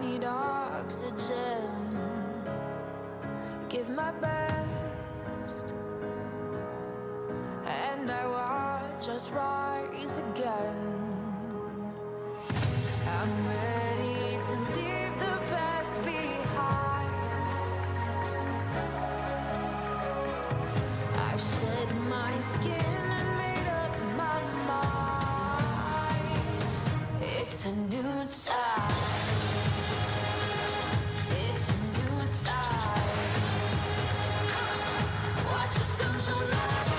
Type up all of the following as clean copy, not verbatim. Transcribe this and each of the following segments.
need oxygen. Give my best, and I watch us rise again. I'm ready to leave the past behind. I've shed my skin and made up my mind. It's a new time. It's a new time. Watch us come to life.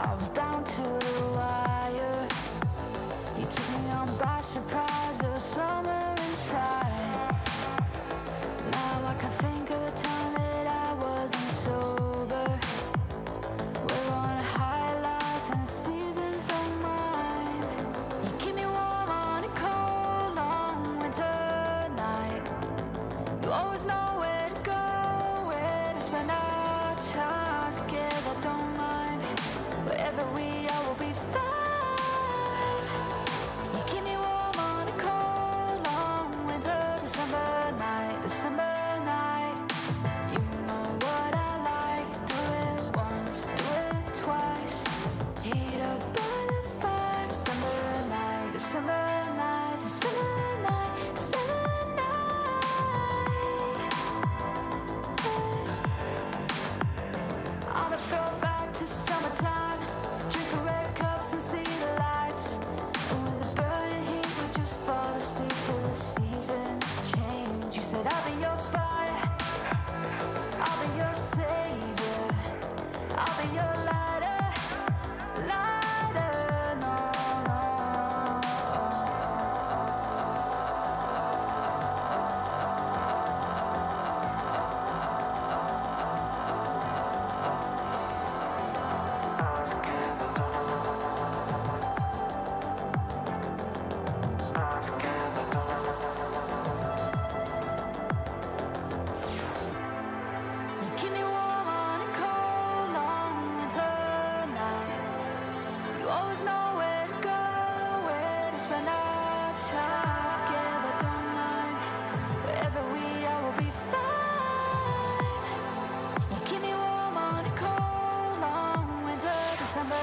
I was down to the wire. You took me on by surprise. There was summer inside. Now I can think of a time that I wasn't sober. We're on a high life and the seasons don't mind. You keep me warm on a cold, long winter night. You always know where to go, where to spend our time together. Don't mind wherever we are, we'll be fine. You keep me warm on a cold, long winter December night, December night. You know what I like. Do it once, do it twice. Heat up by the fire. December night, December night, December night, December night. On a throwback to summertime. Drink a red cups and see the lights. And with a burning heat, we just fall asleep till the seasons change. You said I'll be your fire, I'll be your savior, I'll be your lighter, lighter, no, no. You keep me warm on a cold, long winter night. You always know where to go, where to spend our time together. Don't mind wherever we are, we'll be fine. You keep me warm on a cold, long winter December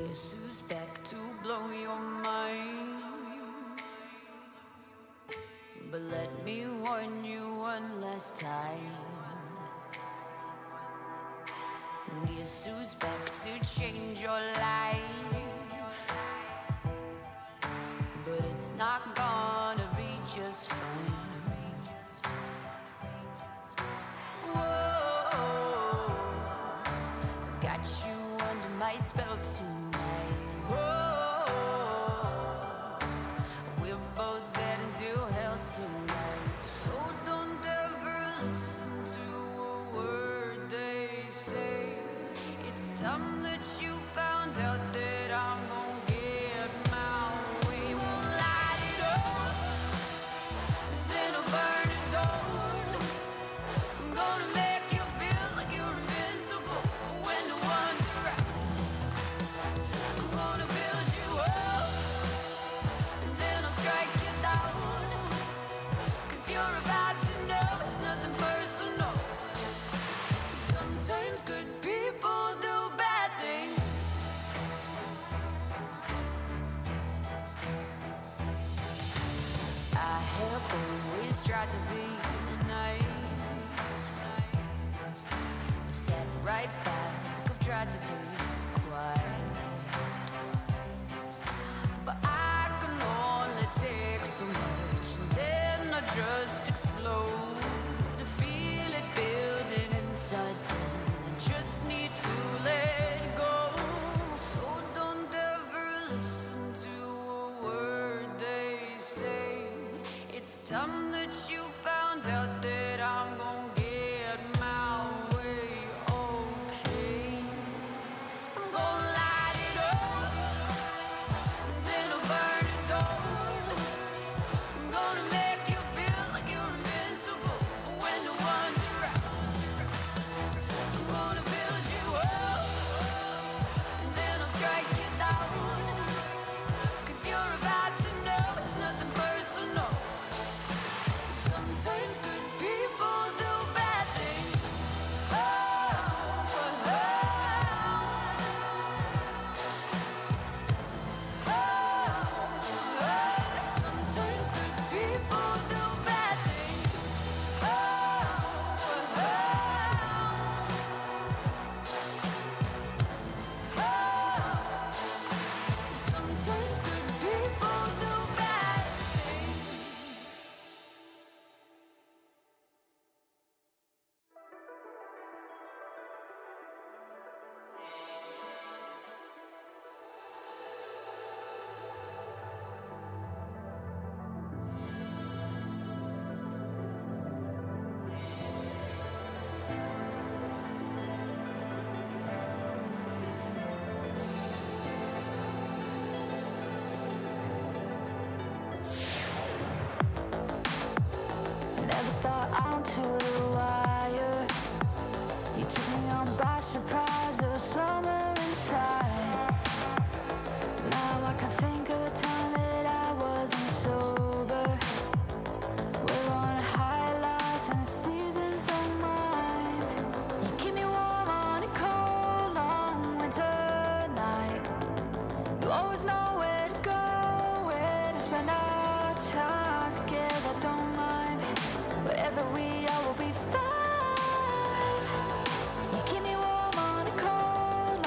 Guess who's back to blow your mind? But let me warn you one last time. Guess who's back to change your life? But it's not gonna be just fine. Whoa, I've got you under my spell tonight. Whoa, we're both heading to hell tonight. So don't ever listen to a word they say. It's time that you found out that I'm gonna get my way. Won't light it up, then I'll burn it down. I'm gonna make you feel like you're invincible when no one's around. I'm gonna build you up, and then I'll strike you down. 'Cause you're about to know it's nothing personal. Sometimes good people do bad things. I have always tried to be nice. I've sat right back, I've tried to be quiet. But I can only take so much, and then I just explode. To feel it building inside me, I just need to let go. So don't ever listen to a word they say. It's time that you found out that I'm gonna get my way, okay? I'm gonna light it up, then I'll burn it down. I'm gonna make you feel like you're invincible when no one's around. I'm gonna build you up, and then I'll strike you down. 'Cause you're about to know it's nothing personal. Sometimes good people do bad things. Oh, oh, oh. Sometimes good people do bad things. Oh, oh, sometimes good people do bad things. Never thought out to the wire. You took me on by surprise. There was summer inside. Now I can think of a time that I wasn't sober. We're on a high life and the seasons don't mind. You keep me warm on a cold, long winter night. You always know where to go, where to spend our time together. Don't mind. Wherever we are, we'll be fine. You keep me warm on a cold,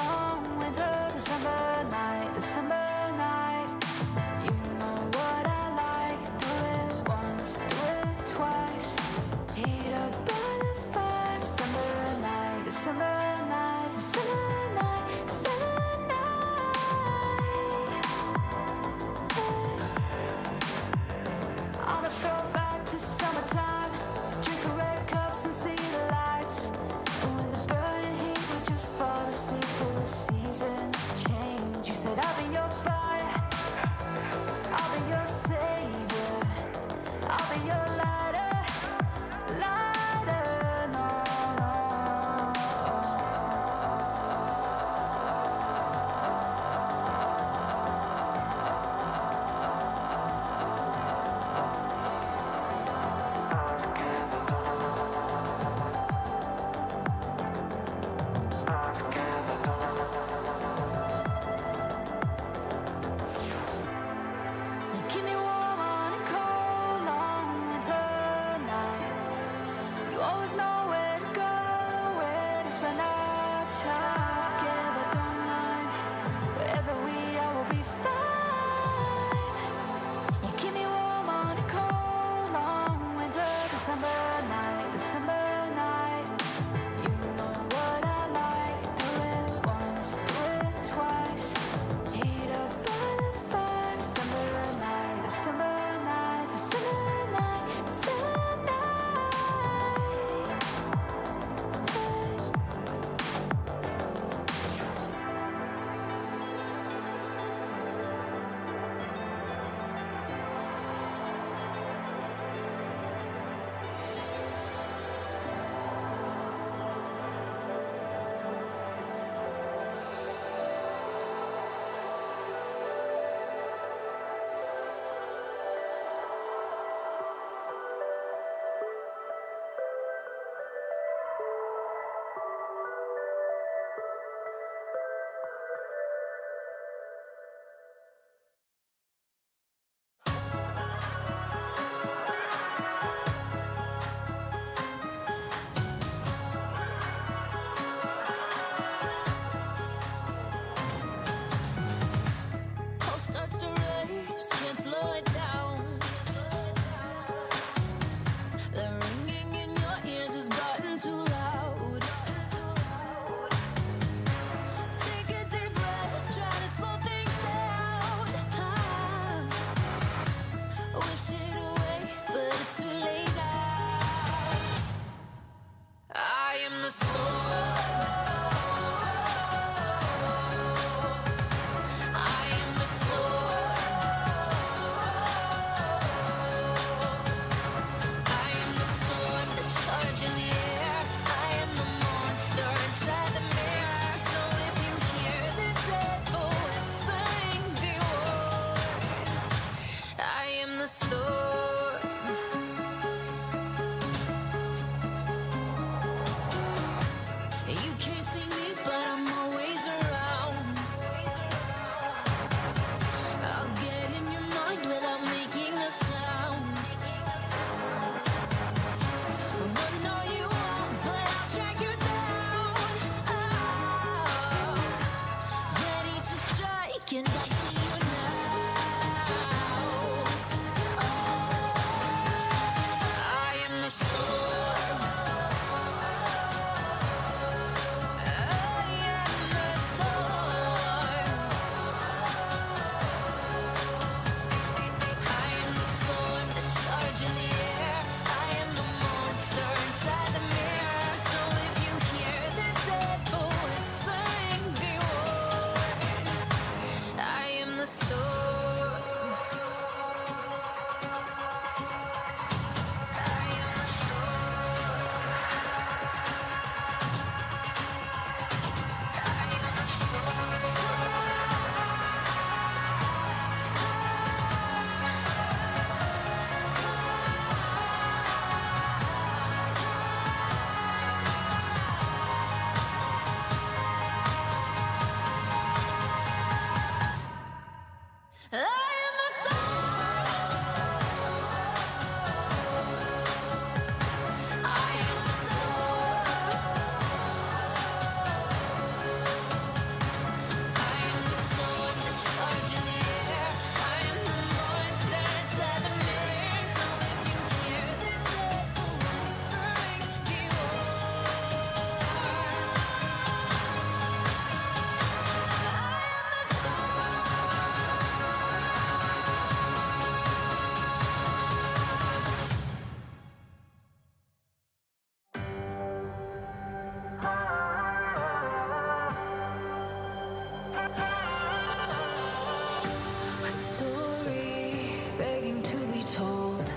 be told.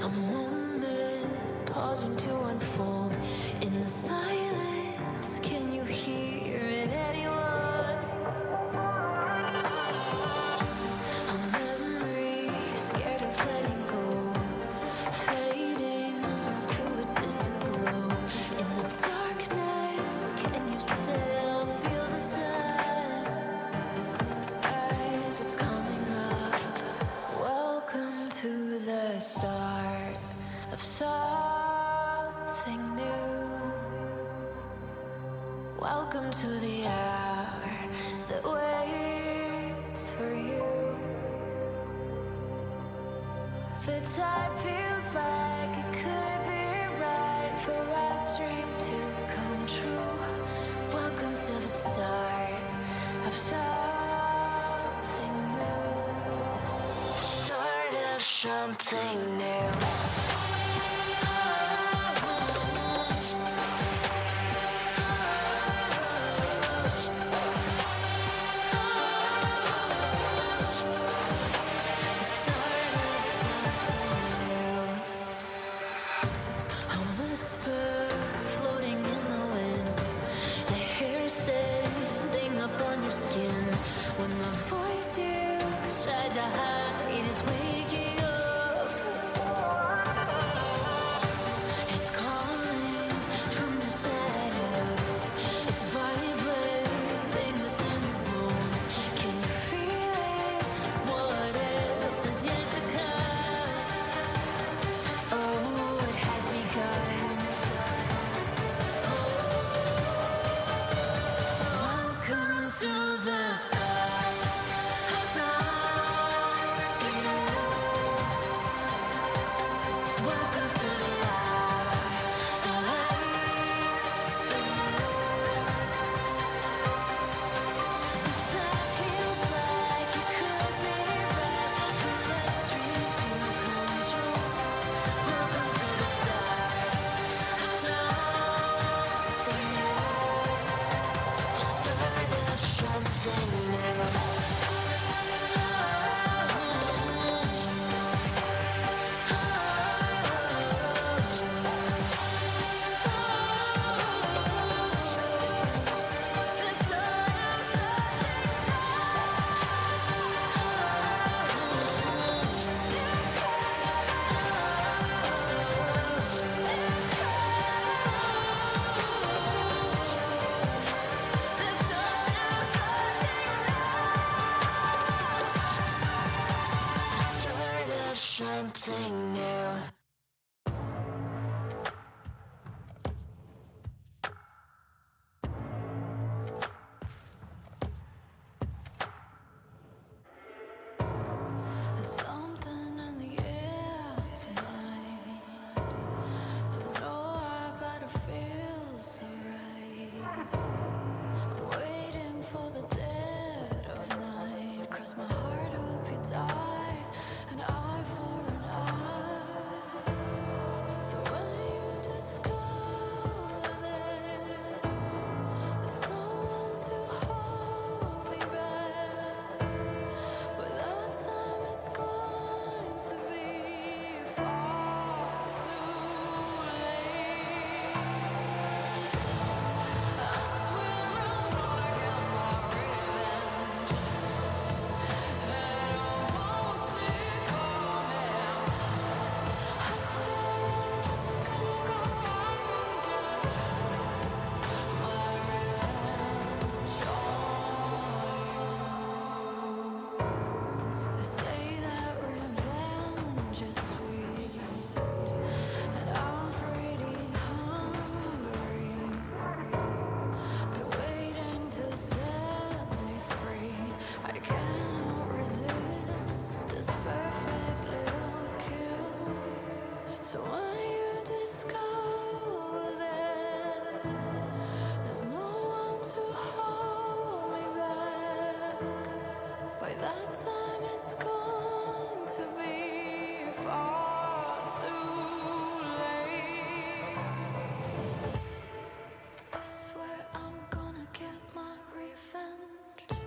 A moment pausing to unfold. In the silence, can you hear it, anyone? A memory scared of letting go, fading to a distant glow. In the darkness, can you still feel the sun as it's coming up? Welcome to the start of something new. Welcome to the hour that waits for you. The time feels like it could be right for our dream to come true. Welcome to the start of something new. Start of something new. Floating in the wind, the hair standing up on your skin. When the voice you tried to hide is waking up, it's calling from the shadows. It's vibrating within your bones. Can you feel it? What else is yet to come? Oh, it has begun. To the start of something new. Welcome to the hour that waits for you. The time feels like it could be right for a dream to come true. Welcome to the start of something new. Something new. Something new. There's something in the air tonight. Don't know why, but it feels so right. I'm waiting for the dead of night. Cross my heart, hope you die. An eye for an eye. So when you discover that there's no one to hold me back, but that time is going to be far too late. I swear I'm gonna get my revenge, and I won't see it coming. I swear I'm just gonna go out and get my revenge on you. They say that revenge is sweet, and I'm pretty hungry. Been waiting to set me free. I cannot resist this perfect little kill. So when you discover that there's no one to hold me back, by that time it's going to be far too late. I swear I'm gonna get my revenge.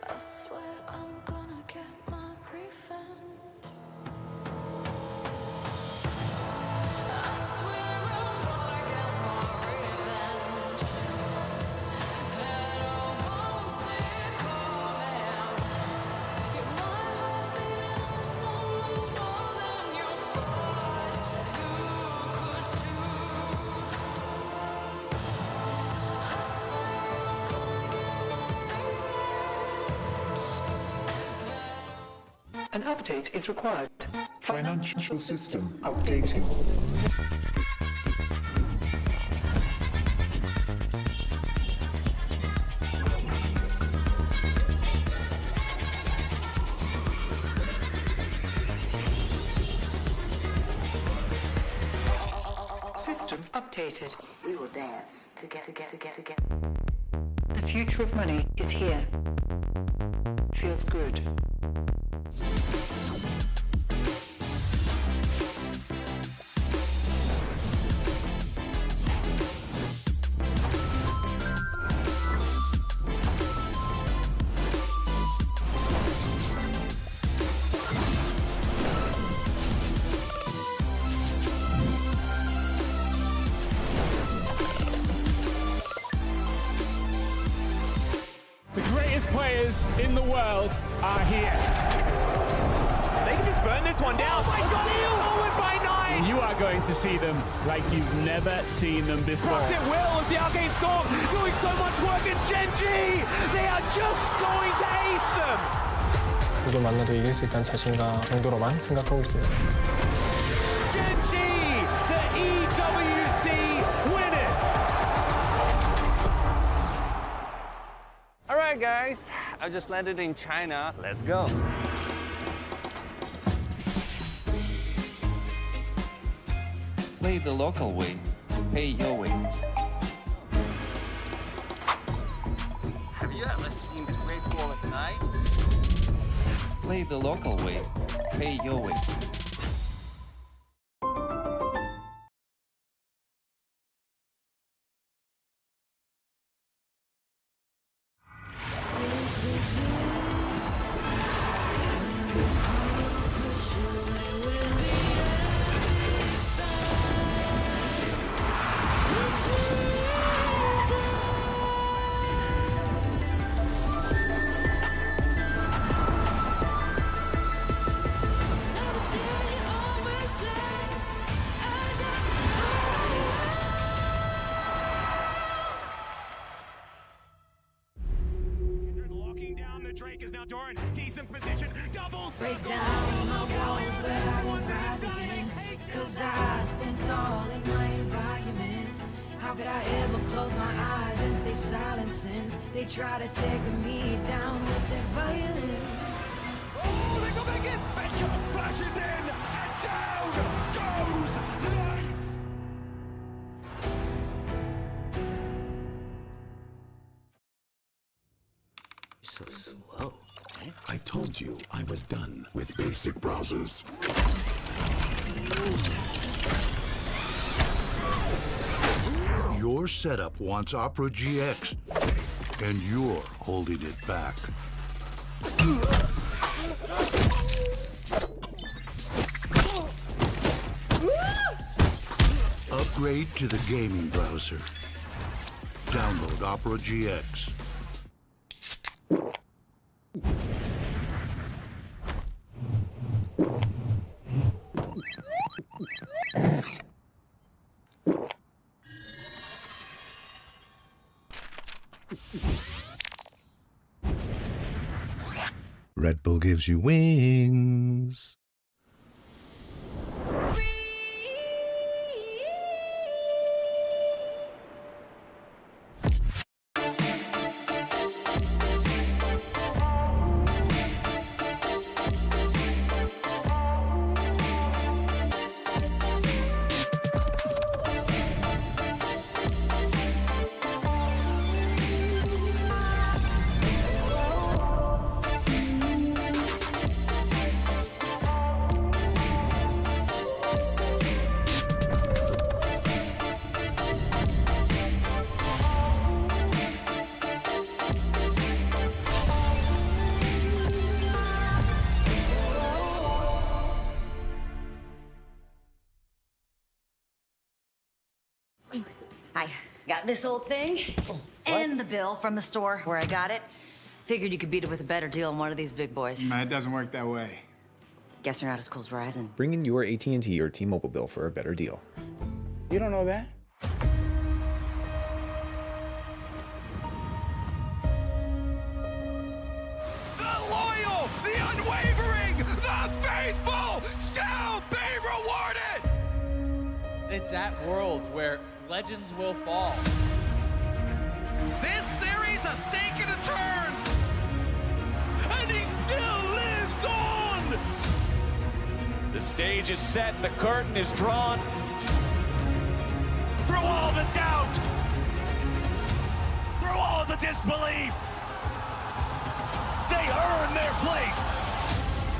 I swear I'm gonna get my revenge. update is required. Financial system updating. System updated. We will dance to get. The future of money is here. Feels good. The greatest players in the world are here. They can just burn this one down. Oh my god, he'll forward by 9! You are going to see them like you've never seen them before. Rocked it will as the Arcane Storm doing so much work, and Genji! They are just going to ace them! 누굴 만나도 이길 수 있다는 자신감 정도로만 생각하고 있습니다. Genji, the EWC winners! Alright guys, I just landed in China. Let's go. Play the local way, pay your way. Have you ever seen the Great Wall at night? Play the local way, pay your way. Drake is now Doran, decent position, double Break down my walls, but I won't rise again. Cause I stand tall in my environment. How could I ever close my eyes as they silence sins? They try to take me down with their violence. Oh, they go back in! Bishop flashes in, and down goes Knight! So slow. I told you I was done with basic browsers. Your setup wants Opera GX, and you're holding it back. Upgrade to the gaming browser. Download Opera GX. Red Bull gives you wings. I got this old thing and the bill from the store where I got it. Figured you could beat it with a better deal than one of these big boys. It doesn't work that way. Guess you're not as cool as Verizon. Bring in your AT&T or T-Mobile bill for a better deal. You don't know that? The loyal, the unwavering, the It's at Worlds where legends will fall. This series has taken a turn, and he still lives on! The stage is set, the curtain is drawn. Through all the doubt, through all the disbelief, they earn their place.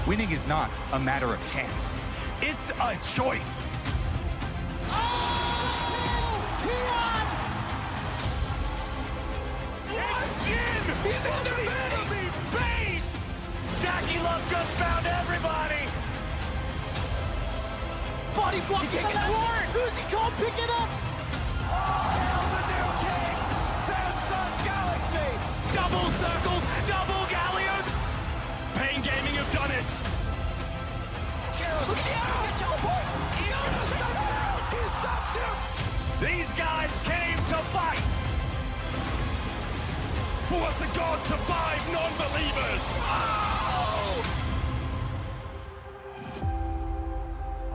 Winning is not a matter of chance. It's a choice. Oh! T1! It's Jin! He's in the enemy base! Jackie Love just found everybody! Body block from that ward! Who's he called? Pick it up! Hail the new kings! Samsung Galaxy! Double circles, double galleons! Pain Gaming have done it! Look at the teleport! He stopped him! These guys came to fight! What's a god to 5 non-believers? Oh!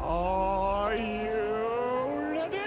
Are you ready?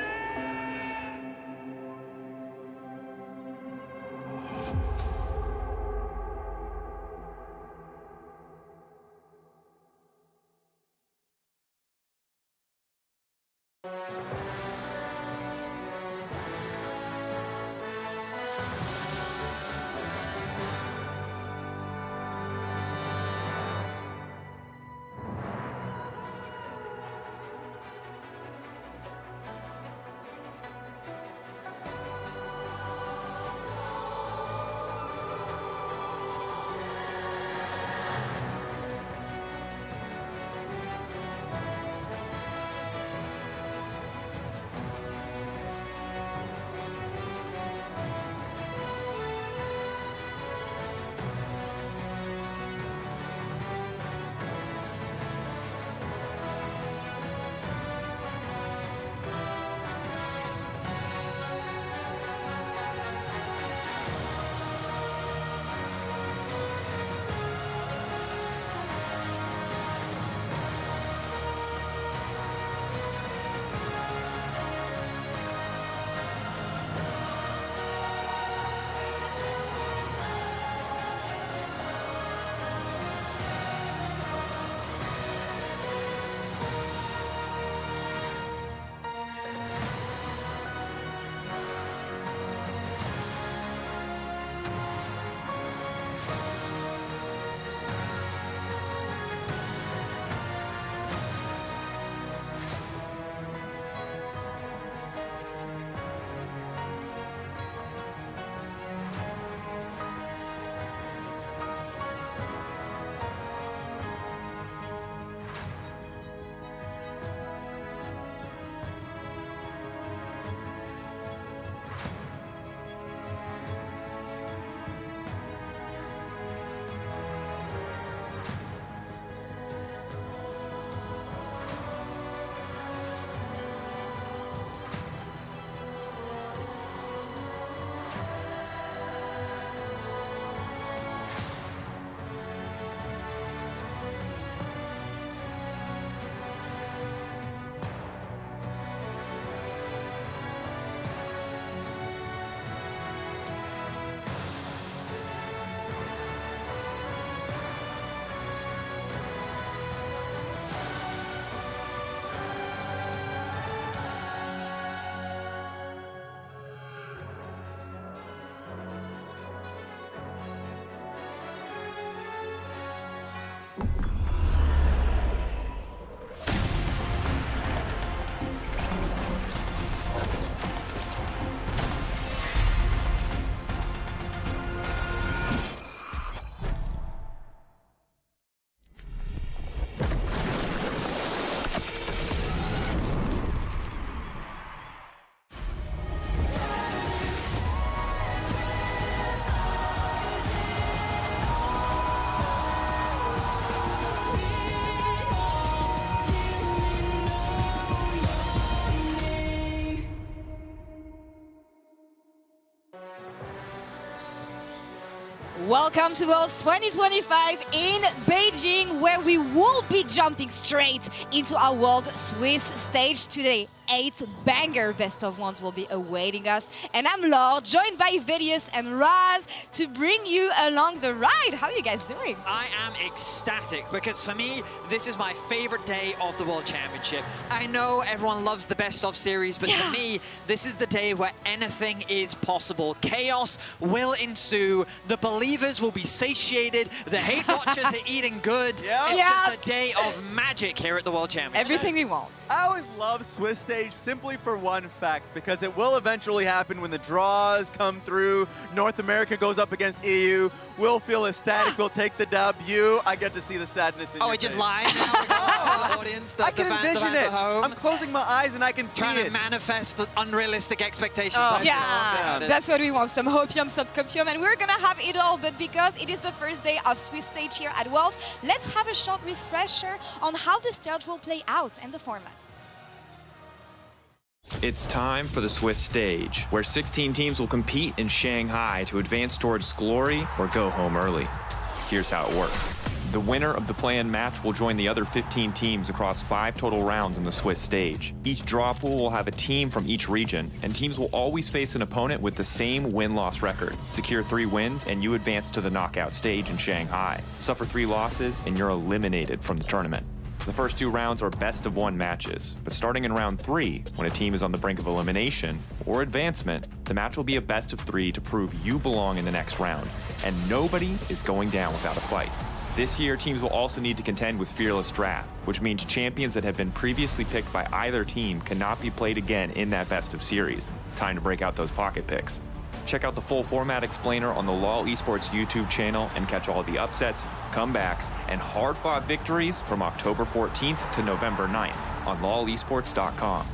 Welcome to Worlds 2025 in Beijing, where we will be jumping straight into our World Swiss stage today. 8 banger best of ones will be awaiting us. And I'm Laure, joined by Vedius and Raz to bring you along the ride. How are you guys doing? I am ecstatic because for me, this is my favorite day of the World Championship. I know everyone loves the best of series, but to me, this is the day where anything is possible. Chaos will ensue. The believers will be satiated. The hate watchers are eating good. It's just a day of magic here at the World Championship. Everything we want. I always love Swiss stage simply for one fact, because it will eventually happen when the draws come through. North America goes up against EU. We'll feel ecstatic. We'll take the W. I get to see the sadness in your face. Just lying now? The audience, I can envision it. At home. I'm closing my eyes and I can see it. Trying to manifest the unrealistic expectations. That's what we want. Some hopium, some copium, and we're gonna have it all. But because it is the first day of Swiss stage here at Worlds, let's have a short refresher on how the stage will play out and the format. It's time for the Swiss stage, where 16 teams will compete in Shanghai to advance towards glory or go home early. Here's how it works. The winner of the play-in match will join the other 15 teams across 5 total rounds in the Swiss stage. Each draw pool will have a team from each region, and teams will always face an opponent with the same win-loss record. Secure 3 wins, and you advance to the knockout stage in Shanghai. Suffer 3 losses, and you're eliminated from the tournament. The first 2 rounds are best-of-1 matches, but starting in round 3, when a team is on the brink of elimination or advancement, the match will be a best-of-3 to prove you belong in the next round, and nobody is going down without a fight. This year, teams will also need to contend with Fearless Draft, which means champions that have been previously picked by either team cannot be played again in that best-of-series. Time to break out those pocket picks. Check out the full format explainer on the LoL Esports YouTube channel and catch all the upsets, comebacks, and hard-fought victories from October 14th to November 9th on lolesports.com.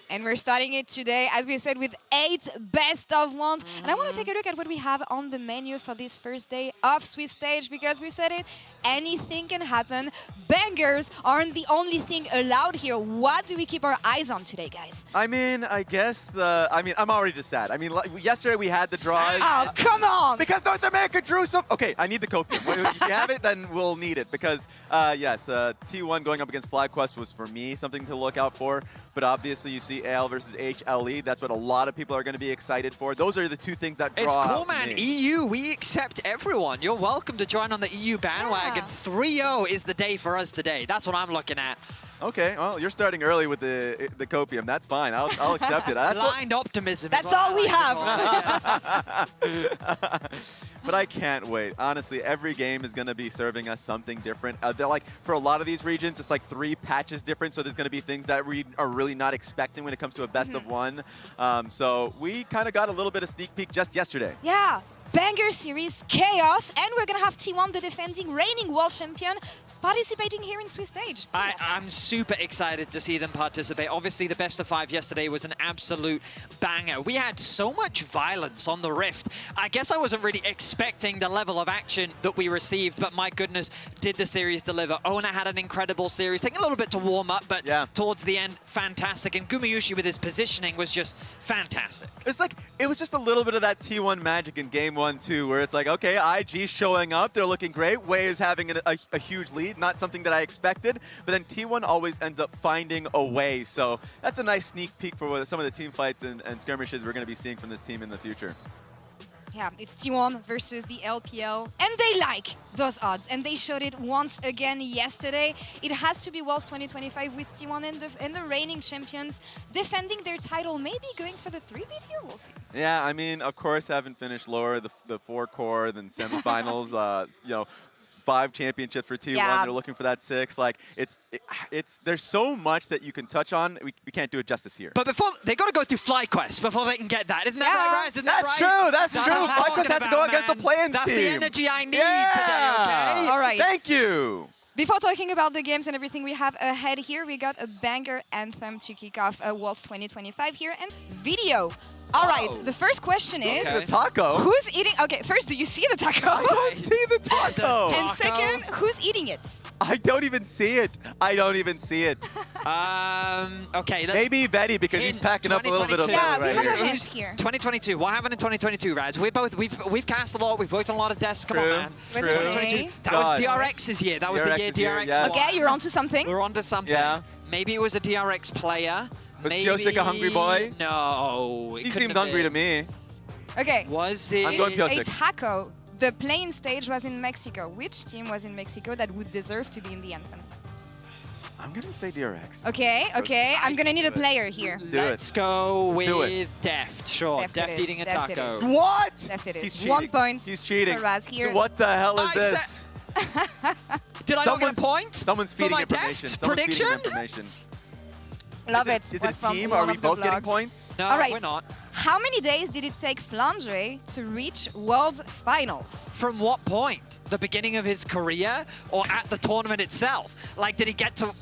And we're starting it today, as we said, with 8 best of ones. And I want to take a look at what we have on the menu for this first day of Swiss stage, because we said it, anything can happen. Bangers aren't the only thing allowed here. What do we keep our eyes on today, guys? I mean, I guess I'm already just sad. I mean, yesterday we had the draws. Oh, come on! Because North America drew some. Okay, I need the copium. If you have it, then we'll need it. Because, yes, T1 going up against FlyQuest was, for me, something to look out for. But obviously, you see AL versus HLE. That's what a lot of people are going to be excited for. Those are the 2 things that draw. It's cool, man. EU, we accept everyone. You're welcome to join on the EU bandwagon. 3-0 is the day for us today. That's what I'm looking at. Okay, well, you're starting early with the copium. That's fine. I'll accept it. That's blind optimism. That's all we have. But I can't wait. Honestly, every game is going to be serving us something different. They're like, for a lot of these regions, it's like 3 patches different. So there's going to be things that we are really not expecting when it comes to a best of 1. So we kind of got a little bit of sneak peek just yesterday. Yeah. Banger series, chaos, and we're gonna have T1, the defending reigning world champion, participating here in Swiss stage. I'm super excited to see them participate. Obviously, the best of 5 yesterday was an absolute banger. We had so much violence on the Rift. I guess I wasn't really expecting the level of action that we received, but my goodness, did the series deliver. Ona had an incredible series, taking a little bit to warm up, but towards the end, fantastic. And Gumayushi with his positioning was just fantastic. It's like, it was just a little bit of that T1 magic in game 1 too, where it's like, okay, IG's showing up, they're looking great. Wei is having a huge lead, not something that I expected, but then T1 always ends up finding a way. So that's a nice sneak peek for some of the team fights and skirmishes we're going to be seeing from this team in the future. Yeah, it's T1 versus the LPL, and they like those odds, and they showed it once again yesterday. It has to be Worlds 2025 with T1 and the reigning champions defending their title, maybe going for the 3-beat here, we'll see. Yeah, I mean, of course, haven't finished lower, the 4 core, then semifinals, you know, 5 championships for T1. Yeah. They're looking for that 6. Like, there's so much that you can touch on. We can't do it justice here. But before, they got to go through FlyQuest before they can get that. Isn't that right, Rise? That's true. That's true. FlyQuest has to go against the play-in That's team. the energy I need today, okay? All right. Thank you. Before talking about the games and everything we have ahead here, we got a banger anthem to kick off Worlds 2025 here, and video. All right, the first question is... The taco? Who's eating... Okay, first, do you see the taco? I don't see the taco. And second, who's eating it? I don't even see it. I don't even see it. Okay. Maybe Betty, because he's packing up a little bit of... Yeah, we have here. a hint here. 2022. What happened in 2022, Raz? We've cast a lot. We've worked on a lot of desks. Come on, man. True. 2022. That was DRX's year. That was the year DRX won. Okay, you're onto something. We're onto something. Yeah. Maybe it was a DRX player. Was Maybe... Pyosik a hungry boy? No. He seemed hungry to me. Okay. Was it? I'm going Pyosik. It's Hako. The playing stage was in Mexico. Which team was in Mexico that would deserve to be in the anthem? I'm going to say DRX. Okay, okay. I'm going to need a player here. Let's go with Deft. Sure, Deft eating a Deft it taco. is. What? Deft it He's is. cheating. 1 point He's cheating. for Raz here. So what the hell is this? Did I not get a point? Someone's feeding my information. Deft Someone's prediction? feeding information. Love it. Is Was it a from team? one Are we of the both getting vlogs. points? No, All right. we're not. How many days did it take Flandre to reach World Finals? From what point? The beginning of his career or at the tournament itself? Like, did he get to...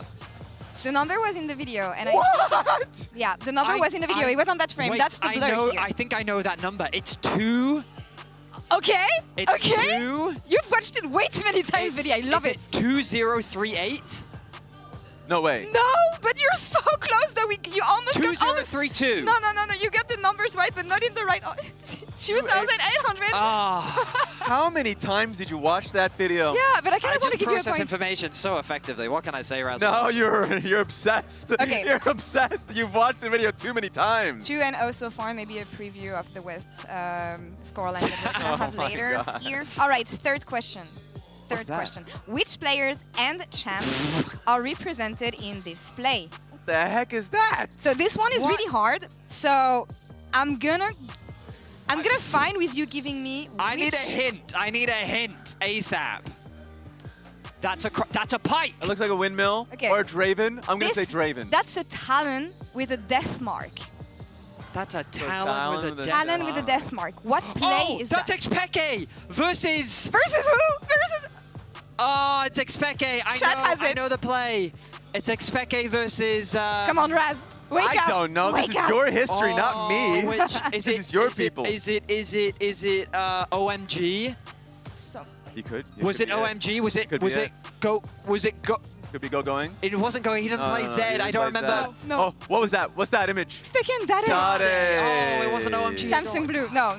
The number was in the video, and What? Yeah, the number was in the video. It was on that frame. Wait, That's the blur here. I think I know that number. It's 2... Okay. It's okay. 2... You've watched it way too many times, video. I love is it. 2038? No way. No, but you're so close though. You almost got all the... 2032. No. You got the numbers right, but not in the right... 2,800. How many times did you watch that video? Yeah, but I kind of want to give you a process point. information so effectively. What can I say, Raz? No, you're obsessed. Okay. You're obsessed. You've watched the video too many times. 2-0 so far. Maybe a preview of the West scoreline that we're gonna have Oh my later God. here. All right, third question. Third question. Which players and champs are represented in this play? What the heck is that? So this one is really hard. So I'm gonna find with you giving me. I need a hint. I need a hint ASAP. That's a pipe. It looks like a windmill Okay. or a Draven. I'm gonna say Draven. That's a talon with a death mark. That's a talon with a death Talon with a death mark. What play is that? that's Expeke versus... Versus who? Versus... Oh, it's Expeke. I know the play. It's Expeke versus... Come on, Raz. Wake up. I don't know. This Wake is up. your history, not me. Which, this is your people. Is it OMG? So. You could. Was it OMG? Was it go? Was it go? Could be going. It wasn't going. He didn't play no, Zed. I don't remember. No. Oh, what was that? What's that image? Speaking Dade. Oh, it wasn't OMG. Samsung Blue. No.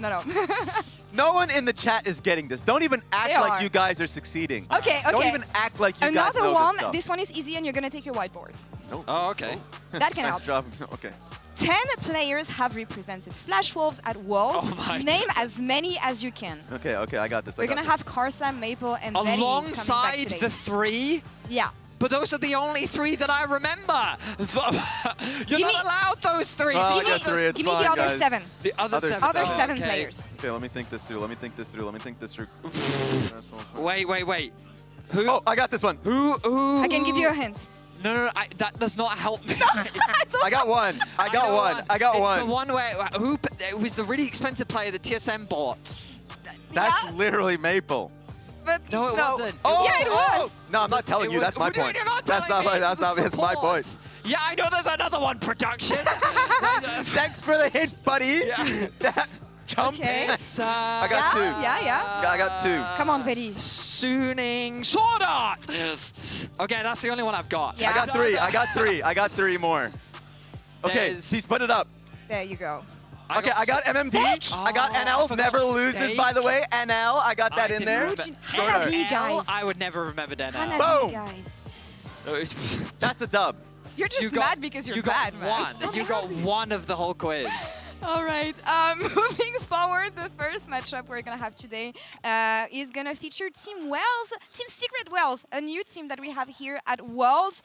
No one in the chat is getting this. Don't even act They like are. you guys are succeeding. Okay. Don't even act like you guys Another know one. this stuff. This one is easy, and you're gonna take your whiteboard. No. Oh, okay. That can nice help. job. Okay. 10 players have represented Flash Wolves at Worlds. Oh my Name God. as many as you can. Okay, I got this. We're gonna have Karsa, Maple, and Betty coming back Alongside today. the 3. Yeah. But those are the only 3 that I remember. You're not allowed those 3. Well, I got 3. It's Give me fine, the other guys. 7. The other 7. Other Oh, 7 okay. players. Okay, let me think this through. Wait. Who? Oh, I got this one. Who? I can give you a hint. No, that does not help me. I got one. I got one. It's the one where it was the really expensive player that TSM bought. That's literally Maple. But No, it wasn't. Oh, Yeah, it was. No, I'm not telling you. That's my point. That's not my. That's my point. Yeah, I know there's another one. Production. Thanks for the hint, buddy. Yeah. Jump. Okay. I got 2. Yeah. I got 2. Come on, Betty. Sooning Sword Art. Okay, that's the only one I've got. Yeah. I got 3 more. Okay, he's put it up. There you go. Okay, I got MMD. I got NL. for Never God's loses, sake. by the way. NL. I got that in there. Hanabi, guys. I would never remember that. Hanabi, Boom. guys. That's a dub. You're just mad because you're bad, man. You got one of the whole quiz. All right. Moving forward, the first matchup we're gonna have today is gonna feature Team Secret Wells, a new team that we have here at Worlds.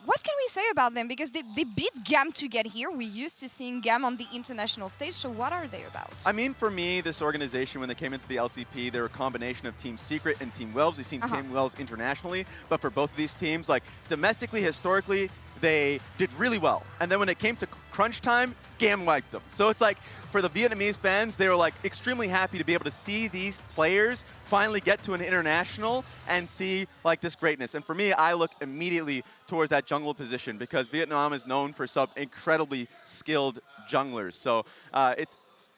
What can we say about them? Because they beat GAM to get here. We're used to seeing GAM on the international stage. So what are they about? I mean, for me, this organization, when they came into the LCP, they were a combination of Team Secret and Team Wells. We've seen Team Wells internationally, but for both of these teams, like domestically, historically, they did really well. And then when it came to crunch time, GAM wiped them. So it's like, for the Vietnamese fans, they were like extremely happy to be able to see these players finally get to an international and see like this greatness. And for me, I look immediately towards that jungle position because Vietnam is known for some incredibly skilled junglers. So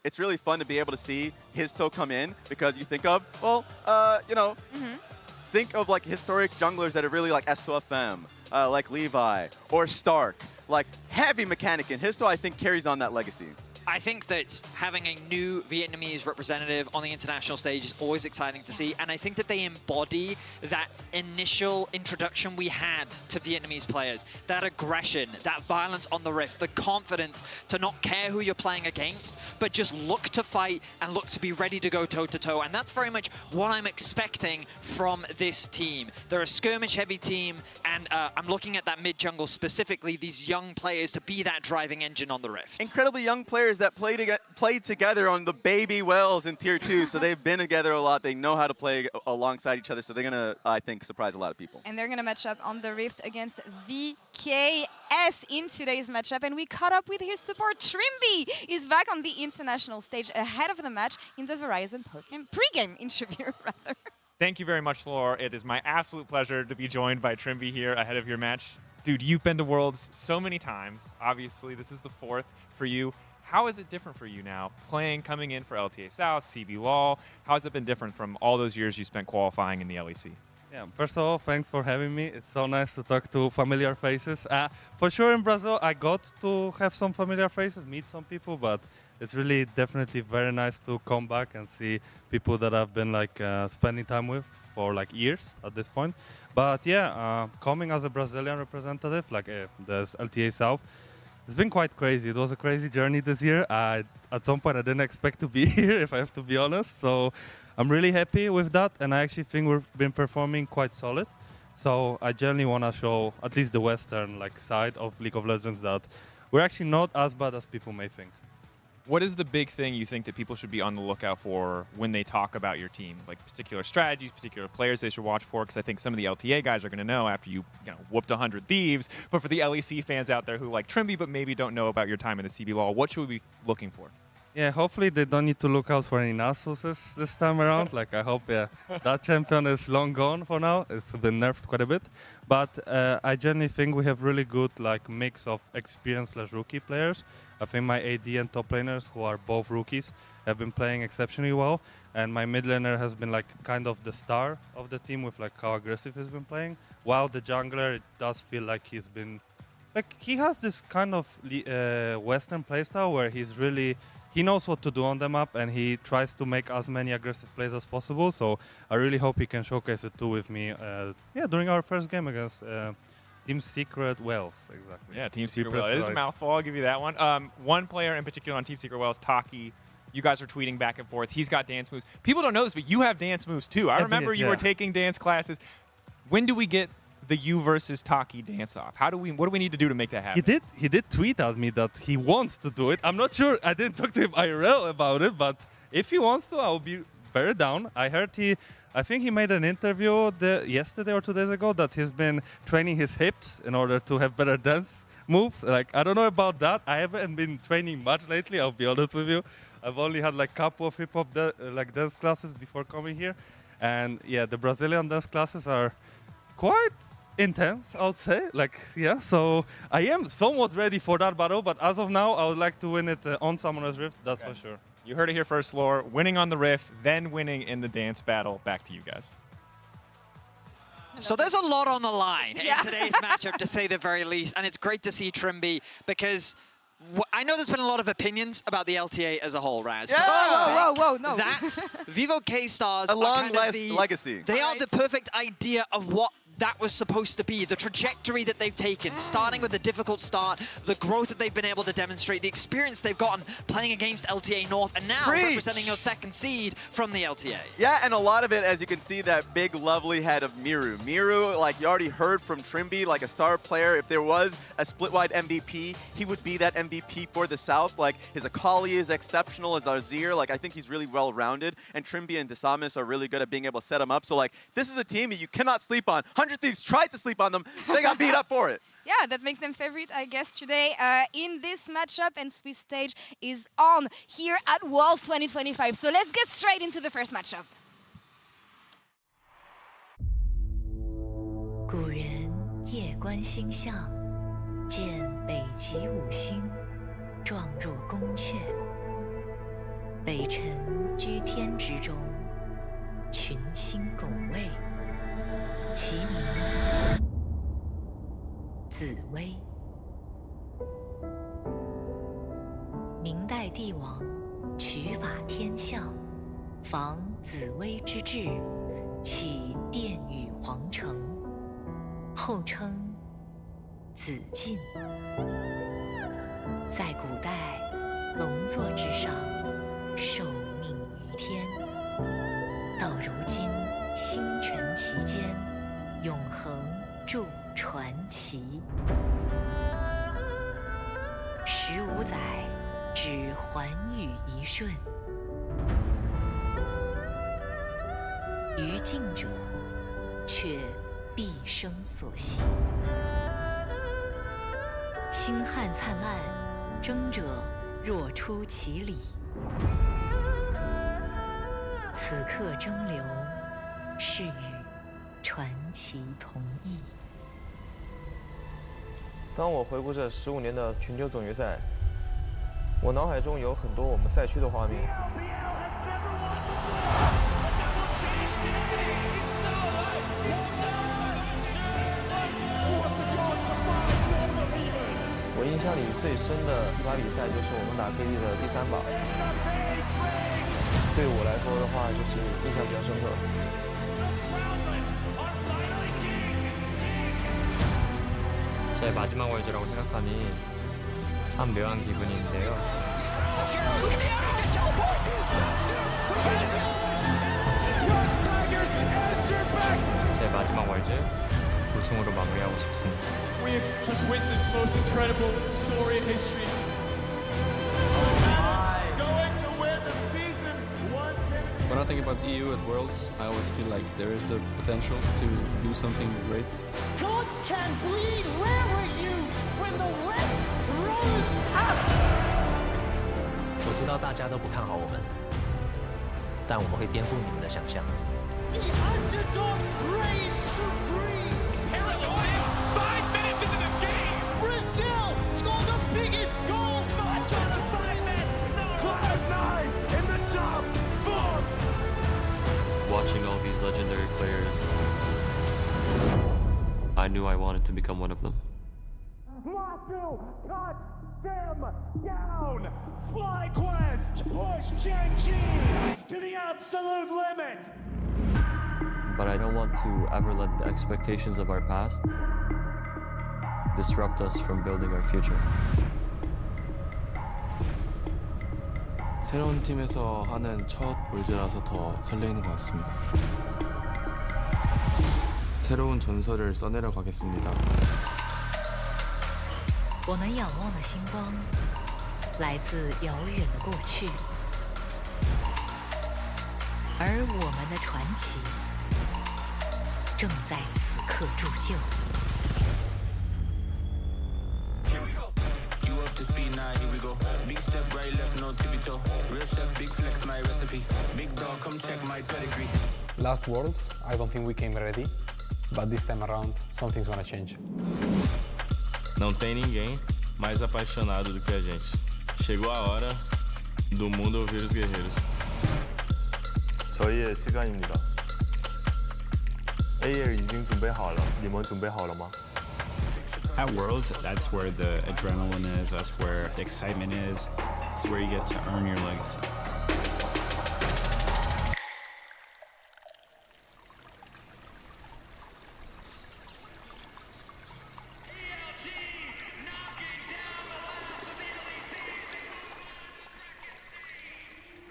it's really fun to be able to see Histo come in because you think of, well, think of like historic junglers that are really like SOFM, like Levi or Stark, like heavy mechanic. And Histo, I think, carries on that legacy. I think that having a new Vietnamese representative on the international stage is always exciting to see, and I think that they embody that initial introduction we had to Vietnamese players, that aggression, that violence on the rift, the confidence to not care who you're playing against, but just look to fight and look to be ready to go toe-to-toe, and that's very much what I'm expecting from this team. They're a skirmish-heavy team, and I'm looking at that mid-jungle specifically, these young players to be that driving engine on the rift. Incredibly young players that played together on the baby Wells in Tier 2, so they've been together a lot. They know how to play alongside each other, so they're going to, I think, surprise a lot of people. And they're going to match up on the Rift against VKS in today's matchup. And we caught up with his support. Trimby is back on the international stage ahead of the match in the Verizon pre-game interview, rather. Thank you very much, Laura. It is my absolute pleasure to be joined by Trimby here ahead of your match. Dude, you've been to Worlds so many times. Obviously, this is the 4th for you. How is it different for you now, coming in for LTA South, CB LoL? How has it been different from all those years you spent qualifying in the LEC? Yeah, first of all, thanks for having me. It's so nice to talk to familiar faces. For sure in Brazil, I got to have some familiar faces, meet some people, but it's really definitely very nice to come back and see people that I've been spending time with for years at this point. But yeah, coming as a Brazilian representative, there's LTA South, it's been quite crazy. It was a crazy journey this year. At some point, I didn't expect to be here, if I have to be honest. So I'm really happy with that, and I actually think we've been performing quite solid. So I generally want to show at least the Western side of League of Legends that we're actually not as bad as people may think. What is the big thing you think that people should be on the lookout for when they talk about your team? Like particular strategies, particular players they should watch for? Because I think some of the LTA guys are going to know after you whooped 100 Thieves. But for the LEC fans out there who like Trimby but maybe don't know about your time in the CB LoL, what should we be looking for? Yeah, hopefully they don't need to look out for any Nasus this time around. I hope, that champion is long gone for now. It's been nerfed quite a bit. But I generally think we have really good mix of experienced/rookie players. I think my AD and top laners, who are both rookies, have been playing exceptionally well. And my mid laner has been kind of the star of the team with how aggressive he's been playing. While the jungler, it does feel like he's been... he has this kind of Western playstyle where he knows what to do on the map, and he tries to make as many aggressive plays as possible. So I really hope he can showcase it too with me during our first game against Team Secret Wells. Exactly. Yeah, Team Secret Wells. It is a mouthful, I'll give you that one. One player in particular on Team Secret Wells, Taki. You guys are tweeting back and forth. He's got dance moves. People don't know this, but you have dance moves too. I remember you were taking dance classes. When do we get the you versus Taki dance off? What do we need to do to make that happen? He did tweet at me that he wants to do it. I'm not sure. I didn't talk to him IRL about it, but if he wants to, I'll be very down. I think he made an interview yesterday or 2 days ago that he's been training his hips in order to have better dance moves. I don't know about that. I haven't been training much lately, I'll be honest with you. I've only had couple of hip-hop dance classes before coming here. And yeah, the Brazilian dance classes are quite intense, I would say. So I am somewhat ready for that battle, but as of now, I would like to win it on Summoner's Rift, that's for sure. You heard it here first, Lore. Winning on the Rift, then winning in the dance battle. Back to you guys. So there's a lot on the line in today's matchup, to say the very least, and it's great to see Trimby, because I know there's been a lot of opinions about the LTA as a whole, Raz. Yeah. Whoa, no. That Vivo K-Stars a long legacy. They are the perfect idea of what that was supposed to be, the trajectory that they've taken, starting with a difficult start, the growth that they've been able to demonstrate, the experience they've gotten playing against LTA North, and now representing your second seed from the LTA. Yeah, and a lot of it, as you can see, that big, lovely head of Miru. Miru, you already heard from Trimby, a star player. If there was a split-wide MVP, he would be that MVP for the South. His Akali is exceptional, as Azir. I think he's really well-rounded, and Trimby and Desamis are really good at being able to set him up. So, this is a team that you cannot sleep on. 100 Thieves tried to sleep on them. They got beat up for it. Yeah, that makes them favorite, I guess, today in this matchup. And Swiss Stage is on here at Worlds 2025. So let's get straight into the first matchup. 古人夜观星象，见北极五星，状若宫阙。北辰居天之中，群星拱卫。 其名紫薇，明代帝王取法天象，防紫薇之治，起殿宇皇城，后称紫禁。在古代，龙座之上，受命于天。到如今，星辰其间，永恒著传奇。15载，只寰宇一瞬。于敬者，却毕生所系。星汉灿烂，争者若出其里。此刻争流，是与传奇同义。当我回顾这15年的全球总决赛，我脑海中有很多我们赛区的画面。我印象里最深的一把比赛就是我们打 KD 的第3把，对我来说的话，就是印象比较深刻。 제 마지막 월즈라고 생각하니 참 묘한 기분인데요. 제 마지막 월즈 우승으로 마무리하고 싶습니다. We've just witnessed the most incredible story in history. Going to win the season 1. When I think about EU at Worlds, I always feel like there is the potential to do something great. Gods can bleed. Where were you when the West rose up? 我知道大家都不看好我们，但我们会颠覆你们的想象。 The underdogs reign supreme. Illinois, 5 minutes into the game. Brazil scored the biggest goal. Not just 5 men. Cloud9 in the top 4. Watching all these legendary players, I knew I wanted to become one of them. Masu, touch them down. FlyQuest push Chang-Chi to the absolute limit. But I don't want to ever let the expectations of our past disrupt us from building our future. 새로운 팀에서 하는 첫 월즈라서 더 설레이는 것 같습니다. 새로운 전설을 써내려 가겠습니다. 我们仰望的星光，来自遥远的过去，而我们的传奇正在此刻铸就。 to speed now, here we go. Big step right, left, no tippy toe. Real chef, big flex, my recipe. Big dog, come check my pedigree. Last Worlds, I don't think we came ready, but this time around, something's gonna change. Não tem ninguém mais apaixonado do que a gente. Chegou a hora do mundo ouvir os guerreiros. 저희의 시간입니다. AL 已经准备好了，你们准备好了吗？ At Worlds, that's where the adrenaline is, that's where the excitement is, it's where you get to earn your legacy.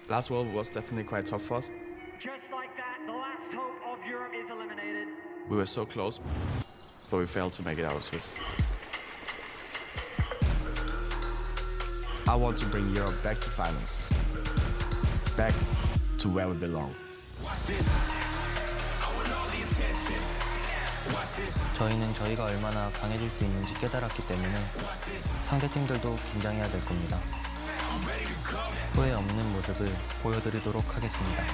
Last World was definitely quite tough for us. Just like that, the last hope of Europe is eliminated. We were so close, but we failed to make it out of Swiss. I want to bring Europe back to finals. Back to where we belong. 저희는 저희가 얼마나 강해질 수 있는지 깨달았기 때문에 상대팀들도 긴장해야 될 겁니다. 후회 없는 모습을 보여드리도록 하겠습니다.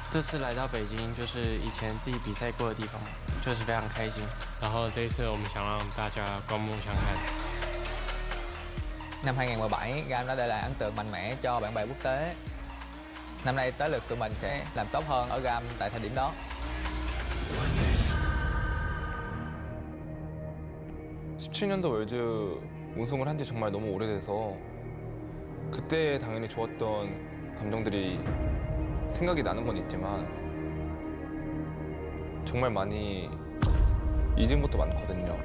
这次来到北京，就是以前自己比赛过的地方，就是非常开心。然后这一次我们想让大家刮目相看。 Năm 2017, GAM đã để lại ấn tượng mạnh mẽ cho bạn bè quốc tế. Năm nay tới lượt tụi mình sẽ làm tốt hơn ở GAM tại thời điểm đó. (17년도) 월즈 우승을 한 지 정말 너무 오래돼서 그때 당연히 좋았던 감정들이 생각이 나는 건 있지만 정말 많이 잊은 것도 많거든요.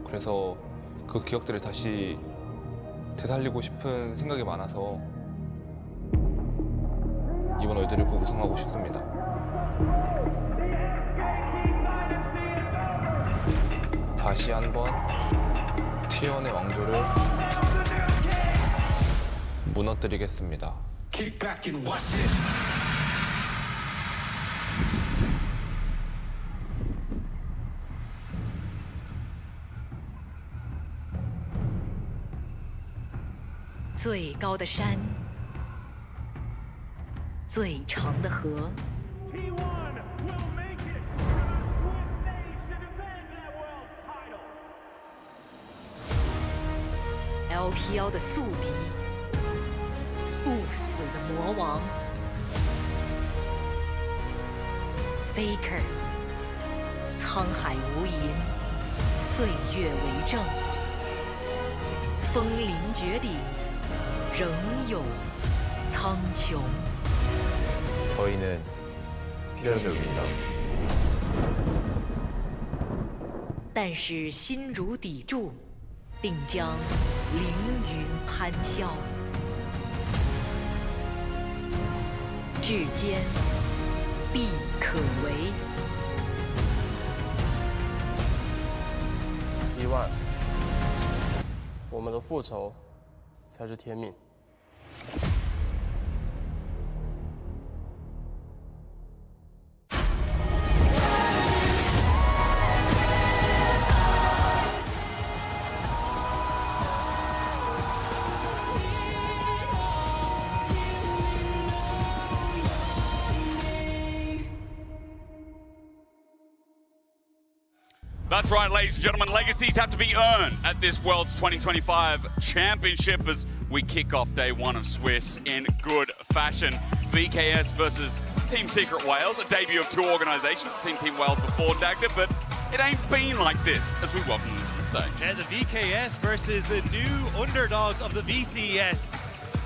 그래서 그 기억들을 다시 되살리고 싶은 생각이 많아서 이번 월드를 꼭 우승하고 싶습니다. 다시 한번 T1의 왕조를 무너뜨리겠습니다. Kick back and watch this.最高的山，最长的河。LPL 的宿敌，不死的魔王 Faker， 沧海无垠，岁月为证，风临绝顶，仍有苍穹。 저희는 필연적입니다. 但是心如砥柱，定将凌云攀霄。至坚必可为。T1，我们的复仇才是天命。 That's right, ladies and gentlemen. Legacies have to be earned at this World's 2025 Championship as we kick off day one of Swiss in good fashion. VKS versus Team Secret Wales, a debut of two organisations. We've seen Team Wales before, Dagda, but it ain't been like this as we welcome them to the stage. Yeah, the VKS versus the new underdogs of the VCS.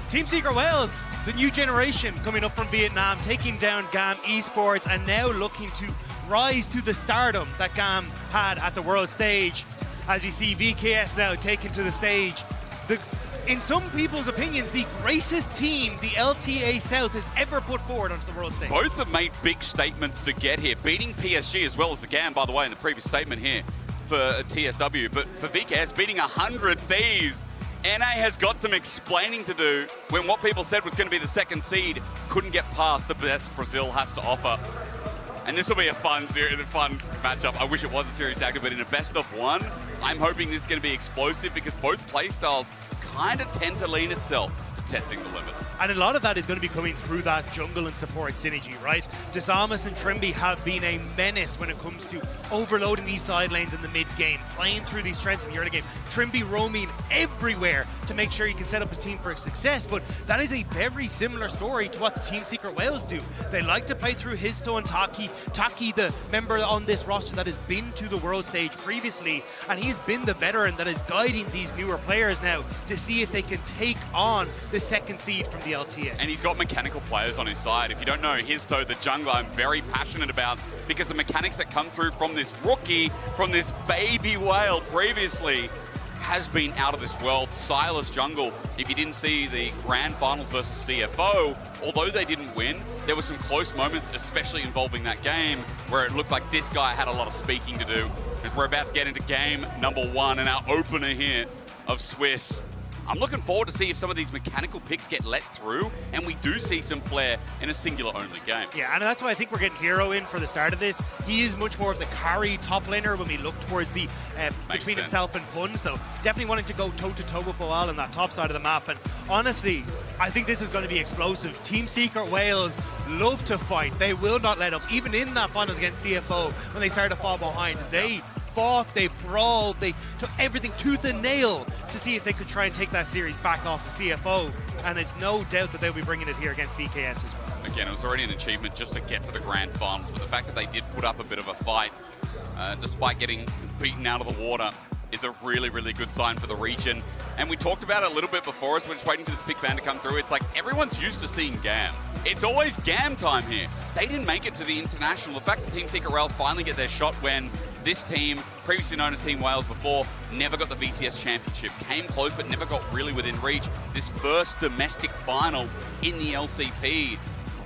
Team Secret Wales, the new generation coming up from Vietnam, taking down GAM Esports and now looking to rise to the stardom that GAM had at the world stage. As you see VKS now taken to the stage. In some people's opinions, the greatest team the LTA South has ever put forward onto the world stage. Both have made big statements to get here, beating PSG as well as the GAM, by the way, in the previous statement here for TSW. But for VKS, beating 100 Thieves, NA has got some explaining to do when what people said was going to be the second seed couldn't get past the best Brazil has to offer. And this will be a fun series, a fun matchup. I wish it was a series dagger, but in a best of one, I'm hoping this is going to be explosive because both playstyles kind of tend to lean itself to testing the limits. And a lot of that is going to be coming through that jungle and support synergy, right? Desamas and Trimby have been a menace when it comes to overloading these side lanes in the mid game, playing through these strengths in the early game. Trimby roaming everywhere to make sure he can set up his team for success, but that is a very similar story to what Team Secret Wales do. They like to play through Histo and Taki. Taki, the member on this roster that has been to the world stage previously, and he's been the veteran that is guiding these newer players now to see if they can take on the second seed from the LTA. And he's got mechanical players on his side. If you don't know Histo, the jungler, I'm very passionate about because the mechanics that come through from this rookie, from this baby whale previously, has been out of this world. Silas jungle, if you didn't see the grand finals versus CFO, although they didn't win, there were some close moments, especially involving that game, where it looked like this guy had a lot of speaking to do. As we're about to get into game number one and our opener here of Swiss. I'm looking forward to see if some of these mechanical picks get let through and we do see some flair in a singular only game. Yeah, and that's why I think we're getting Hero in for the start of this. He is much more of the carry top laner when we look towards the between himself and Pun, so definitely wanting to go toe-to-toe with Boal on that top side of the map. And honestly, I think this is going to be explosive. Team Secret Wales love to fight. They will not let up. Even in that finals against CFO, when they started to fall behind, they fought, they brawled, they took everything tooth and nail to see if they could try and take that series back off of CFO, and it's no doubt that they'll be bringing it here against VKS as well. Again, it was already an achievement just to get to the grand finals, but the fact that they did put up a bit of a fight, despite getting beaten out of the water, is a really, really good sign for the region. And we talked about it a little bit before us. We're just waiting for this pick ban to come through. It's like everyone's used to seeing GAM. It's always GAM time here. They didn't make it to the international. The fact that Team Secret Wales finally get their shot when this team, previously known as Team Wales before, never got the VCS championship. Came close but never got really within reach. This first domestic final in the LCP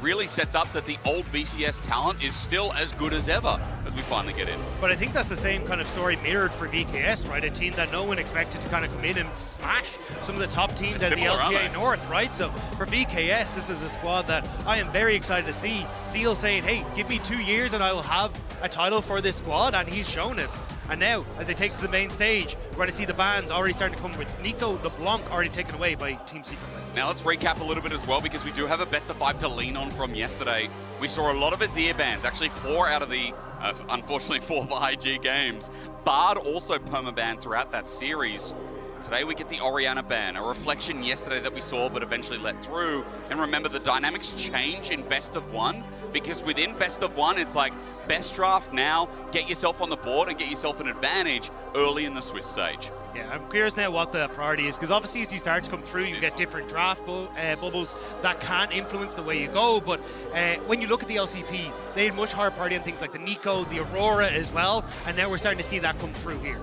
really sets up that the old VCS talent is still as good as ever as we finally get in. But I think that's the same kind of story mirrored for VKS, right? A team that no one expected to kind of come in and smash some of the top teams at the LTA North, right? So for VKS, this is a squad that I am very excited to see. Seal saying, hey, give me 2 years and I will have a title for this squad, and he's shown it. And now, as they take to the main stage, we're going to see the bans already starting to come with Nico LeBlanc already taken away by Team Secret Wales. Now let's recap a little bit as well, because we do have a best of 5 to lean on from yesterday. We saw a lot of Azir bans, actually 4 out of the, unfortunately 4 of the IG games. Bard also perma-banned throughout that series. Today we get the Orianna ban, a reflection yesterday that we saw but eventually let through. And remember, the dynamics change in best of 1, because within best of 1 it's like best draft now, get yourself on the board and get yourself an advantage early in the Swiss stage. Yeah, I'm curious now what the priority is, because obviously as you start to come through you get different draft bubbles that can influence the way you go, but when you look at the LCP, they had much higher priority on things like the Nico, the Aurora as well, and now we're starting to see that come through here.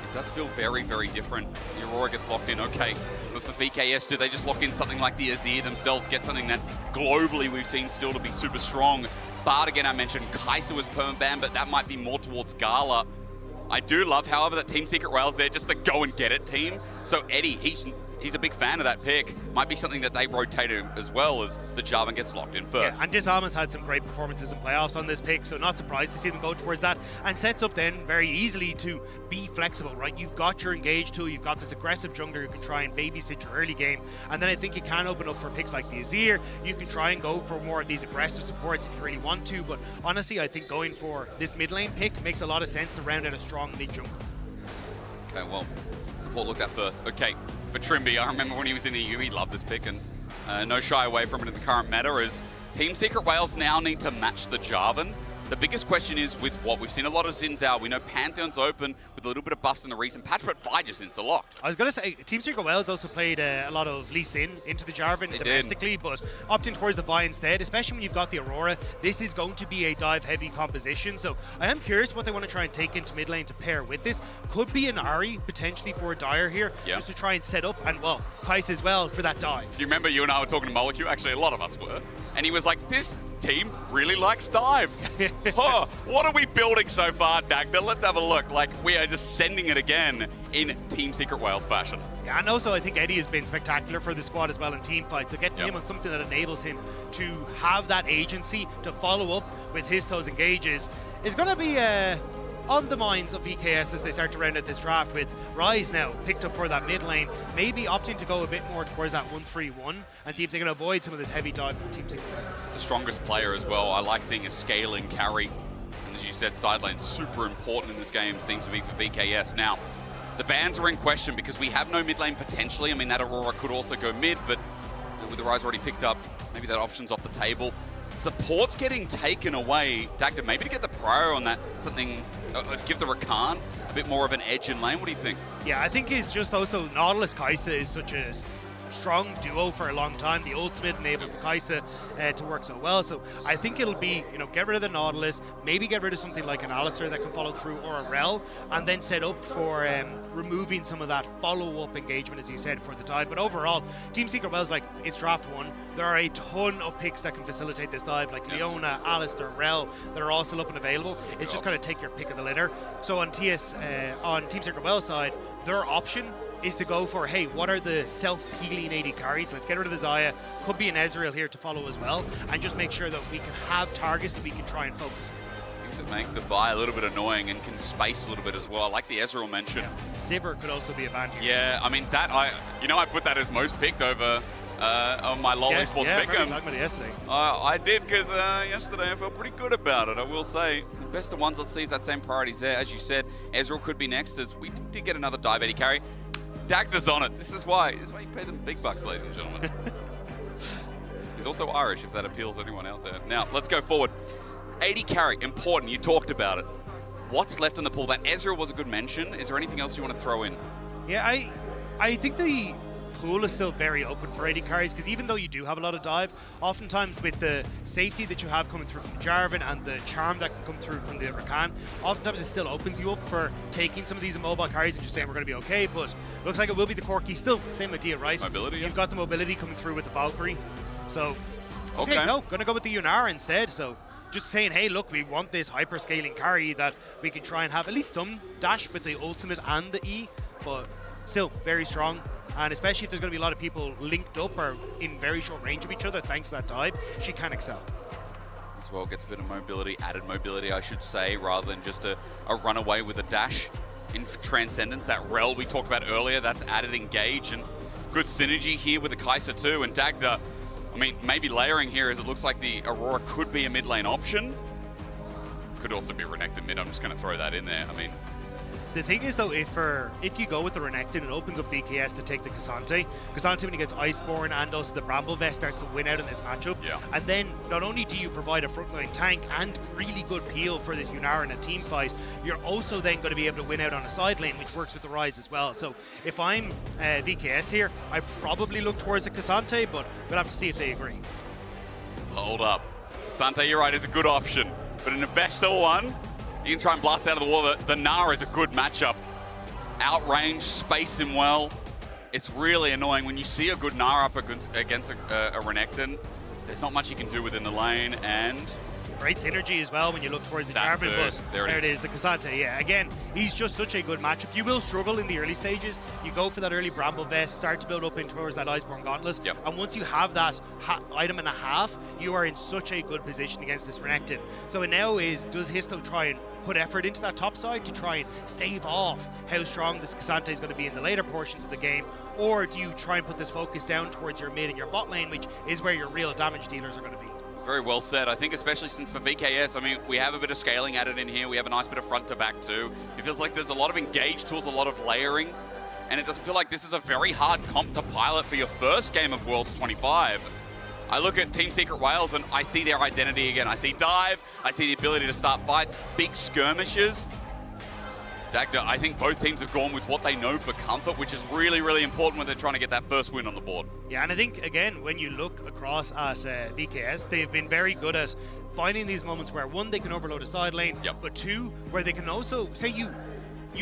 It does feel very, very different. The Aurora gets locked in, okay. But for VKS, do they just lock in something like the Azir themselves, get something that globally we've seen still to be super strong? Bard, again, I mentioned Kai'Sa was perma-banned, but that might be more towards Gala. I do love, however, that Team Secret Wales there, just the go and get it team. So Eddie, he's a big fan of that pick. Might be something that they rotated as well as the Jarvan gets locked in first. Yeah, and Disarmor's had some great performances in playoffs on this pick, so not surprised to see them go towards that, and sets up then very easily to be flexible, right? You've got your engage tool, you've got this aggressive jungler who can try and babysit your early game, and then I think you can open up for picks like the Azir. You can try and go for more of these aggressive supports if you really want to, but honestly, I think going for this mid lane pick makes a lot of sense to round out a strong mid jungler. Okay, well, support looked at first. Okay, for Trimby, I remember when he was in EU, he loved this pick, and no shy away from it in the current meta, as Team Secret Wales now need to match the Jarvan. The biggest question is with what? We've seen a lot of Xin Zhao. We know Pantheon's open with a little bit of buffs in the recent patch, but Fi just insta-locked. I was going to say, Team Secret Wales also played a lot of Lee Sin into the Jarvan domestically, but opting towards the Vi instead, especially when you've got the Aurora. This is going to be a dive-heavy composition, so I am curious what they want to try and take into mid lane to pair with this. Could be an Ahri, potentially for a Dire here, just to try and set up, and well, Kai'Sa as well for that dive. Do you remember you and I were talking to Molecule? Actually, a lot of us were. And he was like, this team really likes dive. Huh, what are we building so far, Dagda? Let's have a look. Like, we are just sending it again in Team Secret Wales fashion. Yeah, and also I think Eddie has been spectacular for the squad as well in team fights. So getting him on something that enables him to have that agency to follow up with his those engages is going to be on the minds of VKS as they start to round out this draft, with Rise now picked up for that mid lane, maybe opting to go a bit more towards that 1-3-1 and see if they can avoid some of this heavy dive from Team Secret Wales. The strongest player as well. I like seeing a scaling carry. And as you said, side lane super important in this game, seems to be for VKS. Now, the bans are in question because we have no mid lane potentially. I mean, that Aurora could also go mid, but with the Rise already picked up, maybe that option's off the table. Support's getting taken away. Dagda, maybe to get the prior on that, something, give the Rakan a bit more of an edge in lane. What do you think? Yeah, I think it's just also Nautilus Kai'Sa is such a strong duo for a long time. The ultimate enables the Kai'Sa to work so well. So I think it'll be, get rid of the Nautilus, maybe get rid of something like an Alistar that can follow through, or a Rel, and then set up for removing some of that follow-up engagement, as you said, for the dive. But overall, Team Secret Wales, like, it's draft 1. There are a ton of picks that can facilitate this dive, like Leona, Alistar, Rel, that are all still up and available. It's just kind of take your pick of the litter. So on Team Secret Wales side, their option is to go for, hey, what are the self-healing AD carries? Let's get rid of the Xayah. Could be an Ezreal here to follow as well, and just make sure that we can have targets that we can try and focus. To make the Vi a little bit annoying and can space a little bit as well. I like the Ezreal mention. Sivir could also be a ban here. Yeah, I mean, that I put that as most picked over on my LoL Esports pick'ems. I remember talking about it yesterday. I did, because yesterday I felt pretty good about it, I will say. Best of ones, let's see if that same priority's there. As you said, Ezreal could be next, as we did get another dive AD carry. Dagda's on it. This is why you pay them big bucks, ladies and gentlemen. He's also Irish, if that appeals to anyone out there. Now, let's go forward. 80 carry, important. You talked about it. What's left in the pool? That Ezreal was a good mention. Is there anything else you want to throw in? Yeah, I think the pool is still very open for AD carries, because even though you do have a lot of dive, oftentimes with the safety that you have coming through from Jarvan and the charm that can come through from the Rakan, oftentimes it still opens you up for taking some of these immobile carries and just saying we're going to be okay, but looks like it will be the Corki. Still, same idea, right? Mobility, You've got the mobility coming through with the Valkyrie. So, okay, no, going to go with the Yunara instead. So, just saying, hey, look, we want this hyper-scaling carry that we can try and have at least some dash with the ultimate and the E, but still very strong. And especially if there's going to be a lot of people linked up or in very short range of each other, thanks to that dive, she can excel. As well, gets a bit of mobility, added mobility, I should say, rather than just a runaway with a dash. In Transcendence, that rel we talked about earlier, that's added engage, and good synergy here with the Kai'Sa too. And Dagda, I mean, maybe layering here as it looks like the Aurora could be a mid lane option. Could also be Renekton mid, I'm just going to throw that in there. I mean, the thing is, though, if you go with the Renekton, it opens up VKS to take the Cassante. Cassante, when he gets Iceborne and also the Bramble Vest, starts to win out in this matchup. Yeah. And then, not only do you provide a frontline tank and really good peel for this Yunara in a team fight, you're also then going to be able to win out on a side lane, which works with the Ryze as well. So, if I'm VKS here, I probably look towards the Cassante, but we'll have to see if they agree. let's hold up. Cassante, you're right, is a good option. But in a best of one, you can try and blast out of the wall. The Nara is a good matchup. Outrange, space him well. It's really annoying when you see a good Nara up against a Renekton. There's not much you can do within the lane, and Great synergy as well when you look towards the That's Jarvan, it. but There it is, the Cassante. Yeah, again, he's just such a good matchup. You will struggle in the early stages. You go for that early Bramble Vest, start to build up in towards that Iceborne Gauntlet, and once you have that item and a half, you are in such a good position against this Renekton. So it now is, does Histo try and put effort into that top side to try and stave off how strong this Cassante is going to be in the later portions of the game, or do you try and put this focus down towards your mid and your bot lane, which is where your real damage dealers are going to be? very well said. I think especially since for VKS, I mean, we have a bit of scaling added in here. We have a nice bit of front to back too. It feels like there's a lot of engage tools, a lot of layering, and it doesn't feel like this is a very hard comp to pilot for your first game of Worlds 25. I look at Team Secret Wales and I see their identity again. I see dive, I see the ability to start fights, big skirmishes. Dagda, I think both teams have gone with what they know for comfort, which is really, really important when they're trying to get that first win on the board. Yeah, and I think, again, when you look across at VKS, they've been very good at finding these moments where, one, they can overload a side lane, but two, where they can also, say you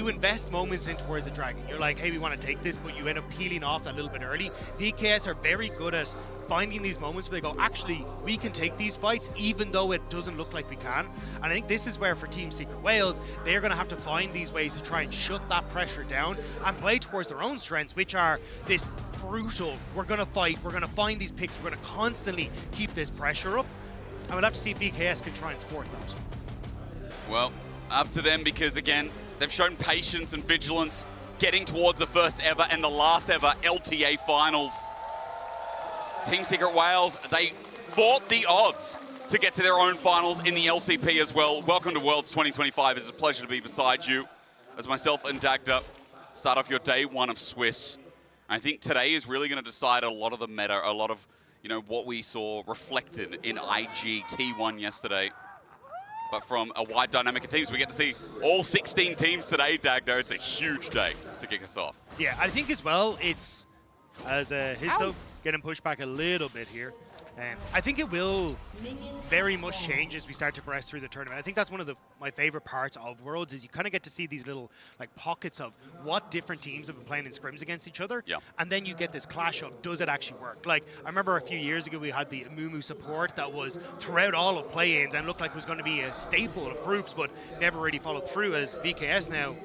invest moments in towards the dragon. You're like, hey, we want to take this, but you end up peeling off that little bit early. VKS are very good at finding these moments where they go, actually, we can take these fights even though it doesn't look like we can. And I think this is where, for Team Secret Wales, they're going to have to find these ways to try and shut that pressure down and play towards their own strengths, which are this brutal, we're going to fight, we're going to find these picks, we're going to constantly keep this pressure up. And we'll have to see if VKS can try and thwart that. Well, up to them, because again, they've shown patience and vigilance getting towards the first ever and the last ever LTA finals. Team Secret Wales, they fought the odds to get to their own finals in the LCP as well. Welcome to Worlds 2025. It's a pleasure to be beside you as myself and Dagda start off your day one of Swiss. I think today is really going to decide a lot of the meta, a lot of, you know, what we saw reflected in IG T1 yesterday. But from a wide dynamic of teams, we get to see all 16 teams today, Dagda. It's a huge day to kick us off. Yeah, I think as well, it's, as Histo getting pushed back a little bit here, I think it will very much change as we start to progress through the tournament. I think that's one of my favorite parts of Worlds, is you kind of get to see these little pockets of what different teams have been playing in scrims against each other, and then you get this clash of, does it actually work? Like, I remember a few years ago we had the Amumu support that was throughout all of play-ins and looked like it was going to be a staple of groups, but never really followed through, as VKS now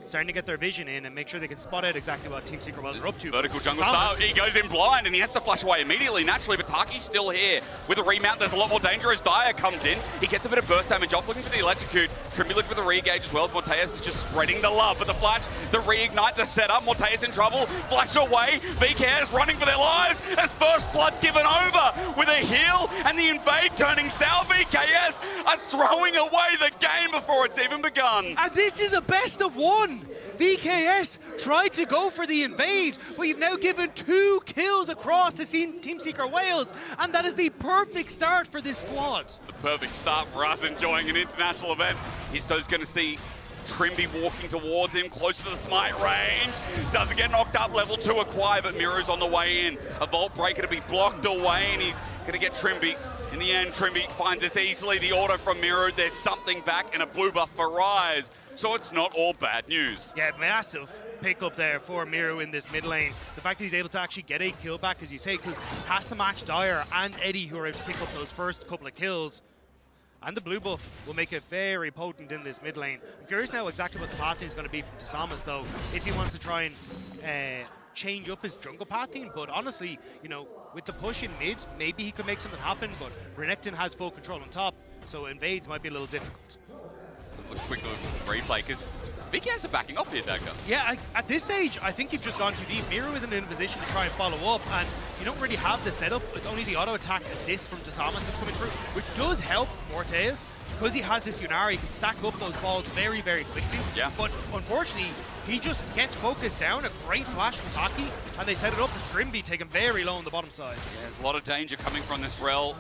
starting to get their vision in and make sure they can spot out exactly what Team Secret Wales are up to. Vertical jungle style. He goes in blind and he has to flash away immediately, naturally, but Taki's still here. With a remount, there's a lot more danger as Dyer comes in. He gets a bit of burst damage off, looking for the electrocute. Trimby looking for the re-engage as well. Morteus is just spreading the love with the flash, the reignite, the setup. Morteus in trouble, flash away. VKS running for their lives as First Blood's given over with a heal and the invade turning south. VKS are throwing away the game before it's even begun. And this is a best of one. VKS tried to go for the invade, but you've now given 2 kills across to Team Secret Wales, and that is the perfect start for this squad. The perfect start for us enjoying an international event. Histo's going to see Trimby walking towards him, close to the smite range. Doesn't get knocked up, level 2 acquire, but Miru's on the way in. A Vault Breaker to be blocked away, and he's going to get Trimby. In the end, Trimby finds this easily. The auto from Miru, there's something back, and a blue buff for Rise. So it's not all bad news. Yeah, massive pick up there for Miru in this mid lane. The fact that he's able to actually get a kill back, as you say, because has to match Dyer and Eddie, who are able to pick up those first couple of kills. And the blue buff will make it very potent in this mid lane. I'm curious now exactly what the pathing is going to be from Tasamas, though, if he wants to try and change up his jungle pathing. But honestly, you know, with the push in mid, maybe he could make something happen, but Renekton has full control on top, so invades might be a little difficult. Let's quick look replay, because VKS are backing off here, Dagger. Yeah, at this stage, I think you've just gone too deep. Miru isn't in a position to try and follow up, and you don't really have the setup. It's only the auto attack assist from Tasamas that's coming through, which does help Mortez. Because he has this Yunara, he can stack up those balls very, very quickly. Yeah. But unfortunately, he just gets focused down. A great flash from Taki, and they set it up for Trimby, taken very low on the bottom side. Yeah, there's a lot of danger coming from this rel.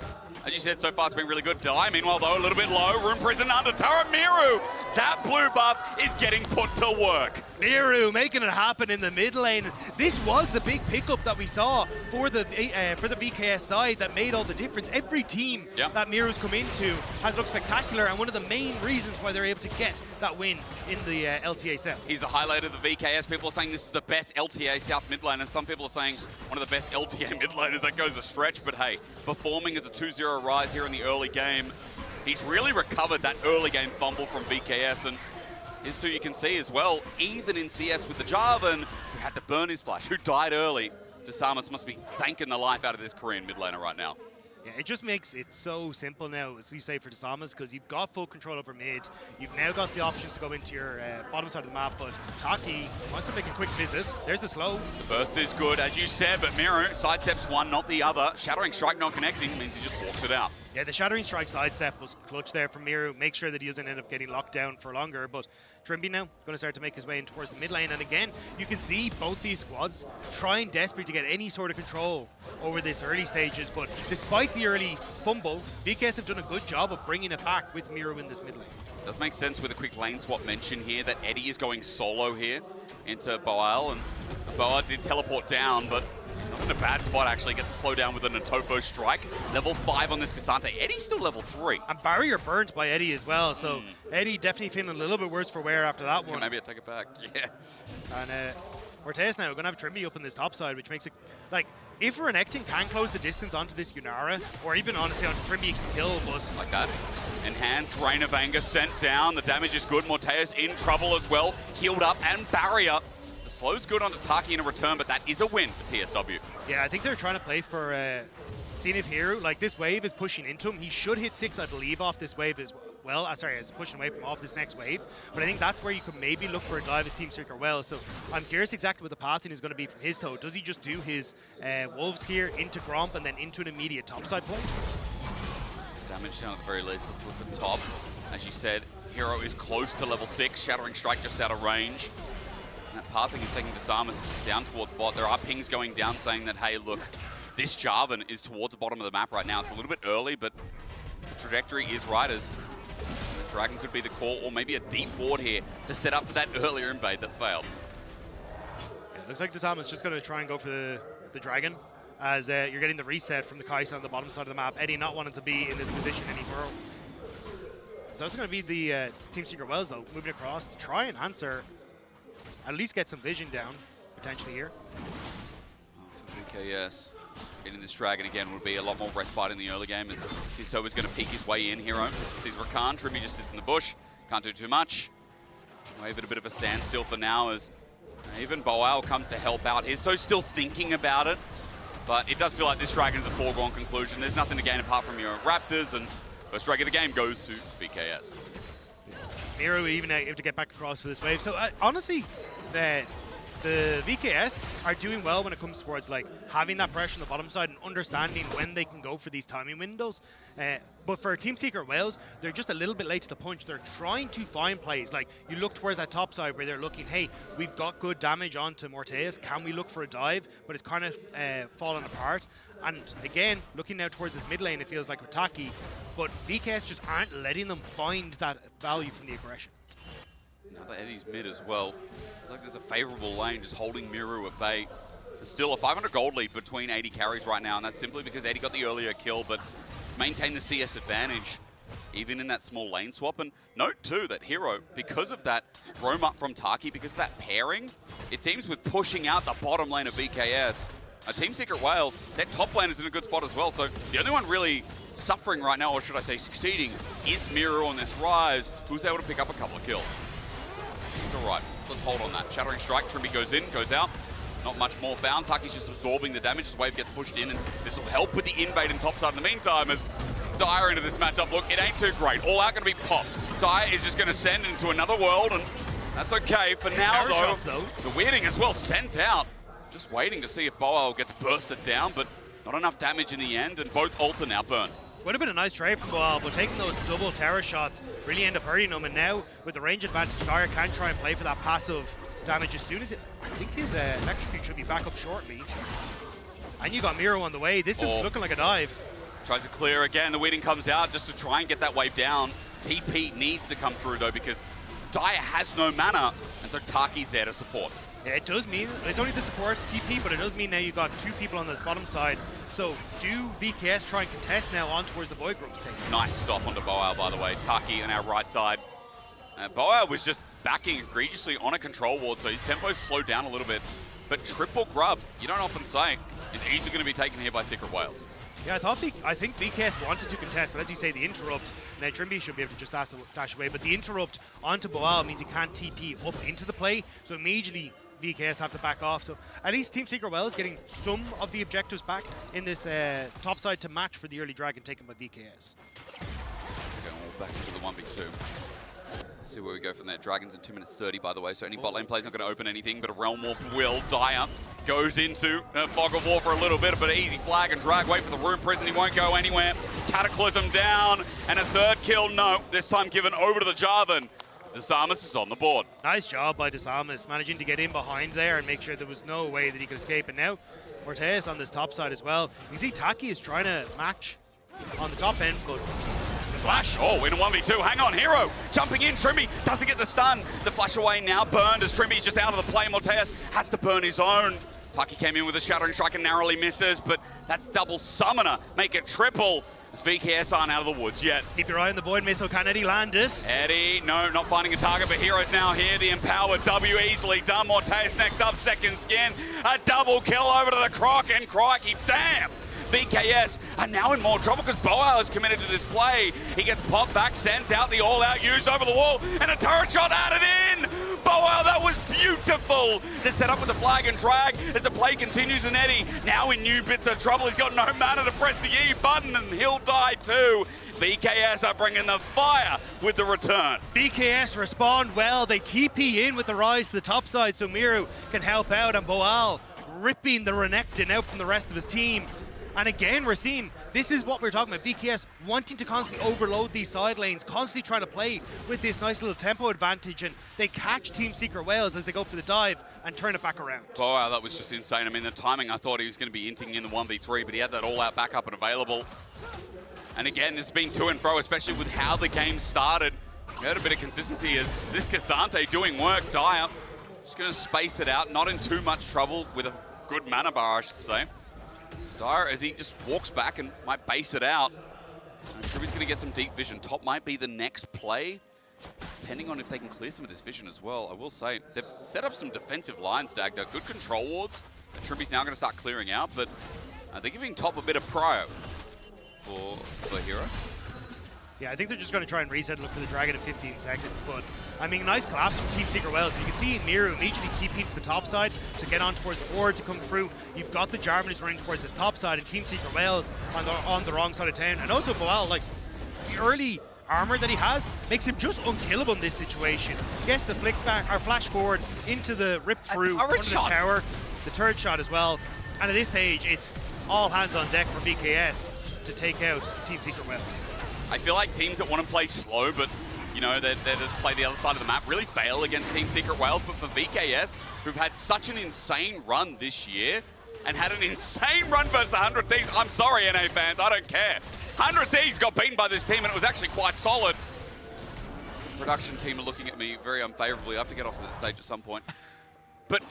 As you said, so far it's been really good. Die, meanwhile, though, a little bit low. Room Prison under turret. Miru, that blue buff is getting put to work. Miru making it happen in the mid lane. This was the big pickup that we saw for the BKS side that made all the difference. Every team that Miru's come into has looked spectacular, and one of the main reasons why they're able to get that win in the LTA South. He's a highlight of the VKS. People are saying this is the best LTA South mid lane, and some people are saying one of the best LTA mid laners. That goes a stretch, but hey, performing as a 2-0 Rise here in the early game, he's really recovered that early game fumble from VKS, and his two you can see as well, even in CS with the Jarvan, who had to burn his flash, who died early. Tasamas must be thanking the life out of this Korean mid laner right now. Yeah, it just makes it so simple now, as you say, for Tasamas, because you've got full control over mid. You've now got the options to go into your bottom side of the map, but Taki wants to make a quick visit. There's the slow. The burst is good, as you said, but Miru sidesteps one, not the other. Shattering Strike not connecting means he just walks it out. Yeah, the Shattering Strike sidestep was clutch there from Miru. Make sure that he doesn't end up getting locked down for longer, but Trimby now going to start to make his way in towards the mid lane, and again, you can see both these squads trying desperately to get any sort of control over this early stages, but despite the early fumble, BKS have done a good job of bringing it back with Miru in this mid lane. Does make sense with a quick lane swap mention here that Eddie is going solo here into Boal, and Boa did teleport down, but he's not in a bad spot actually. Gets the slow down with an Atopo strike. Level 5 on this Cassante. Eddie's still level 3. And barrier burnt by Eddie as well, so Eddie definitely feeling a little bit worse for wear after that one. Maybe I'll take it back, yeah. And Mortez now going to have Trimby up on this top side, which makes it, like, if Renekton can close the distance onto this Yunara, or even honestly onto Trimby, you can kill, but... Like that. Enhanced Rain of Anger sent down. The damage is good. Morteus in trouble as well. Healed up and barrier. The slow's good onto Taki in a return, but that is a win for TSW. Yeah, I think they're trying to play for seeing if Hero, like this wave is pushing into him. He should hit 6, I believe, off this wave as well. Sorry, is pushing away from off this next wave. But I think that's where you could maybe look for a dive as Team Seeker well. So I'm curious exactly what the pathing is going to be from his toe. Does he just do his Wolves here into Gromp and then into an immediate topside play? Damage down at the very least. Let's look at the top. As you said, Hero is close to level 6. Shattering Strike just out of range. And that pathing is taking Tasamas down towards bot. There are pings going down saying that, hey, look, this Jarvan is towards the bottom of the map right now. It's a little bit early, but the trajectory is right as the Dragon could be the call, or maybe a deep ward here to set up for that earlier invade that failed. Yeah, looks like Tasamas just going to try and go for the Dragon, as you're getting the reset from the Kai'Sa on the bottom side of the map. Eddie not wanting to be in this position anymore. So it's going to be the Team Secret Wells, though, moving across to try and answer, at least get some vision down, potentially here. For VKS, getting this Dragon again would be a lot more respite in the early game, as Histo is going to peek his way in. Hero sees Rakan. Trimby just sits in the bush. Can't do too much. Wave it a bit of a standstill for now, as even Boal comes to help out. Histo's still thinking about it, but it does feel like this Dragon is a foregone conclusion. There's nothing to gain apart from your Raptors, and first drag of the game goes to VKS. Miru even able to get back across for this wave. So honestly, the VKS are doing well when it comes towards like having that pressure on the bottom side and understanding when they can go for these timing windows. But for Team Secret Wales, they're just a little bit late to the punch. They're trying to find plays. Like, you look towards that top side where they're looking, hey, we've got good damage onto Morteus. Can we look for a dive? But it's kind of falling apart. And again, looking now towards this mid lane, it feels like with Taki, but VKS just aren't letting them find that value from the aggression. Now that Eddie's mid as well. Looks like there's a favorable lane just holding Miru at bay. There's still a 500 gold lead between 80 carries right now, and that's simply because Eddie got the earlier kill, but he's maintained the CS advantage even in that small lane swap. And note too that Hero, because of that roam up from Taki, because of that pairing, it seems with pushing out the bottom lane of VKS, Team Secret Wales, their top lane is in a good spot as well. So the only one really suffering right now, or should I say succeeding, is Miru on this rise, who's able to pick up a couple of kills. He's all right. Let's hold on that. Shattering Strike, Trimby goes in, goes out. Not much more found. Taki's just absorbing the damage. His wave gets pushed in, and this will help with the invade in topside. In the meantime, as Dire into this matchup, look, it ain't too great. All out going to be popped. Dire is just going to send into another world, and that's okay. For now, though, the weirding as well sent out. Just waiting to see if Boal gets bursted down, but not enough damage in the end, and both ult are now burned. Would have been a nice trade from Boal, but taking those double terror shots really end up hurting him. And now, with the range advantage, Dire can try and play for that passive damage as soon as it. I think his electrocute should be back up shortly. And you got Miro on the way. This is looking like a dive. Tries to clear again. The weeding comes out just to try and get that wave down. TP needs to come through though, because Dire has no mana, and so Taki's there to support. Yeah, it does mean it's only to support TP, but it does mean now you've got two people on this bottom side. So do VKS try and contest now on towards the Void Grub's take? Nice stop onto Boal, by the way. Taki on our right side. Boal was just backing egregiously on a control ward, so his tempo's slowed down a little bit. But triple grub, you don't often say, is easily going to be taken here by Secret Wales. Yeah, I think VKS wanted to contest, but as you say, the interrupt, now Trimby should be able to just dash away, but the interrupt onto Boal means he can't TP up into the play, so immediately VKS have to back off. So at least Team Secret Wales getting some of the objectives back in this top side to match for the early dragon taken by VKS. Going all back into the 1v2. Let's see where we go from there. Dragons in 2 minutes 30, by the way, so any bot lane play's not going to open anything, but a Realm Warp will. Dire goes into Fog of War for a little bit, but an easy flag and drag. Wait for the Rune Prison, he won't go anywhere. Cataclysm down, and a third kill, no. This time given over to the Jarvan. Desamus is on the board. Nice job by Desamus, managing to get in behind there and make sure there was no way that he could escape. And now, Ortez on this top side as well. You see Taki is trying to match on the top end, but Flash, in a 1v2, hang on, Hero jumping in, Trimby doesn't get the stun. The flash away now burned as Trimby's just out of the play. Morteus has to burn his own. Taki came in with a Shattering Strike and narrowly misses, but that's double summoner, make it triple. As VKS aren't out of the woods yet. Keep your eye on the Void Missile, can Eddie land this? Eddie, no, not finding a target, but Hero's now here. The empowered W easily done. Morteus next up, second skin. A double kill over to the Croc, and crikey, damn! VKS are now in more trouble because Boal is committed to this play. He gets popped back, sent out, the all-out use over the wall, and a turret shot added in! Boal, that was beautiful! The setup with the flag and drag as the play continues, and Eddie now in new bits of trouble. He's got no mana to press the E button, and he'll die too. VKS are bringing the fire with the return. VKS respond well. They TP in with the rise to the top side, so Miru can help out, and Boal ripping the Renekton out from the rest of his team. And again, we're seeing, this is what we're talking about, VKS wanting to constantly overload these side lanes, constantly trying to play with this nice little tempo advantage, and they catch Team Secret Wales as they go for the dive and turn it back around. Oh, wow, that was just insane. I mean, the timing, I thought he was going to be inting in the 1v3, but he had that all-out backup and available. And again, there's been to and fro, especially with how the game started. We had a bit of consistency as this Cassante doing work. Dire just going to space it out, not in too much trouble with a good mana bar, I should say. Dire, as he just walks back and might base it out. I'm sure he's going to get some deep vision. Top might be the next play, depending on if they can clear some of this vision as well. I will say, they've set up some defensive lines, Dagda. Good control wards. And Trimby's now going to start clearing out, but they're giving Top a bit of prio for Hero. Yeah, I think they're just going to try and reset and look for the Dragon in 15 seconds, but I mean, nice collapse from Team Secret Wales. You can see Miru immediately TP to the top side to get on towards the board to come through. You've got the Jarvan who's running towards this top side, and Team Secret Wales on the wrong side of town. And also Boal, like, the early armor that he has makes him just unkillable in this situation. He gets the flick back, or flash forward into the rip through under the tower, the turret shot as well. And at this stage, it's all hands on deck for VKS to take out Team Secret Wales. I feel like teams that want to play slow, but you know, they just play the other side of the map, really fail against Team Secret Wales. But for VKS, who've had such an insane run this year, and had an insane run versus the 100 Thieves, I'm sorry, NA fans, I don't care. 100 Thieves got beaten by this team, and it was actually quite solid. production team are looking at me very unfavorably. I have to get off the stage at some point. But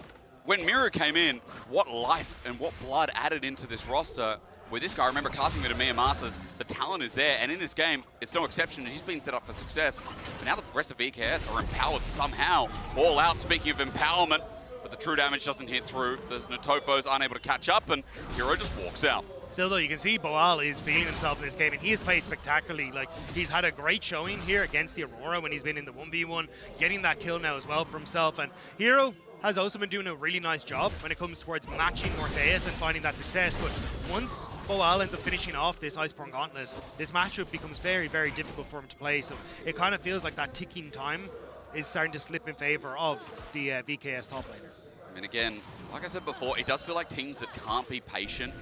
when Miru came in, what life and what blood added into this roster. With this guy, I remember casting it to Mia Masters, the talent is there, and in this game, it's no exception. He's been set up for success. But now the rest of VKS are empowered somehow. All out, speaking of empowerment, but the true damage doesn't hit through. There's Notofos unable to catch up, and Hero just walks out. Still though, you can see Boal is feeling himself in this game, and he has played spectacularly. Like, he's had a great showing here against the Aurora when he's been in the 1v1, getting that kill now as well for himself. And Hero has also been doing a really nice job when it comes towards matching Morpheus and finding that success. But once Boal ends up finishing off this Iceborne Gauntlet, this matchup becomes very, very difficult for him to play. So it kind of feels like that ticking time is starting to slip in favor of the VKS top laner. And again, like I said before, it does feel like teams that can't be patient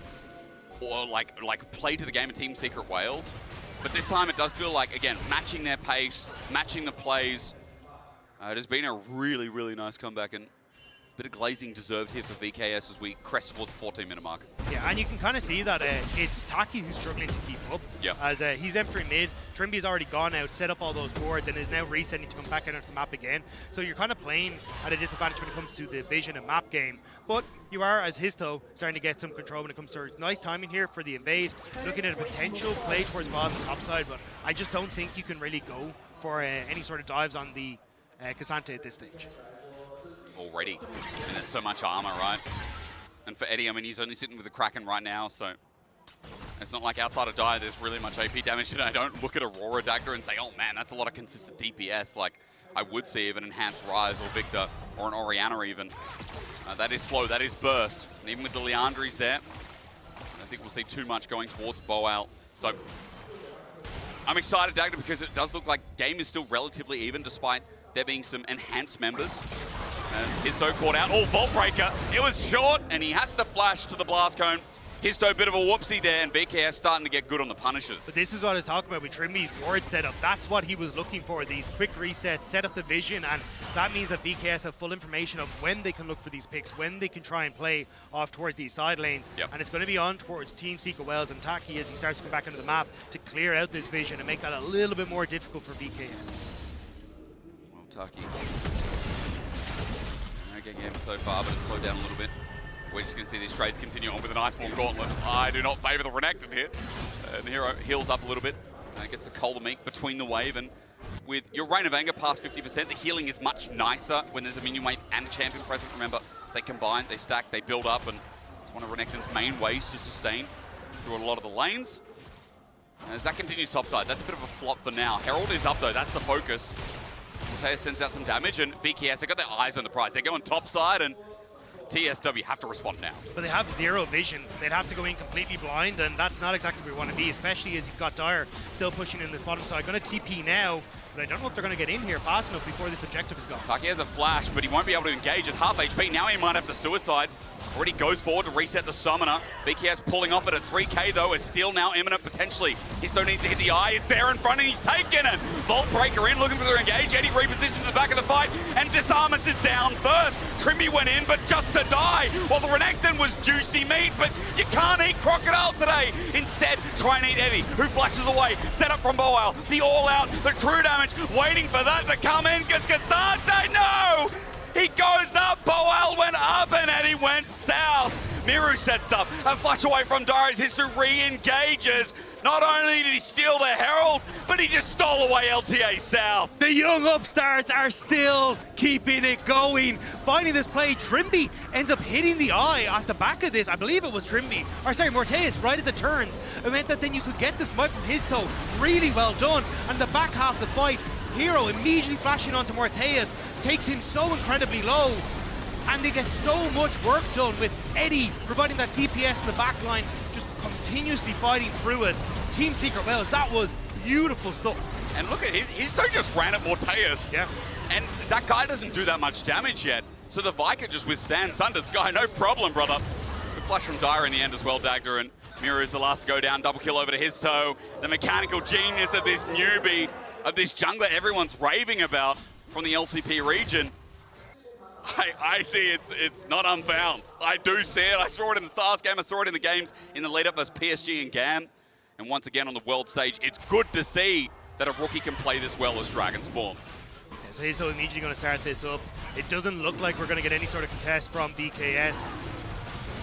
or like play to the game of Team Secret Wales. But this time it does feel like, again, matching their pace, matching the plays. It has been a really, really nice comeback, and bit of glazing deserved here for VKS as we crest towards the 14-minute mark. Yeah, and you can kind of see that it's Taki who's struggling to keep up. Yeah. As he's entering mid, Trimby's already gone out, set up all those boards, and is now resetting to come back out onto the map again. So you're kind of playing at a disadvantage when it comes to the vision and map game. But you are, as Histo, starting to get some control when it comes to nice timing here for the invade. Looking at a potential play towards bottom the top side, but I just don't think you can really go for any sort of dives on the Cassante at this stage. Already. And there's so much armor, right? And for Eddie, I mean, he's only sitting with the Kraken right now, so it's not like outside of Dire there's really much AP damage. And I don't look at Aurora Dagger and say, oh man, that's a lot of consistent DPS. Like I would see if an Enhanced Rise or Victor or an Orianna even. That is slow, that is burst. And even with the Leandries there, I think we'll see too much going towards Boal. So I'm excited, Dagger, because it does look like game is still relatively even despite there being some enhanced members. As Histo caught out. Oh, Vault Breaker. It was short, and he has to flash to the Blast Cone. Histo, a bit of a whoopsie there, and VKS starting to get good on the punishes. But this is what I was talking about with Trimby's board setup. That's what he was looking for, these quick resets, set up the vision, and that means that VKS have full information of when they can look for these picks, when they can try and play off towards these side lanes. Yep. And it's going to be on towards Team Secret Wales and Taki as he starts to come back into the map to clear out this vision and make that a little bit more difficult for VKS. Well, Taki. Getting him so far, but it's slowed down a little bit. We're just going to see these trades continue on with an Iceborne Gauntlet. I do not favour the Renekton here. And the Hero heals up a little bit. Gets the Cold Meek between the wave, and with your Reign of Anger past 50%, the healing is much nicer when there's a minion wave and a champion present. Remember, they combine, they stack, they build up, and it's one of Renekton's main ways to sustain through a lot of the lanes. And as that continues topside, that's a bit of a flop for now. Herald is up though, that's the focus. Morteus sends out some damage, and VKS, they've got their eyes on the prize. They're going topside, and TSW have to respond now. But they have zero vision. They'd have to go in completely blind, and that's not exactly where we want to be, especially as you've got Dire still pushing in this bottom side. Going to TP now, but I don't know if they're going to get in here fast enough before this objective is gone. Taki has a flash, but he won't be able to engage at half HP. Now he might have to suicide. Already goes forward to reset the summoner. VKS pulling off it at 3k though, is still now imminent potentially. Histo needs to hit the eye, it's there in front and he's taken it. Vault Breaker in, looking for the engage. Eddie repositions the back of the fight, and Disarmus is down first. Trimby went in, but just to die. While the Renekton was juicy meat, but you can't eat Crocodile today. Instead, try and eat Eddie, who flashes away. Set up from Boal, the all out, the true damage, waiting for that to come in, because Cassante, no! He goes up, Boal went up, and Eddie went south. Miru sets up, a flash away from Darius. History re-engages. Not only did he steal the Herald, but he just stole away LTA South. The young upstarts are still keeping it going. Finding this play, Trimby ends up hitting the eye at the back of this. I believe it was Trimby, or sorry, Morteus, right as it turns. It meant that then you could get this mic from Histo. Really well done. And the back half of the fight, Hero immediately flashing onto Morteus, takes him so incredibly low, and they get so much work done with Eddie providing that DPS in the back line, just continuously fighting through it. Team Secret Wales, that was beautiful stuff. And look at Histo just ran at Morteus. Yeah. And that guy doesn't do that much damage yet, so the Viker just withstands Sunder's guy, no problem, brother. Good flash from Dire in the end as well, Dagda, and Miru is the last to go down, double kill over to Histo. The mechanical genius of this newbie, of this jungler everyone's raving about from the LCP region. I see it's not unfound. I do see it. I saw it in the SARS game. I saw it in the games in the lead-up versus PSG and GAM. And once again on the world stage, it's good to see that a rookie can play this well as Dragon spawns. So he's still immediately going to start this up. It doesn't look like we're going to get any sort of contest from BKS.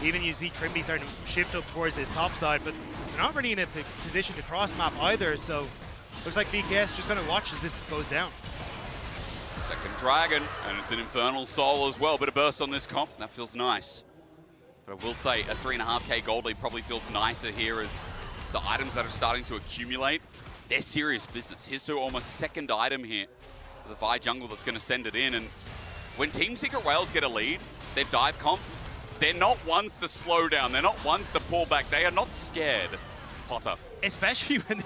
Even you see Trimby starting to shift up towards his top side, but they're not really in a position to cross map either, so looks like BKS just going to watch as this goes down. Second Dragon, and it's an Infernal Soul as well. Bit of burst on this comp, that feels nice. But I will say, a 3.5k gold lead probably feels nicer here as the items that are starting to accumulate, they're serious business. Here's to almost second item here for the Vi jungle that's going to send it in. And when Team Secret Whales get a lead, their dive comp, they're not ones to slow down. They're not ones to pull back. They are not scared, Potter. Especially when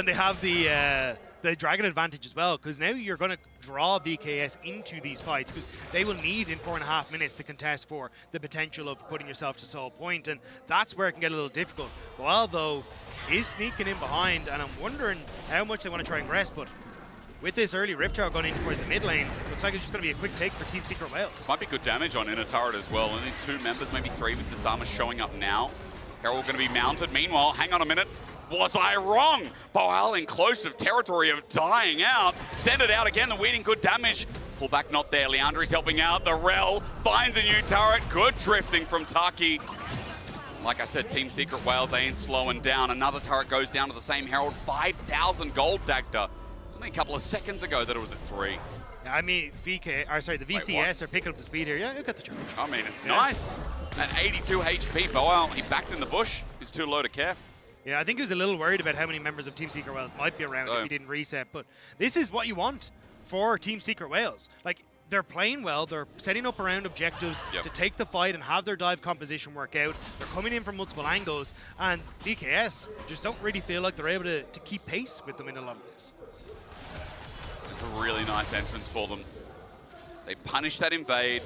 they have the Dragon advantage as well, because now you're going to draw VKS into these fights, because they will need in 4.5 minutes to contest for the potential of putting yourself to soul point, and that's where it can get a little difficult. Wild, though, is sneaking in behind, and I'm wondering how much they want to try and rest, but with this early Rift Tower going in towards the mid lane, looks like it's just going to be a quick take for Team Secret Whales. Might be good damage on inner turret as well. Only 2 members, maybe 3 with this armor showing up now. Herald going to be mounted. Meanwhile, hang on a minute. Was I wrong? Boal in close of territory of dying out. Send it out again. The Weeding, good damage. Pull back not there. Leandri's helping out. The Rel finds a new turret. Good drifting from Taki. Like I said, Team Secret Whales ain't slowing down. Another turret goes down to the same Herald. 5,000 gold, Dagda. Only a couple of seconds ago that it was at 3. I mean, the VCS are picking up the speed here. Yeah, look at the charge. I mean, it's nice. At 82 HP, Boal, he backed in the bush. He's too low to care. Yeah, I think he was a little worried about how many members of Team Secret Whales might be around if he didn't reset. But this is what you want for Team Secret Whales. Like, they're playing well. They're setting up around objectives to take the fight and have their dive composition work out. They're coming in from multiple angles. And BKS just don't really feel like they're able to keep pace with them in a lot of this. It's a really nice entrance for them. They punished that invade.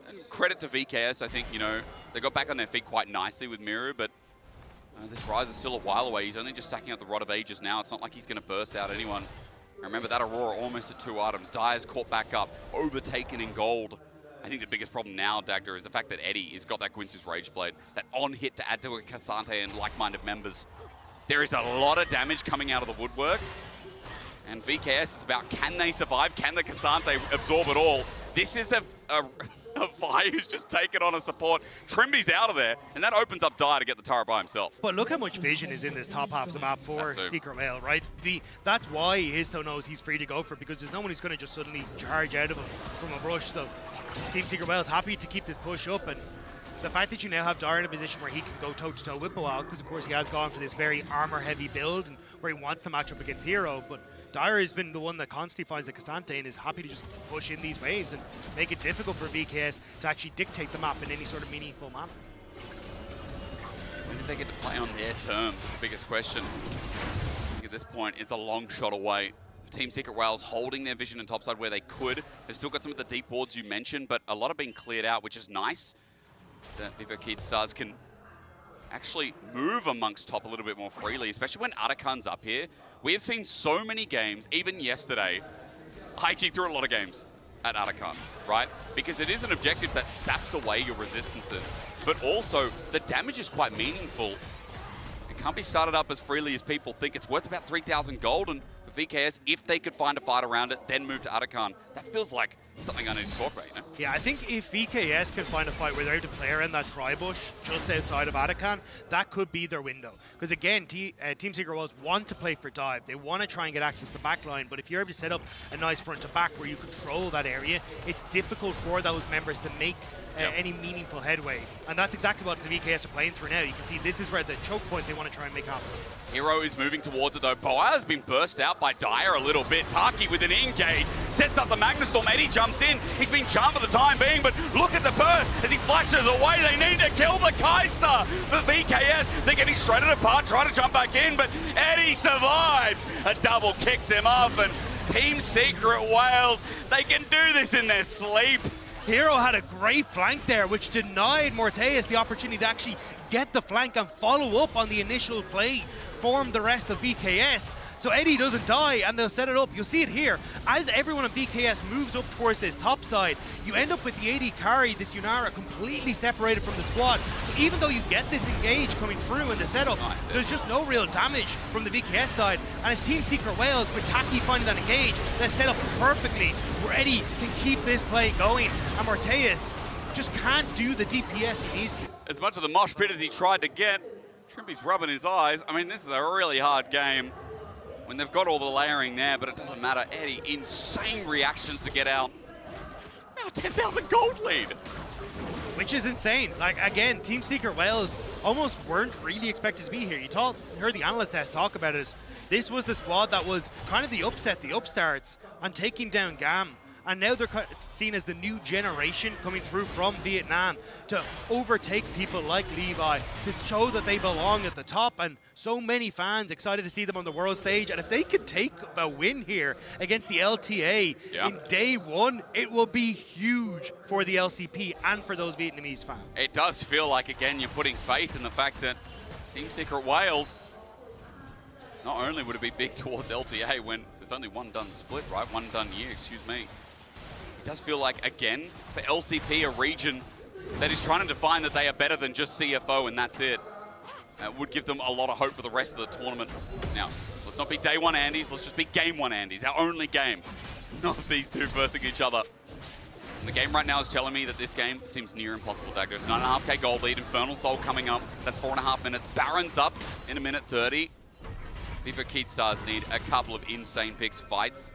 And credit to VKS, I think, you know, they got back on their feet quite nicely with Miru, but this Rise is still a while away. He's only just stacking up the Rod of Ages now. It's not like he's going to burst out anyone. Remember that Aurora almost at 2 items. Dire's caught back up, overtaken in gold. I think the biggest problem now, Dagda, is the fact that Eddie has got that Gwynsu's Rage Blade, that on hit to add to a Cassante and like-minded members. There is a lot of damage coming out of the woodwork. And VKS is about, can they survive? Can the Cassante absorb it all? This is a Vi who's just taken on a support. Trimby's out of there, and that opens up Dire to get the turret by himself. But look how much vision is in this top half of the map for Secret Whale, right? That's why Histo knows he's free to go for, because there's no one who's going to just suddenly charge out of him from a rush. So Team Secret Whale is happy to keep this push up, and the fact that you now have Dire in a position where he can go toe-to-toe with Boal, because of course he has gone for this very armor-heavy build and where he wants to match up against Hero, but Dire has been the one that constantly finds the Cassante and is happy to just push in these waves and make it difficult for VKS to actually dictate the map in any sort of meaningful manner. When did they get to play on their terms? The biggest question. I think at this point, it's a long shot away. Team Secret Whales holding their vision and topside where they could. They've still got some of the deep wards you mentioned, but a lot have been cleared out, which is nice. That Vivo Kid Stars can actually move amongst top a little bit more freely, especially when Atakan's up here. We have seen so many games, even yesterday, IG threw a lot of games at Atakan, right? Because it is an objective that saps away your resistances, but also the damage is quite meaningful. It can't be started up as freely as people think. It's worth about 3,000 gold, and for VKS, if they could find a fight around it, then move to Atakan, that feels like something I need to talk about, you know? Yeah, I think if VKS can find a fight where they're able to play around that tri-bush just outside of Atakan, that could be their window. Because again, Team Secret Whales want to play for dive. They want to try and get access to backline, but if you're able to set up a nice front to back where you control that area, it's difficult for those members to make any meaningful headway. And that's exactly what the VKS are playing through now. You can see this is where the choke point they want to try and make happen. Hero is moving towards it though. Boal has been burst out by Dire a little bit. Taki with an engage sets up the Magnastorm. Eddie jumps in. He's been charmed for the time being, but look at the burst as he flashes away. They need to kill the Kai'Sa for VKS. They're getting shredded apart, trying to jump back in, but Eddie survives. A double kicks him off, and Team Secret Whales, they can do this in their sleep. Hero had a great flank there, which denied Morteus the opportunity to actually get the flank and follow up on the initial play, form the rest of VKS. So Eddie doesn't die, and they'll set it up. You'll see it here. As everyone on VKS moves up towards this top side, you end up with the AD carry, this Yunara, completely separated from the squad. So even though you get this engage coming through in the setup, there's just no real damage from the VKS side. And as Team Secret Wales, with Taki finding that engage, that's set up perfectly, where Eddie can keep this play going. And Morteus just can't do the DPS he needs to. As much of the mosh pit as he tried to get, Trimby's rubbing his eyes. I mean, this is a really hard game when they've got all the layering there, but it doesn't matter. Eddie, insane reactions to get out. Now 10,000 gold lead. Which is insane. Like, again, Team Secret Wales almost weren't really expected to be here. You heard the analyst test talk about it. This was the squad that was kind of the upset, the upstarts on taking down GAM. And now they're seen as the new generation coming through from Vietnam to overtake people like Levi, to show that they belong at the top, and so many fans excited to see them on the world stage. And if they could take a win here against the LTA in day one, it will be huge for the LCP and for those Vietnamese fans. It does feel like, again, you're putting faith in the fact that Team Secret Wales, not only would it be big towards LTA when there's only one done split, right? One done year, excuse me. It does feel like, again, for LCP, a region that is trying to define that they are better than just CFO and that's it. Would give them a lot of hope for the rest of the tournament. Now, let's not be day one Andes, let's just be game one Andes, our only game. Not of these two versing each other. And the game right now is telling me that this game seems near impossible, Dagger. It's 9.5k gold lead, Infernal Soul coming up. That's 4.5 minutes. Baron's up in a minute 30. Viva Keat Stars need a couple of insane picks fights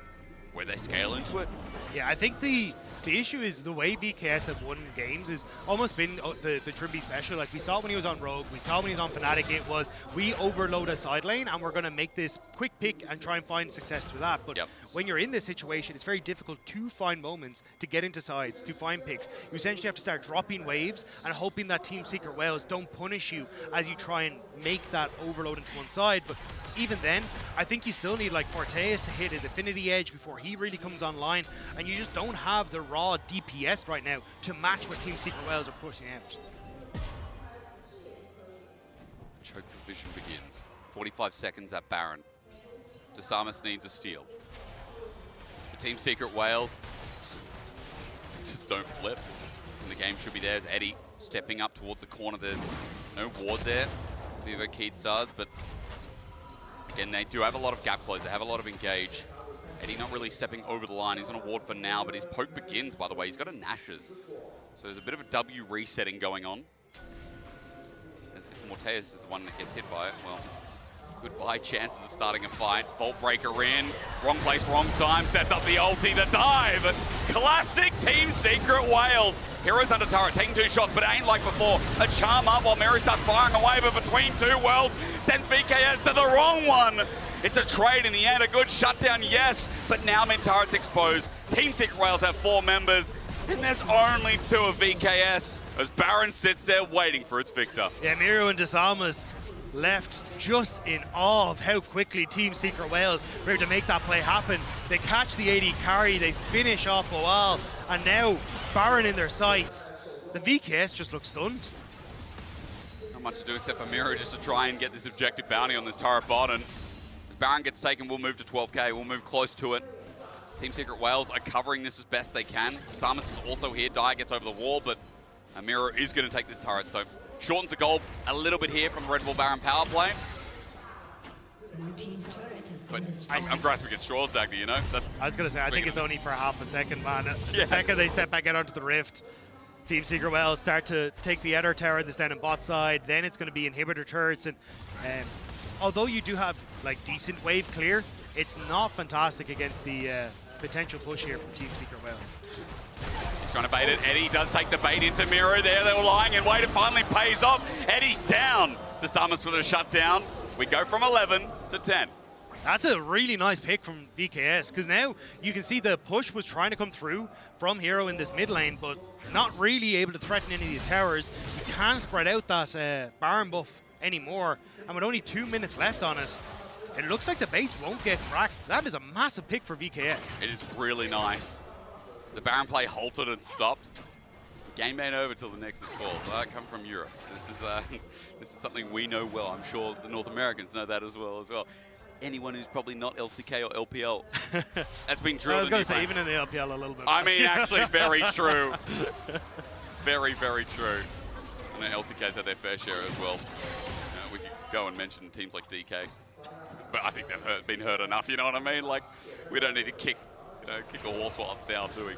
where they scale into it. Yeah, I think the issue is the way VKS have won games has almost been the Trimby special. Like, we saw when he was on Rogue, we saw when he was on Fnatic, it was, we overload a side lane and we're going to make this quick pick and try and find success through that. But when you're in this situation, it's very difficult to find moments to get into sides, to find picks. You essentially have to start dropping waves and hoping that Team Secret Wales don't punish you as you try and make that overload into one side. But even then, I think you still need like Morteus to hit his Affinity Edge before he really comes online, and you just don't have the raw DPS right now to match what Team Secret Wales are pushing out. Choke provision begins. 45 seconds at Baron. Desamus needs a steal. The Team Secret Wales just don't flip. And the game should be theirs. Eddie stepping up towards the corner. There's no ward there. Vivo Keat Stars, but again, they do have a lot of gap close. They have a lot of engage. Eddie not really stepping over the line. He's on a ward for now, but his poke begins, by the way. He's got a Nash's. So there's a bit of a W resetting going on. As if Morteus is the one that gets hit by it, well, goodbye chances of starting a fight. Vault Breaker in. Wrong place, wrong time. Sets up the ulti, the dive. Classic Team Secret Wales. Heroes under turret, taking 2 shots, but it ain't like before. A charm up while Mary starts firing away, but between 2 worlds, sends VKS to the wrong one. It's a trade in the end, a good shutdown, yes, but now mid-turret's exposed. Team Secret Wales have 4 members, and there's only 2 of VKS, as Baron sits there waiting for its victor. Yeah, Miro and Desamus left just in awe of how quickly Team Secret Wales were able to make that play happen. They catch the AD carry, they finish off a while, and now Baron in their sights. The VKS just look stunned. Not much to do except for Miro just to try and get this objective bounty on this turret bot, and as Baron gets taken, we'll move to 12k, we'll move close to it. Team Secret Wales are covering this as best they can. Desamus is also here, Dyer gets over the wall, but Miro is going to take this turret, so shortens the goal a little bit here from the Red Bull Baron power play. But I'm grasping at straws, Dagny, you know? I was going to say, I think it's only for half a second, man. The second they step back out onto the rift, Team Secret Wales start to take the Ether Tower that's down in bot side, then it's going to be inhibitor turrets, and although you do have like decent wave clear, it's not fantastic against the potential push here from Team Secret Wales. He's trying to bait it. Eddie does take the bait into Miro there. They were lying in wait. It finally pays off. Eddie's down. The Summons with a shutdown. We go from 11 to 10. That's a really nice pick from VKS, because now you can see the push was trying to come through from Hero in this mid lane, but not really able to threaten any of these towers. You can't spread out that Baron buff anymore, and with only 2 minutes left on it, it looks like the base won't get cracked. That is a massive pick for VKS. It is really nice. The Baron play halted and stopped. Game ain't over till the Nexus falls. I come from Europe. This is something we know well. I'm sure the North Americans know that as well. anyone who's probably not LCK or LPL. That's been drilled. I was going in to say, your even in the LPL a little bit. I mean, actually, very true. Very, very true. I know LCK's had their fair share as well. We could go and mention teams like DK, but I think they've been hurt enough. You know what I mean? Like, we don't need to kick a horse while it's down, do we?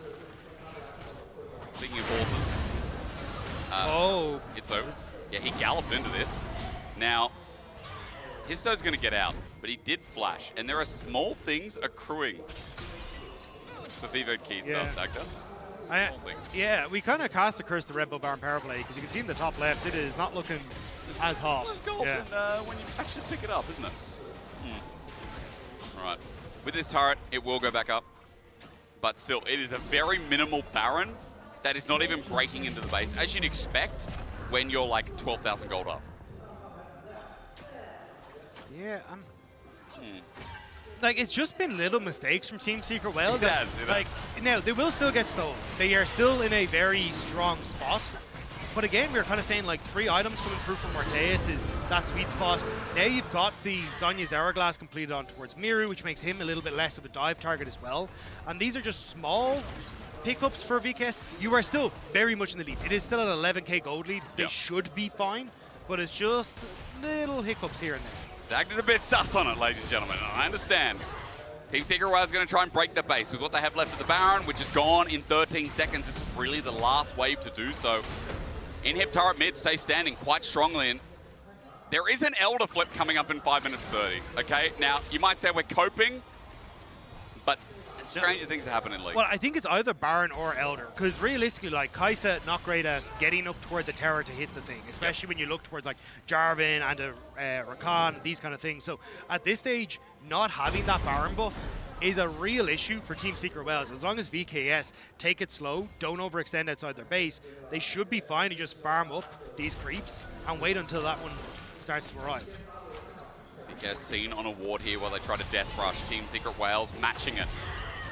Speaking of horses, it's over. Yeah, he galloped into this. Now, Histo's going to get out, but he did flash, and there are small things accruing for Vivo Key's subs, Actor. Yeah, we kind of cast a curse to Red Bull Baron power play because you can see in the top left, it is not looking as hot. Yeah. When you actually pick it up, isn't it? All right. With this turret, it will go back up, but still, it is a very minimal Baron that is not even breaking into the base, as you'd expect when you're like 12,000 gold up. Yeah, like, it's just been little mistakes from Team Secret Wales. Like, now, they will still get stolen. They are still in a very strong spot. But again, we were kind of saying, like, 3 items coming through from Morteus is that sweet spot. Now you've got the Zhonya's Hourglass completed on towards Miru, which makes him a little bit less of a dive target as well. And these are just small pickups for VKS. You are still very much in the lead. It is still an 11k gold lead. They should be fine, but it's just little hiccups here and there. Dagger's a bit sus on it, ladies and gentlemen. I understand. Team Secret Wales is going to try and break the base with what they have left of the Baron, which is gone in 13 seconds. This is really the last wave to do so. In-hip turret mid stays standing quite strongly, and there is an Elder flip coming up in 5 minutes 30. Okay, now you might say we're coping, but stranger things happen in League. Well, I think it's either Baron or Elder, because realistically, like, Kai'Sa not great at getting up towards a tower to hit the thing, especially when you look towards like Jarvan and Rakan, these kind of things. So at this stage, not having that Baron buff is a real issue for Team Secret Wales. As long as VKS take it slow, don't overextend outside their base, they should be fine to just farm up these creeps and wait until that one starts to arrive. VKS seen on a ward here while they try to death rush. Team Secret Wales matching it.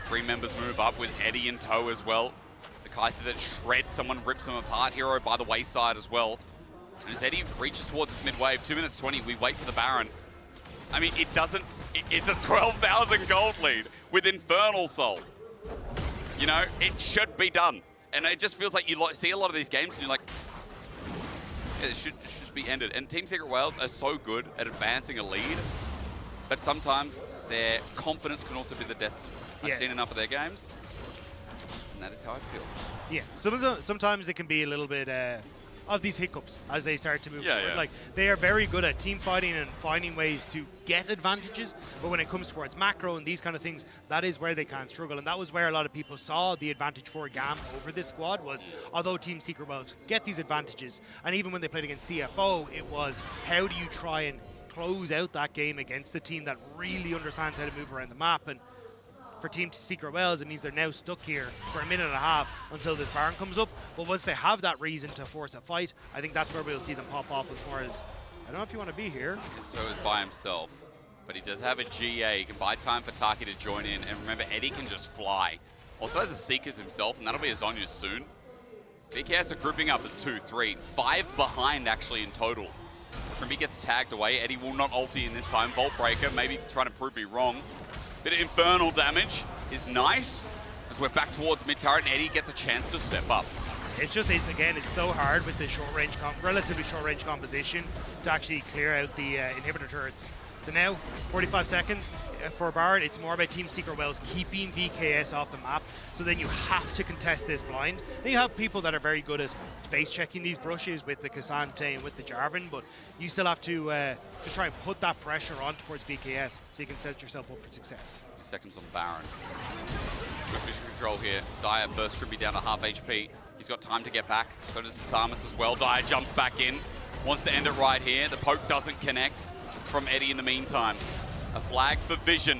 3 members move up with Eddie in tow as well. The Kai'Sa that shreds someone, rips them apart. Hero by the wayside as well. And as Eddie reaches towards this mid wave, 2 minutes 20, we wait for the Baron. I mean, it doesn't, it's a 12,000 gold lead with Infernal Soul. You know, it should be done. And it just feels like you see a lot of these games and you're like, yeah, it should just be ended. And Team Secret Wales are so good at advancing a lead, but sometimes their confidence can also be the death. I've seen enough of their games, and that is how I feel. Yeah, sometimes it can be a little bit of these hiccups as they start to move forward. Like, they are very good at team fighting and finding ways to get advantages, but when it comes towards macro and these kind of things, that is where they can struggle. And that was where a lot of people saw the advantage for GAM over this squad was, although Team Secret Wales get these advantages, and even when they played against CFO, it was how do you try and close out that game against a team that really understands how to move around the map. And for Team Secret Wales, it means they're now stuck here for a minute and a half until this Baron comes up. But once they have that reason to force a fight, I think that's where we'll see them pop off as far as, I don't know if you want to be here. Histo is by himself, but he does have a GA. He can buy time for Taki to join in. And remember, Eddie can just fly. Also has a Seekers himself, and that'll be a Zhonya's soon. VKS are grouping up as 2, 3, 5 behind actually in total. Trimby gets tagged away. Eddie will not ulti in this time. Vault Breaker, maybe trying to prove me wrong. Bit of infernal damage is nice as we're back towards mid turret and Eddie gets a chance to step up. It's just, again, it's so hard with the relatively short range composition to actually clear out the inhibitor turrets. So now, 45 seconds for Baron. It's more about Team Secret Wales keeping VKS off the map. So then you have to contest this blind. Then you have people that are very good at face checking these brushes with the Cassante and with the Jarvan, but you still have to just try and put that pressure on towards VKS so you can set yourself up for success. Seconds on Baron. Good vision control here. Dyer burst should be down to half HP. He's got time to get back. So does Samus as well. Dyer jumps back in. Wants to end it right here. The poke doesn't connect from Eddie in the meantime. A flag for Vision.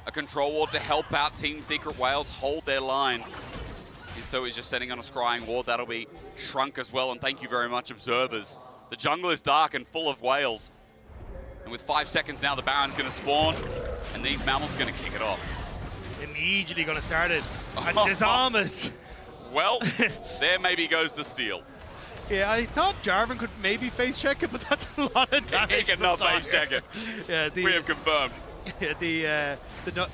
A control ward to help out Team Secret Wales hold their line. Histo is just setting on a scrying ward. That'll be shrunk as well. And thank you very much, observers. The jungle is dark and full of whales. And with 5 seconds now, the Baron's going to spawn. And these mammals are going to kick it off. Immediately going to start it. And Dizamas. Well, there maybe goes the steal. Yeah, I thought Jarvan could maybe face check it, but that's a lot of damage. He cannot face check it. Yeah, we have confirmed.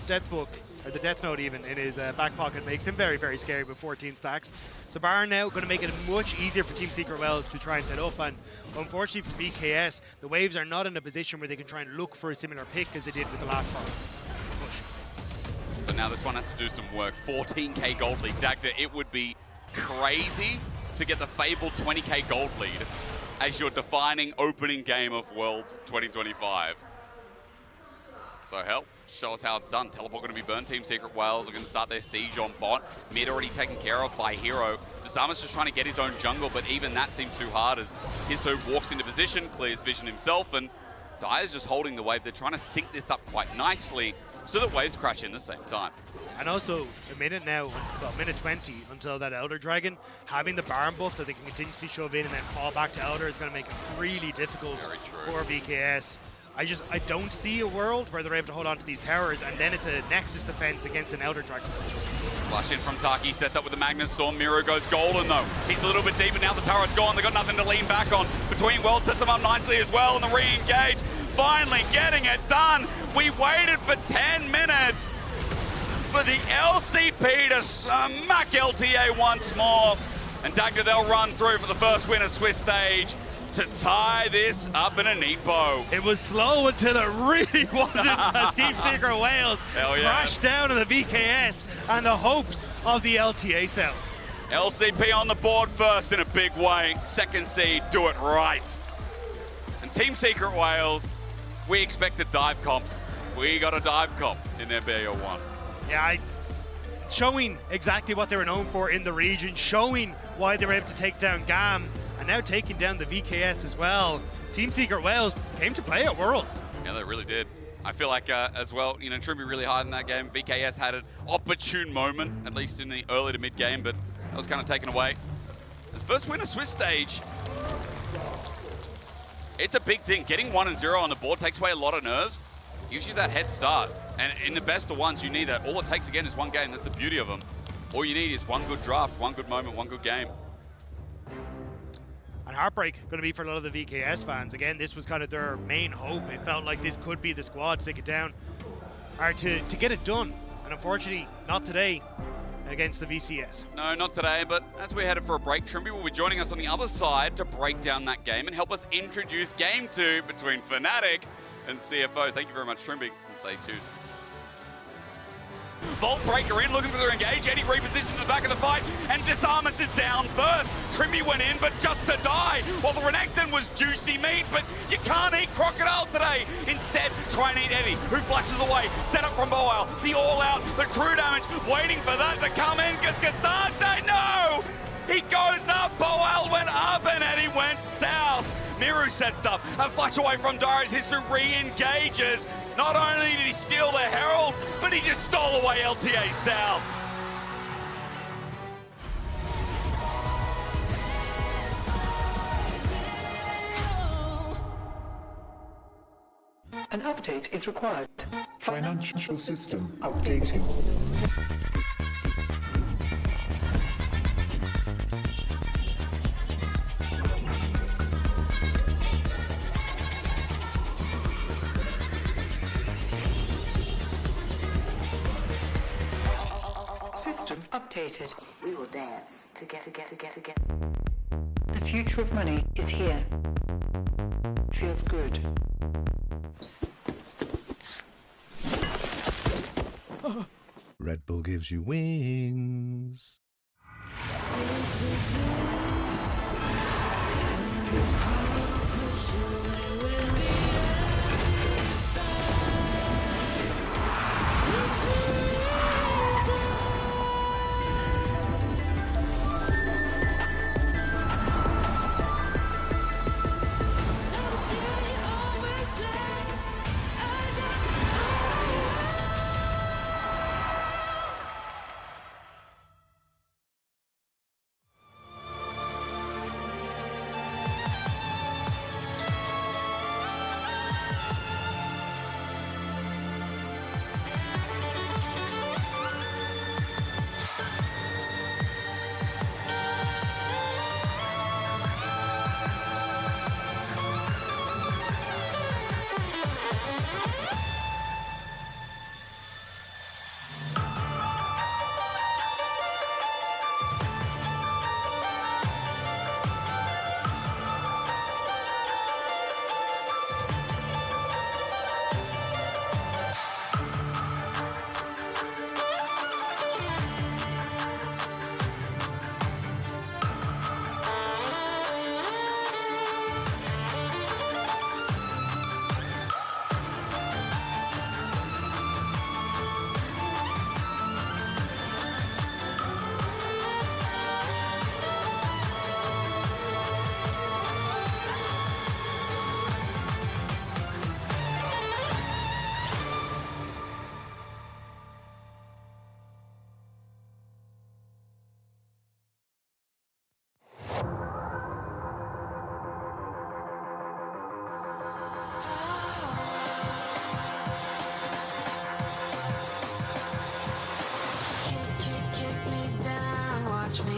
death book, or the death note even, in his back pocket makes him very, very scary with 14 stacks. So Baron now going to make it much easier for Team Secret Wells to try and set up, and unfortunately for BKS, the Waves are not in a position where they can try and look for a similar pick as they did with the last part. So now this one has to do some work. 14k gold lead. Dagda, it would be crazy to get the fabled 20k gold lead as your defining opening game of Worlds 2025. So hell, show us how it's done. Teleport going to be burned. Team Secret Wales are going to start their siege on bot. Mid already taken care of by Hero. Disarma's just trying to get his own jungle, but even that seems too hard as Histo walks into position, clears vision himself, and Dire's just holding the wave. They're trying to sync this up quite nicely so that waves crash in the same time. And also, a minute now, well, minute 20 until that Elder Dragon. Having the Baron buff that they can continuously shove in and then fall back to Elder is going to make it really difficult for BKS. I don't see a world where they're able to hold on to these towers, and then it's a Nexus defense against an Elder Dragon. Flash in from Taki, set up with the Magnus Storm. Miro goes golden though. He's a little bit deeper now, the turret's gone. They've got nothing to lean back on. Between Worlds sets them up nicely as well, and the re-engage. Finally getting it done. We waited for 10 minutes for the LCP to smack LTA once more. And Dagda, they'll run through for the first win of Swiss stage to tie this up in a neat bow. It was slow until it really wasn't as Team Secret Wales crashed down on the VKS and the hopes of the LTA cell. LCP on the board first in a big way. Second seed, do it right. And Team Secret Wales, we expected dive comps. We got a dive comp in their BO1. Yeah, showing exactly what they were known for in the region, showing why they were able to take down GAM, and now taking down the VKS as well. Team Secret Wales came to play at Worlds. Yeah, they really did. I feel like as well, you know, Trimby really hard in that game. VKS had an opportune moment, at least in the early to mid game, but that was kind of taken away. His first win of Swiss stage. It's a big thing. Getting 1 and 0 on the board takes away a lot of nerves, gives you that head start. And in the best of ones, you need that. All it takes, again, is one game. That's the beauty of them. All you need is one good draft, one good moment, one good game. And heartbreak going to be for a lot of the VKS fans. Again, this was kind of their main hope. It felt like this could be the squad to take it down, or to get it done. And unfortunately, not today against the VCS. No, not today, but as we're headed for a break, Trimby will be joining us on the other side to break down that game and help us introduce Game 2 between Fnatic and CFO. Thank you very much, Trimby, and stay tuned. Vault Breaker in, looking for their engage. Eddie repositions the back of the fight, and Disarmus is down first. Trimby went in, but just to die. While the Renekton was juicy meat, but you can't eat Crocodile today. Instead, try and eat Eddie, who flashes away. Set up from Boal, the all-out, the true damage, waiting for that to come in, because Kazante, no! He goes up, Boal went up, and Eddie went south. Miru sets up, a flash away from Darius, History re-engages. Not only did he steal the Herald, but he just stole away LTA South. An update is required. Financial system updating. System updated. We will dance together. The future of money is here. Feels good. Red Bull gives you wings.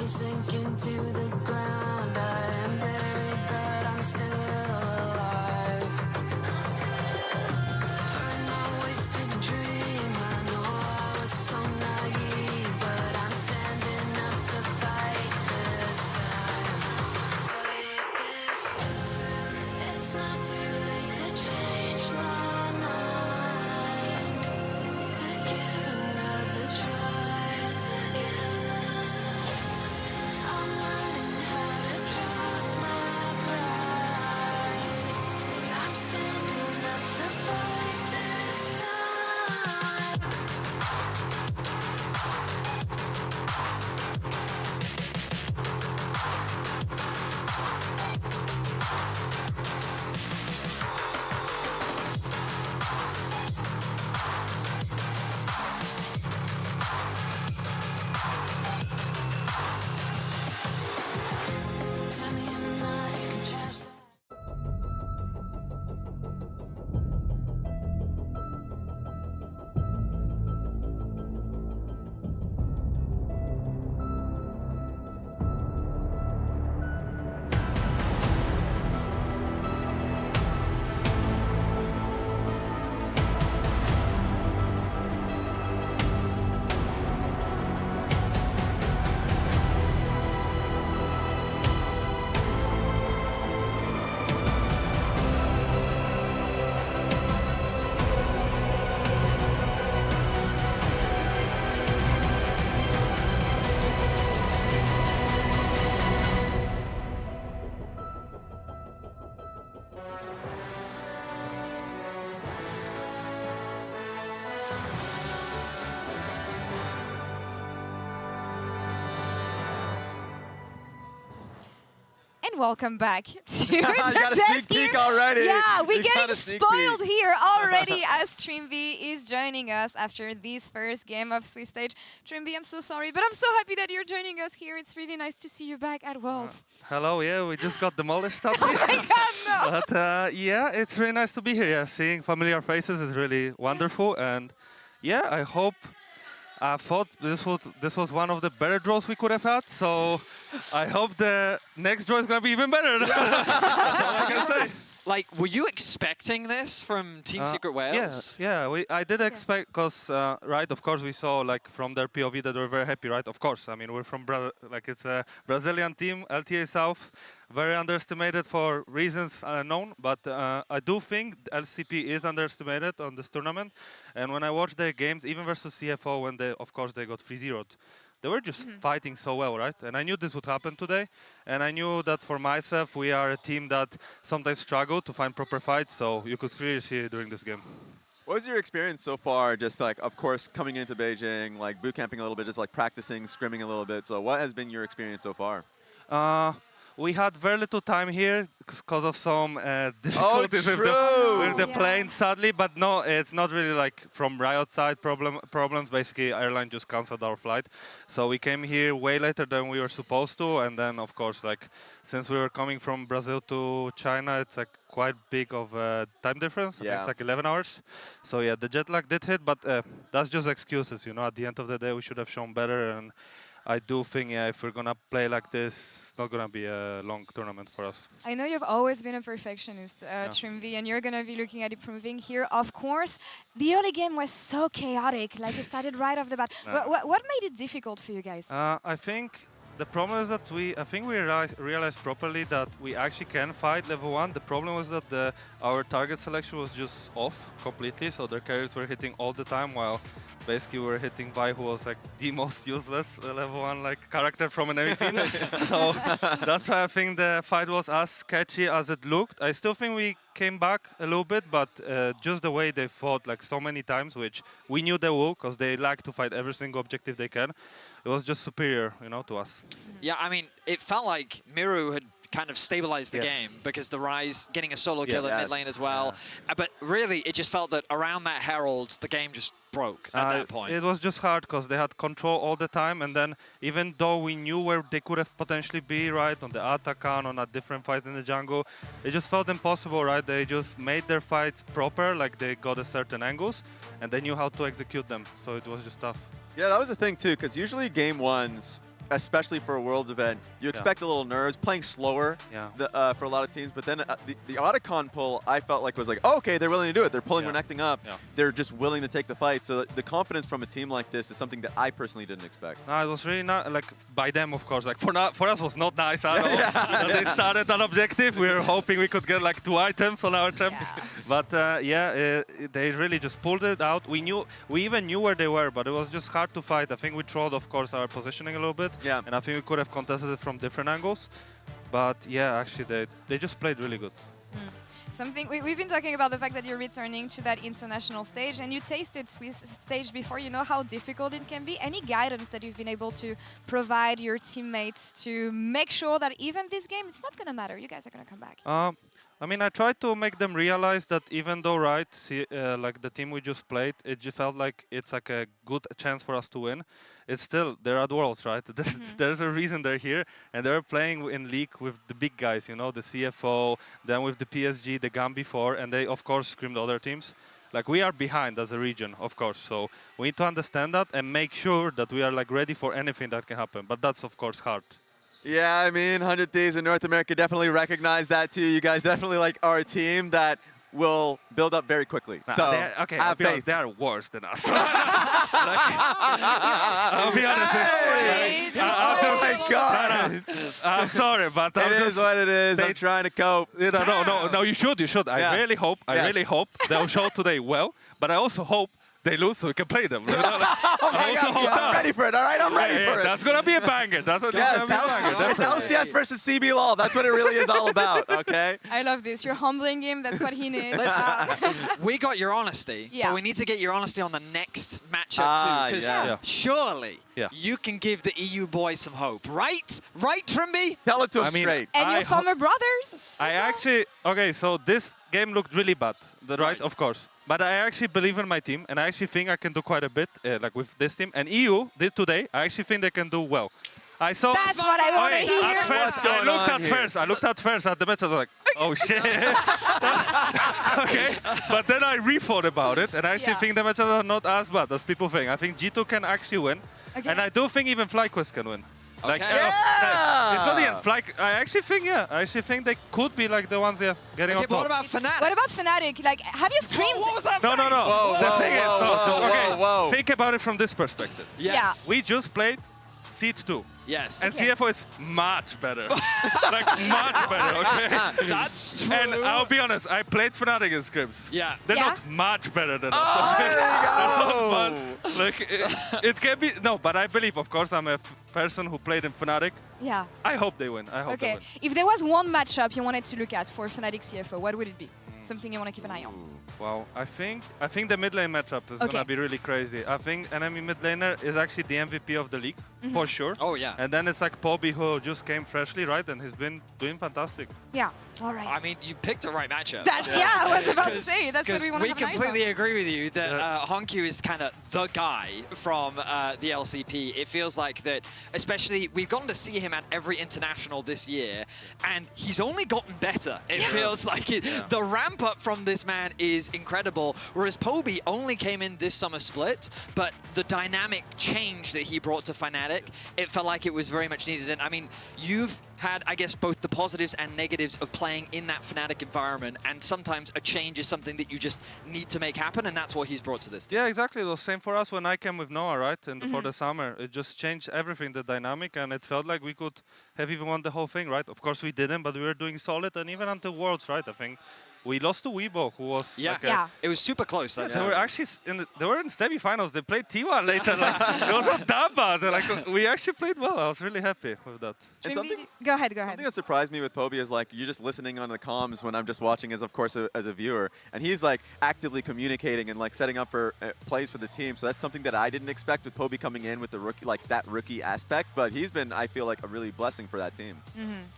me sink into the ground. I am buried, but I'm still alive. I'm a wasted dream. I know I was so naive, but I'm standing up to fight this time. Fight this time. It's not too late to change my mind, to give another try. I'm learning how to drop my pride. I'm standing up to fight this time. Tell me in the night you can trash that. And welcome back to You got a sneak peek already. Yeah, we're You got getting a sneak spoiled peek. here already as Trimby is joining us after this first game of Swiss Stage. Trimby, I'm so sorry, but I'm so happy that you're joining us here. It's really nice to see you back at Worlds. Hello, yeah, we just got demolished sadly. Oh my God, no! But yeah, it's really nice to be here. Yeah, seeing familiar faces is really wonderful, and yeah, I thought this was one of the better draws we could have had. So I hope the next draw is gonna be even better. That's all I can say. Like, were you expecting this from Team Secret Wales? Yeah, I did expect, because, right, of course, we saw, like, from their POV that we're very happy, right? Of course, I mean, we're from, it's a Brazilian team, LTA South, very underestimated for reasons unknown, but I do think LCP is underestimated on this tournament. And when I watched their games, even versus CFO, when they, of course, they got 3-0'd, they were just fighting so well, right? And I knew this would happen today. And I knew that for myself, we are a team that sometimes struggle to find proper fights. So you could clearly see it during this game. What was your experience so far? Just like, of course, coming into Beijing, like boot camping a little bit, just like practicing, scrimming a little bit. So what has been your experience so far? We had very little time here because of some difficulties with the plane, sadly. But no, it's not really like from Riot side problems. Basically, airline just canceled our flight. So we came here way later than we were supposed to. And then, of course, like since we were coming from Brazil to China, it's like quite big of a time difference. I think it's like 11 hours. So yeah, the jet lag did hit, but that's just excuses, you know. At the end of the day, we should have shown better. And I do think, yeah, if we're going to play like this, it's not going to be a long tournament for us. I know you've always been a perfectionist, Trimby, and you're going to be looking at improving here. Of course, the early game was so chaotic, like it started right off the bat. What made it difficult for you guys? I think the problem is that we realized properly that we actually can fight level 1. The problem was that our target selection was just off completely, so their carries were hitting all the time, while basically we were hitting Vi, who was like the most useless level 1 like character from an enemy team. So that's why I think the fight was as sketchy as it looked. I still think we came back a little bit, but just the way they fought like so many times, which we knew they will, because they like to fight every single objective they can. It was just superior, you know, to us. Yeah, I mean, it felt like Miru had kind of stabilized the game because the Rise getting a solo kill in mid lane as well. But really, it just felt that around that Herald, the game just broke at that point. It was just hard because they had control all the time, and then even though we knew where they could have potentially be, right, on the Atakan, on a different fights in the jungle, it just felt impossible, right? They just made their fights proper, like they got a certain angles, and they knew how to execute them, so it was just tough. Yeah, that was the thing too, because usually game ones, especially for a Worlds event, you expect a little nerves, playing slower for a lot of teams. But then the Otacon pull, I felt like was like, oh, okay, they're willing to do it. They're pulling Renekton up. They're just willing to take the fight. So the confidence from a team like this is something that I personally didn't expect. No, it was really not like by them, of course. Like for us, was not nice at all. They started an objective. We were hoping we could get like 2 items on our champs, but they really just pulled it out. We even knew where they were, but it was just hard to fight. I think we trolled, of course, our positioning a little bit, and I think we could have contested it from different angles. But yeah, actually, they just played really good. Something we've been talking about the fact that you're returning to that international stage, and you tasted Swiss stage before. You know how difficult it can be. Any guidance that you've been able to provide your teammates to make sure that even this game, it's not gonna matter. You guys are gonna come back. I mean, I tried to make them realize that even though, like the team we just played, it just felt like it's like a good chance for us to win. It's still, they're at Worlds, right? There's a reason they're here, and they're playing in League with the big guys, you know, the CFO, then with the PSG, the GAM before, and they, of course, screamed other teams. Like, we are behind as a region, of course, so we need to understand that and make sure that we are like ready for anything that can happen, but that's, of course, hard. Yeah, I mean, 100 Thieves in North America definitely recognize that too. You guys definitely like are a team that will build up very quickly. So okay, have faith. They are worse than us. I'll be honest. Oh my God! I'm sorry, but it is what it is. I'm trying to cope. No, you should. I really hope. I really hope they'll show today well. But I also hope they lose so we can play them. Oh my God, I'm ready for it, all right? I'm ready for it. That's going to be a banger. It's LCS versus CB LoL. That's what it really is all about, okay? I love this. You're humbling him. That's what he needs. We got your honesty, but we need to get your honesty on the next matchup too. Because surely you can give the EU boys some hope, right? Right, Trimby? Tell it to him straight. And your former brothers? Okay, so this game looked really bad, right? Of course. But I actually believe in my team, and I actually think I can do quite a bit, like with this team. And EU did today. I actually think they can do well. I saw. That's what I want to hear. I looked at first at the match. I was like, oh shit. Okay, but then I rethought about it, and I actually think the matches are not as bad as people think. I think G2 can actually win, and I do think even FlyQuest can win. Like, it's not the end. I actually think they could be like the ones getting on top. What about Fnatic? What about Fnatic? Like, have you screamed? What was that? No. The thing is, think about it from this perspective. Yes. We just played Seed 2. Yes. And CFO is much better. Like, much better, okay? That's true. And I'll be honest, I played Fnatic in scrims. Yeah. They're not much better than us. There you go. Like, it can be, no, but I believe, of course, I'm a person who played in Fnatic. Yeah. I hope they win. I hope they win. If there was one matchup you wanted to look at for Fnatic CFO, what would it be? Something you want to keep an eye on? Well, I think the mid lane matchup is gonna be really crazy. I think enemy mid laner is actually the MVP of the league, for sure. Oh yeah. And then it's like Poby, who just came freshly, right? And he's been doing fantastic. Yeah. All right. I mean, you picked the right matchup. That's I was about to say. That's what we want to have an eye on. We completely agree with you that Honkyu is kind of the guy from the LCP. It feels like that, especially we've gotten to see him at every international this year, and he's only gotten better. It feels like it. The ramp up from this man is incredible. Whereas Poby only came in this summer split, but the dynamic change that he brought to Fnatic, it felt like it was very much needed. And I mean, you've had, I guess, both the positives and negatives of playing in that Fnatic environment, and sometimes a change is something that you just need to make happen, and that's what he's brought to this team. Yeah, exactly. It was same for us when I came with Noah, right? And for the summer, it just changed everything, the dynamic, and it felt like we could have even won the whole thing, right? Of course we didn't, but we were doing solid, and even until Worlds, right? I think we lost to Weibo, who was it was super close. They were actually they were in semi-finals. They played T1 later. Like, it was not that bad. Like, we actually played well. I was really happy with that. Go ahead. Something that surprised me with Poby is like you're just listening on the comms when I'm just watching as, of course, as a viewer, and he's like actively communicating and like setting up for plays for the team. So that's something that I didn't expect with Poby coming in with the rookie, like that rookie aspect. But he's been, I feel like, a really blessing for that team.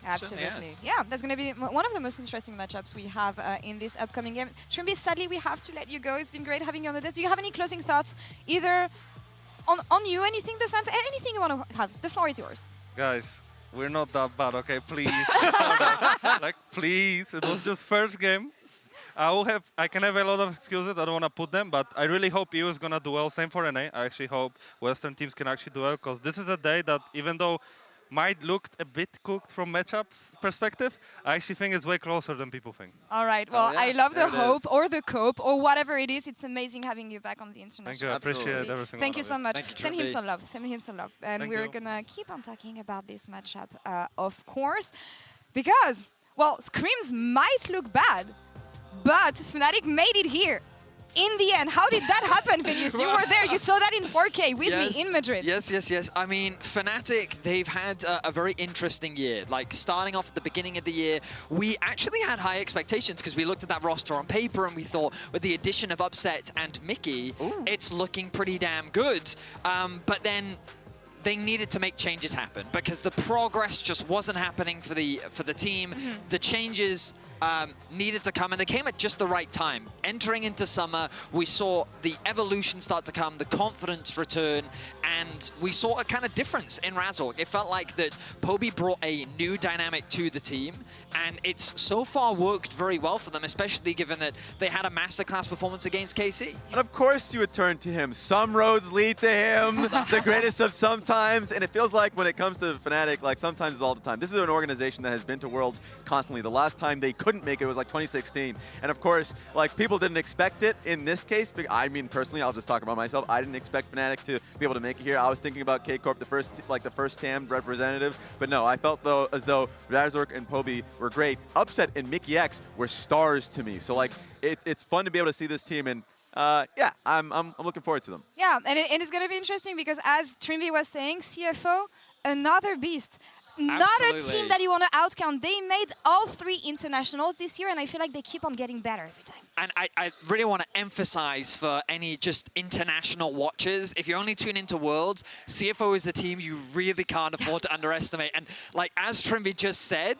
Absolutely. Yeah, that's going to be one of the most interesting matchups we have in this upcoming game. Trimby, sadly, we have to let you go. It's been great having you on the desk. Do you have any closing thoughts, either on you, anything the fans, anything you want to have? The floor is yours. Guys, we're not that bad, okay? Please. Like, please. It was just first game. I can have a lot of excuses. I don't want to put them, but I really hope EU is gonna do well. Same for NA. I actually hope Western teams can actually do well, because this is a day that, even though might look a bit cooked from matchups perspective, I actually think it's way closer than people think. All right. Well, I love the hope or the cope or whatever it is. It's amazing having you back on the international. Thank you. I appreciate everything. Thank you so much. Thank you, Send him some love. Send him some love. And Thank we're you. gonna keep on talking about this matchup, of course, because well, scrims might look bad, but Fnatic made it here. In the end, how did that happen, Vinicius? You were there. You saw that in 4K with me in Madrid. Yes. I mean, Fnatic, they've had a very interesting year. Like, starting off at the beginning of the year, we actually had high expectations because we looked at that roster on paper and we thought, with the addition of Upset and Mickey, it's looking pretty damn good. But then they needed to make changes happen because the progress just wasn't happening for the team. The changes needed to come, and they came at just the right time. Entering into summer, we saw the evolution start to come, the confidence return, and we saw a kind of difference in Razork. It felt like that Poby brought a new dynamic to the team, and it's so far worked very well for them, especially given that they had a masterclass performance against KC. And of course you would turn to him. Some roads lead to him, the greatest of sometimes, and it feels like when it comes to Fnatic, like sometimes it's all the time. This is an organization that has been to Worlds constantly. The last time they couldn't make it was like 2016. And of course, like, people didn't expect it in this case. I mean, personally, I'll just talk about myself. I didn't expect Fnatic to be able to make it here. I was thinking about K-Corp, the first TAM representative. But no, I felt as though Razork and Poby were great. Upset and Mickey X were stars to me. So like, it's fun to be able to see this team, and yeah, I'm looking forward to them. Yeah, and it's going to be interesting because, as Trimby was saying, CFO, another beast. Not a team that you want to outcount. They made all 3 internationals this year, and I feel like they keep on getting better every time. And I really want to emphasize for any just international watchers, if you only tune into Worlds, CFO is a team you really can't afford to underestimate. And like, as Trimby just said,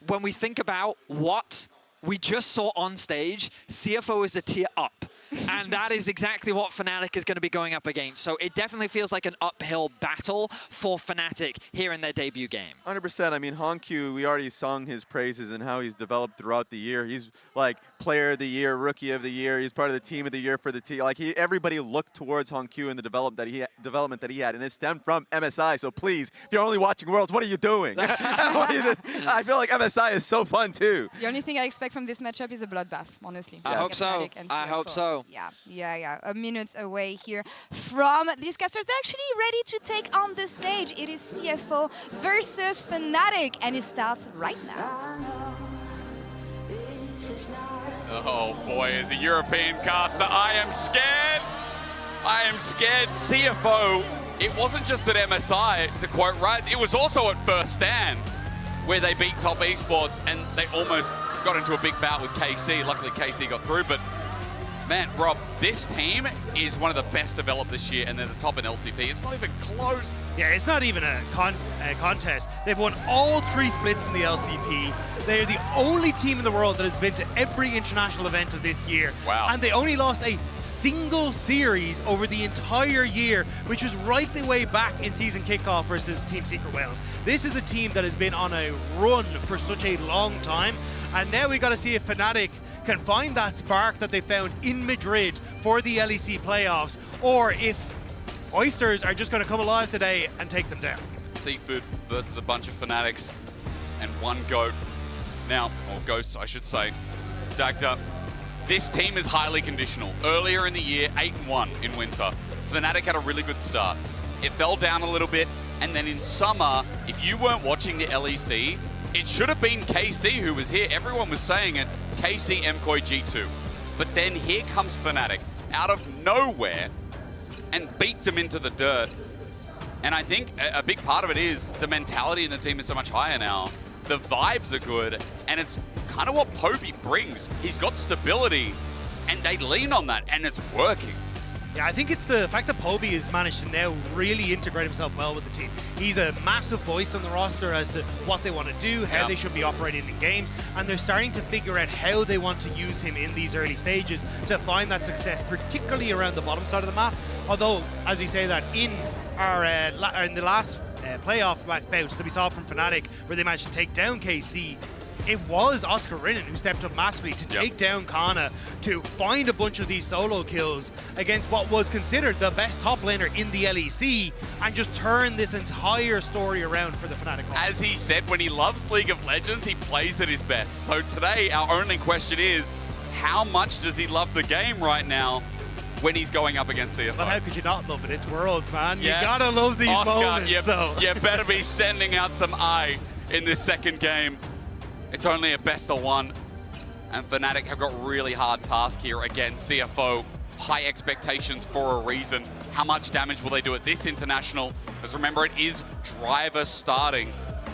when we think about what we just saw on stage, CFO is a tier up. And that is exactly what Fnatic is going to be going up against. So it definitely feels like an uphill battle for Fnatic here in their debut game. 100%. I mean, Honkyu, we already sung his praises and how he's developed throughout the year. He's like player of the year, rookie of the year. He's part of the team of the year for the team. Like, everybody looked towards Honkyu and the development that he had, and it stemmed from MSI. So please, if you're only watching Worlds, what are you doing? I feel like MSI is so fun too. The only thing I expect from this matchup is a bloodbath, honestly. I hope so. I hope so. Yeah. A minute away here from these casters. They're actually ready to take on the stage. It is CFO versus Fnatic, and it starts right now. Oh boy, as a European caster, I am scared. I am scared. CFO, it wasn't just at MSI, to quote Rise, it was also at First Stand, where they beat Top Esports, and they almost got into a big bout with KC. Luckily, KC got through, but man, Rob, this team is one of the best developed this year, and they're the top in LCP. It's not even close. Yeah, it's not even a contest. They've won all 3 splits in the LCP. They're the only team in the world that has been to every international event of this year. Wow. And they only lost a single series over the entire year, which was right the way back in season kickoff versus Team Secret Wales. This is a team that has been on a run for such a long time. And now we got to see if Fnatic can find that spark that they found in Madrid for the LEC playoffs, or if Oysters are just going to come alive today and take them down. Seafood versus a bunch of Fanatics and one GOAT. Now, or Ghost, I should say. Dagda, this team is highly conditional. Earlier in the year, 8-1 in winter. Fnatic had a really good start. It fell down a little bit, and then in summer, if you weren't watching the LEC, it should have been KC who was here. Everyone was saying it. KC, MKOI, G2. But then here comes Fnatic out of nowhere and beats them into the dirt. And I think a big part of it is the mentality in the team is so much higher now. The vibes are good, and it's kind of what Poby brings. He's got stability, and they lean on that, and it's working. Yeah, I think it's the fact that Poby has managed to now really integrate himself well with the team. He's a massive voice on the roster as to what they want to do, how they should be operating in games, and they're starting to figure out how they want to use him in these early stages to find that success, particularly around the bottom side of the map. Although, as we say that, in the last playoff bout that we saw from Fnatic, where they managed to take down KC, it was Oscar Rinnan who stepped up massively to take down Kana, to find a bunch of these solo kills against what was considered the best top laner in the LEC, and just turn this entire story around for the Fnatic. As he said, when he loves League of Legends, he plays at his best. So today, our only question is, how much does he love the game right now when he's going up against CFO? But how could you not love it? It's Worlds, man. You gotta love these Oscar, moments. you better be sending out some eye in this second game. It's only a best of one, and Fnatic have got really hard task here against CFO. High expectations for a reason. How much damage will they do at this international? Because remember, it is Driver starting,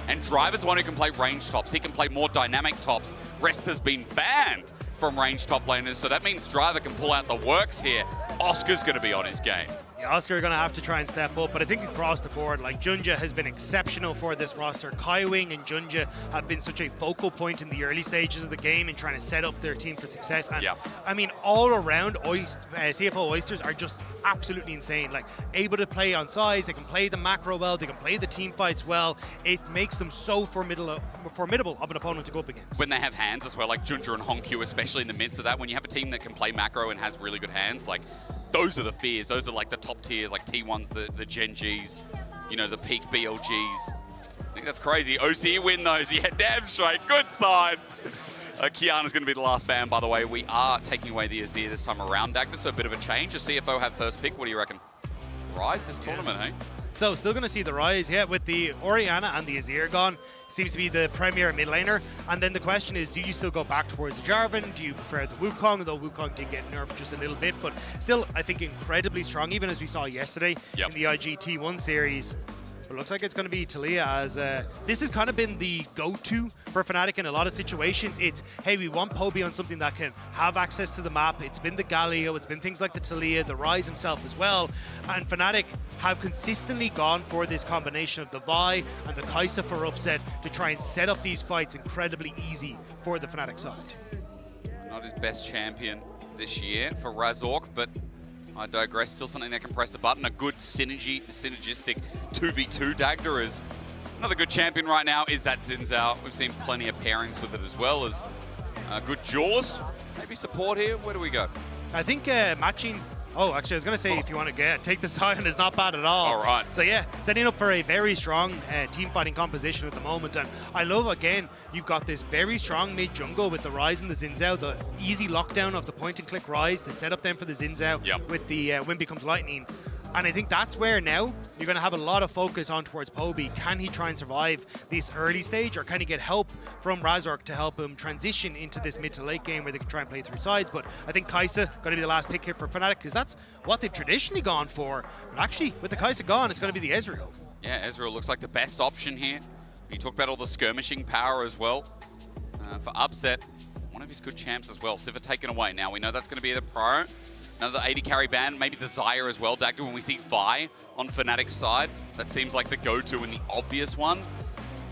and Driver's the one who can play range tops. He can play more dynamic tops. Rest has been banned from range top laners, so that means Driver can pull out the works here. Oscar's going to be on his game. Yeah, Oscar are going to have to try and step up, but I think across the board, like, Junja has been exceptional for this roster. Kaiwing and Junja have been such a focal point in the early stages of the game and trying to set up their team for success. And I mean, all around, CFO Oysters are just absolutely insane. Like, able to play on size, they can play the macro well, they can play the team fights well. It makes them so formidable of an opponent to go up against. When they have hands as well, like Junja and Honkyu, especially in the midst of that, when you have a team that can play macro and has really good hands, like, those are the fears. Those are like the top tiers, like T1s, the Gen Gs, you know, the peak BLGs. I think that's crazy. OC win those. Yeah, damn straight. Good sign. Kiana's going to be the last ban, by the way. We are taking away the Azir this time around, Dagda, so a bit of a change. Does CFO have first pick? What do you reckon? Rise this tournament, eh? So still going to see the Rise, with the Orianna and the Azir gone. Seems to be the premier mid laner. And then the question is, do you still go back towards the Jarvan? Do you prefer the Wukong? Though Wukong did get nerfed just a little bit, but still, I think incredibly strong, even as we saw yesterday in the IGT1 series. But looks like it's going to be Talia, as this has kind of been the go-to for Fnatic in a lot of situations. It's, hey, we want Poby on something that can have access to the map. It's been the Galio, it's been things like the Talia, the Rise himself as well. And Fnatic have consistently gone for this combination of the Vi and the Kai'Sa for upset to try and set up these fights incredibly easy for the Fnatic side. Not his best champion this year for Razork, but I digress. Still something that can press the button. A good synergistic 2v2 Dagda is another good champion right now. Is that Xin Zhao? We've seen plenty of pairings with it as well as good duelist. Maybe support here. Where do we go? I think matching. Oh, actually, I was going to say if you want to take the Sion is not bad at all. All right. So yeah, setting up for a very strong team fighting composition at the moment. And I love, again, you've got this very strong mid jungle with the Rise and the Xin Zhao, the easy lockdown of the point and click Rise to set up them for the Xin Zhao with the Wind Becomes Lightning. And I think that's where now you're going to have a lot of focus on towards Poby. Can he try and survive this early stage, or can he get help from Razork to help him transition into this mid to late game where they can try and play through sides? But I think Kai'Sa going to be the last pick here for Fnatic, because that's what they've traditionally gone for. But actually, with the Kai'Sa gone, it's going to be the Ezreal. Yeah, Ezreal looks like the best option here. You talked about all the skirmishing power as well. For upset, one of his good champs as well. Sivir taken away. Now we know that's going to be the pro. Another 80 carry ban, maybe the Xayah as well, Dagda. When we see Fi on Fnatic's side, that seems like the go-to and the obvious one.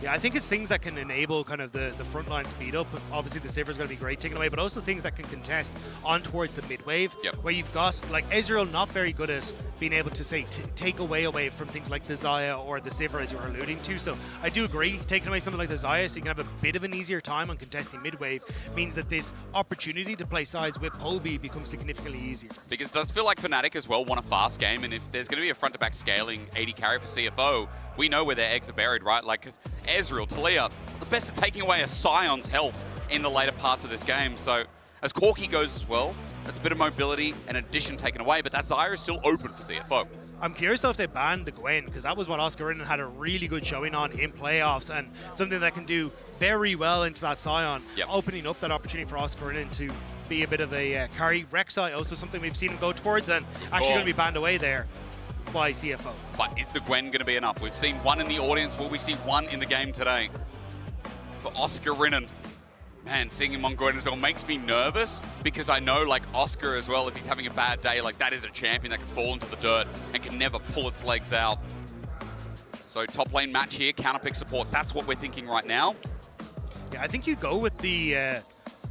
Yeah, I think it's things that can enable kind of the frontline speed up. Obviously, the Sivir's going to be great taken away, but also things that can contest on towards the mid wave, where you've got, like, Ezreal not very good at being able to, say, take away from things like the Xayah or the Sivir, as you were alluding to. So I do agree, taking away something like the Xayah so you can have a bit of an easier time on contesting mid wave means that this opportunity to play sides with Poby becomes significantly easier. Because it does feel like Fnatic as well want a fast game, and if there's going to be a front-to-back scaling 80 carry for CFO, we know where their eggs are buried, right? Like, because Ezreal, Talia, the best at taking away a Sion's health in the later parts of this game. So as Corki goes as well, that's a bit of mobility and addition taken away, but that Xayah is still open for CFO. I'm curious though if they banned the Gwen, because that was what Oscar Rinnan had a really good showing on in playoffs, and something that can do very well into that Sion, opening up that opportunity for Oscar Rinnan to be a bit of a carry. Rek'Sai also something we've seen him go towards, and actually going to be banned away there by CFO. But is the Gwen going to be enough? We've seen one in the audience. Will we see one in the game today? For Oscar Rinnan. Man, seeing him on Gwen as well makes me nervous, because I know, like, Oscar as well, if he's having a bad day, like, that is a champion that can fall into the dirt and can never pull its legs out. So top lane match here, counterpick support. That's what we're thinking right now. Yeah, I think you go with the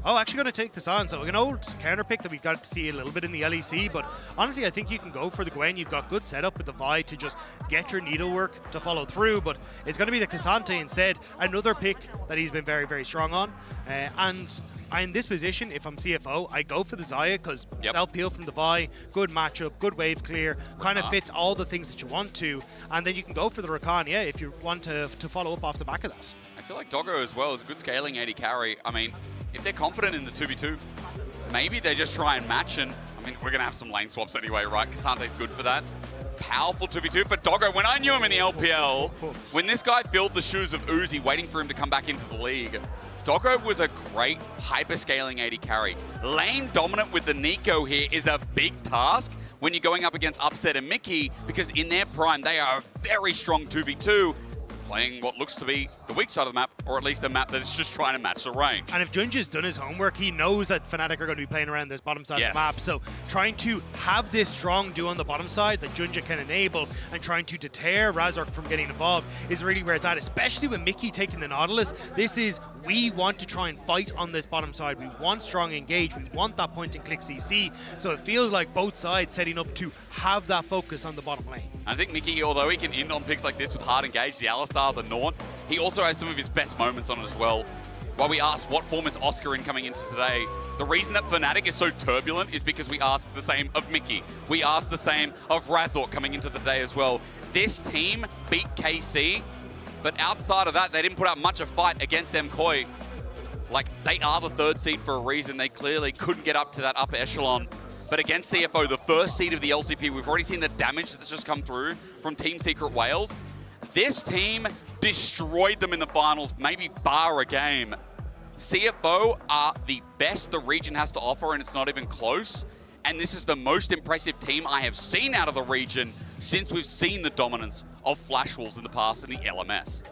Oh, actually going to take this on. So an old counter pick that we've got to see a little bit in the LEC, but honestly, I think you can go for the Gwen. You've got good setup with the Vi to just get your needlework to follow through, but it's going to be the Cassante instead. Another pick that he's been very, very strong on. And in this position, if I'm CFO, I go for the Xayah because self-peel from the Vi, good matchup, good wave clear, kind of fits all the things that you want to. And then you can go for the Rakan, if you want to follow up off the back of that. I feel like Doggo as well is a good scaling AD carry. I mean, if they're confident in the 2v2, maybe they just try and match, and I mean, we're going to have some lane swaps anyway, right? Cassante's good for that. Powerful 2v2 for Doggo. When I knew him in the LPL, when this guy filled the shoes of Uzi waiting for him to come back into the league, Doggo was a great hyper-scaling AD carry. Lane dominant with the Nico here is a big task when you're going up against Upset and Mickey, because in their prime, they are a very strong 2v2. Playing what looks to be the weak side of the map, or at least a map that is just trying to match the range. And if Junja's done his homework, he knows that Fnatic are going to be playing around this bottom side of the map. So trying to have this strong duo on the bottom side that Junja can enable and trying to deter Razork from getting involved is really where it's at, especially with Mickey taking the Nautilus. This is, we want to try and fight on this bottom side. We want strong engage. We want that point and click CC. So it feels like both sides setting up to have that focus on the bottom lane. I think Mickey, although he can end on picks like this with hard engage, the Alistar, the Norn, he also has some of his best moments on it as well. While we asked what form is Oscar in coming into today, the reason that Fnatic is so turbulent is because we asked the same of Mickey. We asked the same of Razork coming into the day as well. This team beat KC, but outside of that, they didn't put up much of a fight against MKOI. Like, they are the third seed for a reason. They clearly couldn't get up to that upper echelon. But against CFO, the first seed of the LCP, we've already seen the damage that's just come through from Team Secret Wales. This team destroyed them in the finals, maybe bar a game. CFO are the best the region has to offer, and it's not even close. And this is the most impressive team I have seen out of the region since we've seen the dominance of Flash Wolves in the past in the LMS.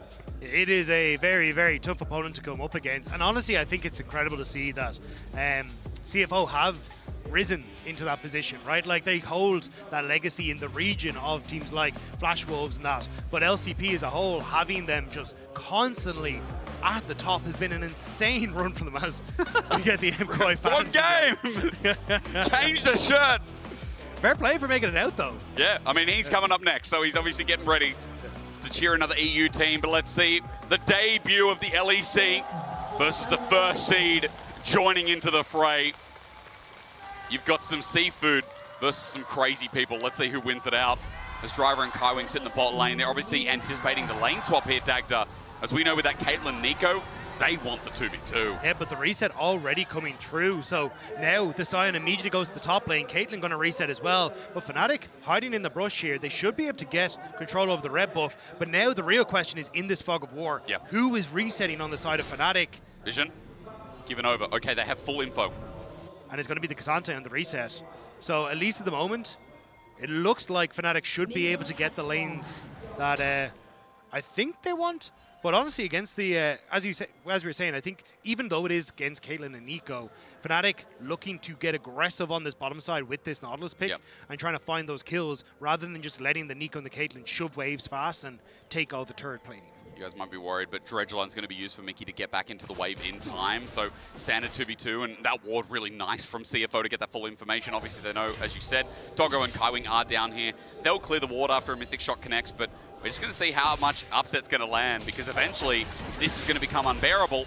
It is a very, very tough opponent to come up against. And honestly, I think it's incredible to see that CFO have risen into that position, right? Like, they hold that legacy in the region of teams like Flash Wolves and that. But LCP as a whole, having them just constantly at the top has been an insane run for them as we get the MKOI fans. One game! Change the shirt! Fair play for making it out, though. Yeah, I mean, he's coming up next, so he's obviously getting ready to cheer another EU team. But let's see the debut of the LEC versus the first seed joining into the fray. You've got some seafood versus some crazy people. Let's see who wins it out. As Driver and Kaiwing sit in the bot lane, they're obviously anticipating the lane swap here, Dagda. As we know with that Caitlyn Nico, they want the 2v2. Yeah, but the reset already coming through. So now the Sion immediately goes to the top lane. Caitlyn going to reset as well. But Fnatic hiding in the brush here. They should be able to get control over the red buff. But now the real question is in this fog of war. Yep. Who is resetting on the side of Fnatic? Vision, given over. Okay, they have full info. And it's going to be the Cassante on the reset. So at least at the moment, it looks like Fnatic should be able to get the lanes that I think they want. But honestly, against the, as we were saying, I think even though it is against Caitlyn and Nico, Fnatic looking to get aggressive on this bottom side with this Nautilus pick and trying to find those kills rather than just letting the Nico and the Caitlyn shove waves fast and take all the turret plating. You guys might be worried, but Dredgeline's going to be used for Mickey to get back into the wave in time. So standard 2v2, and that ward really nice from CFO to get that full information. Obviously, they know, as you said, Doggo and Kaiwing are down here. They'll clear the ward after a Mystic Shot connects, but we're just going to see how much Upset's going to land, because eventually this is going to become unbearable,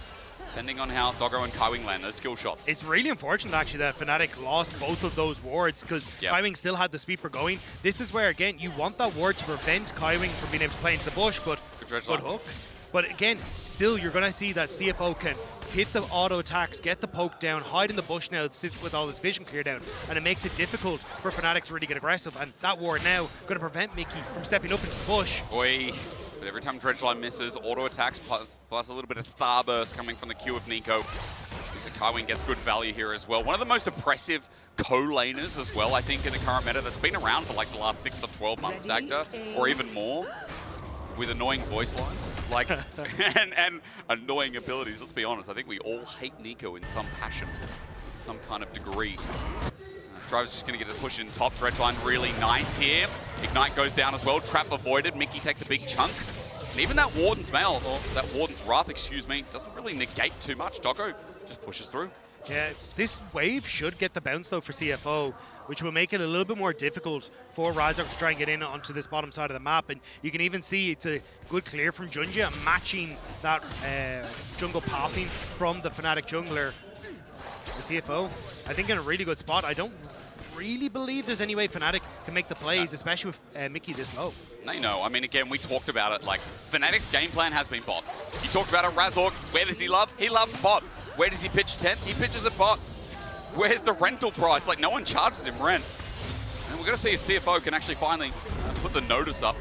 depending on how Doggo and Kaiwing land those skill shots. It's really unfortunate, actually, that Fnatic lost both of those wards, because Kaiwing still had the sweeper going. This is where, again, you want that ward to prevent Kaiwing from being able to play into the bush, but good hook. But again, still, you're going to see that CFO can hit the auto attacks, get the poke down, hide in the bush now with all this vision cleared out, and it makes it difficult for Fnatic to really get aggressive. And that ward now going to prevent Mickey from stepping up into the bush. Oi. But every time Dredgeline misses, auto attacks plus a little bit of starburst coming from the Q of Nico. So Kaiwing gets good value here as well. One of the most oppressive co-laners as well, I think, in the current meta that's been around for like the last 6 to 12 months, Dagda, or even more. With annoying voice lines, like, and annoying abilities. Let's be honest, I think we all hate Nico in some passion, some kind of degree. Driver's just going to get the push in top. Dredgeline really nice here. Ignite goes down as well. Trap avoided. Mickey takes a big chunk. And even that Warden's Mail, or that Warden's Wrath, excuse me, doesn't really negate too much. Doggo just pushes through. Yeah, this wave should get the bounce though for CFO, which will make it a little bit more difficult for Razork to try and get in onto this bottom side of the map. And you can even see it's a good clear from Junja, matching that jungle popping from the Fnatic jungler. The CFO, I think, in a really good spot. I don't really believe there's any way Fnatic can make the plays, especially with Mickey this low. No, I mean, again, we talked about it. Like, Fnatic's game plan has been bot. You talked about it, Razork. Where does he love? He loves bot. Where does he pitch tent? He pitches a bot. Where's the rental price? Like, no one charges him rent. And we're going to see if CFO can actually finally put the notice up.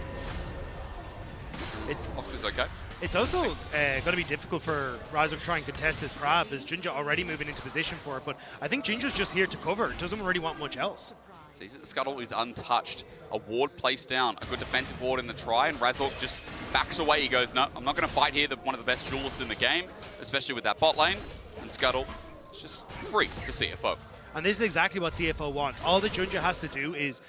Oscar's okay. It's also going to be difficult for Razork to try and contest this grab, as Jinja already moving into position for it. But I think Jinja's just here to cover. Doesn't really want much else. Sees that the Scuttle is untouched. A ward placed down. A good defensive ward in the try, and Razork just backs away. He goes, no, I'm not going to fight here. One of the best duelists in the game, especially with that bot lane. And Scuttle is just free for CFO. And this is exactly what CFO want. All that Junja has to do is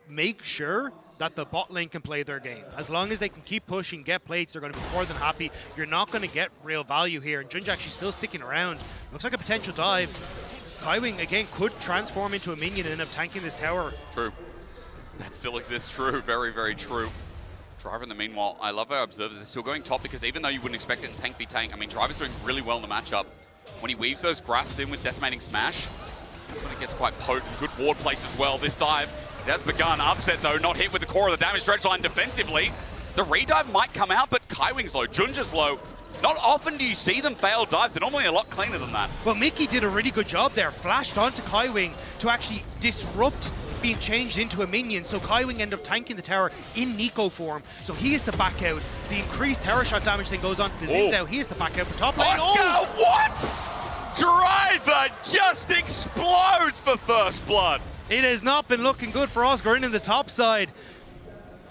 make sure that the bot lane can play their game. As long as they can keep pushing, get plates, they're going to be more than happy. You're not going to get real value here. And Junja actually still sticking around. Looks like a potential dive. Kaiwing, again, could transform into a minion and end up tanking this tower. True. That still exists. True. Very, very true. Driver, in the meanwhile, I love our observers are still going top, because even though you wouldn't expect it in tank v tank, I mean, Driver's doing really well in the matchup. When he weaves those grasses in with Decimating Smash, that's when it gets quite potent. Good ward place as well. This dive, it has begun. Upset, though, not hit with the core of the damage dredge line defensively. The redive might come out, but Kaiwing's low, Junja's low. Not often do you see them fail dives. They're normally a lot cleaner than that. Well, Mickey did a really good job there. Flashed onto Kaiwing to actually disrupt being changed into a minion. So Kaiwing ended up tanking the tower in Nico form. So he is to back out. The increased tower shot damage then goes on to the Zinzao. He is to back out for top lane. Oscar, what? Driver just explodes for first blood. It has not been looking good for Oscar in the top side.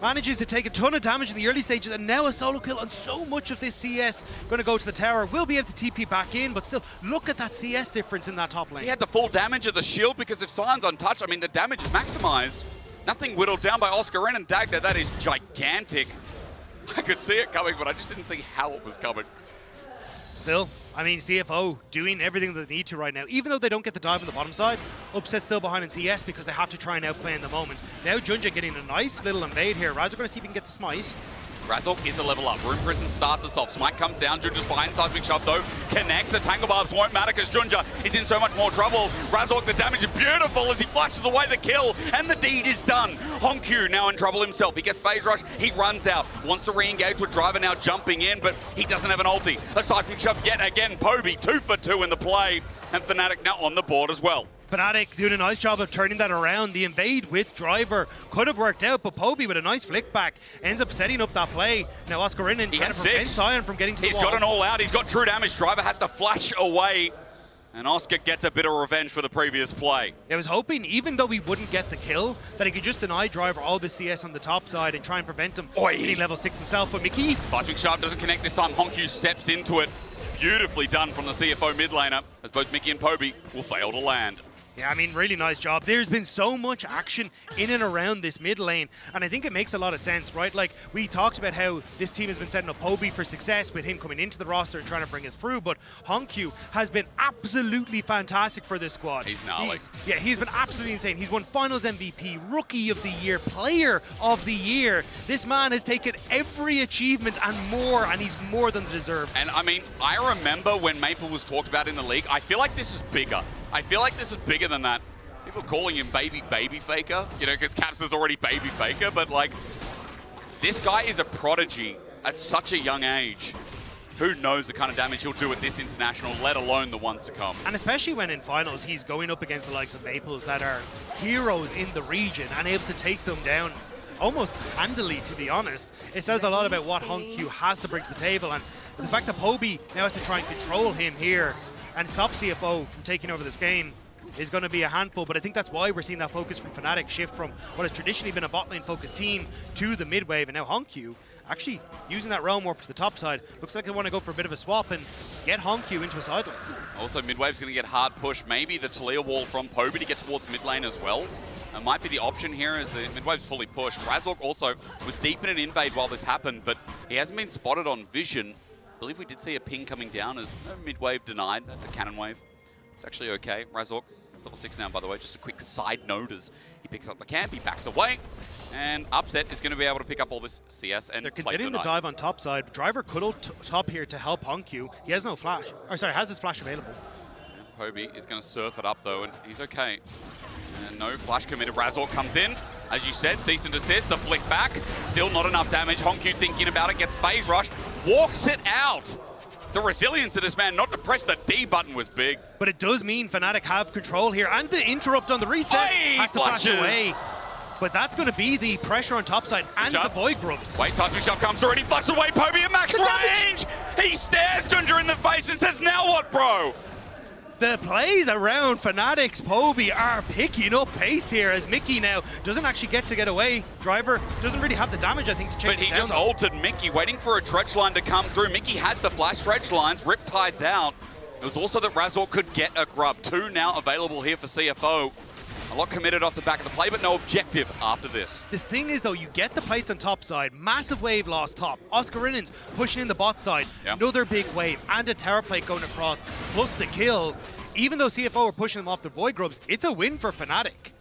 Manages to take a ton of damage in the early stages, and now a solo kill on so much of this CS. Going to go to the tower. Will be able to TP back in, but still, look at that CS difference in that top lane. He had the full damage of the shield, because if Sion's untouched, I mean, the damage is maximized. Nothing whittled down by Oscar and Dagda. That is gigantic. I could see it coming, but I just didn't see how it was coming. Still, I mean, CFO doing everything that they need to right now. Even though they don't get the dive on the bottom side, Upset still behind in CS because they have to try and outplay in the moment. Now Junja getting a nice little invade here. Razork going to see if he can get the smite. Razork is a level up. Rune Prison starts us off. Smite comes down. Junja's behind. Seismic Shove, though, connects. The Tangle Barbs won't matter because Junja is in so much more trouble. Razork, the damage is beautiful as he flashes away the kill, and the deed is done. Honkyu now in trouble himself. He gets phase rush. He runs out. Wants to re-engage with Driver now jumping in, but he doesn't have an ulti. A Seismic Shove yet again. Poby 2 for 2 in the play, and Fnatic now on the board as well. Fnatic doing a nice job of turning that around. The invade with Driver could have worked out, but Poby with a nice flick back ends up setting up that play. Now Oscar in and trying to prevent Sion from getting to the wall. He's got an all out. He's got true damage. Driver has to flash away, and Oscar gets a bit of revenge for the previous play. I was hoping, even though we wouldn't get the kill, that he could just deny Driver all the CS on the top side and try and prevent him hitting level 6 himself. But Mickey, Seismic Sharp doesn't connect this time. Honkyu steps into it. Beautifully done from the CFO mid laner, as both Mickey and Poby will fail to land. Yeah, I mean, really nice job. There's been so much action in and around this mid lane, and I think it makes a lot of sense, right? Like, we talked about how this team has been setting up Poby for success with him coming into the roster and trying to bring it through, but Honkyu has been absolutely fantastic for this squad. He's gnarly. He's been absolutely insane. He's won Finals MVP, Rookie of the Year, Player of the Year. This man has taken every achievement and more, and he's more than deserved. And I mean, I remember when Maple was talked about in the league. I feel like this is bigger. I feel like this is bigger than that. People calling him baby faker, you know, because Caps is already baby faker, but like, this guy is a prodigy at such a young age. Who knows the kind of damage he'll do at this international, let alone the ones to come. And especially when in finals, he's going up against the likes of Maples that are heroes in the region and able to take them down almost handily, to be honest. It says a lot about what Honkyu has to bring to the table, and the fact that Poby now has to try and control him here and stop CFO from taking over this game is going to be a handful, but I think that's why we're seeing that focus from Fnatic shift from what has traditionally been a bot lane focused team to the mid wave, and now Honkyu actually using that realm warp to the top side. Looks like they want to go for a bit of a swap and get Honkyu into a side lane. Also, mid wave's going to get hard push. Maybe the Talia wall from Poby to get towards mid lane as well. That might be the option here as the mid wave's fully pushed. Razork also was deep in an invade while this happened, but he hasn't been spotted on vision. I believe we did see a ping coming down as mid wave denied. That's a cannon wave. It's actually okay. Razork, it's level 6 now, by the way. Just a quick side note as he picks up the camp, he backs away, and Upset is going to be able to pick up all this CS and they're play continuing the good dive on top side. Driver could ult top here to help Honku. He has no flash. Or sorry, has his flash available. Poby is going to surf it up though, and he's okay. And no flash committed. Razork comes in. As you said, cease and desist, the flick back. Still not enough damage. Honku thinking about it, gets phase rush, walks it out. The resilience of this man not to press the D button was big. But it does mean Fnatic have control here, and the interrupt on the reset has to flash away. But that's going to be the pressure on top side and the Void Grubs. Wait, Typing Shot comes through and he flashes away. Poby at max range! He stares Ginger in the face and says, now what, bro? The plays around Fnatic's Poby are picking up pace here as Mickey now doesn't actually get away. Driver doesn't really have the damage, I think, to chase But he it down. just altered Mickey, waiting for a dredge line to come through. Mickey has the flash dredge lines, Riptide's out. It was also that Razork could get a grub. 2 now available here for CFO. A lot committed off the back of the play, but no objective after this. This thing is, though, you get the plates on top side, massive wave lost top. Oscarinen's pushing in the bot side, another big wave, and a tower plate going across, plus the kill. Even though CFO are pushing them off the Void Grubs, it's a win for Fnatic.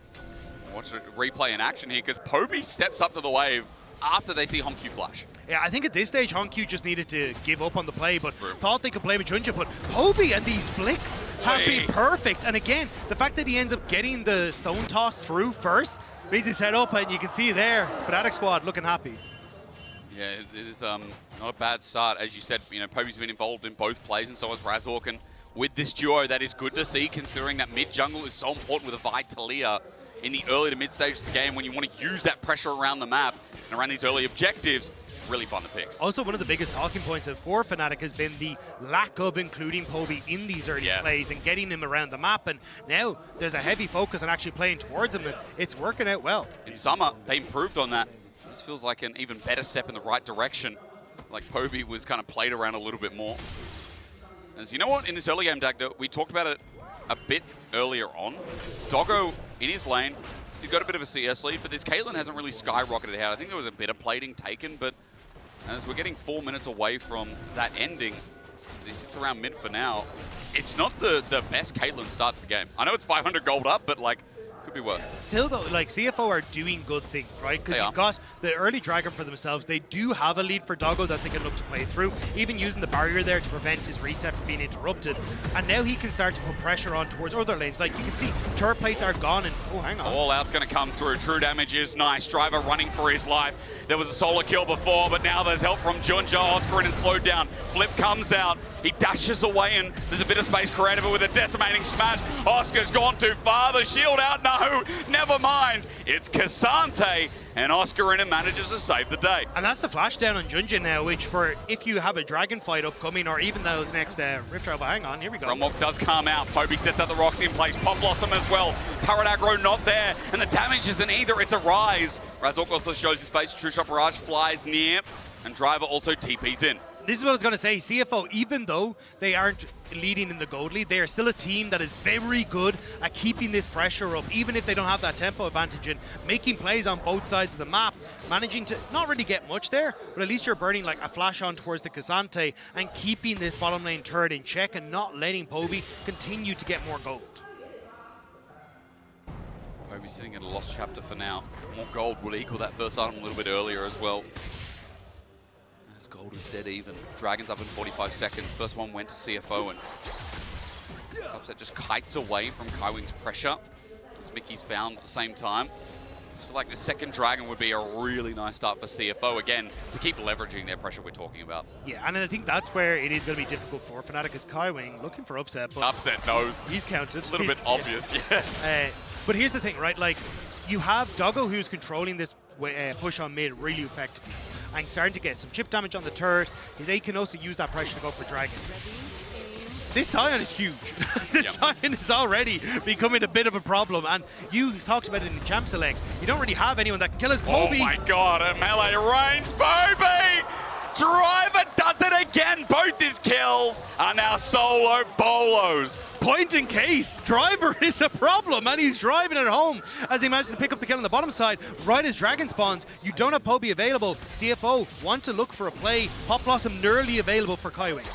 Watch a replay in action here, because Poby steps up to the wave after they see Honku flash. Yeah, I think at this stage, Honku just needed to give up on the play, but thought they could play with Junja. But Poby and these flicks have been perfect. And again, the fact that he ends up getting the stone toss through first means he's set up, and you can see there, Fnatic squad looking happy. Yeah, it is not a bad start. As you said, Poby's been involved in both plays, and so has Razork. And with this duo, that is good to see, considering that mid jungle is so important with a Vitalia in the early to mid stages of the game when you want to use that pressure around the map and around these early objectives. Really fun to picks. Also, one of the biggest talking points for Fnatic has been the lack of including Poby in these early plays and getting him around the map. And now there's a heavy focus on actually playing towards him, and it's working out well. In summer, they improved on that. This feels like an even better step in the right direction. Like Poby was kind of played around a little bit more. As you know what, in this early game, Dagda, we talked about it a bit earlier on. Doggo in his lane, he's got a bit of a CS lead, but this Caitlyn hasn't really skyrocketed out. I think there was a bit of plating taken, but as we're getting 4 minutes away from that ending, this sits around mid for now. It's not the best Caitlyn start to the game. I know it's 500 gold up, but like, could be worse. Still though, like CFO are doing good things, right? Because you've got the early Dragon for themselves. They do have a lead for Doggo that they can look to play through, even using the barrier there to prevent his reset from being interrupted. And now he can start to put pressure on towards other lanes. Like you can see, turret plates are gone and, oh, hang on. All out's going to come through. True damage is nice. Driver running for his life. There was a solo kill before, but now there's help from Junja. Oscarin slowed down. Flip comes out. He dashes away, and there's a bit of space created with a decimating smash. Oscar's gone too far. The shield out. No, never mind. It's Cassante, and Oscarin manages to save the day. And that's the flash down on Junja now, which for if you have a dragon fight upcoming, or even those next Rift Travel. Hang on, here we go. Gromwalk does calm out. Poby sets out the Roxy in place. Pop Blossom as well. Turret aggro not there, and the damage isn't either. It's a rise. Razork also shows his face. True Shot Barrage flies near, and Driver also TP's in. This is what I was going to say. CFO, even though they aren't leading in the gold lead, they are still a team that is very good at keeping this pressure up, even if they don't have that tempo advantage, and making plays on both sides of the map, managing to not really get much there, but at least you're burning like a flash on towards the Cassante and keeping this bottom lane turret in check and not letting Poby continue to get more gold. Poby sitting in a lost chapter for now. More gold would equal that first item a little bit earlier as well. As gold is dead even. Dragon's up in 45 seconds. First one went to CFO, and this upset just kites away from Kaiwing's pressure, as Mickey's found at the same time. I just feel like the second Dragon would be a really nice start for CFO, again, to keep leveraging their pressure we're talking about. Yeah, and I think that's where it is going to be difficult for Fnatic, because Kaiwing looking for upset, but upset knows. He's counted. A little bit obvious, yeah. But here's the thing, right? Like, you have Doggo who's controlling this push on mid really effectively, and starting to get some chip damage on the turret. They can also use that pressure to go for Dragon. This Sion is huge. This Sion is already becoming a bit of a problem, and you talked about it in Champ Select. You don't really have anyone that can kill us. Poby. Oh my god, a melee range. Poby! Driver does it again. Both his kills are now solo bolos. Point in case, Driver is a problem, and he's driving it home as he manages to pick up the kill on the bottom side. Right as Dragon spawns, you don't have Poby available. CFO want to look for a play. Pop Blossom nearly available for Kaiwing.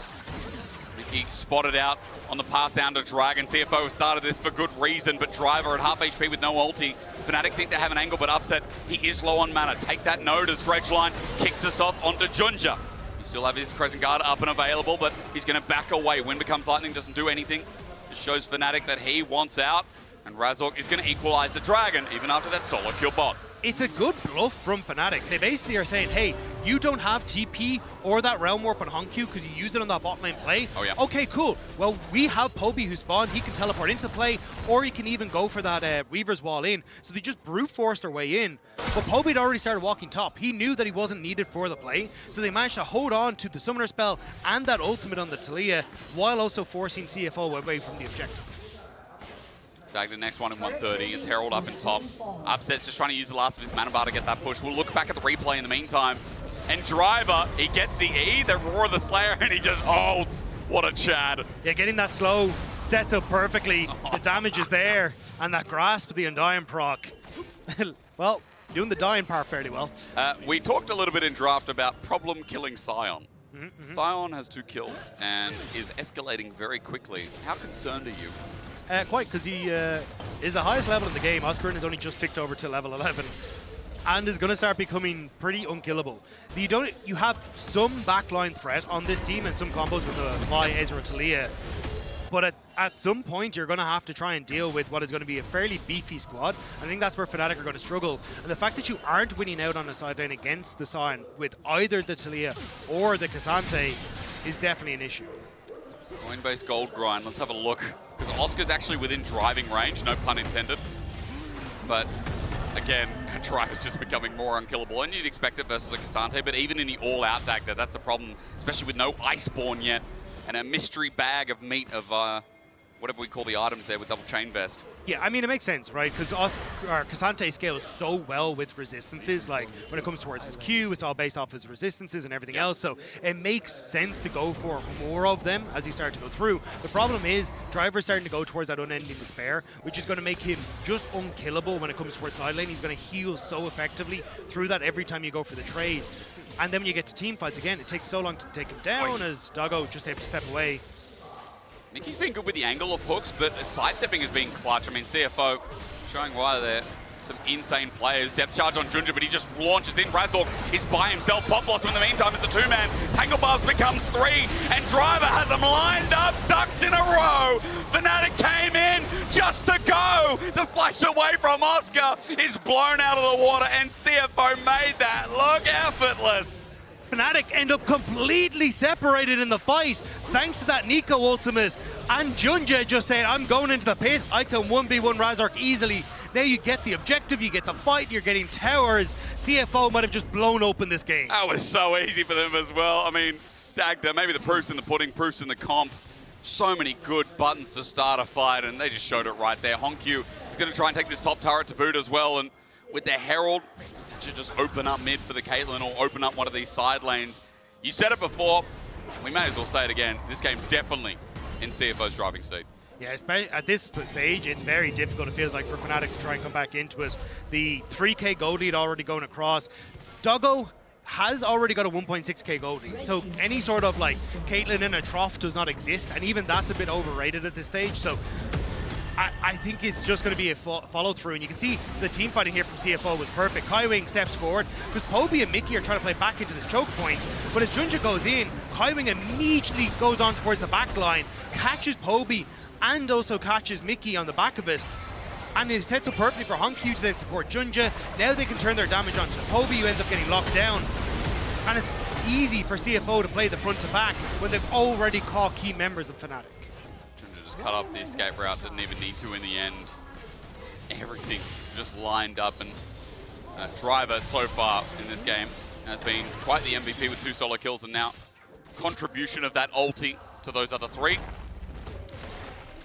Mickey spotted out on the path down to Dragon. CFO started this for good reason, but Driver at half HP with no ulti. Fnatic think they have an angle, but Upset, he is low on mana. Take that node as Dredgeline kicks us off onto Junja. He still have his Crescent Guard up and available, but he's going to back away. Wind becomes lightning, doesn't do anything. It shows Fnatic that he wants out, and Razork is going to equalize the Dragon, even after that solo kill bot. It's a good bluff from Fnatic. They basically are saying, hey, you don't have TP or that Realm Warp on Hongq because you use it on that bot lane play. Oh, yeah. Okay, cool. Well, we have Poby who spawned. He can teleport into the play, or he can even go for that Weaver's Wall in. So they just brute forced their way in. But Poby had already started walking top. He knew that he wasn't needed for the play, so they managed to hold on to the Summoner spell and that ultimate on the Taliyah while also forcing CFO away from the objective. Tag the next one in 130. It's Herald up in top. Upset's just trying to use the last of his mana bar to get that push. We'll look back at the replay in the meantime. And Driver, he gets the E, the Roar of the Slayer, and he just holds. What a Chad. Yeah, getting that slow sets up perfectly. The damage is there. And that grasp of the Undying proc. Well, doing the dying part fairly well. We talked a little bit in draft about problem killing Sion. Sion has 2 kills and is escalating very quickly. How concerned are you? Quite, because he is the highest level in the game. Oscarin has only just ticked over to level 11 and is going to start becoming pretty unkillable. You have some backline threat on this team and some combos with the Vi, Ezreal, Taliyah, but at some point you're going to have to try and deal with what is going to be a fairly beefy squad. I think that's where Fnatic are going to struggle. And the fact that you aren't winning out on the side lane against the Sion with either the Taliyah or the Cassante is definitely an issue. Coin-based gold grind, let's have a look. Because Oscar's actually within driving range, no pun intended. But again, Driver's just becoming more unkillable. And you'd expect it versus a Cassante, but even in the all-out Dagda, that's the problem, especially with no Iceborne yet. And a mystery bag of meat of whatever we call the items there with double chain vest. Yeah, I mean, it makes sense, right? Because Cassante scales so well with resistances. Like, when it comes towards his Q, it's all based off his resistances and everything else. So it makes sense to go for more of them as you start to go through. The problem is, Driver's starting to go towards that unending despair, which is going to make him just unkillable when it comes towards side lane. He's going to heal so effectively through that every time you go for the trade. And then when you get to team fights again, it takes so long to take him down as Doggo just able to step away. Mickey's been good with the angle of hooks, but sidestepping has been clutch. I mean, CFO showing why there. Some insane players. Depth charge on Junja, but he just launches in. Razork is by himself. Pop Blossom in the meantime, it's a 2-man. Tangle Bars becomes 3, and Driver has them lined up, ducks in a row. Fnatic came in just to go. The flash away from Oscar is blown out of the water, and CFO made that look effortless. Fnatic end up completely separated in the fight thanks to that Nico ultimate, and Junja just saying, I'm going into the pit, I can 1v1 Razork easily. Now you get the objective, you get the fight, you're getting towers. CFO might have just blown open this game. That was so easy for them as well. I mean, Dagda, maybe the proof's in the pudding, proof's in the comp. So many good buttons to start a fight, and they just showed it right there. Hongq is going to try and take this top turret to boot as well, and with their Herald, to just open up mid for the Caitlyn or open up one of these side lanes. You said it before, we may as well say it again. This game definitely in CFO's driving seat. Yeah, especially at this stage, it's very difficult, it feels like, for Fnatic to try and come back into it. The 3k gold lead already going across. Doggo has already got a 1.6k gold lead, so any sort of like Caitlyn in a trough does not exist, and even that's a bit overrated at this stage. So I think it's just going to be a follow-through, and you can see the team fighting here from CFO was perfect. Kaiwing steps forward, because Poby and Mickey are trying to play back into this choke point, but as Junja goes in, Kaiwing immediately goes on towards the back line, catches Poby, and also catches Mickey on the back of it, and it sets up perfectly for Hongq to then support Junja. Now they can turn their damage onto Poby, who ends up getting locked down, and it's easy for CFO to play the front to back when they've already caught key members of Fnatic. Cut off the escape route, didn't even need to in the end. Everything just lined up, and Driver so far in this game has been quite the MVP with 2 solo kills, and now contribution of that ulti to those other 3.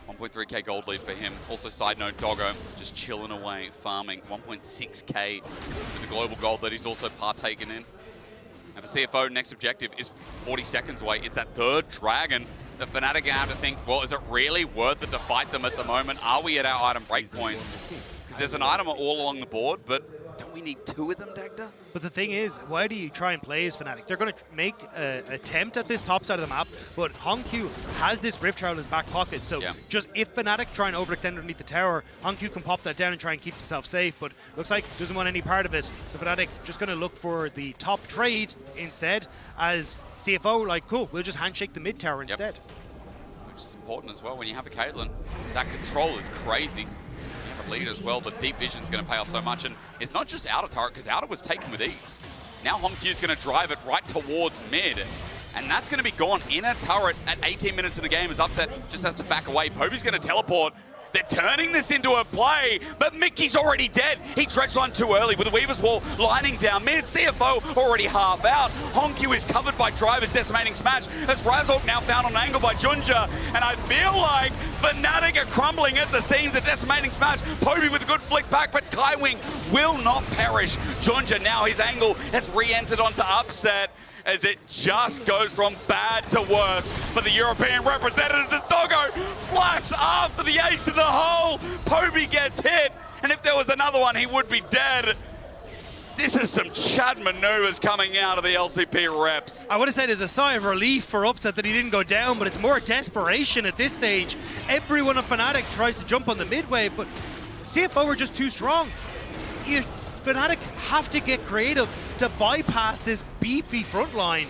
1.3k gold lead for him. Also, side note, Doggo just chilling away, farming 1.6k with the global gold that he's also partaken in. And for CFO, next objective is 40 seconds away. It's that 3rd dragon. The Fnatic have to think, well, is it really worth it to fight them at the moment? Are we at our item breakpoints? Because there's an item all along the board, but do Don't we need 2 of them, Dagda? But the thing is, why do you try and play as Fnatic? They're going to make an attempt at this top side of the map, but Hongq has this Rift Tower in his back pocket, so just if Fnatic try and overextend underneath the tower, Hongq can pop that down and try and keep himself safe, but looks like doesn't want any part of it, so Fnatic just going to look for the top trade instead, as CFO, like, cool, we'll just handshake the mid tower instead. Which is important as well when you have a Caitlyn. That control is crazy. You have a lead as well, the deep vision is going to pay off so much, and it's not just outer turret, because outer was taken with ease. Now Hongq is going to drive it right towards mid, and that's going to be gone. Inner turret at 18 minutes of the game is Upset, just has to back away. Poby's going to teleport. They're turning this into a play, but Mickey's already dead. He dredged on too early with the Weaver's Wall lining down mid. CFO already half out. Hongq is covered by Driver's Decimating Smash as Razork now found on an angle by Junja. And I feel like Fnatic are crumbling at the seams. A Decimating Smash. Poby with a good flick back, but Kaiwing will not perish. Junja now, his angle has re-entered onto Upset, as it just goes from bad to worse for the European representatives as Doggo flash after the ace in the hole. Poby gets hit, and if there was another one, he would be dead. This is some Chad maneuvers coming out of the LCP reps. I would have said it's a sigh of relief for Upset that he didn't go down, but it's more desperation at this stage. Everyone on Fnatic tries to jump on the midway, but CFO are just too strong. Fnatic have to get creative to bypass this beefy front line,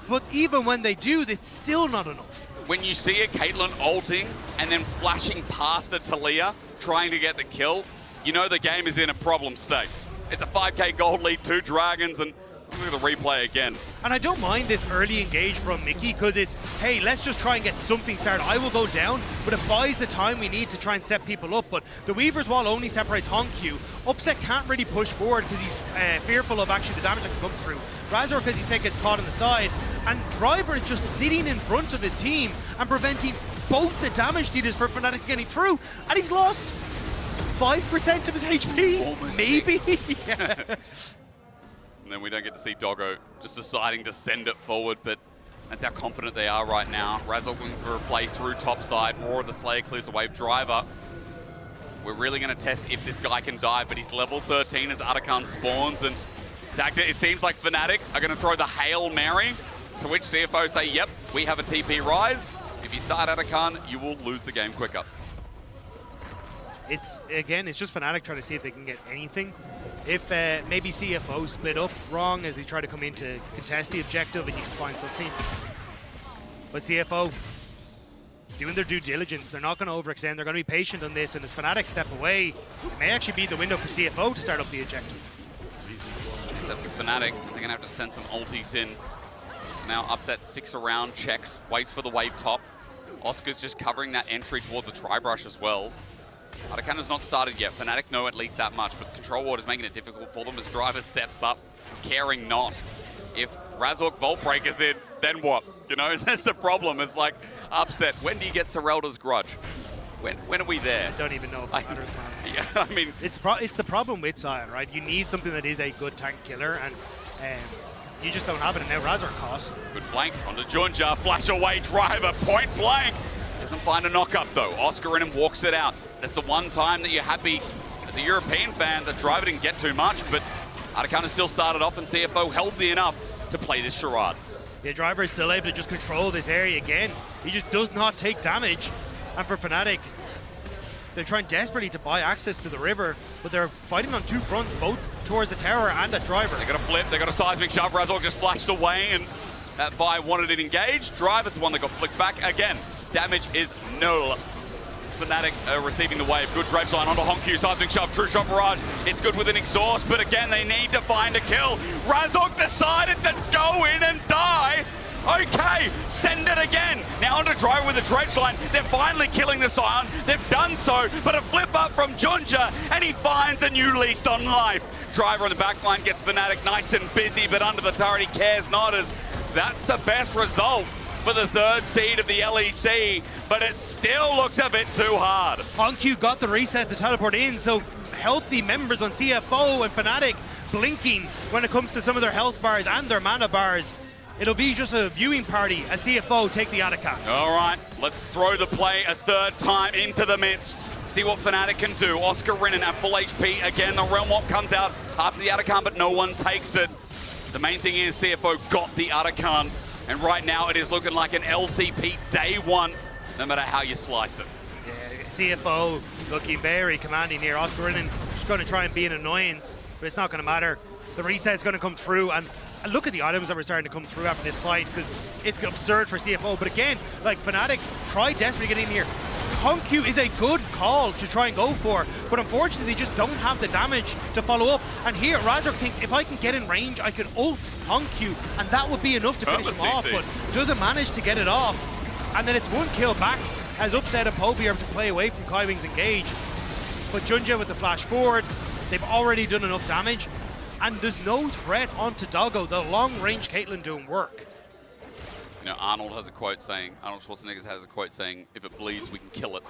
but even when they do, it's still not enough. When you see a Caitlyn ulting and then flashing past a Talia trying to get the kill, you know the game is in a problem state. It's a 5k gold lead, 2 dragons, and look at the replay again. And I don't mind this early engage from Mickey, because it's, hey, let's just try and get something started. I will go down, but it buys the time we need to try and set people up. But the Weaver's Wall only separates Hongq. Upset can't really push forward because he's fearful of actually the damage that can come through. Razork, as you said, gets caught on the side. And Driver is just sitting in front of his team and preventing both the damage dealers for Fnatic getting through. And he's lost 5% of his HP, almost maybe. And then we don't get to see Doggo just deciding to send it forward, but that's how confident they are right now. Razork looking for a play through top side. Roar of the Slayer clears away Driver. We're really going to test if this guy can dive, but he's level 13 as Atakan spawns, and Dagda, it seems like Fnatic are going to throw the Hail Mary, to which CFO say, yep, we have a TP rise. If you start Atakan, you will lose the game quicker. It's just Fnatic trying to see if they can get anything. If maybe CFO split up wrong as they try to come in to contest the objective and you can find something. But CFO doing their due diligence. They're not going to overextend. They're going to be patient on this, and as Fnatic step away, it may actually be the window for CFO to start up the objective. Except for Fnatic, they're going to have to send some ultis in. Now Upset sticks around, checks, waits for the wave top. Oscar's just covering that entry towards the tri-brush as well. Atakan has not started yet. Fnatic know at least that much, but Control Ward is making it difficult for them as Driver steps up, caring not. If Razork Vault Breaker's in, then what? You know, that's the problem. It's like, Upset, when do you get Serelda's Grudge? When are we there? I don't even know if it matters, man. Yeah, I mean... It's the problem with Sion, right? You need something that is a good tank killer, and you just don't have it, and now Razork costs. Good flank onto Junja, flash away Driver, point blank. Doesn't find a knock-up though. Oscar in him walks it out. That's the one time that you're happy as a European fan that Driver didn't get too much, but Atakan still started off and CFO healthy enough to play this charade. The Driver is still able to just control this area again. He just does not take damage. And for Fnatic, they're trying desperately to buy access to the river, but they're fighting on 2 fronts, both towards the tower and the Driver. They got a flip, they got a seismic shove. Razork just flashed away, and that Vi wanted it engaged. Driver's the one that got flicked back again. Damage is null. Fnatic receiving the wave. Good dredge line onto Hongq. Seismic shove, true shot barrage. It's good with an exhaust, but again, they need to find a kill. Razork decided to go in and die. Okay, send it again. Now onto Driver with a dredge line. They're finally killing the Sion. They've done so, but a flip up from Junja, and he finds a new lease on life. Driver on the back line gets Fnatic nice and busy, but under the turret he cares not, as that's the best result for the 3rd seed of the LEC, but it still looks a bit too hard. Hongq got the reset to teleport in, so healthy members on CFO and Fnatic blinking when it comes to some of their health bars and their mana bars. It'll be just a viewing party as CFO take the Atakan. All right, let's throw the play a 3rd time into the midst. See what Fnatic can do. Oscar Rinnan at full HP. Again, the Realm Walk comes out after the Atakan, but no one takes it. The main thing is CFO got the Atakan, and right now it is looking like an LCP day one, no matter how you slice it. Yeah, CFO looking very commanding here. Oscar Rinnan just going to try and be an annoyance, but it's not going to matter. The reset's going to come through, and look at the items that were starting to come through after this fight, because it's absurd for CFO. But again, like Fnatic tried desperately to get in here. Honkyu is a good call to try and go for, but unfortunately they just don't have the damage to follow up. And here Razork thinks, if I can get in range, I can ult Honkyu, and that would be enough to finish him off, but doesn't manage to get it off. And then it's one kill back as Upset and Poby are able to play away from Kaiwing's engage. But Junja with the flash forward, they've already done enough damage, and there's no threat onto Doggo. The long-range Caitlyn doing work. You know, Arnold Schwarzenegger has a quote saying, if it bleeds, we can kill it.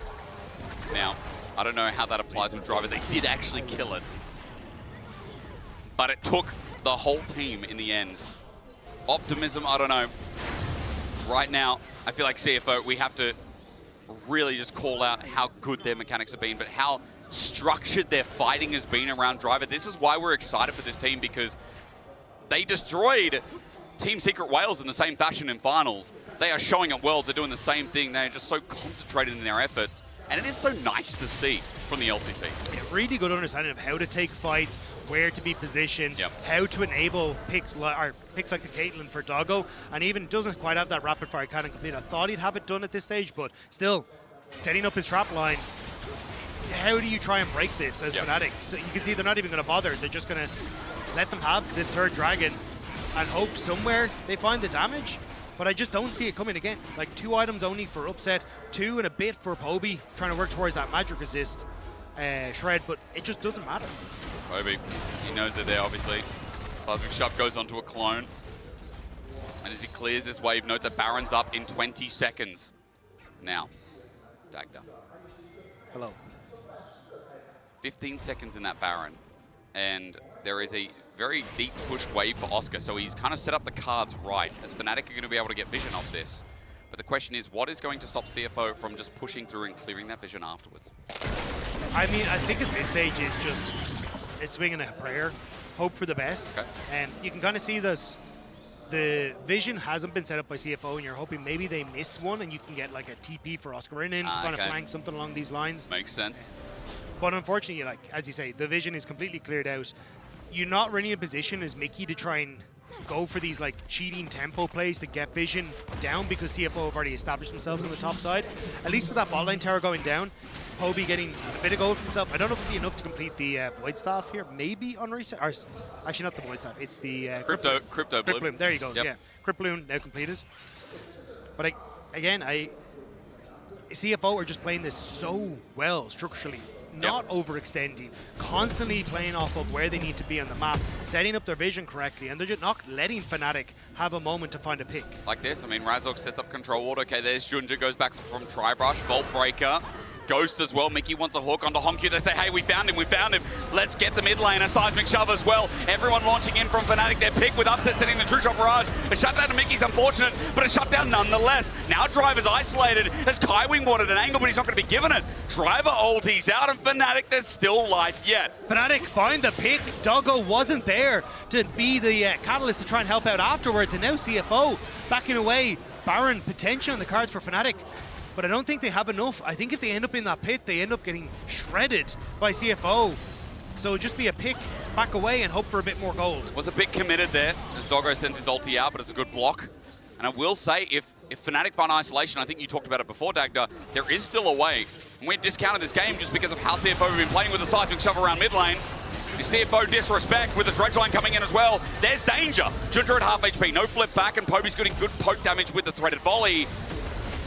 Now, I don't know how that applies with Driver. They did actually kill it. But it took the whole team in the end. Optimism, I don't know. Right now, I feel like CFO, we have to really just call out how good their mechanics have been, but how structured their fighting has been around Driver. This is why we're excited for this team, because they destroyed Team Secret Wales in the same fashion in finals. They are showing up Worlds, they're doing the same thing. They're just so concentrated in their efforts. And it is so nice to see from the LCP. A really good understanding of how to take fights, where to be positioned, how to enable picks like the Caitlyn for Doggo, and even doesn't quite have that rapid fire cannon complete. I thought he'd have it done at this stage, but still, setting up his trap line. How do you try and break this as Fnatic? So you can see they're not even going to bother. They're just going to let them have this third dragon and hope somewhere they find the damage. But I just don't see it coming again. Like 2 items only for Upset, 2 and a bit for Poby, trying to work towards that magic resist shred, but it just doesn't matter. Poby, he knows they're there, obviously. Seismic Shove goes onto a clone. And as he clears this wave, note that Baron's up in 20 seconds. Now, Dagda. Hello. 15 seconds in that Baron. And there is a very deep pushed wave for Oscar, so he's kind of set up the cards right, as Fnatic are going to be able to get vision off this. But the question is, what is going to stop CFO from just pushing through and clearing that vision afterwards? I mean, I think at this stage it's just a swing and a prayer, hope for the best. Okay. And you can kind of see this. The vision hasn't been set up by CFO, and you're hoping maybe they miss one and you can get like a TP for Oscar Rinnan to kind of flank something along these lines. Makes sense. But unfortunately, like as you say, the vision is completely cleared out. You're not really in a position as Mickey to try and go for these like cheating tempo plays to get vision down, because CFO have already established themselves on the top side. At least with that bot lane tower going down, Poby getting a bit of gold for himself. I don't know if it'll be enough to complete the Void Staff here. Maybe on reset. Or, actually, not the Void Staff. It's the Crypto Bloom. There he goes. Yeah, Crypt Bloom now completed. But again, CFO are just playing this so well structurally. Not overextending, constantly playing off of where they need to be on the map, setting up their vision correctly, and they're just not letting Fnatic have a moment to find a pick. Like this, I mean, Razork sets up control ward. Okay, there's Junja, goes back from Tribrush, Vault Breaker, Ghost as well. Mickey wants a hook onto Honkyu. They say, hey, we found him. Let's get the mid lane. A Seismic Shove as well. Everyone launching in from Fnatic. Their pick with Upset setting the True Shot Barrage. A shutdown to Mickey's unfortunate, but a shutdown nonetheless. Now Driver's isolated as Kaiwing wanted an angle, but he's not going to be given it. Driver ulties out, and Fnatic, there's still life yet. Fnatic find the pick. Doggo wasn't there to be the catalyst to try and help out afterwards, and now CFO backing away. Baron potential on the cards for Fnatic. But I don't think they have enough. I think if they end up in that pit, they end up getting shredded by CFO. So just be a pick, back away, and hope for a bit more gold. Was a bit committed there as Doggo sends his ulti out, but it's a good block. And I will say, if Fnatic find isolation, I think you talked about it before, Dagda, there is still a way. And we discounted this game just because of how CFO have been playing with the Seismic Shove around mid lane. If CFO disrespect with the dredge line coming in as well, there's danger. Junja at half HP, no flip back, and Poby's getting good poke damage with the threaded volley.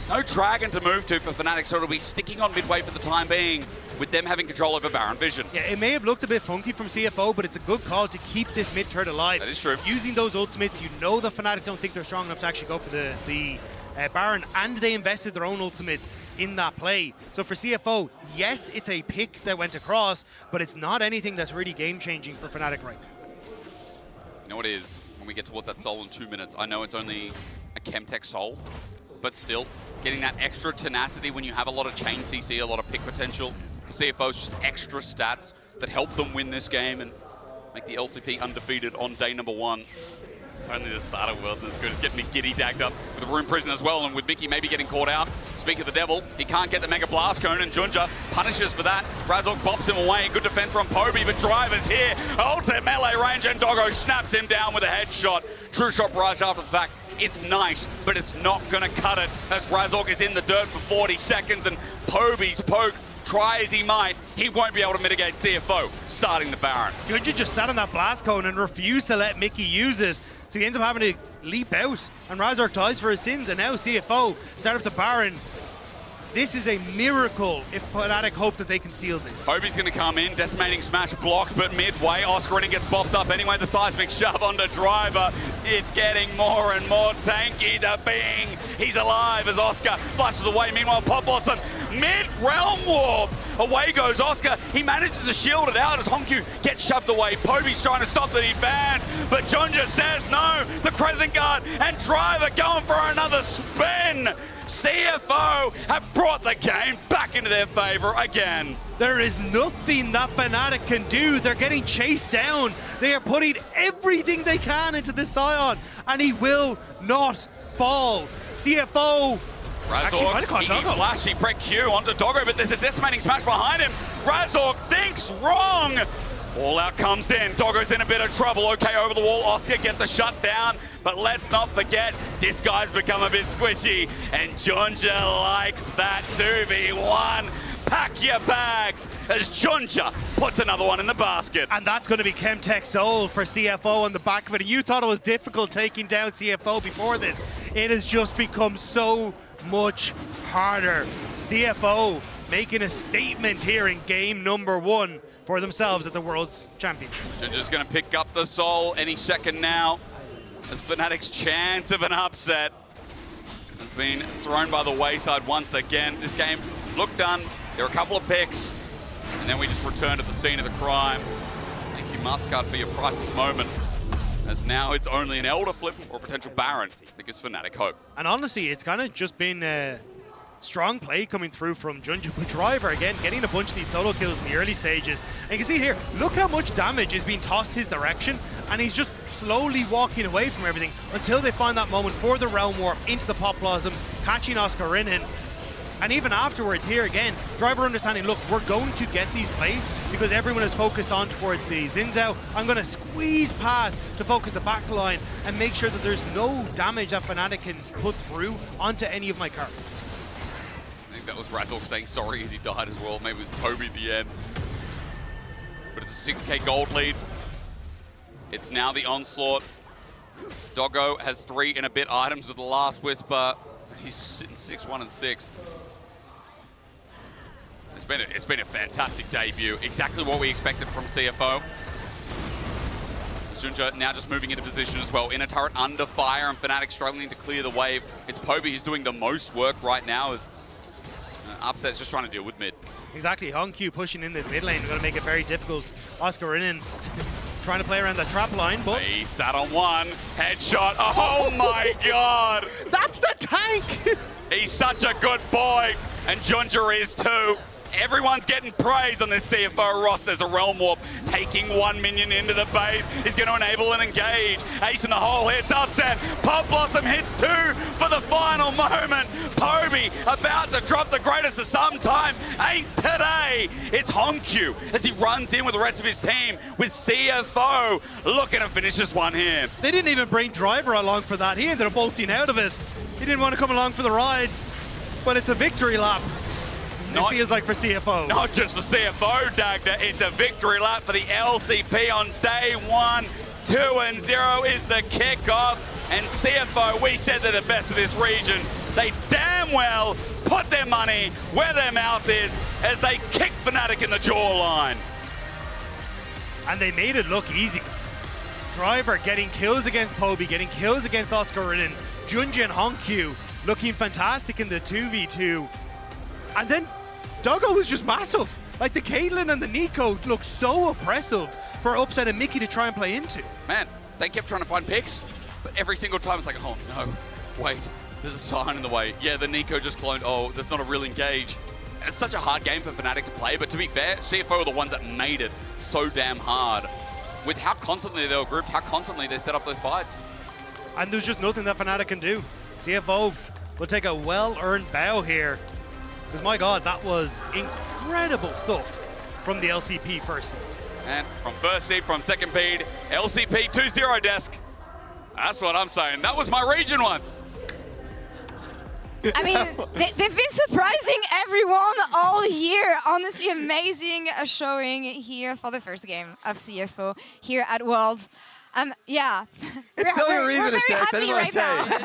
No dragon to move to for Fnatic, so it'll be sticking on midway for the time being, with them having control over Baron Vision. Yeah, it may have looked a bit funky from CFO, but it's a good call to keep this mid turret alive. That is true. Using those ultimates, you know the Fnatic don't think they're strong enough to actually go for the Baron, and they invested their own ultimates in that play. So for CFO, yes, it's a pick that went across, but it's not anything that's really game-changing for Fnatic right now. You know what it is? When we get towards that soul in 2 minutes, I know it's only a Chemtech soul, but still, getting that extra tenacity when you have a lot of chain CC, a lot of pick potential, CFO's just extra stats that help them win this game and make the LCP undefeated on day number 1. It's only the start of Worlds as good. It's getting me giddy dagged up with the Rune Prison as well, and with Mickey maybe getting caught out. Speak of the devil, he can't get the Mega Blast Cone, and Junja punishes for that. Razork bops him away. Good defense from Poby, but Driver's here. Ultimate melee range, and Doggo snaps him down with a headshot. True shot barrage after the fact. It's nice, but it's not going to cut it as Razork is in the dirt for 40 seconds, and Poby's poke, try as he might, he won't be able to mitigate CFO, starting the Baron. Junja just sat on that blast cone and refused to let Mickey use it, so he ends up having to leap out, and Razork dies for his sins, and now CFO start up the Baron. This is a miracle if Fnatic hope that they can steal this. Poby's going to come in, decimating smash blocked, but midway, Oscarina gets bopped up anyway. The seismic shove onto Driver. It's getting more and more tanky to Bing. He's alive as Oscar flashes away. Meanwhile, Pop Blossom mid-realm warp. Away goes Oscar. He manages to shield it out as Honkyu gets shoved away. Poby's trying to stop the advance, but Junja says no. The Crescent Guard and Driver going for another spin. CFO have brought the game back into their favor again. There is nothing that Fnatic can do. They're getting chased down. They are putting everything they can into this Scion, and he will not fall. CFO actually might have caught Doggo. Flashy prec Q onto Doggo, but there's a decimating smash behind him. Razork thinks wrong. All out comes in. Doggo's in a bit of trouble. Okay, over the wall. Oscar gets a shut down. But let's not forget, this guy's become a bit squishy. And Junja likes that 2v1. Pack your bags as Junja puts another one in the basket. And that's going to be Chemtech Soul for CFO on the back of it. And you thought it was difficult taking down CFO before this. It has just become so much harder. CFO making a statement here in game number 1 for themselves at the World's Championship. Junja's going to pick up the Soul any second now, as Fnatic's chance of an upset has been thrown by the wayside once again. This game looked done. There were a couple of picks, and then we just returned to the scene of the crime. Thank you, Muscat, for your priceless moment, as now it's only an Elder flip or a potential Baron that gives Fnatic hope. And honestly, it's kind of just been strong play coming through from Junja. But Driver, again, getting a bunch of these solo kills in the early stages. And you can see here, look how much damage is being tossed his direction, and he's just slowly walking away from everything until they find that moment for the Realm Warp into the Pop Blossom, catching Oscarina. And even afterwards here again, Driver understanding, look, we're going to get these plays because everyone is focused on towards the Xin Zhao. I'm going to squeeze past to focus the back line and make sure that there's no damage that Fnatic can put through onto any of my cards. I think that was Razork saying sorry as he died as well. Maybe it was Poby at the end. But it's a 6k gold lead. It's now the Onslaught. Doggo has 3 and a bit items with the Last Whisper. He's sitting 6-1 and 6. It's been a fantastic debut. Exactly what we expected from CFO. Junja now just moving into position as well. In a turret under fire, and Fnatic struggling to clear the wave. It's Poby who's doing the most work right now, as Upset's just trying to deal with mid. Exactly, Honkyu pushing in this mid lane. We're going to make it very difficult. Oscarina trying to play around that trap line, but he sat on one. Headshot. Oh my god! That's the tank! He's such a good boy, and Junja is too. Everyone's getting praise on this CFO roster. There's a Realm Warp taking 1 minion into the base. He's going to enable an engage. Ace in the hole hits Upset. Pop Blossom hits 2 for the final moment. Poby about to drop the greatest of some time. Ain't today. It's Honkyu as he runs in with the rest of his team with CFO looking to finish this one here. They didn't even bring Driver along for that. He ended up bolting out of it. He didn't want to come along for the rides, but it's a victory lap. It feels like for CFO. Not just for CFO, Dagda. It's a victory lap for the LCP on day 1. 2-0 is the kickoff. And CFO, we said they're the best of this region. They damn well put their money where their mouth is as they kick Fnatic in the jawline. And they made it look easy. Driver getting kills against Poby, getting kills against Oscarina. Junja and Honkyu looking fantastic in the 2v2. And then Doggo was just massive. Like the Caitlyn and the Nico look so oppressive for Upset and Mickey to try and play into. Man, they kept trying to find picks, but every single time it's like, oh no, wait, there's a sign in the way. Yeah, the Nico just cloned. Oh, that's not a real engage. it's such a hard game for Fnatic to play, but to be fair, CFO are the ones that made it so damn hard with how constantly they were grouped, how constantly they set up those fights. And there's just nothing that Fnatic can do. CFO will take a well-earned bow here. Because my God, that was incredible stuff from the LCP first seed. And from first seed, from second seed, LCP 2-0 desk. That's what I'm saying. That was my region once. I mean, they've been surprising everyone all year. Honestly, amazing showing here for the first game of CFO here at Worlds. Yeah. It's still a reason to very stay. happy right now.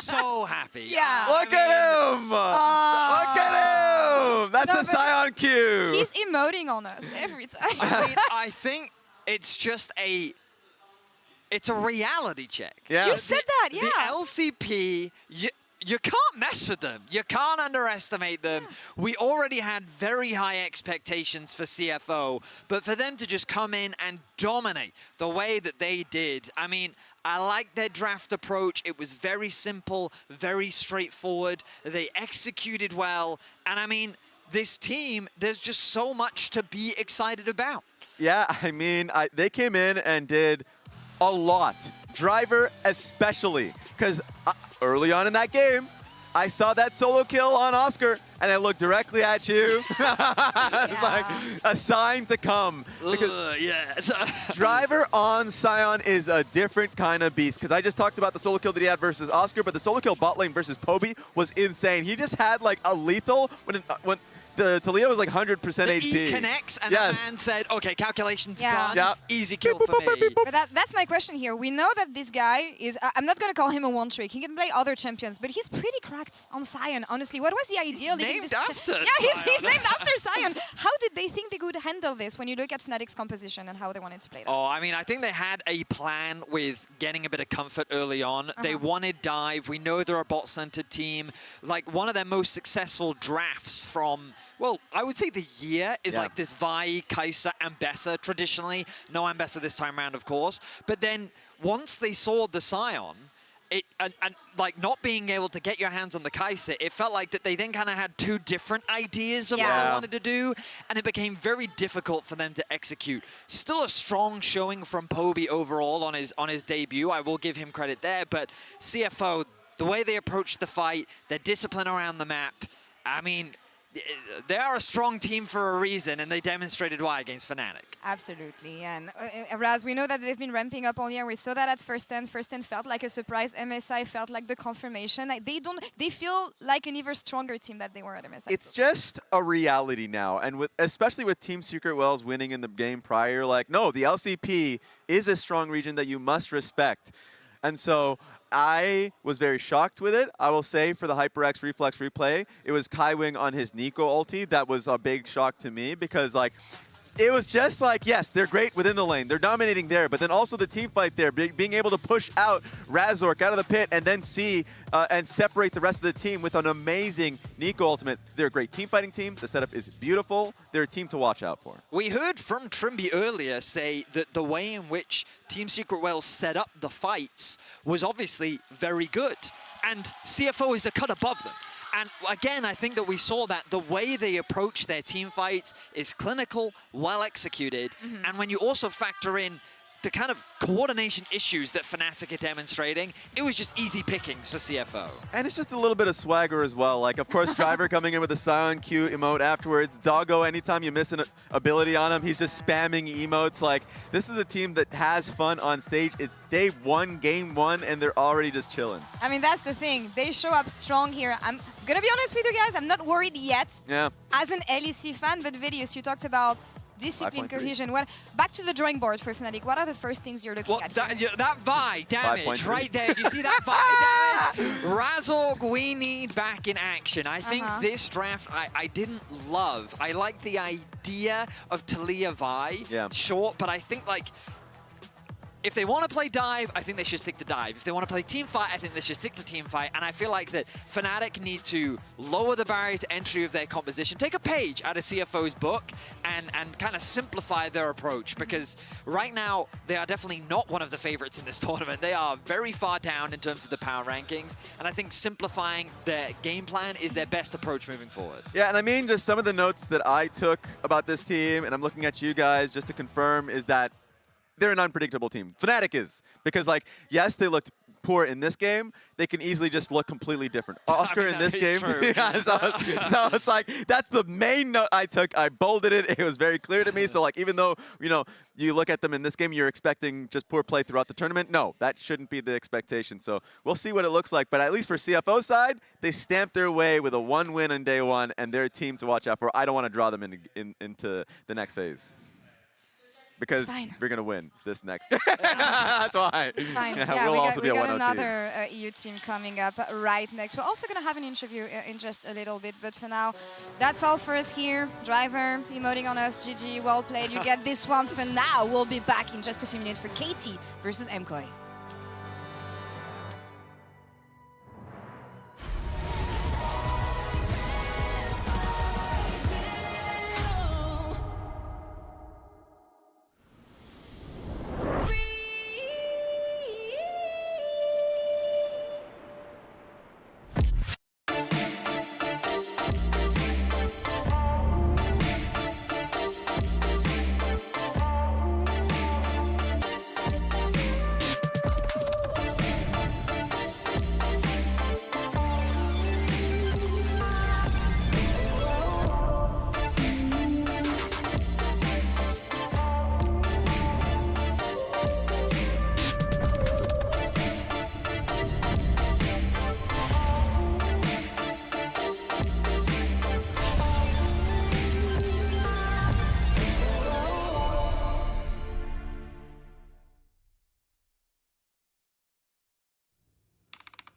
So happy. Yeah. Look at him! Look at him! That's No, the but Sion cue. He's emoting on us every time. I mean, I think it's just it's a reality check. Yeah. You said that, yeah. The LCP, you can't mess with them. You can't underestimate them. We already had very high expectations for CFO, but for them to just come in and dominate the way that they did, I mean, I like their draft approach. It was very simple, very straightforward. They executed well, and I mean, this team, there's just so much to be excited about. Yeah, I mean, they came in and did a lot. Driver especially, because early on in that game, I saw that solo kill on Oscar, and I looked directly at you. It's like a sign to come. Because Driver on Sion is a different kind of beast, because I just talked about the solo kill that he had versus Oscar, but the solo kill bot lane versus Poby was insane. He just had like a lethal when the Talia was like 100% HP. E connects, and the man said, okay, calculations done. Yep. Easy kill for me. But that's my question here. We know that this guy is, I'm not going to call him a one-trick. He can play other champions, but he's pretty cracked on Sion, honestly. What was the idea? He's named after he's named after Sion. How did they think they could handle this when you look at Fnatic's composition and how they wanted to play that? Oh, I mean, I think they had a plan with getting a bit of comfort early on. They wanted dive. We know they're a bot-centered team. Like, one of their most successful drafts from, well, I would say the year is like this Vi, Kai'Sa, Ambessa traditionally. No Ambessa this time around, of course. But then once they saw the Sion, and like not being able to get your hands on the Kai'Sa, it felt like that they then kind of had two different ideas of what they wanted to do, and it became very difficult for them to execute. Still a strong showing from Poby overall on his debut. I will give him credit there, but CFO, the way they approached the fight, their discipline around the map, I mean, they are a strong team for a reason, and they demonstrated why against Fnatic. Absolutely, and Raz, we know that they've been ramping up all year. We saw that at First 10. First 10 felt like a surprise. MSI felt like the confirmation. Like they feel like an even stronger team than they were at MSI. It's just a reality now, and especially with Team Secret Wells winning in the game prior, like, no, the LCP is a strong region that you must respect. And so I was very shocked with it. I will say for the HyperX Reflex replay, it was Kaiwing on his Nico ulti that was a big shock to me, because like it was just like, yes, they're great within the lane. They're dominating there, but then also the team fight there, being able to push out Razork out of the pit and then see and separate the rest of the team with an amazing Nico ultimate. They're a great team fighting team. The setup is beautiful. They're a team to watch out for. We heard from Trimby earlier say that the way in which Team Secret Wells set up the fights was obviously very good, and CFO is a cut above them. And again, I think that we saw that the way they approach their team fights is clinical, well executed. And when you also factor in the kind of coordination issues that Fnatic are demonstrating, it was just easy pickings for CFO. And it's just a little bit of swagger as well. Like, of course, Driver coming in with a Sion Q emote afterwards. Doggo, anytime you miss an ability on him, he's just spamming emotes. Like, this is a team that has fun on stage. It's day one, game one, and they're already just chilling. I mean, that's the thing. They show up strong here. I'm gonna be honest with you guys, I'm not worried yet. Yeah. As an LEC fan, but Vedius, you talked about discipline, cohesion. Back to the drawing board for Fnatic. What are the first things you're looking at? That Vi damage right there. Do you see that Vi damage? Razork, we need back in action. I think this draft I didn't love. I like the idea of Talia Vi short, but I think like if they want to play dive, I think they should stick to dive. If they want to play team fight, I think they should stick to team fight. And I feel like that Fnatic need to lower the barrier to entry of their composition, take a page out of CFO's book, and kind of simplify their approach, because right now they are definitely not one of the favorites in this tournament. They are very far down in terms of the power rankings, and I think simplifying their game plan is their best approach moving forward. Yeah, and I mean, just some of the notes that I took about this team, and I'm looking at you guys just to confirm, is that they're an unpredictable team. Fnatic is. Because, like, yes, they looked poor in this game. They can easily just look completely different. Oscar in this game. Yeah, so it's like, that's the main note I took. I bolded it. It was very clear to me. So, like, even though, you know, you look at them in this game, you're expecting just poor play throughout the tournament. No, that shouldn't be the expectation. So we'll see what it looks like. But at least for CFO side, they stamped their way with a 1 win on day 1, and they're a team to watch out for. I don't want to draw them into the next phase. Because we're going to win this next. That's why. It's fine. Yeah, Yeah, we'll we also be a got 1-0 another EU team coming up right next. We're also going to have an interview in just a little bit, but for now, that's all for us here. Driver, emoting on us, GG, well played. You get this one for now. We'll be back in just a few minutes for KT versus MKOI.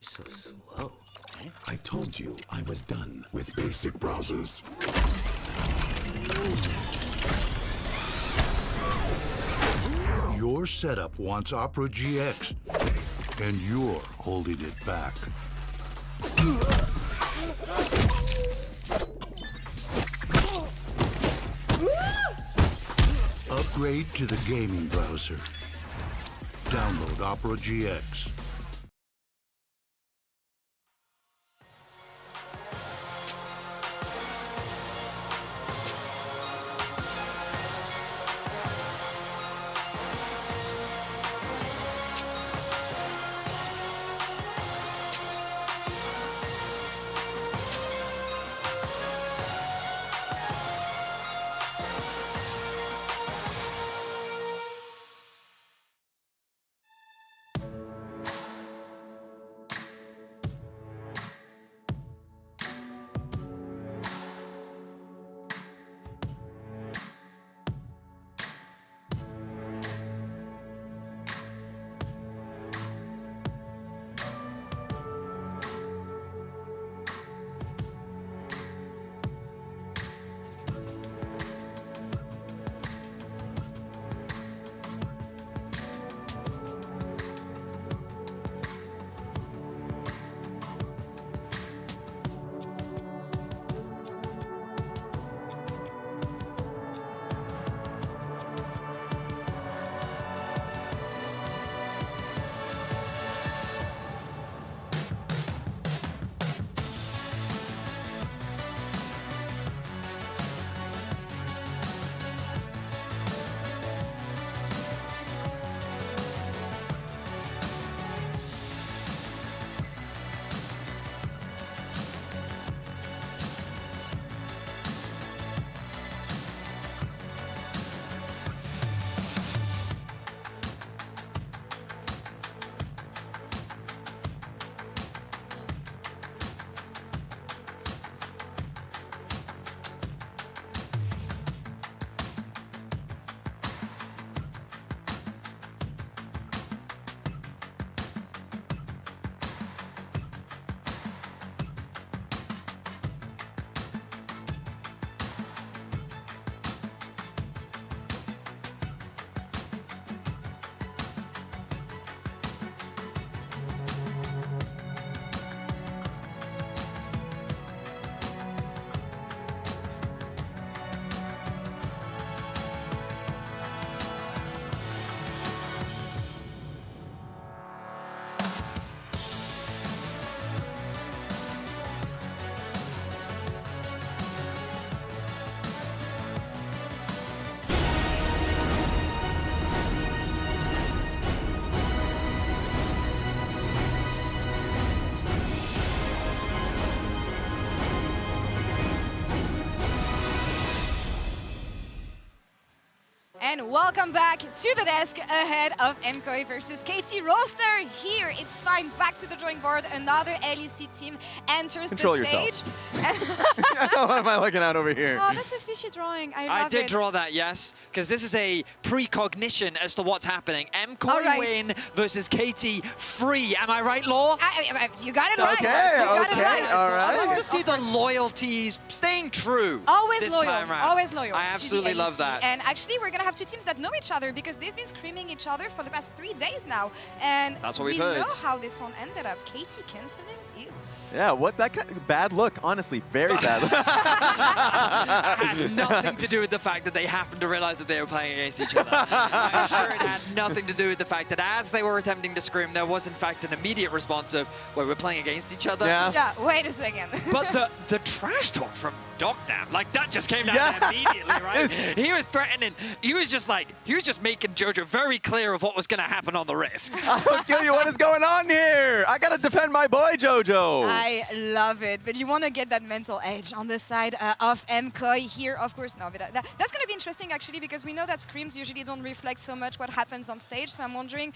So slow. I told you I was done with basic browsers. Your setup wants Opera GX, and you're holding it back. Upgrade to the gaming browser. Download Opera GX. And welcome back to the desk ahead of MKOI versus KT roster. Here, it's fine. Back to the drawing board. Another LEC team enters Control the stage. Yourself. What am I looking at over here? Oh, that's a fishy drawing. I love it. I did draw that, yes, because this is a precognition as to what's happening. MKOI win versus KT free. Am I right, Law? You got it right. Okay, you got it right. all right. I love to see the loyalties staying true. Always this loyal. time round. Always loyal. I absolutely love that. And actually, we're gonna have two teams that know each other because they've been screaming each other for the past 3 days now. And that's what we've we heard. know how this one ended up. KT canceling. Ew. Yeah, what that kind of bad look, honestly, very bad look. It had nothing to do with the fact that they happened to realize that they were playing against each other. I'm sure it had nothing to do with the fact that as they were attempting to scream, there was in fact an immediate response of, well, we're playing against each other. Yeah, wait a second. But the trash talk from Docdown, like that just came down immediately, right? He was threatening. He was just making JoJo very clear of what was going to happen on the Rift. I'll kill you. What is going on here? I gotta defend my boy JoJo. I love it, but you want to get that mental edge on the side of MKOI here, of course. No, but that's going to be interesting actually, because we know that scrims usually don't reflect so much what happens on stage. So I'm wondering,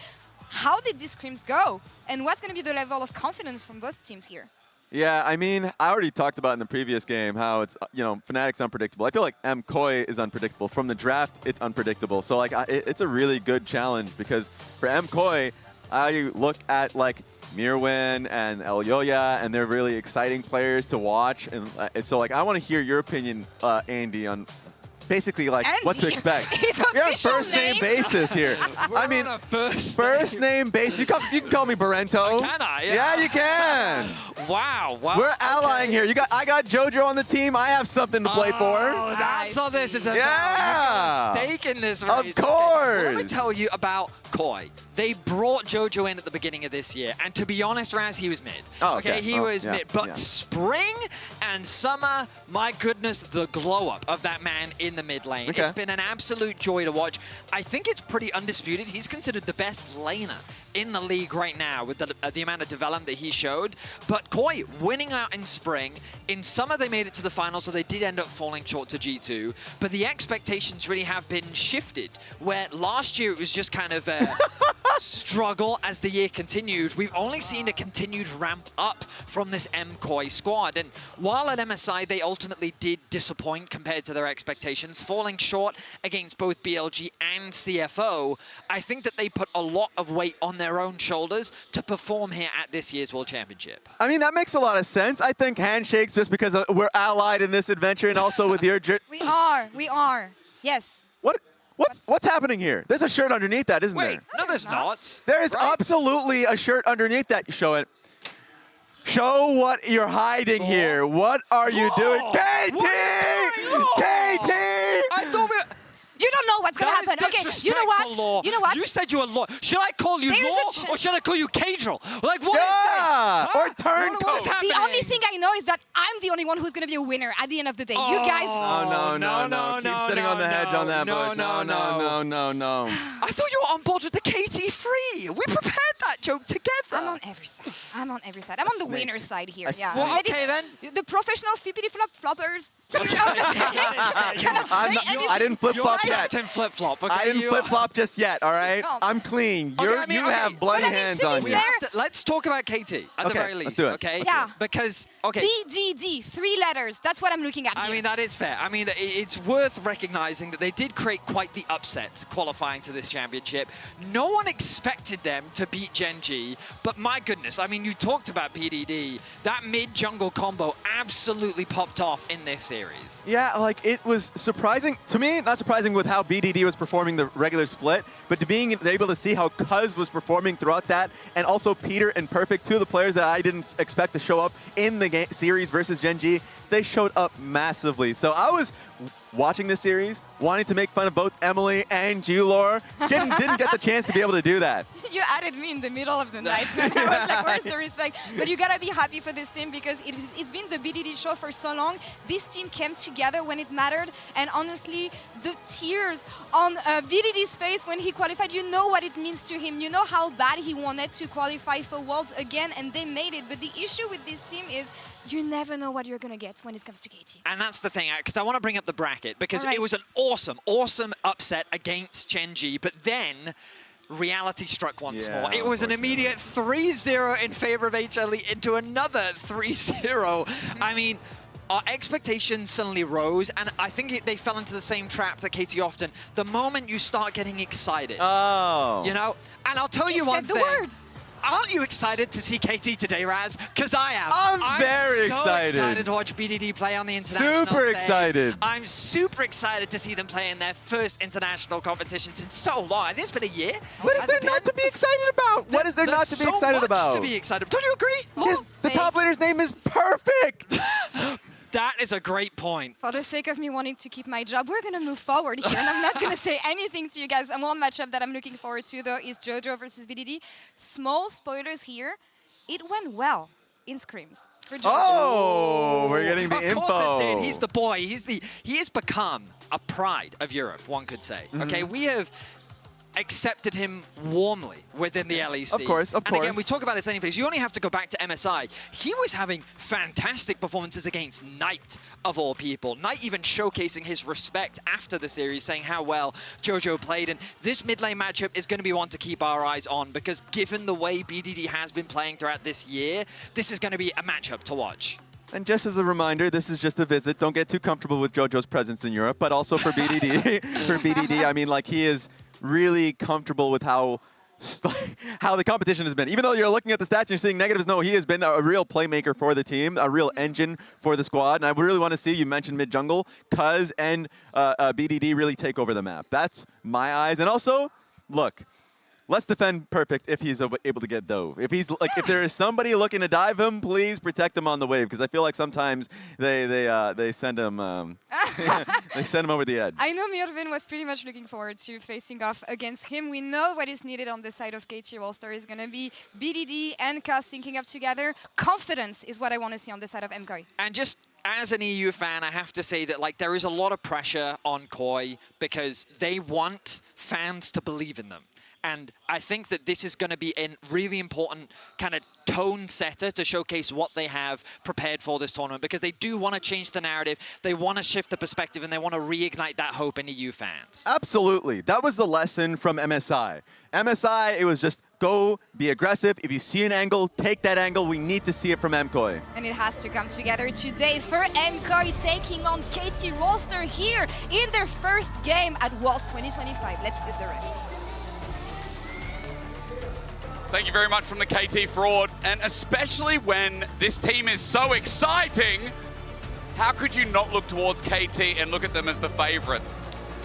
how did these scrims go, and what's going to be the level of confidence from both teams here? Yeah, I mean, I already talked about in the previous game how it's, Fnatic's unpredictable. I feel like MKOI is unpredictable. From the draft, it's unpredictable. So, like, it's a really good challenge because for MKOI, I look at, like, Mirwin and Elyoya, and they're really exciting players to watch. And so, like, I want to hear your opinion, Andy, on basically, like, what to expect. We're on first name basis here. I mean, first name basis. You can call me Barento. Can I? Yeah, you can. Wow. We're allying here. I got JoJo on the team. I have something to play for. That's all this is about. Yeah. You got a stake in this race. Of course. Let me tell you about KOI. They brought JoJo in at the beginning of this year, and to be honest, Raz, he was mid. Oh, okay. He was mid. But spring and summer, my goodness, the glow up of that man in the mid lane. Okay. It's been an absolute joy to watch. I think it's pretty undisputed. He's considered the best laner in the league right now with the amount of development that he showed. But KOI winning out in spring. In summer, they made it to the finals, so they did end up falling short to G2. But the expectations really have been shifted, where last year it was just kind of a struggle as the year continued. We've only seen a continued ramp up from this MKOI squad. And while at MSI, they ultimately did disappoint compared to their expectations, falling short against both BLG and CFO, I think that they put a lot of weight on their own shoulders to perform here at this year's World Championship. I mean, that makes a lot of sense. I think handshakes just because we're allied in this adventure and also with your... We are. Yes. What's happening here? There's a shirt underneath that, isn't there? No, there's not. There is absolutely a shirt underneath that. Show it. Show what you're hiding here. What are you doing? KT! KT! I thought you don't know what's going to happen. Okay, you know what? Law. You know what? You said you were Law. Should I call you Law or should I call you Cadril? Like, what is this? Or Turncoat. The only thing I know is that I'm the only one who's going to be a winner at the end of the day. You guys... Oh, no. Keep sitting on the hedge on that bush. No. I thought you were on board with the KT free. We prepared that joke together. I'm on every side. I'm on the winner's side here. Yeah. Well, okay, then. The professional flippity floppers. I didn't flip-flop yet. Captain flip-flop. Okay, I didn't flip-flop just yet, all right? I'm clean. You have bloody hands on you. Let's talk about KT at the very least. Let's do it. Okay? Yeah. Because, BDD, 3 letters. That's what I'm looking at here. I mean, that is fair. I mean, it's worth recognizing that they did create quite the upset qualifying to this championship. No one expected them to beat Gen G, but my goodness, I mean, you talked about PDD. That mid-jungle combo absolutely popped off in this series. Yeah, like, it was surprising. To me, not surprising with how BDD was performing the regular split, but to being able to see how Cuz was performing throughout that, and also Peter and Perfect, 2 of the players that I didn't expect to show up in the series versus Gen G, they showed up massively. So I was watching this series, wanting to make fun of both Emily and Julor. Didn't get the chance to be able to do that. You added me in the middle of the night, man. I was like, where's the respect? But you gotta be happy for this team because it's been the BDD show for so long. This team came together when it mattered, and honestly, the tears on BDD's face when he qualified, you know what it means to him. You know how bad he wanted to qualify for Worlds again, and they made it. But the issue with this team is you never know what you're going to get when it comes to KT. And that's the thing, because I want to bring up the bracket, because All right. it was an awesome upset against Gen.G, but then reality struck once more. It was an immediate 3-0 in favor of HLE into another 3-0. I mean, our expectations suddenly rose, and I think they fell into the same trap that KT often. The moment you start getting excited, you know, and I'll tell you one thing. Aren't you excited to see KT today, Raz? Because I am. I'm very so excited to watch BDD play on the international Super stage. excited. I'm super excited to see them play in their first international competition since so long. I think it's been a year. What is there not to be excited about? What is there not to be excited about? To be excited. Don't you agree? The top laner's name is perfect. That is a great point. For the sake of me wanting to keep my job, we're going to move forward here, and I'm not going to say anything to you guys. One matchup that I'm looking forward to, though, is JoJo versus BDD. Small spoilers here. It went well in scrims for JoJo. Oh, we're getting the info. Of course it did. He's the boy. He has become a pride of Europe, one could say. Okay, we have accepted him warmly within the LEC. Of course. And again, we talk about his lane phase. You only have to go back to MSI. He was having fantastic performances against Knight, of all people. Knight even showcasing his respect after the series, saying how well JoJo played. And this mid lane matchup is going to be one to keep our eyes on, because given the way BDD has been playing throughout this year, this is going to be a matchup to watch. And just as a reminder, this is just a visit. Don't get too comfortable with JoJo's presence in Europe, but also for BDD. For BDD, I mean, like, he is really comfortable with how the competition has been. Even though you're looking at the stats and you're seeing negatives, no, he has been a real playmaker for the team, a real engine for the squad. And I really want to see, you mentioned mid-jungle, Cuz and BDD really take over the map. That's my eyes. And also, look, let's defend Perfect if he's able to get dove. If he's like, if there is somebody looking to dive him, please protect him on the wave, because I feel like sometimes they send him they send him over the edge. I know Mirvin was pretty much looking forward to facing off against him. We know what is needed on the side of KT Roster is going to be BDD and Cuz syncing up together. Confidence is what I want to see on the side of MKOI. And just as an EU fan, I have to say that, like, there is a lot of pressure on KOI because they want fans to believe in them. And I think that this is going to be a really important kind of tone setter to showcase what they have prepared for this tournament, because they do want to change the narrative, they want to shift the perspective, and they want to reignite that hope in EU fans. Absolutely. That was the lesson from MSI. MSI, it was just go, be aggressive. If you see an angle, take that angle. We need to see it from MKOI. And it has to come together today for MKOI taking on KT Roster here in their first game at Worlds 2025. Let's hit the rest. Thank you very much from the KT Fraud, and especially when this team is so exciting, how could you not look towards KT and look at them as the favorites?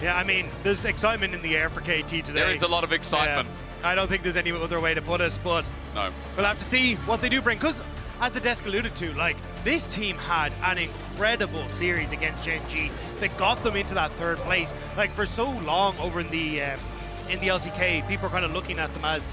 Yeah, I mean, there's excitement in the air for KT today. There is a lot of excitement. I don't think there's any other way to put it, but no, we'll have to see what they do bring, because as the desk alluded to, like, this team had an incredible series against Gen.G that got them into that third place. Like, for so long over in the LCK, people are kind of looking at them as,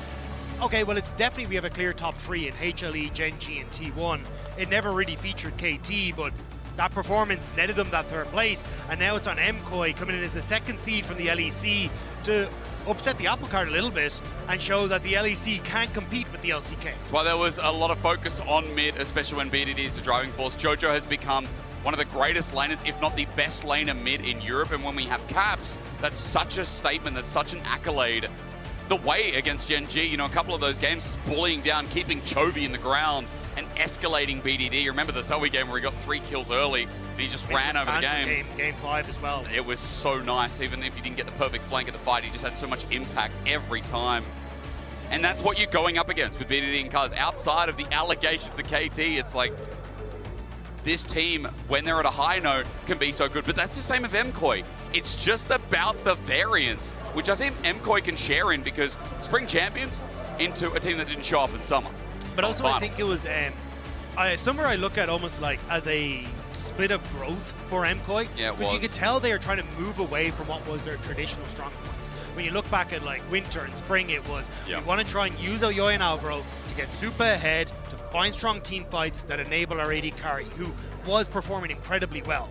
okay, well, it's definitely, we have a clear top three in HLE, Gen.G, and T1. It never really featured KT, but that performance netted them that third place, and now it's on MKOI coming in as the second seed from the LEC to upset the apple cart a little bit and show that the LEC can compete with the LCK. That's why there was a lot of focus on mid, especially when BDD is the driving force. JoJo has become one of the greatest laners, if not the best laner mid in Europe, and when we have Caps, that's such a statement, that's such an accolade. The way against Gen.G, you know, a couple of those games, bullying down, keeping Chovy in the ground, and escalating BDD. Remember the Zoe game where he got 3 kills early, and he just ran over the game. Game 5 as well. It was so nice. Even if he didn't get the perfect flank of the fight, he just had so much impact every time. And that's what you're going up against with BDD and Cuz. Outside of the allegations of KT, it's like, this team, when they're at a high note, can be so good. But that's the same with MKOI. It's just about the variance, which I think MKOI can share in, because spring champions into a team that didn't show up in summer. But also, I think it was summer I look at almost like as a split of growth for MKOI. Yeah, it was. Because you could tell they are trying to move away from what was their traditional strong points. When you look back at like winter and spring, it was, we want to try and use Oyoy and Alvaro to get super ahead, to find strong team fights that enable our AD carry, who was performing incredibly well.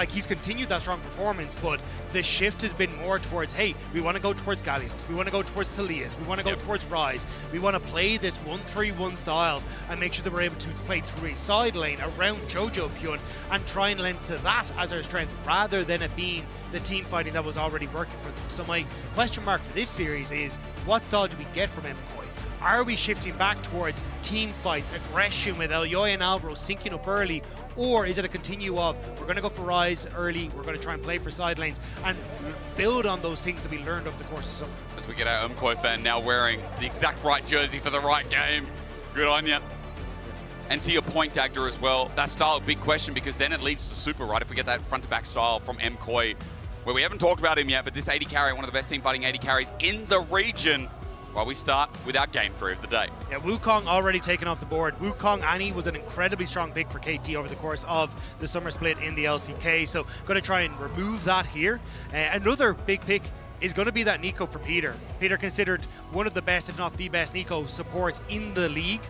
he's continued that strong performance, but the shift has been more towards, hey, we want to go towards Gallios, we want to go towards Talias, we want to go towards Ryze, we want to play this 1-3-1 style and make sure that we're able to play through a side lane around Jojo Pyun and try and lend to that as our strength rather than it being the team fighting that was already working for them. So my question mark for this series is, what style do we get from MKOI? Are we shifting back towards team fights, aggression with Elyoya and Alvaro syncing up early, or is it a continue of, we're going to go for Ryze early, we're going to try and play for side lanes and build on those things that we learned over the course of summer? As we get our MKOI fan now wearing the exact right jersey for the right game. Good on you. And to your point, Dagda, as well, that style, a big question, because then it leads to super, right? If we get that front-to-back style from MKOI, where we haven't talked about him yet, but this AD carry, one of the best team fighting AD carries in the region. While we start with our game crew of the day. Yeah, Wukong already taken off the board. Wukong Annie was an incredibly strong pick for KT over the course of the summer split in the LCK, so going to try and remove that here. Another big pick is going to be that Nico for Peter. Peter considered one of the best, if not the best, Nico supports in the league.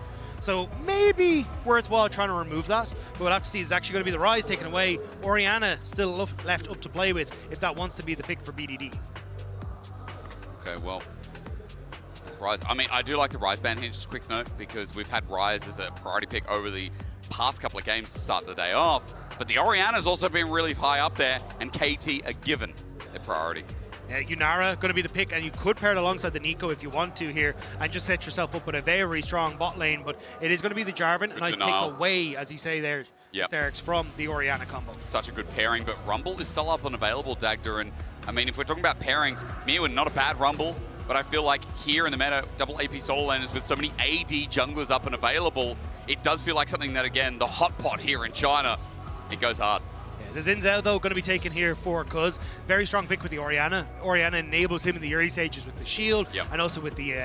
So maybe worthwhile trying to remove that. But we'll have to see. It's actually going to be the Ryze taken away. Orianna still left up to play with if that wants to be the pick for BDD. Okay, well, Ryze. I mean, I do like the Ryze ban here, just a quick note, because we've had Ryze as a priority pick over the past couple of games to start the day off, but the Orianna's also been really high up there, and KT are given their priority. Yeah, Yunara going to be the pick, and you could pair it alongside the Nico if you want to here, and just set yourself up with a very strong bot lane, but it is going to be the Jarvan, a nice take away, as you say there, Sterix, from the Orianna combo. Such a good pairing, but Rumble is still up and available, Dagda, and I mean, if we're talking about pairings, Mirwin, not a bad Rumble, but I feel like here in the meta, double AP solo laners with so many AD junglers up and available, it does feel like something that, again, the hot pot here in China, it goes hard. Yeah, the Xin Zhao, though, going to be taken here for Cuz. Very strong pick with the Orianna. Orianna enables him in the early stages with the shield and also with the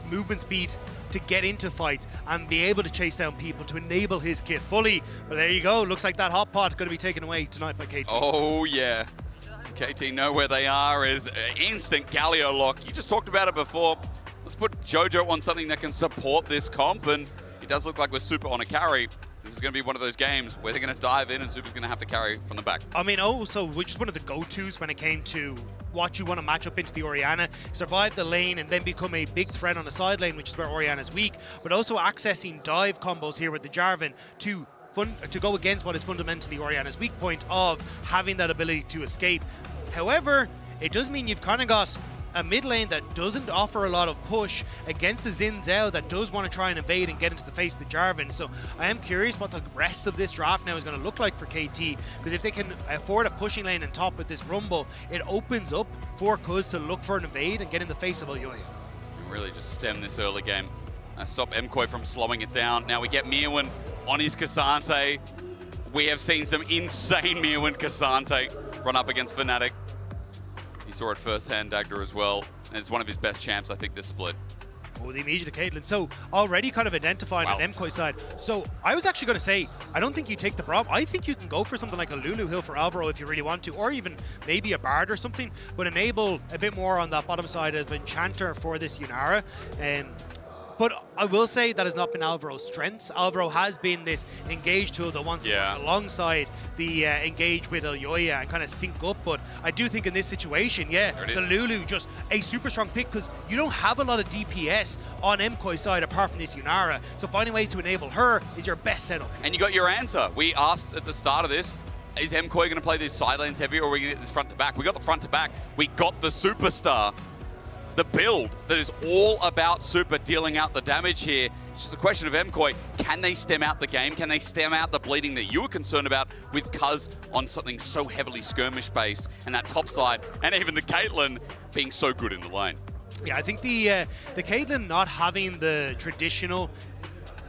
movement speed to get into fights and be able to chase down people to enable his kit fully. But there you go. Looks like that hot pot going to be taken away tonight by KT. Oh, yeah. KT know where they are is instant Galio lock. You just talked about it before. Let's put Jojo on something that can support this comp, and it does look like we're Super on a carry. This is going to be one of those games where they're going to dive in and Super's going to have to carry from the back. I mean, also, which is one of the go-tos when it came to what you want to match up into the Orianna, survive the lane and then become a big threat on the side lane, which is where Orianna's weak, but also accessing dive combos here with the Jarvan to go against what is fundamentally Orianna's weak point of having that ability to escape. However, it does mean you've kind of got a mid lane that doesn't offer a lot of push against the Xin Zhao that does want to try and evade and get into the face of the Jarvan. So I am curious what the rest of this draft now is going to look like for KT, because if they can afford a pushing lane on top with this Rumble, it opens up for Cuz to look for an evade and get in the face of Elyoya. Really just stem this early game. Stop MKOI from slowing it down. Now we get Mirwin on his Cassante. We have seen some insane Mirwin Cassante run up against Fnatic. He saw it firsthand, Dagda, as well. And it's one of his best champs, I think, this split. Oh, the immediate to Caitlyn. So already kind of identified on MKOI's side. So I was actually going to say, I don't think you take the Braum. I think you can go for something like a Lulu Hill for Alvaro if you really want to, or even maybe a Bard or something, but enable a bit more on that bottom side of Enchanter for this Yunara. But I will say that has not been Alvaro's strengths. Alvaro has been this engage tool that wants to work alongside the engage with Elyoya and kind of sync up. But I do think in this situation, the Lulu just a super strong pick, because you don't have a lot of DPS on MKOI's side apart from this Yunara. So finding ways to enable her is your best setup. And you got your answer. We asked at the start of this, is MKOI going to play these side lanes heavy, or are we going to get this front to back? We got the front to back. We got the superstar. The build that is all about Super dealing out the damage here. It's just a question of MKOI. Can they stem out the game? Can they stem out the bleeding that you were concerned about with Cuz on something so heavily skirmish-based and that top side, and even the Caitlyn being so good in the lane? Yeah, I think the Caitlyn not having the traditional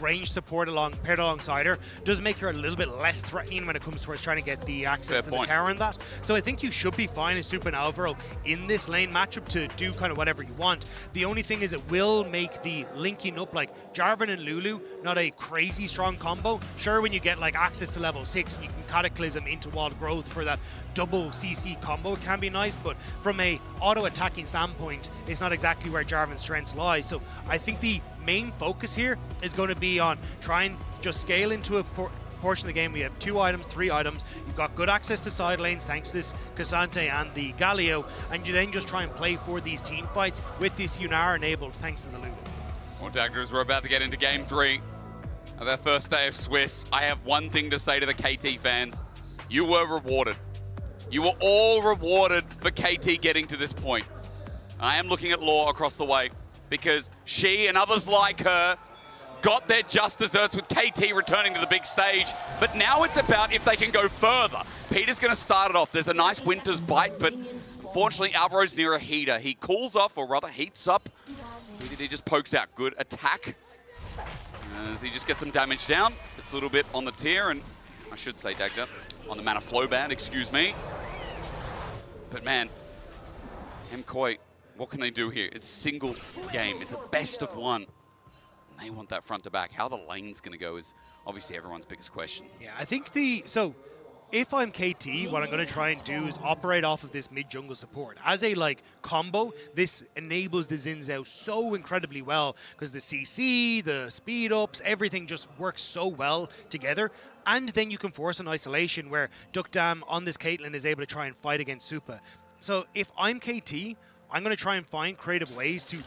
range support paired alongside her does make her a little bit less threatening when it comes towards trying to get the access to the tower and that. So I think you should be fine as Super and Alvaro in this lane matchup to do kind of whatever you want. The only thing is it will make the linking up like Jarvan and Lulu not a crazy strong combo. Sure, when you get like access to level 6 and you can Cataclysm into walled growth for that double CC combo, it can be nice, but from a auto-attacking standpoint, it's not exactly where Jarvan's strengths lie. So I think the main focus here is going to be on trying just scale into a portion of the game, we have 2 items, 3 items. You've got good access to side lanes thanks to this Cassante and the Galio, and you then just try and play for these team fights with this Yunar enabled thanks to the Lulu. Well, Daggers, we're about to get into game 3 of our first day of Swiss. I have one thing to say to the KT fans. You were rewarded. You were all rewarded for KT getting to this point. I am looking at Law across the way because she and others like her got their just desserts with KT returning to the big stage. But now it's about if they can go further. Peter's going to start it off. There's a nice Winter's Bite, but unfortunately Alvaro's near a heater. He cools off, or rather heats up. He just pokes out. Good attack as he just gets some damage down. It's a little bit on the tier, and I should say Dagda on the mana flow band, excuse me. But man, MKOI, what can they do here? It's single game. It's a best of 1. They want that front to back. How the lane's going to go is obviously everyone's biggest question. Yeah, I think so if I'm KT, what I'm going to try and do is operate off of this mid-jungle support. As a combo, this enables the Xin Zhao so incredibly well because the CC, the speed ups, everything just works so well together. And then you can force an isolation where Duckdam on this Caitlyn is able to try and fight against Supa. So if I'm KT, I'm going to try and find creative ways to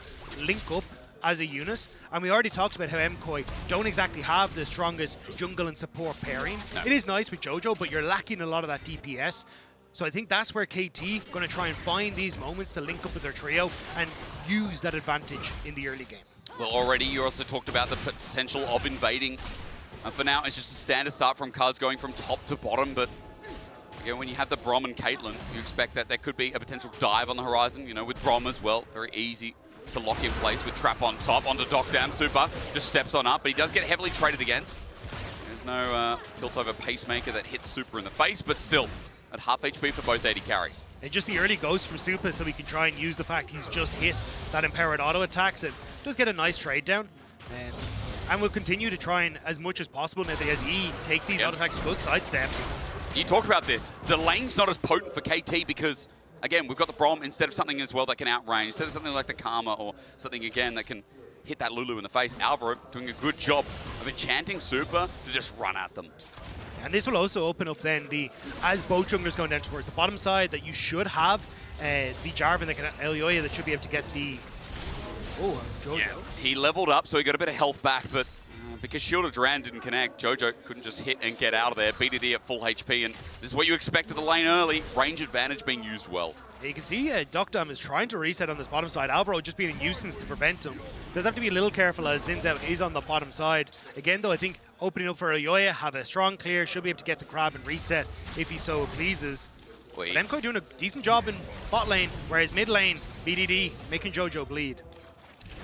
link up as a unit, and we already talked about how MKOI don't exactly have the strongest jungle and support pairing. No. It is nice with Jojo, but you're lacking a lot of that DPS. So I think that's where KT going to try and find these moments to link up with their trio and use that advantage in the early game. Well, already you also talked about the potential of invading. And for now, it's just a standard start from Cuz going from top to bottom, but again, when you have the Brom and Caitlyn, you expect that there could be a potential dive on the horizon, you know, with Brom as well. Very easy to lock in place with Trap on top. Onto Dockdown, Super just steps on up, but he does get heavily traded against. There's no tilt over Pacemaker that hits Super in the face, but still at half HP for both AD carries. And just the early ghost from Super, so we can try and use the fact he's just hit that empowered auto attacks and does get a nice trade down. And we'll continue to try and, as much as possible, now as E, take these auto attacks, good sidestep. You talk about this. The lane's not as potent for KT because again, we've got the Brom instead of something as well that can outrange, instead of something like the Karma or something again that can hit that Lulu in the face. Alvaro doing a good job of enchanting Super to just run at them. And this will also open up then as both junglers going down towards the bottom side, that you should have the Jarvan, Elyoya that should be able to get the Jojo. Yeah, he leveled up, so he got a bit of health back, but because Shield of Duran didn't connect, Jojo couldn't just hit and get out of there. BDD at full HP, and this is what you expect of the lane early. Range advantage being used well. You can see Duckdam is trying to reset on this bottom side. Alvaro just being a nuisance to prevent him. Does have to be a little careful as Xin Zhao is on the bottom side. Again, though, I think opening up for Elyoya, have a strong clear, should be able to get the crab and reset if he so pleases. MKOI doing a decent job in bot lane, whereas mid lane, BDD making Jojo bleed.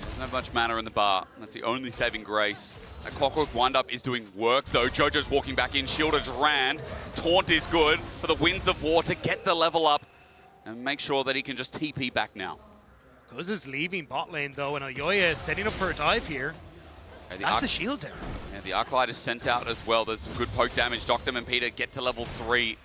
Doesn't have much mana in the bar. That's the only saving grace. That Clockwork wind-up is doing work, though. Jojo's walking back in. Shield of Duran. Taunt is good for the Winds of War to get the level up and make sure that he can just TP back now. Cuz is leaving bot lane, though, and Elyoya setting up for a dive here. That's the shield down. Yeah, the Arclight is sent out as well. There's some good poke damage. Doctor and Peter get to level 3.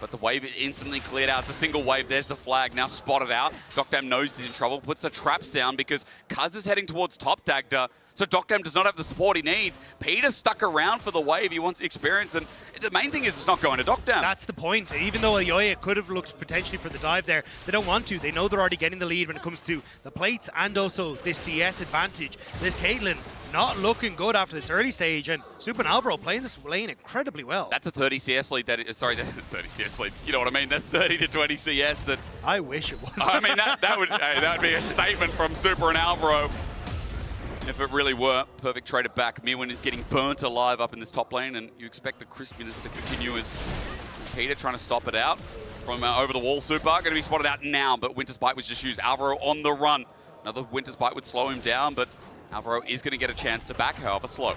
But the wave is instantly cleared out. It's a single wave. There's the flag. Now spotted out. Dockdam knows he's in trouble. Puts the traps down because Cuz is heading towards top Dagda. So Dockdam does not have the support he needs. Peter's stuck around for the wave. He wants experience. And the main thing is it's not going to Dockdam. That's the point. Even though Elyoya could have looked potentially for the dive there, they don't want to. They know they're already getting the lead when it comes to the plates and also this CS advantage. This Caitlyn not looking good after this early stage, and Super and Alvaro playing this lane incredibly well. That's a 30 CS lead. Sorry, that's a 30 CS lead. You know what I mean? That's 30 to 20 CS. That I wish it was. I mean, that would be a statement from Super and Alvaro if it really were. Perfect traded back. Mirwin is getting burnt alive up in this top lane, and you expect the crispiness to continue as Peter trying to stop it out from over the wall. Super going to be spotted out now, but Winter's Bite was just used. Alvaro on the run. Another Winter's Bite would slow him down, but Alvaro is going to get a chance to back, however slow.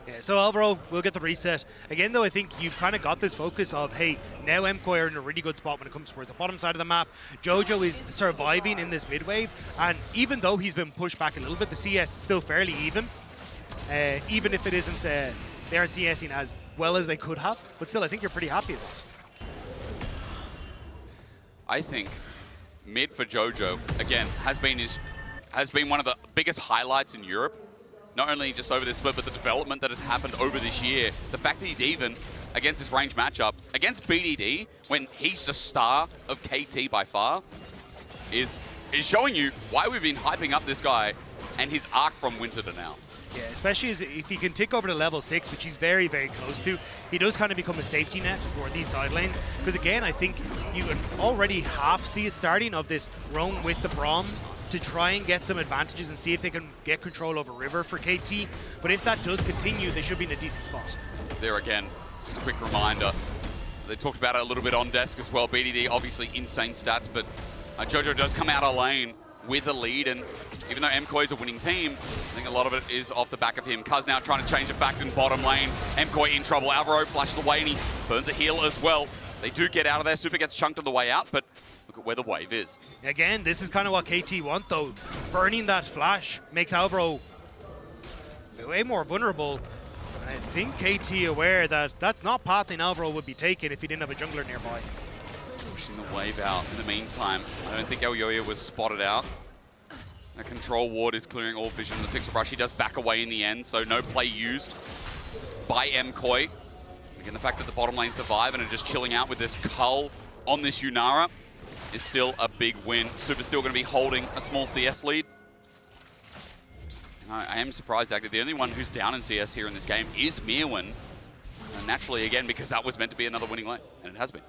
Yeah, so Alvaro will get the reset. Again, though, I think you've kind of got this focus of, hey, now MKOI are in a really good spot when it comes towards the bottom side of the map. Jojo is surviving in this mid-wave, and even though he's been pushed back a little bit, the CS is still fairly even. Even if it isn't, they aren't CSing as well as they could have, but still, I think you're pretty happy with that. I think mid for Jojo, again, has been one of the biggest highlights in Europe. not only just over this split, but the development that has happened over this year. The fact that he's even against this range matchup, against BDD, when he's the star of KT by far, is showing you why we've been hyping up this guy and his arc from winter to now. Yeah, especially if he can tick over to level 6, which he's very, very close to, he does kind of become a safety net for these side lanes. Because again, I think you can already half see it starting of this roam with the Braum to try and get some advantages and see if they can get control over River for KT. But if that does continue, they should be in a decent spot. There again, just a quick reminder. They talked about it a little bit on desk as well. BDD, obviously insane stats, but Jojo does come out of lane with a lead, and even though MKOI is a winning team, I think a lot of it is off the back of him. Cuz now trying to change it back in bottom lane. MKOI in trouble. Alvaro flashes away and he burns a heal as well. They do get out of there. Super gets chunked on the way out, but look at where the wave is. Again, this is kind of what KT want though. Burning that flash makes Alvaro way more vulnerable. And I think KT aware that that's not pathing Alvaro would be taken if he didn't have a jungler nearby. Pushing the wave out in the meantime. I don't think Elyoya was spotted out. A control ward is clearing all vision. The Pixel Brush, he does back away in the end, so no play used by MKOI. Again, the fact that the bottom lane survive and are just chilling out with this cull on this Yunara is still a big win. Super's still going to be holding a small CS lead. I am surprised, actually. The only one who's down in CS here in this game is Mirwin. Naturally, again, because that was meant to be another winning lane, and it has been.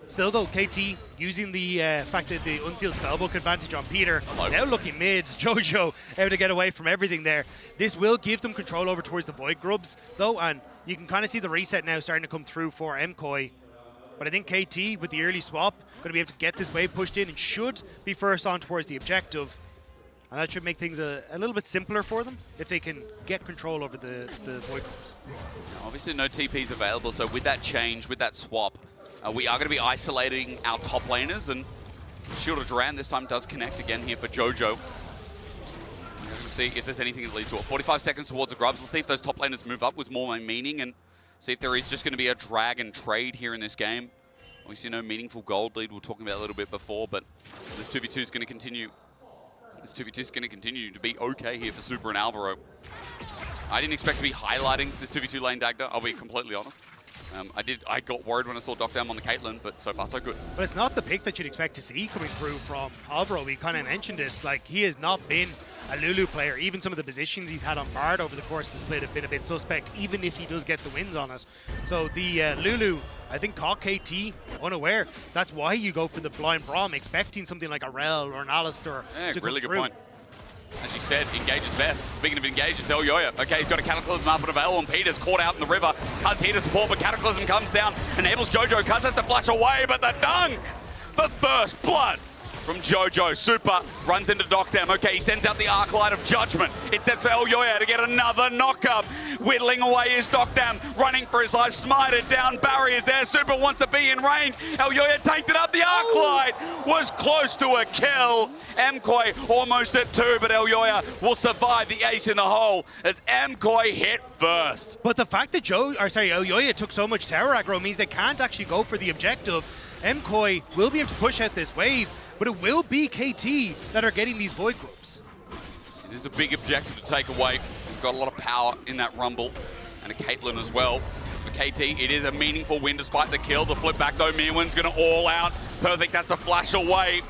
Still though, KT using the fact that the unsealed spellbook advantage on Peter. Now looking mids, Jojo able to get away from everything there. This will give them control over towards the Void Grubs though, and you can kind of see the reset now starting to come through for MKOI. But I think KT with the early swap going to be able to get this wave pushed in and should be first on towards the objective. And that should make things a little bit simpler for them if they can get control over the Void Grubs. Obviously no TPs available, so with that change, with that swap, we are going to be isolating our top laners, and Shield of Duran this time does connect again here for Jojo. We'll see if there's anything that leads to it. 45 seconds towards the Grubs. We'll see if those top laners move up with more meaning, and see if there is just going to be a drag and trade here in this game. We see no meaningful gold lead. We were talking about a little bit before, but this 2v2 is going to continue. This 2v2 is going to continue to be okay here for Super and Alvaro. I didn't expect to be highlighting this 2v2 lane, Dagda, I'll be completely honest. I got worried when I saw Dockdown on the Caitlyn, but so far so good. But it's not the pick that you'd expect to see coming through from Alvaro. We kind of mentioned it, like he has not been a Lulu player. Even some of the positions he's had on Bard over the course of the split have been a bit suspect, even if he does get the wins on it. So the Lulu, I think, caught KT unaware. That's why you go for the blind Braum, expecting something like a Rel or an Alistair to really come good through. point. As you said, engage is best. Speaking of engage, it's Elyoya. Okay, he's got a Cataclysm up and available, and Peter's caught out in the river. Cuz here to support, but Cataclysm comes down, enables Jojo. Cuz has to flash away, but the dunk for first blood from Jojo. Super runs into Dockdown. Okay, he sends out the Arclight of Judgment. It sets for Elyoya to get another knock-up. Whittling away is Dockdown, running for his life. Smited down, barriers there. Super wants to be in range. Elyoya tanked it up. The Arclight was close to a kill. MKOI almost at 2, but Elyoya will survive the ace in the hole as MKOI hit first. But the fact that Elyoya took so much tower aggro means they can't actually go for the objective. MKOI will be able to push out this wave, but it will be KT that are getting these Void Grubs. It is a big objective to take away. We've got a lot of power in that Rumble, and a Caitlyn as well. For KT, it is a meaningful win despite the kill. The flip back though, Mirwin's going to all out. Perfect, that's a flash away.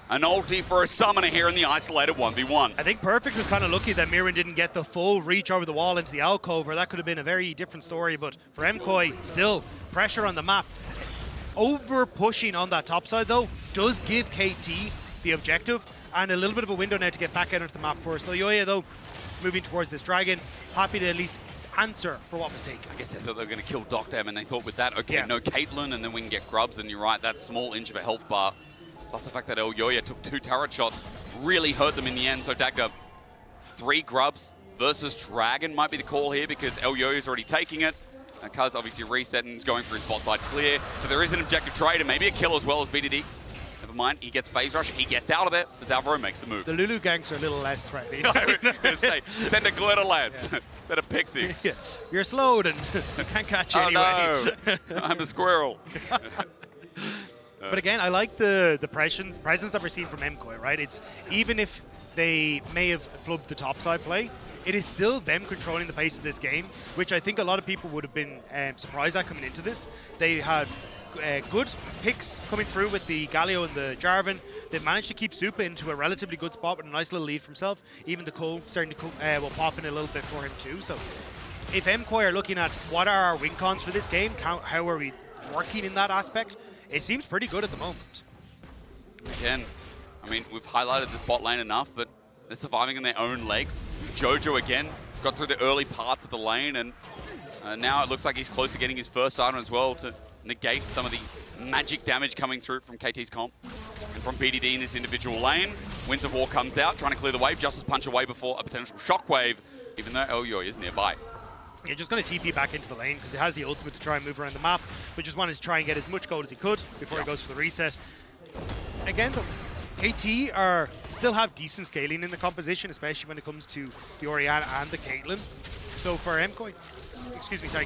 An ulti for a summoner here in the isolated 1v1. I think Perfect was kind of lucky that Mirwin didn't get the full reach over the wall into the alcove, or that could have been a very different story. But for MKOI, still pressure on the map. Over pushing on that top side though does give KT the objective and a little bit of a window now to get back out onto the map first. Elyoya though moving towards this dragon, happy to at least answer for what was taken. I guess they thought they were going to kill Dockdown, and they thought with that, okay, no Caitlyn, and then we can get Grubs, and you're right, that small inch of a health bar, plus the fact that Elyoya took 2 turret shots, really hurt them in the end. So Dagda, 3 Grubs versus Dragon might be the call here because Elyoya's already taking it. Cuz obviously resetting, is going for his bot side clear. So there is an objective trade and maybe a kill as well as BDD. Never mind, he gets phase rush, he gets out of there as Alvaro makes the move. The Lulu ganks are a little less threatening. I was going to say, send a glitter, lads. Yeah. Send a pixie. Yeah. You're slowed and you can't catch you anyway. No. I'm a squirrel. But again, I like the presence that we're seeing from MKOI, right? It's even if they may have flubbed the topside play, it is still them controlling the pace of this game, which I think a lot of people would have been surprised at coming into this. They had good picks coming through with the Galio and the Jarvan. They've managed to keep Supa into a relatively good spot with a nice little lead for himself. Even the Cole starting to will pop in a little bit for him too. So if MKOI are looking at what are our win cons for this game, how are we working in that aspect, it seems pretty good at the moment. Again, I mean, we've highlighted the bot lane enough, but they're surviving on their own legs. Jojo again got through the early parts of the lane, and now it looks like he's close to getting his first item as well to negate some of the magic damage coming through from KT's comp. And from BDD in this individual lane, Winds of War comes out, trying to clear the wave, Justice Punch away before a potential shockwave, even though Elyoy is nearby. You're just going to TP back into the lane because it has the ultimate to try and move around the map, but just wanted to try and get as much gold as he could before he goes for the reset. Again, though, KT still have decent scaling in the composition, especially when it comes to the Orianna and the Caitlyn. So for MKOI,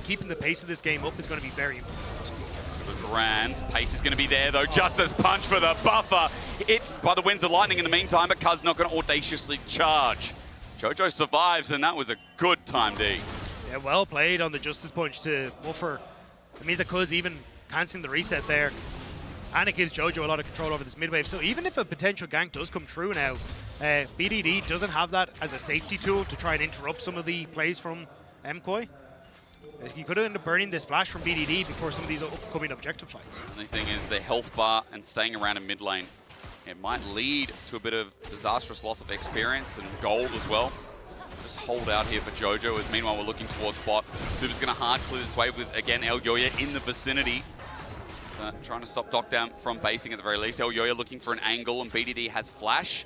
keeping the pace of this game up is going to be very important. Durand, pace is going to be there though. Justice Punch for the buffer. Hit by the Winds of Lightning in the meantime, but Cuz not going to audaciously charge. Jojo survives, and that was a good time D. Yeah, well played on the Justice Punch to buffer. It means that Cuz even cancelling the reset there. And it gives Jojo a lot of control over this mid wave. So even if a potential gank does come true now, BDD doesn't have that as a safety tool to try and interrupt some of the plays from MKOI. You could end up burning this flash from BDD before some of these upcoming objective fights. The only thing is the health bar and staying around in mid lane. It might lead to a bit of disastrous loss of experience and gold as well. Just hold out here for Jojo, as meanwhile we're looking towards bot. Supa's going to hard clear this wave with, again, Elyoya in the vicinity. Trying to stop Docdown from basing at the very least. Elyoya looking for an angle, and BDD has flash.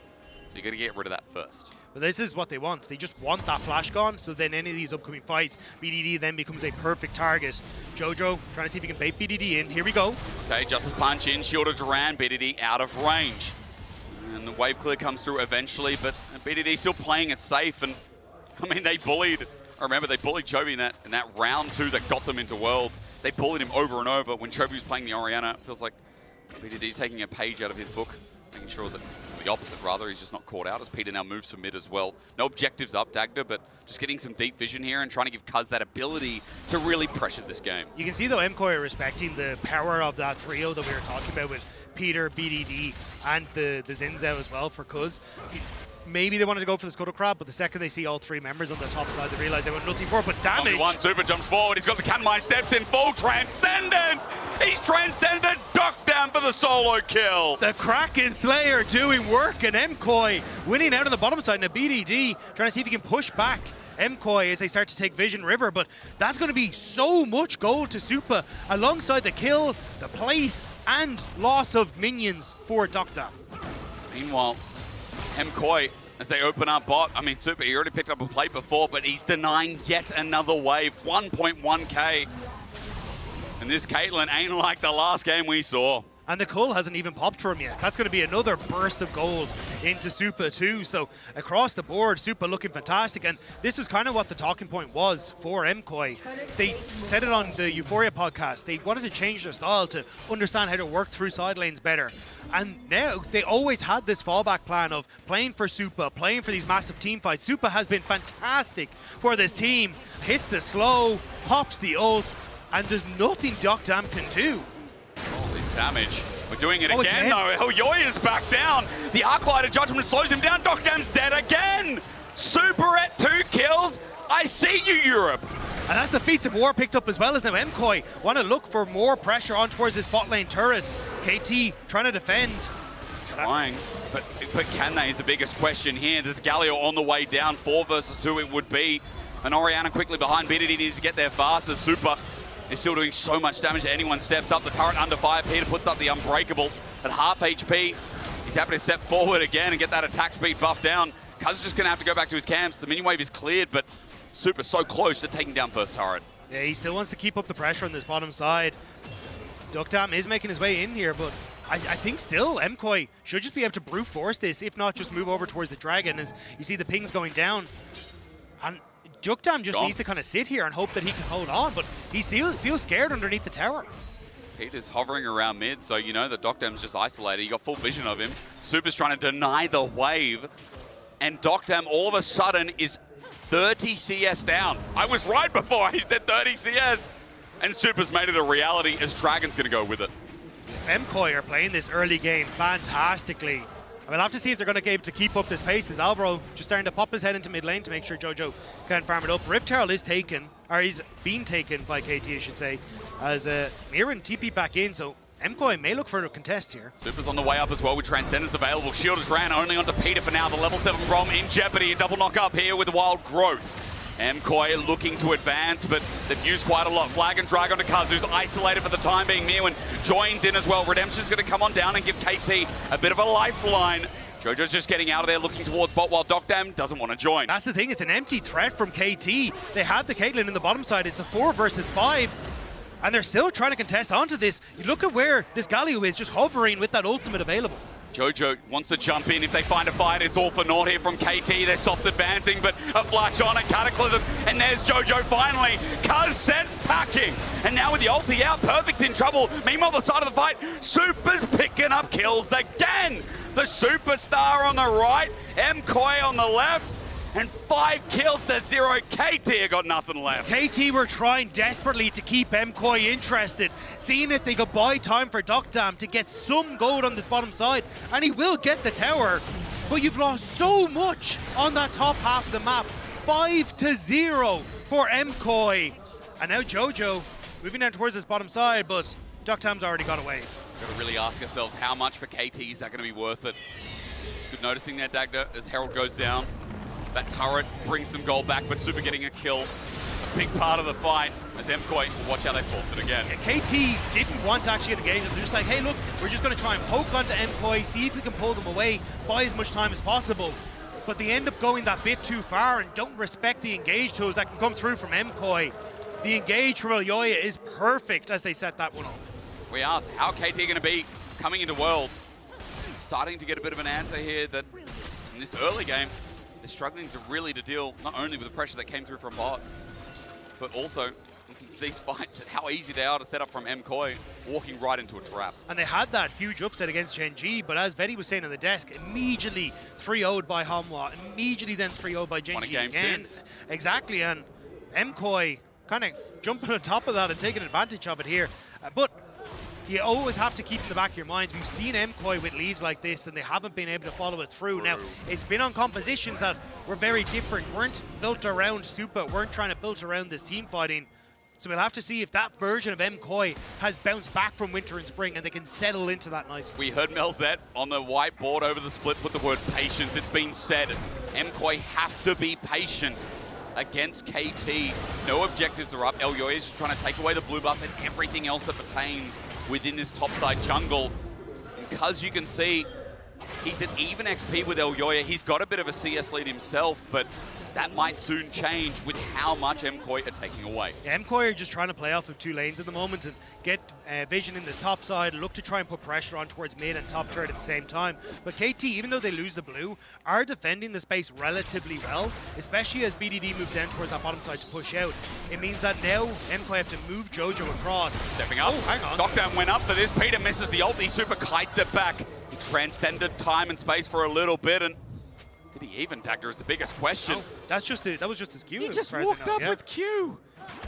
So you got to get rid of that first. But this is what they want. They just want that flash gone, so then any of these upcoming fights, BDD then becomes a perfect target. Jojo trying to see if he can bait BDD in. Here we go. Okay, Justice Punch in, Shield of Duran, BDD out of range. And the wave clear comes through eventually, but BDD still playing it safe. And I mean, they bullied, I remember they bullied Chovy in that round 2 that got them into Worlds. They bullied him over and over. When Chovy was playing the Orianna, it feels like BDD taking a page out of his book, making sure that the opposite, rather, he's just not caught out as Peter now moves to mid as well. No objectives up, Dagda, but just getting some deep vision here and trying to give Cuz that ability to really pressure this game. You can see, though, MKOI are respecting the power of that trio that we were talking about with Peter, BDD, and the Zinzao as well for Cuz. Maybe they wanted to go for the Scuttle Crab, but the second they see all 3 members on the top side, they realize they want nothing for it but damage. Only one Super jumps forward. He's got the Canmine steps in full Transcendent. He's transcended. Duck down for the solo kill. The Kraken Slayer doing work, and MKOI winning out on the bottom side. And a BDD trying to see if he can push back MKOI as they start to take Vision River, but that's going to be so much gold to Supa alongside the kill, the plate, and loss of minions for Doctor. Meanwhile, MKOI, as they open up bot, I mean, Supa, he already picked up a plate before, but he's denying yet another wave. 1.1k. And this Caitlyn ain't like the last game we saw. And the Cull hasn't even popped for him yet. That's going to be another burst of gold into Supa too. So across the board, Supa looking fantastic. And this was kind of what the talking point was for MKOI. They said it on the Euphoria podcast. They wanted to change their style to understand how to work through side lanes better. And now they always had this fallback plan of playing for Supa, playing for these massive team fights. Supa has been fantastic for this team. Hits the slow, pops the ult, and there's nothing Docdam can do. Holy damage. We're doing it again, though. Elyoya is back down. The Arclighter Judgment slows him down. Docdam's dead again. Super at 2 kills. I see you, Europe. And that's the Feats of War picked up as well as now MKOI want to look for more pressure on towards this bot lane turret. KT trying to defend. Trying, but can they is the biggest question here. There's Galio on the way down. 4 versus 2 it would be. And Orianna quickly behind. BDD needs to get there faster. Supa is still doing so much damage. Anyone steps up. The turret under fire. Peter puts up the Unbreakable at half HP. He's happy to step forward again and get that attack speed buff down. Cuz is just going to have to go back to his camps. The minion wave is cleared, but Supa so close to taking down first turret. Yeah, he still wants to keep up the pressure on this bottom side. Docdam is making his way in here, but I think still MKOI should just be able to brute force this, if not just move over towards the dragon as you see the pings going down. And Docdam just needs to kind of sit here and hope that he can hold on, but he feels scared underneath the tower. Peter's hovering around mid, so you know that Docdam's just isolated. You got full vision of him. Supa's trying to deny the wave. And Docdam all of a sudden is 30 CS down. I was right before I said 30 CS. And Super's made it a reality as Dragon's going to go with it. MKOI are playing this early game fantastically. I will have to see if they're going to be able to keep up this pace. As Alvaro just starting to pop his head into mid lane to make sure Jojo can farm it up. Rift Herald is taken, or he's been taken by KT, I should say, as Mirren TP back in, so MKOI may look for a contest here. Super's on the way up as well with Transcendence available. Shield is ran only onto Peter for now. The level 7 Grom in jeopardy. A double knock up here with Wild Growth. MKOI looking to advance, but they've used quite a lot. Flag and drag onto Kazu's isolated for the time being. Mirwin joins in as well. Redemption's going to come on down and give KT a bit of a lifeline. Jojo's just getting out of there looking towards bot while Docdam doesn't want to join. That's the thing, it's an empty threat from KT. They have the Caitlyn in the bottom side. It's a 4 versus 5. And they're still trying to contest onto this. You look at where this Galio is, just hovering with that ultimate available. Jojo wants to jump in. If they find a fight, it's all for naught here from KT. They're soft advancing, but a flash on, a Cataclysm, and there's Jojo finally. Kuz sent packing, and now with the ulti out, Perfect's in trouble. Meanwhile, the side of the fight, Super's picking up kills again. The superstar on the right, MKOI on the left, and 5 kills to 0. KT got nothing left. KT were trying desperately to keep MKOI interested, seeing if they could buy time for Docdam to get some gold on this bottom side, and he will get the tower. But you've lost so much on that top half of the map. 5-0 for MKOI. And now Jojo moving down towards this bottom side, but Docdam's already got away. Got to really ask ourselves, how much for KT is that going to be worth it? Good noticing there, Dagda, as Herald goes down. That turret brings some gold back, but Super getting a kill. A big part of the fight as MKOI, watch how they forced it again. Yeah, KT didn't want to actually get engaged. They're just like, hey, look, we're just going to try and poke onto MKOI, see if we can pull them away, buy as much time as possible. But they end up going that bit too far and don't respect the engage tools that can come through from MKOI. The engage from Elyoya is perfect as they set that one off. We asked, how KT going to be coming into Worlds? Starting to get a bit of an answer here that in this early game, they're struggling to really deal not only with the pressure that came through from bot, but also these fights and how easy they are to set up from MKOI, walking right into a trap. And they had that huge upset against Gen.G, but as Vedi was saying on the desk, immediately 3-0'd by Hanwha, immediately then 3-0'd by Gen.G again. Since. Exactly, and MKOI kind of jumping on top of that and taking advantage of it here. But you always have to keep in the back of your mind, we've seen MKOI with leads like this and they haven't been able to follow it through. Now, it's been on compositions that were very different, weren't built around Super, weren't trying to build around this team fighting. So we'll have to see if that version of MKOI has bounced back from winter and spring and they can settle into that nicely. We heard Melzet on the whiteboard over the split put the word patience. It's been said, MKOI have to be patient against KT. No objectives are up. Elyoya is just trying to take away the blue buff and everything else that pertains within this topside jungle. Because you can see, he's at even XP with Elyoya. He's got a bit of a CS lead himself, but that might soon change with how much MKOI are taking away. Yeah, MKOI are just trying to play off of 2 lanes at the moment and get vision in this top side, look to try and put pressure on towards mid and top turret at the same time. But KT, even though they lose the blue, are defending the space relatively well, especially as BDD moves down towards that bottom side to push out. It means that now MKOI have to move Jojo across. Stepping up. Oh, hang on. Docdam went up for this. Peter misses the ulti. Super kites it back. He transcended time and space for a little bit, and did he even, Dagda, is the biggest question. Oh, that was just his Q. He just walked up with Q.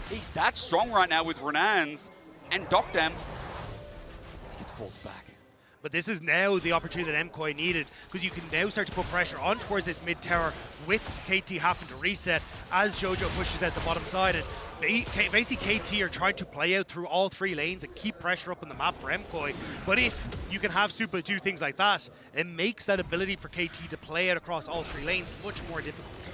He's that strong right now with Renans, and Docdam gets forced back. But this is now the opportunity that MKOI needed, because you can now start to put pressure on towards this mid tower with KT having to reset as Jojo pushes out the bottom side. And basically KT are trying to play out through all 3 lanes and keep pressure up on the map for MKOI. But if you can have Super do things like that, it makes that ability for KT to play out across all 3 lanes much more difficult.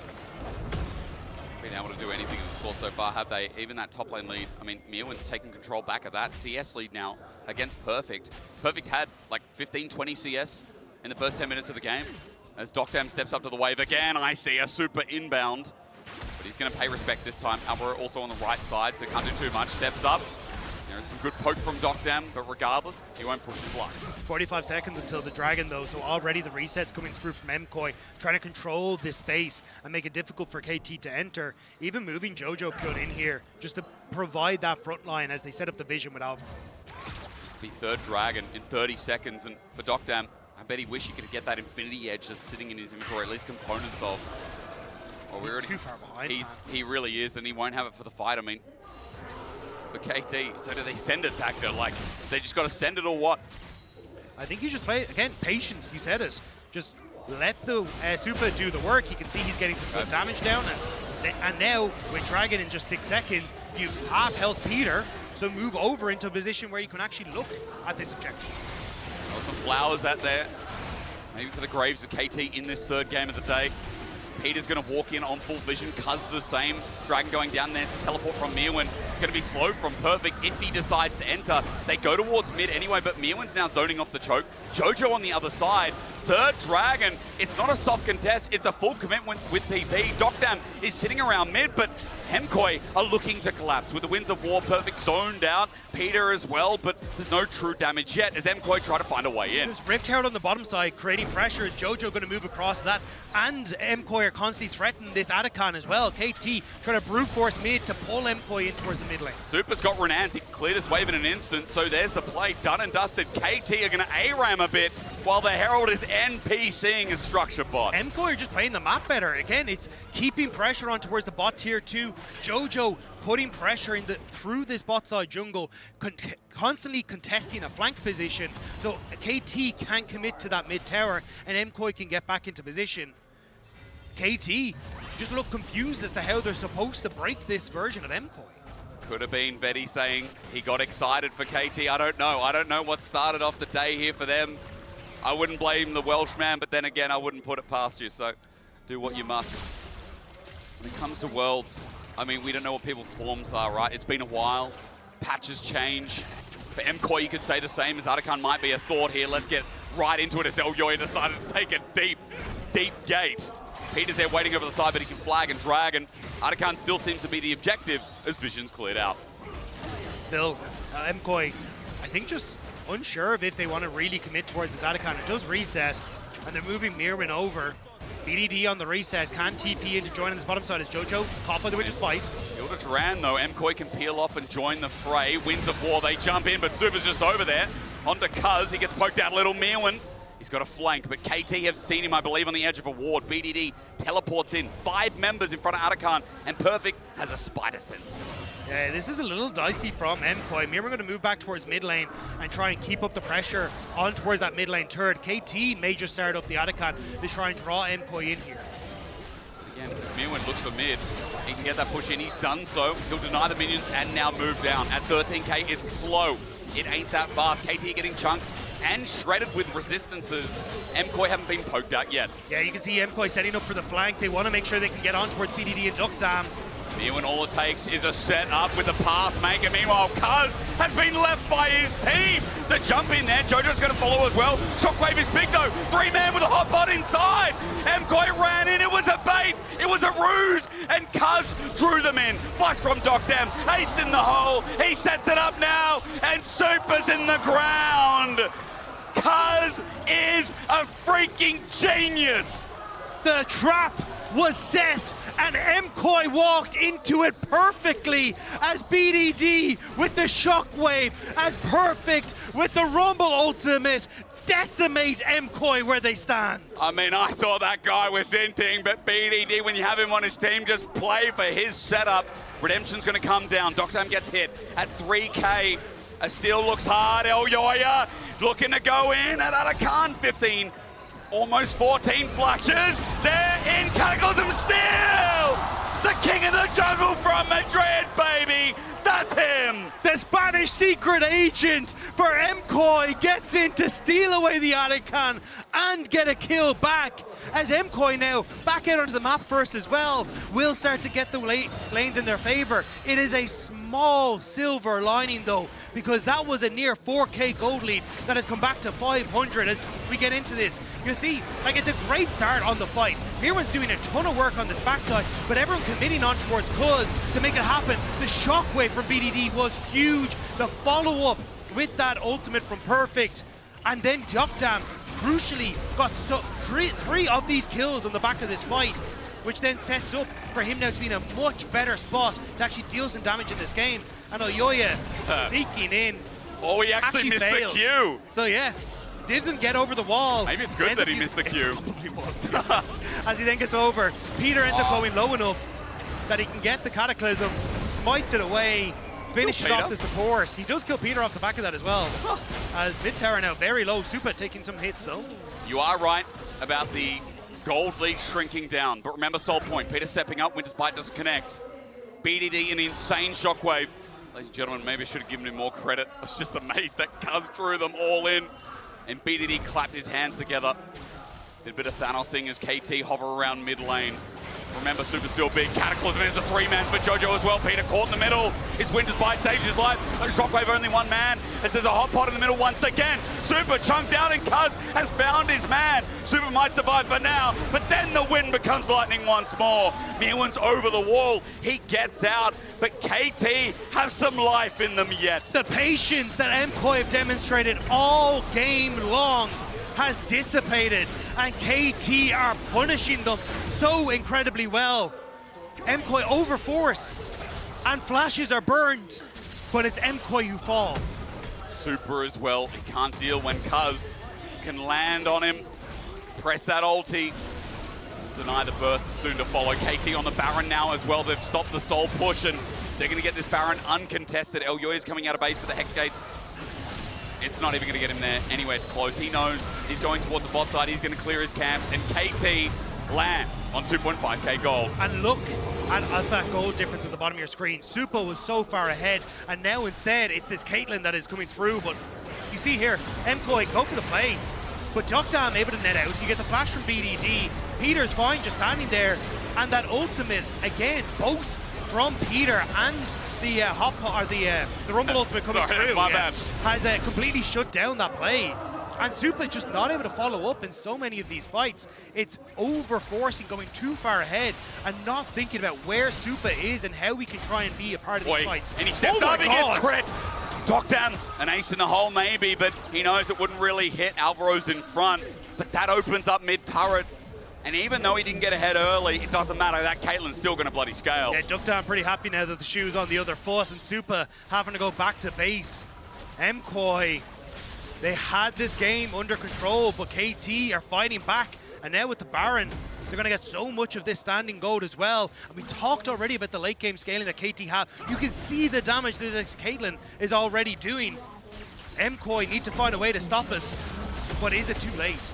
Been able to do anything of the sort so far, have they? Even that top lane lead, I mean, Mirwin's taking control back of that CS lead now against Perfect. Perfect had like 15-20 CS in the first 10 minutes of the game. As Docdam steps up to the wave again, I see a Super inbound. But he's going to pay respect this time. Alvaro also on the right side, so can't do too much. Steps up. There's some good poke from Docdam, but regardless, he won't push his luck. 45 seconds until the Dragon, though, so already the resets coming through from MKOI, trying to control this space and make it difficult for KT to enter. Even moving Jojo Pyun in here, just to provide that front line as they set up the vision with Alvaro. The 3rd Dragon in 30 seconds, and for Docdam, I bet he wish he could get that Infinity Edge that's sitting in his inventory, at least components of. Oh, He's too far behind. He really is, and he won't have it for the fight. I mean, for KT, so do they send it, Dactor? Like, they just got to send it or what? I think you just play, again, patience, you said it. Just let the Super do the work. You can see he's getting some good damage down. And now, with Dragon in just 6 seconds, you half health Peter, so move over into a position where you can actually look at this objective. Oh, some flowers out there. Maybe for the graves of KT in this 3rd game of the day. Peter's going to walk in on full vision. Cuz the same. Dragon going down there to teleport from Mirwin. It's going to be slow from Perfect if he decides to enter. They go towards mid anyway, but Mirwin's now zoning off the choke. Jojo on the other side. 3rd Dragon. It's not a soft contest. It's a full commitment with PP. Dokdam is sitting around mid, but Hemkoi are looking to collapse with the Winds of War. Perfect zoned out. Peter as well, but there's no true damage yet as Hemkoi try to find a way in. There's Rift Herald on the bottom side, creating pressure. Is Jojo going to move across that? And Hemkoi are constantly threatening this Adakan as well. KT trying to brute force mid to pull Hemkoi in towards the mid lane. Super's got Renans. He cleared his wave in an instant, so there's the play. Done and dusted. KT are going to ARAM a bit, while the Herald is NPCing a structure bot. Hemkoi are just playing the map better. Again, it's keeping pressure on towards the bot tier 2. Jojo putting pressure in through this bot side jungle, constantly contesting a flank position, so KT can commit to that mid tower and Hemkoi can get back into position. KT just look confused as to how they're supposed to break this version of Hemkoi. Could have been Betty saying he got excited for KT. I don't know. I don't know what started off the day here for them. I wouldn't blame the Welshman, but then again, I wouldn't put it past you, so do what you must. When it comes to Worlds, I mean, we don't know what people's forms are, right? It's been a while. Patches change. For Hemkoi, you could say the same as Adakan might be a thought here. Let's get right into it as Elyoya decided to take a deep, deep gate. Peter's there waiting over the side, but he can flag and drag, and Adakan still seems to be the objective as Vision's cleared out. Still, Hemkoi, I think just unsure of if they want to really commit towards this Adakan. It does reset, and they're moving Mirwin over. BDD on the reset, can TP in to join on this bottom side as Jojo, caught by the Witch's Bite. Hilda Duran though, Hemkoi can peel off and join the fray. Winds of War, they jump in, but Super's just over there. Onto Cuz, he gets poked out a little. Mirwin, he's got a flank, but KT have seen him, I believe, on the edge of a ward. BDD teleports in, 5 members in front of Adakan, and Perfect has a spider sense. Yeah, this is a little dicey from Hemkoi. Mirwin going to move back towards mid lane and try and keep up the pressure on towards that mid lane turret. KT may just start up the Adakan to try and draw Hemkoi in here. Again, Mirwin looks for mid. He can get that push in, he's done so. He'll deny the minions and now move down. At 13k, it's slow. It ain't that fast. KT getting chunked and shredded with resistances. Hemkoi haven't been poked out yet. Yeah, you can see Hemkoi setting up for the flank. They want to make sure they can get on towards BDD and Dokdam. Mirwin, all it takes is a set up with the path maker. Meanwhile, Cuz has been left by his team. The jump in there, Jojo's going to follow as well. Shockwave is big though. 3-man with a hot pot inside. Hemkoi ran in, it was a bait, it was a ruse, and Cuz drew them in. Flush from Dokdam, ace in the hole. He sets it up now, and Super's in the ground. Cuz is a freaking genius. The trap was set, and Hemkoi walked into it perfectly as BDD with the shockwave, as Perfect with the Rumble ultimate decimate Hemkoi where they stand. I mean, I thought that guy was inting, but BDD, when you have him on his team, just play for his setup. Redemption's going to come down. Dokdam gets hit at 3k. A steal looks hard. Elyoya looking to go in at Adakan. 15. Almost 14 flashes. They're in Cataclysm still! The king of the jungle from Madrid, baby! That's him! The Spanish secret agent for Hemkoi gets in to steal away the Adakan and get a kill back. As Hemkoi now back out onto the map first as well, will start to get the lanes in their favor. It is a small silver lining though, because that was a near 4k gold lead that has come back to 500 as we get into this. You see, like, it's a great start on the fight. Mirwin's doing a ton of work on this backside, but everyone committing on towards Cuz to make it happen. The shockwave from BDD was huge. The follow-up with that ultimate from Perfect. And then Dokdam, crucially, got three of these kills on the back of this fight, which then sets up for him now to be in a much better spot to actually deal some damage in this game. And Elyoya sneaking in. Oh, he actually missed failed. the Q. So yeah. doesn't get over the wall. Maybe it's good that he missed the cue. Probably was, to be honest. As he then gets over, Peter ends up going low enough that he can get the Cataclysm, smites it away, finishes off the support. He does kill Peter off the back of that as well. As mid tower now very low, Super taking some hits though. You are right about the gold lead shrinking down, but remember Soul Point. Peter stepping up, Winter's Bite doesn't connect. BDD an insane shockwave. Ladies and gentlemen, maybe I should have given him more credit. I was just amazed that Cuz drew them all in. And BDD clapped his hands together. Did a bit of Thanosing as KT hover around mid lane. Remember, Super's still big. Cataclysm is a 3-man for Jojo as well. Peter caught in the middle. His Winter's Bite saves his life. A Shockwave only 1 man. As there's a hot pot in the middle once again. Super chunked down and Cuz has found his man. Super might survive for now, but then the wind becomes lightning once more. Mewin's over the wall. He gets out, but KT have some life in them yet. The patience that MKOI have demonstrated all game long has dissipated, and KT are punishing them so incredibly well. MKOI overforce, and flashes are burned, but it's MKOI who fall. Super as well. He can't deal when Cuz can land on him, press that ulti, deny the burst soon to follow. KT on the Baron now as well. They've stopped the soul push, and they're going to get this Baron uncontested. Elyoya's coming out of base for the Hex Gate. It's not even going to get him there anywhere close. He knows he's going towards the bot side. He's going to clear his camp, and KT land on 2.5k gold. And look at that gold difference at the bottom of your screen. Supo was so far ahead, and now instead it's this Caitlyn that is coming through. But you see here, MKOI go for the play, but Dokdam able to net out. So you get the flash from BDD. Peter's fine just standing there, and that ultimate again, both from Peter and the the Rumble ultimate coming through has completely shut down that play. And Super just not able to follow up in so many of these fights. It's over-forcing, going too far ahead, and not thinking about where Super is and how we can try and be a part of these fights. And he stepped up, he gets crit. Dokdam, an ace in the hole maybe, but he knows it wouldn't really hit. Alvaro's in front, but that opens up mid-turret. And even though he didn't get ahead early, it doesn't matter. That Caitlyn's still going to bloody scale. Yeah, Dokdam pretty happy now that the shoe's on the other foot, and Super having to go back to base. MKOI, they had this game under control, but KT are fighting back. And now with the Baron, they're going to get so much of this standing gold as well. And we talked already about the late game scaling that KT have. You can see the damage that this Caitlyn is already doing. MKOI need to find a way to stop us, but is it too late?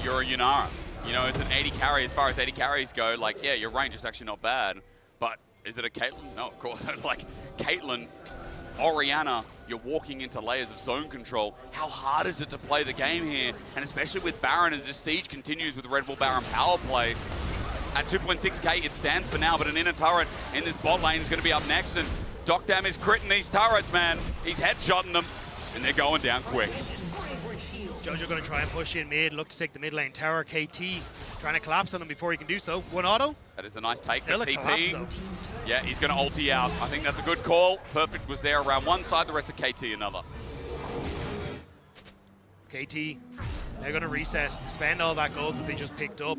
You're a Yunara. You know, it's an 80 carry. As far as 80 carries go, like, yeah, your range is actually not bad. But is it a Caitlyn? No, of course. Like, Caitlyn, Orianna, you're walking into layers of zone control. How hard is it to play the game here? And especially with Baron, as this siege continues with Red Bull Baron power play. At 2.6k, it stands for now, but an inner turret in this bot lane is going to be up next. And Dokdam is critting these turrets, man. He's headshotting them, and they're going down quick. Jojo going to try and push in mid, look to take the mid lane tower. KT trying to collapse on him before he can do so. One auto. That is a nice take Still for a collapse, TP. though. Yeah, he's going to ulti out. I think that's a good call. Perfect was there around one side, the rest of KT another. KT, they're going to reset, spend all that gold that they just picked up.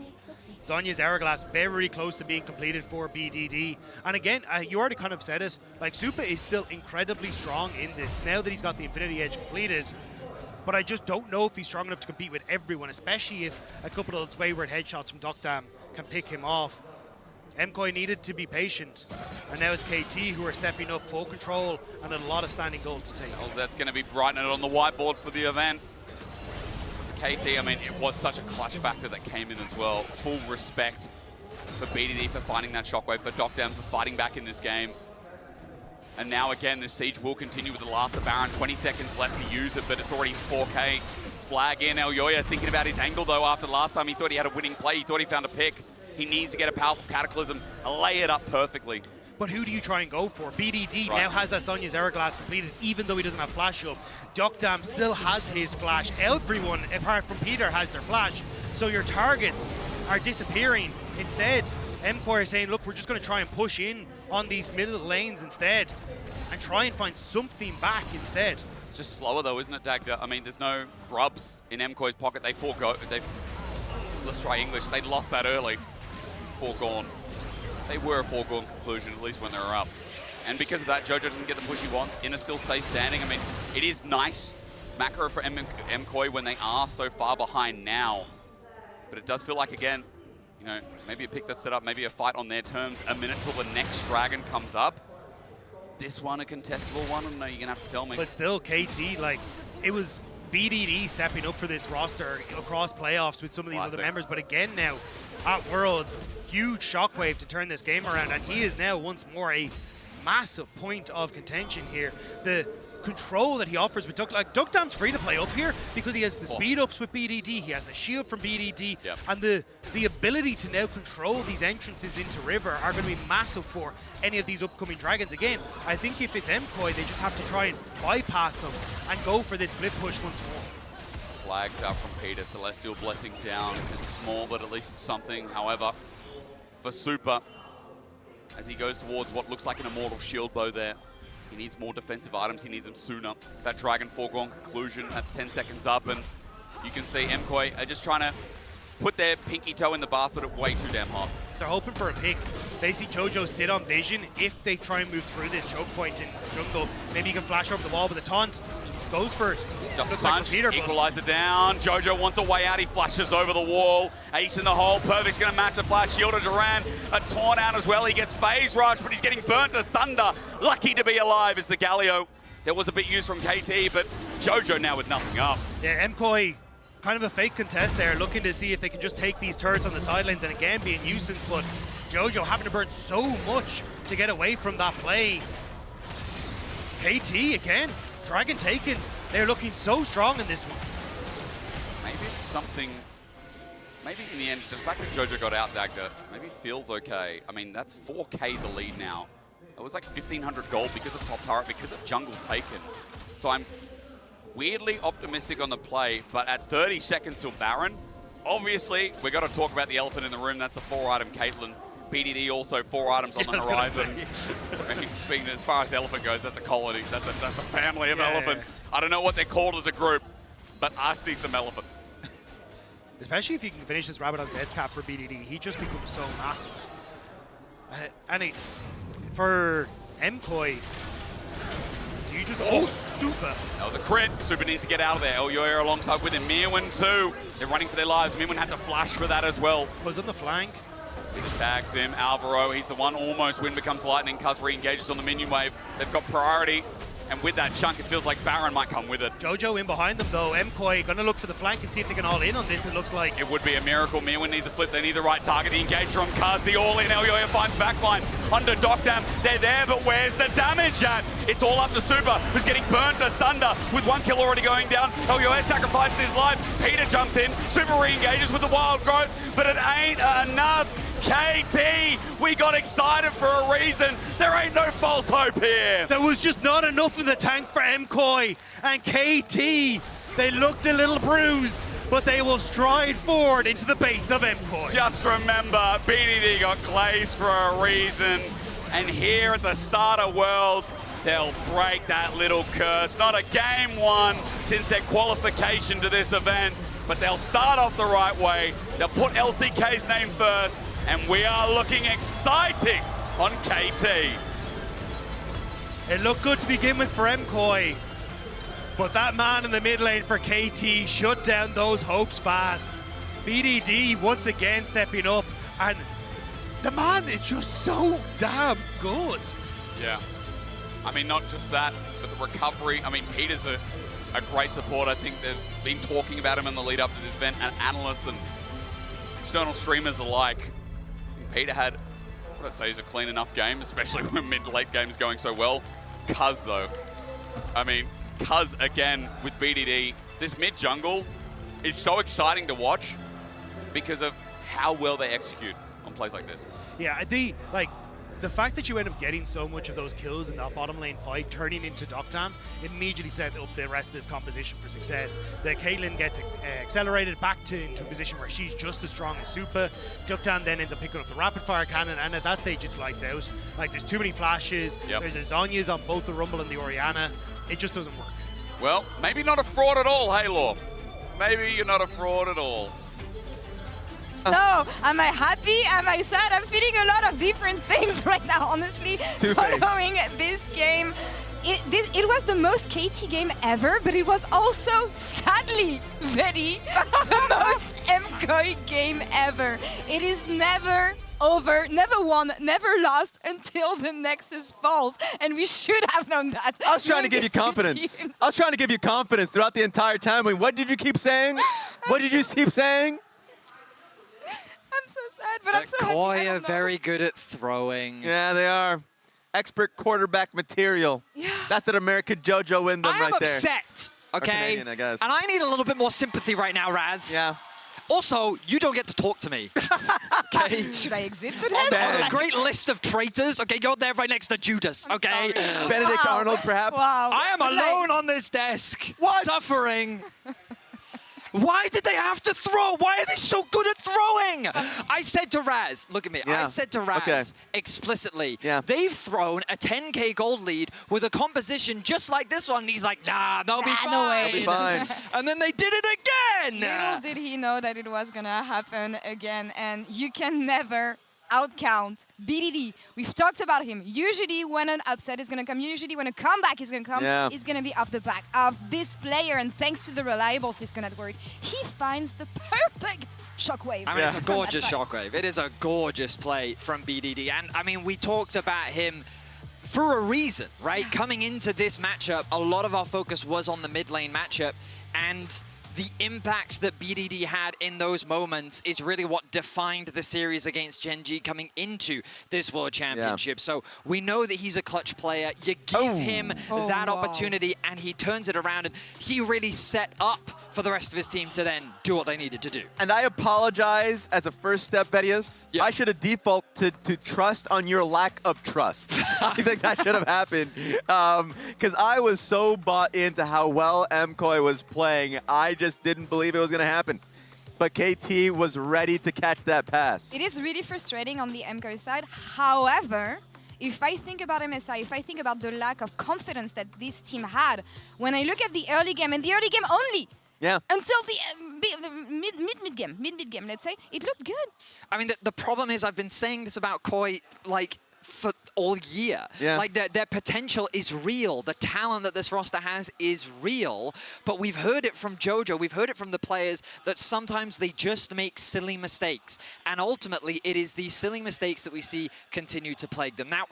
Zhonya's Hourglass very close to being completed for BDD. And again, you already kind of said it, like Super is still incredibly strong in this now that he's got the Infinity Edge completed. But I just don't know if he's strong enough to compete with everyone, especially if a couple of those wayward headshots from Dokdam can pick him off. MKOI needed to be patient, and now it's KT who are stepping up full control and a lot of standing gold to take. Well, that's going to be brightening on the whiteboard for the event. KT, I mean, it was such a clutch factor that came in as well. Full respect for BDD for finding that shockwave, for Dokdam for fighting back in this game. And now again, the siege will continue with the last of Baron. 20 seconds left to use it, but it's already 4k. Flag in. Elyoya thinking about his angle though after last time. He thought he had a winning play. He thought he found a pick. He needs to get a powerful Cataclysm, lay it up perfectly. But who do you try and go for? BDD now has that Zhonya's Hourglass completed, even though he doesn't have flash up. Dokdam still has his flash. Everyone, apart from Peter, has their flash. So your targets are disappearing. Instead, MKOI are saying, look, we're just going to try and push in on these middle lanes instead and try and find something back instead. It's just slower though, isn't it, Dagda? I mean, there's no grubs in MKOI's pocket. They forego. Let's try English. They lost that early. Foregone. They were a foregone conclusion, at least when they were up. And because of that, Jojo doesn't get the push he wants. Inner still stays standing. I mean, it is nice macro for MKOI when they are so far behind now. But it does feel like, again, you know, maybe a pick that's set up, maybe a fight on their terms, a minute till the next dragon comes up. This one a contestable one? I don't know, you're going to have to tell me. But still, KT, like, it was BDD stepping up for this roster across playoffs with some of these other members. But again now, at Worlds, huge shockwave to turn this game around. And he is now once more a massive point of contention here. The control that he offers with Duckdam's free to play up here because he has the speed ups with BDD, he has the shield from BDD, and the ability to now control these entrances into River are going to be massive for any of these upcoming dragons. Again, I think if it's MKOI, they just have to try and bypass them and go for this split push once more. Flags out from Peter, Celestial Blessing down. It's small, but at least something. However, for Super, as he goes towards what looks like an Immortal Shield Bow there, he needs more defensive items, he needs them sooner. That Dragon foregone conclusion, that's 10 seconds up, and you can see MKOI are just trying to put their pinky toe in the bath, but it's way too damn hot. They're hoping for a pick. They see Jojo sit on Vision. If they try and move through this choke point in jungle, maybe he can flash over the wall, but the taunt goes for it. Just looks a like punch, Peter equalizer down. Jojo wants a way out, he flashes over the wall. Ace in the hole, Perfect's gonna match the flash. Shield to Duran, a taunt out as well. He gets phase rush, but he's getting burnt asunder. Lucky to be alive is the Galio. There was a bit used from KT, but Jojo now with nothing up. Yeah, MKOI, kind of a fake contest there, looking to see if they can just take these turrets on the sidelines and again be a nuisance, but Jojo having to burn so much to get away from that play. KT again, Dragon taken. They're looking so strong in this one. Maybe it's something, maybe in the end, the fact that Jojo got out Dagda maybe feels okay. I mean, that's 4K the lead now. It was like 1,500 gold because of top turret, because of jungle taken. So I'm weirdly optimistic on the play, but at 30 seconds till Baron, obviously, we got to talk about the elephant in the room. That's a 4-item Caitlyn. BDD also 4 items on the horizon. Speaking as far as the elephant goes, that's a colony. That's a family of elephants. I don't know what they're called as a group, but I see some elephants. Especially if you can finish this rabbit on death cap for BDD, he just becomes so massive. For MKOI, do you just... Oh, Super! That was a crit. Super needs to get out of there. Elyoya alongside with him. Mirwin too. They're running for their lives. Mirwin had to flash for that as well. Was on the flank. Tags him. Alvaro, he's the one almost. Wind becomes lightning. Cuz re-engages on the minion wave. They've got priority. And with that chunk, it feels like Baron might come with it. Jojo in behind them though. MKOI gonna look for the flank and see if they can all in on this, it looks like. It would be a miracle. Mirwin needs a flip. They need the right target. The engager on Cuz. The all-in. Elyoya finds backline. Under Dockdam. They're there, but where's the damage at? It's all up to Super, who's getting burnt asunder with 1 kill already going down. Elyoya sacrifices his life. Peter jumps in. Super re-engages with the wild growth, but it ain't enough. KT, we got excited for a reason. There ain't no false hope here. There was just not enough in the tank for MKOI and KT. They looked a little bruised, but they will stride forward into the base of MKOI. Just remember, BDD got glazed for a reason. And here at the start of Worlds, they'll break that little curse. Not a game won since their qualification to this event, but they'll start off the right way. They'll put LCK's name first. And we are looking exciting on KT. It looked good to begin with for MKOI, but that man in the mid lane for KT shut down those hopes fast. BDD once again stepping up, and the man is just so damn good. Yeah. I mean, not just that, but the recovery. I mean, Peter's a great support. I think they've been talking about him in the lead up to this event, and analysts and external streamers alike. Peter had, I'd say, is a clean enough game, especially when mid-late game's going so well. Cuz though, I mean, Cuz again with BDD, this mid-jungle is so exciting to watch because of how well they execute on plays like this. Yeah, the fact that you end up getting so much of those kills in that bottom lane fight, turning into Dockdam, immediately set up the rest of this composition for success. The Caitlyn gets accelerated back into a position where she's just as strong as Super. Dockdam then ends up picking up the rapid fire cannon, and at that stage it's lights out. Like, there's too many flashes. Yep. There's a Zhonya's on both the Rumble and the Orianna. It just doesn't work. Well, maybe not a fraud at all, hey Law. Maybe you're not a fraud at all. No, am I happy? Am I sad? I'm feeling a lot of different things right now, honestly. Following this game, it was the most KT game ever, but it was also, sadly, very the most MKOI game ever. It is never over, never won, never lost until the Nexus falls, and we should have known that. I was trying to give you confidence. I was trying to give you confidence throughout the entire time. I mean, what did you keep saying? What did you keep saying? I'm so sad, but I'm so happy. KOI are very good at throwing. Yeah, they are. Expert quarterback material. Yeah. That's that American JoJo in them I am right there. upset, okay? Canadian, I guess. And I need a little bit more sympathy right now, Raz. Yeah. Also, you don't get to talk to me. Okay? Should I exit the On test? a great list of traitors, okay? You're there right next to Judas, okay? Benedict Arnold, perhaps? Wow. I am alone on this desk, What? suffering. Why did they have to throw? Why are they so good at throwing? I said to Raz, look at me, Yeah. I said to Raz explicitly, Yeah. they've thrown a 10K gold lead with a composition just like this one. And he's like, nah, they'll be fine. no way. They'll be fine. And then they did it again. Little did he know that it was gonna happen again, and you can never outcount BDD. We've talked about him. Usually when an upset is gonna come, usually when a comeback is gonna come, it's gonna be off the back of this player, and thanks to the reliable Cisco network, he finds the perfect shockwave. I mean, it's a gorgeous shockwave. It is a gorgeous play from BDD. And I mean, we talked about him for a reason, right? Coming into this matchup, a lot of our focus was on the mid lane matchup, and the impact that BDD had in those moments is really what defined the series against Gen.G coming into this World Championship. So we know that he's a clutch player. You give him that opportunity and he turns it around, and he really set up for the rest of his team to then do what they needed to do. And I apologize as a first step, Betius. I should have defaulted to trust on your lack of trust. I think that should have happened. Because I was so bought into how well MKOI was playing, I just didn't believe it was going to happen. But KT was ready to catch that pass. It is really frustrating on the MKOI side. However, if I think about MSI, if I think about the lack of confidence that this team had, when I look at the early game, and the early game only, until the mid game, let's say, it looked good. I mean, the problem is, I've been saying this about KOI, like, for all year. Like, their potential is real. The talent that this roster has is real. But we've heard it from JoJo. We've heard it from the players that sometimes they just make silly mistakes. And ultimately, it is these silly mistakes that we see continue to plague them. Now,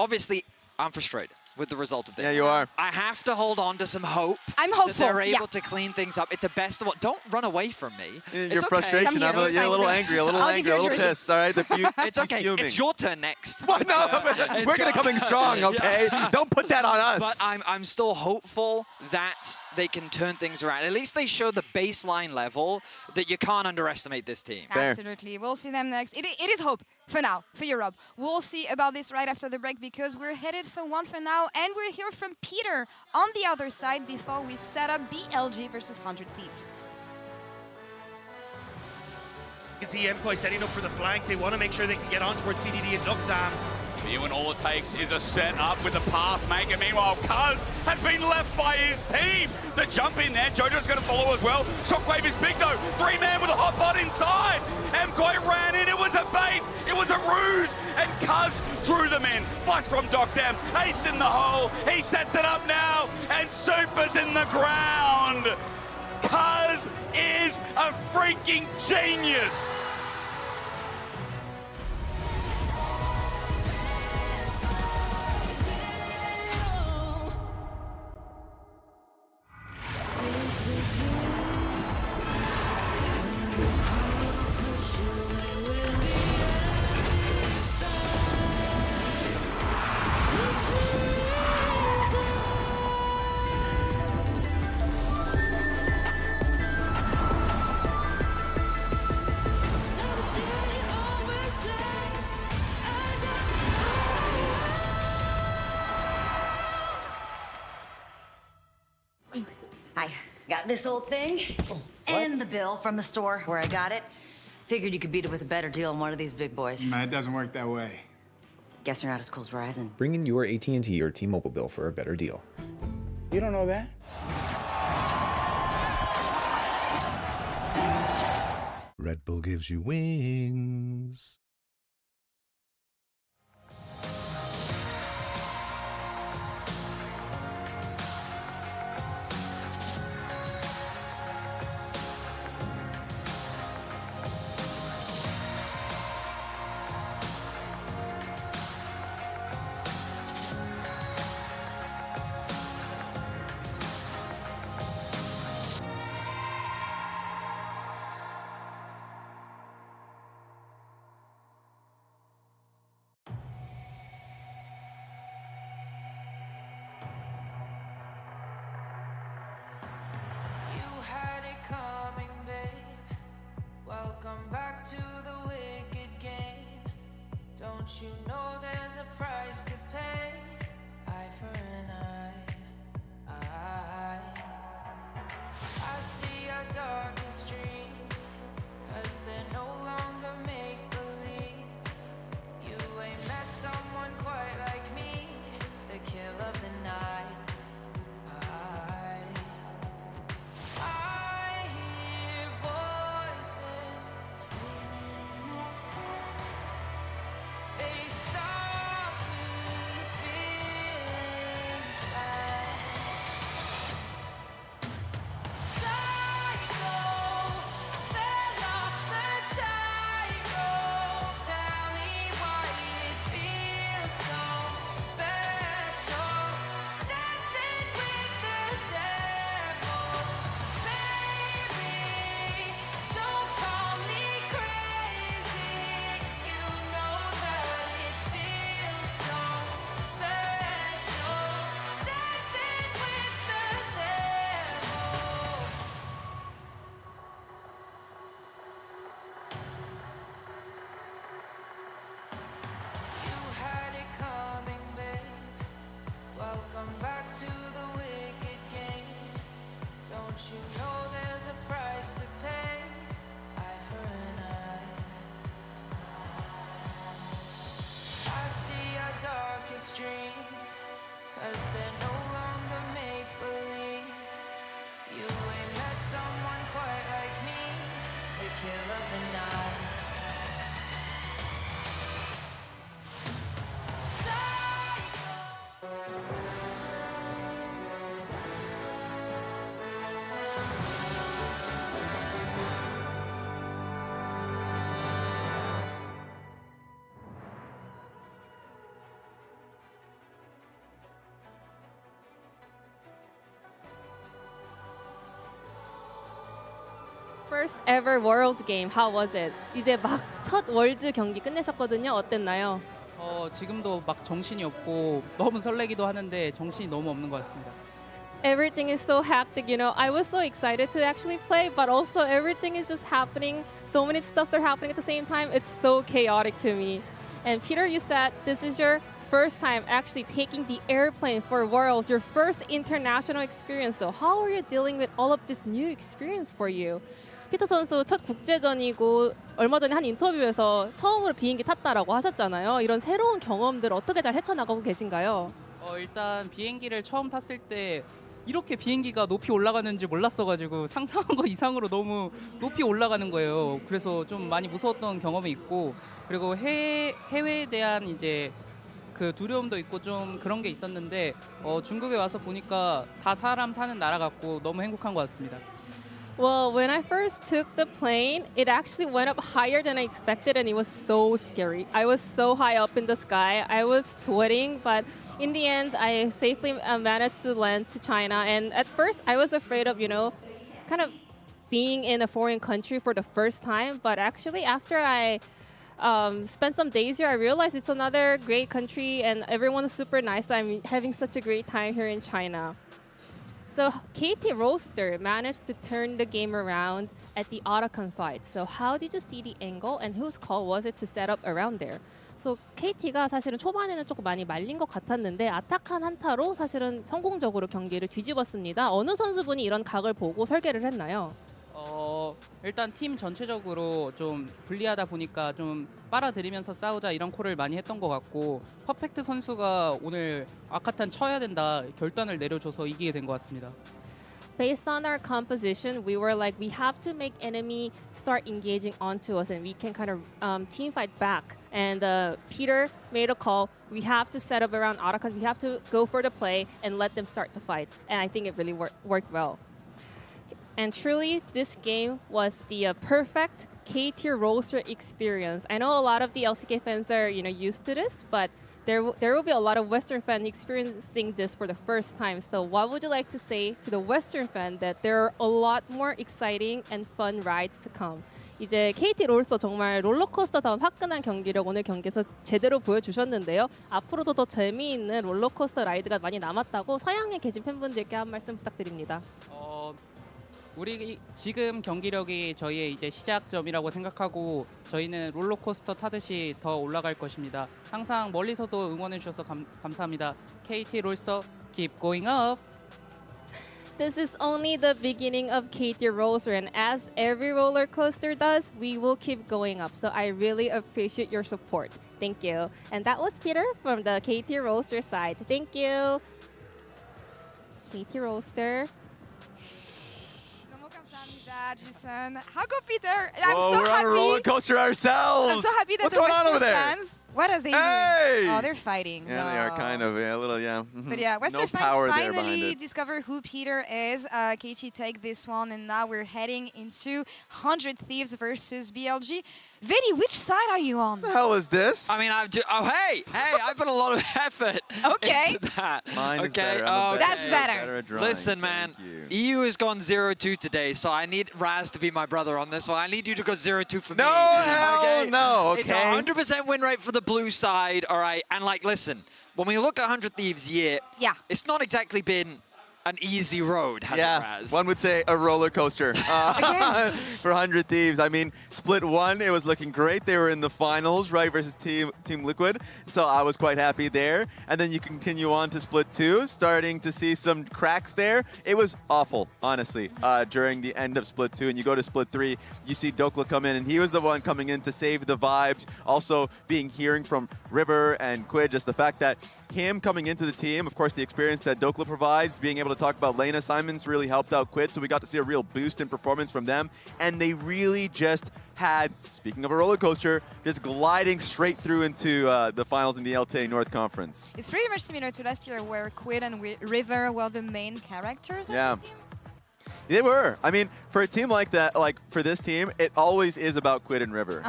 obviously, I'm frustrated with the result of this. Yeah, you are. I have to hold on to some hope. I'm hopeful. That they're able to clean things up. It's a best of what. Don't run away from me. Your frustration, you're a little angry, a little pissed, all right? It's okay. Fuming. It's your turn next. Well, no, we're going to come in strong, okay? Don't put that on us. But I'm still hopeful that they can turn things around. At least they show the baseline level that you can't underestimate this team. Absolutely. We'll see them next. It is hope for now, for Europe. We'll see about this right after the break, because we're headed for one for now, and we'll hear from Peter on the other side before we set up BLG versus 100 Thieves. You can see MKOI setting up for the flank. They want to make sure they can get on towards BDD and Duck Dam. Here, when all it takes is a set up with the path maker. Meanwhile, Cuz has been left by his team. The jump in there, JoJo's going to follow as well. Shockwave is big though. 3-man with a hot pot inside. MKOI ran in, it was a bait, it was a ruse, and Cuz threw them in. Flush from Docdam, ace in the hole. He sets it up now, and Super's in the ground. Cuz is a freaking genius. I got this old thing and the bill from the store where I got it. Figured you could beat it with a better deal on one of these big boys. It doesn't work that way. Guess you're not as cool as Verizon. Bring in your AT&T or T-Mobile bill for a better deal. You don't know that? Red Bull gives you wings. coming, babe. Welcome back to the wicked game. Don't you know there's a price to pay? Eye for an eye. I see your darkest dreams, 'cause they're no longer make-believe. You ain't met someone quite like me, the kill of the night. I hear voices screaming in my head. They stop me feeling sad. Psycho, fell off the tightrope. Tell me why it feels so special. Dancing with the devil. Baby, don't call me crazy. You know that it feels so special. Dancing with the devil. You had it coming, babe. Welcome back to the wicked game. Don't you know there's a price to pay? Eye for an eye. I see your darkest dreams, 'cause they're no longer make-believe. You ain't met someone quite like me, the kill of the night. First ever Worlds game. How was it? 이제 막 첫 월즈 경기 끝내셨거든요. 어땠나요? 지금도 막 정신이 없고 너무 설레기도 하는데 정신이 너무 없는 것 같습니다. Everything is so hectic, you know. I was so excited to actually play, but also everything is just happening. So many stuffs are happening at the same time. It's so chaotic to me. And Peter, you said this is your first time actually taking the airplane for Worlds, your first international experience. So how are you dealing with all of this new experience for you? 피터 선수 첫 국제전이고 얼마 전에 한 인터뷰에서 처음으로 비행기 탔다라고 하셨잖아요. 이런 새로운 경험들 어떻게 잘 헤쳐나가고 계신가요? 일단 비행기를 처음 탔을 때 이렇게 비행기가 높이 올라가는지 몰랐어가지고 상상한 거 이상으로 너무 높이 올라가는 거예요. 그래서 좀 많이 무서웠던 경험이 있고, 그리고 해외에 대한 이제 그 두려움도 있고 좀 그런 게 있었는데 중국에 와서 보니까 다 사람 사는 나라 같고 너무 행복한 것 같습니다. Well, when I first took the plane, it actually went up higher than I expected, and it was so scary. I was so high up in the sky. I was sweating, but in the end, I safely managed to land to China. And at first, I was afraid of, kind of being in a foreign country for the first time. But actually, after I spent some days here, I realized it's another great country, and everyone is super nice. I'm having such a great time here in China. So KT Roaster managed to turn the game around at the Otacon fight. So how did you see the angle, and whose call was it to set up around there? So KT가 사실은 초반에는 조금 많이 말린 것 같았는데 아타칸 한타로 사실은 성공적으로 경기를 뒤집었습니다. 어느 선수분이 이런 각을 보고 설계를 했나요? 일단 팀 전체적으로 좀 불리하다 보니까 좀 빨아들이면서 싸우자 이런 콜을 많이 했던 것 같고, 퍼펙트 선수가 오늘 아카탄 쳐야 된다 결단을 내려줘서 이기게 된 것 같습니다. Based on our composition, we were like, we have to make enemy start engaging onto us, and we can kind of team fight back. And Peter made a call. We have to set up around Otacon. We have to go for the play and let them start the fight. And I think it really worked well. And truly, this game was the perfect K-tier roster experience. I know a lot of the LCK fans are, used to this, but there will be a lot of Western fans experiencing this for the first time. So what would you like to say to the Western fan that there are a lot more exciting and fun rides to come? 이제 KT 롤스터 정말 롤러코스터다운 화끈한 경기력 오늘 경기에서 제대로 보여주셨는데요. 앞으로도 더 재미있는 롤러코스터 라이드가 많이 남았다고 서양에 계신 팬분들께 한 말씀 부탁드립니다. 우리 지금 경기력이 저희의 이제 시작점이라고 생각하고 저희는 롤러코스터 타듯이 더 올라갈 것입니다. 항상 멀리서도 응원해 주셔서 감사합니다. KT 롤스터 keep going up. This is only the beginning of KT Roller, and as every roller coaster does, we will keep going up. So I really appreciate your support. Thank you. And that was Peter from the KT Roller side. Thank you. KT Roller. Jason. How go, Peter? Whoa, I'm so we're happy. on a roller coaster ourselves. I'm so happy that What's the going on Western over there? fans. What are they Hey! doing? Oh, they're fighting. Yeah, they are kind of, yeah, a little, yeah. But yeah, Western no fans power there behind finally it. discover who Peter is. KT take this one, and now we're heading into 100 Thieves versus BLG. Vidi, which side are you on? The hell is this? I mean, hey, I put a lot of effort into that. Mine is better. That's better. At drawing. Listen, man, EU has gone 0-2 today, so I need Raz to be my brother on this one. I need you to go 0-2 for me. No, hell no, okay. It's a 100% win rate for the blue side, all right? And, like, listen, when we look at 100 Thieves year, it's not exactly been an easy road, has it, Raz? One would say a roller coaster for 100 Thieves. I mean, split one, it was looking great. They were in the finals, right, versus Team Liquid. So I was quite happy there. And then you continue on to split two, starting to see some cracks there. It was awful, honestly, during the end of split two. And you go to split three, you see Dokla come in, and he was the one coming in to save the vibes. Also hearing from River and Quid, just the fact that him coming into the team, of course, the experience that Dokla provides, being able to talk about Lena Simons really helped out Quid, so we got to see a real boost in performance from them. And they really just had, speaking of a roller coaster, just gliding straight through into the finals in the LTA North Conference. It's pretty much similar to last year, where Quid and River were the main characters of the team. They were. I mean, for a team like that, like for this team, it always is about Quid and River.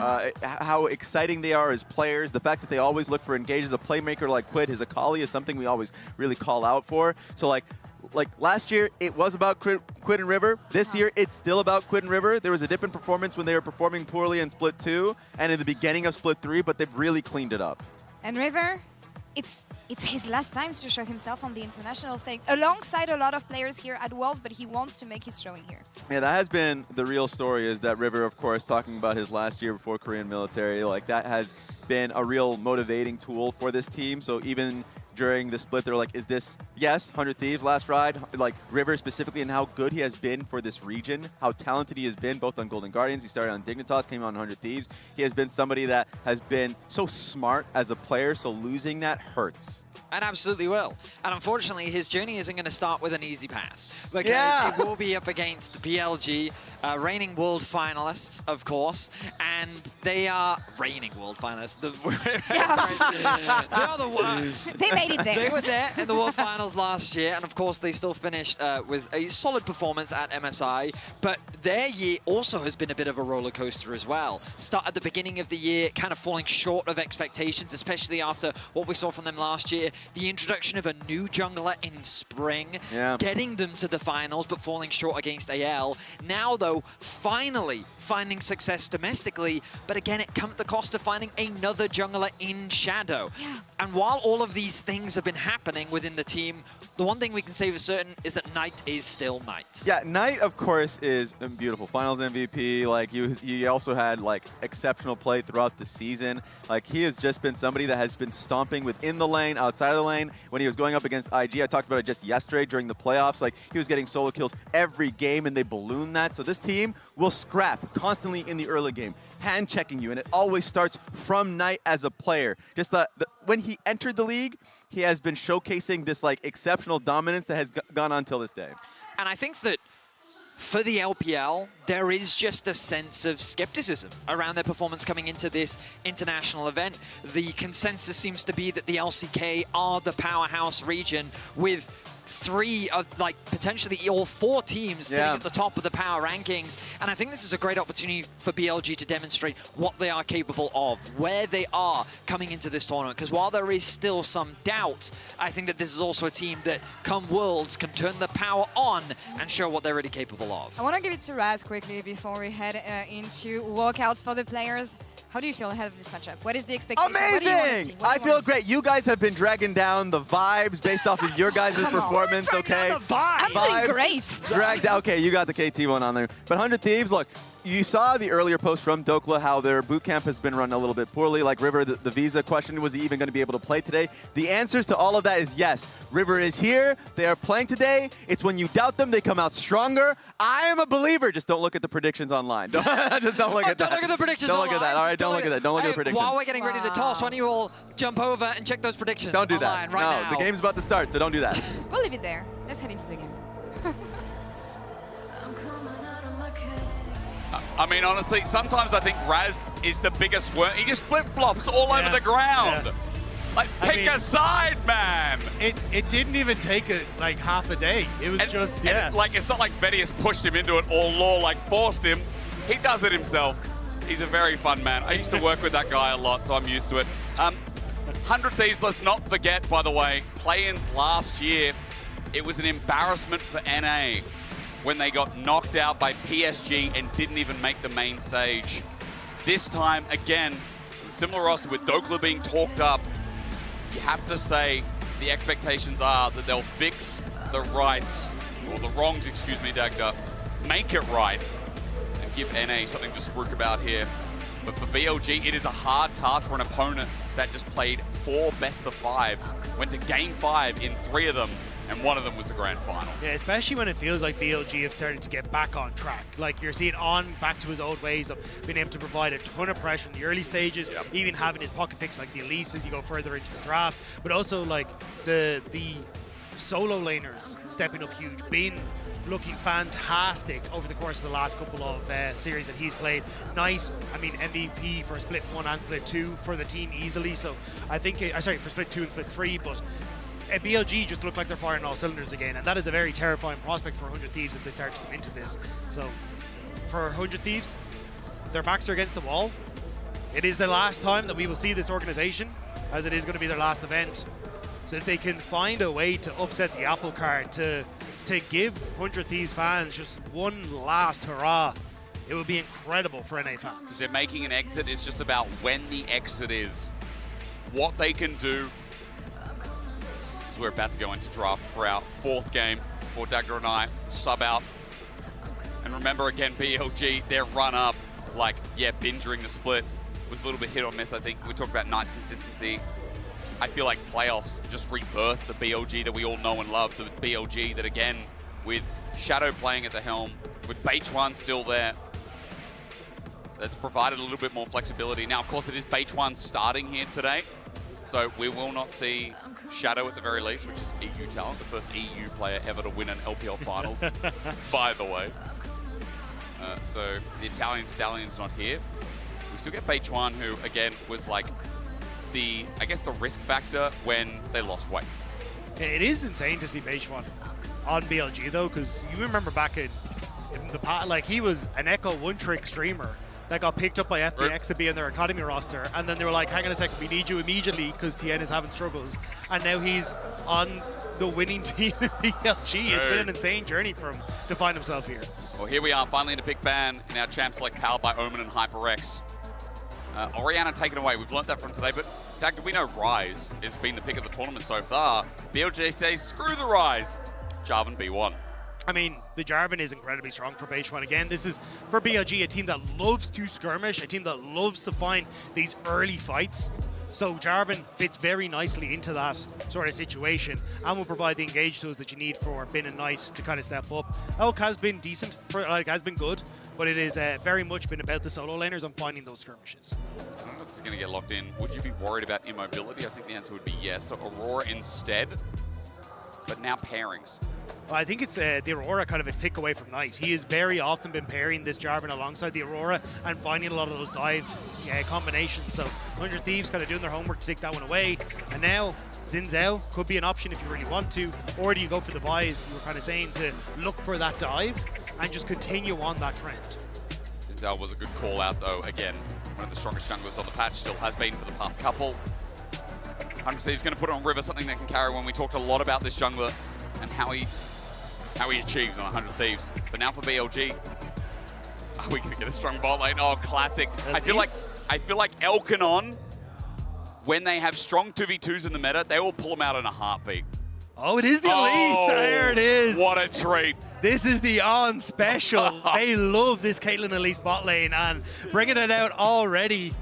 How exciting they are as players. The fact that they always look for engages. A playmaker like Quid, his Akali is something we always really call out for. So like last year, it was about Quid and River. This year, it's still about Quid and River. There was a dip in performance when they were performing poorly in Split 2 and in the beginning of Split 3, but they've really cleaned it up. And River, it's his last time to show himself on the international stage, alongside a lot of players here at Worlds, but he wants to make his showing here. Yeah, that has been the real story, is that River, of course, talking about his last year before Korean military, like that has been a real motivating tool for this team. So even during the split, they're like, is this, yes, 100 Thieves last ride, like River specifically, and how good he has been for this region, how talented he has been both on Golden Guardians. He started on Dignitas, came on 100 Thieves. He has been somebody that has been so smart as a player, so losing that hurts. And absolutely will. And unfortunately, his journey isn't going to start with an easy path, because he will be up against BLG, reigning world finalists, of course, and they are reigning world finalists. They made it there. They were there in the world finals last year, and of course, they still finished with a solid performance at MSI. But their year also has been a bit of a roller coaster as well. Start at the beginning of the year, kind of falling short of expectations, especially after what we saw from them last year. The introduction of a new jungler in spring, getting them to the finals, but falling short against AL. Now, though, finally finding success domestically, but again, it comes at the cost of finding another jungler in Shadow. And while all of these things have been happening within the team, the one thing we can say for certain is that Knight is still Knight. Yeah, Knight, of course, is a beautiful finals MVP. Like, he also had, like, exceptional play throughout the season. Like, he has just been somebody that has been stomping within the lane, outside of the lane. When he was going up against IG, I talked about it just yesterday during the playoffs. Like, he was getting solo kills every game, and they ballooned that. So this team will scrap constantly in the early game, hand-checking you, and it always starts from Knight as a player. Just when he entered the league, he has been showcasing this like exceptional dominance that has gone on till this day. And I think that for the LPL, there is just a sense of skepticism around their performance coming into this international event. The consensus seems to be that the LCK are the powerhouse region, with three of, like, potentially all four teams sitting at the top of the power rankings. And I think this is a great opportunity for BLG to demonstrate what they are capable of, where they are coming into this tournament. Because while there is still some doubt, I think that this is also a team that, come Worlds, can turn the power on and show what they're really capable of. I want to give it to Raz quickly before we head into walkouts for the players. How do you feel ahead of this matchup? What is the expectation? What do you wanna see? Amazing! What do I you feel wanna see? great. You guys have been dragging down the vibes based off of your guys' performance, okay? I'm doing great. Dragged out. Okay, you got the KT one on there. But 100 Thieves, look, you saw the earlier post from Dokla how their boot camp has been run a little bit poorly. Like River, the visa question, was he even going to be able to play today? The answers to all of that is yes. River is here. They are playing today. It's when you doubt them, they come out stronger. I am a believer. Just don't look at the predictions online. Just don't look at that. Don't look at the predictions Don't look at that. online. All right, don't look at that. Don't look at the predictions. While we're getting ready to toss, why don't you all jump over and check those predictions Don't do online that. right No, now. the game's about to start, so don't do that. We'll leave it there. Let's head into the game. I mean, honestly, sometimes I think Raz is the biggest worm. He just flip-flops all over the ground. Yeah. Like, pick a side, man. It didn't even take like half a day. It was just, Like, it's not like Vedius pushed him into it or Law like forced him. He does it himself. He's a very fun man. I used to work with that guy a lot, so I'm used to it. 100 Thieves, let's not forget, by the way, play-ins last year, it was an embarrassment for NA when they got knocked out by PSG and didn't even make the main stage. This time, again, similar roster with Dokla being talked up, you have to say the expectations are that they'll fix the rights, or the wrongs, excuse me, Dagda, make it right, and give NA something to spruik about here. But for BLG, it is a hard task for an opponent that just played 4 best-of-5s, went to Game 5 in 3 of them, and one of them was the grand final. Yeah, especially when it feels like BLG have started to get back on track. Like you're seeing On back to his old ways of being able to provide a ton of pressure in the early stages, even having his pocket picks like the Elise as you go further into the draft, but also like the solo laners stepping up huge. Bin looking fantastic over the course of the last couple of series that he's played. Nice, I mean, MVP for Split 1 and Split 2 for the team easily. So I think, sorry, for Split 2 and Split 3, but BLG just look like they're firing all cylinders again, and that is a very terrifying prospect for 100 Thieves if they start to come into this. So for 100 Thieves, their backs are against the wall. It is the last time that we will see this organization, as it is going to be their last event. So if they can find a way to upset the apple cart, to give 100 Thieves fans just one last hurrah, it would be incredible for NA fans. They're making an exit. It's just about when the exit is, what they can do. So we're about to go into draft for our 4th game for Dagda and I sub out. And remember again, BLG, their run up, like, Bin during the split was a little bit hit or miss, I think. We talked about Knight's consistency. I feel like playoffs just rebirthed the BLG that we all know and love, the BLG that, again, with Shadow playing at the helm, with Beichuan still there, that's provided a little bit more flexibility. Now, of course, it is Beichuan starting here today, so we will not see Shadow at the very least, which is EU talent, the first EU player ever to win an LPL finals, by the way. So the Italian Stallion's not here. We still get Beichuan, who, again, was like I guess the risk factor when they lost weight. It is insane to see Beichuan on BLG though, because you remember back in the past, like he was an Echo one-trick streamer that got picked up by FPX to be in their academy roster, and then they were like, hang on a second, we need you immediately because TN is having struggles, and now he's on the winning team in BLG. It's been an insane journey for him to find himself here. Well, here we are, finally into pick ban in our champs like powered by Omen and HyperX. Orianna taken away. We've learnt that from today, but Dag, we know Rise has been the pick of the tournament so far. BLG says, screw the Rise. Jarvan B1. I mean, the Jarvan is incredibly strong for Beichuan. Again, this is, for BLG, a team that loves to skirmish, a team that loves to find these early fights. So Jarvan fits very nicely into that sort of situation and will provide the engage tools that you need for Bin and Knight to kind of step up. Elk has been decent, has been good, but it is very much been about the solo laners and finding those skirmishes. I don't know if it's going to get locked in. Would you be worried about immobility? I think the answer would be yes. So Aurora instead, but now pairings. Well, I think it's the Aurora kind of a pick away from Knight. He has very often been pairing this Jarvan alongside the Aurora and finding a lot of those dive combinations. So 100 Thieves kind of doing their homework to take that one away. And now Xin Zhao could be an option if you really want to. Or do you go for the buys, you were kind of saying, to look for that dive and just continue on that trend. Xin Zhao was a good call out though. Again, one of the strongest junglers on the patch, still has been for the past couple. 100 Thieves going to put on River, something that can carry when we talked a lot about this jungler and how he achieves on 100 Thieves. But now for BLG, Are we gonna get a strong bot lane? Oh, classic. I feel like Elkanon, when they have strong 2v2s in the meta, they will pull them out in a heartbeat. Oh, it is the Elise. There it is. What a treat. This is the on special. They love this Caitlyn Elise bot lane, and bringing it out already.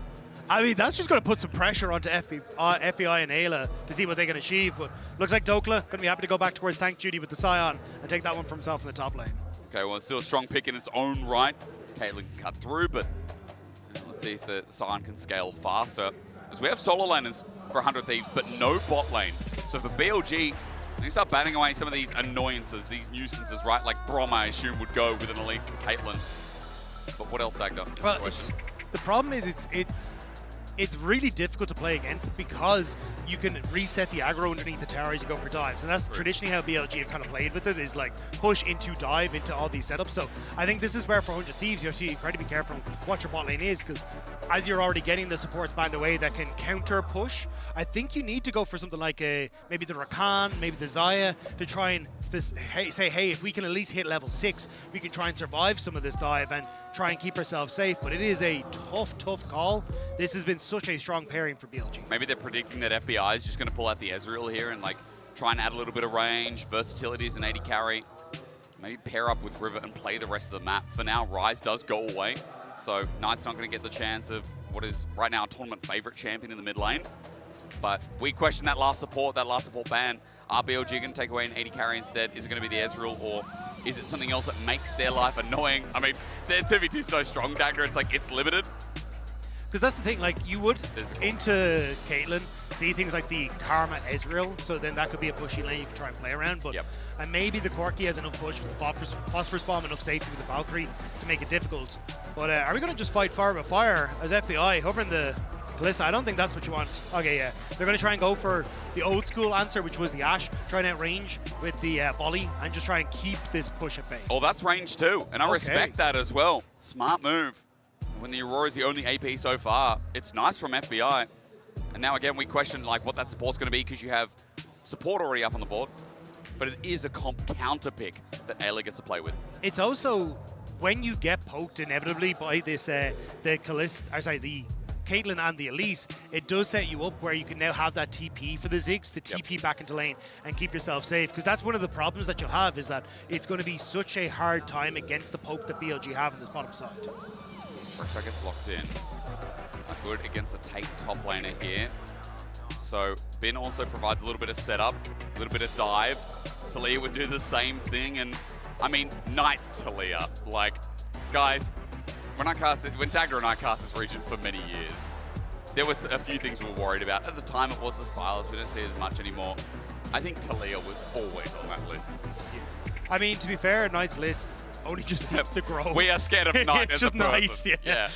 I mean, that's just going to put some pressure onto FBI and Ayla to see what they can achieve. But looks like Dokla going to be happy to go back towards Tank Duty with the Scion and take that one for himself in the top lane. Okay, well, it's still a strong pick in its own right. Caitlyn can cut through, but let's see if the Scion can scale faster. As we have solo laners for 100 Thieves, but no bot lane. So for BLG, they start batting away some of these annoyances, these nuisances, right? Like Brom, I assume, would go with an Elise and Caitlyn. But what else, Dagda? Well, the problem is it's really difficult to play against because you can reset the aggro underneath the tower as you go for dives. And that's traditionally how BLG have kind of played with it, is like push into dive into all these setups. So I think this is where for 100 Thieves, you have to try to be careful what your bot lane is, because as you're already getting the supports banned away that can counter push, I think you need to go for something like maybe the Rakan, maybe the Xayah, to try and say, hey, if we can at least hit level 6, we can try and survive some of this dive and try and keep ourselves safe. But it is a tough call. This has been such a strong pairing for BLG. Maybe they're predicting that FBI is just going to pull out the Ezreal here and like try and add a little bit of range, versatility as an AD carry. Maybe pair up with River and play the rest of the map. For now, Ryze does go away, so Knight's not going to get the chance of what is right now a tournament favorite champion in the mid lane. But we question that last support ban. Are BLG going to take away an AD carry instead? Is it going to be the Ezreal, or is it something else that makes their life annoying? I mean, their 2v2 so strong, Dagger, it's like, it's limited. Because that's the thing, like, you would, into Caitlyn, see things like the Karma Ezreal, so then that could be a pushy lane you can try and play around, but and maybe the Corki has enough push with the Phosphorus Bomb, enough safety with the Valkyrie to make it difficult. But are we going to just fight fire with fire as FBI hovering the Kalista? I don't think that's what you want. Okay, yeah. They're going to try and go for the old school answer, which was the Ashe, try and outrange with the volley and just try and keep this push at bay. Oh, that's range too, and I respect that as well. Smart move. When the Aurora is the only AP so far, it's nice from FBI. And now again, we question like what that support's going to be, because you have support already up on the board, but it is a counter pick that Ayla gets to play with. It's also when you get poked inevitably by this the Caitlyn and the Elise, it does set you up where you can now have that TP for the Ziggs to TP back into lane and keep yourself safe. Because that's one of the problems that you'll have, is that it's going to be such a hard time against the poke that BLG have on this bottom side. Rexar gets locked in. Good against a Tate top laner here. So Bin also provides a little bit of setup, a little bit of dive. Talia would do the same thing, and I mean, Knight's Talia. Like, guys, when Dagger and I cast this region for many years, there was a few things we were worried about. At the time, it was the Silas. We don't see it as much anymore. I think Talia was always on that list. I mean, to be fair, Knight's list only just seems to grow. We are scared of Knight it's as just a person. nice, yeah.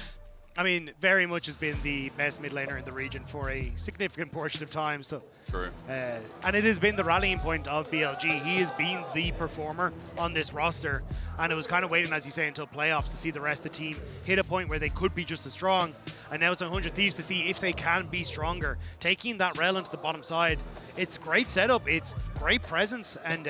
I mean, very much has been the best mid laner in the region for a significant portion of time. So true. And it has been the rallying point of BLG. He has been the performer on this roster, and it was kind of waiting, as you say, until playoffs to see the rest of the team hit a point where they could be just as strong. And now it's on 100 Thieves to see if they can be stronger. Taking that rel into the bottom side, it's great setup, it's great presence and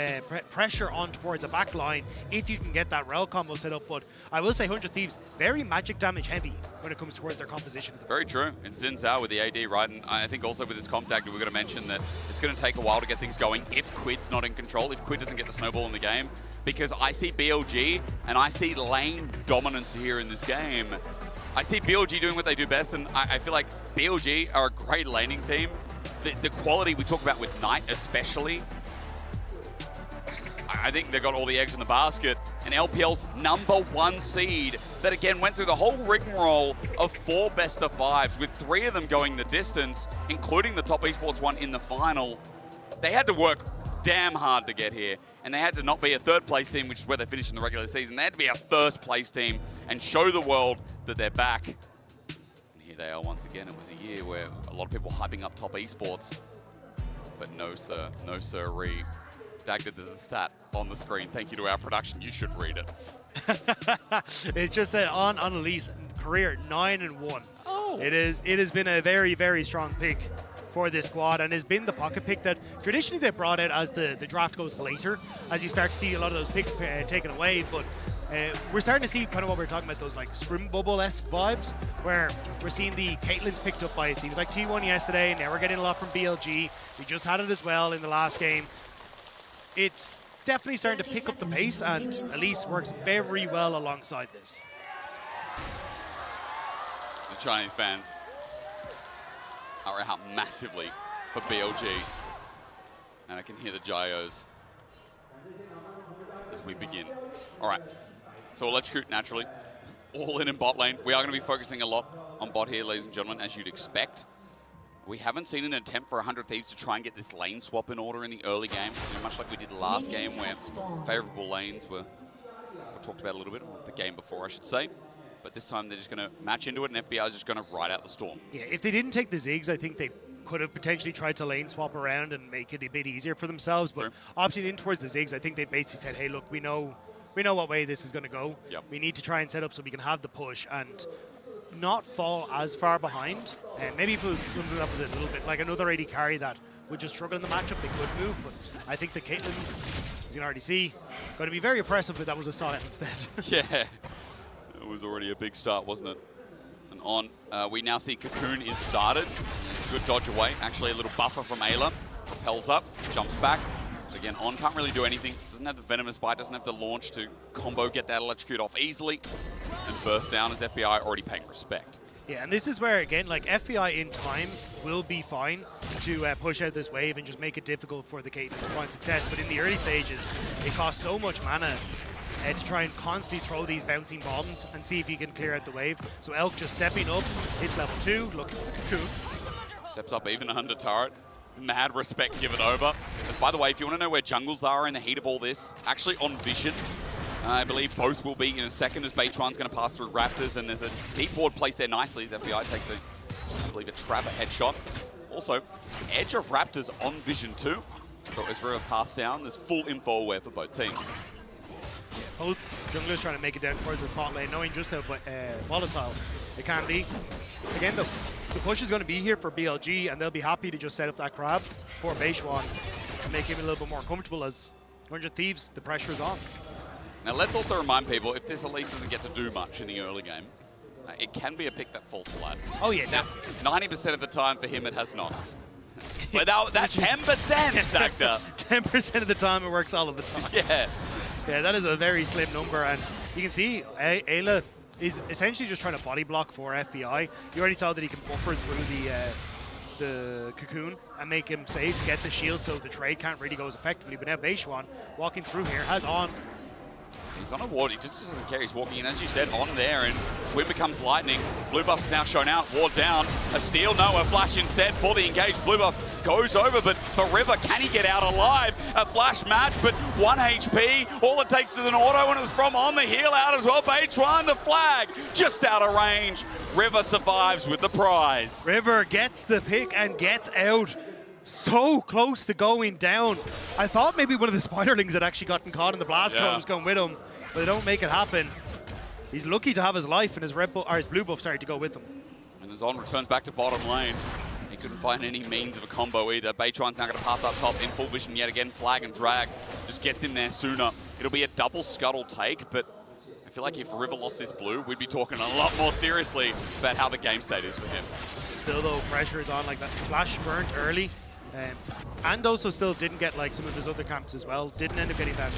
pressure on towards a back line if you can get that rel combo set up. But I will say 100 Thieves, very magic damage heavy when it comes towards their composition. Very true. It's Xin Zhao with the AD, right? And I think also with this comp tag, we're going to mention that it's going to take a while to get things going if Quid's not in control, if Quid doesn't get the snowball in the game. Because I see BLG and I see lane dominance here in this game. I see BLG doing what they do best, and I feel like BLG are a great laning team. The quality we talk about with Knight especially, I think they've got all the eggs in the basket. And LPL's #1 seed that again went through the whole rigmarole of 4 best-of-5s, with 3 of them going the distance, including the top esports one in the final. They had to work damn hard to get here, and they had to not be a 3rd place team, which is where they finished in the regular season. They had to be a 1st place team and show the world that they're back. And here they are once again. It was a year where a lot of people hyping up top esports, but no sir, no sirree. Dagda, there's a stat on the screen. Thank you to our production. You should read it. It's just on Elise career 9-1. Oh. It has been a very, very strong pick for this squad, and has been the pocket pick that traditionally they brought out as the draft goes later, as you start to see a lot of those picks taken away. But we're starting to see kind of what we're talking about, those like scrim bubble-esque vibes, where we're seeing the Caitlyn's picked up by teams like T1 yesterday, and now we're getting a lot from BLG. We just had it as well in the last game. It's definitely starting to pick up the pace, and Elise works very well alongside this. The Chinese fans are out massively for BLG. And I can hear the gyos as we begin. All right, so electrocute naturally. All in bot lane. We are going to be focusing a lot on bot here, ladies and gentlemen, as you'd expect. We haven't seen an attempt for 100 Thieves to try and get this lane swap in order in the early game, much like we did last game where favorable lanes were talked about a little bit, or the game before I should say. But this time they're just going to match into it, and FBI is just going to ride out the storm. Yeah, if they didn't take the Ziggs, I think they could have potentially tried to lane swap around and make it a bit easier for themselves. But opting in towards the Ziggs, I think they basically said, hey, look, we know what way this is going to go. Yep. We need to try and set up so we can have the push and not fall as far behind. And maybe if it was something that was a little bit like another AD carry that would just struggle in the matchup, they could move. But I think the Caitlyn, as you can already see, going to be very oppressive, but that was a silent instead. Yeah, it was already a big start, wasn't it? And on, we now see Cocoon is started. Good dodge away. Actually, a little buffer from Ayla. Propels up, jumps back. Again, On can't really do anything. Doesn't have the Venomous Bite, doesn't have the launch to combo, get that electrocute off easily. And burst down as FBI already paying respect. Yeah, and this is where, again, like FBI in time will be fine to push out this wave and just make it difficult for the Caitlyn to find success. But in the early stages, it costs so much mana to try and constantly throw these bouncing bombs and see if you can clear out the wave. So Elk just stepping up, hits level 2, looking for Cocoon. Steps up even under turret. Mad respect given over. As by the way, if you want to know where jungles are in the heat of all this, actually on Vision, I believe both will be in a second as Beitwan's going to pass through Raptors, and there's a deep ward placed there nicely as FBI takes I believe, a trap, a headshot. Also, edge of Raptors on Vision too. So as River pass down, there's full info aware for both teams. Both junglers trying to make it down towards this bot lane, knowing just how volatile it can be. Again, the push is going to be here for BLG, and they'll be happy to just set up that crab for Beishwan and make him a little bit more comfortable as 100 Thieves, the pressure is on. Now let's also remind people, if this Elise doesn't get to do much in the early game, it can be a pick that falls flat. Oh yeah, now, 90% of the time for him it has not. But that 10% factor. 10% of the time it works all of the time. Yeah. Yeah, that is a very slim number, and you can see Ayla is essentially just trying to body block for FBI. You already saw that he can buffer through the Cocoon and make him safe, get the shield so the trade can't really go as effectively. But now Beishwan walking through here has On. He's on a ward, he just doesn't care, he's walking in, as you said, On there, and Swim becomes lightning. Blue buff is now shown out, ward down, a steal, no, a flash instead for the engaged. Blue buff goes over, but for River, can he get out alive? A flash match, but 1 HP, all it takes is an auto, and it was from On the heal out as well. Beitwan, the flag, just out of range. River survives with the prize. River gets the pick and gets out. So close to going down. I thought maybe one of the Spiderlings had actually gotten caught in the blast cone was going with him, but they don't make it happen. He's lucky to have his life and his blue buff, sorry, to go with him. And as On returns back to bottom lane, he couldn't find any means of a combo either. Beitwan's now going to pass up top in full vision yet again. Flag and drag just gets him there sooner. It'll be a double scuttle take, but I feel like if River lost this blue, we'd be talking a lot more seriously about how the game state is for him. Still though, pressure is on, like that flash burnt early. And also still didn't get like some of his other camps as well. Didn't end up getting that.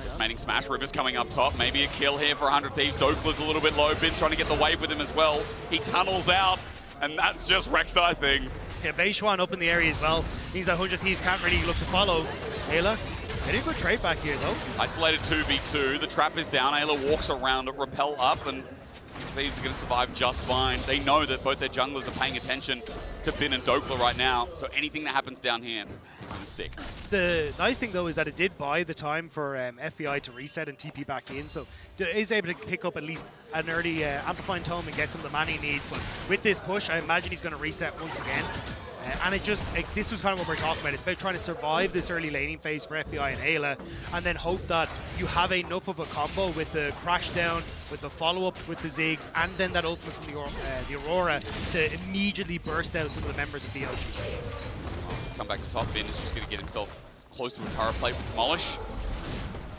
Dismantling smash. River's coming up top. Maybe a kill here for 100 Thieves. Dokla's a little bit low. Bin's trying to get the wave with him as well. He tunnels out, and that's just Rek'Sai things. Yeah, Beishwan up in the area as well. Means that 100 Thieves can't really look to follow. Ayla, getting a good trade back here though. Isolated 2v2. The trap is down. Ayla walks around it, repel up, and Thieves are going to survive just fine. They know that both their junglers are paying attention to Bin and Dokla right now, so anything that happens down here is going to stick. The nice thing though is that it did buy the time for FBI to reset and TP back in, so it is able to pick up at least an early amplifying tome and get some of the mana he needs. But with this push, I imagine he's going to reset once again. And it just, this was kind of what we're talking about. It's about trying to survive this early laning phase for FBI and Ayla, and then hope that you have enough of a combo with the crash down, with the follow-up with the Ziggs, and then that ultimate from the Aurora to immediately burst out some of the members of BLG. Come back to top. Bin is just going to get himself close to a turret plate with Demolish.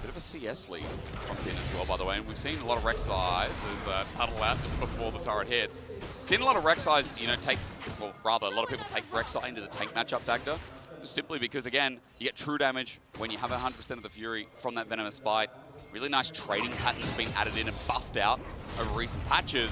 Bit of a CS lead from Bin as well, by the way, and we've seen a lot of Rek'Sais as tunnel out just before the turret hits. Seen a lot of Rek'Sais, you know, a lot of people take Rek'Sai into the tank matchup, Dagda, simply because, again, you get true damage when you have 100% of the Fury from that Venomous Bite. Really nice trading patterns being added in and buffed out over recent patches.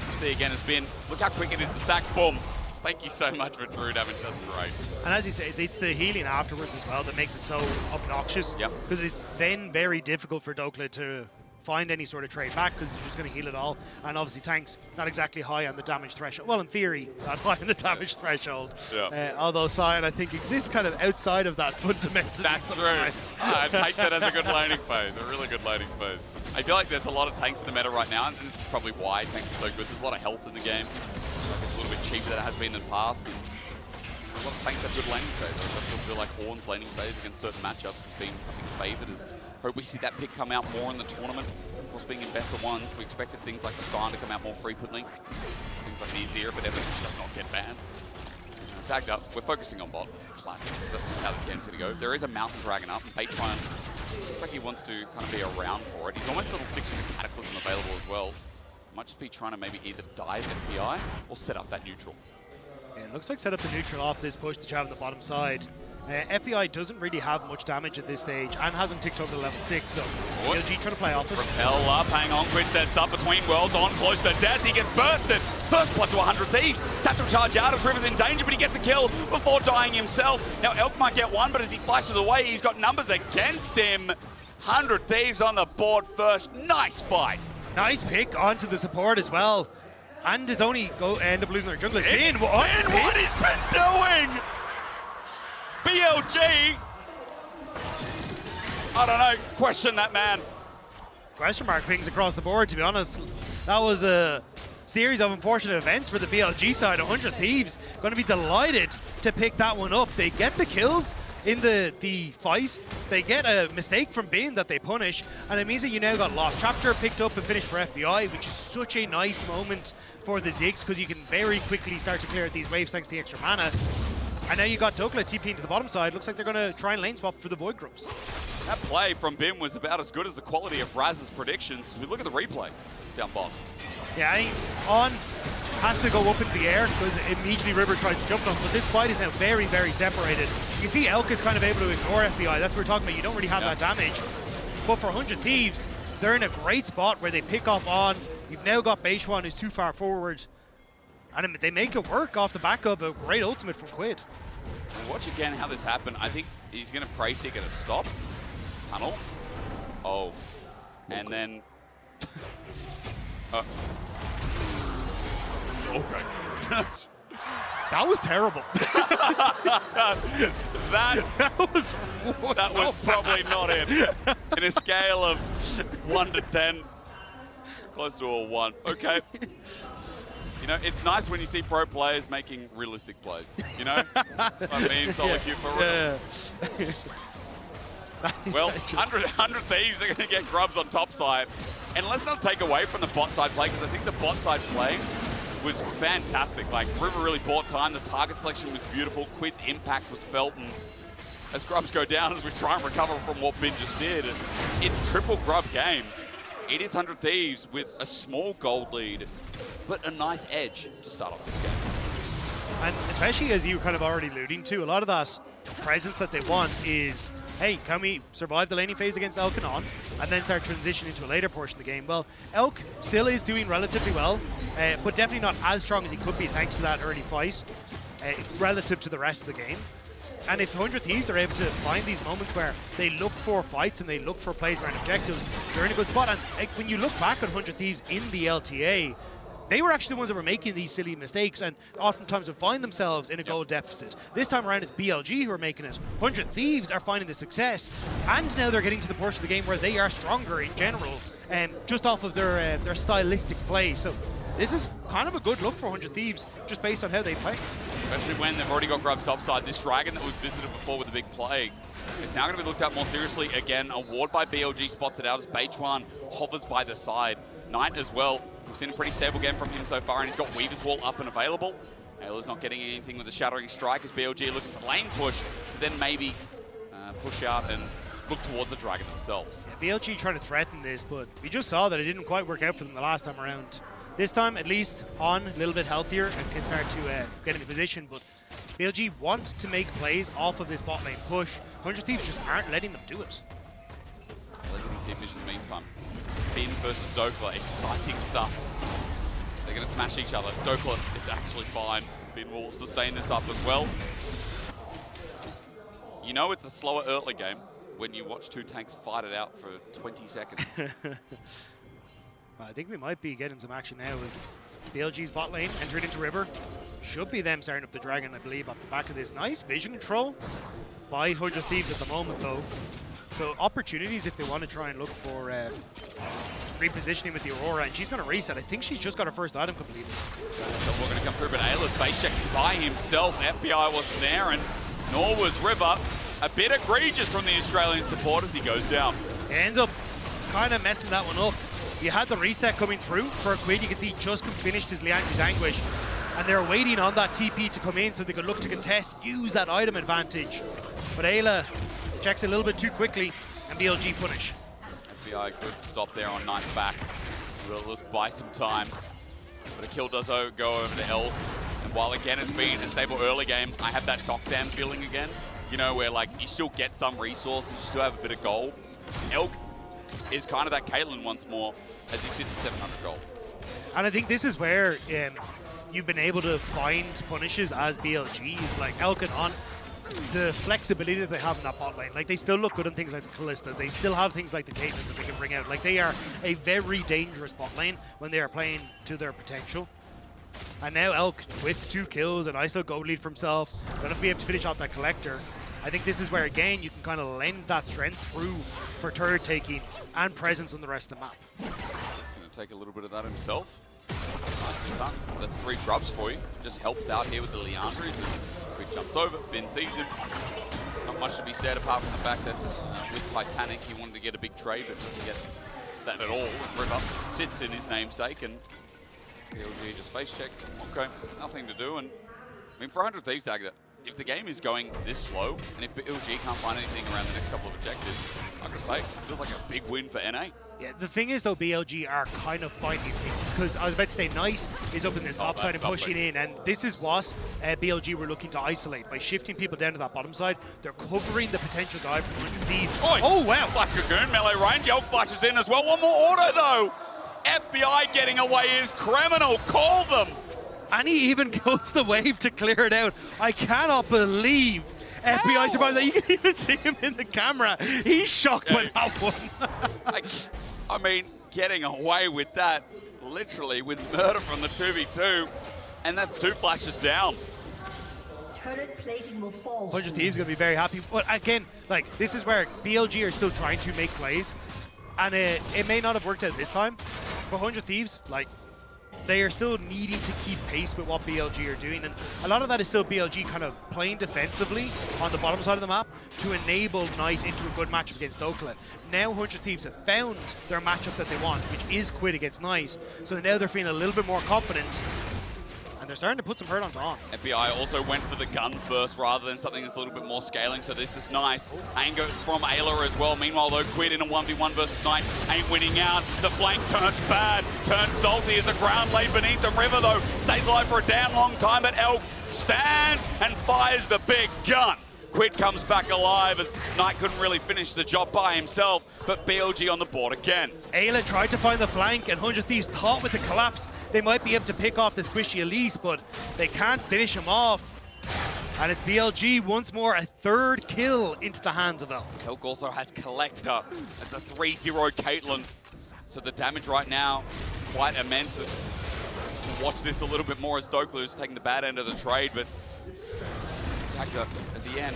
You see again has been, look how quick it is to stack, boom. Thank you so much for true damage, that's great. And as you say, it's the healing afterwards as well that makes it so obnoxious. Yep. Because it's then very difficult for Dokla to find any sort of trade back because you're just going to heal it all. And obviously tanks not exactly high on the damage threshold. Well, in theory, not high on the damage threshold. Yeah. Although Sion, I think, exists kind of outside of that fundamentally. That's true. I take that as a good laning phase, a really good laning phase. I feel like there's a lot of tanks in the meta right now, and this is probably why tanks are so good. There's a lot of health in the game. Like it's a little bit cheaper than it has been in the past. And a lot of tanks have good laning phase. I still feel like Ornn's laning phase against certain matchups has been something favoured. Hope we see that pick come out more in the tournament. Of course, being in best of ones, we expected things like the Sign to come out more frequently. Things like an easier, but Evan does not get banned. Tagged up, we're focusing on bot. Classic. That's just how this game's going to go. There is a Mountain Dragon up, and Baitron looks like he wants to kind of be around for it. He's almost level 6 with a Cataclysm available as well. Might just be trying to maybe either dive FPI or set up that neutral. Yeah, it looks like set up the neutral off this push to Chav on the bottom side. FBI doesn't really have much damage at this stage and hasn't ticked over to level 6, so PSG trying to play off us. Repel up, hang on, Quid sets up between worlds, on close to death, he gets bursted. First blood to 100 Thieves. Satchel charge out as River's in danger, but he gets a kill before dying himself. Now Elk might get one, but as he flashes away, he's got numbers against him. 100 Thieves on the board first. Nice fight. Nice pick onto the support as well. And his only end up losing their jungler. Bin, what is Bin doing? BLG, I don't know, question that man. Question mark pings across the board, to be honest. That was a series of unfortunate events for the BLG side. 100 Thieves going to be delighted to pick that one up. They get the kills in the fight. They get a mistake from Bin that they punish, and it means that you now got Lost Chapter picked up and finished for FBI, which is such a nice moment for the Ziggs because you can very quickly start to clear out these waves thanks to the extra mana. And now you got Dokla TPing to the bottom side. Looks like they're going to try and lane swap for the Void Grubs. That play from Bim was about as good as the quality of Raz's predictions. We look at the replay down bottom. Yeah, I mean, On has to go up in the air because immediately River tries to jump on him, but this fight is now very, very separated. You can see Elk is kind of able to ignore FBI. That's what we're talking about. You don't really have that damage. But for 100 Thieves, they're in a great spot where they pick off On. You've now got Beishuan who's too far forward. And they make it work off the back of a great ultimate from Quid. Watch again how this happened. I think he's going to pray seek at a stop. Tunnel. Oh. And then... okay. That was terrible. that was probably not it. In a scale of 1 to 10, close to a 1. Okay. You know, it's nice when you see pro players making realistic plays. You know? I mean, solid cute for real. Well, 100 Thieves, they're going to get grubs on top side. And let's not take away from the bot side play, because I think the bot side play was fantastic. Like, River really bought time. The target selection was beautiful. Quid's impact was felt. And as grubs go down, as we try and recover from what Bin just did, it's triple grub game. It is 100 Thieves with a small gold lead, but a nice edge to start off this game. And especially as you were kind of already alluding to, a lot of that presence that they want is, hey, can we survive the laning phase against Elk and On, and then start transitioning into a later portion of the game? Well, Elk still is doing relatively well, but definitely not as strong as he could be thanks to that early fight, relative to the rest of the game. And if 100 Thieves are able to find these moments where they look for fights and they look for plays around objectives, they're in a good spot. And when you look back at 100 Thieves in the LTA, they were actually the ones that were making these silly mistakes and oftentimes would find themselves in a goal deficit. This time around, it's BLG who are making it. 100 Thieves are finding the success, and now they're getting to the portion of the game where they are stronger in general, just off of their stylistic play. So this is kind of a good look for 100 Thieves, just based on how they play. Especially when they've already got grubs upside. This dragon that was visited before with a big play is now going to be looked at more seriously. Again, a ward by BLG spots it out as Beichuan hovers by the side. Knight as well. We've seen a pretty stable game from him so far, and he's got Weaver's Wall up and available. Ayla's not getting anything with the Shattering Strike as BLG looking for lane push, but then maybe push out and look towards the Dragon themselves. Yeah, BLG trying to threaten this, but we just saw that it didn't quite work out for them the last time around. This time, at least, Han a little bit healthier and can start to get into position, but BLG want to make plays off of this bot lane push. 100 Thieves just aren't letting them do it. Look at the team vision in the meantime. Finn versus Dokla, exciting stuff. They're going to smash each other. Dokla is actually fine. Finn will sustain this up as well. You know it's a slower early game when you watch two tanks fight it out for 20 seconds. I think we might be getting some action now as BLG's bot lane entered into River. Should be them starting up the Dragon, I believe, off the back of this. Nice vision control by 100 Thieves at the moment, though. So opportunities if they want to try and look for repositioning with the Aurora, and she's going to reset. I think she's just got her first item completed. So we're going to come through, but Ayla's face checking by himself. FBI wasn't there, and nor was River. A bit egregious from the Australian support as he goes down. Ends up kind of messing that one up. You had the reset coming through for a Quid. You can see just finished his Liandra's Anguish, and they're waiting on that TP to come in so they could look to contest, use that item advantage. But Ayla checks a little bit too quickly, and BLG punish. FBI good stop there on Knight's back. Will just buy some time. But a kill does go over to Elk. And while again it's been a stable early game, I have that knockdown feeling again. You know, where like you still get some resources, you still have a bit of gold. Elk is kind of that Caitlyn once more as he sits at 700 gold. And I think this is where you've been able to find punishes as BLGs, like Elk and On. The flexibility that they have in that bot lane. Like, they still look good on things like the Kalista. They still have things like the Caitlyn that they can bring out. Like, they are a very dangerous bot lane when they are playing to their potential. And now Elk, with 2 kills and nice little gold lead for himself, gonna be able to finish off that Collector. I think this is where, again, you can kind of lend that strength through for turret taking and presence on the rest of the map. He's going to take a little bit of that himself. Nicely done. That's 3 grubs for you. Just helps out here with the Leandries as Quid jumps over. Finn sees him. Not much to be said apart from the fact that with Titanic he wanted to get a big trade but doesn't get that at all. River sits in his namesake and BLG just face check. Okay, nothing to do. And I mean, for 100 Thieves, if the game is going this slow, and if BLG can't find anything around the next couple of objectives, like I say, it feels like a big win for NA. Yeah, the thing is, though, BLG are kind of finding things, because I was about to say Knight is up in this top side and pushing in, and this is what BLG were looking to isolate. By shifting people down to that bottom side, they're covering the potential dive from 100 Thieves. Oh, wow! Flash Cocoon, melee range, Elk flashes in as well. One more auto, though! FBI getting away is criminal, call them! And he even goes the wave to clear it out. I cannot believe FBI survived that. You can even see him in the camera. He's shocked by that one. I mean, getting away with that, literally, with murder from the 2v2. And that's 2 flashes down. Turret plating will fall. 100 Thieves going to be very happy. But again, like, this is where BLG are still trying to make plays. And it may not have worked out this time. But 100 Thieves, like, they are still needing to keep pace with what BLG are doing, and a lot of that is still BLG kind of playing defensively on the bottom side of the map to enable Knight into a good matchup against Oakland. Now 100 Thieves have found their matchup that they want, which is Quid against Knight, so now they're feeling a little bit more confident, and they're starting to put some hurt on On. FBI also went for the gun first rather than something that's a little bit more scaling, so this is nice. Anger from Ayla as well. Meanwhile, though, Quid in a 1v1 versus Knight ain't winning out. The flank turns bad, turns salty as the ground laid beneath them. River, though, stays alive for a damn long time, but Elk stands and fires the big gun. Quid comes back alive as Knight couldn't really finish the job by himself, but BLG on the board again. Ayla tried to find the flank, and 100 Thieves thought with the collapse they might be able to pick off the squishy Elise, but they can't finish him off. And it's BLG once more, a 3rd kill into the hands of Elk. Elk also has Collector as a 3-0 Caitlyn. So the damage right now is quite immense. We'll watch this a little bit more as Dokla is taking the bad end of the trade, but Tactor at the end,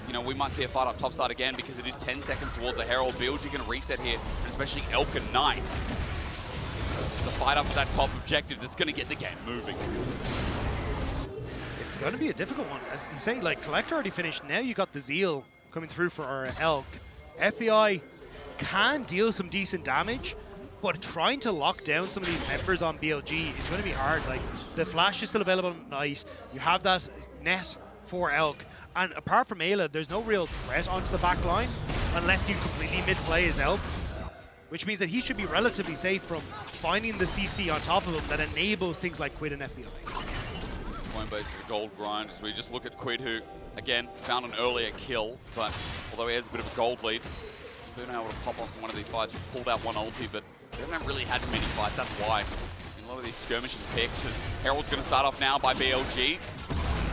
you know, we might see a fight up topside again because it is 10 seconds towards the Herald build. You can reset here, and especially Elk and Knight. The fight up for that top objective that's going to get the game moving. It's going to be a difficult one. As you say, like, Collector already finished. Now you got the Zeal coming through for our Elk. FBI can deal some decent damage, but trying to lock down some of these members on BLG is going to be hard. Like, the flash is still available on Knight. You have that net for Elk. And apart from Ayla, there's no real threat onto the back line. unless you completely misplay his help, which means that he should be relatively safe from finding the CC on top of him that enables things like Quid and FBI. Coinbase for the gold grind as we just look at Quid, who, again, found an earlier kill, but although he has a bit of a gold lead, he's been able to pop off in one of these fights, pulled out one ulti, but they haven't really had many fights, that's why. In a lot of these skirmishes picks, as Herald's going to start off now by BLG.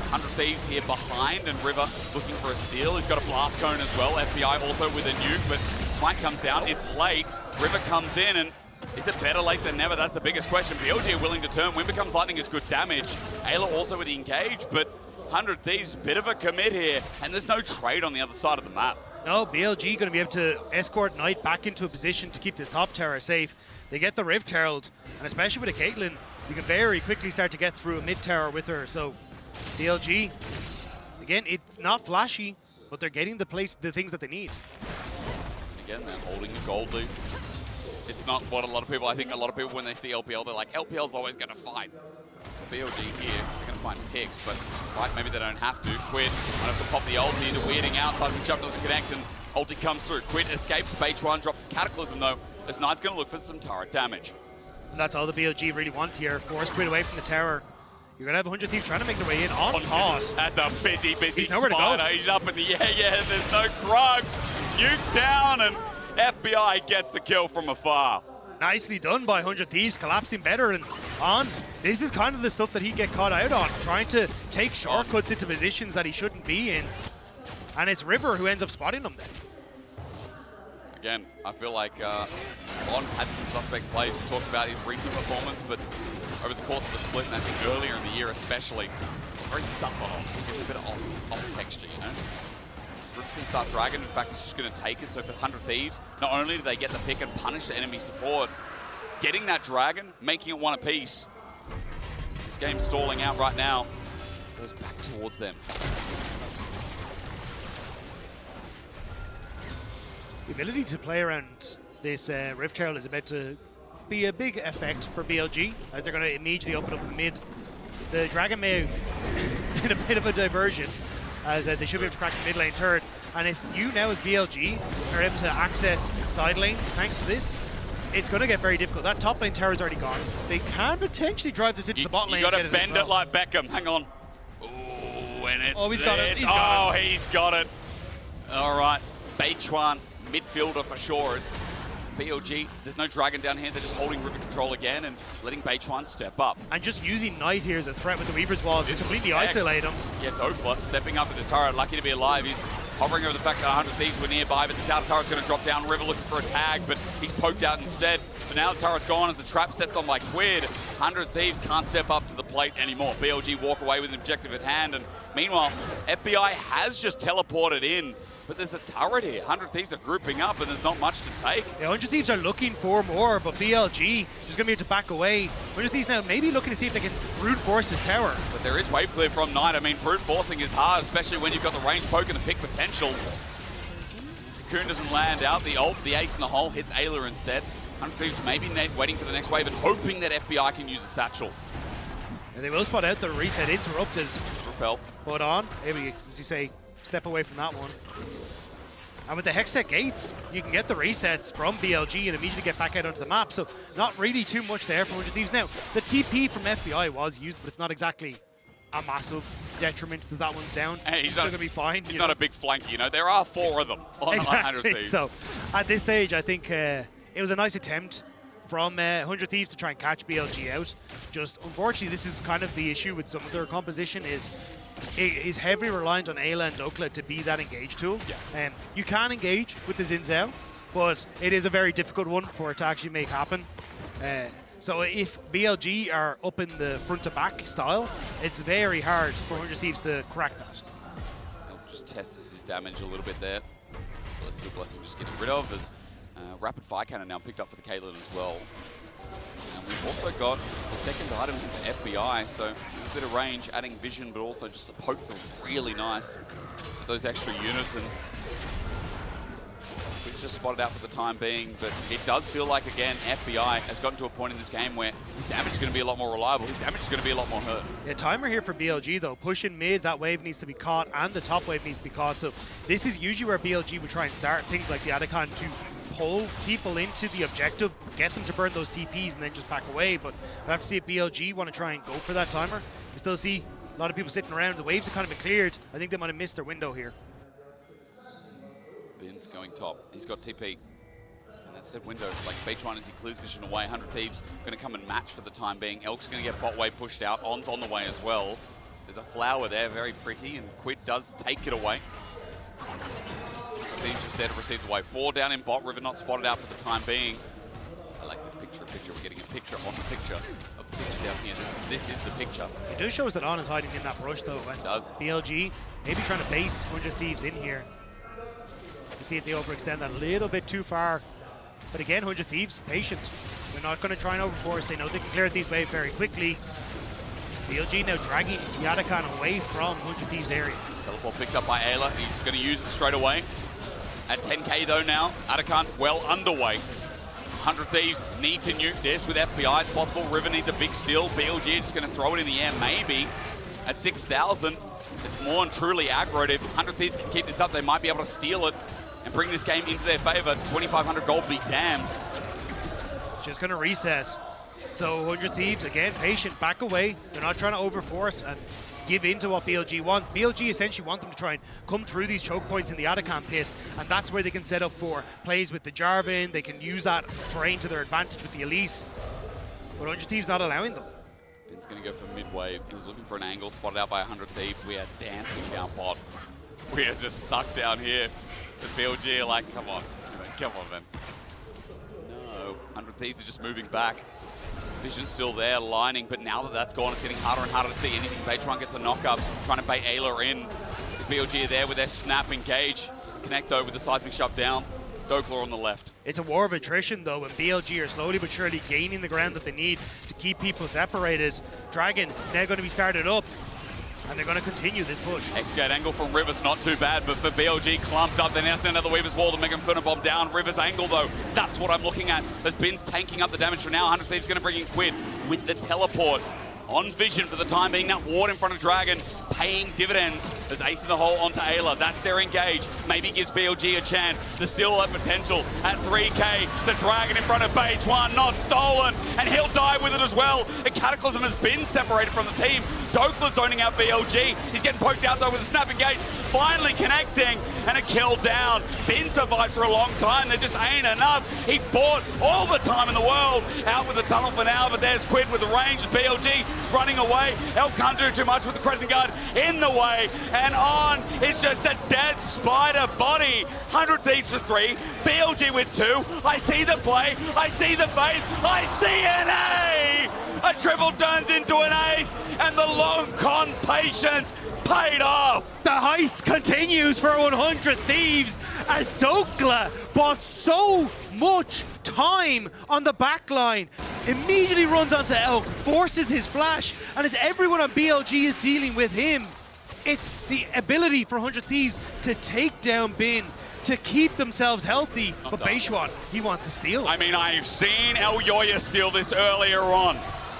100 Thieves here behind, and River looking for a steal. He's got a blast cone as well. FBI also with a nuke, but Smite comes down. It's late. River comes in, and is it better late than never? That's the biggest question. BLG are willing to turn. When becomes lightning is good damage. Ayla also with the engage, but 100 Thieves, bit of a commit here, and there's no trade on the other side of the map. No, BLG going to be able to escort Knight back into a position to keep this top tower safe. They get the Rift Herald, and especially with a Caitlyn, you can very quickly start to get through a mid tower with her. So BLG, again, it's not flashy, but they're getting the things that they need. Again, they're holding the gold lead. It's not what I think a lot of people, when they see LPL, they're like, LPL's always going to fight. BLG here, they're going to find picks, but fight, maybe they don't have to. Quid might have to pop the ulti, the weirding out, the jump doesn't connect, and ulti comes through. Quid escapes, H1 drops the Cataclysm though, as Knight's going to look for some turret damage. And that's all the BLG really want here. Force Quid away from the tower. You're going to have 100 Thieves trying to make their way in on pause. That's a busy He's nowhere spider. to go. He's up in the air. Yeah, there's no Krugs. Nuke down, and FBI gets the kill from afar. Nicely done by 100 Thieves, collapsing better and on. This is kind of the stuff that he'd get caught out on, trying to take shortcuts into positions that he shouldn't be in. And it's River who ends up spotting him then. Again, I feel like Bond had some suspect plays. We talked about his recent performance, but over the course of the split, and I think earlier in the year especially, very sus on him. Gives a bit of off texture, you know? Rook's going to start Dragon. In fact, it's just going to take it. So for 100 Thieves, not only do they get the pick and punish the enemy support, getting that Dragon, making it one apiece. This game's stalling out right now. Goes back towards them. The ability to play around this Rift Herald is about to be a big effect for BLG, as they're going to immediately open up the mid. The Dragon may have been a bit of a diversion, as they should be able to crack the mid lane turret. And if you now as BLG are able to access side lanes thanks to this, it's going to get very difficult. That top lane tower is already gone. They can potentially drive this into the bot lane. You got to bend it like Beckham. Hang on. Ooh, and it's he's got it. He's got it. All right. Beichuan, midfielder for sure. As BLG, there's no Dragon down here. They're just holding River control again and letting Beichuan step up. And just using Knight here as a threat with the Weaver's Wall to completely isolate him. Yeah, Doppler stepping up with his turret, lucky to be alive. He's hovering over the fact that 100 Thieves were nearby, but the outer turret's going to drop down. River looking for a tag, but he's poked out instead. So now the turret's gone as the trap set on by Quid. 100 Thieves can't step up to the plate anymore. BLG walk away with an objective at hand, and meanwhile, FBI has just teleported in. But there's a turret here. 100 Thieves are grouping up, and there's not much to take. Yeah, 100 Thieves are looking for more, but BLG is going to be able to back away. 100 Thieves now maybe looking to see if they can brute force this tower. But there is wave clear from Knight. I mean, brute forcing is hard, especially when you've got the range poke and the pick potential. Cocoon doesn't land out. The ult, the ace in the hole, hits Ayla instead. 100 Thieves maybe waiting for the next wave and hoping that FBI can use a satchel. And they will spot out the reset interrupted. Repel. Put on. Maybe, as you say, step away from that one. And with the Hextech gates, you can get the resets from BLG and immediately get back out onto the map. So not really too much there for 100 Thieves. Now, the TP from FBI was used, but it's not exactly a massive detriment that that one's down. Hey, he's still going to be fine. He's not a big flank, you know. There are 4 of them on 100 Thieves. So at this stage, I think it was a nice attempt from 100 Thieves to try and catch BLG out. Just unfortunately, this is kind of the issue with some of their composition is heavily reliant on Ayla and Dokla to be that engage tool. Yeah. You can engage with the Xin Zhao, but it is a very difficult one for it to actually make happen. So if BLG are up in the front to back style, it's very hard for 100 Thieves to crack that. He'll just test his damage a little bit there. Celestial Blessing just getting rid of as Rapid Fire Cannon now picked up for the Caitlyn as well. And we've also got the second item for FBI, so a bit of range, adding vision, but also just the poke feels really nice with those extra units. And He's just spotted out for the time being, but it does feel like, again, FBI has gotten to a point in this game where his damage is going to be a lot more reliable. His damage is going to be a lot more hurt. Yeah, timer here for BLG, though. Pushing mid, that wave needs to be caught, and the top wave needs to be caught. So this is usually where BLG would try and start things like the Adakan to pull people into the objective, get them to burn those TPs, and then just back away. But I have to see if BLG want to try and go for that timer. You still see a lot of people sitting around. The waves have kind of been cleared. I think they might have missed their window here. Bin's going top. He's got TP. And that said window, like Beachone as he clears vision away. 100 Thieves going to come and match for the time being. Elk's going to get bot wave pushed out. On's on the way as well. There's a flower there, very pretty, and Quid does take it away. Thieves just there to receive the wave. 4 down in bot. River not spotted out for the time being. I like this picture. We're getting a picture on the picture of the picture down here. This is the picture. It does show us that On is hiding in that brush, though. It does. BLG maybe trying to base 100 Thieves in here to see if they overextend that a little bit too far. But again, 100 Thieves, patient. They're not going to try and overforce. They know they can clear these waves very quickly. BLG now dragging Yadakan away from 100 Thieves area. Teleport picked up by Ayla. He's going to use it straight away. At 10k though now, Adakan well underway. 100 Thieves need to nuke this with FBI. It's possible. River needs a big steal. BLG just going to throw it in the air, maybe. At 6,000, it's more and truly aggroed. If 100 Thieves can keep this up, they might be able to steal it and bring this game into their favor. 2,500 gold be damned. Just going to reset. So 100 Thieves, again, patient, back away. They're not trying to overforce and give in to what BLG want. BLG essentially want them to try and come through these choke points in the Adakan pit, and that's where they can set up for plays with the Jarvan. They can use that terrain to their advantage with the Elise. But 100 Thieves not allowing them. Ben's going to go for mid-wave. He was looking for an angle, spotted out by 100 Thieves. We are dancing down bot. We are just stuck down here. The BLG are like, come on, man. No, 100 Thieves are just moving back. Vision's still there, lining, but now that that's gone, it's getting harder and harder to see anything. Beitron gets a knock-up, trying to bait Ayla in. Is BLG there with their snap engage. Just connect though with the seismic shut down. Dokler on the left. It's a war of attrition though, and BLG are slowly but surely gaining the ground that they need to keep people separated. Dragon now going to be started up, and they're going to continue this push. X-Gate angle from Rivers, not too bad, but for BLG clumped up. They're now sending out the Weaver's Wall to make him put a bomb down. Rivers angle though, that's what I'm looking at. As Bin's tanking up the damage for now. 100 Thieves going to bring in Quid with the teleport. On vision for the time being, that ward in front of Dragon, paying dividends as Ace in the hole onto Ayla. That's their engage. Maybe gives BLG a chance. There's still that potential at 3k. The Dragon in front of Page 1, not stolen, and he'll die with it as well. The Cataclysm has been separated from the team. Dokler zoning out BLG. He's getting poked out though with a snap engage. Finally connecting, and a kill down. Bin survived for a long time. There just ain't enough. He bought all the time in the world out with the tunnel for now, but there's Quid with the range. BLG running away. Elk can't do too much with the Crescent Guard in the way, and On is just a dead spider body. 100 Thieves for 3, BLG with 2. I see the play, I see the faith, I see an A! A triple turns into an ace, and the long con patience paid off. The heist continues for 100 Thieves as Dokler bought so much time on the back line. Immediately runs onto Elk, forces his flash, and as everyone on BLG is dealing with him, it's the ability for 100 Thieves to take down Bin, to keep themselves healthy. But Beishwan, he wants to steal. I mean, I've seen El Yoya steal this earlier on.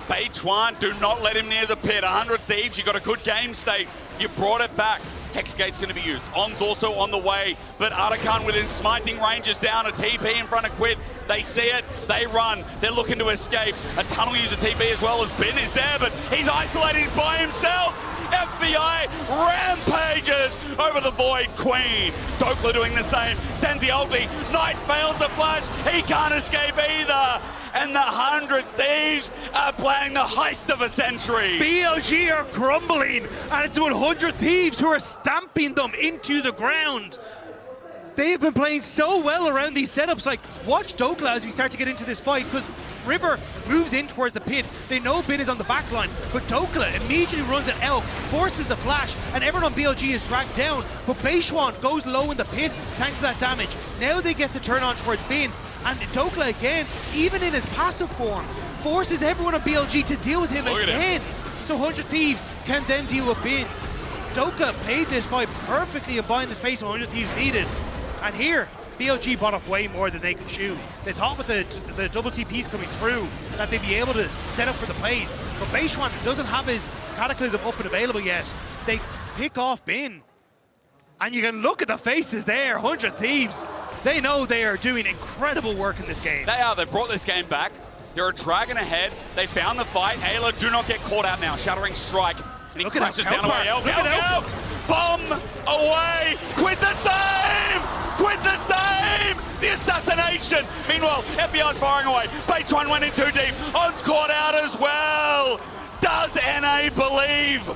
Beitwan, do not let him near the pit. 100 Thieves, you got a good game state. You brought it back. Hexgate's going to be used. On's also on the way, but Adakan within smiting range is down. A TP in front of Quid. They see it, they run, they're looking to escape. A tunnel user TP as well as Bin is there, but he's isolated by himself. FBI rampages over the Void Queen. Dokler doing the same, sends the ulti. Knight fails the flash, he can't escape either. And the 100 Thieves are playing the heist of a century. BLG are crumbling, and it's 100 Thieves who are stamping them into the ground. They have been playing so well around these setups. Like, watch Dokla as we start to get into this fight, because River moves in towards the pit. They know Bin is on the back line, but Dokla immediately runs at Elk, forces the flash, and everyone on BLG is dragged down. But Beishwan goes low in the pit thanks to that damage. Now they get the turn on towards Bin, and Dokla again, even in his passive form, forces everyone on BLG to deal with him again. So 100 Thieves can then deal with Bin. Dokla played this fight perfectly and buying the space 100 Thieves needed. And here, BLG bought up way more than they could chew. They thought with the double TPs coming through that they'd be able to set up for the plays. But Beishuan doesn't have his Cataclysm up and available yet. They pick off Bin. And you can look at the faces there, 100 Thieves. They know they are doing incredible work in this game. They are. They've brought this game back. They're a dragon ahead. They found the fight. Ayla, do not get caught out now. Shattering Strike. And he crashes down away. Elk. Bomb away. Quit the same. Quit the same. The assassination. Meanwhile, FBI firing away. Beitwan went in too deep. On's caught out as well. Does NA believe?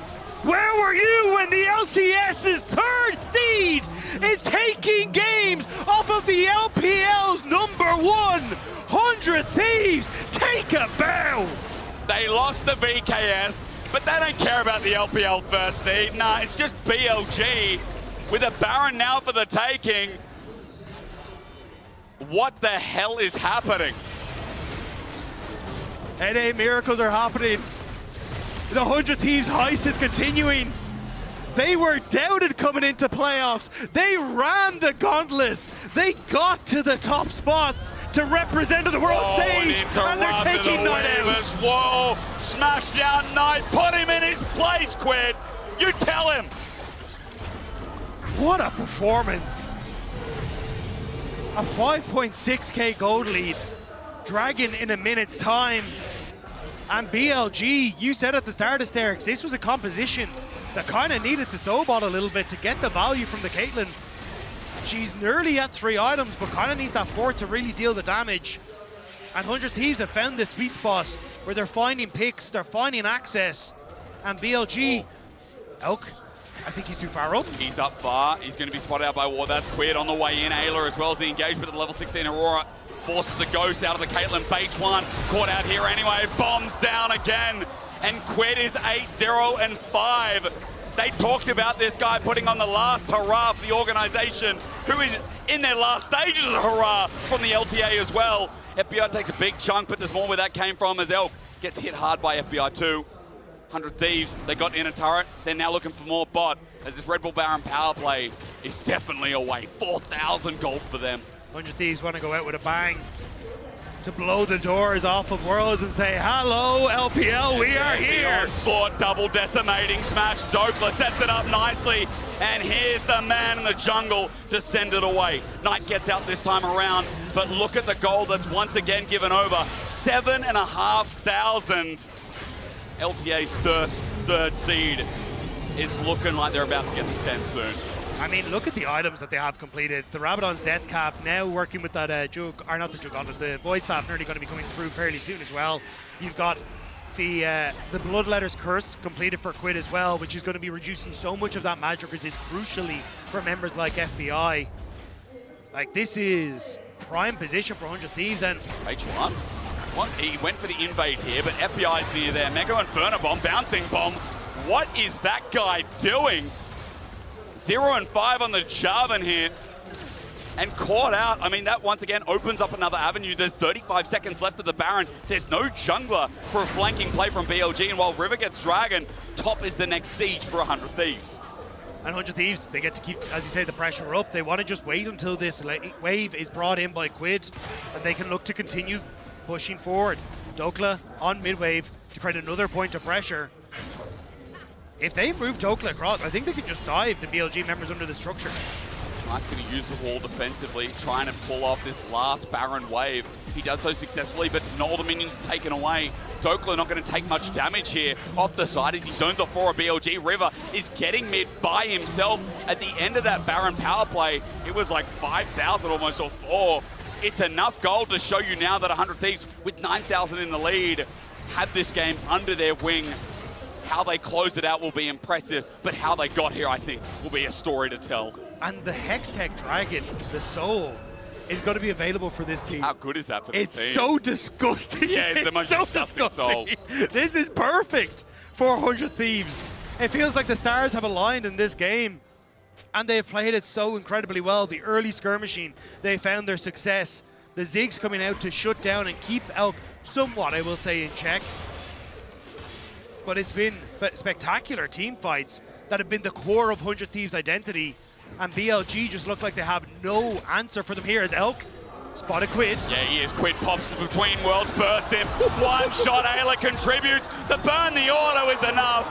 Where were you when the LCS's third seed is taking games off of the LPL's #1? 100 Thieves, take a bow! They lost the VKS, but they don't care about the LPL first seed. Nah, it's just BLG with a Baron now for the taking. What the hell is happening? NA miracles are happening. The 100 Thieves heist is continuing. They were doubted coming into playoffs. They ran the gauntlet. They got to the top spots to represent the world stage, and they're taking Knight out. Whoa, smash down Knight, put him in his place, Quid. You tell him. What a performance. A 5.6k gold lead. Dragon in a minute's time. And BLG, you said at the start of Sterix, this was a composition that kind of needed to snowball a little bit to get the value from the Caitlyn. She's nearly at 3 items, but kind of needs that 4th to really deal the damage. And 100 Thieves have found this sweet spot where they're finding picks, they're finding access. And BLG, Elk, I think he's too far up. He's up far. He's going to be spotted out by War. That's Quid on the way in. Ayla as well as the engagement at the level 16 Aurora. Forces the ghost out of the Caitlyn. Beitwan caught out here anyway. Bombs down again. And Quid is 8-0-5. They talked about this guy putting on the last hurrah for the organization, who is in their last stages of hurrah from the LTA as well. FBI takes a big chunk, but there's more where that came from as Elk gets hit hard by FBI too. 100 Thieves, they got in a turret. They're now looking for more bot as this Red Bull Baron power play is definitely away. 4,000 gold for them. 100 Thieves want to go out with a bang to blow the doors off of Worlds and say, hello, LPL, we are here. Onslaught, double decimating smash. Dokla sets it up nicely. And here's the man in the jungle to send it away. Knight gets out this time around, but look at the gold that's once again given over. 7,500. LTA's third seed is looking like they're about to get to 10 soon. I mean, look at the items that they have completed. The Rabadon's Death Cap now working with that the Void Staff nearly going to be coming through fairly soon as well. You've got the Bloodletter's Curse completed for Quid as well, which is going to be reducing so much of that magic resist crucially for members like FBI. Like, this is prime position for 100 Thieves, and H1. He went for the invade here, but FBI's near there. Mega Inferno Bomb, bouncing bomb. What is that guy doing? 0-5 on the Jarvan here. And caught out. I mean, that once again opens up another avenue. There's 35 seconds left of the Baron. There's no jungler for a flanking play from BLG. And while River gets Dragon, top is the next siege for 100 Thieves. And 100 Thieves, they get to keep, as you say, the pressure up. They want to just wait until this wave is brought in by Quid, and they can look to continue pushing forward. Dokla on mid-wave to create another point of pressure. If they move Dokla across, I think they can just dive the BLG members under the structure. Knight's going to use the wall defensively, trying to pull off this last Baron wave. He does so successfully, but not all the minions taken away. Dokla not going to take much damage here off the side as he zones off for a BLG. River is getting mid by himself. At the end of that Baron power play, it was like 5,000 almost, or 4. It's enough gold to show you now that 100 Thieves, with 9,000 in the lead, have this game under their wing. How they close it out will be impressive, but how they got here, I think, will be a story to tell. And the Hextech Dragon, the Soul, is going to be available for this team. How good is that for this team? It's so disgusting. Yeah, it's the most disgusting Soul. This is perfect for 100 Thieves. It feels like the stars have aligned in this game, and they've played it so incredibly well. The early skirmishing, they found their success. The Ziggs coming out to shut down and keep Elk somewhat, I will say, in check. But it's been spectacular team fights that have been the core of 100 Thieves' identity, and BLG just look like they have no answer for them here as Elk spotted Quid. Yeah, he is. Quid pops between worlds, bursts him. One shot, Ayla contributes. The burn the auto is enough.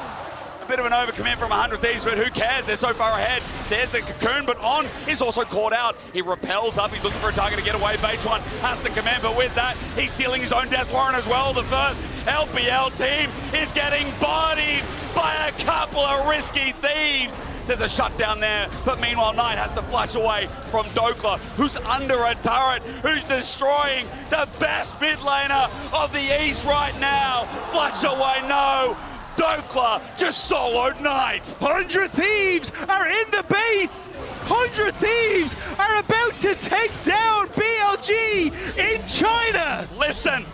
A bit of an overcommit from 100 Thieves, but who cares? They're so far ahead. There's a cocoon, but On is also caught out. He repels up. He's looking for a target to get away. Beituan has to command, but with that, he's sealing his own death warrant as well. The first LPL team is getting bodied by a couple of risky Thieves. There's a shutdown there, but meanwhile Knight has to flush away from Dokla, who's under a turret, who's destroying the best mid laner of the East right now. Flush away, no. Dokla just soloed Knight. 100 Thieves are in the base. 100 Thieves are about to take down BLG in China. Listen,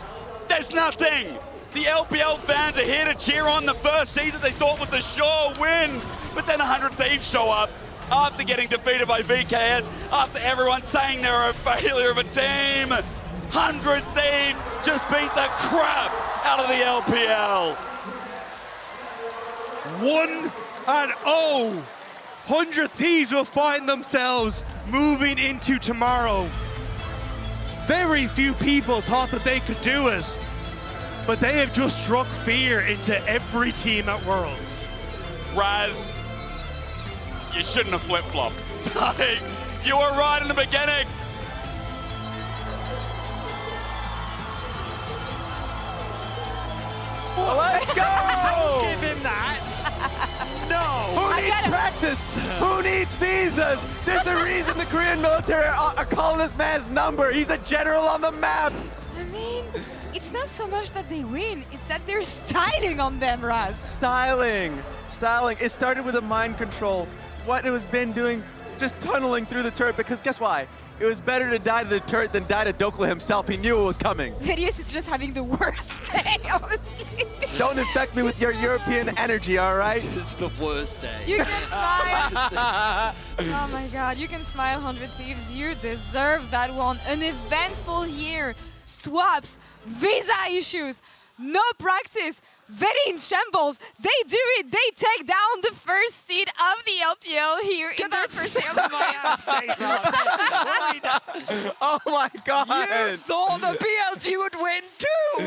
there's nothing. The LPL fans are here to cheer on the first season they thought was the sure win. But then 100 Thieves show up after getting defeated by VKS, after everyone saying they're a failure of a team. 100 Thieves just beat the crap out of the LPL. 1-0. 100 Thieves will find themselves moving into tomorrow. Very few people thought that they could do it, but they have just struck fear into every team at Worlds. Raz, you shouldn't have flip-flopped. You were right in the beginning. Let's go! Don't give him that. No. Who needs practice? Who needs visas? There's the reason the Korean military are calling this man's number. He's a general on the map. I mean, it's not so much that they win, it's that they're styling on them, Raz. Styling. It started with a mind control. What it was Ben doing, just tunneling through the turret, because guess why? It was better to die to the turret than die to Dokla himself. He knew it was coming. Verius is just having the worst day, honestly. Don't infect me with your European energy, all right? This is the worst day. You can smile. Oh my god, you can smile, 100 Thieves. You deserve that one. An eventful year. Swaps, visa issues, no practice, very in shambles. They do it. They take down the first seed of the LPL here in their first day of the Oh my god! You thought the BLG would win too!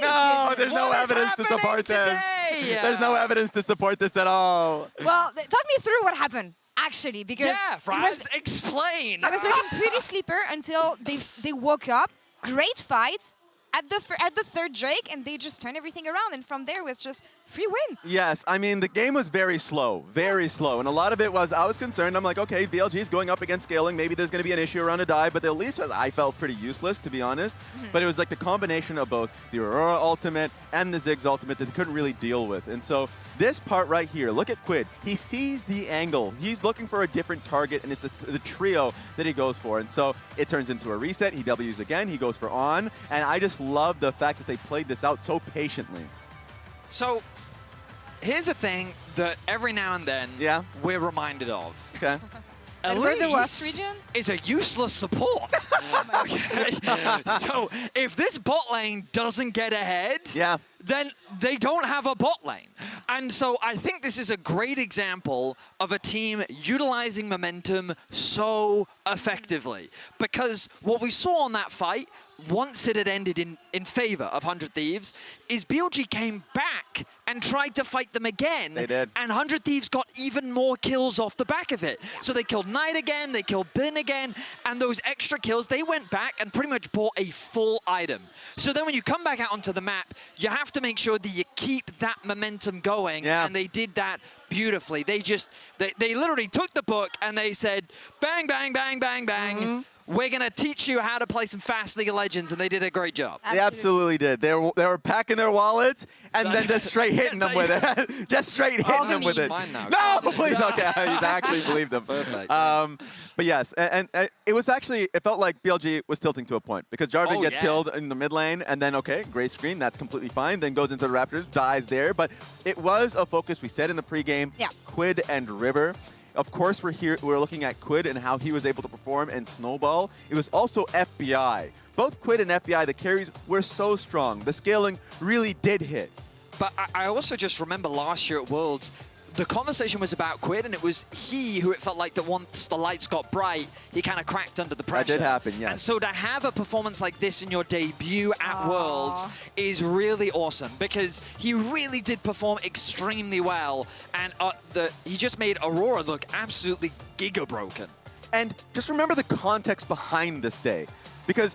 No, there's no evidence to support this. There's no evidence to support this at all. Well, talk me through what happened, actually, because yeah, Franz, explain. I was looking pretty sleeper until they woke up. Great fight at the third Drake, and they just turned everything around, and from there was just free win. Yes, I mean, the game was very slow, and a lot of it was, I was concerned, I'm like, okay, BLG is going up against scaling, maybe there's going to be an issue around a dive, but at least I felt pretty useless, to be honest. But it was like the combination of both the Aurora ultimate and the Ziggs ultimate that they couldn't really deal with. And so this part right here, look at Quid. He sees the angle. He's looking for a different target, and it's the trio that he goes for. And so it turns into a reset. He W's again. He goes for On. And I just love the fact that they played this out so patiently. So here's the thing that every now and then we're reminded of. Okay. And we're the West region? Is a useless support. Okay. So if this bot lane doesn't get ahead, then they don't have a bot lane. And so I think this is a great example of a team utilizing momentum so effectively. Because what we saw on that fight, once it had ended in favor of 100 Thieves, is BLG came back and tried to fight them again. They did. And 100 Thieves got even more kills off the back of it. So they killed Knight again, they killed Bin again, and those extra kills, they went back and pretty much bought a full item. So then when you come back out onto the map, you have to make sure that you keep that momentum going, and they did that beautifully. They literally took the book and they said, bang, bang, bang, bang, bang. We're going to teach you how to play some fast League of Legends, and they did a great job. They absolutely did. They were packing their wallets and then just straight hitting them with it. Just straight hitting them with it. No, please, okay. You actually believed them. Perfect. But yes, and it was actually, it felt like BLG was tilting to a point because Jarvan gets killed in the mid lane, and then, okay, gray screen, that's completely fine. Then goes into the Raptors, dies there. But it was a focus, we said in the pregame, Quid and River. Of course, we're looking at Quid and how he was able to perform and snowball. It was also FBI. Both Quid and FBI, the carries were so strong. The scaling really did hit. But I also just remember last year at Worlds, the conversation was about Quid, and it was he who it felt like that once the lights got bright, he kind of cracked under the pressure. That did happen, yes. And so to have a performance like this in your debut at Worlds is really awesome, because he really did perform extremely well, and he just made Aurora look absolutely giga-broken. And just remember the context behind this day, because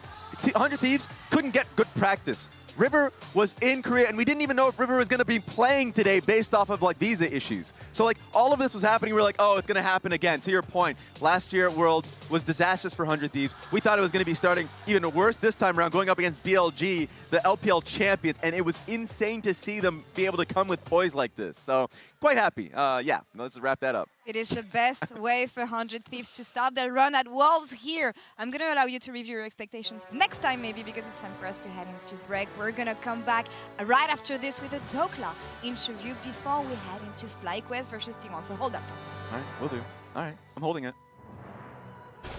100 Thieves couldn't get good practice. River was in Korea, and we didn't even know if River was going to be playing today based off of like visa issues. So like all of this was happening. We're like, oh, it's going to happen again. To your point, last year at Worlds was disastrous for 100 Thieves. We thought it was going to be starting even worse this time around, going up against BLG, the LPL champions, and it was insane to see them be able to come with poise like this. So quite happy. Yeah, let's wrap that up. It is the best way for 100 Thieves to start their run at Worlds here. I'm going to allow you to review your expectations next time maybe, because it's time for us to head into break. We're going to come back right after this with a Dokla interview before we head into FlyQuest versus T1. So hold that thought. All right, will do. All right, I'm holding it.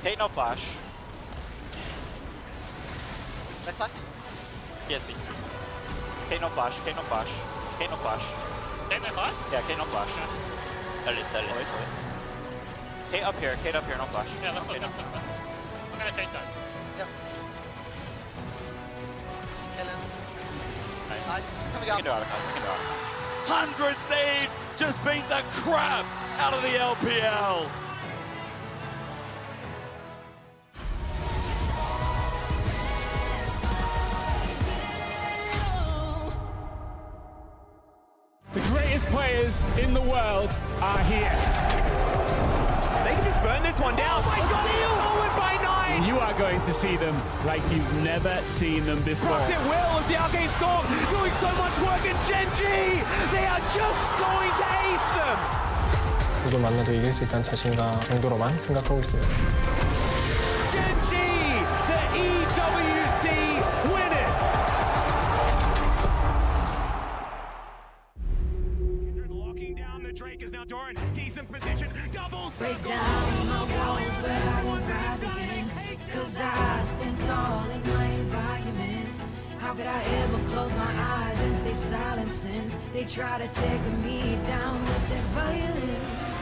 Hey, no flash. Next time? PSP. K no flash, K no flash, K no flash. K no flash? Yeah, K no flash. That is. K up here, no flash. Yeah, let's look. We're gonna take that. Yep. Nice. We can do it. 100 Thieves just beat the crap out of the LPL. The greatest players in the world are here. They can just burn this one down. Oh my god, forward by 9! You are going to see them like you've never seen them before. It will as the Arcane Storm doing so much work, and Gen G, they are just going to ace them. 누구 만나도 이길 수 있다는 자신감 정도로만 생각하고 있습니다. Gen G, the EWC winners. Locking down the Drake is now Doran. Decent position. Double Break down my walls, but I won't rise again. Cause I stand tall in my environment. How could I ever close my eyes and stay silent since they try to take me down with their violence?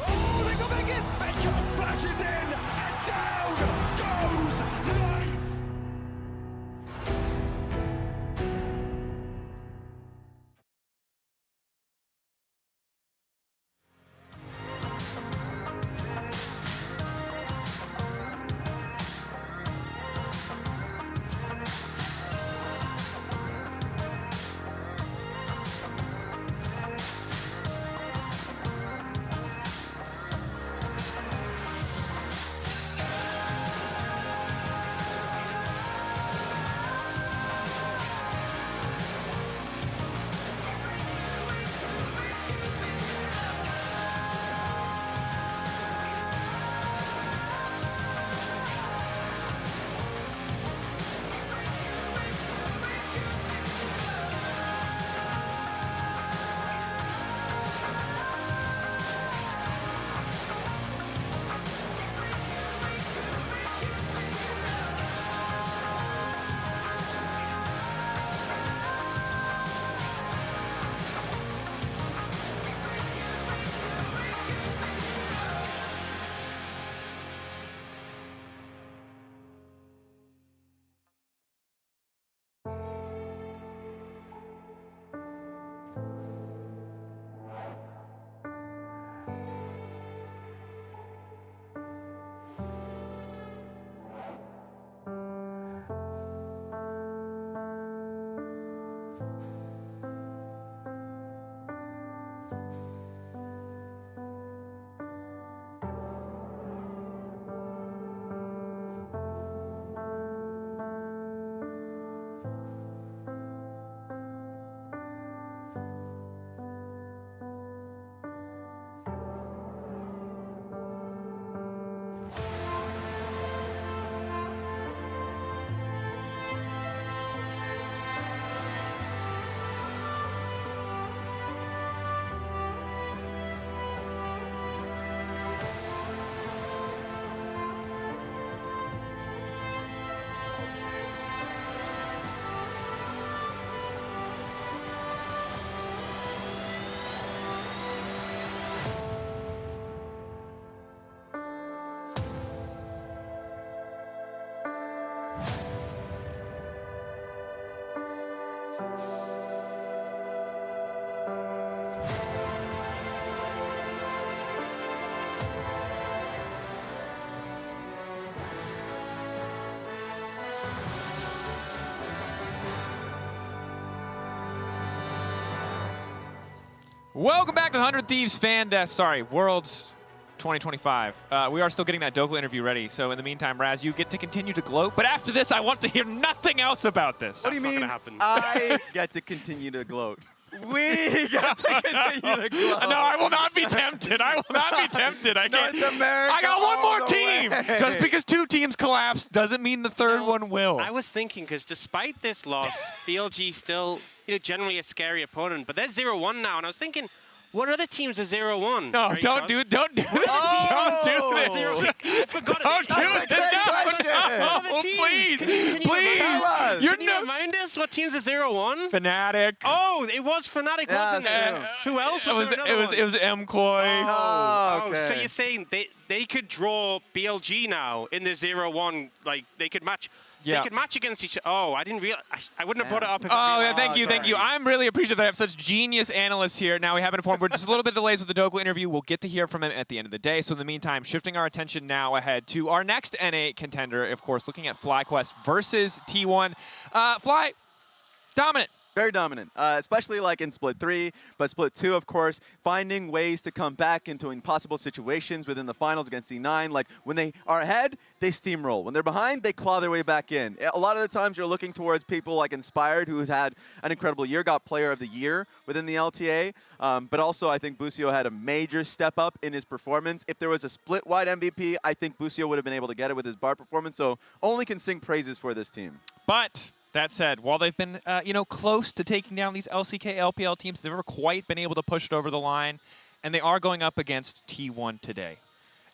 Oh, they go back in. Bishop flashes in, and down goes Knight. Welcome back to the 100 Thieves Fan Desk. Sorry, Worlds 2025. We are still getting that Dokla interview ready. So in the meantime, Raz, you get to continue to gloat. But after this, I want to hear nothing else about this. What do you mean? I get to continue to gloat. We got to continue to gloat. No, I will not be tempted. I will not be tempted. I can't. North America I got one all more the team. way. Just because 2 teams collapsed doesn't mean the third one will. I was thinking, because despite this loss, BLG still, generally a scary opponent, but they're 0-1 now, and I was thinking, what other teams are 0-1? No, right, don't Cos? do it. Don't do this. Oh! Don't do this. I forgot Don't do it. No, please. Please. Can you remind us what teams are 0-1? Fnatic. Oh, it was Fnatic, wasn't it? Who else was there? It was MCoy. Oh, so you're saying they could draw BLG now in the 0-1, like they could match. Yeah. They could match against each other. Oh, I didn't realize. I wouldn't have brought it up if Oh, yeah, thank you. I'm really appreciative that I have such genius analysts here. Now we have been informed we're just a little bit delays with the Dokla interview. We'll get to hear from him at the end of the day. So in the meantime, shifting our attention now ahead to our next NA contender, of course, looking at FlyQuest versus T1. Fly, dominant. Very dominant, especially like in Split 3, but Split 2, of course, finding ways to come back into impossible situations within the finals against C9. Like, when they are ahead, they steamroll. When they're behind, they claw their way back in. A lot of the times, you're looking towards people like Inspired, who's had an incredible year, got Player of the Year within the LTA, but also I think Busio had a major step up in his performance. If there was a split-wide MVP, I think Busio would have been able to get it with his bar performance, so only can sing praises for this team. But that said, while they've been, close to taking down these LCK LPL teams, they've never quite been able to push it over the line, and they are going up against T1 today.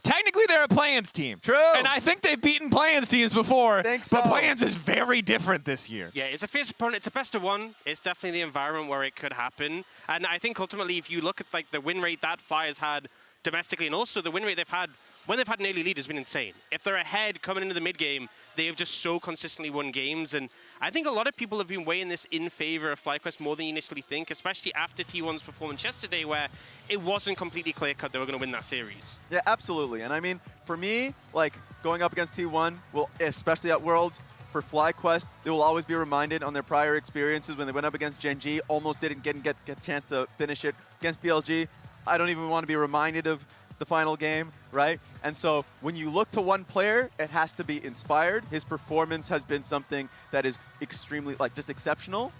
Technically, they're a play-ins team. True. And I think they've beaten play-ins teams before, Think so. but play-ins is very different this year. Yeah, it's a fierce opponent. It's a best of one. It's definitely the environment where it could happen. And I think ultimately, if you look at like the win rate that Fly has had domestically, and also the win rate they've had when they've had an early lead has been insane. If they're ahead coming into the mid game, they have just so consistently won games. And I think a lot of people have been weighing this in favor of FlyQuest more than you initially think, especially after T1's performance yesterday, where it wasn't completely clear-cut they were going to win that series. Yeah, absolutely. And I mean, for me, like going up against T1, well, especially at Worlds, for FlyQuest, they will always be reminded on their prior experiences when they went up against Gen G, almost didn't get a chance to finish it. Against BLG, I don't even want to be reminded of the final game, right? And so when you look to one player, it has to be Inspired. His performance has been something that is extremely, just exceptional.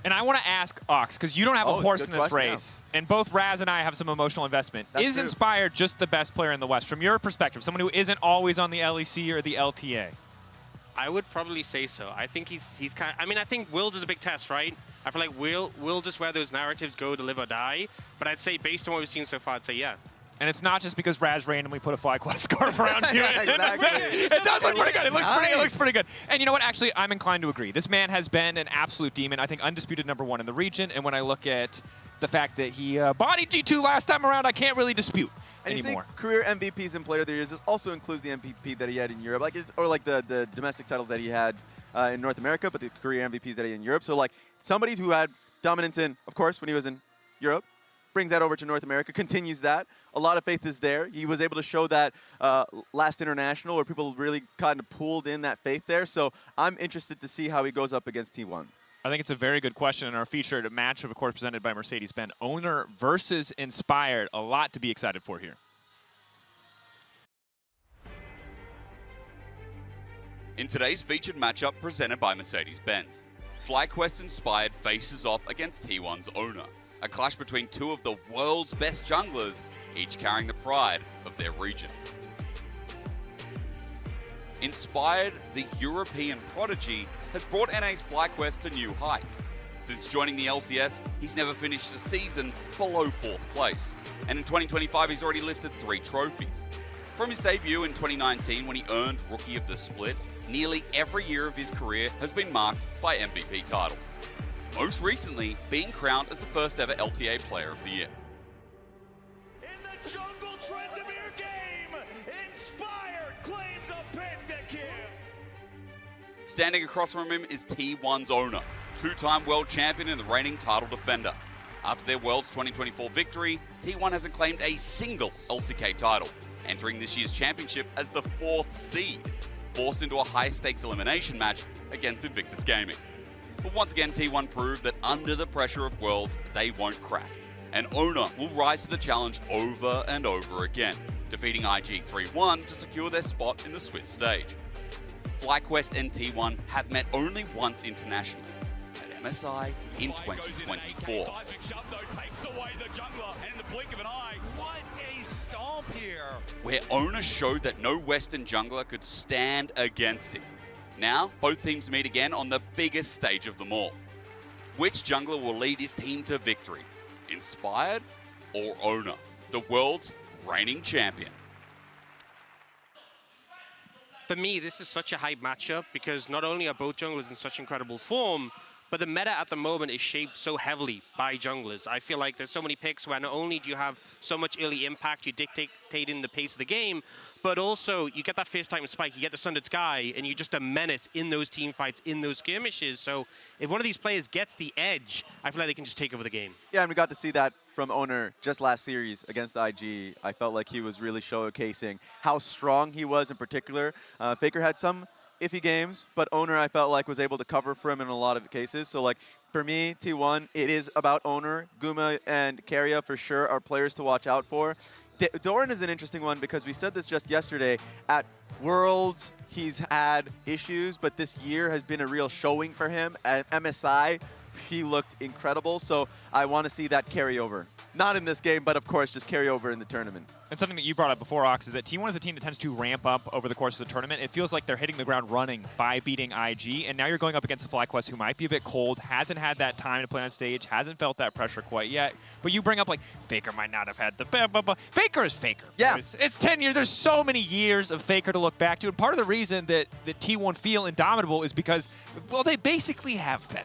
And I want to ask Ox, because you don't have a horse in this question, race, and both Raz and I have some emotional investment. Is true. Inspired just the best player in the West? From your perspective, someone who isn't always on the LEC or the LTA? I would probably say so. I think he's kind of, I mean, I think Worlds is a big test, right? I feel like Worlds is where those narratives go to live or die. But I'd say based on what we've seen so far, I'd say yeah. And it's not just because Raz randomly put a FlyQuest scarf around you. Exactly. It does look pretty good. It looks nice. pretty. It looks pretty good. And you know what? Actually, I'm inclined to agree. This man has been an absolute demon. I think undisputed #1 in the region. And when I look at the fact that he bodied G2 last time around, I can't really dispute And you anymore. see career MVPs and Player of the Years. This also includes the MVP that he had in Europe, or the domestic title that he had in North America, but the career MVPs that he had in Europe. So like somebody who had dominance in, of course, when he was in Europe, brings that over to North America, continues that. A lot of faith is there. He was able to show that last international where people really kind of pulled in that faith there. So I'm interested to see how he goes up against T1. I think it's a very good question in our featured matchup, of course, presented by Mercedes-Benz. Owner versus Inspired. A lot to be excited for here. In today's featured matchup presented by Mercedes-Benz, FlyQuest Inspired faces off against T1's Owner. A clash between two of the world's best junglers, each carrying the pride of their region. Inspired, the European prodigy, has brought NA's FlyQuest to new heights. Since joining the LCS, he's never finished a season below 4th place. And in 2025, he's already lifted 3 trophies. From his debut in 2019, when he earned Rookie of the Split, nearly every year of his career has been marked by MVP titles. Most recently, being crowned as the first ever LTA Player of the Year. In the jungle Trendemir game, Inspired claims a pentakill. Standing across from him is T1's Owner, 2-time world champion and the reigning title defender. After their Worlds 2024 victory, T1 hasn't claimed a single LCK title, entering this year's championship as the 4th seed, forced into a high-stakes elimination match against Invictus Gaming. But once again, T1 proved that under the pressure of Worlds, they won't crack. And Owner will rise to the challenge over and over again, defeating IG 3-1 to secure their spot in the Swiss stage. FlyQuest and T1 have met only once internationally, at MSI in 2024. Where Owner showed that no Western jungler could stand against him. Now, both teams meet again on the biggest stage of them all. Which jungler will lead his team to victory? Inspired or Owner, the world's reigning champion? For me, this is such a hype matchup because not only are both junglers in such incredible form, but the meta at the moment is shaped so heavily by junglers. I feel like there's so many picks where not only do you have so much early impact, you dictating the pace of the game, but also you get that first time spike, you get the Sundered Sky, and you're just a menace in those team fights, in those skirmishes. So if one of these players gets the edge, I feel like they can just take over the game. Yeah, and we got to see that from Owner just last series against IG. I felt like he was really showcasing how strong he was in particular. Faker had some iffy games, but Owner, I felt like, was able to cover for him in a lot of cases. So, like, for me, T1, it is about Owner. Guma and Keria, for sure, are players to watch out for. Doran is an interesting one because we said this just yesterday. At Worlds, he's had issues, but this year has been a real showing for him. At MSI, he looked incredible, so I want to see that carry over. Not in this game, but of course, just carry over in the tournament. And something that you brought up before, Ox, is that T1 is a team that tends to ramp up over the course of the tournament. It feels like they're hitting the ground running by beating IG, and now you're going up against FlyQuest, who might be a bit cold, hasn't had that time to play on stage, hasn't felt that pressure quite yet. But you bring up, like, Faker might not have had the Faker is Faker. Yeah. It's 10 years. There's so many years of Faker to look back to, and part of the reason that T1 feel indomitable is because, well, they basically have been.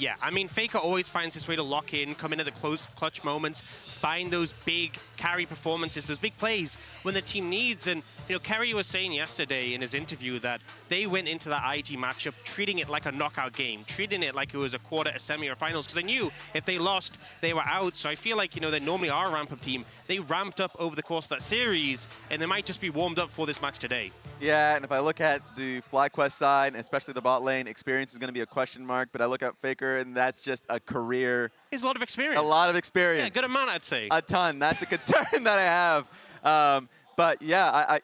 Yeah, I mean, Faker always finds his way to lock in, come in at the close clutch moments, find those big carry performances, those big plays when the team needs. And, you know, Kerry was saying yesterday in his interview that they went into that IG matchup treating it like a knockout game, treating it like it was a quarter, a semi, or finals, because they knew if they lost, they were out. So I feel like, you know, they normally are a ramp-up team. They ramped up over the course of that series, and they might just be warmed up for this match today. Yeah, and if I look at the FlyQuest side, especially the bot lane, experience is going to be a question mark, but I look at Faker, and that's just a career. He's a lot of experience. A lot of experience. Yeah, good amount, I'd say. A ton. That's a concern that I have. But yeah,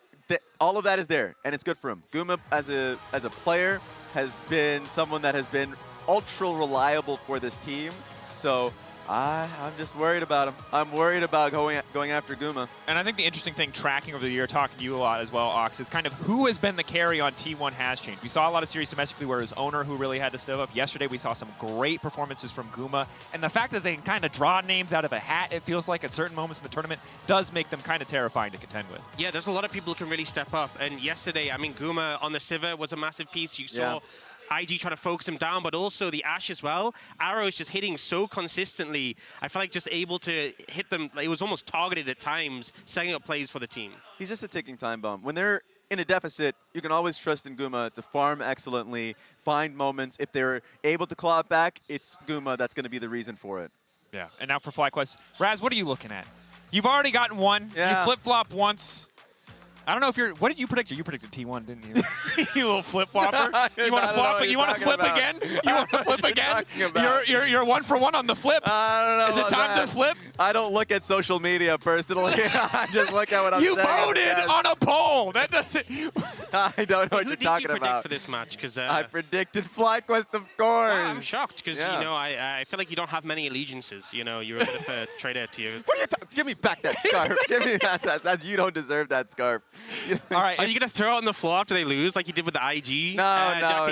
all of that is there, and it's good for him. Guma, as a player, has been someone that has been ultra reliable for this team. So I'm just worried about him. I'm worried about going after Guma. And I think the interesting thing tracking over the year, talking to you a lot as well, Ox, is kind of who has been the carry on T1 has changed. We saw a lot of series domestically where it was Owner who really had to step up. Yesterday we saw some great performances from Guma. And the fact that they can kind of draw names out of a hat, it feels like at certain moments in the tournament, does make them kind of terrifying to contend with. Yeah, there's a lot of people who can really step up. And yesterday, I mean, Guma on the Sivir was a massive piece. You saw IG trying to focus him down, but also the Ashe as well. Arrow is just hitting so consistently. I feel like just able to hit them, like, it was almost targeted at times, setting up plays for the team. He's just a ticking time bomb. When they're in a deficit, you can always trust in Guma to farm excellently, find moments. If they're able to claw it back, it's Guma that's going to be the reason for it. Yeah, and now for FlyQuest. Raz, what are you looking at? You've already gotten one. Yeah. You flip-flop once. I don't know if you're. What did you predict? You predicted T1, didn't you? You little flip-flopper. You want to flop? You want to flip again? You want to flip again? You're 1 for 1 on the flips. I don't know. Is it time to flip? I don't look at social media personally. I just look at what I'm saying. You voted on a poll. That doesn't. I don't know what you're talking predict about for this match? Because I predicted FlyQuest, of course. I'm shocked because you know I feel like you don't have many allegiances. You know, you're a bit of a traitor to you. What are you talking? Give me back that scarf. Give me that. You don't deserve that scarf. All right, are you gonna throw it on the floor after they lose, like you did with the IG? No.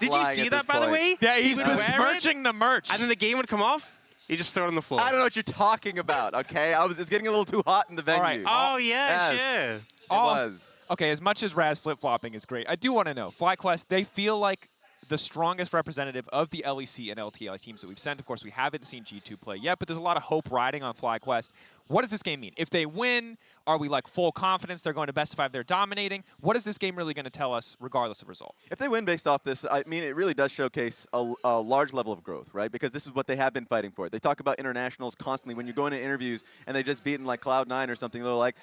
Did you see that, by the way? Yeah, he's besmirching the merch. And then the game would come off. You just throw it on the floor. I don't know what you're talking about. Okay, it's getting a little too hot in the venue. All right. Oh yeah, yes. sure. It was. Okay, as much as Raz flip-flopping is great, I do want to know, FlyQuest, they feel like the strongest representative of the LEC and LTI teams that we've sent. Of course, we haven't seen G2 play yet, but there's a lot of hope riding on FlyQuest. What does this game mean? If they win, are we like full confidence they're going to best of 5, they're dominating? What is this game really going to tell us regardless of result? If they win based off this, I mean, it really does showcase a large level of growth, right? Because this is what they have been fighting for. They talk about internationals constantly. When you go into interviews and they just beaten like Cloud9 or something, they're like,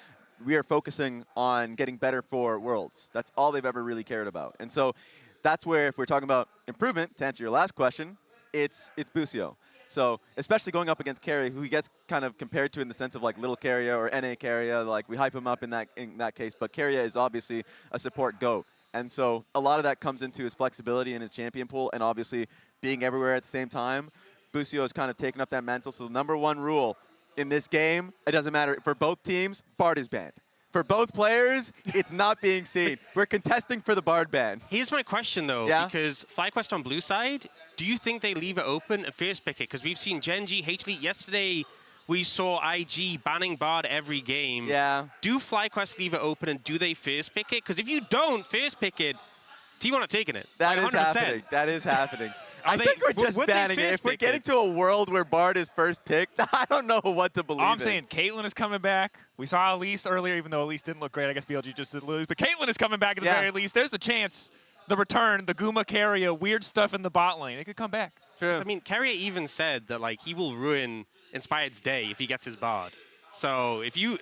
we are focusing on getting better for Worlds. That's all they've ever really cared about. And so that's where, if we're talking about improvement, to answer your last question, it's Busio. So especially going up against Carry, who he gets kind of compared to in the sense of like little Carrier or NA Carrier, like we hype him up in that case, but Carrier is obviously a support GOAT. And so a lot of that comes into his flexibility in his champion pool and obviously being everywhere at the same time. Busio has kind of taken up that mantle. So the #1 rule in this game, it doesn't matter. For both teams, Bard is banned. For both players, it's not being seen. We're contesting for the Bard ban. Here's my question, though, because FlyQuest on blue side, do you think they leave it open and first pick it? Because we've seen Genji, HLeet. Yesterday, we saw IG banning Bard every game. Yeah. Do FlyQuest leave it open, and do they first pick it? Because if you don't first pick it, T1 are taking it. That like is 100%. happening. That is happening. I think we're just banning it. If we're getting to a world where Bard is first picked, I don't know what to believe I'm in. saying Caitlyn is coming back. We saw Elise earlier, even though Elise didn't look great. I guess BLG just did lose. But Caitlyn is coming back at the very least. There's a chance the return, the Guma Carrier, weird stuff in the bot lane. It could come back. True. I mean, Carrier even said that like he will ruin Inspired's day if he gets his Bard. So if you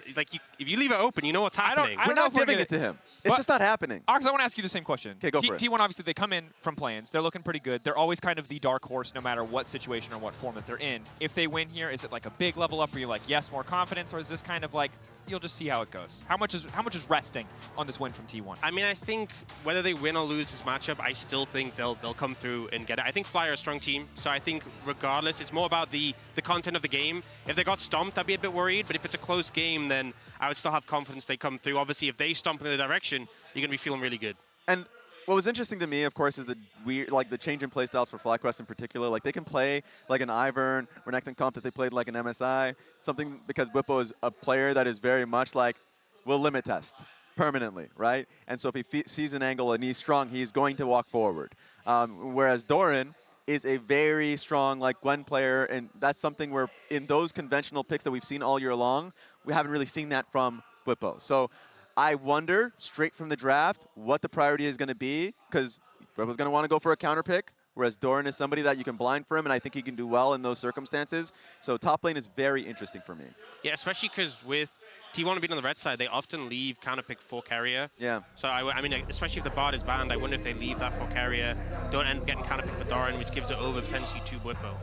leave it open, you know what's happening. We're not giving it to him. It's just not happening. Ox, I want to ask you the same question. Okay, go for it. T1, obviously, they come in from plans. They're looking pretty good. They're always kind of the dark horse no matter what situation or what form that they're in. If they win here, is it like a big level up where you're like, yes, more confidence, or is this kind of like, you'll just see how it goes? How much is resting on this win from T1? I mean, I think whether they win or lose this matchup, I still think they'll come through and get it. I think Fly are a strong team, so I think regardless, it's more about the content of the game. If they got stomped, I'd be a bit worried, but if it's a close game, then I would still have confidence they come through. Obviously, if they stomp in the direction, you're going to be feeling really good. And what was interesting to me, of course, is the the change in play styles for FlyQuest in particular. Like they can play like an Ivern, Renekton comp that they played like an MSI. Something because Whippo is a player that is very much like, will limit test permanently, right? And so if he sees an angle and he's strong, he's going to walk forward. Whereas Doran is a very strong like Gwen player, and that's something where in those conventional picks that we've seen all year long, we haven't really seen that from Whippo. So I wonder, straight from the draft, what the priority is going to be, because Whippo's going to want to go for a counter pick, whereas Doran is somebody that you can blind for him, and I think he can do well in those circumstances. So top lane is very interesting for me. Yeah, especially because with T1 being on the red side, they often leave counter pick for Carrier. Yeah. So I mean, especially if the Bard is banned, I wonder if they leave that for Carrier, don't end up getting counter pick for Doran, which gives it over potentially to Whippo.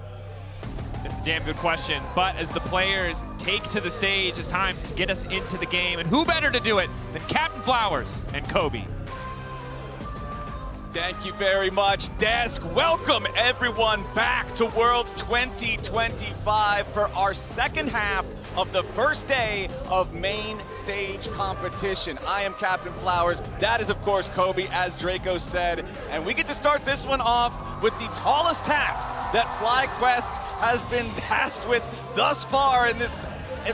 It's a damn good question, but as the players take to the stage, it's time to get us into the game, and who better to do it than Captain Flowers and Kobe? Thank you very much, Desk. Welcome everyone back to Worlds 2025 for our second half of the first day of main stage competition. I am Captain Flowers. That is, of course, Kobe, as Draco said. And we get to start this one off with the tallest task that FlyQuest has been tasked with thus far in this,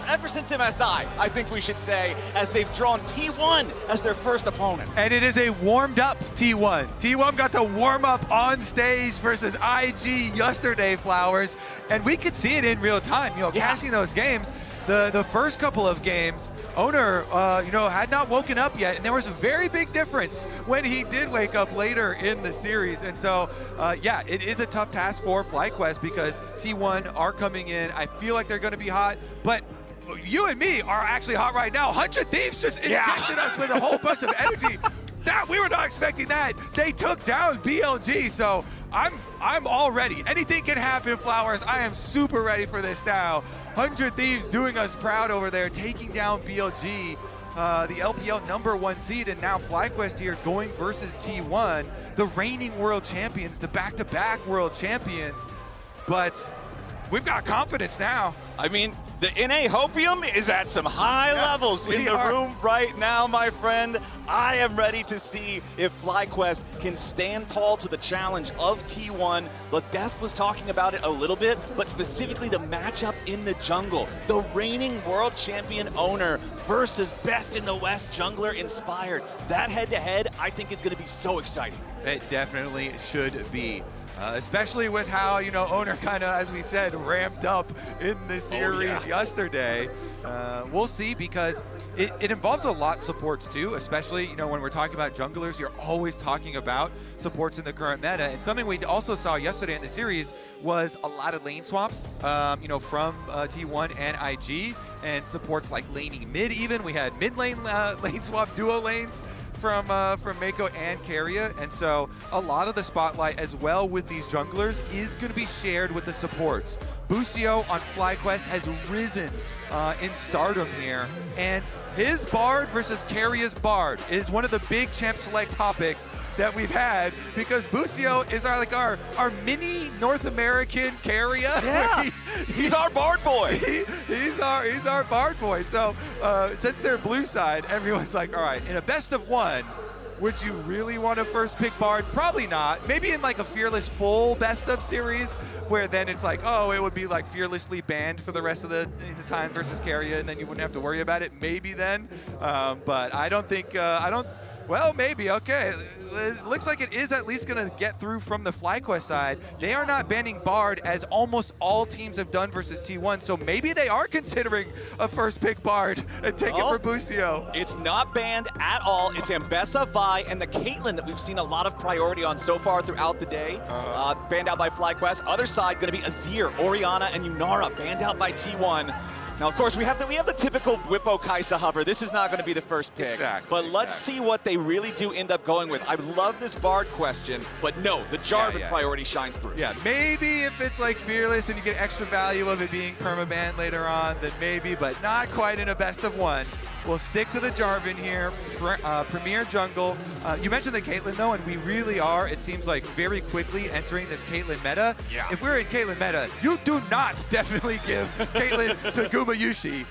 ever since MSI, I think we should say, as they've drawn T1 as their first opponent. And it is a warmed up T1. T1 got to warm up on stage versus IG yesterday, Flowers, and we could see it in real time. You know, casting those games, the first couple of games, Owner, had not woken up yet, and there was a very big difference when he did wake up later in the series. And so, it is a tough task for FlyQuest because T1 are coming in. I feel like they're going to be hot, but you and me are actually hot right now. 100 Thieves just injected us with a whole bunch of energy. We were not expecting that. They took down BLG, so I'm all ready. Anything can happen, Flowers. I am super ready for this now. 100 Thieves doing us proud over there, taking down BLG, the LPL #1 seed, and now FlyQuest here going versus T1, the reigning world champions, the back-to-back world champions. But we've got confidence now. I mean, the NA Hopium is at some high levels in the room right now, my friend. I am ready to see if FlyQuest can stand tall to the challenge of T1. Look, Desk was talking about it a little bit, but specifically the matchup in the jungle. The reigning world champion Owner versus best in the West jungler Inspired. That head-to-head, I think, is going to be so exciting. It definitely should be. Especially with how, Owner kind of, as we said, ramped up in the series yesterday. We'll see, because it involves a lot of supports too, especially, when we're talking about junglers, you're always talking about supports in the current meta. And something we also saw yesterday in the series was a lot of lane swaps, from T1 and IG, and supports like laning mid even. We had mid lane lane swap duo lanes from Mako and Keria, and so a lot of the spotlight as well with these junglers is going to be shared with the supports. Busio on FlyQuest has risen in stardom here, and his Bard versus Keria's Bard is one of the big Champ Select topics that we've had, because Busio is our mini North American Keria. Yeah, he's our Bard boy. He's our Bard boy. So since they're blue side, everyone's like, all right, in a best of one, would you really want to first pick Bard? Probably not. Maybe in like a Fearless full best of series, where then it's like, oh, it would be like Fearlessly banned for the rest of the time versus Keria, and then you wouldn't have to worry about it. Maybe then, but I don't think well, maybe, okay. It looks like it is at least going to get through from the FlyQuest side. They are not banning Bard, as almost all teams have done versus T1, so maybe they are considering a first pick Bard and take it for Busio. It's not banned at all. It's Ambessa, Vi, and the Caitlyn that we've seen a lot of priority on so far throughout the day. Banned out by FlyQuest. Other side going to be Azir, Orianna, and Yunara banned out by T1. Now, of course, we have the typical Whippo Kai'Sa hover. This is not going to be the first pick. But let's see what they really do end up going with. I love this Bard question, but no, the Jarvan priority shines through. Yeah, maybe if it's like Fearless and you get extra value of it being permaban later on, then maybe, but not quite in a best of one. We'll stick to the Jarvan here, Premier Jungle. You mentioned the Caitlyn though, and we really are, it seems like, very quickly entering this Caitlyn meta. Yeah. If we're in Caitlyn meta, you do not definitely give Caitlyn to Guma Yushi.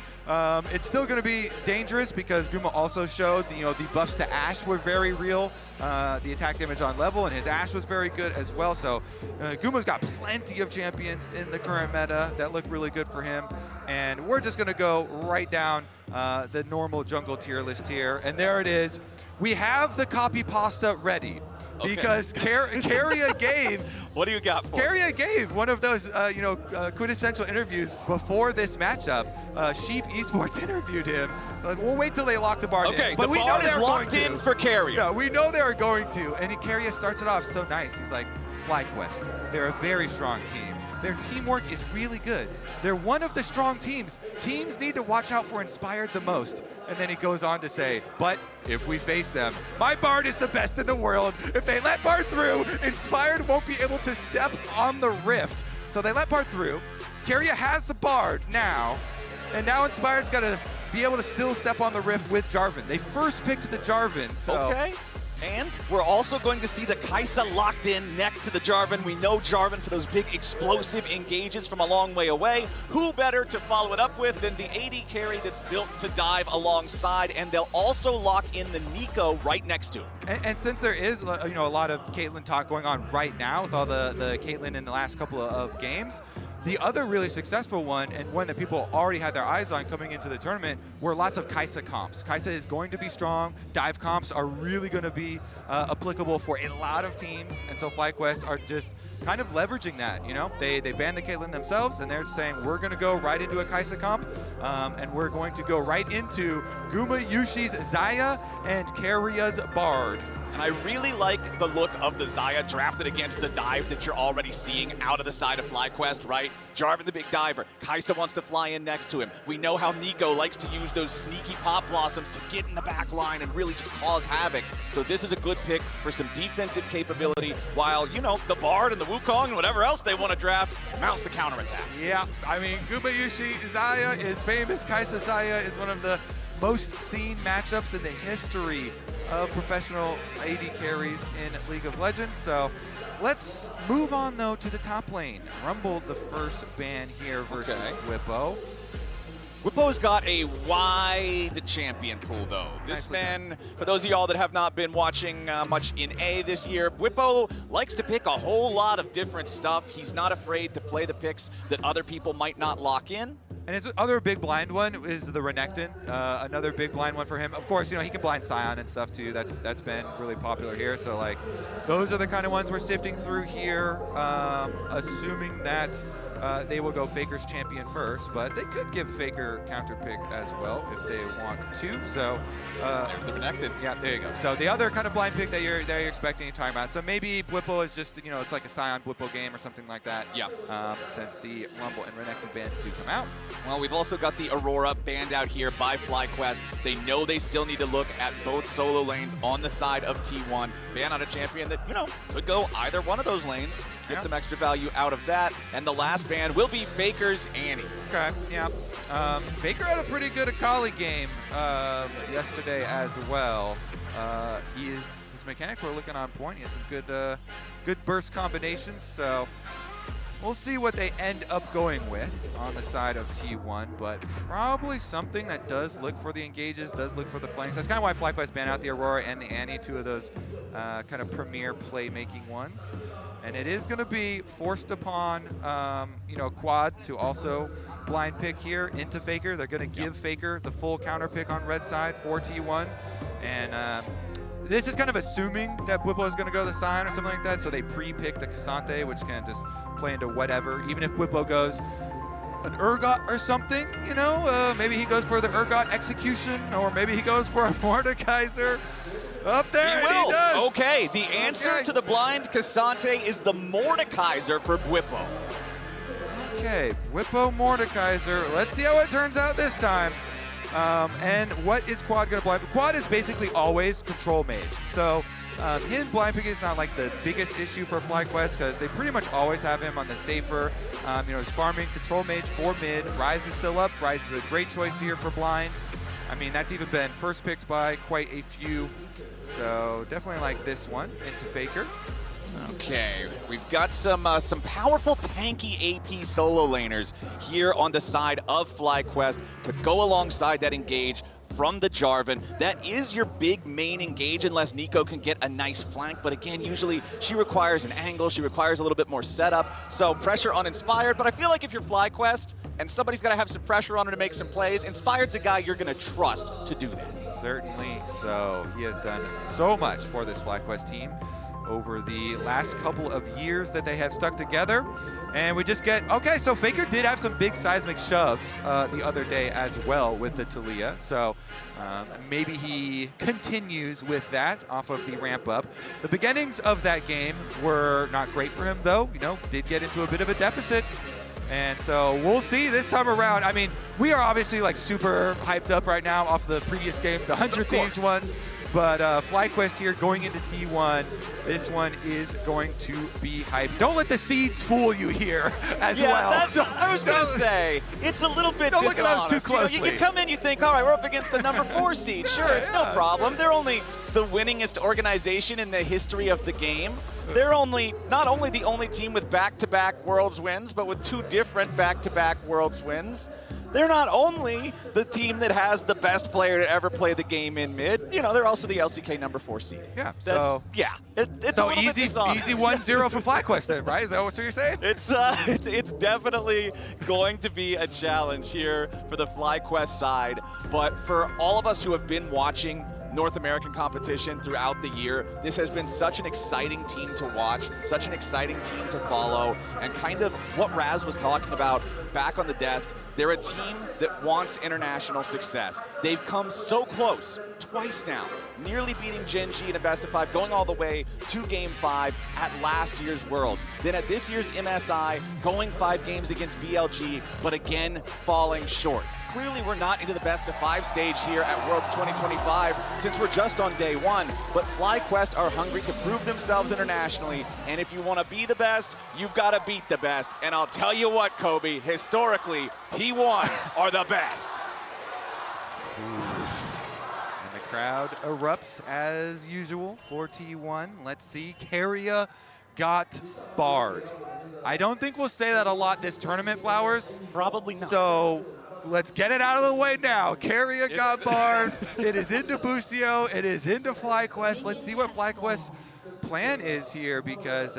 It's still going to be dangerous, because Guma also showed, the buffs to Ashe were very real. The attack damage on level, and his Ashe was very good as well. So Guma's got plenty of champions in the current meta that look really good for him. And we're just going to go right down the normal jungle tier list here. And there it is. We have the copy pasta ready. Because Keria gave... What do you got for Keria gave one of those, quintessential interviews before this matchup. Sheep Esports interviewed him. We'll wait till they lock the Bard in. But we know they're locked in for Keria. Yeah, we know they're going to. And Keria starts it off so nice. He's like, FlyQuest, they're a very strong team. Their teamwork is really good. They're one of the strong teams. Teams need to watch out for Inspired the most. And then he goes on to say, but if we face them, my Bard is the best in the world. If they let Bard through, Inspired won't be able to step on the Rift. So they let Bard through. Keria has the Bard now. And now Inspired's got to be able to still step on the Rift with Jarvan. They first picked the Jarvan, so... Okay. And we're also going to see the Kai'Sa locked in next to the Jarvan. We know Jarvan for those big explosive engages from a long way away. Who better to follow it up with than the AD carry that's built to dive alongside, and they'll also lock in the Nico right next to him. And since there is a lot of Caitlyn talk going on right now with all the Caitlyn in the last couple of games, the other really successful one, and one that people already had their eyes on coming into the tournament, were lots of Kai'Sa comps. Kai'Sa is going to be strong. Dive comps are really going to be applicable for a lot of teams, and so FlyQuest are just kind of leveraging that. They banned the Caitlyn themselves, and they're saying we're going to go right into a Kai'Sa comp, and we're going to go right into Guma Yushi's Xayah and Keria's Bard. And I really like the look of the Xayah drafted against the dive that you're already seeing out of the side of FlyQuest, right? Jarvan the big diver. Kai'Sa wants to fly in next to him. We know how Nico likes to use those sneaky pop blossoms to get in the back line and really just cause havoc. So this is a good pick for some defensive capability, while, the Bard and the Wukong and whatever else they want to draft mounts the counterattack. Yeah, I mean, Guma Yushi Xayah is famous. Kai'Sa Xayah is one of the most seen matchups in the history of professional AD carries in League of Legends. So let's move on though to the top lane. Rumble the first ban here versus Whippo. Whippo's got a wide champion pool though. This man, for those of y'all that have not been watching much in A this year, Whippo likes to pick a whole lot of different stuff. He's not afraid to play the picks that other people might not lock in. And his other big blind one is the Renekton, another big blind one for him. Of course, you know, he can blind Scion and stuff too. That's been really popular here. So like, those are the kind of ones we're sifting through here, assuming that they will go Faker's champion first, but they could give Faker counter pick as well if they want to. So there's the Renekton. Yeah, there you go. So the other kind of blind pick that you're expecting and talking about. So maybe Blippo is just, you know, it's like a Scion Blippo game or something like that. Yeah. Since the Rumble and Renekton bans do come out. Well, we've also got the Aurora banned out here by FlyQuest. They know they still need to look at both solo lanes on the side of T1. Ban out a champion that, you know, could go either one of those lanes. Get some extra value out of that. And the last ban will be Faker's Annie. Okay, yeah. Faker had a pretty good Akali game yesterday as well. His mechanics were looking on point. He had some good burst combinations. So we'll see what they end up going with on the side of T1, but probably something that does look for the engages, does look for the flanks. That's kind of why FlyQuest banned out the Aurora and the Annie, two of those kind of premier playmaking ones. And it is going to be forced upon, you know, Quad to also blind pick here into Faker. They're going to give Faker the full counter pick on red side for T1. And this is kind of assuming that Blippo is going to go the Scion or something like that. So they pre-pick the Cassante, which can just play into whatever. Even if Blippo goes an Urgot or something, you know, maybe he goes for the Urgot execution, or maybe he goes for a Mordekaiser. Up there, he will. He does. Okay, the answer to the blind Cassante is the Mordekaiser for Blippo. Okay, Blippo Mordekaiser. Let's see how it turns out this time. And what is Quad going to blind? Quad is basically always control mage. So him blind picking is not like the biggest issue for FlyQuest because they pretty much always have him on the safer. You know, he's farming control mage for mid. Ryze is still up. Ryze is a great choice here for blind. I mean, that's even been first picked by quite a few. So definitely like this one into Faker. Okay, we've got some powerful tanky AP solo laners here on the side of FlyQuest to go alongside that engage from the Jarvan. That is your big main engage unless Nico can get a nice flank, but again, usually she requires an angle, she requires a little bit more setup, so pressure on Inspired, but I feel like if you're FlyQuest and somebody's got to have some pressure on her to make some plays, Inspired's a guy you're going to trust to do that. Certainly so. He has done so much for this FlyQuest team over the last couple of years that they have stuck together. And we just get, okay, so Faker did have some big seismic shoves the other day as well with the Taliyah. So maybe he continues with that off of the ramp up. The beginnings of that game were not great for him though, you know, did get into a bit of a deficit. And so we'll see this time around. I mean, we are obviously like super hyped up right now off the previous game, the 100 Thieves ones. But FlyQuest here going into T1, this one is going to be hyped. Don't let the seeds fool you here as well. That's, I was going to say, it's a little bit Don't look at us too closely. You know, you come in, you think, all right, we're up against a number 4 seed. Sure, it's no problem. They're only the winningest organization in the history of the game. They're not only the only team with back-to-back Worlds wins, but with 2 different back-to-back Worlds wins. They're not only the team that has the best player to ever play the game in mid, you know, they're also the LCK number 4 seed. Yeah, it's so a easy 1-0 for FlyQuest then, right? Is that what you're saying? It's definitely going to be a challenge here for the FlyQuest side, but for all of us who have been watching North American competition throughout the year, this has been such an exciting team to watch, such an exciting team to follow, and kind of what Raz was talking about back on the desk. They're a team that wants international success. They've come so close, twice now, nearly beating Gen G in a best of 5, going all the way to Game 5 at last year's Worlds. Then at this year's MSI, going 5 games against BLG, but again, falling short. Clearly, we're not into the best of 5 stage here at Worlds 2025 since we're just on day 1, but FlyQuest are hungry to prove themselves internationally, and if you want to be the best, you've got to beat the best. And I'll tell you what, Kobe, historically, T1 are the best. And the crowd erupts as usual for T1. Let's see, Keria got barred. I don't think we'll say that a lot this tournament, Flowers. Probably not. So let's get it out of the way now. Keria got barred. It is into Busio. It is into FlyQuest. Let's see what FlyQuest's plan is here because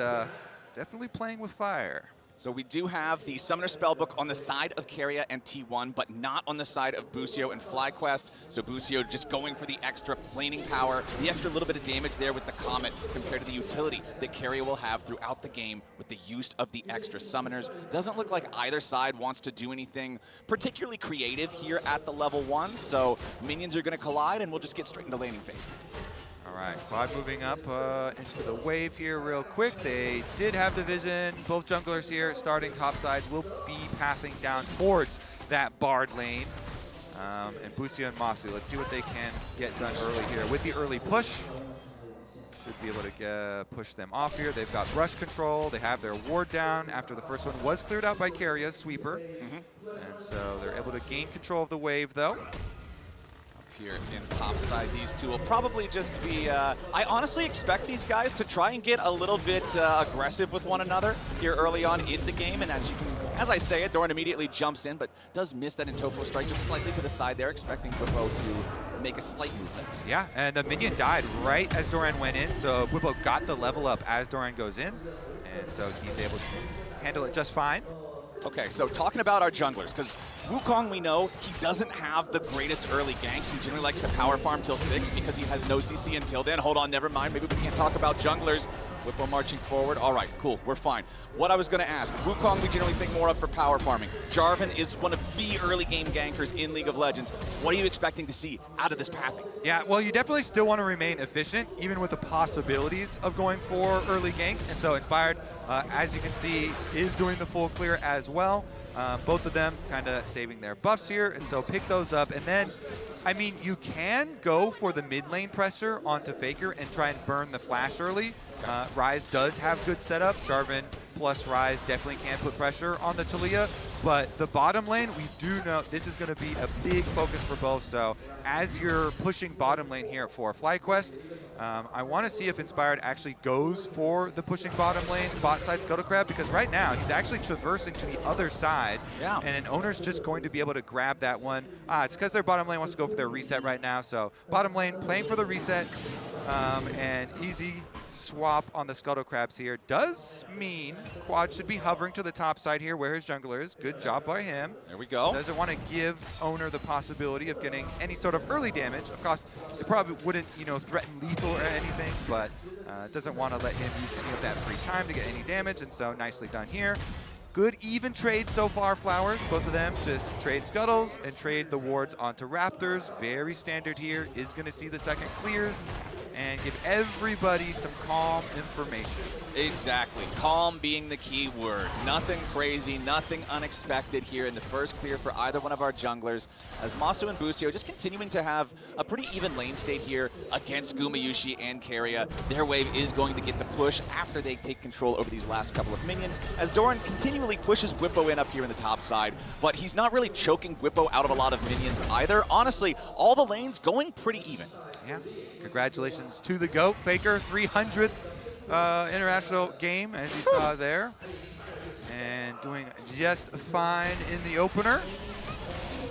definitely playing with fire. So we do have the Summoner Spellbook on the side of Keria and T1, but not on the side of Busio and FlyQuest. So Busio just going for the extra laning power, the extra little bit of damage there with the Comet compared to the utility that Keria will have throughout the game with the use of the extra summoners. Doesn't look like either side wants to do anything particularly creative here at the level 1, so minions are going to collide and we'll just get straight into laning phase. All right, Quad moving up into the wave here real quick. They did have the vision. Both junglers here starting top sides will be pathing down towards that Bard lane. And Busio and Masu, let's see what they can get done early here. With the early push, should be able to push them off here. They've got rush control. They have their ward down after the first one was cleared out by Keria's sweeper. And so they're able to gain control of the wave though. Here in top side, these two will probably just be, I honestly expect these guys to try and get a little bit aggressive with one another here early on in the game, and as I say it, Doran immediately jumps in, but does miss that Intofo strike just slightly to the side there, expecting Bwipo to make a slight movement. Yeah, and the minion died right as Doran went in, so Bwipo got the level up as Doran goes in, and so he's able to handle it just fine. Okay, so talking about our junglers, because Wukong, we know, he doesn't have the greatest early ganks. He generally likes to power farm till 6 because he has no CC until then. Hold on, never mind. Maybe we can't talk about junglers. Bwipo marching forward. All right, cool, we're fine. What I was going to ask, Wukong we generally think more of for power farming. Jarvan is one of the early game gankers in League of Legends. What are you expecting to see out of this pathing? Yeah, well, you definitely still want to remain efficient, even with the possibilities of going for early ganks. And so Inspired, as you can see, is doing the full clear as well. Both of them kind of saving their buffs here, and so pick those up. And then, I mean, you can go for the mid lane pressure onto Faker and try and burn the flash early. Ryze does have good setup. Jarvan plus Ryze definitely can put pressure on the Taliyah, but the bottom lane, we do know this is going to be a big focus for both. So as you're pushing bottom lane here for FlyQuest, I want to see if Inspired actually goes for the pushing bottom lane, bot side Scuttlecrab, because right now he's actually traversing to the other side, and an owner's just going to be able to grab that one. It's because their bottom lane wants to go for their reset right now, so bottom lane playing for the reset, and easy swap on the Scuttlecrabs here does mean Quad should be hovering to the top side here where his jungler is. Good job by him. There we go. Doesn't want to give owner the possibility of getting any sort of early damage. Of course, it probably wouldn't, threaten lethal or anything, but doesn't want to let him use any of that free time to get any damage, and so nicely done here. Good even trade so far, Flowers. Both of them just trade scuttles and trade the wards onto Raptors. Very standard here. Is going to see the second clears and give everybody some calm information. Exactly. Calm being the key word. Nothing crazy, nothing unexpected here in the first clear for either one of our junglers, as Masu and Busio just continuing to have a pretty even lane state here against Gumayusi and Keria. Their wave is going to get the push after they take control over these last couple of minions, as Doran continually pushes Bwipo in up here in the top side, but he's not really choking Bwipo out of a lot of minions either. Honestly, all the lanes going pretty even. Yeah, congratulations to the GOAT, Faker, 300th international game, as you saw there, and doing just fine in the opener.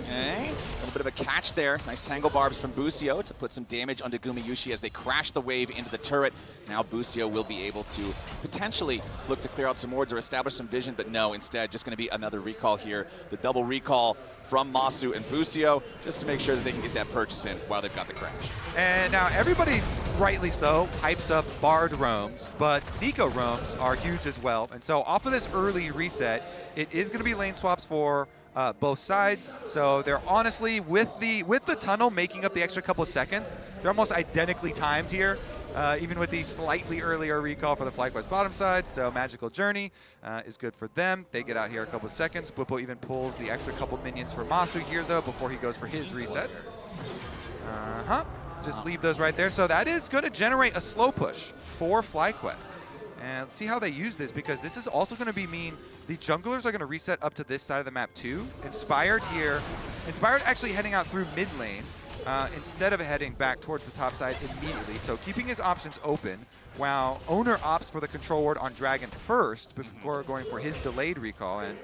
Okay, a little bit of a catch there. Nice tangle barbs from Busio to put some damage onto Gumayusi as they crash the wave into the turret. Now Busio will be able to potentially look to clear out some wards or establish some vision, but no, instead just going to be another recall here. The double recall from Masu and Busio, just to make sure that they can get that purchase in while they've got the crash. And now everybody, rightly so, hypes up Bard roams, but Nico roams are huge as well. And so off of this early reset, it is going to be lane swaps for both sides. So they're honestly, with the tunnel making up the extra couple of seconds, they're almost identically timed here. Even with the slightly earlier recall for the FlyQuest bottom side, so Magical Journey is good for them. They get out here a couple seconds. Bwipo even pulls the extra couple minions for Masu here, though, before he goes for his resets. Just leave those right there. So that is going to generate a slow push for FlyQuest. And let's see how they use this, because this is also going to mean the junglers are going to reset up to this side of the map, too. Inspired here. Inspired actually heading out through mid lane. Instead of heading back towards the top side immediately. So keeping his options open, while Owner opts for the control ward on Dragon first before going for his delayed recall. And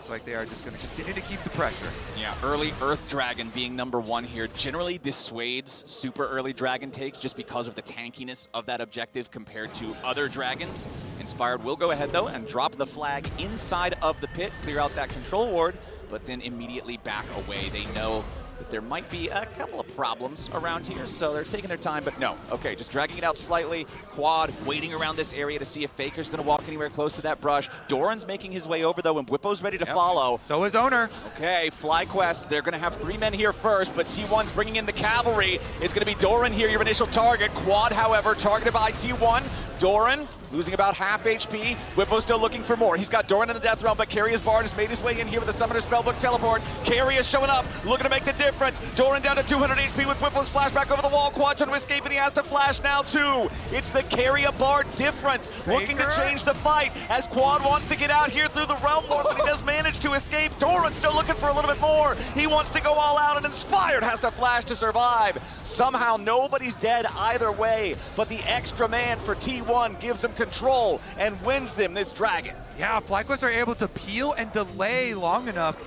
Looks like they are just going to continue to keep the pressure. Yeah, early Earth Dragon being #1 here generally dissuades super early Dragon takes just because of the tankiness of that objective compared to other Dragons. Inspired will go ahead, though, and drop the flag inside of the pit, clear out that control ward, but then immediately back away. They know that there might be a couple of problems around here, so they're taking their time, but no. Okay, just dragging it out slightly. Quad waiting around this area to see if Faker's going to walk anywhere close to that brush. Doran's making his way over, though, and Bwipo's ready to follow. So is Owner. Okay, FlyQuest, they're going to have 3 men here first, but T1's bringing in the cavalry. It's going to be Doran here, your initial target. Quad, however, targeted by T1. Doran losing about half HP. Bwipo still looking for more. He's got Doran in the death realm, but Carrier's Bard has made his way in here with the Summoner Spellbook teleport. Carrier showing up, looking to make the difference. Doran down to 200 HP with Bwipo's flashback over the wall. Quad trying to escape, and he has to flash now too. It's the Carrier Bard difference, looking to change the fight as Quad wants to get out here through the realm lord, but he does manage to escape. Doran still looking for a little bit more. He wants to go all out, and Inspired has to flash to survive. Somehow nobody's dead either way, but the extra man for T1 gives him control and wins them this dragon. Yeah, FlyQuest are able to peel and delay long enough.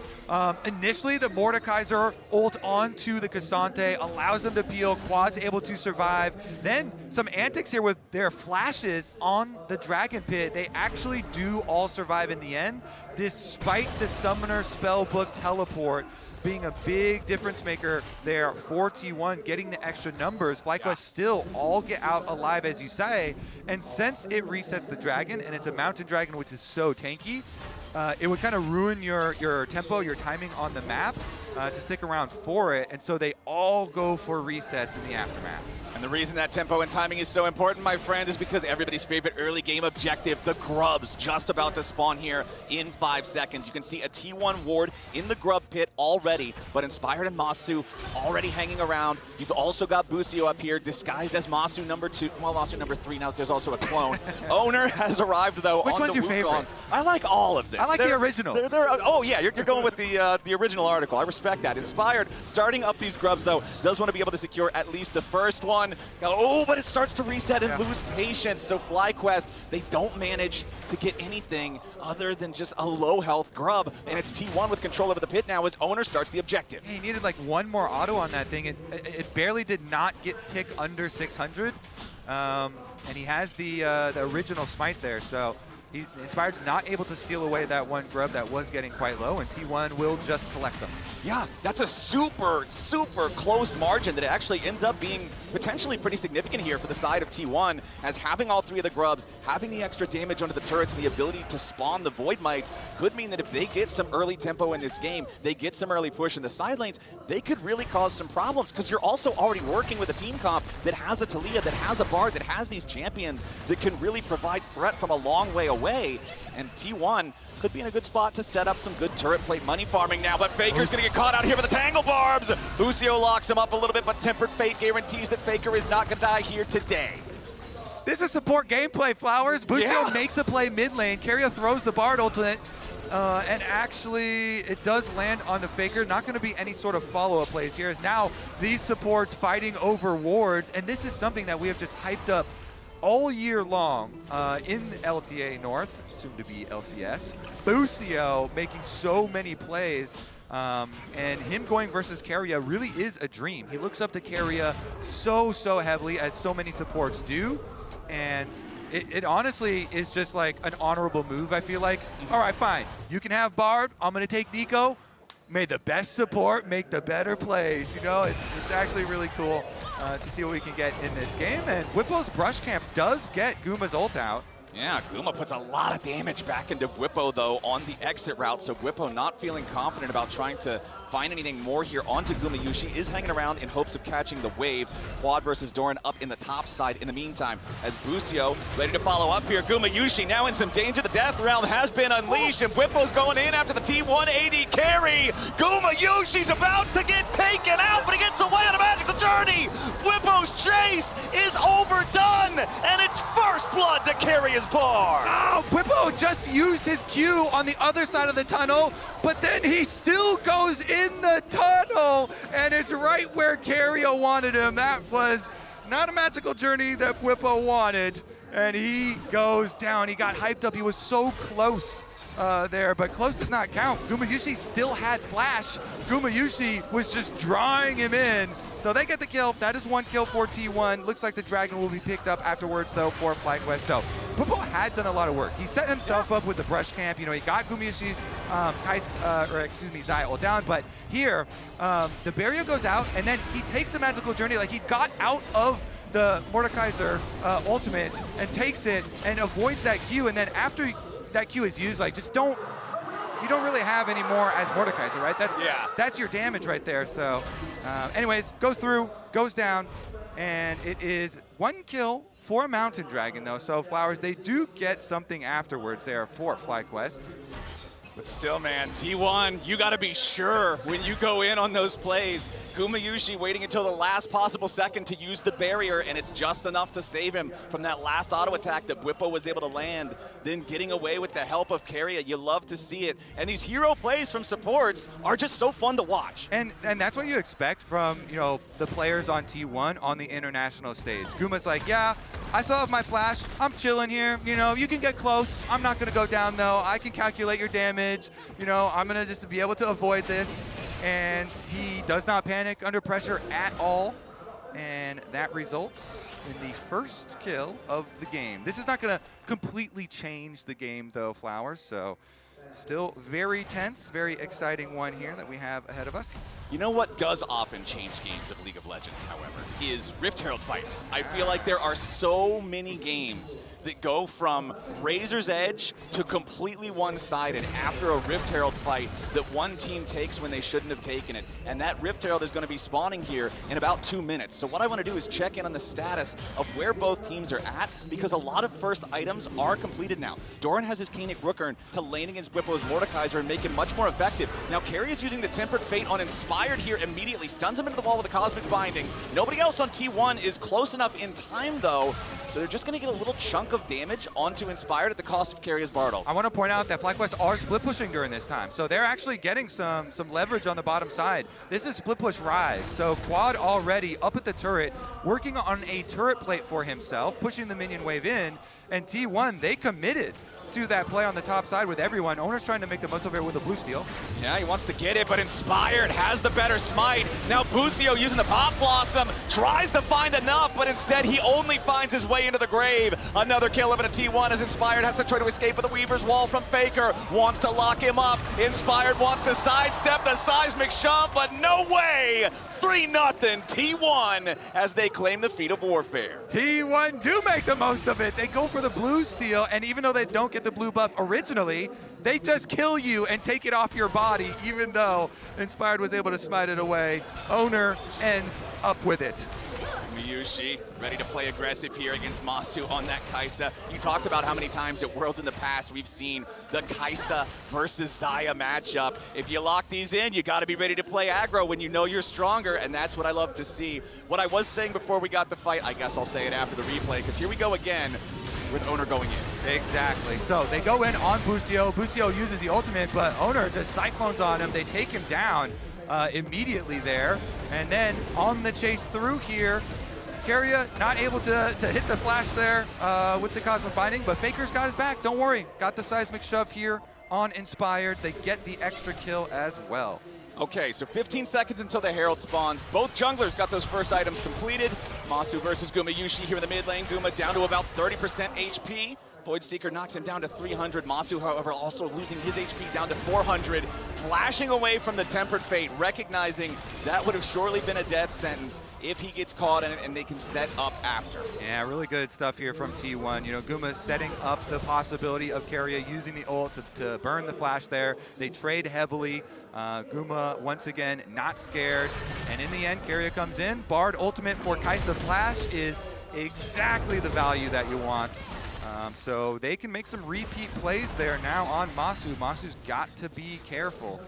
Initially, the Mordekaiser ult onto the Cassante allows them to peel. Quad's able to survive. Then some antics here with their flashes on the Dragon Pit. They actually do all survive in the end, despite the Summoner Spellbook teleport being a big difference maker there for T1, getting the extra numbers. FlyQuest still all get out alive, as you say, and since it resets the dragon, and it's a mountain dragon which is so tanky, it would kind of ruin your tempo, your timing on the map to stick around for it, and so they all go for resets in the aftermath. And the reason that tempo and timing is so important, my friend, is because everybody's favorite early game objective, the Grubs, just about to spawn here in 5 seconds. You can see a T1 ward in the Grub Pit already, but Inspired and Masu already hanging around. You've also got Busio up here, disguised as Masu #2, well, Masu #3 now. There's also a clone. Owner has arrived, though. Which on one's the your favorite? Wukong. I like all of them. I like the original. Oh, yeah, you're going with the original article. I respect that. Inspired, starting up these Grubs, though, does want to be able to secure at least the first one. Oh, but it starts to reset and lose patience. So FlyQuest, they don't manage to get anything other than just a low health Grub. And it's T1 with control over the pit now as Owner starts the objective. He needed like one more auto on that thing. It barely did not get tick under 600. And he has the original smite there. So Inspired's not able to steal away that one Grub that was getting quite low, and T1 will just collect them. Yeah, that's a super, super close margin that it actually ends up being potentially pretty significant here for the side of T1, as having all 3 of the Grubs, having the extra damage onto the turrets and the ability to spawn the Void Mites could mean that if they get some early tempo in this game, they get some early push in the side lanes, they could really cause some problems, because you're also already working with a team comp that has a Taliyah, that has a Bard, that has these champions that can really provide threat from a long way away, and T1 could be in a good spot to set up some good turret plate money farming now, but Faker's going to get caught out here with the Tangle Barbs. Busio locks him up a little bit, but Tempered Fate guarantees that Faker is not going to die here today. This is support gameplay, Flowers. Busio makes a play mid lane. Carrier throws the Bard ultimate, and actually it does land on the Faker. Not going to be any sort of follow-up plays here, as now these supports fighting over wards, and this is something that we have just hyped up all year long in LTA North, soon to be LCS. Busio making so many plays, and him going versus Carrier really is a dream. He looks up to Carrier so heavily, as so many supports do, and it honestly is just like an honorable move, I feel like. All right, fine. You can have Bard. I'm going to take Nico. May the best support make the better plays. You know, it's actually really cool to see what we can get in this game. And Bwipo's Brush Camp does get Guma's ult out. Yeah, Guma puts a lot of damage back into Bwipo, though, on the exit route, so Bwipo not feeling confident about trying to find anything more here onto Guma. Yushi is hanging around in hopes of catching the wave. Quad versus Doran up in the top side in the meantime, as Busio ready to follow up here. Guma Yushi now in some danger. The Death Realm has been unleashed, and Bwipo's going in after the T180 carry. Guma Yushi's about to get taken out, but he gets away on a magical journey. Bwipo's chase is overdone, and it's first blood to carry his bar. Oh, Bwipo just used his Q on the other side of the tunnel, but then he still goes in the tunnel, and it's right where Carrier wanted him. That was not a magical journey that Bwipo wanted, and he goes down. He got hyped up. He was so close there, but close does not count. Gumayusi still had flash. Gumayusi was just drawing him in. So they get the kill. That is 1 kill for T1. Looks like the Dragon will be picked up afterwards, though, for FlyQuest. So Pupo had done a lot of work. He set himself up with the brush camp. You know, he got Gumayusi's, Zaya ult down. But here, the barrier goes out, and then he takes the magical journey. Like, he got out of the Mordekaiser ultimate and takes it and avoids that Q. And then after that Q is used, like, you don't really have any more as Mordekaiser, right? That's your damage right there. So anyways, goes through, goes down, and it is 1 kill for Mountain Dragon, though. So Flowers, they do get something afterwards there for FlyQuest. But still, man, T1, you got to be sure when you go in on those plays. Gumayusi waiting until the last possible second to use the barrier, and it's just enough to save him from that last auto attack that Bwipo was able to land. Then getting away with the help of Keria, you love to see it. And these hero plays from supports are just so fun to watch. And that's what you expect from, you know, the players on T1 on the international stage. Guma's like, yeah, I still have my flash. I'm chilling here. You know, you can get close. I'm not going to go down, though. I can calculate your damage. You know, I'm going to just be able to avoid this. And he does not panic under pressure at all. And that results in the first kill of the game. This is not going to completely change the game, though, Flowers. So still very tense, very exciting one here that we have ahead of us. You know what does often change games of League of Legends, however, is Rift Herald fights. I feel like there are so many games that go from razor's edge to completely one-sided after a Rift Herald fight that one team takes when they shouldn't have taken it. And that Rift Herald is going to be spawning here in about 2 minutes. So what I want to do is check in on the status of where both teams are at, because a lot of first items are completed now. Doran has his Kaenic Rookern to lane against Bwipo's Mordekaiser and make him much more effective. Now Keria is using the Tempered Fate on Inspired here immediately, stuns him into the wall with a Cosmic Binding. Nobody else on T1 is close enough in time, though, so they're just going to get a little chunk of damage onto Inspired at the cost of Keria's Bard ult. I want to point out that FlyQuest are split pushing during this time, so they're actually getting some leverage on the bottom side. This is split push Rise, so Quad already up at the turret, working on a turret plate for himself, pushing the minion wave in, and T1, they committed to that play on the top side with everyone. Owner's trying to make the most of it with a blue steal. Yeah, he wants to get it, but Inspired has the better smite. Now Busio using the Pop Blossom, tries to find enough, but instead he only finds his way into the grave. Another kill of it at T1 as Inspired has to try to escape with the Weaver's Wall from Faker. Wants to lock him up. Inspired wants to sidestep the seismic shove, but no way! 3-0 T1 as they claim the feat of warfare. T1 do make the most of it. They go for the blue steal, and even though they don't get the blue buff originally, they just kill you and take it off your body, even though Inspired was able to smite it away. Owner ends up with it. Miyushi ready to play aggressive here against Masu on that Kai'Sa. You talked about how many times at Worlds in the past we've seen the Kai'Sa versus Zaya matchup. If you lock these in, you got to be ready to play aggro when you know you're stronger, and that's what I love to see. What I was saying before we got the fight, I guess I'll say it after the replay, because here we go again with Owner going in. Exactly. So they go in on Busio. Busio uses the ultimate, but Owner just cyclones on him. They take him down immediately there. And then on the chase through here, Keria not able to hit the flash there with the Cosmic Binding, but Faker's got his back. Don't worry. Got the Seismic Shove here on Inspired. They get the extra kill as well. Okay, so 15 seconds until the Herald spawns. Both junglers got those first items completed. Masu versus Gumayusi here in the mid lane. Guma down to about 30% HP. Void Seeker knocks him down to 300. Masu, however, also losing his HP down to 400. Flashing away from the Tempered Fate, recognizing that would have surely been a death sentence if he gets caught in it and they can set up after. Yeah, really good stuff here from T1. You know, Guma setting up the possibility of Keria using the ult to burn the flash there. They trade heavily. Guma, once again, not scared. And in the end, Keria comes in. Bard ultimate for Kai'Sa Flash is exactly the value that you want. So they can make some repeat plays there now on Masu. Masu's got to be careful.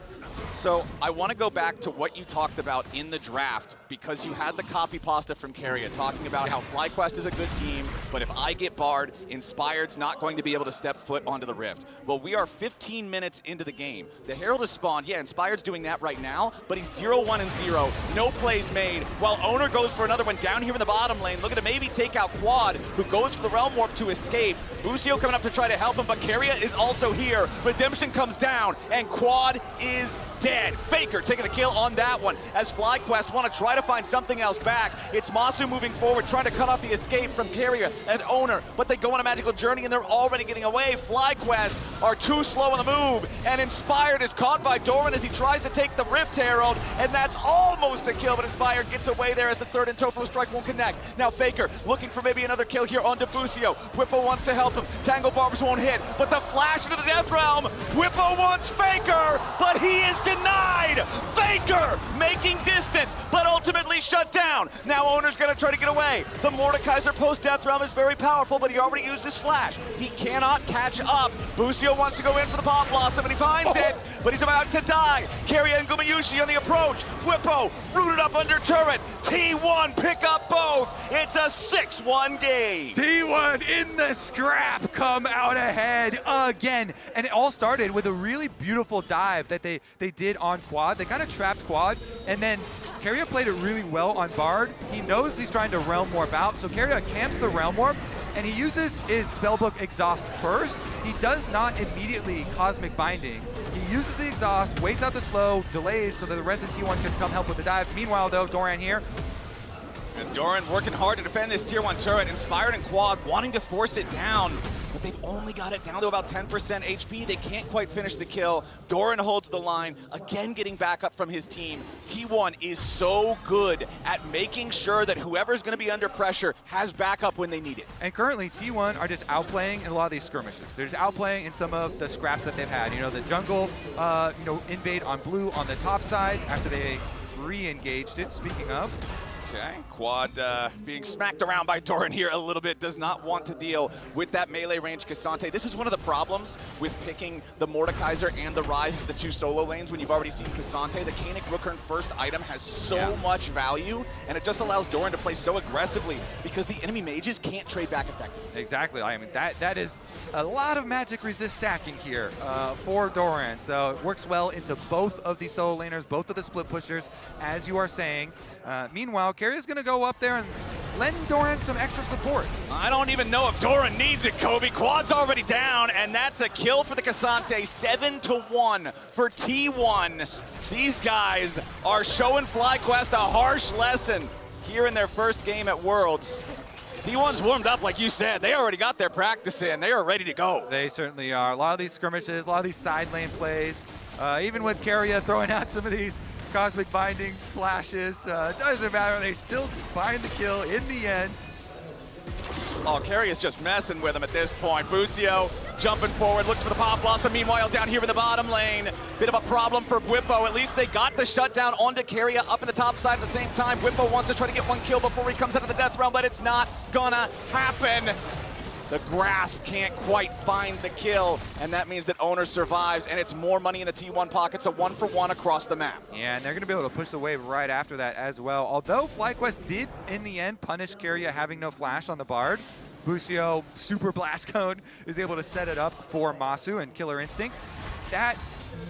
So I want to go back to what you talked about in the draft, because you had the copy pasta from Keria talking about how FlyQuest is a good team, but if I get barred, Inspired's not going to be able to step foot onto the Rift. Well, we are 15 minutes into the game. The Herald is spawned. Yeah, Inspired's doing that right now, but he's 0-1 and 0. No plays made, while Owner goes for another one down here in the bottom lane, looking to maybe take out Quad, who goes for the Realm Warp to escape. Busio coming up to try to help him, but Keria is also here. Redemption comes down, and Quad is dead. Faker taking a kill on that one as FlyQuest want to try to find something else back. It's Masu moving forward, trying to cut off the escape from Keria and Owner, but they go on a magical journey and they're already getting away. FlyQuest are too slow on the move, and Inspired is caught by Doran as he tries to take the Rift Herald, and that's almost a kill, but Inspired gets away there as the third and Tofo strike won't connect. Now Faker looking for maybe another kill here on Busio. Whippo wants to help him. Tangle Barbs won't hit, but the flash into the Death Realm. Whippo wants Faker, but he is denied. Faker making distance, but ultimately shut down. Now Owner's gonna try to get away. The Mordekaiser post-Death Realm is very powerful, but he already used his flash. He cannot catch up. Busio wants to go in for the pop blossom, and he finds it, but he's about to die. Keria and Gumayushi on the approach. Whippo rooted up under turret. T1 pick up both. It's a 6-1 game. T1 in the scrap come out ahead again. And it all started with a really beautiful dive that they did on Quad. They kind of trapped Quad, and then Keria played it really well on Bard. He knows he's trying to Realm Warp out, so Keria camps the Realm Warp, and he uses his Spellbook Exhaust first. He does not immediately Cosmic Binding. He uses the Exhaust, waits out the slow, delays so that the rest of T1 can come help with the dive. Meanwhile, though, Doran here. And Doran working hard to defend this tier 1 turret. Inspired and Quad wanting to force it down, but they've only got it down to about 10% HP. They can't quite finish the kill. Doran holds the line, again getting back up from his team. T1 is so good at making sure that whoever's going to be under pressure has backup when they need it. And currently, T1 are just outplaying in a lot of these skirmishes. They're just outplaying in some of the scraps that they've had. You know, the jungle, invade on blue on the top side after they re-engaged it, speaking of. Okay, Quad being smacked around by Doran here a little bit, does not want to deal with that melee range Cassante. This is one of the problems with picking the Mordekaiser and the Ryze as the two solo lanes when you've already seen Cassante. The Koenig Rookern first item has so much value, and it just allows Doran to play so aggressively because the enemy mages can't trade back effectively. Exactly, I mean, that is a lot of magic resist stacking here for Doran, so it works well into both of the solo laners, both of the split pushers, as you are saying. Meanwhile, Keria's going to go up there and lend Doran some extra support. I don't even know if Doran needs it, Kobe. Quad's already down, and that's a kill for the Cassante. 7-1 for T1. These guys are showing FlyQuest a harsh lesson here in their first game at Worlds. T1's warmed up, like you said. They already got their practice in. They are ready to go. They certainly are. A lot of these skirmishes, a lot of these side lane plays, even with Keria throwing out some of these Cosmic Binding splashes, doesn't matter. They still find the kill in the end. Oh, Keria's just messing with him at this point. Busio jumping forward, looks for the pop blossom. Meanwhile, down here in the bottom lane, bit of a problem for Whippo. At least they got the shutdown onto Keria up in the top side at the same time. Whippo wants to try to get one kill before he comes out of the Death Realm, but it's not gonna happen. The Grasp can't quite find the kill, and that means that Owner survives, and it's more money in the T1 pockets, a 1-for-1 across the map. Yeah, and they're going to be able to push the wave right after that as well. Although FlyQuest did, in the end, punish Keria having no flash on the Bard, Busio, Super Blast Cone, is able to set it up for Masu and Killer Instinct. That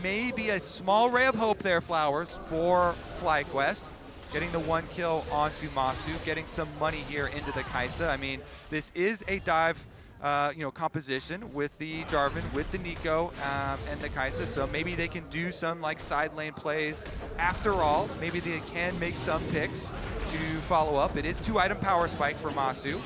may be a small ray of hope there, Flowers, for FlyQuest. Getting the one kill onto Masu, getting some money here into the Kaisa. I mean, this is a dive, composition with the Jarvan, with the Nico, and the Kaisa. So maybe they can do some like side lane plays. After all, maybe they can make some picks to follow up. It is 2-item power spike for Masu.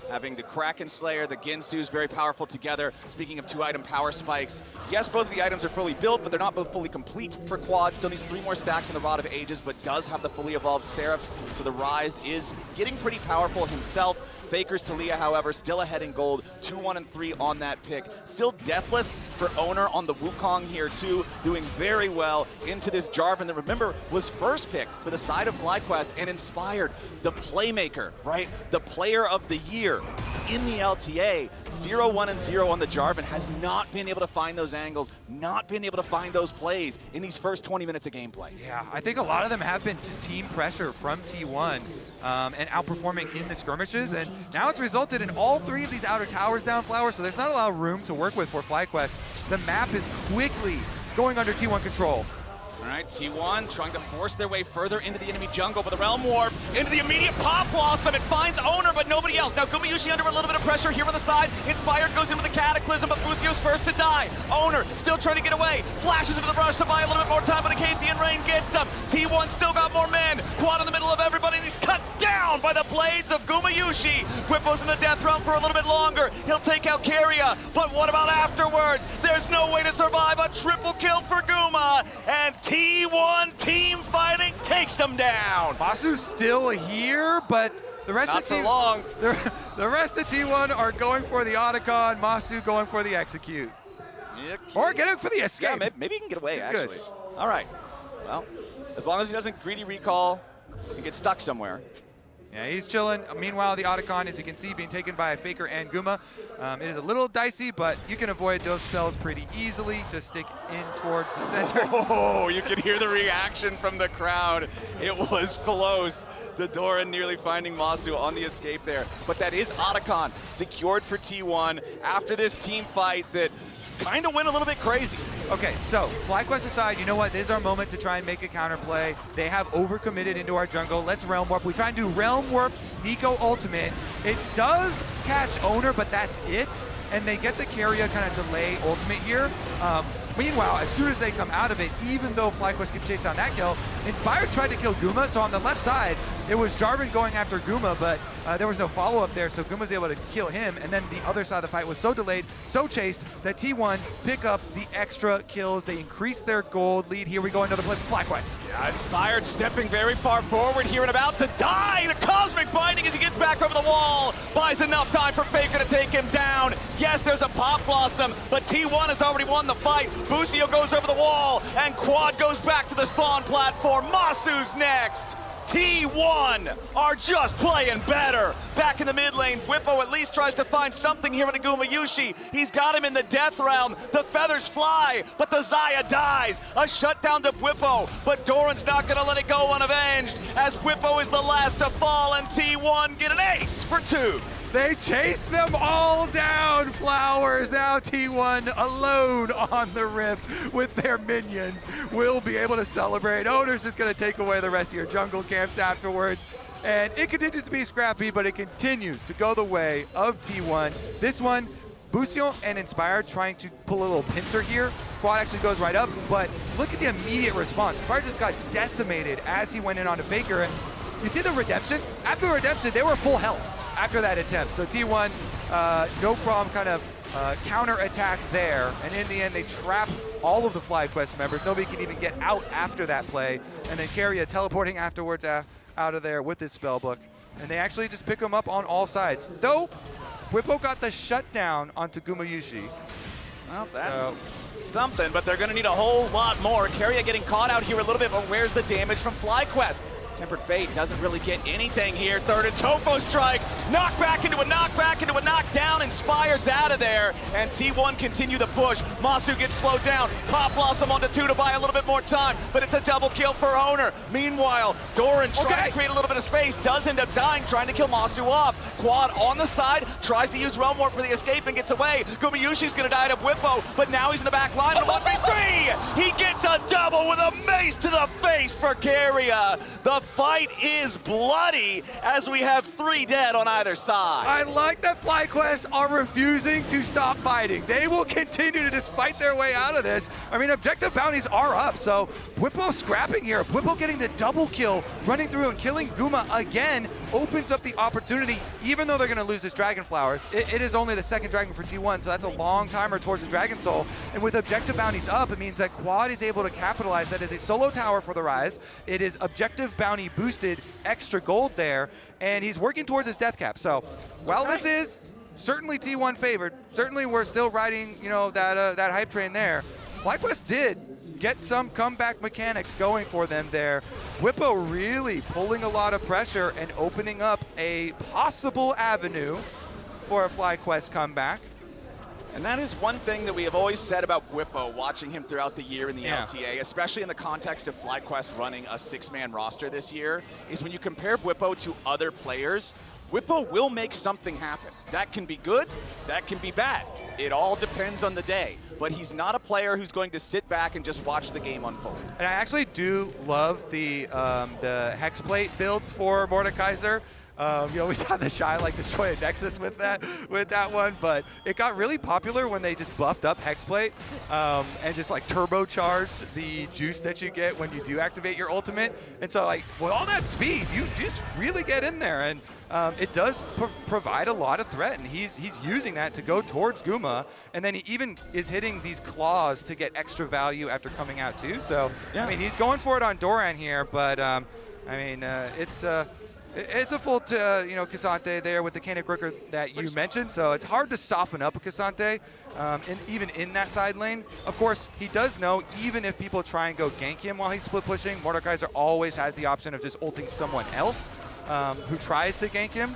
Having the Kraken Slayer, the Ginsu's very powerful together. Speaking of 2-item power spikes, yes, both of the items are fully built, but they're not both fully complete for Quad. Still needs 3 more stacks in the Rod of Ages, but does have the fully evolved Seraphs, so the Ryze is getting pretty powerful himself. Faker's Talia, however, still ahead in gold, 2-1-3 on that pick. Still deathless for Owner on the Wukong here too, doing very well into this Jarvan that, remember, was first picked for the side of FlyQuest and Inspired, the playmaker, right? The player of the year in the LTA. 0-1-0 on the Jarvan, has not been able to find those angles, not been able to find those plays in these first 20 minutes of gameplay. Yeah, I think a lot of them have been just team pressure from T1 and outperforming in the skirmishes, and now it's resulted in all 3 of these outer towers down, Flower, so there's not a lot of room to work with for FlyQuest. The map is quickly going under T1 control. All right, T1 trying to force their way further into the enemy jungle, but the Realm Warp into the immediate Pop Blossom. It finds Owner, but nobody else. Now Gumayushi under a little bit of pressure here on the side. Inspired goes in with the Cataclysm, but Busio's first to die. Owner still trying to get away. Flashes into the rush to buy a little bit more time, but Acathian Rain gets him. T1 still got more men. Quad in the middle of everybody, and he's cut down by the blades of Gumayushi. Whippo's in the death realm for a little bit longer. He'll take out Keria, but what about afterwards? There's no way to survive a triple kill for Guma, and T1 team fighting takes them down. Masu's still here, but the rest Not of so long. The rest of T1 are going for the Otacon, Masu going for the execute. Or getting for the escape. Yeah, maybe he can get away, He's actually. good. All right. Well, as long as he doesn't greedy recall and get stuck somewhere. Yeah, he's chilling. Meanwhile, the Otacon, as you can see, being taken by a Faker and Guma. It is a little dicey, but you can avoid those spells pretty easily. Just stick in towards the center. Oh, you can hear the reaction from the crowd. It was close. Doran nearly finding Masu on the escape there. But that is Otacon secured for T1 after this team fight that kind of went a little bit crazy. Okay, so FlyQuest aside, you know what? This is our moment to try and make a counterplay. They have overcommitted into our jungle. Let's Realm Warp. We try and do Realm Warp, Nico ultimate. It does catch Owner, but that's it. And they get the Keria kind of delay ultimate here. Meanwhile, as soon as they come out of it, even though FlyQuest can chase down that kill, Inspired tried to kill Guma, so on the left side, it was Jarvan going after Guma, but there was no follow-up there, so Guma's able to kill him, and then the other side of the fight was so delayed, so chased, that T1 pick up the extra kills. They increase their gold lead. Here we go, another play for FlyQuest. Yeah, Inspired stepping very far forward here and about to die. The Cosmic Binding as he gets back over the wall. Buys enough time for Faker to take him down. Yes, there's a Pop Blossom, but T1 has already won the fight. Busio goes over the wall, and Quad goes back to the spawn platform. Masu's next. T1 are just playing better. Back in the mid lane, Whippo at least tries to find something here in Gumayushi. He's got him in the death realm. The feathers fly, but the Xayah dies. A shutdown to Whippo, but Doran's not gonna let it go unavenged as Whippo is the last to fall and T1 get an ace for 2. They chase them all down, Flowers. Now T1 alone on the Rift with their minions will be able to celebrate. Owner's just going to take away the rest of your jungle camps afterwards. And it continues to be scrappy, but it continues to go the way of T1. This one, Busio and Inspired trying to pull a little pincer here. Quad actually goes right up, but look at the immediate response. Inspired just got decimated as he went in onto Faker. And you see the redemption? After the redemption, they were full health after that attempt. So T1, no problem kind of counter-attack there. And in the end, they trap all of the FlyQuest members. Nobody can even get out after that play. And then Keria teleporting afterwards out of there with his spellbook. And they actually just pick him up on all sides. Though, Whippo got the shutdown onto Gumayushi. Well, that's something, but they're going to need a whole lot more. Keria getting caught out here a little bit, but where's the damage from FlyQuest? Tempered Fate doesn't really get anything here. Third and Topo strike. Knockback into a knockback into a knockdown. Inspired's out of there. And T1 continue the push. Masu gets slowed down. Pop Blossom onto 2 to buy a little bit more time. But it's a double kill for Owner. Meanwhile, Doran trying to create a little bit of space. Does end up dying, trying to kill Masu off. Quad on the side. Tries to use Realm Warp for the escape and gets away. Gumayushi's going to die to Whippo. But now he's in the back line. 1v3! He gets a double with a mace to the face for Keria. The fight is bloody as we have 3 dead on either side. I like that FlyQuest are refusing to stop fighting. They will continue to just fight their way out of this. I mean, objective bounties are up, so Whippo scrapping here. Whippo getting the double kill, running through and killing Guma again, opens up the opportunity, even though they're going to lose this Dragon Flowers. It is only the second Dragon for T1, so that's a long timer towards the Dragon Soul. And with objective bounties up, it means that Quad is able to capitalize. That is a solo tower for the Rise. It is objective bounty boosted, extra gold there, and he's working towards his death cap. So while this is certainly T1 favored, certainly we're still riding, you know, that hype train there. FlyQuest did get some comeback mechanics going for them there. Whippo really pulling a lot of pressure and opening up a possible avenue for a FlyQuest comeback. And that is one thing that we have always said about Whippo, watching him throughout the year in the LTA, especially in the context of FlyQuest running a 6-man roster this year, is when you compare Whippo to other players, Whippo will make something happen. That can be good, that can be bad. It all depends on the day, but he's not a player who's going to sit back and just watch the game unfold. And I actually do love the hex plate builds for Mordekaiser. You always have the Shy like destroy a Nexus with that one, but it got really popular when they just buffed up Hexplate and just like turbocharged the juice that you get when you do activate your ultimate. And so like with all that speed, you just really get in there, and it does provide a lot of threat, and he's using that to go towards Guma, and then he even is hitting these claws to get extra value after coming out too. So yeah. I mean, he's going for it on Doran here, but I mean, it's a full, Cassante there with the Canic Rooker that you mentioned, so it's hard to soften up a Cassante, even in that side lane. Of course, he does know, even if people try and go gank him while he's split pushing, Mordekaiser always has the option of just ulting someone else who tries to gank him.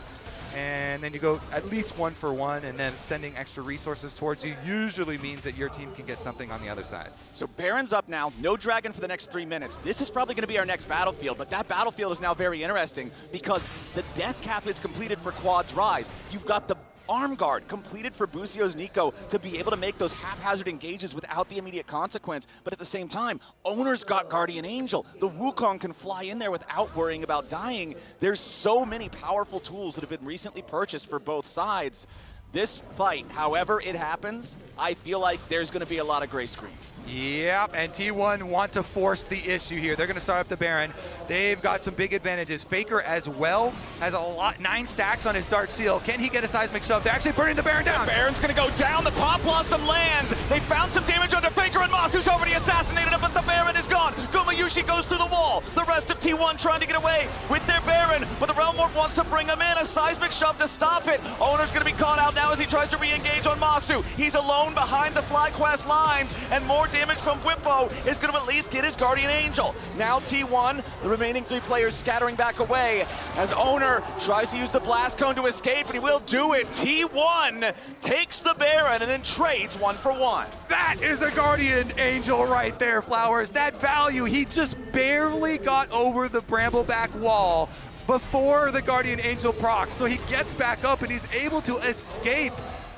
And then you go at least 1-for-1, and then sending extra resources towards you usually means that your team can get something on the other side. So Baron's up now, no Dragon for the next 3 minutes. This is probably going to be our next battlefield, but that battlefield is now very interesting because the death cap is completed for Quad's Rise. You've got the Arm Guard completed for Busio's Nico to be able to make those haphazard engages without the immediate consequence, but at the same time, Owner's got Guardian Angel. The Wukong can fly in there without worrying about dying. There's so many powerful tools that have been recently purchased for both sides. This fight, however it happens, I feel like there's going to be a lot of gray screens. Yep, and T1 want to force the issue here. They're going to start up the Baron. They've got some big advantages. Faker as well has a lot, 9 stacks on his Dark Seal. Can he get a seismic shove? They're actually burning the Baron down. The Baron's going to go down. The Pop Blossom lands. They found some damage onto Faker, and Masu's already assassinated him, but the Baron is gone. Gumayushi goes through the wall. The rest of T1 trying to get away with their Baron, but the Realm Warp wants to bring him in. A seismic shove to stop it. Owner's going to be caught out now as he tries to re-engage on Masu. He's alone behind the FlyQuest lines, and more damage from Whippo is going to at least get his Guardian Angel. Now T1, the remaining 3 players scattering back away as Owner tries to use the Blast Cone to escape, and he will do it. T1 takes the Baron and then trades 1-for-1. That is a Guardian Angel right there, Flowers. That value, he just barely got over the Brambleback wall before the Guardian Angel procs, so he gets back up and he's able to escape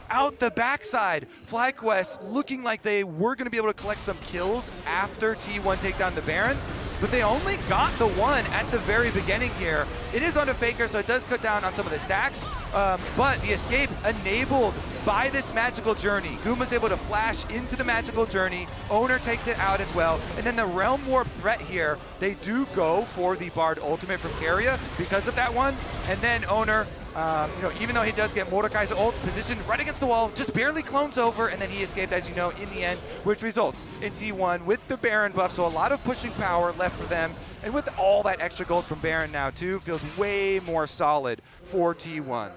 out the backside. FlyQuest looking like they were going to be able to collect some kills after T1 take down the Baron, but they only got the one at the very beginning here. It is on a Faker, so it does cut down on some of the stacks, but the escape enabled by this magical journey. Guma's able to flash into the magical journey. Owner takes it out as well. And then the Realm Warp threat here, they do go for the Bard ultimate from Keria because of that one. And then Owner, even though he does get Mordekaiser ult positioned right against the wall, just barely clones over, and then he escaped, as you know, in the end, which results in T1 with the Baron buff. So a lot of pushing power left for them. And with all that extra gold from Baron now too, feels way more solid for T1.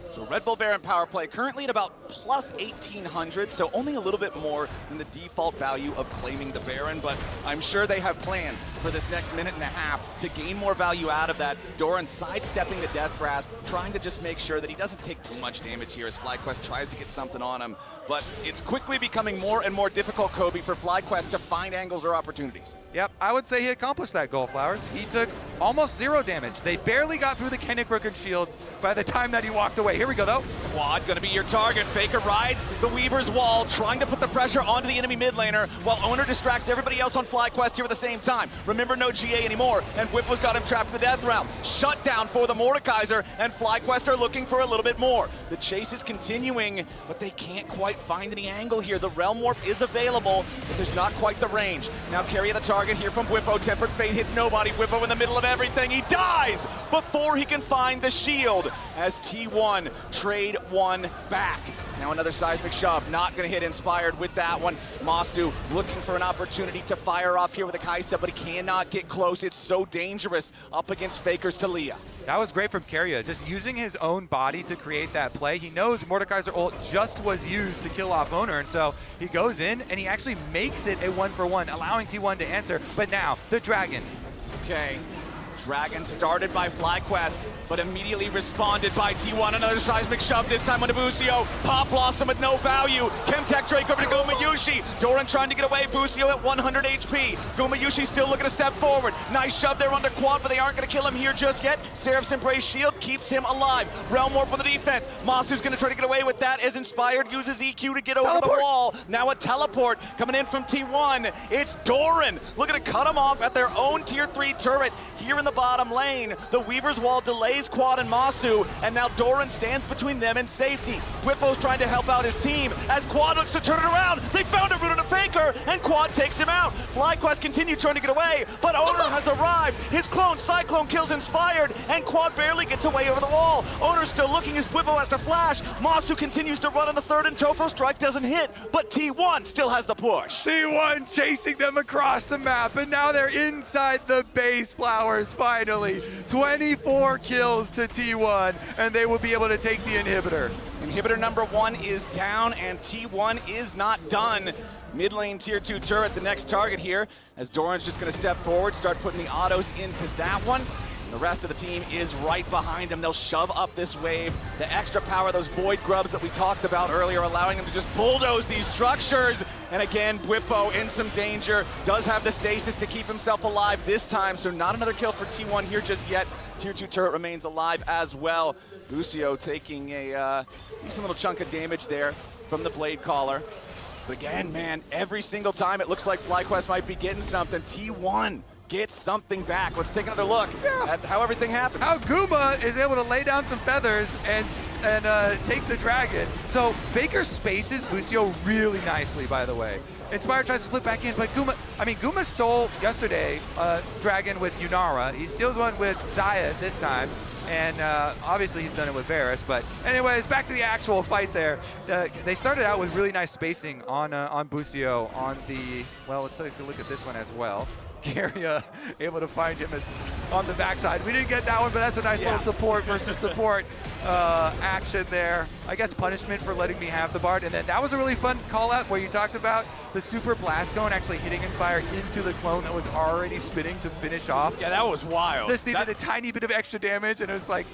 So Red Bull Baron power play currently at about plus 1,800, so only a little bit more than the default value of claiming the Baron, but I'm sure they have plans for this next minute and a half to gain more value out of that. Doran sidestepping the Death Grasp, trying to just make sure that he doesn't take too much damage here as FlyQuest tries to get something on him, but it's quickly becoming more and more difficult, Kobe, for FlyQuest to find angles or opportunities. Yep, I would say he accomplished that goal, Flowers. He took almost 0 damage. They barely got through the Kennick Rooker shield by the time that he walked away. Here we go, though. Quad gonna be your target. Faker rides the Weaver's wall, trying to put the pressure onto the enemy mid laner, while Owner distracts everybody else on FlyQuest here at the same time. Remember, no GA anymore, and Whippo's got him trapped in the death realm. Shut down for the Mordekaiser, and FlyQuest are looking for a little bit more. The chase is continuing, but they can't quite find any angle here. The Realm Warp is available, but there's not quite the range. Now Keria the target here from Whippo. Tempered Fate hits nobody. Whippo in the middle of everything. He dies before he can find the shield as T1 trade one back. Now another seismic shove, not going to hit Inspired with that one. Masu looking for an opportunity to fire off here with a Kaisa, but he cannot get close. It's so dangerous up against Faker's Talia. That was great from Keria, just using his own body to create that play. He knows Mordekaiser ult just was used to kill off Owner, and so he goes in and he actually makes it a 1-for-1, allowing T1 to answer. But now, the Dragon. Okay. Dragon started by FlyQuest, but immediately responded by T1. Another seismic shove, this time onto Busio. Pop Blossom with no value. Chemtech Drake over to Gumayushi. Doran trying to get away. Busio at 100 HP. Gumayushi still looking to step forward. Nice shove there under Quad, but they aren't going to kill him here just yet. Seraph's Embrace Shield keeps him alive. Realm Warp for the defense. Masu's going to try to get away with that as Inspired uses EQ to get over the wall. Now a teleport coming in from T1. It's Doran looking to cut him off at their own tier 3 turret here in the bottom lane. The Weaver's Wall delays Quad and Masu, and now Doran stands between them and safety. Whippo's trying to help out his team as Quad looks to turn it around. They found a route on a Faker, and Quad takes him out. FlyQuest continue trying to get away, but Owner has arrived. His clone Cyclone kills Inspired, and Quad barely gets away over the wall. Owner's still looking as Whippo has to flash. Masu continues to run on the third, and Tofo strike doesn't hit, but T1 still has the push. T1 chasing them across the map, and now they're inside the base, Flowers, finally. 24 kills to T1, and they will be able to take the inhibitor. Inhibitor number 1 is down, and T1 is not done. Mid lane tier 2 turret, the next target here, as Doran's just gonna step forward, start putting the autos into that one. The rest of the team is right behind him. They'll shove up this wave. The extra power, those void grubs that we talked about earlier, allowing them to just bulldoze these structures. And again, Bwipo in some danger. Does have the stasis to keep himself alive this time, so not another kill for T1 here just yet. Tier 2 turret remains alive as well. Busio taking a decent little chunk of damage there from the Blade Caller. But again, man, every single time it looks like FlyQuest might be getting something. T1 gets something back. Let's take another look at how everything happened. How Guma is able to lay down some feathers and take the dragon. So Faker spaces Busio really nicely, by the way. Inspire tries to slip back in, but Guma stole yesterday dragon with Yunara. He steals one with Zaya this time. And obviously he's done it with Varus, but anyways, back to the actual fight there. They started out with really nice spacing on Busio on the, well, let's take a look at this one as well. Keria able to find him on the backside. We didn't get that one, but that's a nice little support versus support action there. I guess punishment for letting me have the Bard. And then that was a really fun call out where you talked about the Super Blast Cone actually hitting Inspire into the clone that was already spinning to finish off. Yeah, that was wild. Just needed a tiny bit of extra damage, and it was like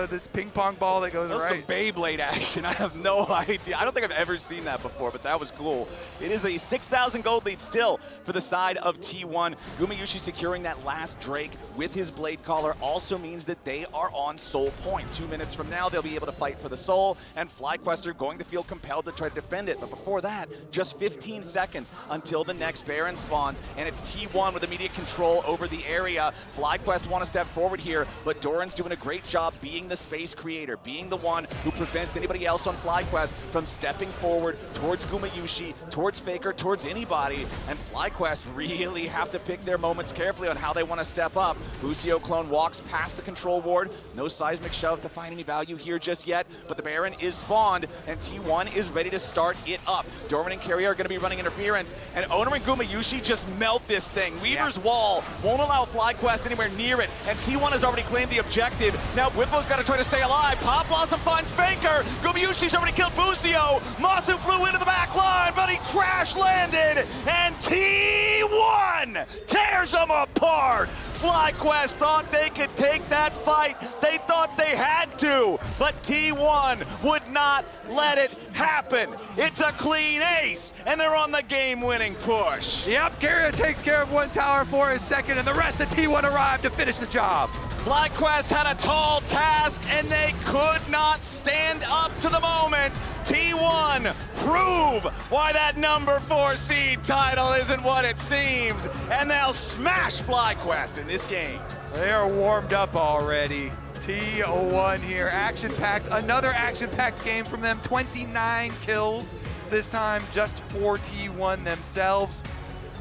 this ping pong ball that goes right. Some Beyblade action. I have no idea. I don't think I've ever seen that before, but that was cool. It is a 6,000 gold lead still for the side of T1. Gumayushi securing that last Drake with his Blade Caller also means that they are on Soul Point. 2 minutes from now, they'll be able to fight for the Soul, and FlyQuest are going to feel compelled to try to defend it. But before that, just 15 seconds until the next Baron spawns, and it's T1 with immediate control over the area. FlyQuest want to step forward here, but Doran's doing a great job being the space creator, being the one who prevents anybody else on FlyQuest from stepping forward towards Gumayushi, towards Faker, towards anybody, and FlyQuest really have to pick their moments carefully on how they want to step up. Busio clone walks past the control ward, no seismic shove to find any value here just yet, but the Baron is spawned, and T1 is ready to start it up. Doran and Keria are going to be running interference, and Owner and Gumayushi just melt this thing. Weaver's Wall won't allow FlyQuest anywhere near it, and T1 has already claimed the objective. Now Whippo's got to try to stay alive. Pop Blossom finds Faker. Gumayushi's already killed Busio. Masu flew into the back line, but he crash landed, and T1 tears him apart. FlyQuest thought they could take that fight. They thought they had to, but T1 would not let it happen. It's a clean ace, and they're on the game-winning push. Yep, Keria takes care of one tower for his second, and the rest of T1 arrived to finish the job. FlyQuest had a tall task, and they could not stand up to the moment. T1 prove why that number 4 seed title isn't what it seems, and they'll smash FlyQuest in this game. They are warmed up already. T1 here, action-packed, another action-packed game from them, 29 kills, this time just for T1 themselves.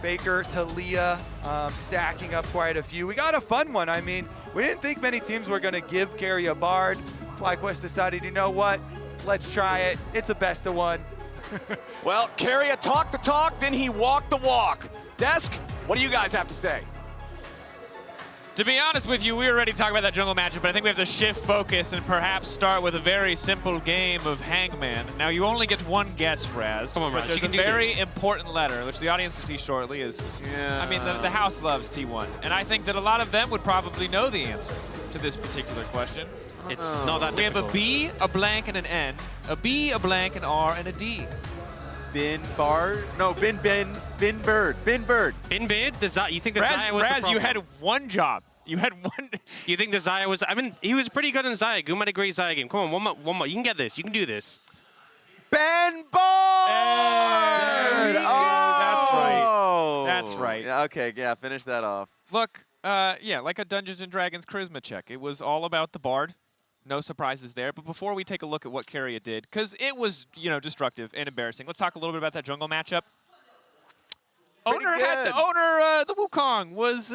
Faker, Talia, stacking up quite a few. We got a fun one. I mean, we didn't think many teams were gonna give Keria a Bard. FlyQuest decided, you know what? Let's try it. It's a best of one. Well, Keria talked the talk, then he walked the walk. Desk, what do you guys have to say? To be honest with you, we were ready to talk about that jungle matchup, but I think we have to shift focus and perhaps start with a very simple game of Hangman. Now, you only get one guess, Raz. Come on, Raz, but there's a very important letter, which the audience will see shortly. I mean, the house loves T1, and I think that a lot of them would probably know the answer to this particular question. It's not that We difficult. have a B, a blank, and an N. A B, a blank, an R, and a D. Bin Bard? No, Bin Bird. Bin Bird? You think the Zaya was the Raz, you problem? had one job. You had one. You think the Zaya was? I mean, he was pretty good in Zaya. Guma had a great Zaya game. Come on, one more. You can get this. You can do this. Ben Bard! That's right. That's right. Yeah, okay, yeah, finish that off. Look, yeah, like a Dungeons & Dragons charisma check. It was all about the Bard. No surprises there. But before we take a look at what Keria did, because it was, destructive and embarrassing, let's talk a little bit about that jungle matchup. The Wukong was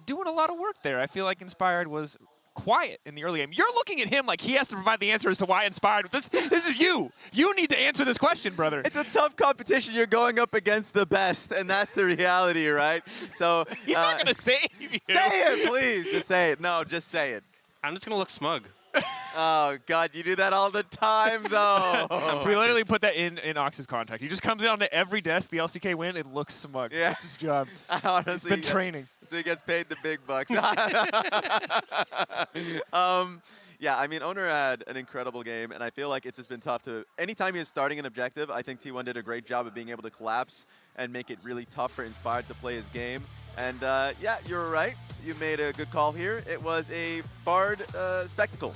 doing a lot of work there. I feel like Inspired was quiet in the early game. You're looking at him like he has to provide the answer as to why Inspired. This is you. You need to answer this question, brother. It's a tough competition. You're going up against the best, and that's the reality, right? So he's not going to save you. Say it, please. Just say it. No, just say it. I'm just going to look smug. Oh, God, you do that all the time, though. We literally put that in Ox's contact. He just comes in onto every desk, the LCK win, and looks smug. Yeah. That's his job. Honestly, He's been training. So he gets paid the big bucks. Yeah, I mean, Owner had an incredible game, and I feel like it's just been tough to... Anytime he was starting an objective, I think T1 did a great job of being able to collapse and make it really tough for Inspired to play his game. And yeah, you're right. You made a good call here. It was a Bard spectacle.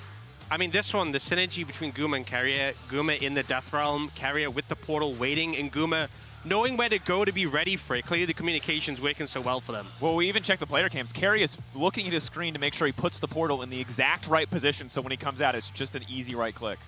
I mean, this one, the synergy between Guma and Keria, Guma in the Death Realm, Keria with the portal waiting, and Guma knowing where to go to be ready for it. Clearly the communication's working so well for them. Well, we even checked the player cams. Keria is looking at his screen to make sure he puts the portal in the exact right position, so when he comes out, it's just an easy right click.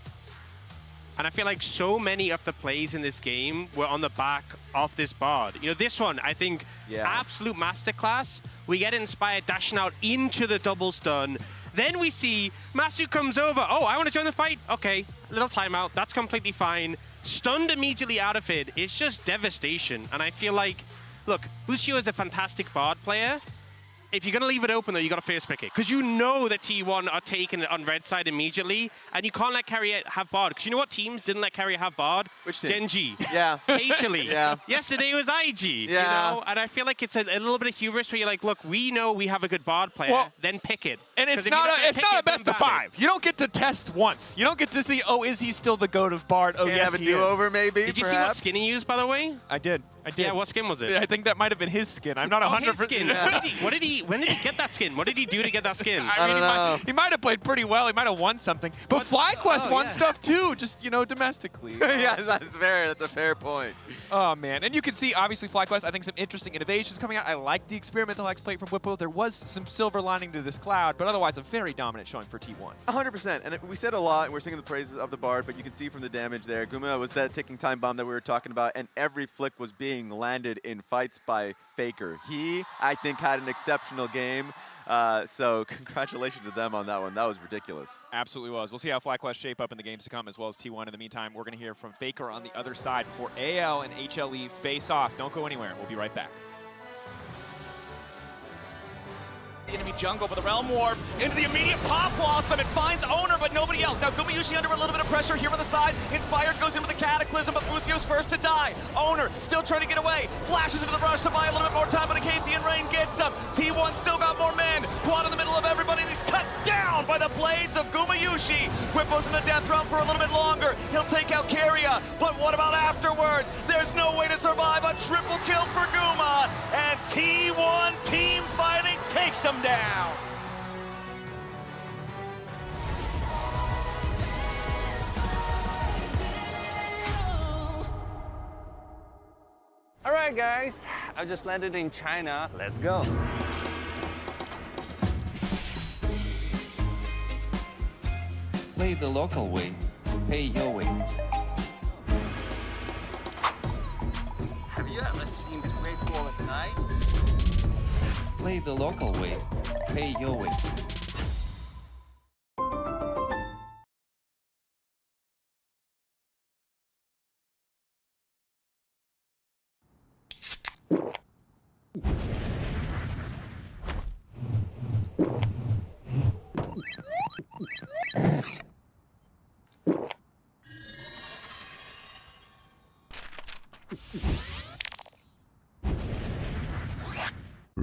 And I feel like so many of the plays in this game were on the back of this Bard. You know, this one, I think, absolute masterclass. We get Inspired dashing out into the double stun. Then we see Masu comes over. Oh, I want to join the fight. Okay, little timeout. That's completely fine. Stunned immediately out of it. It's just devastation. And I feel like, look, Lucio is a fantastic Bard player. If you're going to leave it open, though, you got to first pick it. Because you know that T1 are taking it on red side immediately. And you can't let Keria have Bard. Because you know what teams didn't let Keria have Bard? Which team? Genji. Yeah. Actually. Yeah. Yesterday it was IG. Yeah. You know? And I feel like it's a little bit of hubris where you're like, look, we know we have a good Bard player. Then pick it. And it's not a best of 5. You don't get to test once. You don't get to see, oh, is he still the GOAT of Bard? Oh, Can't yes, have a he do-over, is. maybe, Did you see what skin he used, by the way? I did. Yeah, what skin was it? I think that might have been his skin. I'm not 100%. Skin. When did he get that skin? What did he do to get that skin? I mean, he might have played pretty well. He might have won something. But FlyQuest won stuff too, just, domestically. Yeah, that's a fair point. Oh, man. And you can see, obviously, FlyQuest, I think some interesting innovations coming out. I like the experimental X-Plate from Whippo. There was some silver lining to this cloud, but otherwise a very dominant showing for T1. 100%. And we said a lot, and we're singing the praises of the Bard, but you can see from the damage there, Guma was that ticking time bomb that we were talking about, and every flick was being landed in fights by Faker. He, I think, had an exceptional game. So congratulations to them on that one. That was ridiculous. Absolutely was. We'll see how FlyQuest shape up in the games to come, as well as T1. In the meantime, we're going to hear from Faker on the other side before AL and HLE face off. Don't go anywhere. We'll be right back. Enemy jungle for the Realm Warp into the immediate Pop Blossom. It finds Owner, but nobody else. Now Gumayushi under a little bit of pressure here on the side. Inspired goes in with the Cataclysm, but Lucio's first to die. Owner still trying to get away. Flashes into the rush to buy a little bit more time, but Acathian Rain gets him. T1 still got more men. Quad in the middle of everybody, and he's cut down by the blades of Gumayushi. Whippo's in the death realm for a little bit longer. He'll take out Keria, but what about afterwards? There's no way to survive. A triple kill for Guma, and T1 team fighting takes them down. All right, guys, I just landed in China. Let's go. Play the local way, pay your way. Have you ever seen the Great Wall at night? Play the local way, pay your way.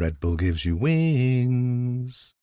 Red Bull gives you wings.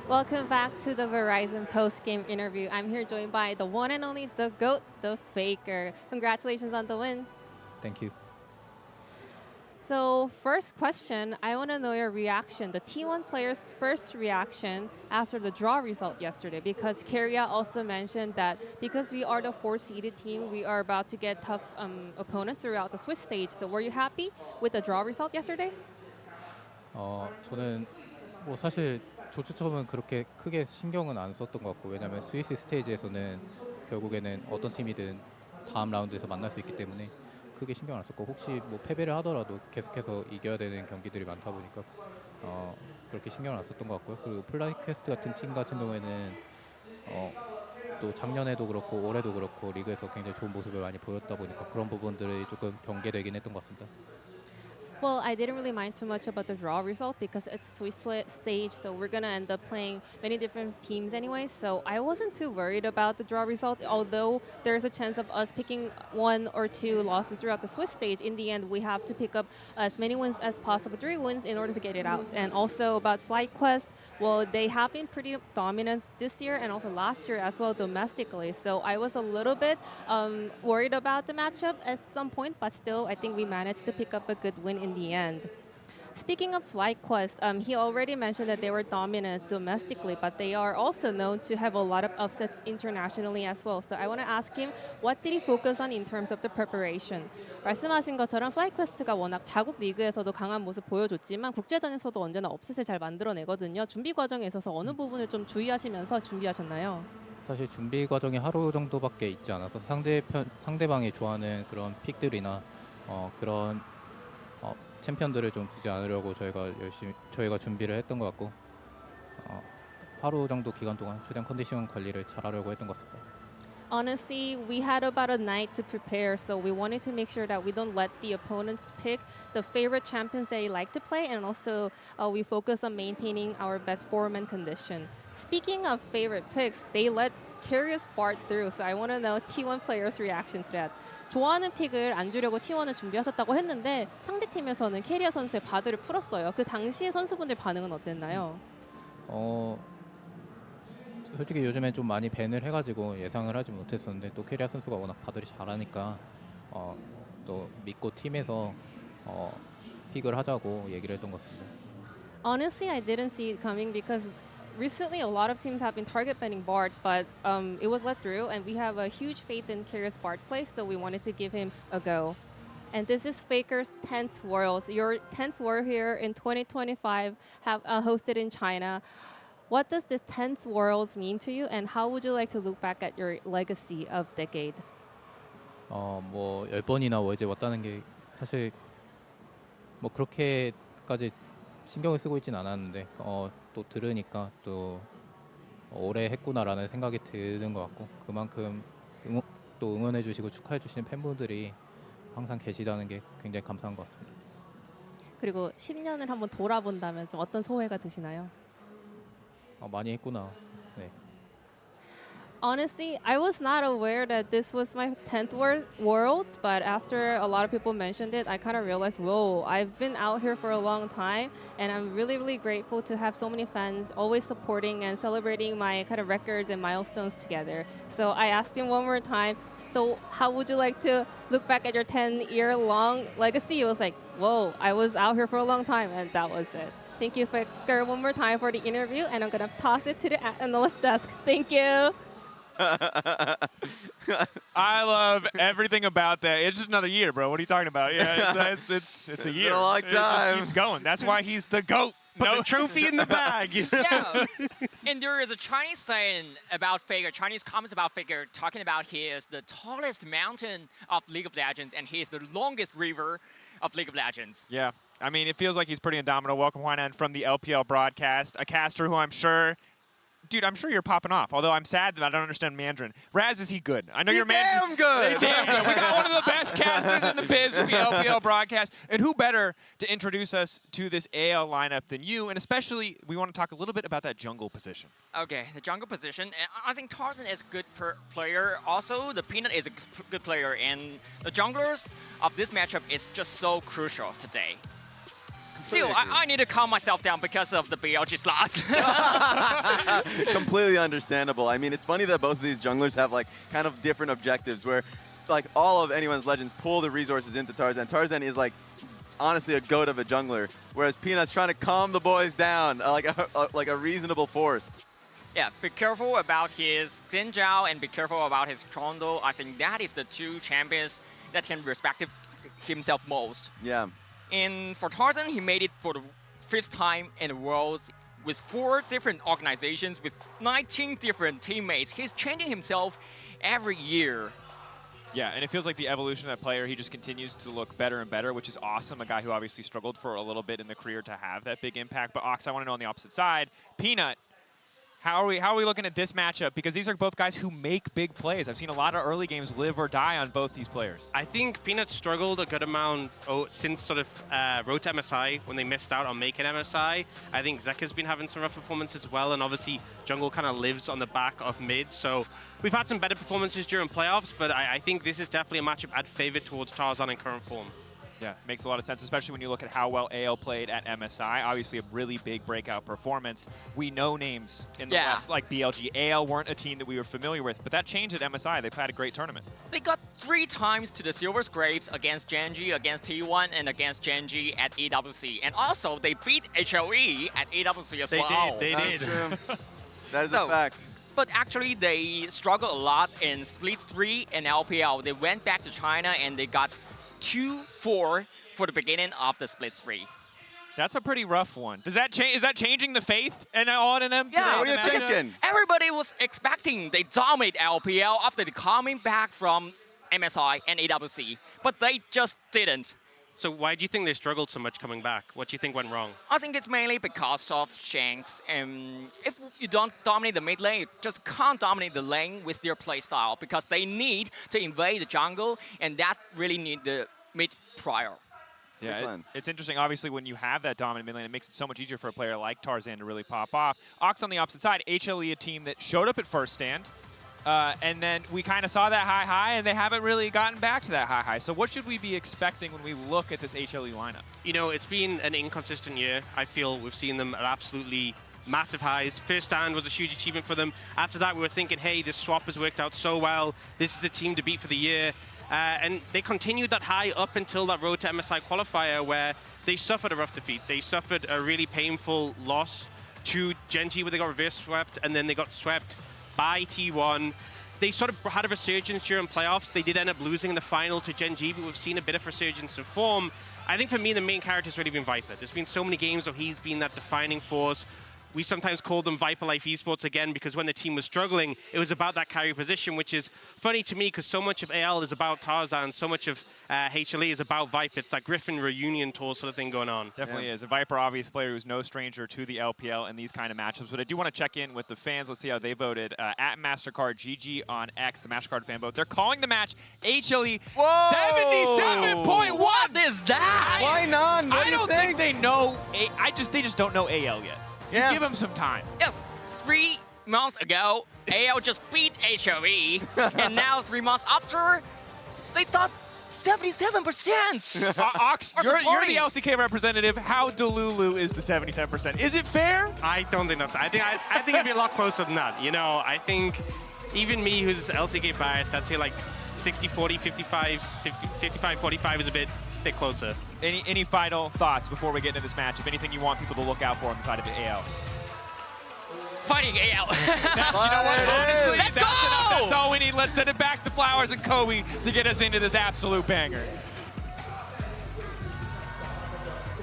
Welcome back to the Verizon post-game interview. I'm here joined by the one and only, the GOAT, the Faker. Congratulations on the win. Thank you. So first question, I want to know your reaction, the T1 players' first reaction after the draw result yesterday, because Keria also mentioned that because we are the 4-seeded team, we are about to get tough opponents throughout the Swiss stage. So were you happy with the draw result yesterday? 저는 뭐 사실 조추첨은 그렇게 크게 신경은 안 썼던 것 같고, 왜냐면 스위스 스테이지에서는 결국에는 어떤 팀이든 다음 라운드에서 만날 수 있기 때문에 크게 신경 안 썼고, 혹시 뭐 패배를 하더라도 계속해서 이겨야 되는 경기들이 많다 보니까 그렇게 신경을 안 썼던 것 같고요. 그리고 플라이퀘스트 같은 팀 같은 경우에는 또 작년에도 그렇고 올해도 그렇고 리그에서 굉장히 좋은 모습을 많이 보였다 보니까 그런 부분들이 조금 경계되긴 했던 것 같습니다. Well, I didn't really mind too much about the draw result because it's Swiss stage, so we're going to end up playing many different teams anyway. So I wasn't too worried about the draw result, although there's a chance of us picking 1 or 2 losses throughout the Swiss stage. In the end, we have to pick up as many wins as possible, 3 wins, in order to get it out. And also about FlightQuest, well, they have been pretty dominant this year and also last year as well domestically. So I was a little bit worried about the matchup at some point, but still, I think we managed to pick up a good win in the end. Speaking of FlightQuest, he already mentioned that they were dominant domestically, but they are also known to have a lot of upsets internationally as well. So I want to ask him, what did he focus on in terms of the preparation? 말씀하신 것처럼 FlightQuest가 워낙 자국 리그에서도 강한 모습 보여줬지만 국제전에서도 언제나 업셋을 잘 만들어내거든요. 준비 과정에 있어서 어느 부분을 좀 주의하시면서 준비하셨나요? 사실 준비 과정이 하루 정도밖에 있지 않아서 상대방이 좋아하는 그런 픽들이나 그런 챔피언들을 좀 두지 않으려고 저희가 준비를 했던 것 같고 하루 정도 기간 동안 최대한 컨디션 관리를 잘하려고 했던 것 같습니다. Honestly, we had about a night to prepare, so we wanted to make sure that we don't let the opponents pick the favorite champions they like to play, and also we focus on maintaining our best form and condition. Speaking of favorite picks, they let Curious Bart through, so I want to know T1 players' reaction to that. 좋아하는 픽을 안 주려고 T1을 준비하셨다고 했는데 상대 팀에서는 캐리어 선수의 바드를 풀었어요. 그 당시에 선수분들 반응은 어땠나요? 솔직히 요즘엔 좀 많이 밴을 해가지고 예상을 하지 못했었는데 또 캐리아 선수가 워낙 바들이 잘하니까 또 믿고 팀에서 픽을 하자고 얘기를 했던 것 같습니다. Honestly, I didn't see it coming because recently a lot of teams have been target banning Bard, but it was let through, and we have a huge faith in Curious Bard play, so we wanted to give him a go. And this is Faker's 10th Worlds. Your 10th World here in 2025 have hosted in China. What does this 10th Worlds mean to you, and how would you like to look back at your legacy of decade? 뭐 10번이나 월제 왔다는 게 사실 뭐 그렇게까지 신경을 쓰고 있진 않았는데 또 들으니까 또 오래 했구나라는 생각이 드는 것 같고 그만큼 또 응원해 주시고 축하해 주시는 팬분들이 항상 계시다는 게 굉장히 감사한 것 같습니다. 그리고 10년을 한번 돌아본다면 좀 어떤 소회가 드시나요? 많이 했구나. 네. Honestly, I was not aware that this was my 10th Worlds, but after a lot of people mentioned it, I kind of realized, whoa, I've been out here for a long time, and I'm really, really grateful to have so many fans always supporting and celebrating my kind of records and milestones together. So I asked him one more time, so how would you like to look back at your 10-year-long legacy? He was like, whoa, I was out here for a long time, and that was it. Thank you, Faker, one more time for the interview, and I'm going to toss it to the analyst desk. Thank you. I love everything about that. It's just another year, bro. What are you talking about? Yeah, it's a year. Been a long time. It just keeps going. That's why he's the GOAT. Put the trophy in the bag. Yeah. And there is a Chinese saying about Faker, Chinese comments about Faker, talking about he is the tallest mountain of League of Legends, and he is the longest river of League of Legends. Yeah. I mean, it feels like he's pretty indomitable. Welcome, Huainan, from the LPL broadcast. A caster who I'm sure... Dude, I'm sure you're popping off, although I'm sad that I don't understand Mandarin. Raz, is he good? I know you're damn good. Damn good. We got one of the best casters in the biz from the LPL broadcast. And who better to introduce us to this AL lineup than you? And especially, we want to talk a little bit about that jungle position. Okay, the jungle position. I think Tarzan is a good player. Also, the Peanut is a good player. And the junglers of this matchup is just so crucial today. Still, I need to calm myself down because of the BLG slots. Completely understandable. I mean, it's funny that both of these junglers have like kind of different objectives where like all of anyone's legends pull the resources into Tarzan. Tarzan is like honestly a goat of a jungler, whereas Peanut's trying to calm the boys down like a reasonable force. Yeah, be careful about his Xin Zhao and be careful about his Chondo. I think that is the two champions that can respect himself most. Yeah. And for Tarzan, he made it for the 5th time in the Worlds with 4 different organizations, with 19 different teammates. He's changing himself every year. Yeah, and it feels like the evolution of that player, he just continues to look better and better, which is awesome. A guy who obviously struggled for a little bit in the career to have that big impact. But Ox, I want to know on the opposite side, Peanut, how are we looking at this matchup? Because these are both guys who make big plays. I've seen a lot of early games live or die on both these players. I think Peanut struggled a good amount since sort of Road to MSI when they missed out on making MSI. I think Zeka's been having some rough performances as well, and obviously jungle kind of lives on the back of mid. So we've had some better performances during playoffs, but I think this is definitely a matchup I'd favor towards Tarzan in current form. Yeah, makes a lot of sense, especially when you look at how well AL played at MSI. Obviously, a really big breakout performance. We know names in the West like BLG. AL weren't a team that we were familiar with, but that changed at MSI. They've had a great tournament. They got 3 times to the Silver Scrapes against Genji, against T1, and against Genji at EWC. And also, they beat HLE at EWC as well. They did. That is a fact. But actually, they struggled a lot in Split 3 and LPL. They went back to China and they got 2-4 for the beginning of the Split 3. That's a pretty rough one. Does that change? Is that changing the faith and all in them? Yeah, what are you thinking? Everybody was expecting they dominate LPL after they coming back from MSI and AWC, but they just didn't. So why do you think they struggled so much coming back? What do you think went wrong? I think it's mainly because of Shanks. If you don't dominate the mid lane, you just can't dominate the lane with their playstyle because they need to invade the jungle, and that really need the mid prior. Yeah, it's interesting. Obviously, when you have that dominant mid lane, it makes it so much easier for a player like Tarzan to really pop off. Ox on the opposite side, HLE, a team that showed up at first stand, and then we kind of saw that high, and they haven't really gotten back to that high. So what should we be expecting when we look at this HLE lineup? You know, it's been an inconsistent year. I feel we've seen them at absolutely massive highs. First stand was a huge achievement for them. After that, we were thinking, hey, this swap has worked out so well. This is the team to beat for the year. And they continued that high up until that road to MSI qualifier where they suffered a rough defeat. They suffered a really painful loss to Gen.G where they got reverse swept, and then they got swept by T1. They sort of had a resurgence during playoffs. They did end up losing in the final to Gen.G, but we've seen a bit of resurgence in form. I think for me, the main character has really been Viper. There's been so many games where he's been that defining force. We sometimes called them Viper Life Esports again because when the team was struggling, it was about that carry position, which is funny to me because so much of AL is about Tarzan, so much of HLE is about Viper. It's that Griffin reunion tour sort of thing going on. Definitely is. A Viper, obvious player who's no stranger to the LPL and these kind of matchups. But I do want to check in with the fans. Let's see how they voted. At MasterCard GG on X, the MasterCard fan vote. They're calling the match HLE 77.1. What is that? Why none? What I do you don't think they know. They just don't know AL yet. Yeah. Give them some time. Yes, 3 months ago, AL just beat HOE, and now 3 months after, they thought 77%. Ox, you're the LCK representative. How Delulu is the 77%? Is it fair? I don't think that's. I think it'd be a lot closer than that. You know, I think even me, who's LCK biased, I'd say like 60-40, 55-45 is a bit closer. Any final thoughts before we get into this match? If anything you want people to look out for on the side of the AL? Fighting AL. Honestly, Let's that's go! enough. That's all we need. Let's send it back to Flowers and Kobe to get us into this absolute banger.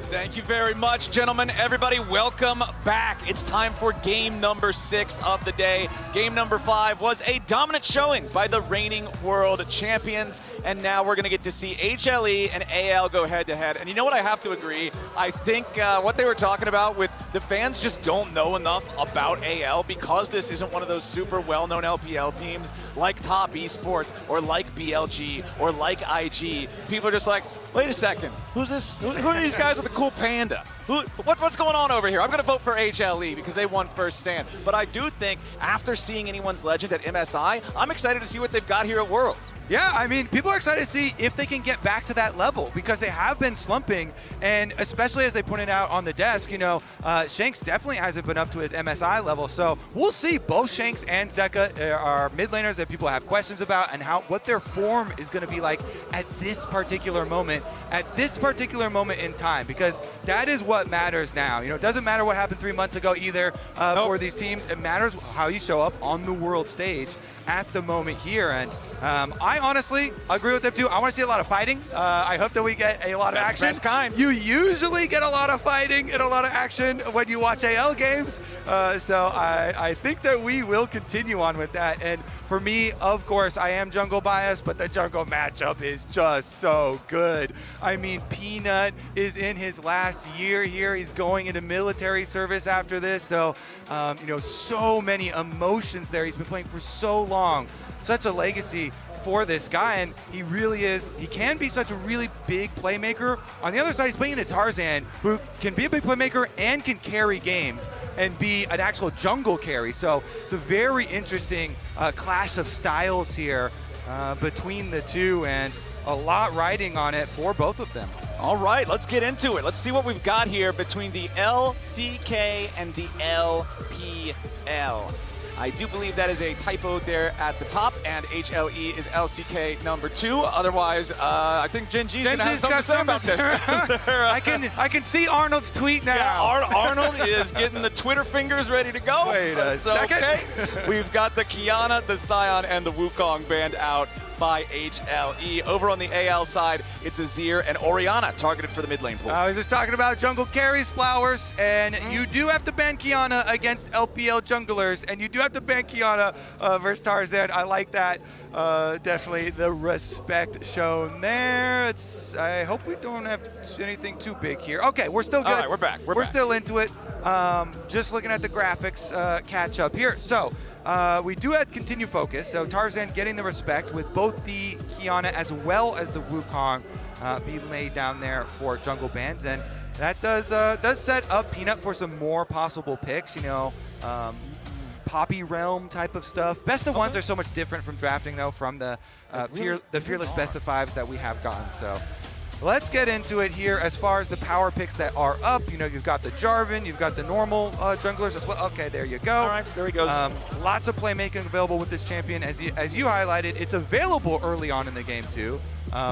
Thank you very much, gentlemen. Everybody, welcome back. It's time for game number 6 of the day. Game number 5 was a dominant showing by the reigning world champions, and now we're going to get to see HLE and AL go head-to-head. And you know what, I have to agree. I think what they were talking about with the fans just don't know enough about AL because this isn't one of those super well-known LPL teams like Top Esports or like BLG or like IG. People are just like, wait a second, who's this? Who are these guys with the cool panda? What's going on over here? I'm going to vote for HLE because they won first stand. But I do think after seeing anyone's legend at MSI, I'm excited to see what they've got here at Worlds. Yeah, I mean, people are excited to see if they can get back to that level because they have been slumping, and especially as they pointed out on the desk, you know, Shanks definitely hasn't been up to his MSI level. So we'll see. Both Shanks and Zeka are mid laners that people have questions about and what their form is going to be like at this particular moment in time, because that is what matters now. You know, it doesn't matter what happened 3 months ago either for these teams. It matters how you show up on the world stage at the moment here. And I honestly agree with them too. I want to see a lot of fighting. I hope that we get a lot of action. Best kind. You usually get a lot of fighting and a lot of action when you watch AL games. So I think that we will continue on with that. And for me, of course, I am jungle biased, but the jungle matchup is just so good. I mean, Peanut is in his last year here. He's going into military service after this. So, you know, so many emotions there. He's been playing for so long. Such a legacy for this guy, and he really is. He can be such a really big playmaker. On the other side, he's playing into Tarzan, who can be a big playmaker and can carry games and be an actual jungle carry. So it's a very interesting clash of styles here between the two, and a lot riding on it for both of them. All right, let's get into it. Let's see what we've got here between the LCK and the LPL. I do believe that is a typo there at the top, and HLE is LCK number 2. Otherwise, I think Gen.G is going to have something to say about this. I can see Arnold's tweet now. Yeah, Arnold is getting the Twitter fingers ready to go. Wait a second. Okay. We've got the Kiana, the Sion, and the Wukong band out by HLE. Over on the AL side, it's Azir and Orianna targeted for the mid lane pool. I was just talking about jungle carries, Flowers, and you do have to ban Kiana against LPL junglers, and you do have to ban Kiana versus Tarzan. I like that. Definitely the respect shown there. I hope we don't have anything too big here. Okay, we're still good. All right, we're back. We're still into it. Just looking at the graphics catch up here. So we do have continued focus. So Tarzan getting the respect with both the Kiana as well as the Wukong being laid down there for jungle bans, and that does set up Peanut for some more possible picks. You know, Poppy Realm type of stuff. Best of ones are so much different from drafting though, from the fearless best of fives that we have gotten. So let's get into it here. As far as the power picks that are up, you know, you've got the Jarvan, you've got the normal junglers as well. Okay, there you go. All right, there he goes. Lots of playmaking available with this champion. As you highlighted, it's available early on in the game too.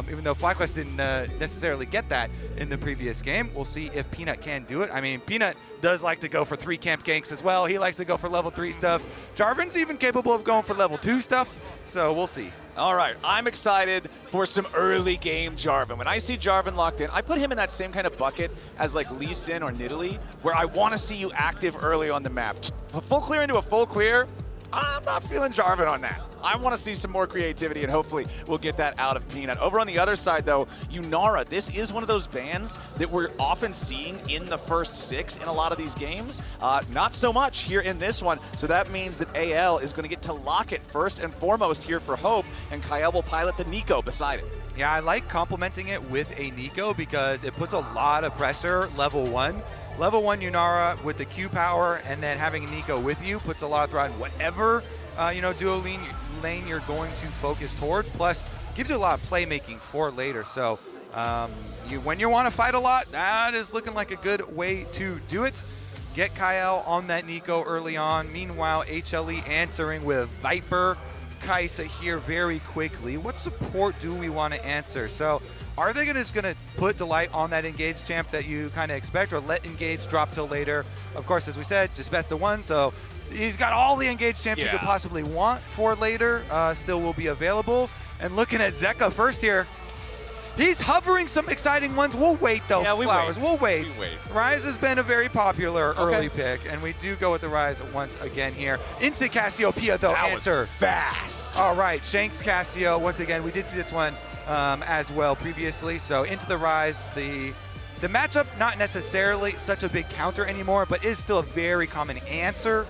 Even though FlyQuest didn't necessarily get that in the previous game. We'll see if Peanut can do it. I mean, Peanut does like to go for 3 camp ganks as well. He likes to go for level 3 stuff. Jarvan's even capable of going for level 2 stuff, so we'll see. All right, I'm excited for some early game Jarvan. When I see Jarvan locked in, I put him in that same kind of bucket as like Lee Sin or Nidalee, where I want to see you active early on the map. A full clear into a full clear, I'm not feeling Jarvan on that. I want to see some more creativity, and hopefully we'll get that out of Peanut. Over on the other side, though, Yunara, this is one of those bans that we're often seeing in the first 6 in a lot of these games. Not so much here in this one, so that means that AL is going to get to lock it first and foremost here for Hope, and Kyle will pilot the Nico beside it. Yeah, I like complementing it with a Nico because it puts a lot of pressure level 1. Level 1 Yunara with the Q power, and then having a Nico with you puts a lot of threat in whatever duo lane you're going to focus towards. Plus, gives you a lot of playmaking for later. So when you want to fight a lot, that is looking like a good way to do it. Get Kyle on that Nico early on. Meanwhile, HLE answering with Viper. Kaisa here very quickly. What support do we want to answer? So are they just going to put Delight on that Engage champ that you kind of expect, or let Engage drop till later? Of course, as we said, just best of 1, so he's got all the Engage champs you could possibly want for later, still will be available. And looking at Zeka first here, he's hovering some exciting ones. We'll wait though, Flowers. We'll wait. Ryze has been a very popular early pick, and we do go with the Ryze once again here. Into Cassiopeia though, answer. Fast. All right, Shanks Cassio, once again, we did see this one as well previously. So into the Ryze, the matchup not necessarily such a big counter anymore, but is still a very common answer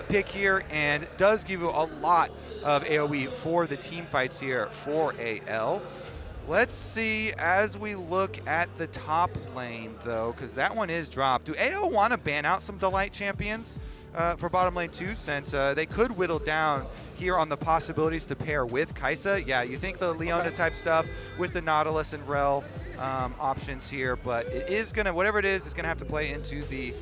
pick here, and does give you a lot of AoE for the team fights here for AL. Let's see as we look at the top lane though, because that one is dropped. Do AL want to ban out some Delight champions for bottom lane too, since they could whittle down here on the possibilities to pair with Kaisa? Yeah, you think the Leona type stuff with the Nautilus and Rel options here, but it is gonna, whatever it is, it's gonna have to play into the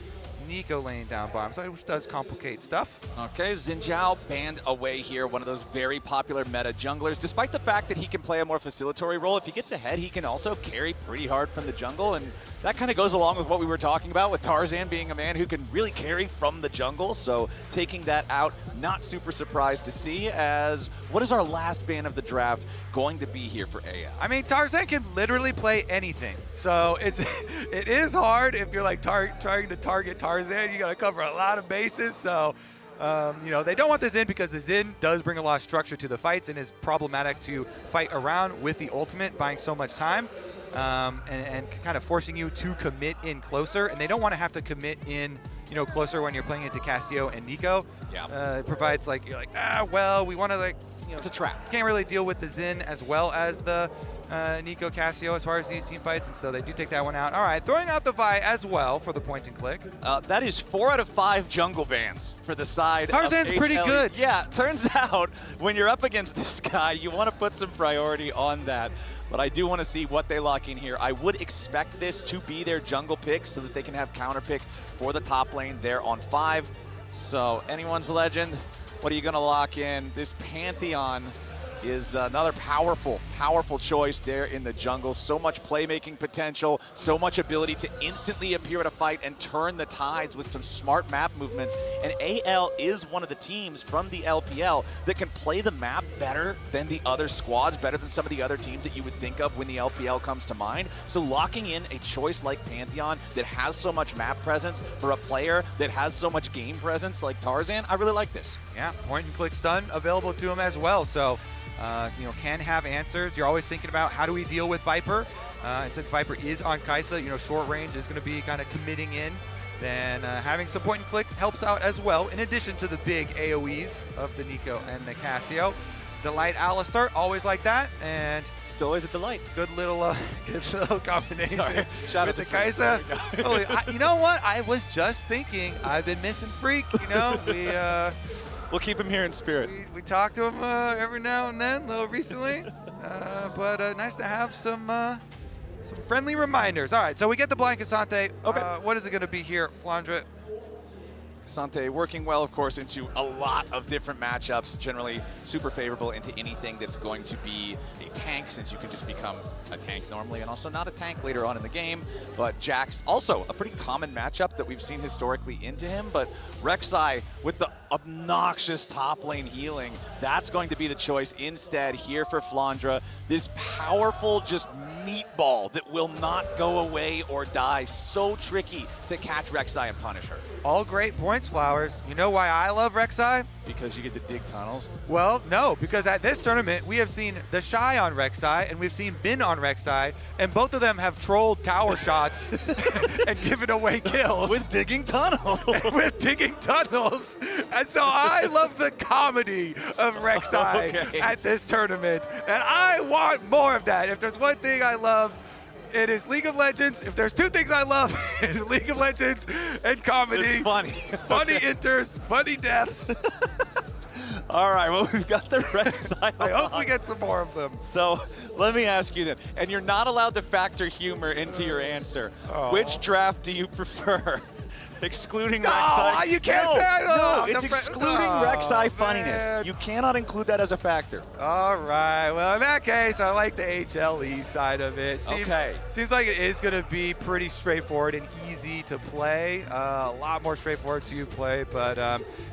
Nico lane down bottom, so it does complicate stuff. Okay, Xin Zhao banned away here, one of those very popular meta junglers. Despite the fact that he can play a more facilitatory role, if he gets ahead, he can also carry pretty hard from the jungle, and that kind of goes along with what we were talking about with Tarzan being a man who can really carry from the jungle, so taking that out, not super surprised to see, as what is our last ban of the draft going to be here for AL? I mean, Tarzan can literally play anything, so it is hard if you're like trying to target Tarzan. You got to cover a lot of bases, so they don't want the Xin because the Xin does bring a lot of structure to the fights and is problematic to fight around with the ultimate, buying so much time and kind of forcing you to commit in closer, and they don't want to have to commit in closer when you're playing into Cassio and Nico. Yeah, it provides like, you're like, we want to it's a trap. Can't really deal with the Xin as well as the Nico Cassio as far as these team fights, and so they do take that one out. All right, throwing out the Vi as well for the point and click. That is 4 out of 5 jungle bans for the side Tarzan's of pretty good. Yeah, turns out when you're up against this guy, you want to put some priority on that. But I do want to see what they lock in here. I would expect this to be their jungle pick so that they can have counter pick for the top lane there on 5. So anyone's legend, what are you going to lock in? This Pantheon is another powerful powerful choice there in the jungle. So much playmaking potential, so much ability to instantly appear at a fight and turn the tides with some smart map movements. And AL is one of the teams from the LPL that can play the map better than the other squads, better than some of the other teams that you would think of when the LPL comes to mind. So locking in a choice like Pantheon that has so much map presence for a player that has so much game presence like Tarzan, I really like this. Yeah, point and click stun available to him as well. So, can have answers. You're always thinking about how do we deal with Viper. And since Viper is on Kai'Sa, short range is going to be kind of committing in. Then having some point and click helps out as well, in addition to the big AoEs of the Nico and the Cassio. Delight Alistar, always like that. And it's always a delight. Good little combination. Sorry. Shout with out the to Kai'Sa. You know what? I was just thinking. I've been missing Freak. We'll keep him here in spirit. We talk to him every now and then, a little recently. But nice to have some friendly reminders. All right, so we get the blind Cassante. Okay. What is it going to be here, Flandre? Cassante working well, of course, into a lot of different matchups, generally super favorable into anything that's going to be a tank, since you can just become a tank normally, and also not a tank later on in the game. But Jax, also a pretty common matchup that we've seen historically into him, but Rek'Sai with the obnoxious top lane healing, that's going to be the choice instead here for Flandre. This powerful just meatball that will not go away or die. So tricky to catch Rek'Sai and punish her. All great points, Flowers. You know why I love Rek'Sai? Because you get to dig tunnels? Well, no, because at this tournament, we have seen the Shy on Rek'Sai, and we've seen Bin on Rek'Sai, and both of them have trolled tower shots and given away kills. With digging tunnels. With digging tunnels. And so I love the comedy of Rek'Sai at this tournament, and I want more of that. If there's one thing I love, it is League of Legends. If there's two things I love, it is League of Legends and comedy. It's funny. Funny inters, funny deaths. All right, well, we've got the Rek'Sai. I hope we get some more of them. So let me ask you then, and you're not allowed to factor humor into your answer. Which draft do you prefer? Excluding Rek'Sai? You can't say No, it's excluding Rek'Sai funniness. You cannot include that as a factor. All right. Well, in that case, I like the HLE side of it. Seems like it is going to be pretty straightforward and easy to play. A lot more straightforward to play, but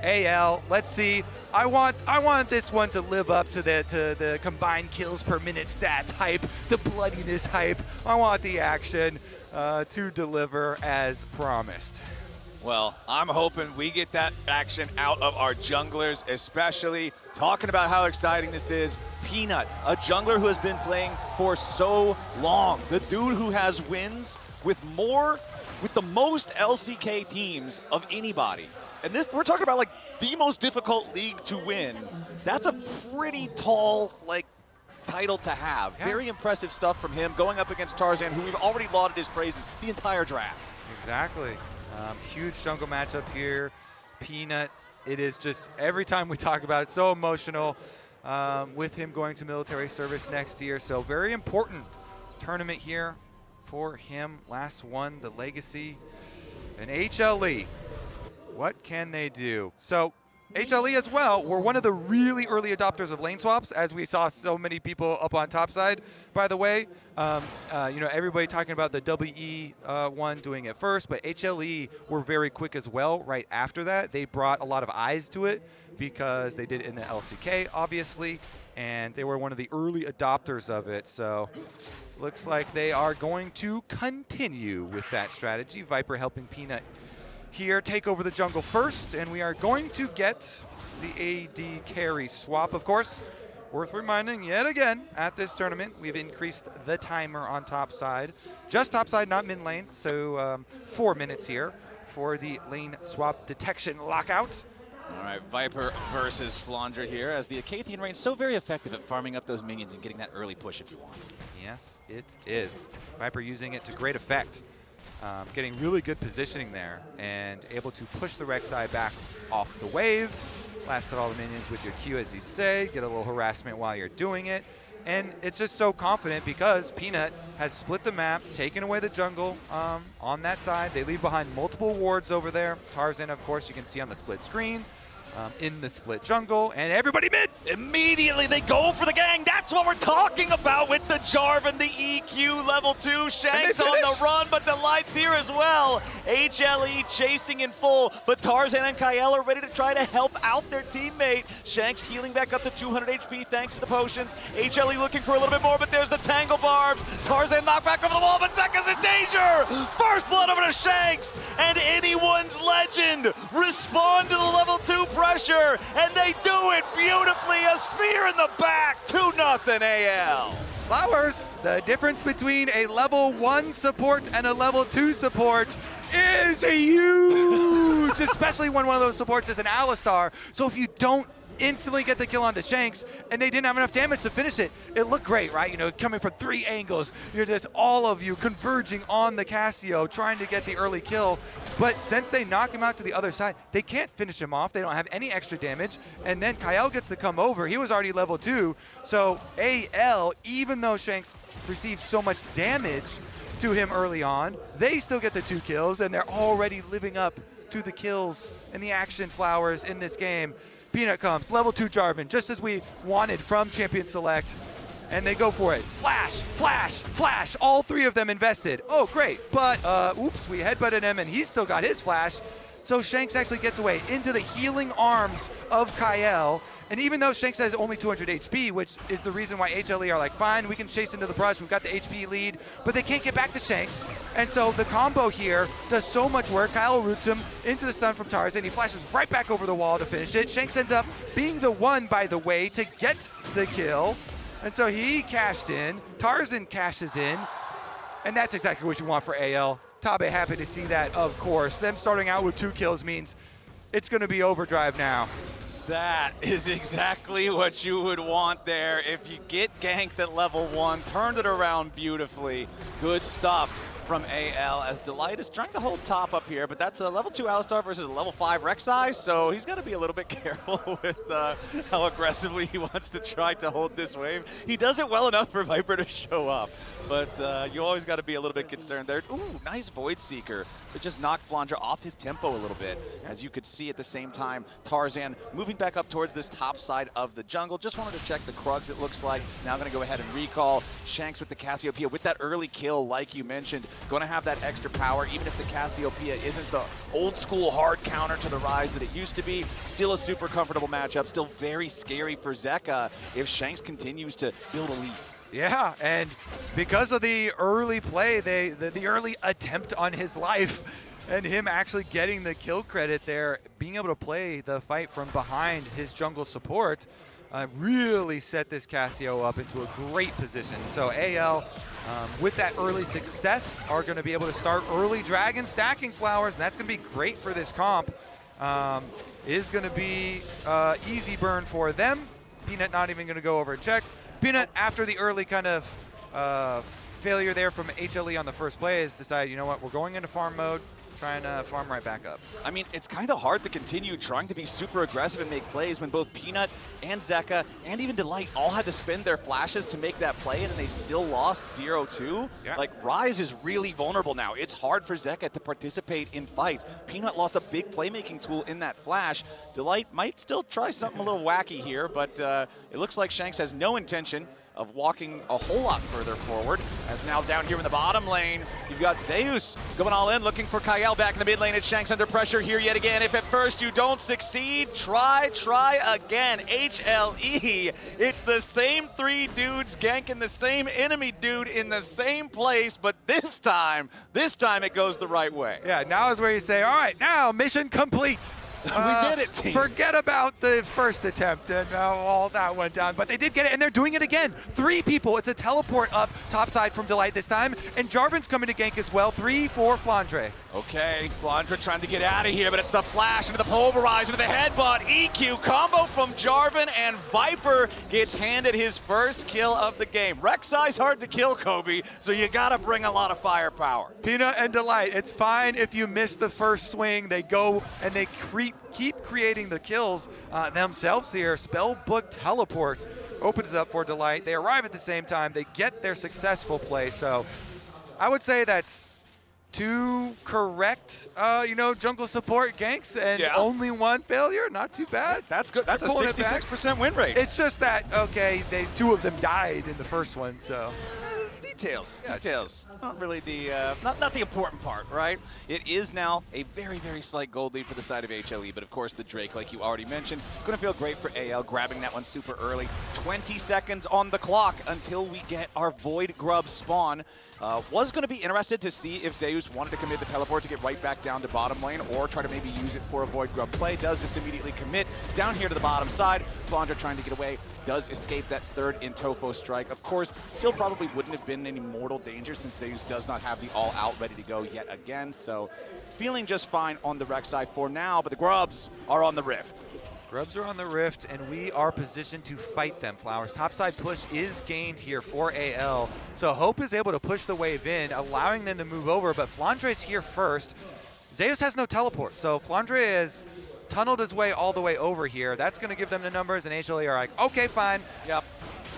AL, let's see. I want this one to live up to the combined kills per minute stats hype, the bloodiness hype. I want the action to deliver as promised. Well, I'm hoping we get that action out of our junglers, especially talking about how exciting this is. Peanut, a jungler who has been playing for so long. The dude who has wins with the most LCK teams of anybody. And this, we're talking about like the most difficult league to win. That's a pretty tall, title to have. Yeah. Very impressive stuff from him, going up against Tarzan, who we've already lauded his praises the entire draft. Exactly. Huge jungle matchup here. Peanut, it is just, every time we talk about it, so emotional with him going to military service next year. So very important tournament here for him. Last one, the legacy. And HLE, what can they do? So HLE as well, we're one of the really early adopters of lane swaps, as we saw so many people up on top side. By the way, everybody talking about the WE one doing it first, but HLE were very quick as well right after that. They brought a lot of eyes to it because they did it in the LCK, obviously, and they were one of the early adopters of it. So looks like they are going to continue with that strategy. Viper helping Peanut here take over the jungle first, and we are going to get the AD carry swap, of course. Worth reminding yet again, at this tournament, we've increased the timer on top side. Just top side, not mid lane, so 4 minutes here for the lane swap detection lockout. All right, Viper versus Flandre here, as the Acathian Rain's so very effective at farming up those minions and getting that early push if you want. Yes, it is. Viper using it to great effect. Getting really good positioning there and able to push the Rek'Sai back off the wave. Blasted all the minions with your Q, as you say. Get a little harassment while you're doing it. And it's just so confident because Peanut has split the map, taken away the jungle on that side. They leave behind multiple wards over there. Tarzan, of course, you can see on the split screen. in the split jungle, and everybody mid. Immediately they go for the gang. That's what we're talking about with the Jarvan, the EQ level 2. Shanks on the run, but the light's here as well. HLE chasing in full, but Tarzan and Kael are ready to try to help out their teammate. Shanks healing back up to 200 HP thanks to the potions. HLE looking for a little bit more, but there's the Tangle Barbs. Tarzan knocked back over the wall, but Zeka's in danger. First blood over to Shanks, and anyone's legend respond to the level 2 pressure, and they do it beautifully. A spear in the back, 2-0 AL. Flowers, the difference between a level 1 support and a level 2 support is huge, especially when one of those supports is an Alistar. So if you don't instantly get the kill onto Shanks, and they didn't have enough damage to finish it, it looked great, right? You know, coming from 3 angles, you're just all of you converging on the Cassio, trying to get the early kill. But since they knock him out to the other side, they can't finish him off. They don't have any extra damage. And then Kael gets to come over. He was already level 2. So AL, even though Shanks received so much damage to him early on, they still get the 2 kills, and they're already living up to the kills and the action Flowers in this game. Peanut comes, level 2 Jarvan, just as we wanted from Champion Select, and they go for it. Flash, flash, flash, all 3 of them invested. Oh, great, but oops, we headbutted him, and he's still got his flash. So Shanks actually gets away into the healing arms of Kael, and even though Shanks has only 200 HP, which is the reason why HLE are like, fine, we can chase into the brush, we've got the HP lead, but they can't get back to Shanks. And so the combo here does so much work. Kael roots him into the stun from Tarzan. He flashes right back over the wall to finish it. Shanks ends up being the one, by the way, to get the kill. And so he cashed in. Tarzan cashes in. And that's exactly what you want for AL. Tabe happy to see that, of course. Them starting out with 2 kills means it's going to be overdrive now. That is exactly what you would want there. If you get ganked at level 1, turned it around beautifully. Good stuff from AL, as Delight is trying to hold top up here, but that's a level 2 Alistar versus a level 5 Rek'Sai, so he's got to be a little bit careful with how aggressively he wants to try to hold this wave. He does it well enough for Viper to show up, but you always got to be a little bit concerned there. Ooh, nice Void Seeker. It just knocked Flandre off his tempo a little bit, as you could see at the same time. Tarzan moving back up towards this top side of the jungle. Just wanted to check the Krugs, it looks like. Now going to go ahead and recall. Shanks with the Cassiopeia with that early kill, like you mentioned. Going to have that extra power, even if the Cassiopeia isn't the old school hard counter to the Rise that it used to be. Still a super comfortable matchup, still very scary for Zeka if Shanks continues to build a lead. Yeah, and because of the early play, the early attempt on his life, and him actually getting the kill credit there, being able to play the fight from behind his jungle support, really set this Cassio up into a great position. So AL, with that early success, are going to be able to start early dragon stacking Flowers, and that's going to be great for this comp. Is going to be easy burn for them. Peanut not even going to go over and check. Peanut, after the early kind of failure there from HLE on the first play, has decided, you know what, we're going into farm mode, trying to farm right back up. I mean, it's kind of hard to continue trying to be super aggressive and make plays when both Peanut and Zeka and even Delight all had to spend their flashes to make that play, and then they still lost 0-2. Yeah. Like, Rise is really vulnerable now. It's hard for Zeka to participate in fights. Peanut lost a big playmaking tool in that flash. Delight might still try something a little wacky here, but it looks like Shanks has no intention of walking a whole lot further forward. As now down here in the bottom lane, you've got Zeus going all in, looking for Kael back in the mid lane. It's Shanks under pressure here yet again. If at first you don't succeed, try again. HLE, it's the same 3 dudes ganking the same enemy dude in the same place, but this time it goes the right way. Yeah, now is where you say, all right, now mission complete. We did it, team. Forget about the first attempt and all that went down, but they did get it, and they're doing it again. 3 people. It's a teleport up topside from Delight this time, and Jarvan's coming to gank as well. 3 for Flandre. Okay, Flandre trying to get out of here, but it's the flash into the pulverize, into the headbutt. EQ combo from Jarvan, and Viper gets handed his first kill of the game. Rek'Sai's hard to kill, Kobe, so you gotta bring a lot of firepower. Peanut and Delight, it's fine if you miss the first swing. They go and they keep creating the kills themselves here. Spellbook teleports opens up for Delight. They arrive at the same time. They get their successful play. So I would say that's 2 correct, jungle support ganks and only 1 failure. Not too bad. That's good. That's a 66% win rate. It's just that, okay, 2 of them died in the first one, so. Details. Not really the not the important part, right? It is now a very, very slight gold lead for the side of HLE, but of course the Drake, like you already mentioned, going to feel great for AL, grabbing that one super early. 20 seconds on the clock until we get our Void Grub spawn. Was going to be interested to see if Zeus wanted to commit the teleport to get right back down to bottom lane or try to maybe use it for a Void Grub play. Does just immediately commit down here to the bottom side. Flandra trying to get away. Does escape that third Intofo strike. Of course, still probably wouldn't have been any mortal danger since Zeus does not have the all-out ready to go yet again. So feeling just fine on the Rek'Sai for now, but the Grubs are on the Rift. Grubs are on the Rift, and we are positioned to fight them, Flowers. Topside push is gained here for AL. So Hope is able to push the wave in, allowing them to move over, but Flandre is here first. Zeus has no teleport, so Flandre is tunneled his way all the way over here. That's going to give them the numbers, and HLE are like, okay, fine. Yep.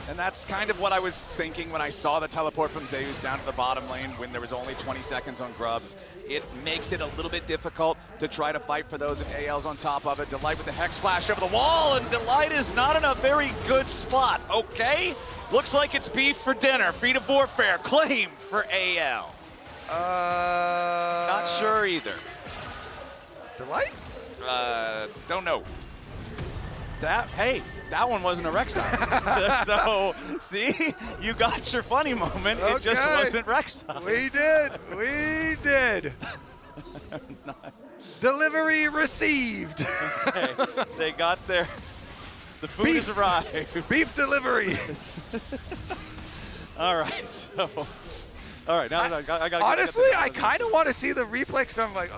And that's kind of what I was thinking when I saw the teleport from Zeus down to the bottom lane when there was only 20 seconds on Grubs. It makes it a little bit difficult to try to fight for those if AL's on top of it. Delight with the Hex Flash over the wall, and Delight is not in a very good spot. Okay, looks like it's beef for dinner. Feet of Warfare, claim for AL. Not sure either. Delight? Don't know. That one wasn't a Rek'Sai. So, see, you got your funny moment. Okay. It just wasn't Rek'Sai. We did. Delivery received. Okay. They got their, the food has arrived. Beef delivery. All right, so. All right, now I got. Honestly, I kind of want to see the replay because I'm like,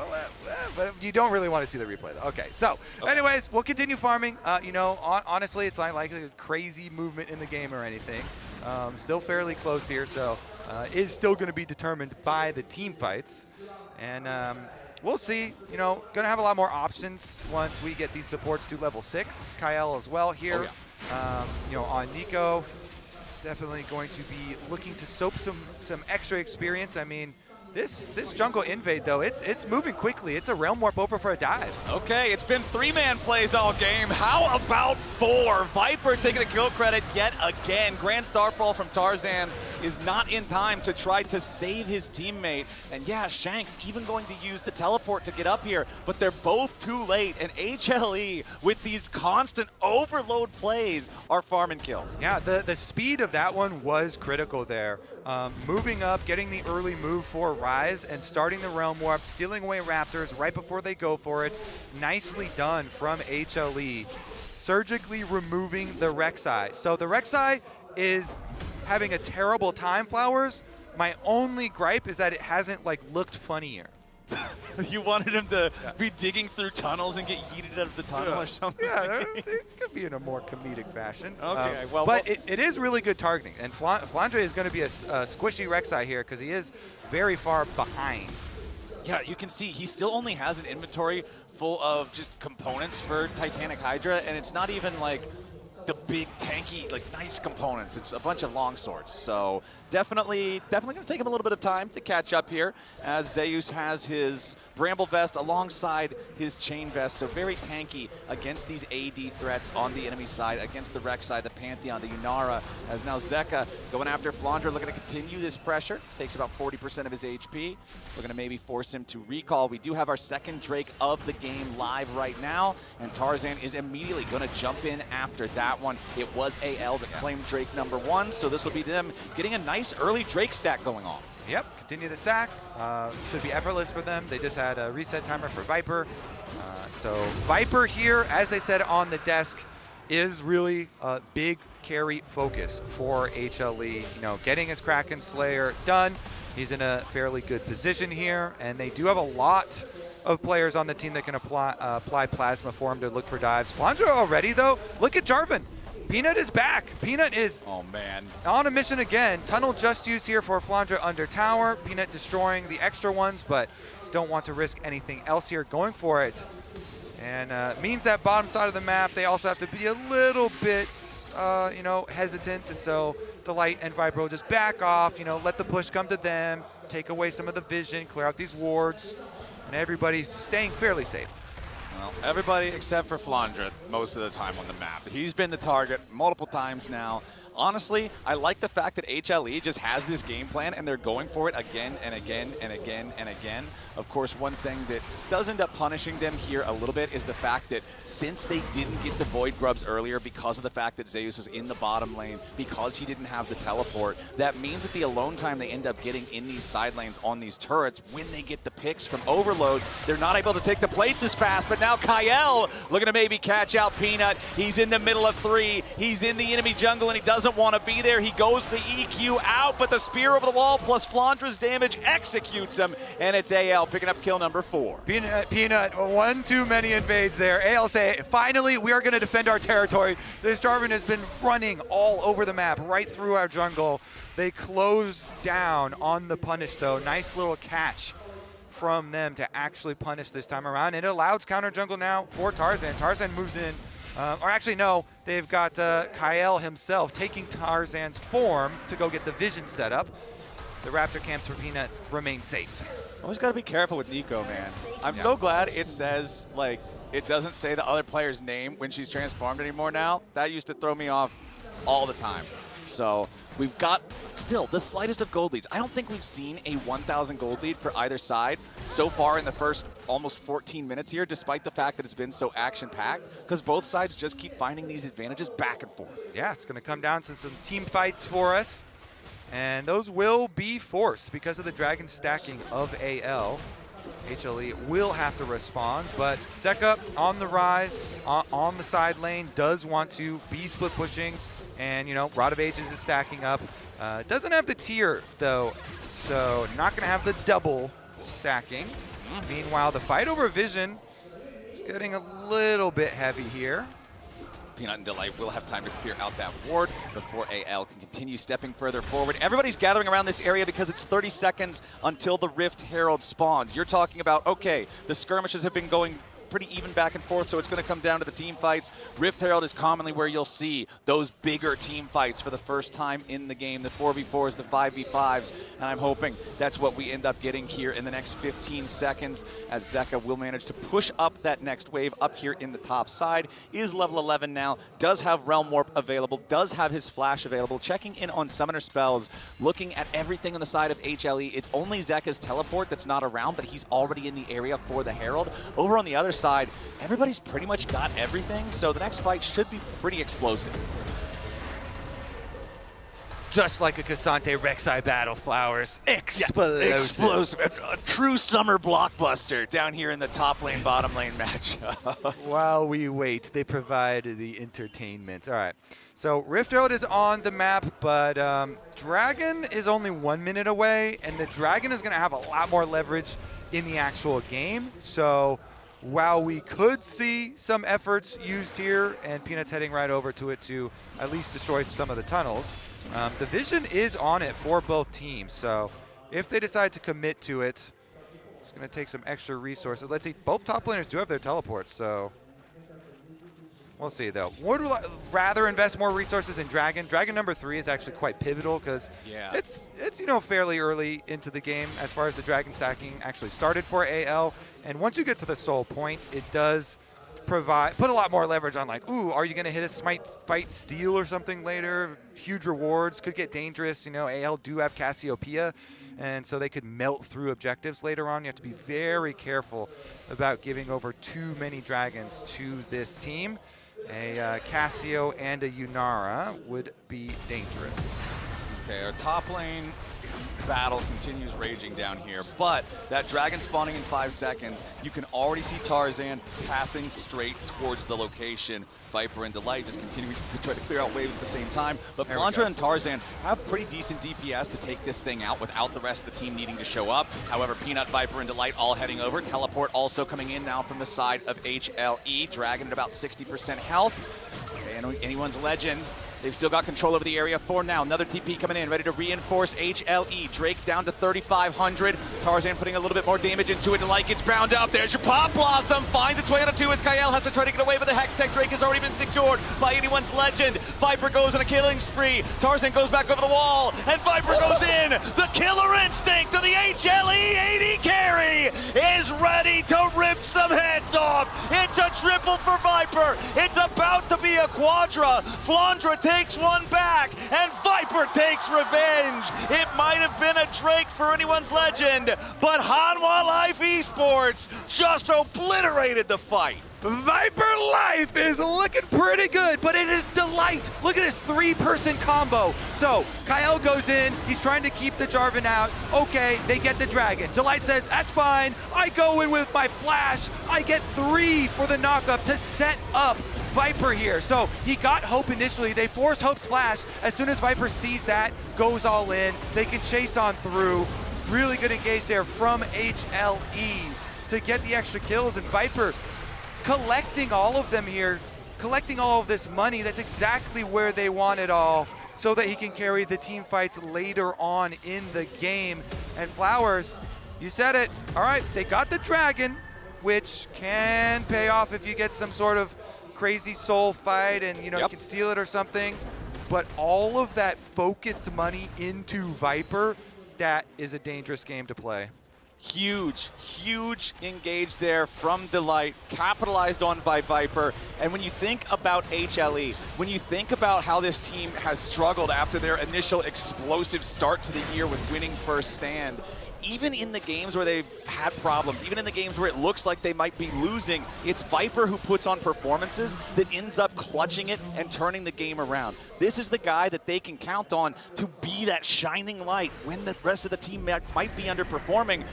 but you don't really want to see the replay, though. Okay, so, anyways, we'll continue farming. Honestly, it's not like a crazy movement in the game or anything. Still fairly close here, so is still going to be determined by the team fights, and we'll see. Going to have a lot more options once we get these supports to level 6. Kyle as well here. On Nico. Definitely going to be looking to soap some extra experience. I mean, this jungle invade, though, it's moving quickly. It's a realm warp over for a dive. Okay, it's been 3-man plays all game. How about 4? Viper taking the kill credit yet again. Grand Starfall from Tarzan is not in time to try to save his teammate. And yeah, Shanks even going to use the teleport to get up here, but they're both too late. And HLE, with these constant overload plays, are farming kills. Yeah, the speed of that one was critical there. Moving up, getting the early move for Rise, and starting the Realm Warp, stealing away Raptors right before they go for it. Nicely done from HLE, surgically removing the Rek'Sai. So the Rek'Sai is having a terrible time, Flowers. My only gripe is that it hasn't looked funnier. You wanted him to be digging through tunnels and get yeeted out of the tunnel or something? Yeah, it could be in a more comedic fashion. Okay, but it is really good targeting. And Flandre is going to be a squishy Rek'Sai here because he is very far behind. Yeah, you can see he still only has an inventory full of just components for Titanic Hydra, and it's not even like the big tanky, nice components. It's a bunch of long swords. So definitely going to take him a little bit of time to catch up here as Zeus has his Bramble Vest alongside his Chain Vest. So very tanky against these AD threats on the enemy side, against the Rek'Sai, the Pantheon, the Yunara, as now Zeka going after Flandre, looking to continue this pressure. Takes about 40% of his HP. We're going to maybe force him to recall. We do have our second Drake of the game live right now, and Tarzan is immediately going to jump in after that one. It was AL that claimed Drake number 1, so this will be them getting a nice early Drake stack going on. Yep, continue the stack. Should be effortless for them. They just had a reset timer for Viper. So Viper here, as they said on the desk, is really a big carry focus for HLE. Getting his Kraken Slayer done. He's in a fairly good position here, and they do have a lot of players on the team that can apply Plasma for him to look for dives. Flandre already, though. Look at Jarvan. Peanut is back. Peanut is on a mission again. Tunnel just used here for Flandre under tower. Peanut destroying the extra ones, but don't want to risk anything else here. Going for it. And means that bottom side of the map, they also have to be a little bit you know, hesitant, and so Delight and Vibro just back off, you know, let the push come to them, take away some of the vision, clear out these wards, and everybody staying fairly safe. Well, everybody except for Flandre most of the time on the map. He's been the target multiple times now. Honestly, I like the fact that HLE just has this game plan and they're going for it again and again and again and again. Of course, one thing that does end up punishing them here a little bit is the fact that since they didn't get the Void Grubs earlier because of the fact that Zeus was in the bottom lane, because he didn't have the teleport, that means that the alone time they end up getting in these side lanes on these turrets, when they get the picks from overloads, they're not able to take the plates as fast. But now Kyle looking to maybe catch out Peanut. He's in the middle of 3. He's in the enemy jungle and he doesn't want to be there. He goes the EQ out, but the spear over the wall plus Flandre's damage executes him, and it's AL picking up kill number 4. Peanut, one too many invades there. AL say, finally, we are going to defend our territory. This Jarvan has been running all over the map, right through our jungle. They close down on the punish, though. Nice little catch from them to actually punish this time around. It allows counter jungle now for Tarzan. Tarzan moves in. Or actually, no, they've got Kyle himself taking Tarzan's form to go get the vision set up. The Raptor camps for Peanut remain safe. Always got to be careful with Nico, man. I'm so glad it says, like, it doesn't say the other player's name when she's transformed anymore now. That used to throw me off all the time. So we've got still the slightest of gold leads. I don't think we've seen a 1,000 gold lead for either side so far in the first almost 14 minutes here, despite the fact that it's been so action-packed, because both sides just keep finding these advantages back and forth. Yeah, it's going to come down to some team fights for us. And those will be forced because of the dragon stacking of AL. HLE will have to respond, but Zeka on the rise, on the side lane, does want to be split pushing. And, you know, Rod of Ages is stacking up. Doesn't have the tier, though, so not going to have the double stacking. Meanwhile, the fight over vision is getting a little bit heavy here. Peanut and Delight will have time to clear out that ward before AL can continue stepping further forward. Everybody's gathering around this area because it's 30 seconds until the Rift Herald spawns. You're talking about, okay, the skirmishes have been going pretty even back and forth, so it's going to come down to the team fights. Rift Herald is commonly where you'll see those bigger team fights for the first time in the game, the 4v4s, the 5v5s, and I'm hoping that's what we end up getting here in the next 15 seconds as Zeka will manage to push up that next wave up here in the top side. Is level 11 now, does have Realm Warp available, does have his Flash available, checking in on summoner spells, looking at everything on the side of HLE. It's only Zeka's teleport that's not around, but he's already in the area for the Herald. Over on the other side, everybody's pretty much got everything, so the next fight should be pretty explosive. Just like a Cassante Rek'Sai battle, Flowers. Explosive. Yeah, explosive. A true summer blockbuster down here in the top lane, bottom lane matchup. While we wait, they provide the entertainment. All right. So Rift Herald is on the map, but Dragon is only 1 minute away, and the Dragon is going to have a lot more leverage in the actual game. So while we could see some efforts used here, and Peanut's heading right over to it to at least destroy some of the tunnels, the vision is on it for both teams. So if they decide to commit to it, it's going to take some extra resources. Let's see, both top laners do have their teleports, so we'll see, though. Would rather invest more resources in Dragon. Dragon number 3 is actually quite pivotal because it's you know, fairly early into the game as far as the Dragon stacking actually started for AL. And once you get to the Soul Point, it does put a lot more leverage on, like, ooh, are you going to hit a smite fight steal or something later? Huge rewards, could get dangerous. You know, AL do have Cassiopeia, and so they could melt through objectives later on. You have to be very careful about giving over too many dragons to this team. A Cassio and a Yunara would be dangerous. Okay, our top lane battle continues raging down here, but that dragon spawning in 5 seconds, you can already see Tarzan pathing straight towards the location. Viper and Delight just continuing to try to clear out waves at the same time, but Flandre and Tarzan have pretty decent DPS to take this thing out without the rest of the team needing to show up. However, Peanut, Viper, and Delight all heading over. Teleport also coming in now from the side of HLE. Dragon at about 60% health. Okay, anyone's legend. They've still got control over the area for now. Another TP coming in, ready to reinforce HLE. Drake down to 3,500. Tarzan putting a little bit more damage into it. Delight gets bound up. There's your Pop Blossom. Finds its way out of 2 as Kael has to try to get away with the Hex Tech. Drake has already been secured by anyone's legend. Viper goes on a killing spree. Tarzan goes back over the wall, and Viper goes in. The killer instinct of the HLE 80 carry is ready to rip some heads off. It's a triple for Viper. It's about to be a quadra. Flandra takes one back, and Viper takes revenge. It might have been a Drake for anyone's legend, but Hanwha Life Esports just obliterated the fight. Viper Life is looking pretty good, but it is Delight. Look at this 3-person combo. So Kael goes in, he's trying to keep the Jarvan out. Okay, they get the Dragon. Delight says, that's fine. I go in with my flash. I get 3 for the knockup to set up Viper here. So he got Hope initially. They force Hope's flash. As soon as Viper sees that, goes all in. They can chase on through. Really good engage there from HLE to get the extra kills, and Viper collecting all of them here, collecting all of this money. That's exactly where they want it all, so that he can carry the team fights later on in the game. And Flowers, you said it. All right, they got the Dragon, which can pay off if you get some sort of crazy soul fight and you can steal it or something. But all of that focused money into Viper, that is a dangerous game to play. Huge engage there from Delight, capitalized on by Viper. And when you think about HLE, when you think about how this team has struggled after their initial explosive start to the year with winning first stand, even in the games where they've had problems, even in the games where it looks like they might be losing, it's Viper who puts on performances that ends up clutching it and turning the game around. This is the guy that they can count on to be that shining light when the rest of the team might be underperforming.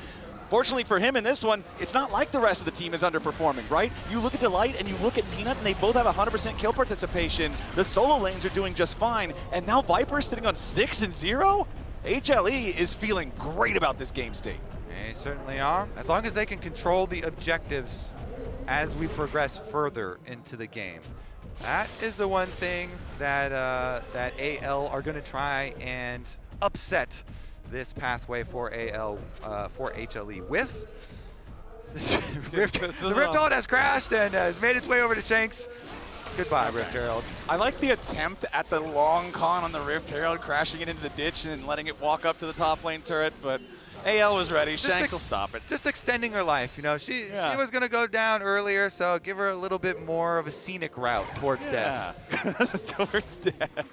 Fortunately for him in this one, it's not like the rest of the team is underperforming, right? You look at Delight and you look at Peanut, and they both have 100% kill participation. The solo lanes are doing just fine, and now Viper is sitting on 6-0? HLE is feeling great about this game state. They certainly are. As long as they can control the objectives as we progress further into the game. That is the one thing that that AL are going to try and upset this pathway for for HLE with. The Rift Ult has crashed and has made its way over to Shanks. Goodbye, Rift Herald. I like the attempt at the long con on the Rift Herald, crashing it into the ditch and letting it walk up to the top lane turret, but AL was ready. Shanks will stop it. Just extending her life, she was going to go down earlier, so give her a little bit more of a scenic route towards death. Towards death.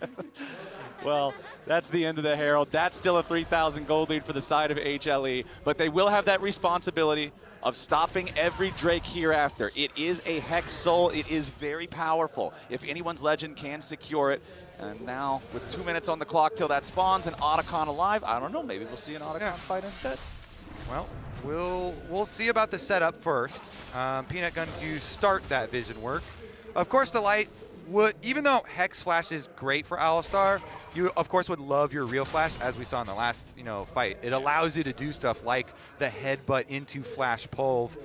Well, that's the end of the Herald. That's still a 3,000 gold lead for the side of HLE, but they will have that responsibility of stopping every Drake hereafter. It is a Hex Soul. It is very powerful. If anyone's legend can secure it. And now, with 2 minutes on the clock till that spawns, an Otacon alive. I don't know, maybe we'll see an Otacon fight instead. Well, we'll see about the setup first. Peanut going to start that vision work. Of course, the Light would, even though Hex Flash is great for Alistar, you of course would love your real flash, as we saw in the last fight. It allows you to do stuff like the headbutt into Flash Pulve,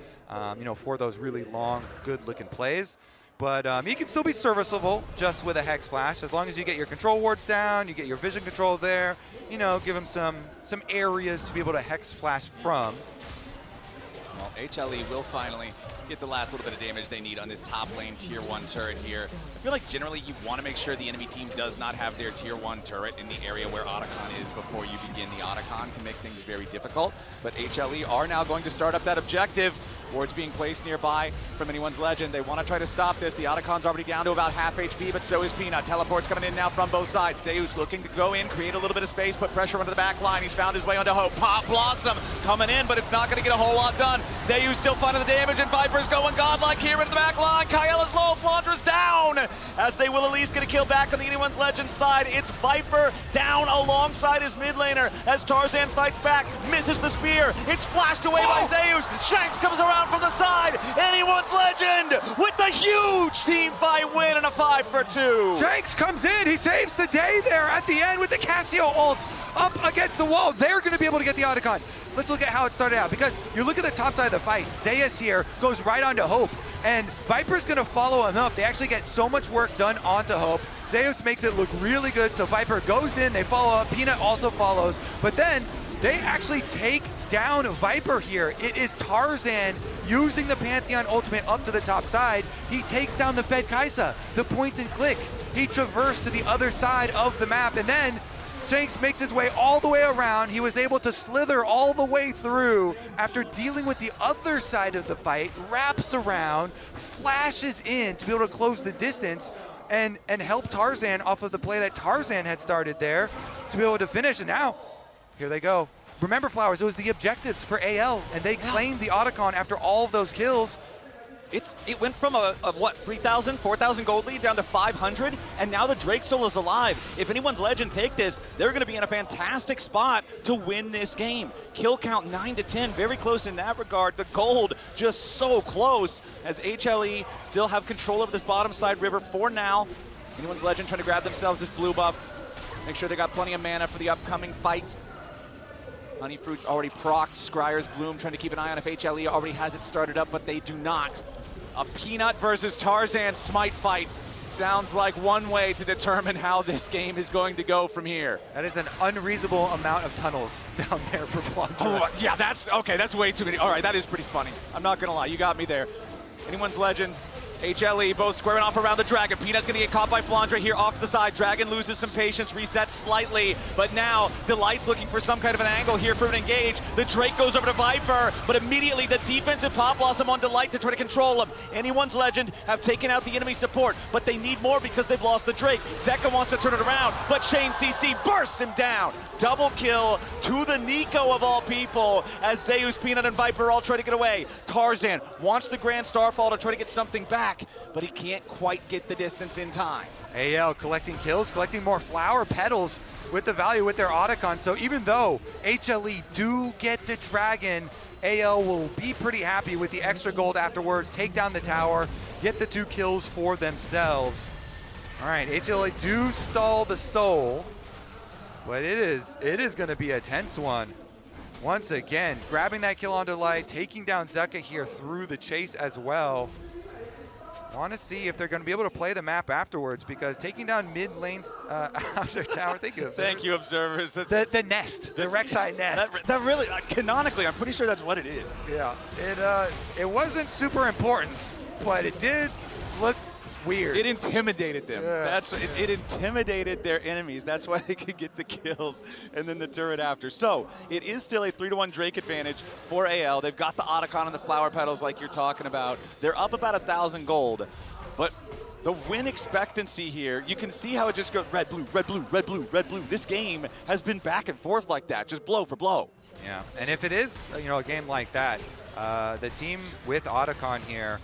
for those really long, good-looking plays. But he can still be serviceable just with a Hex Flash, as long as you get your control wards down, you get your vision control there, give him some areas to be able to Hex Flash from. Well, HLE will finally get the last little bit of damage they need on this top lane tier 1 turret here. I feel like generally you want to make sure the enemy team does not have their tier 1 turret in the area where Otacon is before you begin. The Otacon can make things very difficult, but HLE are now going to start up that objective. Wards being placed nearby from anyone's legend. They want to try to stop this. The Otacon's already down to about half HP, but so is Peanut. Teleport's coming in now from both sides. Zeus looking to go in, create a little bit of space, put pressure onto the back line. He's found his way onto Hope. Pop Blossom coming in, but it's not going to get a whole lot done. Zeus still finding the damage, and Viper's going godlike here into the back line. Kael is low, Flandra's down, as they will at least get a kill back on the anyone's legend side. It's Viper down alongside his mid laner as Tarzan fights back, misses the spear. It's flashed away by Zeus. Shanks comes around from the side. Anyone's legend with the huge team fight win and a 5-for-2. Shanks comes in. He saves the day there at the end with the Cassio ult up against the wall. They're going to be able to get the Otacon. Let's look at how it started out, because you look at the top side of the fight. Zeus here goes right onto Hope. And Viper's gonna follow him up. They actually get so much work done onto Hope. Zeus makes it look really good, so Viper goes in, they follow up, Peanut also follows, but then they actually take down Viper here. It is Tarzan using the Pantheon ultimate up to the top side. He takes down the Fed Kaisa, the point and click. He traversed to the other side of the map, and then Shanks makes his way all the way around. He was able to slither all the way through after dealing with the other side of the fight, wraps around, flashes in to be able to close the distance and help Tarzan off of the play that Tarzan had started there to be able to finish. And now, here they go. Remember, Flowers, it was the objectives for AL, and they claimed the Otacon after all of those kills. It went from a what, 3,000, 4,000 gold lead down to 500, and now the Drake Soul is alive. If anyone's Legend take this, they're going to be in a fantastic spot to win this game. Kill count 9 to 10, very close in that regard. The gold just so close as HLE still have control of this bottom side river for now. Anyone's Legend trying to grab themselves this blue buff. Make sure they got plenty of mana for the upcoming fight. Honey Fruit's already procced. Scryer's Bloom trying to keep an eye on if HLE already has it started up, but they do not. A Peanut versus Tarzan smite fight sounds like one way to determine how this game is going to go from here. That is an unreasonable amount of tunnels down there for Flandre. Oh, yeah, that's way too many. All right, that is pretty funny. I'm not gonna lie, you got me there. Anyone's Legend. HLE both squaring off around the Dragon. Peanut's gonna get caught by Flandre here off to the side. Dragon loses some patience, resets slightly, but now Delight's looking for some kind of an angle here for an engage. The Drake goes over to Viper, but immediately the defensive Pop Blossom on Delight to try to control him. Anyone's Legend have taken out the enemy support, but they need more because they've lost the Drake. Zeka wants to turn it around, but Shane CC bursts him down. Double kill to the Nico of all people as Zeus, Peanut, and Viper all try to get away. Tarzan wants the Grand Starfall to try to get something back, but he can't quite get the distance in time. AL collecting kills, collecting more flower petals with the value with their Otacon. So even though HLE do get the Dragon, AL will be pretty happy with the extra gold afterwards, take down the tower, get the 2 kills for themselves. All right, HLE do stall the Soul, but it is going to be a tense one. Once again, grabbing that kill on Delight, taking down Zeka here through the chase as well. Want to see if they're going to be able to play the map afterwards, because taking down mid lanes outer tower, thank you, observers. The nest, the Rek'Sai nest. That really, canonically, I'm pretty sure that's what it is. Yeah, it wasn't super important, but it did look weird. It intimidated them. Yeah. It intimidated their enemies. That's why they could get the kills and then the turret after. So it is still a 3-1 Drake advantage for AL. They've got the Otacon and the flower petals like you're talking about. They're up about 1,000 gold, but the win expectancy here, you can see how it just goes red, blue, red, blue, red, blue, red, blue. This game has been back and forth like that, just blow for blow. Yeah, and if it is, a game like that, the team with Otacon here,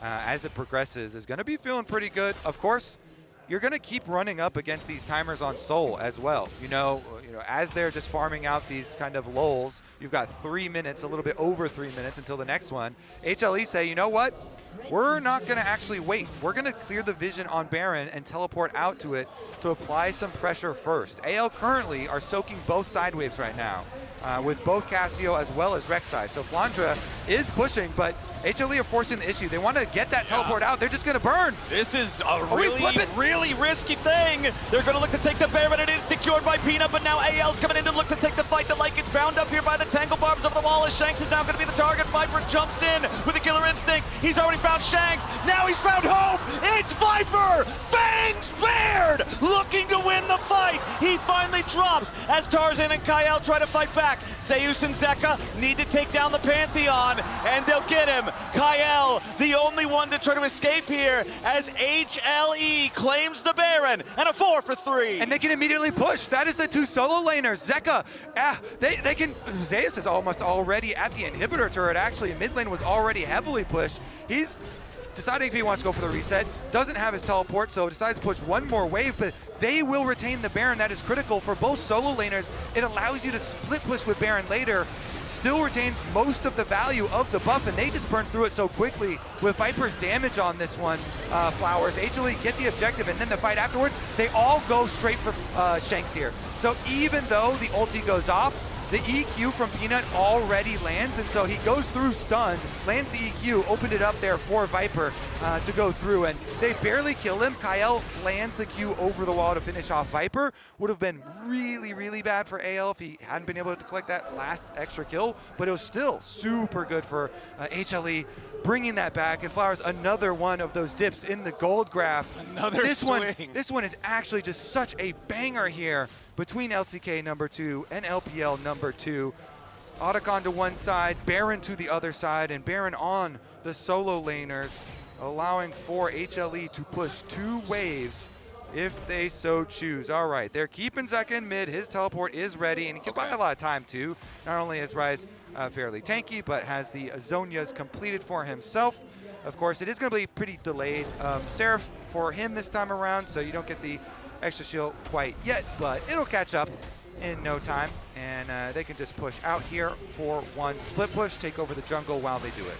as it progresses, is going to be feeling pretty good. Of course, you're going to keep running up against these timers on Soul as well. You know, as they're just farming out these kind of lulls, you've got 3 minutes, a little bit over 3 minutes until the next one. HLE say, you know what? We're not going to actually wait. We're going to clear the vision on Baron and teleport out to it to apply some pressure first. AL currently are soaking both side waves right now, with both Cassio as well as Rek'Sai. So Flandre is pushing, but HLE are forcing the issue. They want to get that teleport out. They're just going to burn. This is a really risky thing. They're going to look to take the Baron. It is secured by Peanut, but now AL's coming in to look to take the fight. The light gets bound up here by the Tangle Barbs over the wall as Shanks is now going to be the target. Viper jumps in with a killer instinct. He's already found Shanks. Now he's found Hope. It's Viper. Fangs bared, looking to win the fight. He finally drops as Tarzan and Kyle try to fight back. Zeus and Zeka need to take down the Pantheon, and they'll get him. Kyle, the only one to try to escape here as HLE claims the Baron, and a 4 for 3. And they can immediately push. That is the 2 solo laners. Zeka, they can, Zeus is almost already at the inhibitor turret. Actually, mid lane was already heavily pushed. He's deciding if he wants to go for the reset. Doesn't have his teleport, so decides to push one more wave, but they will retain the Baron. That is critical for both solo laners. It allows you to split push with Baron later, still retains most of the value of the buff, and they just burned through it so quickly with Viper's damage on this one. Flowers, HLE get the objective, and then the fight afterwards, they all go straight for Shanks here. So even though the ulti goes off, The EQ from Peanut already lands, and so he goes through stunned, lands the EQ, opened it up there for Viper to go through, and they barely kill him. Kyle lands the Q over the wall to finish off Viper. Would have been really, really bad for AL if he hadn't been able to collect that last extra kill, but it was still super good for HLE. Bringing that back, and Flowers, another one of those dips in the gold graph. Another swing. This one is actually just such a banger here between LCK number 2 and LPL number 2. Otacon to one side, Baron to the other side, and Baron on the solo laners, allowing for HLE to push 2 waves if they so choose. All right, they're keeping second mid. His teleport is ready, and he can buy a lot of time too. Not only is Rise fairly tanky, but has the Zonias completed for himself. Of course, it is going to be pretty delayed Seraph for him this time around, so you don't get the extra shield quite yet, but it'll catch up in no time, and they can just push out here for one split push, take over the jungle while they do it.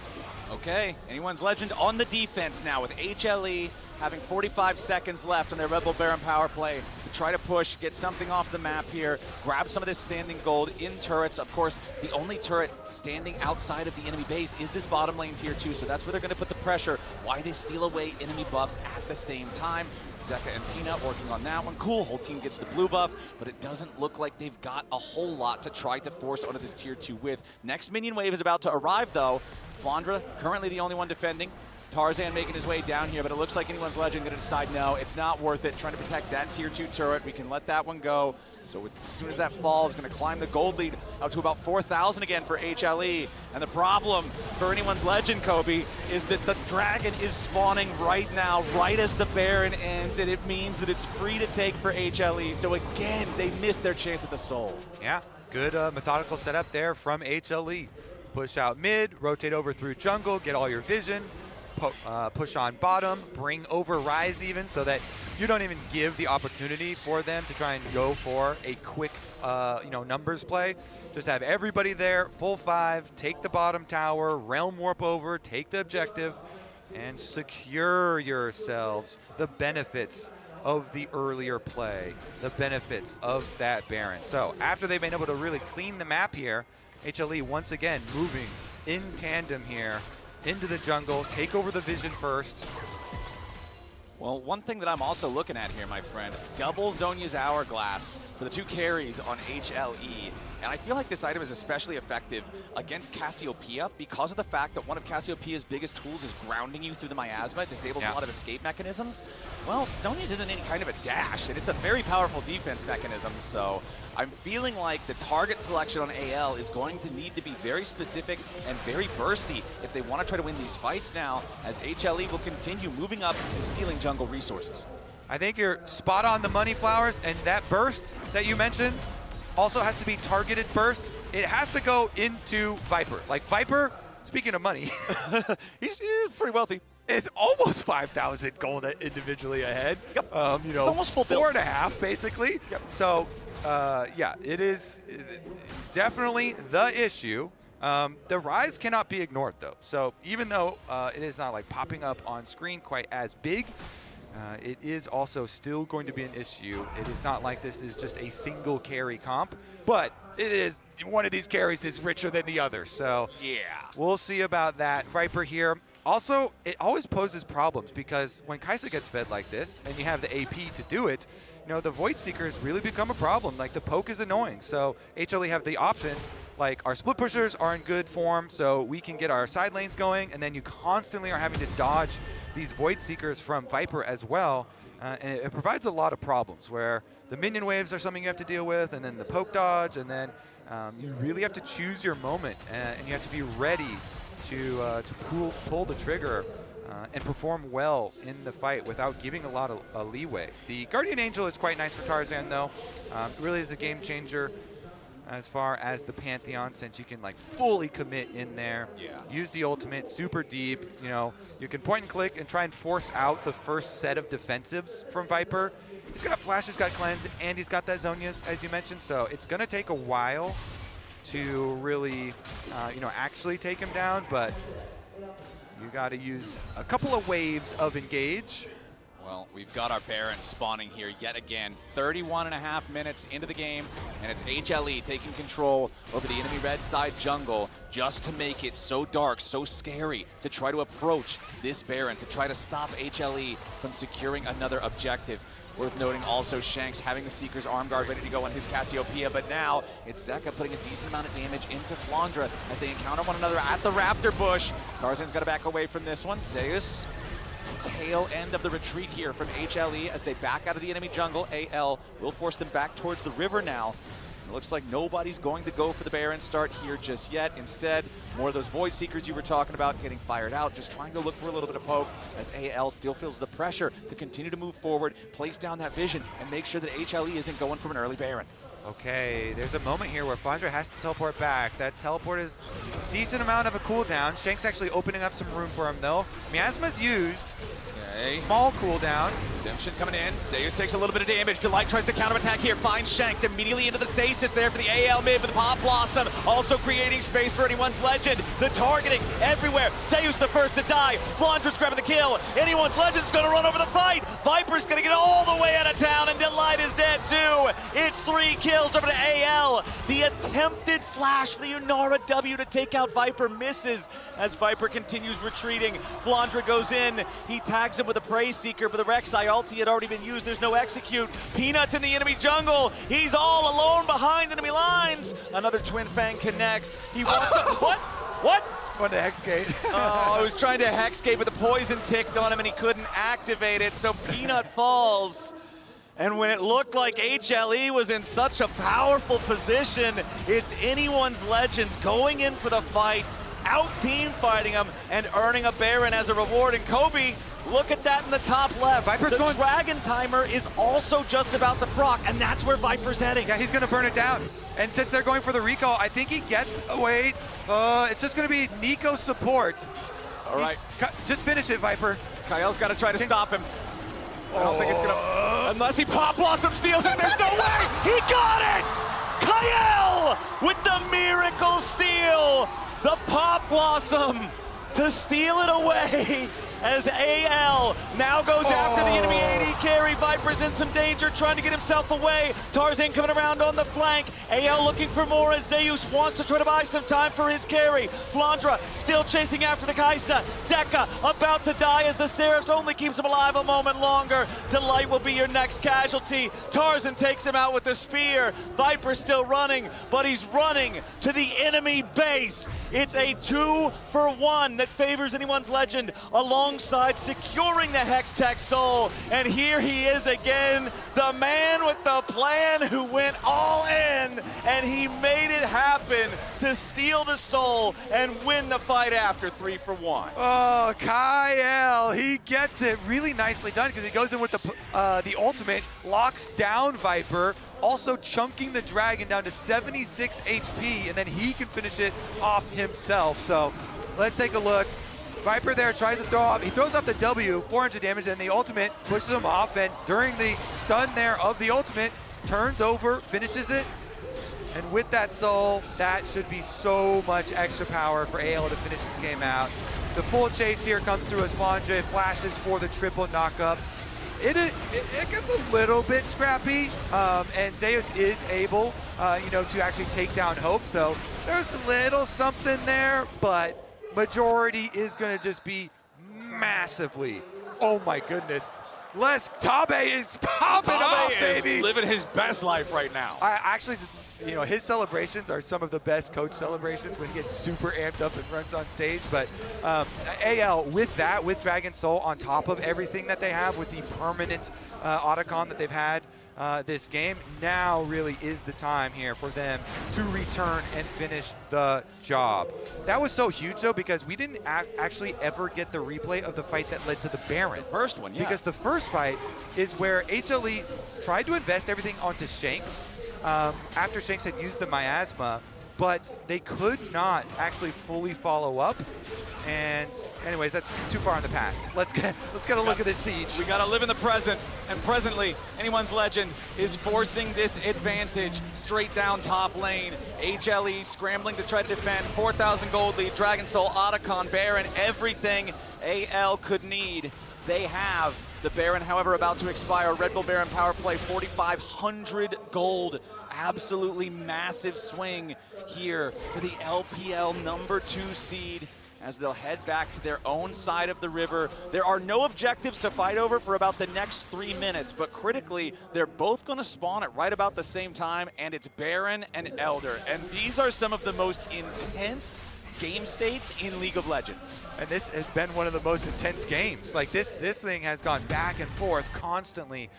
Okay, Anyone's Legend on the defense now with HLE having 45 seconds left on their Red Bull Baron power play to try to push, get something off the map here, grab some of this standing gold in turrets. Of course, the only turret standing outside of the enemy base is this bottom lane tier 2, so that's where they're going to put the pressure. Why they steal away enemy buffs at the same time. Zeka and Peanut working on that one. Cool, whole team gets the blue buff, but it doesn't look like they've got a whole lot to try to force onto this tier 2 with. Next minion wave is about to arrive though. Flandra currently the only one defending. Tarzan making his way down here, but it looks like Anyone's Legend going to decide no, it's not worth it. Trying to protect that tier 2 turret. We can let that one go. So as soon as that falls, going to climb the gold lead up to about 4,000 again for HLE. And the problem for Anyone's Legend, Kobe, is that the dragon is spawning right now, right as the Baron ends, and it means that it's free to take for HLE. So again, they missed their chance at the soul. Yeah, good methodical setup there from HLE. Push out mid, rotate over through jungle, get all your vision. Push on bottom, bring over Rise even, so that you don't even give the opportunity for them to try and go for a quick numbers play. Just have everybody there, full 5, take the bottom tower, realm warp over, take the objective, and secure yourselves the benefits of the earlier play, the benefits of that Baron. So after they've been able to really clean the map here, HLE once again moving in tandem here into the jungle, take over the vision first. Well, one thing that I'm also looking at here, my friend, double Zonia's Hourglass for the 2 carries on HLE. And I feel like this item is especially effective against Cassiopeia because of the fact that one of Cassiopeia's biggest tools is grounding you through the miasma. It disables a lot of escape mechanisms. Well, Zonia's isn't any kind of a dash, and it's a very powerful defense mechanism, so I'm feeling like the target selection on AL is going to need to be very specific and very bursty if they want to try to win these fights now, as HLE will continue moving up and stealing jungle resources. I think you're spot on the money, Flowers, and that burst that you mentioned also has to be targeted burst. It has to go into Viper. Like Viper, speaking of money, he's pretty wealthy. It's almost 5,000 gold individually ahead. Yep. Almost full 4.5 basically. Yep. So yeah, it's definitely the issue. The Rise cannot be ignored though. So even though it is not like popping up on screen quite as big, it is also still going to be an issue. It is not like this is just a single carry comp, but it is one of these carries is richer than the other. So yeah, we'll see about that. Viper here. Also, it always poses problems because when Kai'Sa gets fed like this and you have the AP to do it, the Void Seekers really become a problem. Like the poke is annoying. So HLE have the options, like our split pushers are in good form, so we can get our side lanes going, and then you constantly are having to dodge these Void Seekers from Viper as well. And it provides a lot of problems where the minion waves are something you have to deal with, and then the poke dodge, and then you really have to choose your moment, and you have to be ready to pull the trigger and perform well in the fight without giving a lot of leeway. The Guardian Angel is quite nice for Tarzan though. Really is a game changer as far as the Pantheon, since you can like fully commit in there. Yeah. Use the ultimate super deep. You can point and click and try and force out the first set of defensives from Viper. He's got Flash, he's got Cleanse, and he's got that Zonias, as you mentioned. So it's gonna take a while to really, actually take him down, but you got to use a couple of waves of engage Well, we've got our Baron spawning here yet again. 31.5 minutes into the game, and it's HLE taking control over the enemy red side jungle just to make it so dark, so scary to try to approach this Baron, to try to stop HLE from securing another objective. Worth noting also Shanks having the Seeker's arm guard ready to go on his Cassiopeia, but now it's Zeka putting a decent amount of damage into Flandra as they encounter one another at the Raptor Bush. Tarzan's got to back away from this one. Zeus, tail end of the retreat here from HLE as they back out of the enemy jungle. AL will force them back towards the river now. It looks like nobody's going to go for the Baron start here just yet. Instead, more of those Void Seekers you were talking about getting fired out, just trying to look for a little bit of poke as AL still feels the pressure to continue to move forward, place down that vision, and make sure that HLE isn't going from an early Baron. Okay, there's a moment here where Flandra has to teleport back. That teleport is a decent amount of a cooldown. Shank's actually opening up some room for him though. Miasma's used. Okay. Small cooldown. Redemption coming in. Zeus takes a little bit of damage. Delight tries to counterattack here. Finds Shanks immediately into the stasis there for the AL mid with the Pop Blossom. Also creating space for anyone's legend. The targeting everywhere. Zeus the first to die. Flandra's grabbing the kill. Anyone's legend's gonna run over the fight. Viper's gonna get all the way out of town, and Delight is dead too. It's 3 kills over to AL. The attempted flash for the Unara W to take out Viper misses as Viper continues retreating. Flandra goes in. He tags him with a Prey Seeker, but the Rek'Sai ulti had already been used. There's no execute. Peanuts in the enemy jungle. He's all alone behind enemy lines. Another Twin Fang connects. He walks up. What? Wanted to Hexgate. Oh, I was trying to Hexgate, but the poison ticked on him and he couldn't activate it, so Peanut falls. And when it looked like HLE was in such a powerful position, it's anyone's legends going in for the fight, out team fighting him, and earning a Baron as a reward. And Kobe, look at that in the top left. Viper's going. Dragon Timer is also just about to proc, and that's where Viper's heading. Yeah, he's going to burn it down. And since they're going for the recall, I think he gets away. It's just going to be Nico support. All right. Just finish it, Viper. Kyle's got to try to stop him. I don't think it's gonna, unless he Pop Blossom steals it, there's no way! He got it! Kyle with the miracle steal! The Pop Blossom to steal it away as AL now goes after the enemy AD carry. Viper's in some danger, trying to get himself away. Tarzan coming around on the flank. AL looking for more as Zeus wants to try to buy some time for his carry. Flandra still chasing after the Kaisa. Zeka about to die as the Seraphs only keeps him alive a moment longer. Delight will be your next casualty. Tarzan takes him out with the spear. Viper still running, but he's running to the enemy base. It's a 2-for-1 that favors anyone's legend alongside securing the Hextech Soul. And here he is again, the man with the plan who went all in, and he made it happen to steal the Soul and win the fight after 3-for-1. Oh, Kyle, he gets it really nicely done because he goes in with the ultimate, locks down Viper, also chunking the Dragon down to 76 HP, and then he can finish it off himself. So let's take a look. Viper there tries to throw off, he throws off the W, 400 damage, and the ultimate pushes him off, and during the stun there of the ultimate, turns over, finishes it, and with that soul, that should be so much extra power for AL to finish this game out. The full chase here comes through as Flandra flashes for the triple knockup. It gets a little bit scrappy, and Zeus is able, to actually take down Hope, so there's a little something there, but majority is going to just be massively. Oh my goodness. Tabe is popping off, baby. Living his best life right now. I actually just, his celebrations are some of the best coach celebrations when he gets super amped up and runs on stage. But AL, with that, with Dragon Soul on top of everything that they have, with the permanent Otacon that they've had this game, now really is the time here for them to return and finish the job. That was so huge, though, because we didn't actually ever get the replay of the fight that led to the Baron. First one, yeah. Because the first fight is where HLE tried to invest everything onto Shanks after Shanks had used the miasma, but they could not actually fully follow up. And anyways, that's too far in the past. Let's get a look at this siege. We gotta live in the present, and presently, anyone's legend is forcing this advantage straight down top lane. HLE scrambling to try to defend, 4,000 gold lead, Dragon Soul, Otacon, Baron, everything AL could need, they have. The Baron, however, about to expire. Red Bull Baron power play, 4,500 gold. Absolutely massive swing here for the LPL #2 seed as they'll head back to their own side of the river. There are no objectives to fight over for about the next 3 minutes, but critically, they're both going to spawn at right about the same time, and it's Baron and Elder. And these are some of the most intense game states in League of Legends. And this has been one of the most intense games. Like this thing has gone back and forth constantly.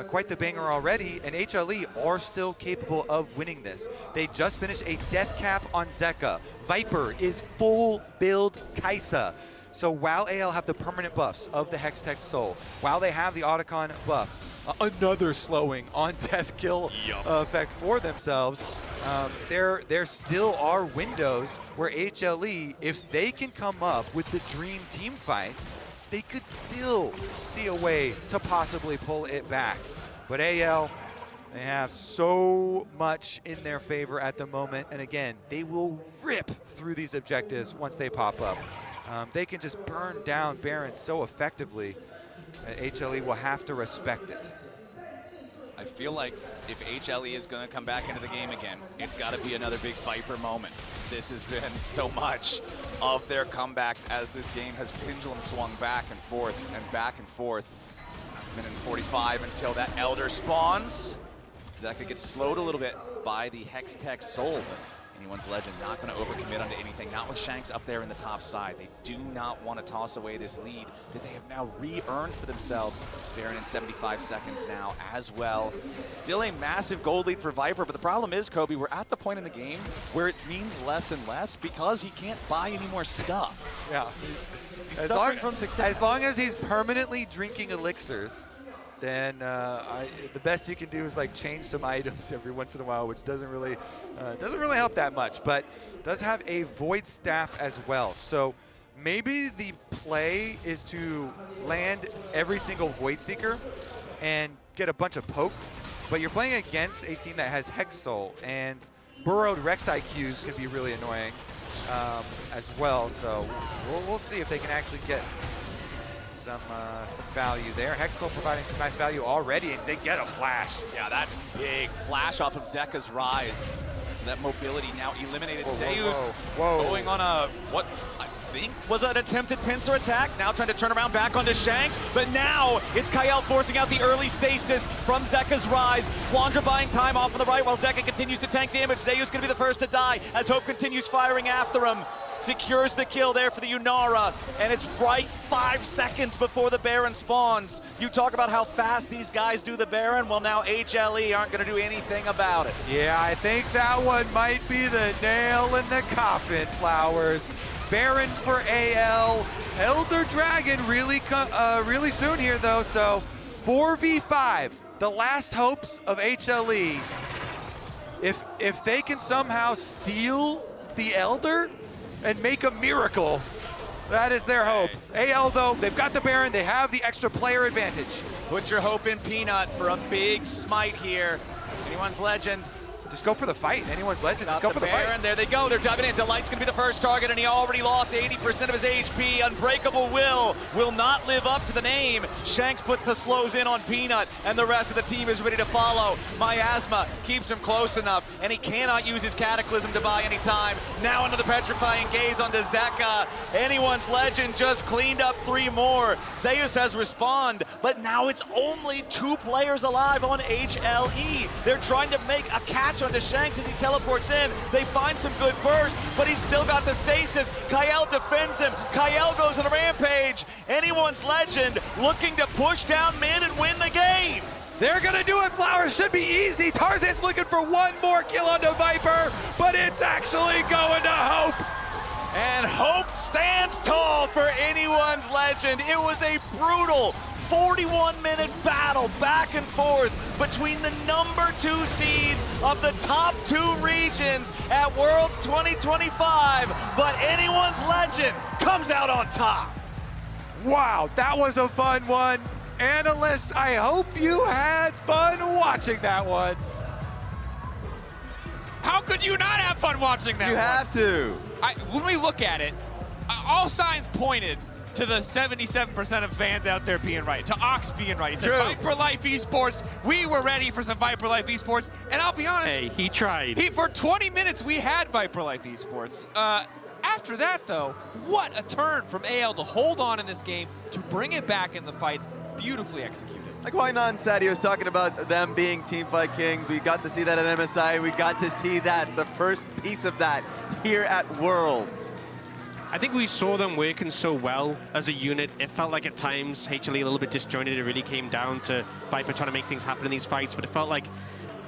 Quite the banger already, and HLE are still capable of winning this. They just finished a death cap on Zeka. Viper is full build Kai'Sa. So while AL have the permanent buffs of the Hextech Soul, while they have the Otacon buff, another slowing on death kill effect for themselves, there still are windows where HLE, if they can come up with the dream team fight, they could still see a way to possibly pull it back. But AL, they have so much in their favor at the moment. And again, they will rip through these objectives once they pop up. They can just burn down Baron so effectively that HLE will have to respect it. I feel like if HLE is going to come back into the game again, it's got to be another big Viper moment. This has been so much of their comebacks as this game has pendulum swung back and forth and back and forth. Minute 45 until that Elder spawns. Zeka gets slowed a little bit by the Hextech Soul. Anyone's Legend not going to overcommit onto anything, not with Shanks up there in the top side. They do not want to toss away this lead that they have now re-earned for themselves. Baron in 75 seconds now as well. Still a massive gold lead for Viper, but the problem is, Kobe, we're at the point in the game where it means less and less because he can't buy any more stuff. Yeah. He's suffering from success. As long as he's permanently drinking elixirs, then the best you can do is like change some items every once in a while, which doesn't really help that much, but does have a Void Staff as well. So maybe the play is to land every single Void Seeker and get a bunch of poke, but you're playing against a team that has Hex Soul, and burrowed Rex IQs can be really annoying as well. So we'll see if they can actually get some value there. Hexel providing some nice value already, and they get a flash. Yeah, that's big. Flash off of Zeka's rise. So that mobility now eliminated. Zeus going on a, what I think was an attempted pincer attack. Now trying to turn around back onto Shanks, but now it's Kael forcing out the early stasis from Zeka's rise. Flandra buying time off on the right while Zeka continues to tank damage. Zeus going to be the first to die as Hope continues firing after him. Secures the kill there for the Unara, and it's right 5 seconds before the Baron spawns. You talk about how fast these guys do the Baron, well now HLE aren't going to do anything about it. Yeah, I think that one might be the nail in the coffin, Flowers. Baron for AL, Elder Dragon really soon here though, so 4v5, the last hopes of HLE. If they can somehow steal the Elder and make a miracle, that is their hope. AL though, they've got the Baron, they have the extra player advantage. Put your hope in Peanut for a big smite here. Anyone's Legend. Just go for the fight. Anyone's Legend, just go for the fight. There they go, they're diving in. Delight's gonna be the first target, and he already lost 80% of his HP. Unbreakable will not live up to the name. Shanks puts the slows in on Peanut, and the rest of the team is ready to follow. Miasma keeps him close enough, and he cannot use his Cataclysm to buy any time. Now into the Petrifying Gaze onto Zeka. Anyone's Legend just cleaned up 3 more. Zeus has respawned, but now it's only 2 players alive on HLE. They're trying to make a catch onto Shanks as he teleports in. They find some good burst, but he's still got the stasis. Kael defends him. Kael goes on a rampage. Anyone's Legend looking to push down mid and win the game. They're gonna do it, Flowers. Should be easy. Tarzan's looking for 1 more kill onto Viper, but it's actually going to Hope. And Hope stands tall for Anyone's Legend. It was a brutal 41-minute battle back and forth between the #2 seeds of the top 2 regions at Worlds 2025, but Anyone's Legend comes out on top. Wow, that was a fun one. Analysts, I hope you had fun watching that one. How could you not have fun watching that one? You have to. When we look at it, all signs pointed to the 77% of fans out there being right, to Ox being right. He said, True. Viper Life Esports, we were ready for some Viper Life Esports. And I'll be honest. Hey, he tried. For 20 minutes, we had Viper Life Esports. After that, though, what a turn from AL to hold on in this game, to bring it back in the fights. Beautifully executed. Like Wainan said, he was talking about them being Teamfight Kings. We got to see that at MSI. We got to see that, the first piece of that, here at Worlds. I think we saw them working so well as a unit. It felt like at times HLE a little bit disjointed. It really came down to Viper trying to make things happen in these fights, but it felt like,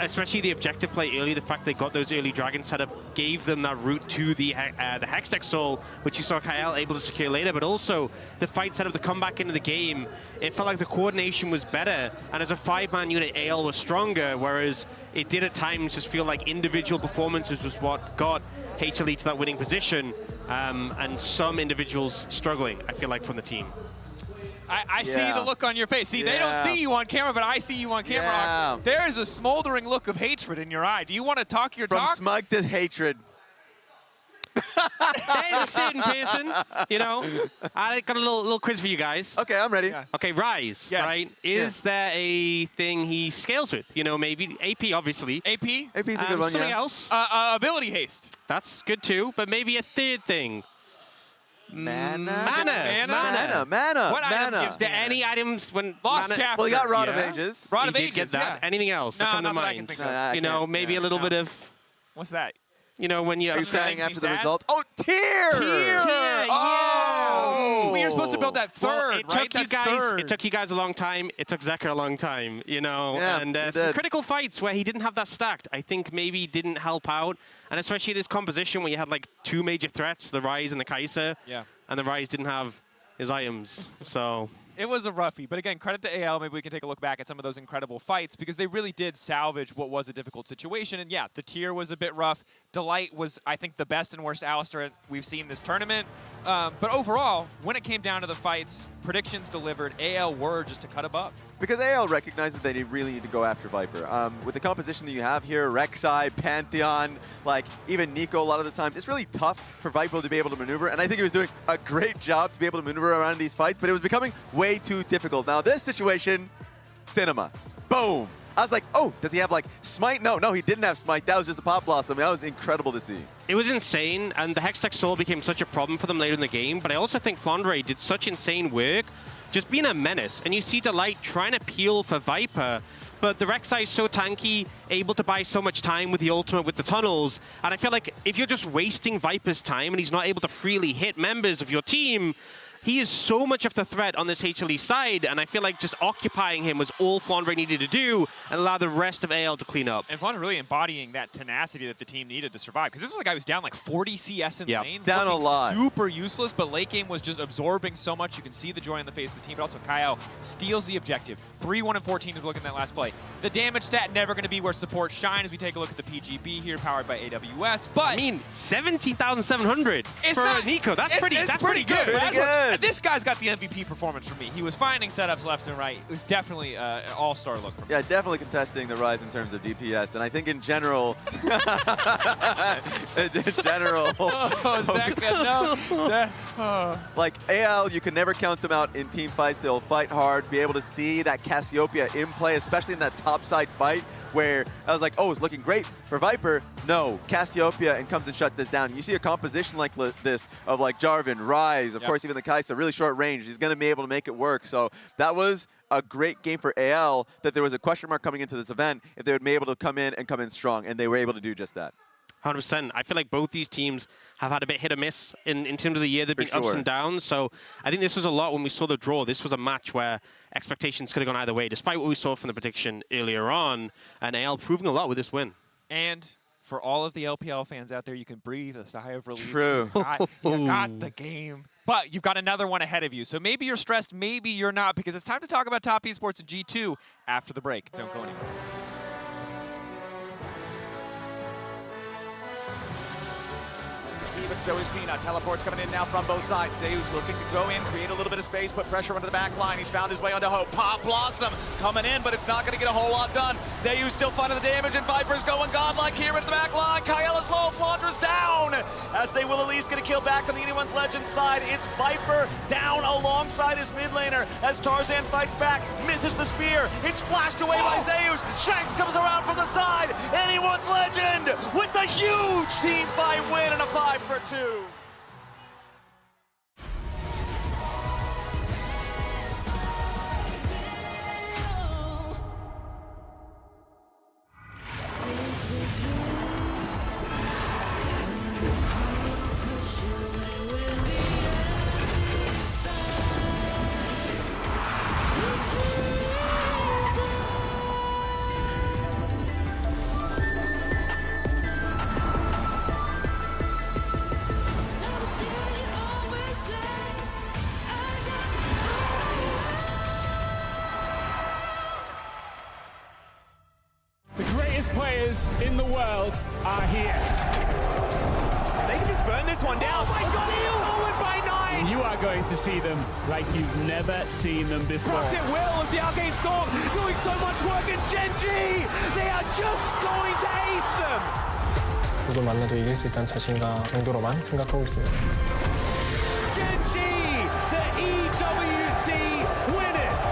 especially the objective play early, the fact they got those early dragon setup gave them that route to the Hextech Soul, which you saw Kyle able to secure later, but also the fight setup, the comeback into the game, it felt like the coordination was better, and as a 5-man unit, AL was stronger, whereas it did at times just feel like individual performances was what got HLE to that winning position, and some individuals struggling, I feel like, from the team. I see the look on your face. See, they don't see you on camera, but I see you on camera. Ox. There is a smoldering look of hatred in your eye. Do you want to talk your talk? From smug to hatred. There's a certain person, you know. I got a little quiz for you guys. Okay, I'm ready. Yeah. Okay, Rise, right? Is there a thing he scales with? You know, maybe AP, obviously. AP? AP's a good one, something else? Ability haste. That's good too, but maybe a third thing. Mana. What item gives there any items when Lost Chapter? Well, he got Rod of Ages. Rod of He Ages, did get that. yeah. Anything else that come to mind? You know, maybe a little bit of... What's that? You know, when you're saying after the result. Oh, tier! Oh! We were supposed to build that third, it took right? you guys. It took you guys a long time. It took Zeker a long time. You know, and some critical fights where he didn't have that stacked, I think maybe didn't help out, and especially this composition where you had like two major threats, the Ryze and the Kai'Sa. Yeah. And the Ryze didn't have his items, so. It was a roughie, but again, credit to AL. Maybe we can take a look back at some of those incredible fights because they really did salvage what was a difficult situation. And yeah, the tier was a bit rough. Delight was, I think, the best and worst Alistar we've seen this tournament. But overall, when it came down to the fights, predictions delivered. AL were just to cut above. Because AL recognized that they really need to go after Viper. With the composition that you have here, Rek'Sai, Pantheon, like even Nico a lot of the times, it's really tough for Viper to be able to maneuver. And I think he was doing a great job to be able to maneuver around these fights, but it was becoming way too difficult. Now this situation, Cinema, boom. I was like, oh, does he have like Smite? No, he didn't have Smite. That was just a Pop Blossom. That was incredible to see. It was insane, and the Hextech Soul became such a problem for them later in the game, but I also think Flandre did such insane work, just being a menace. And you see Delight trying to peel for Viper, but the Rek'Sai is so tanky, able to buy so much time with the ultimate, with the tunnels, and I feel like if you're just wasting Viper's time and he's not able to freely hit members of your team, he is so much of the threat on this HLE side, and I feel like just occupying him was all Flandre needed to do and allow the rest of AL to clean up. And Flandre really embodying that tenacity that the team needed to survive. Because this was a guy who was down like 40 CS in lane. Down a lot. Super useless, but late game was just absorbing so much. You can see the joy on the face of the team, but also Kyle steals the objective. 3-1 and 14 is looking at that last play. The damage stat never going to be where support shine as we take a look at the PGB here, powered by AWS. But I mean, 17,700 for Nico. That's pretty good. Pretty good. This guy's got the MVP performance for me. He was finding setups left and right. It was definitely an all-star look for me. Yeah, definitely contesting the Ryze in terms of DPS. And I think in general, like AL, you can never count them out in team fights. They'll fight hard, be able to see that Cassiopeia in play, especially in that top side fight where I was like, oh, it's looking great for Viper. No, Cassiopeia and comes and shut this down. You see a composition like this of like Jarvan, Ryze, of course even the Kai'Sa, really short range. He's going to be able to make it work. So that was a great game for AL, that there was a question mark coming into this event if they would be able to come in strong, and they were able to do just that. 100%. I feel like both these teams have had a bit hit or miss in terms of the year. They've been ups and downs. So I think this was a lot when we saw the draw. This was a match where expectations could have gone either way, despite what we saw from the prediction earlier on. And AL proving a lot with this win. And for all of the LPL fans out there, you can breathe a sigh of relief. True. You got the game. But you've got another one ahead of you. So maybe you're stressed, maybe you're not, because it's time to talk about Top Esports and G2 after the break. Don't go anywhere. XP, but so is Peanut. Teleports coming in now from both sides. Zeus looking to go in, create a little bit of space, put pressure onto the back line. He's found his way onto Hope. Pop Blossom coming in, but it's not going to get a whole lot done. Zeus still finding the damage, and Viper's going godlike here at the back line. Kaela's low, Flandra's down, as they will at least get a kill back on the Anyone's Legend side. It's Viper down alongside his mid laner as Tarzan fights back, misses the spear. It's flashed away by Zeus. Shanks comes around from the side. Anyone's Legend with the huge team fight win and a 5-for-2. The greatest players in the world are here. They can just burn this one down. Oh my god, forward by 9! You are going to see them like you've never seen them before. Propped at will as the Arcane Storm doing so much work, and Genji! They are just going to ace them! 누굴 만나도 이길 수 있다는 자신감 정도로만 생각하고 있습니다. Genji, the EWC winners!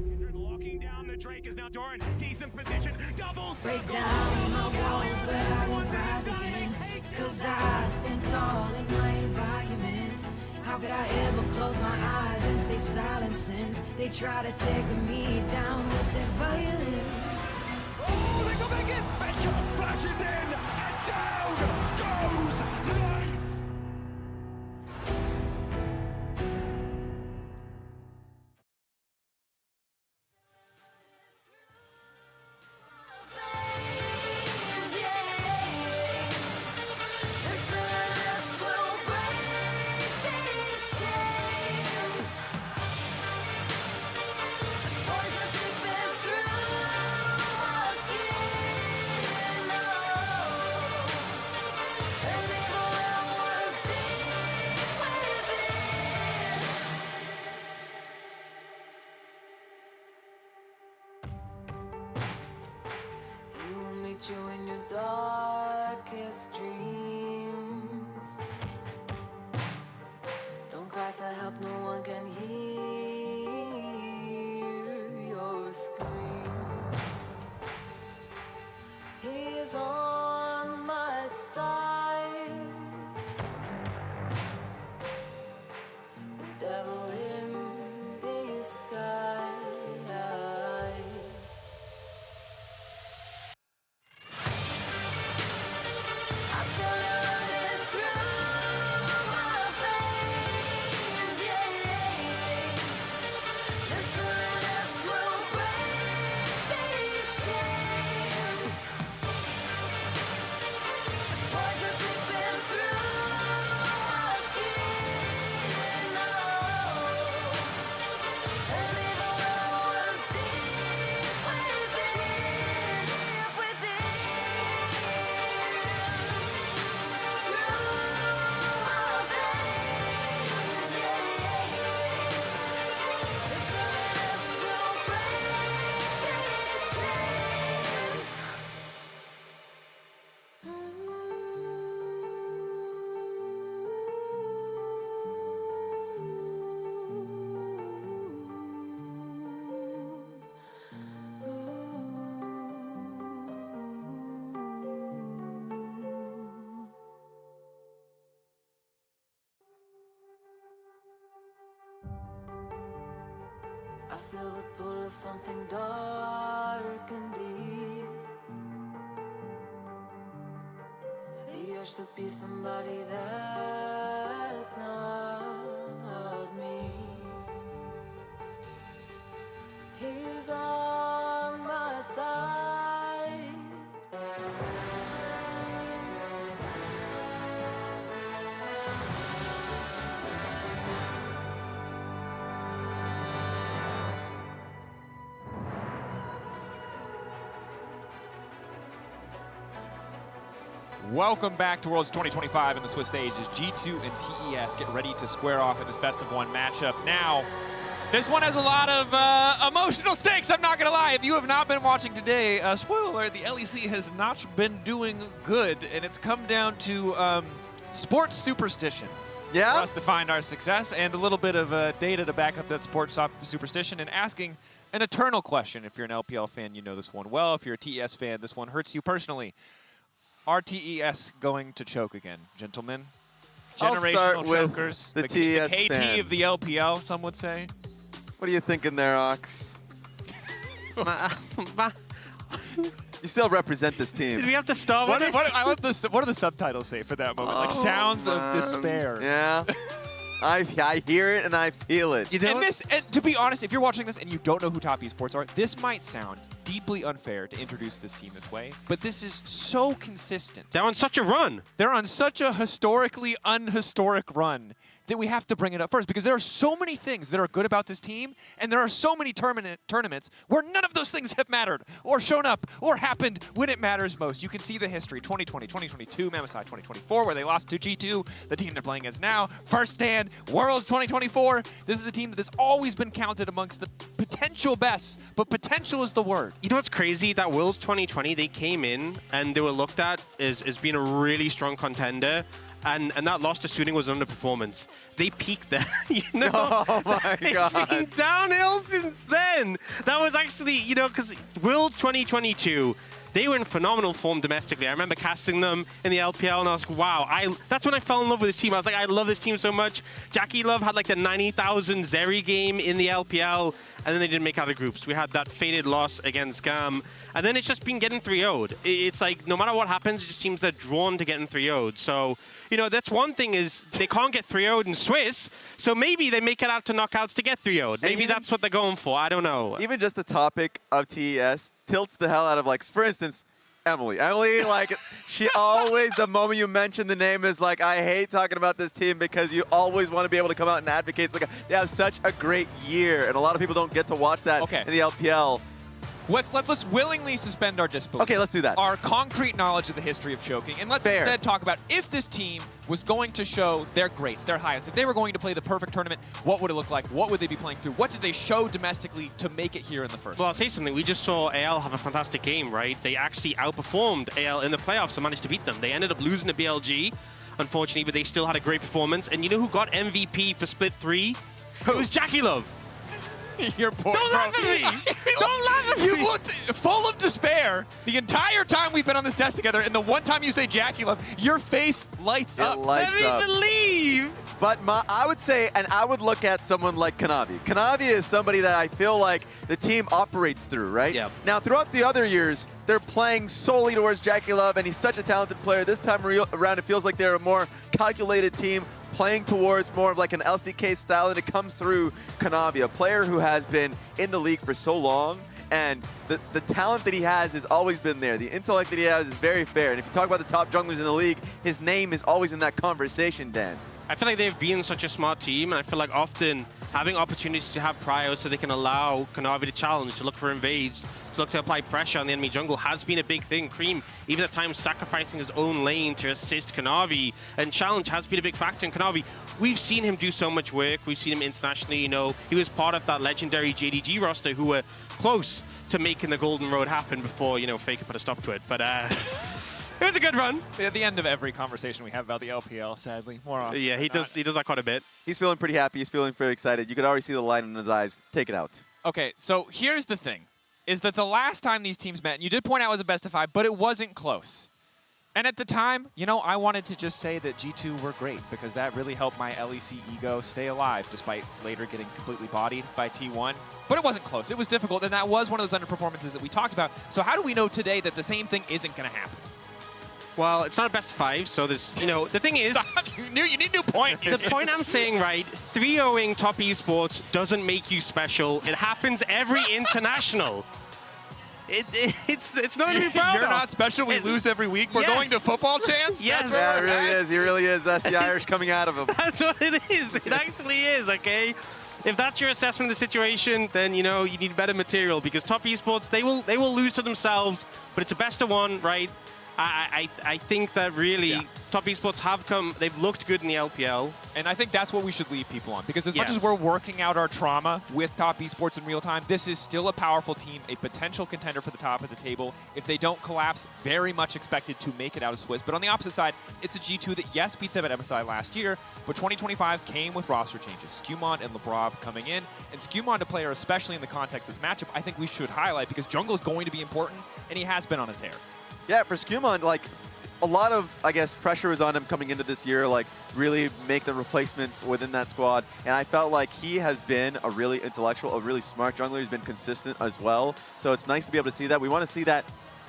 Kindred locking down the Drake is now Doran. Decent position, double Break down my walls, but I won't rise again. Cause I stand tall in my environment. How could I ever close my eyes and stay silent since they try to take me down with their violence? Oh, they go back in. Bishop flashes in, and down goes Knight. You in your darkest dreams. Don't cry for help, no one can hear your screams. He's on my side. The devil in disguise. I feel the pull of something dark and deep. The urge to be somebody that's not me. He's on my side. Welcome back to Worlds 2025 in the Swiss stage as G2 and TES get ready to square off in this best-of-1 matchup. Now, this one has a lot of emotional stakes, I'm not going to lie. If you have not been watching today, spoiler alert, the LEC has not been doing good, and it's come down to sports superstition. Yeah? For us to find our success, and a little bit of data to back up that sports superstition, and asking an eternal question. If you're an LPL fan, you know this one well. If you're a TES fan, this one hurts you personally. Are TES going to choke again, gentlemen? Generational chokers. The TES the KT fan. of the LPL, some would say. What are you thinking there, Ox? You still represent this team. Did we have to start with this? I love this. What do the subtitles say for that moment? Like sounds of despair. Yeah. I hear it and I feel it. You know, and to be honest, if you're watching this and you don't know who Top Esports are, this might sound deeply unfair to introduce this team this way, but this is so consistent. They're on such a run. They're on such a historically unhistoric run that we have to bring it up first, because there are so many things that are good about this team, and there are so many tournaments where none of those things have mattered or shown up or happened when it matters most. You can see the history, 2020, 2022, Mammoth 2024, where they lost to G2, the team they're playing as now, First Stand, Worlds 2024. This is a team that has always been counted amongst the potential best, but potential is the word. You know what's crazy? That Worlds 2020, they came in and they were looked at as being a really strong contender. And that loss to Suning was underperformance. They peaked there, you know? Oh my God. It's been downhill since then. That was actually, you know, because Worlds 2022, they were in phenomenal form domestically. I remember casting them in the LPL, and I was like, wow, that's when I fell in love with this team. I was like, I love this team so much. Jackie Love had like the 90,000 Zeri game in the LPL, and then they didn't make out of groups. We had that faded loss against Scam, and then it's just been getting 3-0'd. It's like, no matter what happens, it just seems they're drawn to getting 3-0'd. So, you know, that's one thing is they can't get 3-0'd in Swiss, so maybe they make it out to knockouts to get 3-0'd. Maybe that's what they're going for. I don't know. Even just the topic of TES tilts the hell out of, like, for instance, Emily. Emily, like, she always, the moment you mention the name, is like, I hate talking about this team because you always want to be able to come out and advocate. It's like, they have such a great year, and a lot of people don't get to watch that in the LPL. Let's willingly suspend our disbelief. Okay, let's do that. Our concrete knowledge of the history of choking, and let's instead talk about if this team was going to show their greats, their highlights. If they were going to play the perfect tournament, what would it look like? What would they be playing through? What did they show domestically to make it here in the first? Well, I'll say something. We just saw AL have a fantastic game, right? They actually outperformed AL in the playoffs and managed to beat them. They ended up losing to BLG, unfortunately, but they still had a great performance. And you know who got MVP for Split 3? It was Jackie Love. Your boy, Don't laugh at me! Don't laugh at me! You looked full of despair the entire time we've been on this desk together, and the one time you say Jackie Love, your face lights up. Let me believe! But I would say, and I would look at someone like Kanavi. Kanavi is somebody that I feel like the team operates through, right? Yeah. Now, throughout the other years, they're playing solely towards Jackie Love, and he's such a talented player. This time around, it feels like they're a more calculated team, playing towards more of like an LCK style, and it comes through Kanavi, a player who has been in the league for so long, and the talent that he has always been there. The intellect that he has is very fair, and if you talk about the top junglers in the league, his name is always in that conversation, Dan. I feel like they've been such a smart team, and I feel like often having opportunities to have pryos so they can allow Kanavi to challenge, to look for invades, to look to apply pressure on the enemy jungle has been a big thing. Cream, even at times sacrificing his own lane to assist Kanavi, and challenge has been a big factor in Kanavi. We've seen him do so much work. We've seen him internationally, you know. He was part of that legendary JDG roster who were close to making the Golden Road happen before, you know, Faker put a stop to it. But it was a good run. At the end of every conversation we have about the LPL, sadly, more often. Yeah, he does that quite a bit. He's feeling pretty happy. He's feeling very excited. You could already see the light in his eyes. Take it out. Okay, so here's the thing, is that the last time these teams met, and you did point out it was a best of 5, but it wasn't close. And at the time, you know, I wanted to just say that G2 were great because that really helped my LEC ego stay alive despite later getting completely bodied by T1. But it wasn't close. It was difficult, and that was one of those underperformances that we talked about. So how do we know today that the same thing isn't going to happen? Well, it's not a best of 5, so there's, you know, the thing is... you need new point. The point I'm saying, right, 3-0ing Top Esports doesn't make you special. It happens every international. It's not to be proud You're of. not special. We lose every week. We're going to football chants? Yes. Yeah, it really is. He really is. That's the Irish coming out of him. That's what it is. It actually is, okay? If that's your assessment of the situation, then, you know, you need better material because Top Esports, they will lose to themselves, but it's a best of 1, right? I think that really Top Esports have come, they've looked good in the LPL. And I think that's what we should leave people on, because as much Yes. as we're working out our trauma with Top Esports in real time, this is still a powerful team, a potential contender for the top of the table. If they don't collapse, very much expected to make it out of Swiss. But on the opposite side, it's a G2 that, yes, beat them at MSI last year, but 2025 came with roster changes. Skumond and Lebrov coming in, and Skumond, a player, especially in the context of this matchup, I think we should highlight, because jungle is going to be important, and he has been on a tear. Yeah, for Skumond, like, a lot of, I guess, pressure was on him coming into this year, like, really make the replacement within that squad. And I felt like he has been a really intellectual, a really smart jungler. He's been consistent as well. So it's nice to be able to see that. We want to see that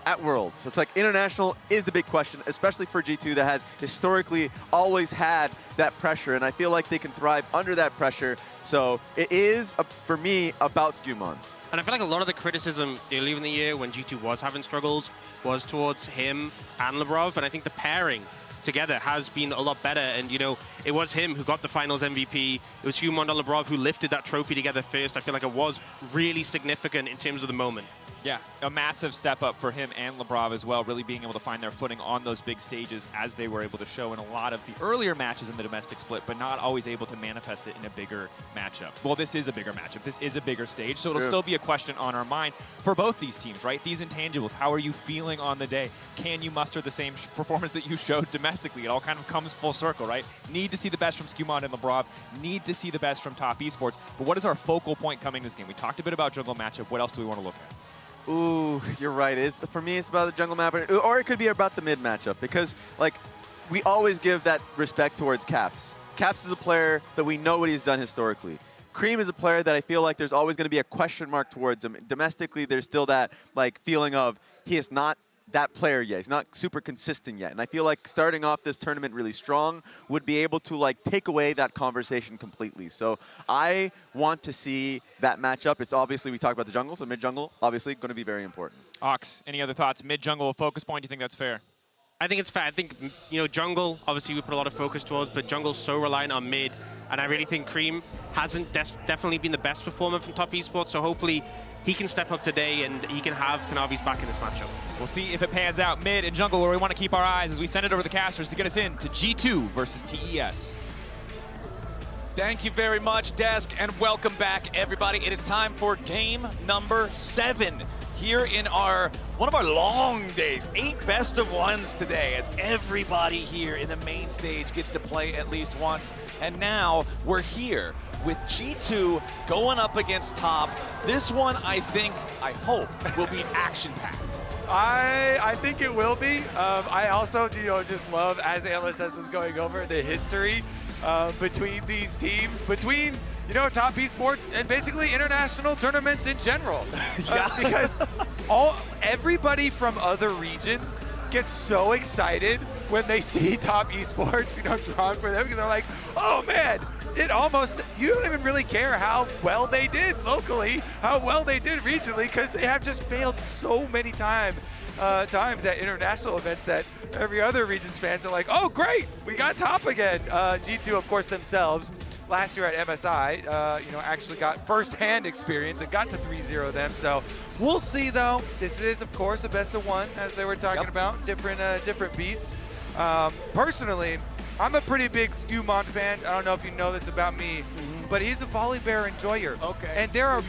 at Worlds. So it's like international is the big question, especially for G2 that has historically always had that pressure. And I feel like they can thrive under that pressure. So it is, for me, about Skumond. And I feel like a lot of the criticism earlier in the year when G2 was having struggles was towards him and Lebrov, and I think the pairing together has been a lot better. And, you know, it was him who got the finals MVP. It was Skumond and Lebrov who lifted that trophy together first. I feel like it was really significant in terms of the moment. Yeah, a massive step up for him and Lebrov as well, really being able to find their footing on those big stages as they were able to show in a lot of the earlier matches in the domestic split, but not always able to manifest it in a bigger matchup. Well, this is a bigger matchup. This is a bigger stage, so it'll still be a question on our mind for both these teams, right? These intangibles, how are you feeling on the day? Can you muster the same performance that you showed domestically? It all kind of comes full circle, right? Need to see the best from Skumond and Lebrov, need to see the best from Top Esports, but what is our focal point coming this game? We talked a bit about jungle matchup. What else do we want to look at? Ooh, you're right. For me, it's about the jungle map, or it could be about the mid matchup, because like we always give that respect towards Caps. Caps is a player that we know what he's done historically. Cream is a player that I feel like there's always going to be a question mark towards him. Domestically, there's still that like feeling of he is not that player yet. He's not super consistent yet. And I feel like starting off this tournament really strong would be able to like take away that conversation completely. So I want to see that matchup. It's obviously, we talked about the jungle, so mid jungle, obviously going to be very important. Ox, any other thoughts? Mid jungle, a focus point, do you think that's fair? I think it's fair. I think, you know, jungle, obviously we put a lot of focus towards, but jungle's so reliant on mid. And I really think Cream hasn't definitely been the best performer from Top Esports. So hopefully he can step up today and he can have Kanavi's back in this matchup. We'll see if it pans out mid and jungle, where we want to keep our eyes as we send it over the casters to get us into G2 versus TES. Thank you very much, Desk, and welcome back, everybody. It is time for game number 7 here in one of our long days. 8 best of 1s today, as everybody here in the main stage gets to play at least once. And now we're here with G2 going up against Top. This one, I hope, will be action-packed. I think it will be. I also, just love, as LSS was going over, the history between these teams, between Top Esports and basically international tournaments in general. Because everybody from other regions gets so excited when they see Top Esports, drawing for them, because they're like, oh man, you don't even really care how well they did locally, how well they did regionally, because they have just failed so many times at international events that every other region's fans are like, oh great, we got Top again. G2, of course, themselves, last year at MSI, actually got first-hand experience and got to 3-0 them. So we'll see, though. This is, of course, a best of 1, as they were talking about, different beasts. Personally, I'm a pretty big Skumond fan. I don't know if you know this about me, but he's a volley bear enjoyer. Okay. And there are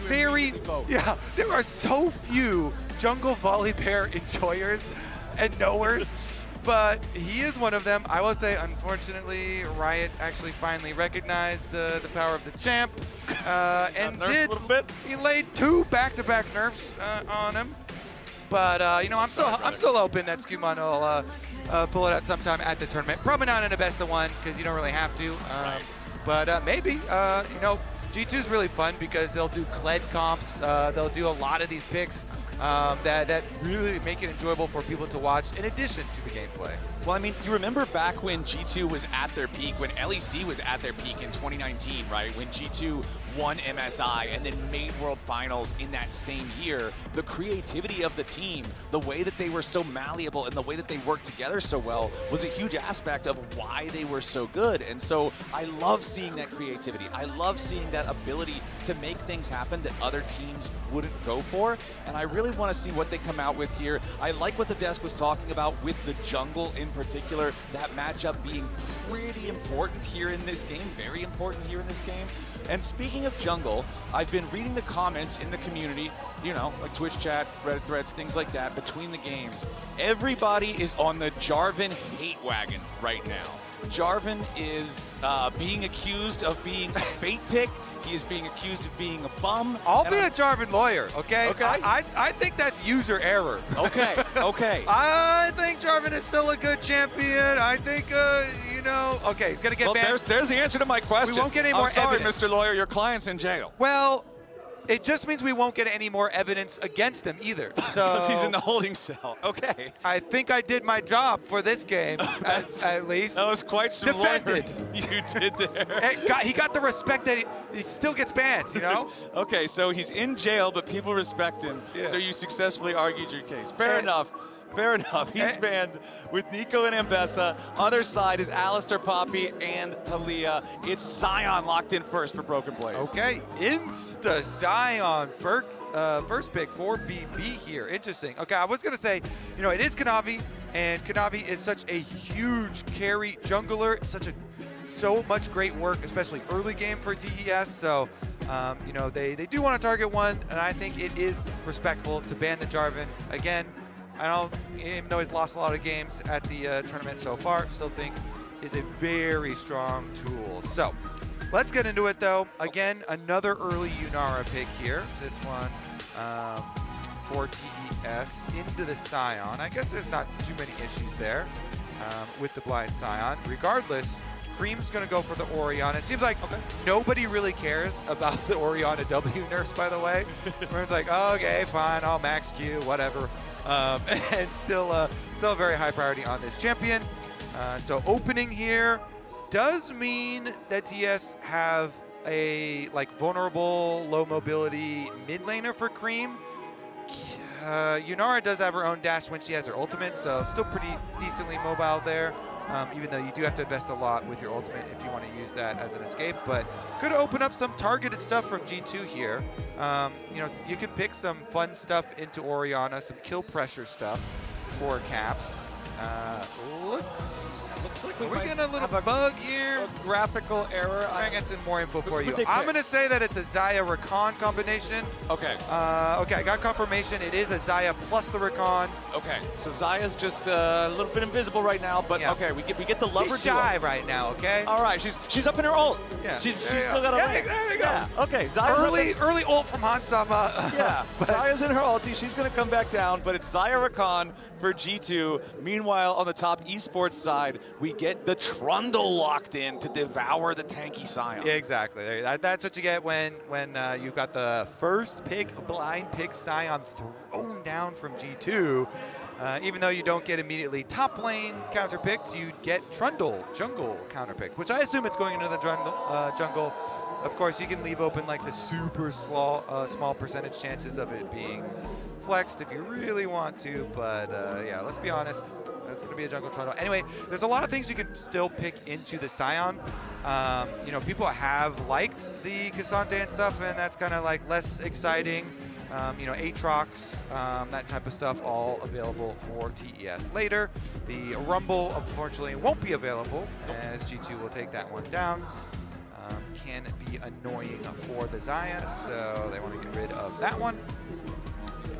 there are so few jungle volley bear enjoyers and knowers, but he is one of them. I will say, unfortunately, Riot actually finally recognized the power of the champ and did. A little bit. He laid 2 back-to-back nerfs on him. But I'm still hoping that Skumond will pull it out sometime at the tournament. Probably not in a best of 1 because you don't really have to. But maybe. G2 is really fun because they'll do Kled comps. They'll do a lot of these picks that really make it enjoyable for people to watch in addition to the gameplay. Well, I mean, you remember back when G2 was at their peak, when LEC was at their peak in 2019, right? When G2 won MSI and then made World Finals in that same year, the creativity of the team, the way that they were so malleable and the way that they worked together so well was a huge aspect of why they were so good. And so I love seeing that creativity. I love seeing that ability to make things happen that other teams wouldn't go for. And I really want to see what they come out with here. I like what the desk was talking about with the jungle in particular, that matchup being pretty important here in this game, very important here in this game. And speaking of jungle, I've been reading the comments in the community, you know, like Twitch chat, Reddit threads, things like that, between the games. Everybody is on the Jarvan hate wagon right now. Jarvan is being accused of being a bait pick. He is being accused of being a bum. I'll be a Jarvan lawyer, okay? Okay. I think that's user error. Okay, okay. I think Jarvan is still a good champion. I think, you know, okay, he's going to get banned. There's the answer to my question. We won't get any more I'm sorry, evidence. Mr. Lawyer, your client's in jail. Well, it just means we won't get any more evidence against him either. Because So he's in the holding cell. Okay. I think I did my job for this game, at least. That was quite some defended. You did there. He got the respect that he still gets banned, you know? Okay, so he's in jail, but people respect him. Yeah. So you successfully argued your case. Fair enough. Fair enough. He's banned with Nico and Ambessa. Other side is Alistair, Poppy, and Talia. It's Zion locked in first for Broken Blade. Okay, Insta Zion first pick for BB here. Interesting. Okay, I was gonna say, you know, it is Kanavi, and Kanavi is such a huge carry jungler, so much great work, especially early game for TES. So, you know, they do want to target one, and I think it is respectful to ban the Jarvan. Again, even though he's lost a lot of games at the tournament so far, still think is a very strong tool. So let's get into it though. Again, another early Yunara pick here. This one for TES into the Scion. I guess there's not too many issues there with the blind Scion. Regardless, Cream's going to go for the Orianna. It seems like nobody really cares about the Orianna W nerfs, by the way. Everyone's like, oh, okay, fine, I'll max Q, whatever. And still a very high priority on this champion. So opening here does mean that TS have a vulnerable, low mobility mid laner for Cream. Yunara does have her own dash when she has her ultimate, so still pretty decently mobile there. Even though you do have to invest a lot with your ultimate if you want to use that as an escape. But could open up some targeted stuff from G2 here. You know, you could pick some fun stuff into Orianna, some kill pressure stuff for Caps. Looks like we're getting a little bug here. A graphical error. I'm gonna get some more info for you. Who'd they I'm pick? gonna say that it's a Xayah Rakan combination. Okay. Okay, I got confirmation. It is a Xayah plus the Rakan. Okay, so Zaya's just a little bit invisible right now, but okay, we get the lover She's shy duo. right now, okay? All right, she's up in her ult. Yeah. She's There you still go. got a Yeah, ult. there you go. Yeah. Okay, Zaya's Early ult from Hansama. Yeah, Zaya's in her ulti. She's going to come back down, but it's Xayah Rakan for G2. Meanwhile, on the top esports side, we get the Trundle locked in to devour the tanky Sion. Yeah, exactly. That's what you get when you've got the first pick, blind pick Sion thrown down from G2. Even though you don't get immediately top lane counter picked, you get Trundle jungle counter picked, which I assume it's going into the jungle. Of course, you can leave open like the super small percentage chances of it being flexed if you really want to, but yeah, let's be honest, it's going to be a jungle Trundle. Anyway, there's a lot of things you can still pick into the Sion. You know, people have liked the Cassante and stuff, and that's kind of like less exciting. You know, Aatrox, that type of stuff, all available for TES later. The Rumble, unfortunately, won't be available, as G2 will take that one down. Can be annoying for the Xayah, so they want to get rid of that one.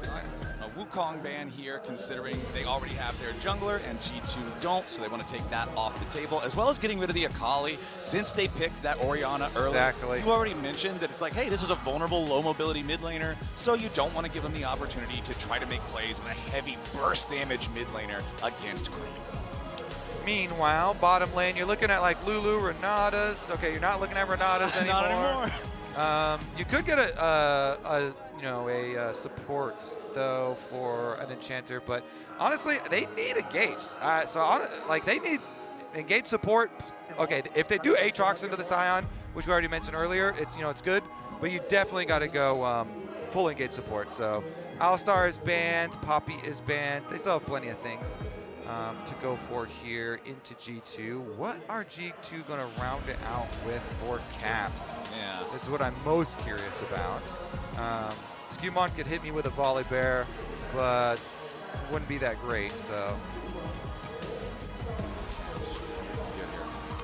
Makes sense. A Wukong ban here, considering they already have their jungler and G2 don't, so they want to take that off the table, as well as getting rid of the Akali since they picked that Orianna early. Exactly. You already mentioned that it's like, hey, this is a vulnerable, low mobility mid laner, so you don't want to give them the opportunity to try to make plays with a heavy burst damage mid laner against Cream. Meanwhile, bottom lane, you're looking at like Lulu, Renatas. Okay, you're not looking at Renatas anymore. Not anymore. You could get a a support though for an enchanter, but honestly, they need engage. They need engage support. Okay, if they do Aatrox into the Scion, which we already mentioned earlier, it's good, but you definitely got to go full engage support. So Alistar is banned, Poppy is banned. They still have plenty of things to go for here into G2. What are G2 going to round it out with for caps? Yeah. This is what I'm most curious about. Skewmon could hit me with a volley bear, but it wouldn't be that great, so.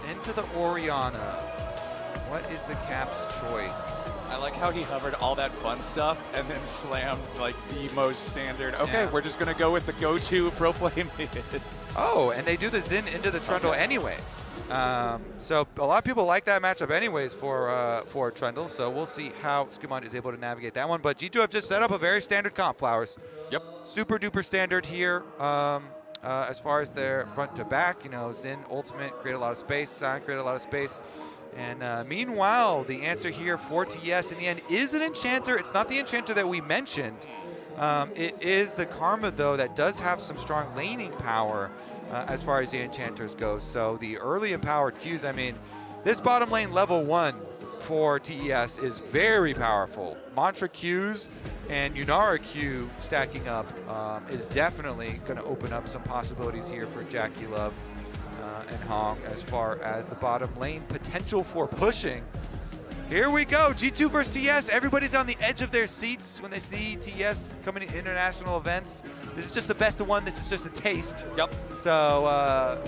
Into the Orianna. What is the caps choice? I like how he hovered all that fun stuff and then slammed like the most standard. Okay, we're just gonna go with the go-to pro play mid. Oh, and they do the Xin into the Trundle anyway. So a lot of people like that matchup anyways for Trundle. So we'll see how Skewmon is able to navigate that one. But G2 have just set up a very standard comp, Flowers. Yep. Super duper standard here. As far as their front to back, Xin ultimate create a lot of space, Sion create a lot of space. And meanwhile, the answer here for TES in the end is an Enchanter. It's not the Enchanter that we mentioned. It is the Karma, though, that does have some strong laning power as far as the Enchanters go. So the early empowered Qs, I mean, this bottom lane level 1 for TES is very powerful. Mantra Qs and Yunara Q stacking up is definitely going to open up some possibilities here for Jackie Love and Hong as far as the bottom lane potential for pushing. Here we go, G2 versus TES. Everybody's on the edge of their seats when they see TES coming to international events. This is just the best of one. This is just a taste. Yep. So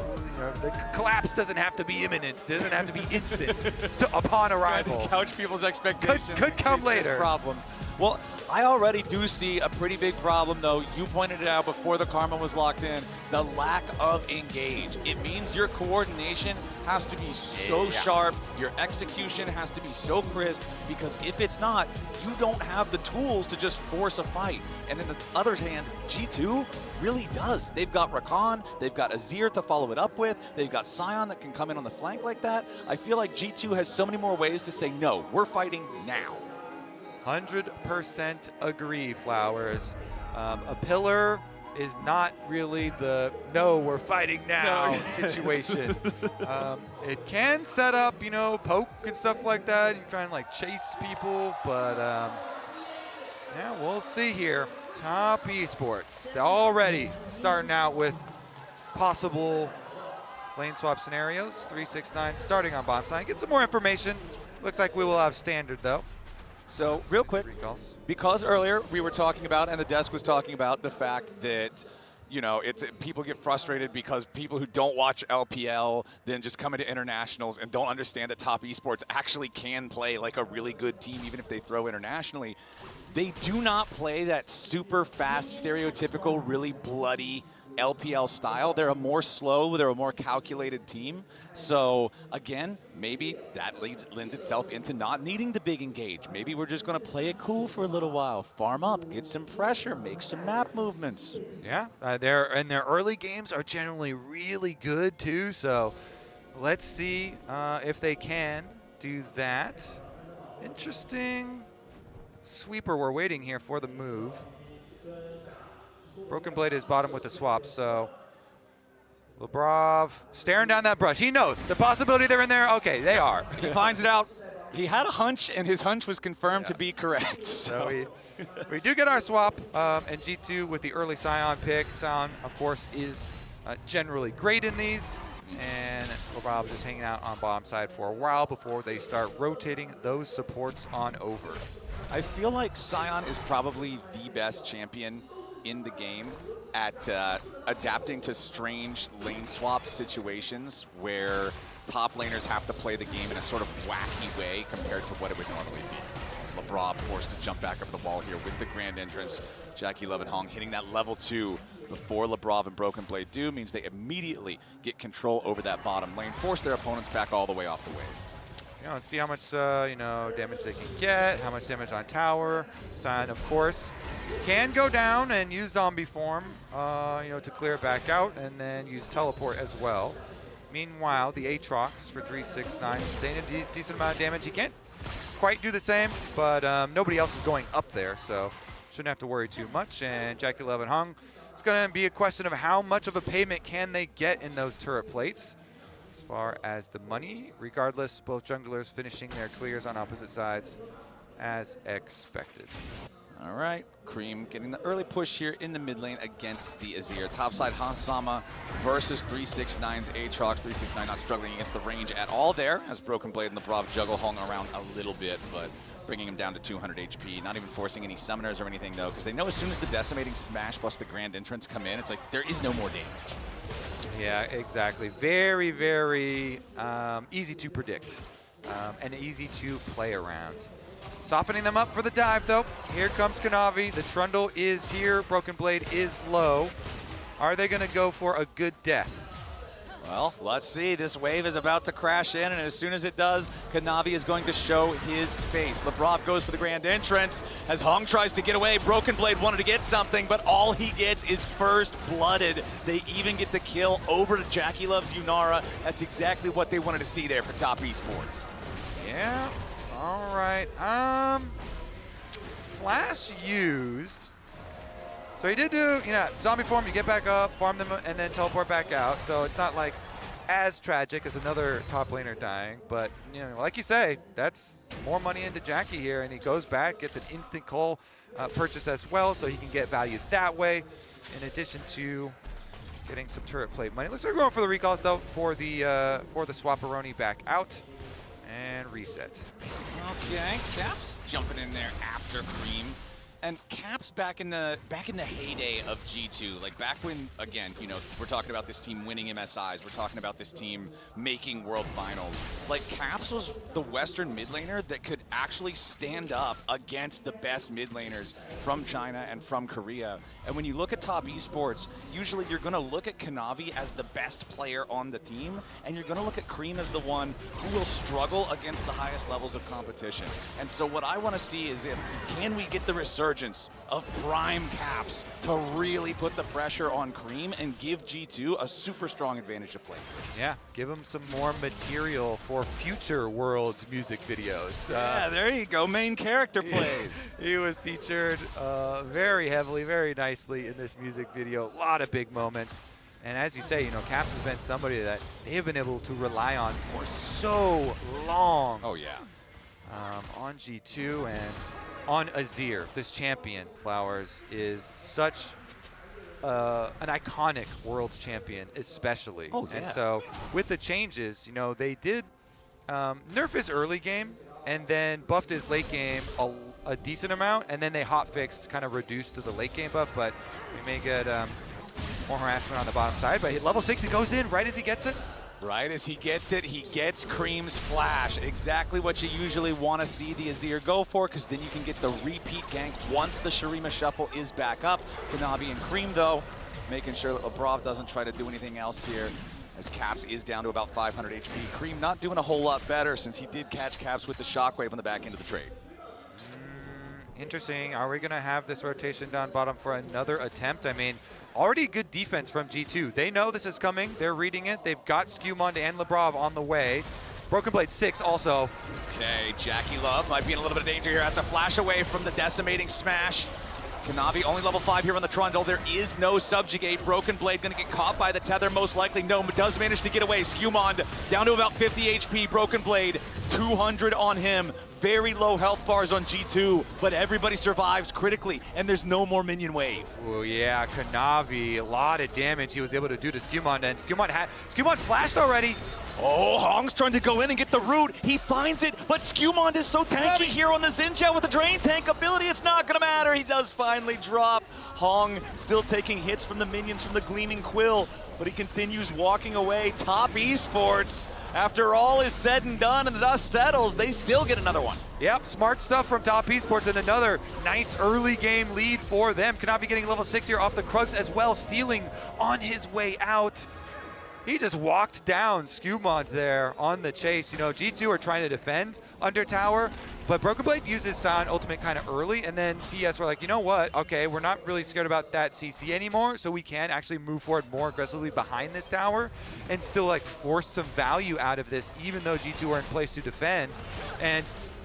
the collapse doesn't have to be imminent. It doesn't have to be instant so upon arrival. Trying to couch people's expectations. Could come later. Problems. Well, I already do see a pretty big problem, though. You pointed it out before the Karma was locked in. The lack of engage. It means your coordination has to be so sharp. Your execution has to be so crisp, because if it's not, you don't have the tools to just force a fight. And on the other hand, G2 really does. They've got Rakan, they've got Azir to follow it up with, they've got Sion that can come in on the flank like that. I feel like G2 has so many more ways to say, no, we're fighting now. 100% agree, Flowers. A pillar is not really the no, we're fighting now situation. It can set up, poke and stuff like that. You try and chase people, but yeah, we'll see here. Top Esports, they're already starting out with possible lane swap scenarios. 369 starting on bomb sign. Get some more information. Looks like we will have standard though. So real quick, because earlier we were talking about, and the desk was talking about the fact that, people get frustrated because people who don't watch LPL then just come into internationals and don't understand that Top Esports actually can play like a really good team even if they throw internationally. They do not play that super fast, stereotypical, really bloody LPL style. They're a more slow, they're a more calculated team. So again, maybe that lends itself into not needing the big engage. Maybe we're just going to play it cool for a little while, farm up, get some pressure, make some map movements. Yeah, their early games are generally really good too. So let's see if they can do that. Interesting sweeper. We're waiting here for the move. Broken Blade is bottom with the swap, so Lebrov staring down that brush. He knows the possibility they're in there. Okay, they are. He finds it out. He had a hunch, and his hunch was confirmed to be correct. So we do get our swap, and G2 with the early Sion pick. Sion, of course, is generally great in these, and Lebrov just hanging out on bottom side for a while before they start rotating those supports on over. I feel like Sion is probably the best champion in the game at adapting to strange lane swap situations where top laners have to play the game in a sort of wacky way compared to what it would normally be. Lebrov forced to jump back over the wall here with the grand entrance. Jackie Love and Hong hitting that level 2 before Lebrov and Broken Blade do means they immediately get control over that bottom lane, force their opponents back all the way off the wave. And see how much damage they can get, how much damage on tower. Sion, of course, can go down and use zombie form, to clear it back out, and then use teleport as well. Meanwhile, the Aatrox for 369 sustain a decent amount of damage. He can't quite do the same, but nobody else is going up there, so shouldn't have to worry too much. And Jackie Love and Hung, it's going to be a question of how much of a payment can they get in those turret plates. As far as the money, regardless, both junglers finishing their clears on opposite sides as expected. All right, Cream getting the early push here in the mid lane against the Azir. Topside Hansama versus 369's Aatrox. 369 not struggling against the range at all there, as Broken Blade and the Brav juggle Hong around a little bit, but bringing him down to 200 HP. Not even forcing any summoners or anything though, because they know as soon as the Decimating Smash plus the Grand Entrance come in, it's like there is no more damage. Yeah, exactly. Very, very easy to predict and easy to play around. Softening them up for the dive, though. Here comes Kanavi. The Trundle is here. Broken Blade is low. Are they going to go for a good death? Well, let's see. This wave is about to crash in, and as soon as it does, Kanavi is going to show his face. Lebrov goes for the Grand Entrance as Hong tries to get away. Broken Blade wanted to get something, but all he gets is first blooded. They even get the kill over to Jackie Love's Yunara. That's exactly what they wanted to see there for Top Esports. Yeah. All right. Flash used. So he did do, zombie form, you get back up, farm them, and then teleport back out. So it's not like as tragic as another top laner dying. But, like you say, that's more money into Jackie here. And he goes back, gets an instant call purchase as well, so he can get value that way, in addition to getting some turret plate money. Looks like we're going for the recalls, though, for the Swapperoni back out. And reset. Okay, Caps jumping in there after Cream. And Caps back in the heyday of G2, like back when, again, we're talking about this team winning MSIs, we're talking about this team making World Finals. Like, Caps was the Western mid laner that could actually stand up against the best mid laners from China and from Korea. And when you look at Top Esports, usually you're going to look at Kanavi as the best player on the team, and you're going to look at Cream as the one who will struggle against the highest levels of competition. And so what I want to see is can we get the resurgence of prime Caps to really put the pressure on Cream and give G2 a super strong advantage to play. Yeah, give him some more material for future Worlds music videos. Yeah, there you go, main character plays. He was featured very heavily, very nicely in this music video. A lot of big moments. And as you say, Caps has been somebody that they have been able to rely on for so long. Oh, yeah. On G2 and on Azir, this champion, Flowers, is such an iconic Worlds champion, especially. Oh, yeah. And so with the changes, they did nerf his early game and then buffed his late game a decent amount, and then they hotfixed, kind of reduced to the late game buff, but we may get more harassment on the bottom side. But level 6, he goes in right as he gets it. Right as he gets it, he gets Cream's flash. Exactly what you usually want to see the Azir go for, because then you can get the repeat gank once the Shurima shuffle is back up. Kanavi and Cream, though, making sure that Lebrov doesn't try to do anything else here, as Caps is down to about 500 HP. Cream not doing a whole lot better, since he did catch Caps with the shockwave on the back end of the trade. Interesting. Are we going to have this rotation down bottom for another attempt? I mean, already good defense from G2. They know this is coming. They're reading it. They've got Skewmond and Lebrov on the way. Broken Blade 6 also. Okay, Jackie Love might be in a little bit of danger here. Has to flash away from the Decimating Smash. Kanavi only level 5 here on the Trundle. There is no subjugate. Broken Blade going to get caught by the tether, most likely. No, but does manage to get away. Skewmond down to about 50 HP. Broken Blade, 200 on him. Very low health bars on G2, but everybody survives critically, and there's no more minion wave. Oh yeah, Kanavi, a lot of damage he was able to do to Skewmond, and Skewmond flashed already. Oh, Hong's trying to go in and get the root. He finds it, but Skewmond is so tanky here on the Xinjiao with the Drain Tank ability. It's not going to matter. He does finally drop. Hong still taking hits from the minions from the Gleaming Quill, but he continues walking away. Top Esports, after all is said and done and the dust settles, they still get another one. Yep, smart stuff from Top Esports, and another nice early game lead for them. Kanavi getting level 6 here off the Krugs as well, stealing on his way out. He just walked down Skewmond there on the chase. G2 are trying to defend under tower, but Broken Blade uses Silent Ultimate kind of early, and then TS were like, you know what? Okay, we're not really scared about that CC anymore, so we can actually move forward more aggressively behind this tower and still force some value out of this, even though G2 are in place to defend. And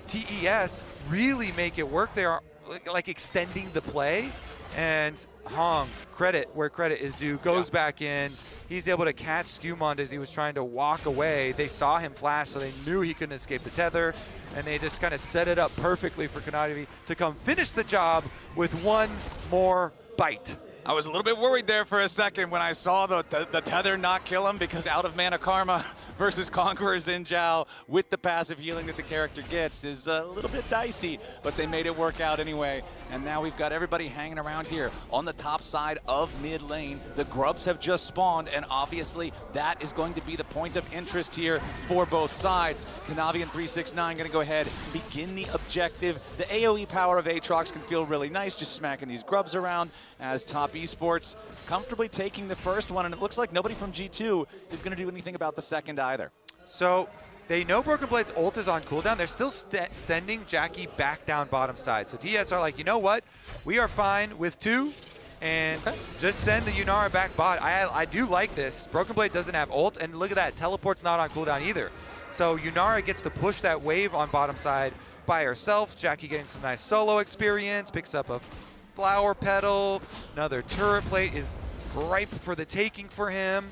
TES really make it work. They are like extending the play, and Hong, credit where credit is due, goes back in. He's able to catch Skumond as he was trying to walk away. They saw him flash, so they knew he couldn't escape the tether, and they just kind of set it up perfectly for Kanavi to come finish the job with one more bite. I was a little bit worried there for a second when I saw the tether not kill him, because out of mana karma versus Conqueror Xin Zhao with the passive healing that the character gets is a little bit dicey, but they made it work out anyway. And now we've got everybody hanging around here on the top side of mid lane. The Grubs have just spawned, and obviously that is going to be the point of interest here for both sides. Kanavi and 369 going to go ahead and begin the objective. The AoE power of Aatrox can feel really nice, just smacking these Grubs around, as Top Esports comfortably taking the first one, and it looks like nobody from G2 is going to do anything about the second either. So they know Broken Blade's ult is on cooldown. They're still sending Jackie back down bottom side. So TS are like, you know what? We are fine with 2, and just send the Yunara back bot. I do like this. Broken Blade doesn't have ult, and look at that. Teleport's not on cooldown either. So Yunara gets to push that wave on bottom side by herself. Jackie getting some nice solo experience, picks up a flower petal. Another turret plate is ripe for the taking for him.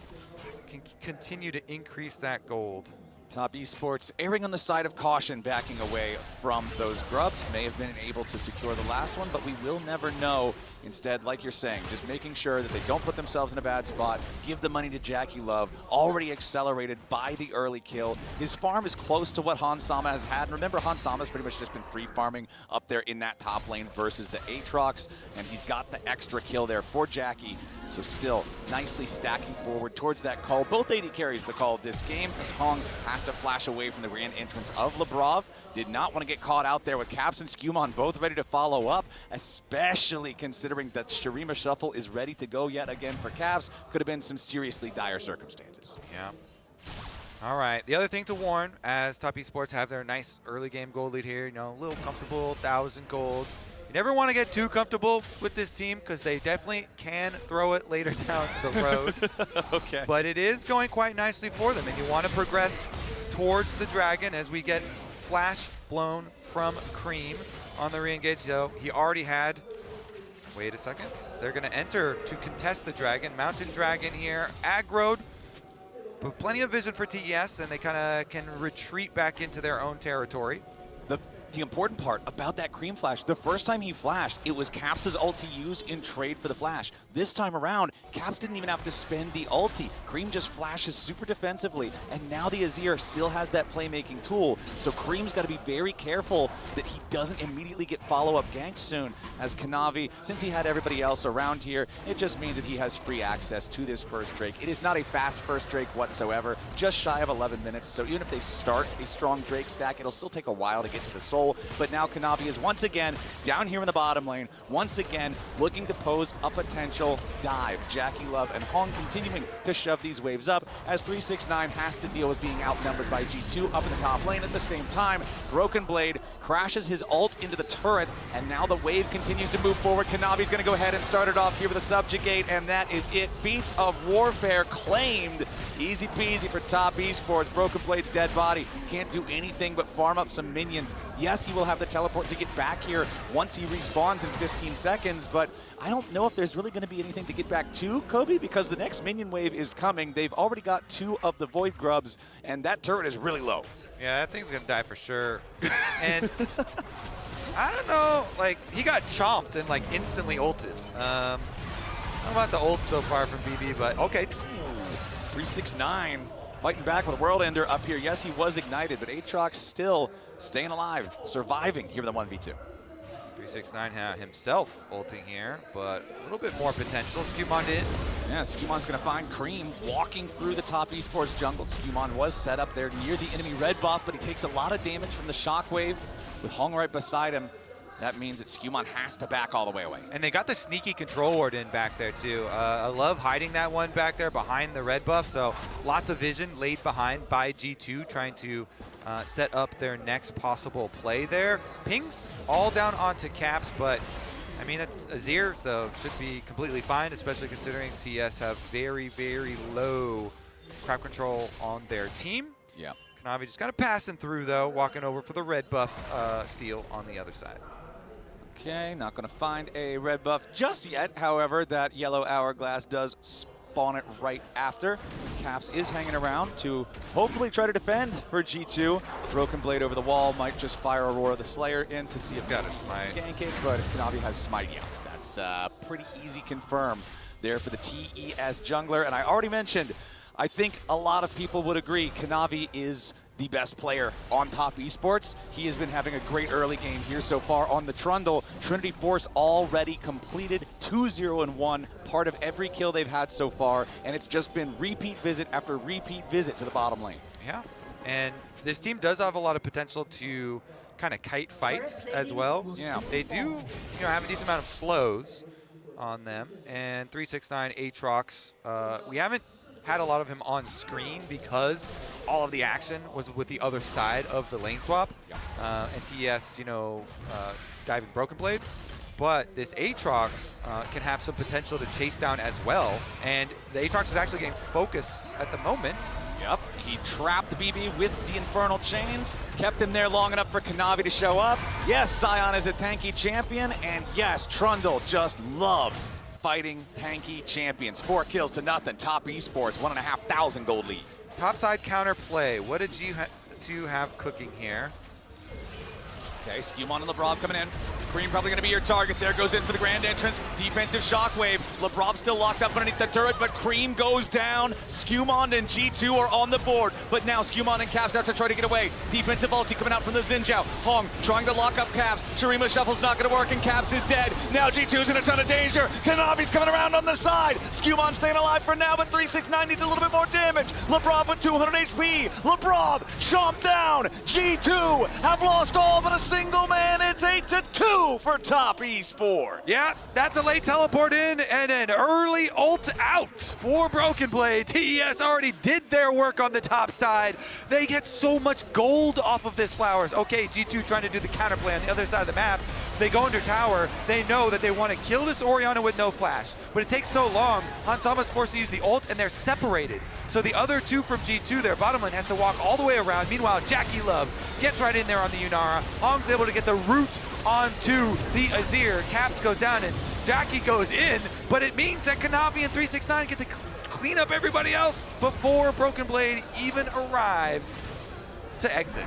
Can continue to increase that gold. Top Esports erring on the side of caution, backing away from those Grubs. May have been able to secure the last one, but we will never know. Instead, like you're saying, just making sure that they don't put themselves in a bad spot. Give the money to Jackie Love, already accelerated by the early kill. His farm is close to what Hans Sama has had. And remember, Hans Sama's pretty much just been free farming up there in that top lane versus the Aatrox, and he's got the extra kill there for Jackie. So still nicely stacking forward towards that call. Both AD carries the call of this game, as Hong has to flash away from the grand entrance of Lebrov. Did not want to get caught out there with Caps and Skumon both ready to follow up, especially considering that Shurima Shuffle is ready to go yet again for Caps. Could have been some seriously dire circumstances. Yeah. All right. The other thing to warn, as Top Esports have their nice early game gold lead here, you know, a little comfortable, 1,000 gold. You never want to get too comfortable with this team, because they definitely can throw it later down the road. Okay. But it is going quite nicely for them, and you want to progress towards the dragon as we get flash blown from Cream on the re-engage. So he already had, wait a second, they're going to enter to contest the dragon. Mountain Dragon here, aggroed, but plenty of vision for TES, and they kind of can retreat back into their own territory. The important part about that Cream flash, the first time he flashed, it was Caps' ulti used in trade for the flash. This time around, Caps didn't even have to spend the ulti. Cream just flashes super defensively, and now the Azir still has that playmaking tool. So Cream's got to be very careful that he doesn't immediately get follow-up ganked soon, as Kanavi, since he had everybody else around here, it just means that he has free access to this first Drake. It is not a fast first Drake whatsoever, just shy of 11 minutes, so even if they start a strong Drake stack, it'll still take a while to get to the soul. But now Kanavi is once again down here in the bottom lane, once again looking to pose a potential dive. Jackie Love and Hong continuing to shove these waves up, as 369 has to deal with being outnumbered by G2 up in the top lane. At the same time, Broken Blade crashes his ult into the turret, and now the wave continues to move forward. Kanavi's going to go ahead and start it off here with a subjugate, and that is it. Beats of Warfare claimed. Easy peasy for Top Esports. Broken Blade's dead body can't do anything but farm up some minions. Yes, he will have the teleport to get back here once he respawns in 15 seconds, but I don't know if there's really going to be anything to get back to, Kobe, because the next minion wave is coming. They've already got 2 of the Void Grubs, and that turret is really low. Yeah, that thing's going to die for sure. And I don't know, like, he got chomped and, like, instantly ulted. I don't know about the ult so far from BB, but okay. 369 fighting back with World Ender up here. Yes, he was ignited, but Aatrox still staying alive, surviving here with the 1v2. 369 himself ulting here, but a little bit more potential. Skumond in. Yeah, Skumon's going to find Cream walking through the Top Esports jungle. Skumond was set up there near the enemy red buff, but he takes a lot of damage from the shockwave with Hong right beside him. That means that Skumon has to back all the way away. And they got the sneaky control ward in back there too. I love hiding that one back there behind the red buff. So lots of vision laid behind by G2, trying to set up their next possible play there. Pings all down onto Caps, but I mean, it's Azir, so should be completely fine, especially considering CS have very, very low crowd control on their team. Yeah. Kanavi just kind of passing through, though, walking over for the red buff steal on the other side. Okay, not going to find a red buff just yet. However, that yellow hourglass does spawn it right after. Caps is hanging around to hopefully try to defend for G2. Broken Blade over the wall might just fire Aurora the Slayer in to see if got a smite gank it, but Kanavi has smite. Yeah, that's pretty easy confirm there for the TES jungler. And I already mentioned, I think a lot of people would agree Kanavi is the best player on top esports. He has been having a great early game here so far on the Trundle. Trinity Force already completed 2-0-1, part of every kill they've had so far, and it's just been repeat visit after repeat visit to the bottom lane. Yeah, and this team does have a lot of potential to kind of kite fights as well. Yeah, they do have a decent amount of slows on them, and 369 Aatrox, we haven't had a lot of him on screen because all of the action was with the other side of the lane swap. And TES, diving Broken Blade. But this Aatrox can have some potential to chase down as well. And the Aatrox is actually getting focus at the moment. Yep, he trapped the BB with the Infernal Chains, kept him there long enough for Kanavi to show up. Yes, Sion is a tanky champion, and yes, Trundle just loves fighting tanky champions. 4 kills to nothing. Top Esports, 1,500 gold lead. Topside counterplay. What did G2 have cooking here? Okay, Skewmon and LeBron coming in. Cream probably going to be your target there. Goes in for the grand entrance. Defensive shockwave. LeBron still locked up underneath the turret, but Cream goes down. Skewmon and G2 are on the board, but now Skewmon and Caps out to try to get away. Defensive ulti coming out from the Xinjiao. Hong trying to lock up Caps. Shurima Shuffle's not going to work, and Caps is dead. Now G2's in a ton of danger. Kanavi's coming around on the side. Skewmon staying alive for now, but 369 needs a little bit more damage. LeBron with 200 HP. LeBron chomped down. G2 have lost all but a single man. It's 8-2 for Top Esports. Yeah, that's a late teleport in and an early ult out for Broken Blade. TES already did their work on the top side. They get so much gold off of this Flowers. Okay, G2 trying to do the counterplay on the other side of the map. They go under tower. They know that they want to kill this Orianna with no flash. But it takes so long. Hansama's forced to use the ult, and they're separated. So the other two from G2, their bottom lane, has to walk all the way around. Meanwhile, Jackie Love gets right in there on the Yunara. Hong's able to get the root onto the Azir. Caps goes down, and Jackie goes in. But it means that Kanavi and 369 get to clean up everybody else before Broken Blade even arrives to exit.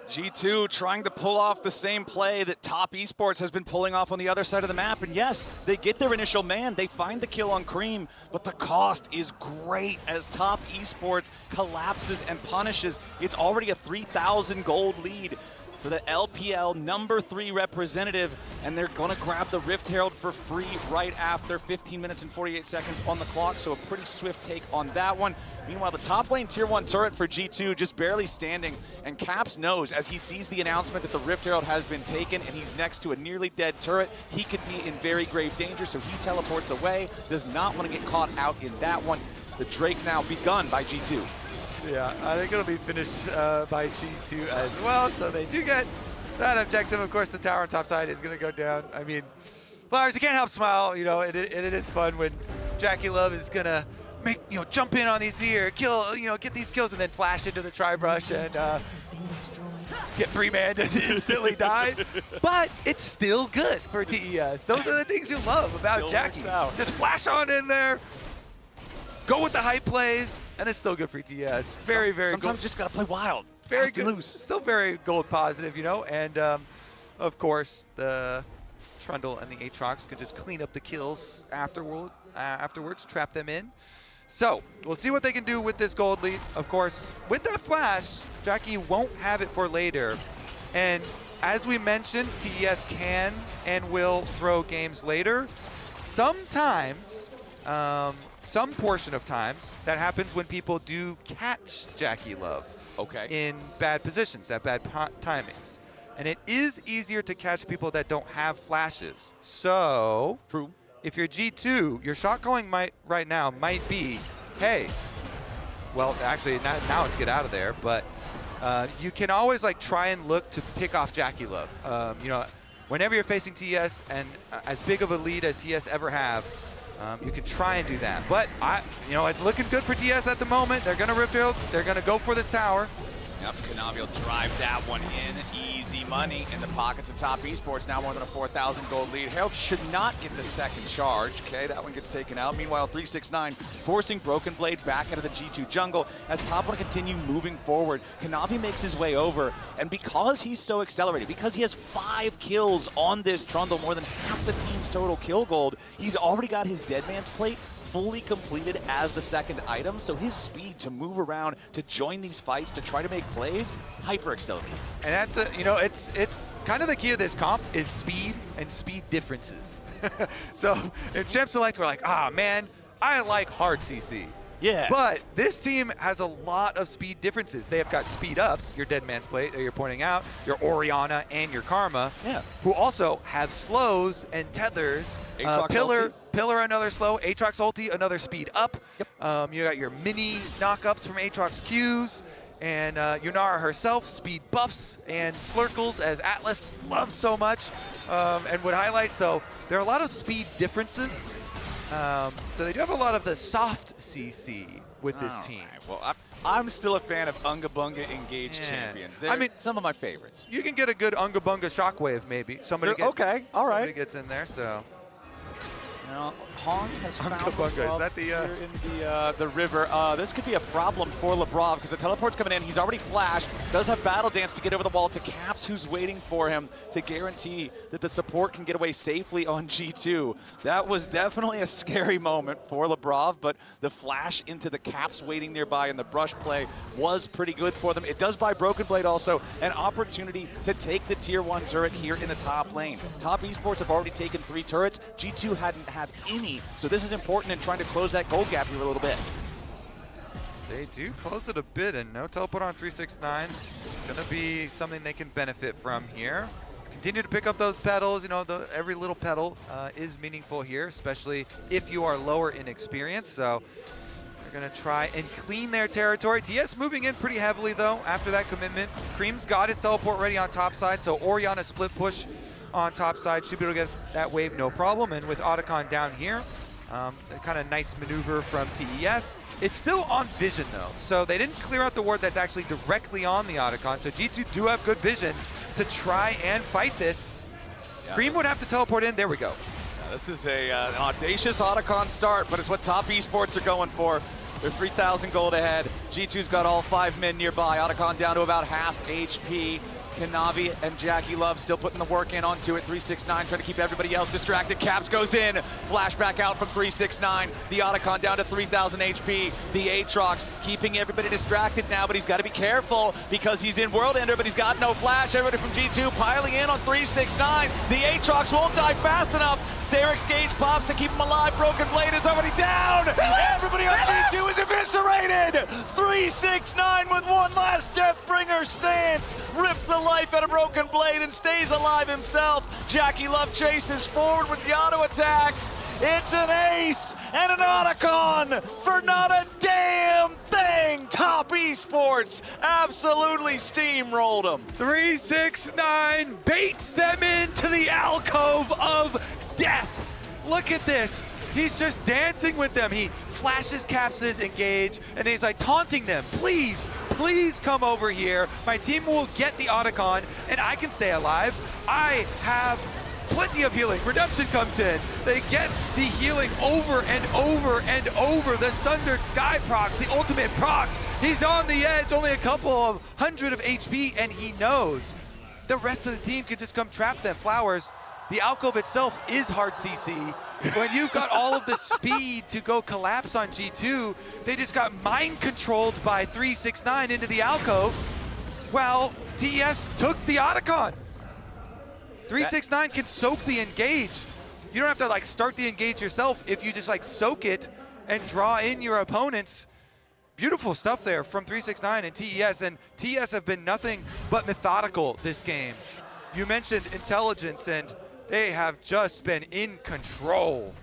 G2 trying to pull off the same play that Top Esports has been pulling off on the other side of the map. And yes, they get their initial man. They find the kill on Cream, but the cost is great as Top Esports collapses and punishes. It's already a 3,000 gold lead for the LPL #3 representative, and they're gonna grab the Rift Herald for free right after. 15 minutes and 48 seconds on the clock, so a pretty swift take on that one. Meanwhile, the top lane tier 1 turret for G2 just barely standing, and Caps knows as he sees the announcement that the Rift Herald has been taken and he's next to a nearly dead turret, he could be in very grave danger, so he teleports away, does not want to get caught out in that one. The Drake now begun by G2. Yeah, I think it'll be finished by G2 as well, so they do get that objective. Of course, the tower on top side is going to go down. I mean, Flowers, you can't help smile. It is fun when Jackie Love is going to jump in on these here, kill, get these kills, and then flash into the tri-brush and get 3-man to instantly die. But it's still good for TES. Those are the things you love about Jackie. Just flash on in there, go with the hype plays, and it's still good for TES. Very, very good. Sometimes you just got to play wild. Very good. Loose. Still very gold positive, and of course, the Trundle and the Aatrox can just clean up the kills afterwards, trap them in. So we'll see what they can do with this gold lead. Of course, with that flash, Jackie won't have it for later. And as we mentioned, TES can and will throw games later. Sometimes, some portion of times, that happens when people do catch Jackie Love in bad positions, at bad timings. And it is easier to catch people that don't have flashes. So, if you're G2, your shot calling right now might be, hey, well, actually, now it's get out of there, but you can always try and look to pick off Jackie Love. Whenever you're facing TES, and as big of a lead as TES ever have, you can try and do that. But, it's looking good for TES at the moment. They're going to Rift Herald. They're going to go for this tower. Yep, Kanavi will drive that one in. Easy money in the pockets of Top Esports. Now more than a 4,000 gold lead. Harold should not get the second charge. Okay, that one gets taken out. Meanwhile, 369 forcing Broken Blade back out of the G2 jungle as Top want to continue moving forward. Kanavi makes his way over, and because he's so accelerated, because he has 5 kills on this Trundle, more than half the team's total kill gold, he's already got his Dead Man's Plate fully completed as the second item, so his speed to move around, to join these fights, to try to make plays, hyper accelerated. And that's it's kind of the key of this comp is speed and speed differences. So in Champ Select, we're like, man, I like hard CC. Yeah. But this team has a lot of speed differences. They have got speed ups, your Dead Man's Plate that you're pointing out, your Orianna and your Karma, who also have slows and tethers. Pillar, another slow. Aatrox ulti, another speed up. Yep. You got your mini knockups from Aatrox Qs. And Yunara herself, speed buffs and slurkles, as Atlas loves so much and would highlight. So there are a lot of speed differences. So they do have a lot of the soft CC with this team. Right. Well, I'm still a fan of Unga Bunga engaged champions. They're some of my favorites. You can get a good Unga Bunga shockwave, maybe. Somebody gets in there, so. Now, Hong has found Bunga, is that here in the river. This could be a problem for Lebrov because the teleport's coming in. He's already flashed. Does have Battle Dance to get over the wall to Caps, who's waiting for him to guarantee that the support can get away safely on G2. That was definitely a scary moment for Lebrov, but the flash into the Caps waiting nearby and the brush play was pretty good for them. It does buy Broken Blade also an opportunity to take the tier 1 turret here in the top lane. Top Esports have already taken 3 turrets. G2 hadn't had any. So this is important in trying to close that gold gap here a little bit. They do close it a bit, and no teleport on 369. Gonna be something they can benefit from here. Continue to pick up those petals. You know, every little petal is meaningful here, especially if you are lower in experience. So they're gonna try and clean their territory. TS moving in pretty heavily though after that commitment. Cream's got his teleport ready on top side, so Orianna split push on top side should be able to get that wave no problem. And with Otacon down here, a kind of nice maneuver from TES. It's still on vision though, so they didn't clear out the ward that's actually directly on the Otacon. So G2 do have good vision to try and fight this. Cream would have to teleport in. There we go. This is an audacious Otacon start, but it's what Top Esports are going for. They're 3,000 gold ahead. G2's got all 5 men nearby. Otacon down to about half HP. Kanavi and Jackie Love still putting the work in onto it. 369 trying to keep everybody else distracted. Caps goes in. Flashback out from 369. The Otacon down to 3,000 HP. The Aatrox keeping everybody distracted now, but he's got to be careful because he's in World Ender, but he's got no flash. Everybody from G2 piling in on 369. The Aatrox won't die fast enough. Sterix Gage pops to keep him alive. Broken Blade is already down. Everybody on G2 is eviscerated. 369 with one last Deathbringer stance. Rips the life out of Broken Blade and stays alive himself. Jackie Love chases forward with the auto attacks. It's an ace and an Otacon for not a damn thing. Top Esports absolutely steamrolled them. 369 baits them into the alcove of death. Look at this. He's just dancing with them. He flashes Caps' engage, and he's like taunting them. Please come over here. My team will get the Otacon, and I can stay alive. I have plenty of healing. Redemption comes in. They get the healing over and over and over. The Sundered Sky procs, the ultimate procs. He's on the edge, only a couple of 100 of HP, and he knows the rest of the team can just come trap them. Flowers, the alcove itself is hard CC. When you've got all of the speed to go collapse on G2, they just got mind controlled by 369 into the alcove. Well, TES took the Otacon. 369 can soak the engage. You don't have to like start the engage yourself if you just like soak it and draw in your opponents. Beautiful stuff there from 369 and TES, and TES have been nothing but methodical this game. You mentioned intelligence, and they have just been in control.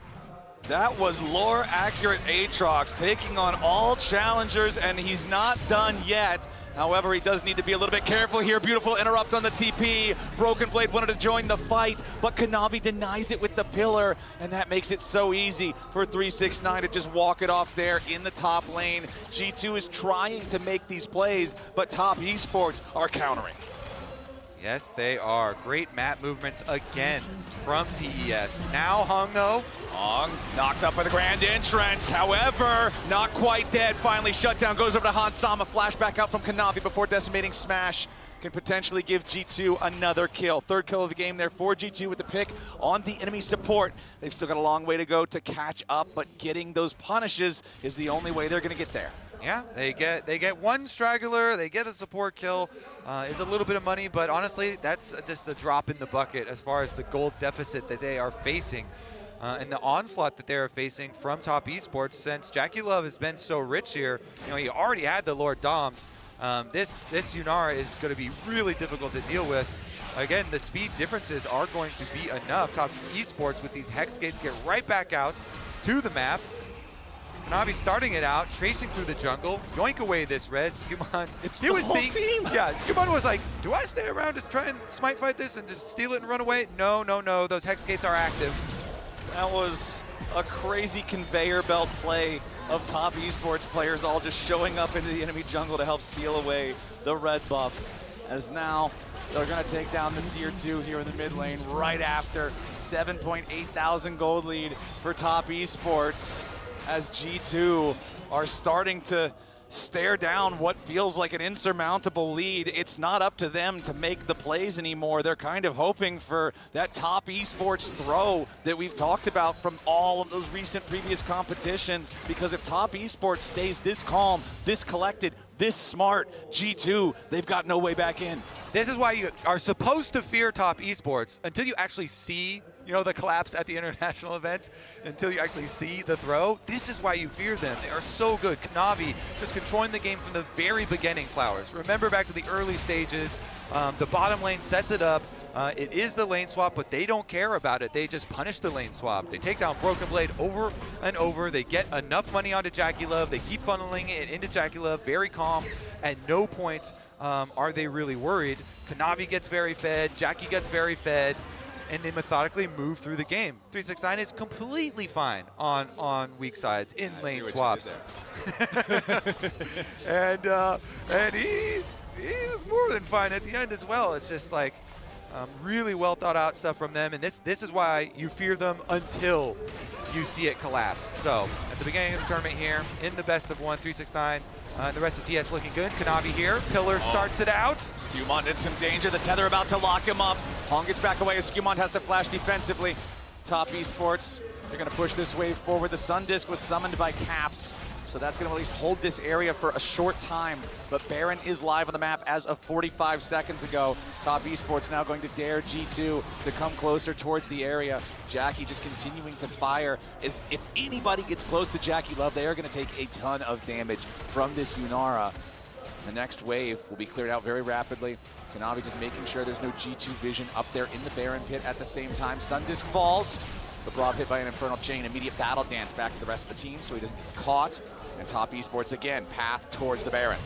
That was lore-accurate Aatrox taking on all challengers, and he's not done yet However, he does need to be a little bit careful here. Beautiful interrupt on the TP. Broken Blade wanted to join the fight, but Kanavi denies it with the pillar, and that makes it so easy for 369 to just walk it off there in the top lane. G2 is trying to make these plays, but Top Esports are countering. Yes, they are. Great map movements again from TES. Now Hung, though. Hung knocked up by the grand entrance. However, not quite dead. Finally shut down. Goes over to Hans Sama. Flashback out from Kanavi before decimating Smash. Can potentially give G2 another kill. Third kill of the game there for G2 with the pick on the enemy support. They've still got a long way to go to catch up, but getting those punishes is the only way they're going to get there. Yeah, they get one straggler, they get a support kill. Is a little bit of money, but honestly, that's just a drop in the bucket as far as the gold deficit that they are facing and the onslaught that they are facing from Top Esports. Since Jackie Love has been so rich here, you know, he already had the Lord Doms. This Yunara is going to be really difficult to deal with. Again, the speed differences are going to be enough. Top Esports with these Hex Gates get right back out to the map. Kanavi starting it out, tracing through the jungle, yoink away this red. Skumon, he was thinking, yeah, Skumon was like, do I stay around to try and smite fight this and just steal it and run away? No, no, no, those Hex Gates are active. That was a crazy conveyor belt play of Top Esports players all just showing up into the enemy jungle to help steal away the red buff. As now they're going to take down the tier 2 here in the mid lane right after 7.8 thousand gold lead for Top Esports, as G2 are starting to stare down what feels like an insurmountable lead. It's not up to them to make the plays anymore. They're kind of hoping for that Top Esports throw that we've talked about from all of those recent previous competitions, because if Top Esports stays this calm, this collected, this smart, G2, they've got no way back in. This is why you are supposed to fear Top Esports until you actually see, you know, the collapse at the international event, until you actually see the throw. This is why you fear them. They are so good. Kanavi just controlling the game from the very beginning, Flowers. Remember back to the early stages, the bottom lane sets it up. It is the lane swap, but they don't care about it. They just punish the lane swap. They take down Broken Blade over and over. They get enough money onto Jackie Love. They keep funneling it into Jackie Love, very calm. At no point are they really worried. Kanavi gets very fed, Jackie gets very fed, and they methodically move through the game. 369 is completely fine on weak sides in lane swaps. and he was more than fine at the end as well. It's just like really well thought out stuff from them, and this is why you fear them until you see it collapse. So at the beginning of the tournament here, in the best of 1, 369, and the rest of TS looking good. Kanavi here, Pillar starts it out. Skumon in some danger, the tether about to lock him up. Hong gets back away as Skumon has to flash defensively. Top Esports, they're gonna push this wave forward. The Sun Disc was summoned by Caps, so that's gonna at least hold this area for a short time. But Baron is live on the map as of 45 seconds ago. Top Esports now going to dare G2 to come closer towards the area. Jackie just continuing to fire. If anybody gets close to Jackie Love, they are gonna take a ton of damage from this Yunara. The next wave will be cleared out very rapidly. Kanavi just making sure there's no G2 vision up there in the Baron pit at the same time. Sun Disc falls. The Brav hit by an Infernal Chain. Immediate battle dance back to the rest of the team so he doesn't get caught. And Top Esports again, path towards the Baron.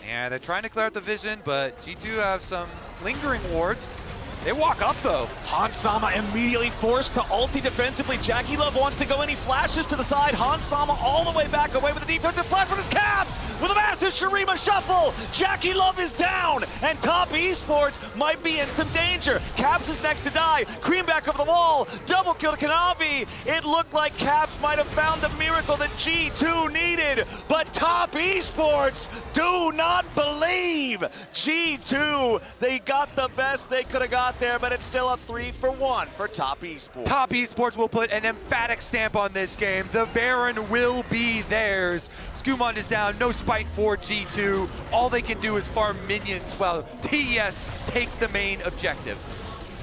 Yeah, they're trying to clear out the vision, but G2 have some lingering wards. They walk up though. Hans Sama immediately forced to ulti defensively. Jackie Love wants to go in, he flashes to the side. Hans Sama all the way back away with a defensive flash from his Caps with a massive Shurima shuffle. Jackie Love is down, and Top Esports might be in some danger. Caps is next to die. Cream back over the wall. Double kill to Kanavi. It looked like Caps might have found the miracle that G2 needed, but Top Esports do not believe. G2, they got the best they could have got there, but it's still a 3-for-1 for Top Esports. Top Esports will put an emphatic stamp on this game. The Baron will be theirs. Skumon is down, no spite for G2. All they can do is farm minions while TES take the main objective.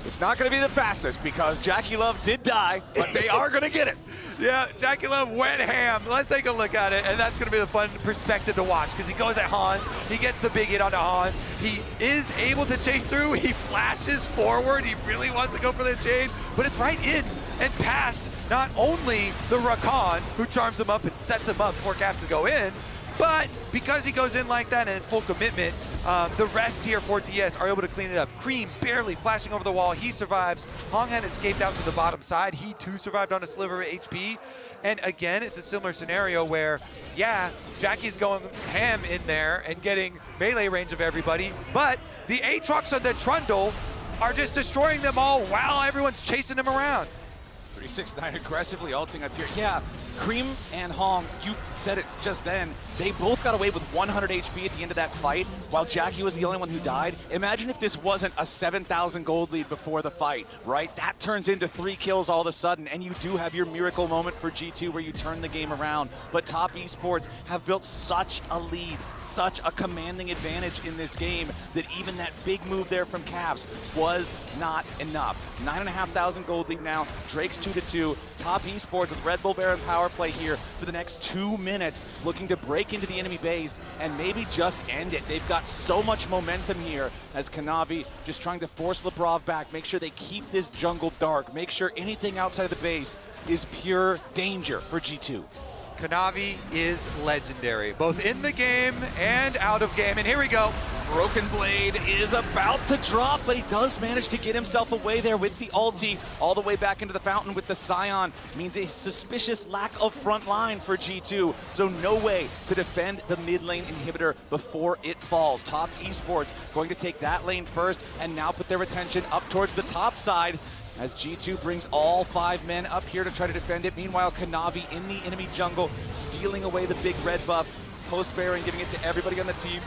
It's not going to be the fastest because Jackie Love did die, but they are going to get it. Yeah, Jackie Love went ham. Let's take a look at it, and that's going to be the fun perspective to watch because he goes at Hans. He gets the big hit onto Hans. He is able to chase through. He flashes forward. He really wants to go for the chain, but it's right in and past not only the Rakan, who charms him up and sets him up for Caps to go in, But because he goes in like that and it's full commitment, the rest here for TS are able to clean it up. Cream barely flashing over the wall. He survives. Hong had escaped out to the bottom side. He too survived on a sliver of HP. And again, it's a similar scenario where, yeah, Jackie's going ham in there and getting melee range of everybody, but the Aatrox and the Trundle are just destroying them all while everyone's chasing them around. 369 aggressively ulting up here. Yeah, Cream and Hong, you said it just then, they both got away with 100 HP at the end of that fight, while Jackie was the only one who died. Imagine if this wasn't a 7,000 gold lead before the fight, right? That turns into 3 kills all of a sudden, and you do have your miracle moment for G2 where you turn the game around. But Top Esports have built such a lead, such a commanding advantage in this game, that even that big move there from Caps was not enough. 9,500 gold lead now, Drake's 2-2. Top Esports with Red Bull Baron power play here for the next 2 minutes, looking to break into the enemy base and maybe just end it. They've got so much momentum here as Kanavi just trying to force Lebrov back, make sure they keep this jungle dark, make sure anything outside of the base is pure danger for G2. Kanavi is legendary, both in the game and out of game. And here we go. Broken Blade is about to drop, but he does manage to get himself away there with the ulti. All the way back into the fountain with the Scion means a suspicious lack of front line for G2. So no way to defend the mid lane inhibitor before it falls. Top Esports going to take that lane first and now put their attention up towards the top side, as G2 brings all 5 men up here to try to defend it. Meanwhile, Kanavi in the enemy jungle, stealing away the big red buff. Post Baron giving it to everybody on the team.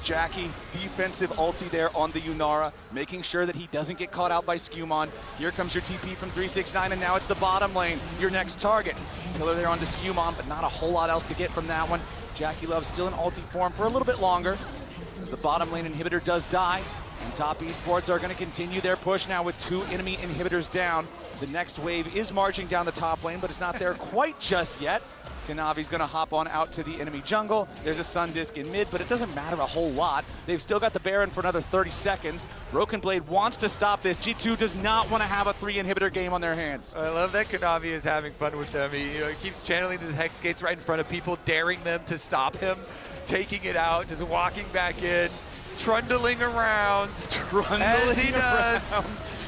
Jackie, defensive ulti there on the Yunara, making sure that he doesn't get caught out by Skewmon. Here comes your TP from 369, and now it's the bottom lane, your next target. Pillar there onto Skewmon, but not a whole lot else to get from that one. Jackie Love still in ulti form for a little bit longer, as the bottom lane inhibitor does die. And Top Esports are going to continue their push now with 2 enemy inhibitors down. The next wave is marching down the top lane, but it's not there quite just yet. Kanavi's going to hop on out to the enemy jungle. There's a Sun Disc in mid, but it doesn't matter a whole lot. They've still got the Baron for another 30 seconds. Broken Blade wants to stop this. G2 does not want to have a 3 inhibitor game on their hands. I love that Kanavi is having fun with them. He keeps channeling his Hex Gates right in front of people, daring them to stop him, taking it out, just walking back in, trundling around, as he does.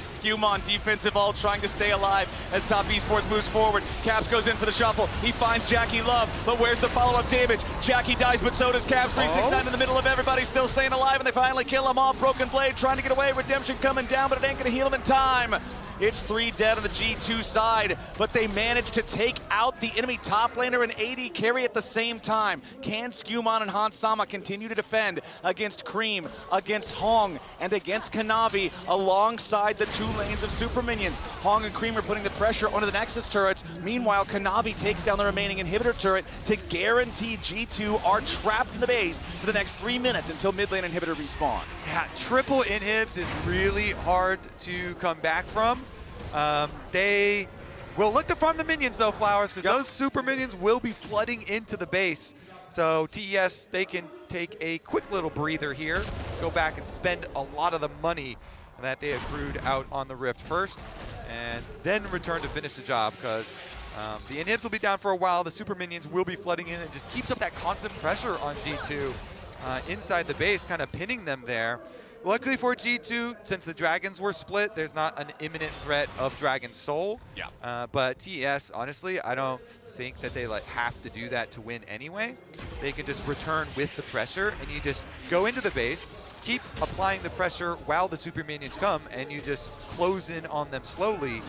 Skewmon defensive ult trying to stay alive as Top Esports moves forward. Caps goes in for the shuffle. He finds Jackie Love, but where's the follow-up damage? Jackie dies, but so does Caps. 369 in the middle of everybody, still staying alive, and they finally kill him off. Broken Blade trying to get away. Redemption coming down, but it ain't gonna heal him in time. It's 3 dead on the G2 side, but they managed to take out the enemy top laner and AD carry at the same time. Can Skewmon and Hans Sama continue to defend against Cream, against Hong, and against Kanavi alongside the 2 lanes of super minions? Hong and Cream are putting the pressure onto the Nexus turrets. Meanwhile, Kanavi takes down the remaining inhibitor turret to guarantee G2 are trapped in the base for the next 3 minutes until mid lane inhibitor respawns. Yeah, triple inhibs is really hard to come back from. They will look to farm the minions though, Flowers, because those super minions will be flooding into the base. So TES, they can take a quick little breather here, go back and spend a lot of the money that they accrued out on the Rift first, and then return to finish the job, because the inhibs will be down for a while, the super minions will be flooding in, and just keeps up that constant pressure on G2 inside the base, kind of pinning them there. Luckily for G2, since the dragons were split, there's not an imminent threat of Dragon Soul. Yeah. But TES, honestly, I don't think that they have to do that to win anyway. They can just return with the pressure, and you just go into the base, keep applying the pressure while the super minions come, and you just close in on them slowly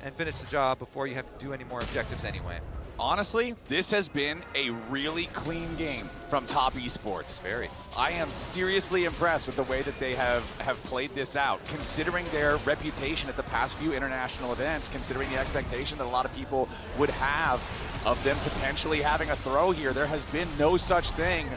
and finish the job before you have to do any more objectives anyway. Honestly, this has been a really clean game from Top Esports. Very. I am seriously impressed with the way that they have played this out, considering their reputation at the past few international events, considering the expectation that a lot of people would have of them potentially having a throw here. There has been no such thing.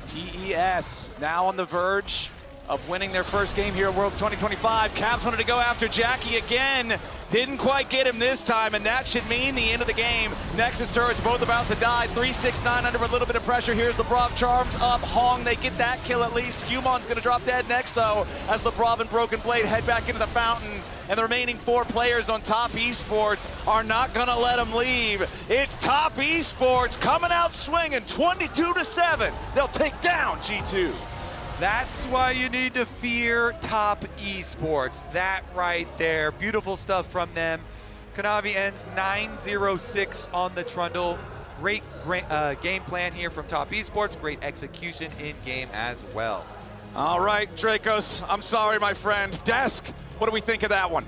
TES now on the verge of winning their first game here at Worlds 2025. Caps wanted to go after Jackie again. Didn't quite get him this time, and that should mean the end of the game. Nexus turrets both about to die. 3-6-9 under a little bit of pressure. Here's the Brav Charms up. Hong, they get that kill at least. Scumon's going to drop dead next, though, as the Brav and Broken Blade head back into the fountain. And the remaining 4 players on Top Esports are not going to let them leave. It's Top Esports coming out swinging 22-7. They'll take down G2. That's why you need to fear Top Esports. That right there. Beautiful stuff from them. Kanavi ends 9-0-6 on the Trundle. Great game plan here from Top Esports. Great execution in game as well. All right, Dracos, I'm sorry, my friend. Desk, what do we think of that one?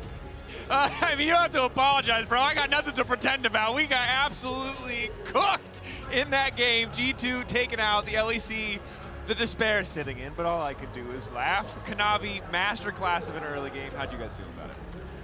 I mean, you don't have to apologize, bro. I got nothing to pretend about. We got absolutely cooked in that game. G2 taking out the LEC. The despair sitting in, but all I could do is laugh. Kanavi, masterclass of an early game. How'd you guys feel about it?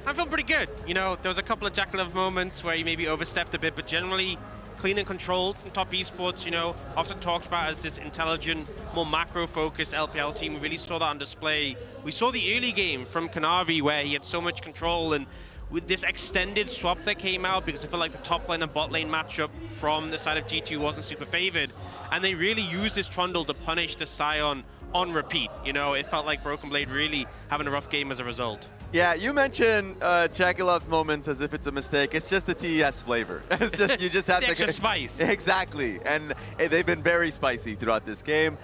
I feel pretty good. You know, there was a couple of JackeyLove moments where he maybe overstepped a bit, but generally clean and controlled from Top Esports, you know, often talked about as this intelligent, more macro-focused LPL team. We really saw that on display. We saw the early game from Kanavi where he had so much control, and with this extended swap that came out, because I feel like the top lane and bot lane matchup from the side of G2 wasn't super favored, and they really used this Trundle to punish the Scion on repeat. You know, it felt like Broken Blade really having a rough game as a result. Yeah, you mentioned JackeyLove moments as if it's a mistake. It's just the TES flavor. It's just you just have the to extra spice. Exactly, and they've been very spicy throughout this game.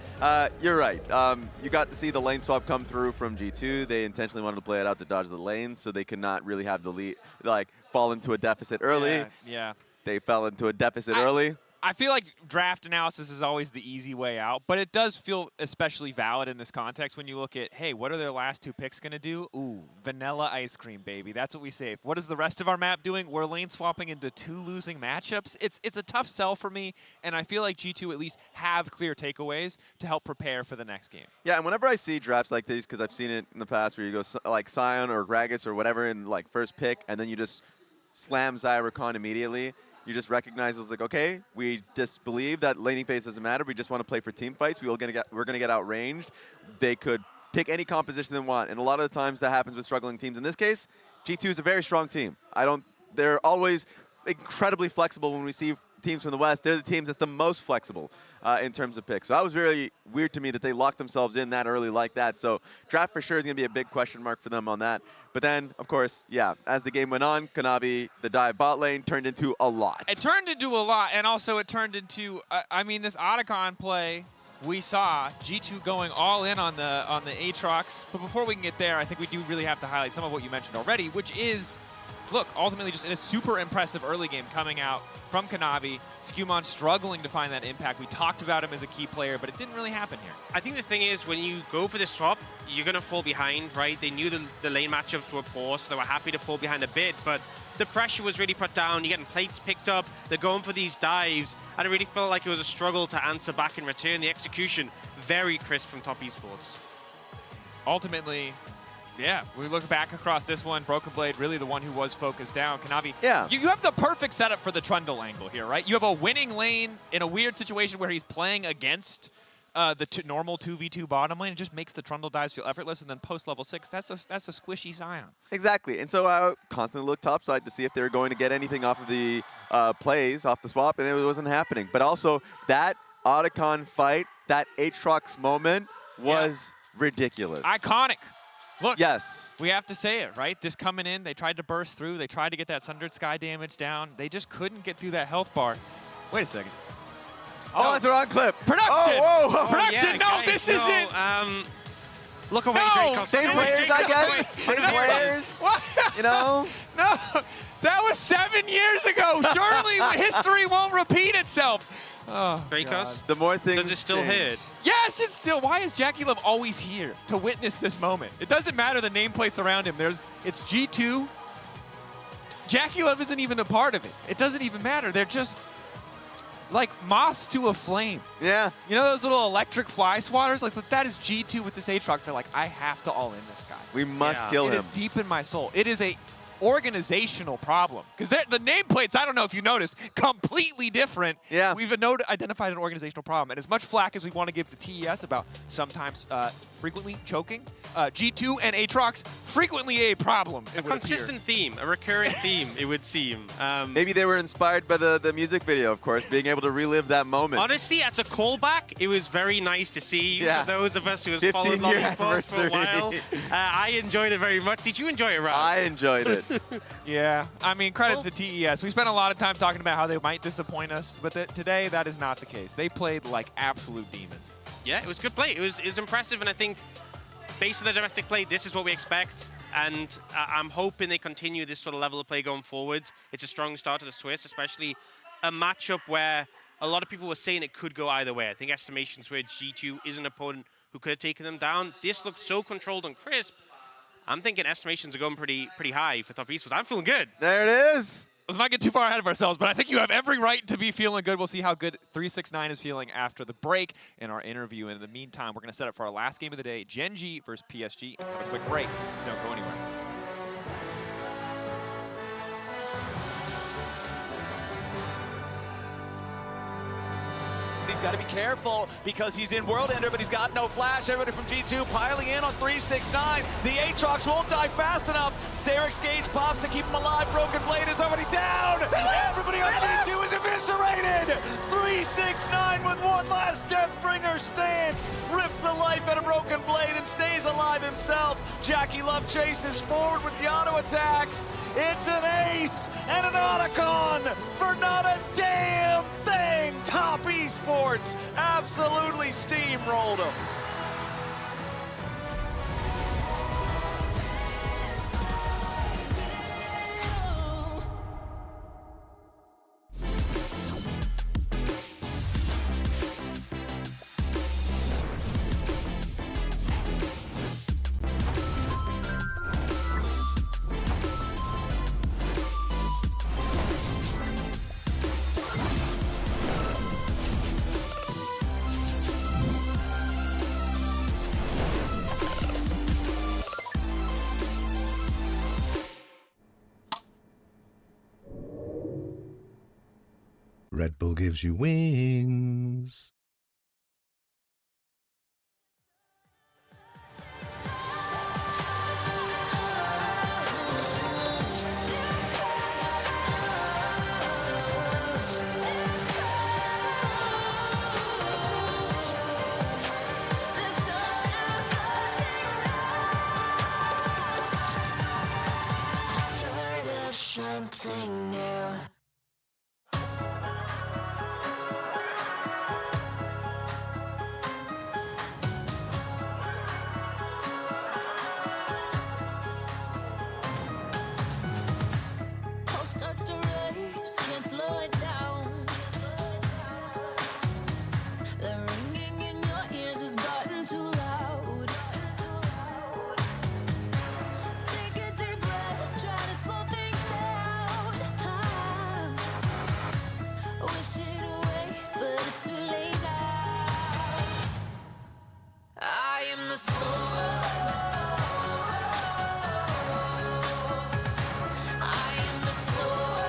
You're right. You got to see the lane swap come through from G2. They intentionally wanted to play it out to dodge the lanes, so they could not really have the lead, like fall into a deficit early. Yeah. They fell into a deficit early. I feel like draft analysis is always the easy way out, but it does feel especially valid in this context when you look at, hey, what are their last 2 picks going to do? Ooh, vanilla ice cream, baby. That's what we say. What is the rest of our map doing? We're lane swapping into 2 losing matchups. It's a tough sell for me, and I feel like G2 at least have clear takeaways to help prepare for the next game. Yeah, and whenever I see drafts like these, because I've seen it in the past where you go like Scion or Gragas or whatever in like first pick, and then you just slam Zyra immediately, you just recognize it's like, okay, we just believe that laning phase doesn't matter. We just want to play for team fights. We're gonna get outranged. They could pick any composition they want, and a lot of the times that happens with struggling teams. In this case, G2 is a very strong team. They're always incredibly flexible when we see teams from the West. They're the teams that's the most flexible in terms of picks. So that was very weird to me that they locked themselves in that early like that. So draft for sure is going to be a big question mark for them on that. But then, of course, yeah, as the game went on, Kanavi, the dive bot lane, turned into a lot. It turned into a lot, and also it turned into, I mean, this Otacon play, we saw G2 going all in on the Aatrox. But before we can get there, I think we do really have to highlight some of what you mentioned already, which is, look, ultimately just in a super impressive early game coming out from Kanavi. Scumon struggling to find that impact. We talked about him as a key player, but it didn't really happen here. I think the thing is, when you go for this swap, you're going to fall behind, right? They knew the lane matchups were poor, so they were happy to fall behind a bit, but the pressure was really put down. You're getting plates picked up. They're going for these dives, and it really felt like it was a struggle to answer back in return. The execution, very crisp from Top Esports. Ultimately, yeah, we look back across this one, Broken Blade really the one who was focused down. Kanavi, yeah. You have the perfect setup for the Trundle angle here, right? You have a winning lane in a weird situation where he's playing against the normal 2v2 bottom lane. It just makes the Trundle dives feel effortless, and then post level 6, that's a squishy Scion. Exactly, and so I constantly looked topside to see if they were going to get anything off of the plays, off the swap, and it wasn't happening. But also, that Otacon fight, that Aatrox moment was ridiculous. Iconic. Look, yes, we have to say it, right? This coming in, they tried to burst through. They tried to get that Sundered Sky damage down. They just couldn't get through that health bar. Wait a second. Oh, that's a wrong clip. Production! Oh, whoa. Production! Yeah, no, guys, this isn't. Look away, no, same players, I guess. Same players. What? You know? No, that was 7 years ago. Surely history won't repeat itself. Oh, Dracos? The more things Does it still change. hit? Yes, it's still. Why is JackeyLove always here to witness this moment? It doesn't matter the nameplates around him. It's G2. JackeyLove isn't even a part of it. It doesn't even matter. They're just like moths to a flame. Yeah. You know those little electric fly swatters? Like that is G2 with this Aatrox. They're like, I have to all in this guy. We must kill him. It is deep in my soul. It is a organizational problem. Because the nameplates, I don't know if you noticed, completely different. Yeah. We've identified an organizational problem. And as much flack as we want to give to TES about sometimes frequently choking, G2 and Aatrox frequently a problem. A consistent theme, a recurring theme, it would seem. Maybe they were inspired by the music video, of course, being able to relive that moment. Honestly, as a callback, it was very nice to see. Yeah. For those of us who have followed LoL Esports for a while, I enjoyed it very much. Did you enjoy it, Ralph? I enjoyed it. Yeah, I mean, credit to TES. We spent a lot of time talking about how they might disappoint us, but today that is not the case. They played like absolute demons. Yeah, it was good play. It was impressive, and I think based on the domestic play, this is what we expect. And I'm hoping they continue this sort of level of play going forwards. It's a strong start to the Swiss, especially a matchup where a lot of people were saying it could go either way. I think estimations where G2 is an opponent who could have taken them down. This looked so controlled and crisp. I'm thinking estimations are going pretty high for top esports. I'm feeling good. There it is. Let's not get too far ahead of ourselves, but I think you have every right to be feeling good. We'll see how good 369 is feeling after the break in our interview. And in the meantime, we're going to set up for our last game of the day, Gen G versus PSG. And have a quick break. Don't go anywhere. He's got to be careful because he's in World Ender, but he's got no flash. Everybody from G2 piling in on 369. The Aatrox won't die fast enough. Steric's gauge pops to keep him alive. Broken Blade is already down. Everybody on G2 is eviscerated. 369 with one last Deathbringer stance. Rips the life out of Broken Blade and stays alive himself. Jackie Love chases forward with the auto attacks. It's an ace and an Otacon for not a damn thing. Top Esports absolutely steamrolled him. Red Bull gives you wings. Something new. Pulse starts to race, can't slow it down. The ringing in your ears has gotten too loud. Take a deep breath, try to slow things down. Wish it away, but it's too late now. I am the storm. I am the storm.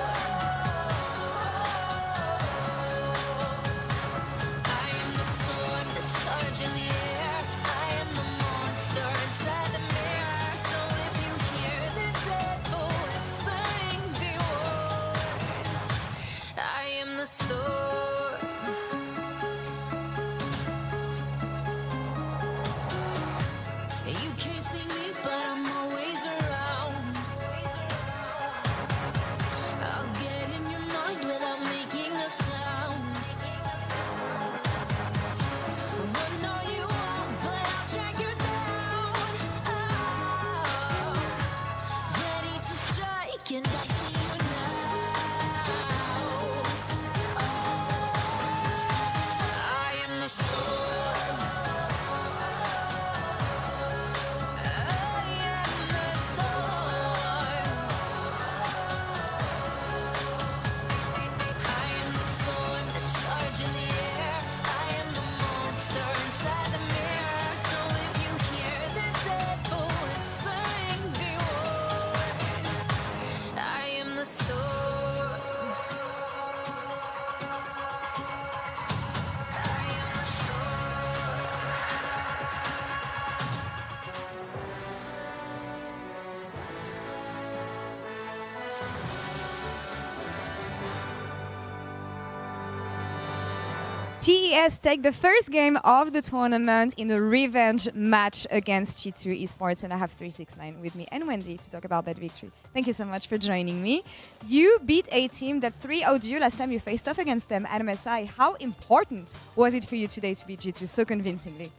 TES take the first game of the tournament in a revenge match against G2 Esports, and I have 369 with me and Wendy to talk about that victory. Thank you so much for joining me. You beat a team that 3-0'd you last time you faced off against them at MSI. How important was it for you today to beat G2 so convincingly?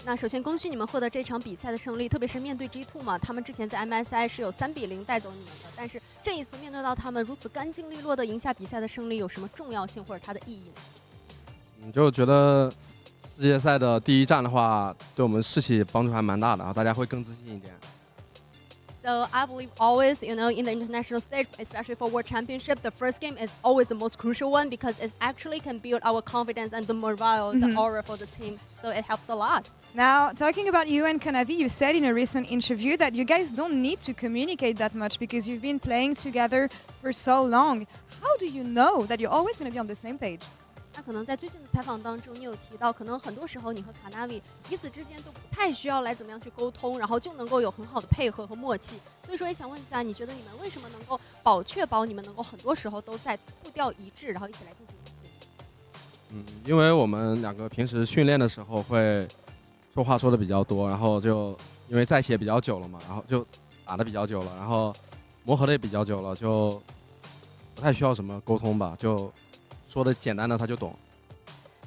那首先恭喜你们获得这场比赛的胜利，特别是面对 G2 嘛，他们之前在 MSI 是有3-0带走你们的，但是这一次面对到他们如此干净利落的赢下比赛的胜利，有什么重要性或者它的意义呢？就觉得世界赛的第一站的话，对我们士气帮助还蛮大的，然后大家会更自信一点。 So I believe always, in the international stage, especially for World Championship, the first game is always the most crucial one because it actually can build our confidence and the morale, the aura for the team. So it helps a lot. Now, talking about you and Kanavi, you said in a recent interview that you guys don't need to communicate that much because you've been playing together for so long. How do you know that you're always going to be on the same page? 那可能在最近的采访当中，你有提到，可能很多时候你和卡纳维彼此之间都不太需要来怎么样去沟通，然后就能够有很好的配合和默契。所以说也想问一下，你觉得你们为什么能够确保你们能够很多时候都在步调一致，然后一起来进行游戏？因为我们两个平时训练的时候会说话说的比较多，然后就因为在一起也比较久了嘛，然后就打的比较久了，然后磨合的也比较久了，就不太需要什么沟通吧，就。 说的简单的他就懂。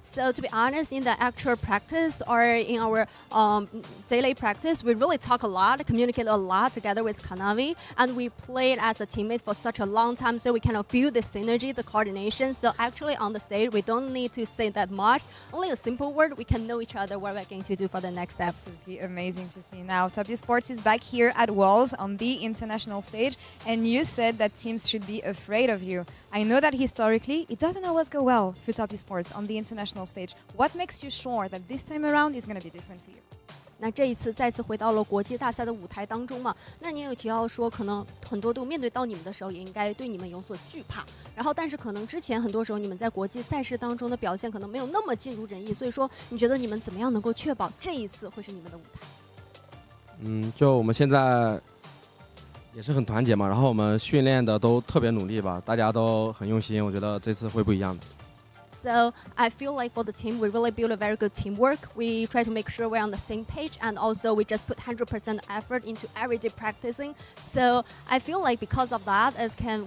So to be honest, in the actual practice or in our daily practice, we really talk a lot, communicate a lot together with Kanavi, and we played as a teammate for such a long time, so we kind of build the synergy, the coordination. So actually on the stage, we don't need to say that much. Only a simple word, we can know each other what we're going to do for the next step. Absolutely amazing to see. Now, Top Esports is back here at Worlds on the international stage, and you said that teams should be afraid of you. I know that historically, it doesn't always go well for Top Esports on the international stage. What makes you sure that this time around is going to be different for you? 那这一次再次回到了国际大赛的舞台当中嘛，那你也有提到说，可能很多度面对到你们的时候，也应该对你们有所惧怕。然后，但是可能之前很多时候你们在国际赛事当中的表现可能没有那么尽如人意，所以说你觉得你们怎么样能够确保这一次会是你们的舞台？就我们现在也是很团结嘛，然后我们训练的都特别努力吧，大家都很用心，我觉得这次会不一样的。 So I feel like for the team, we really build a very good teamwork. We try to make sure we're on the same page, and also we just put 100% effort into everyday practicing. So I feel like because of that,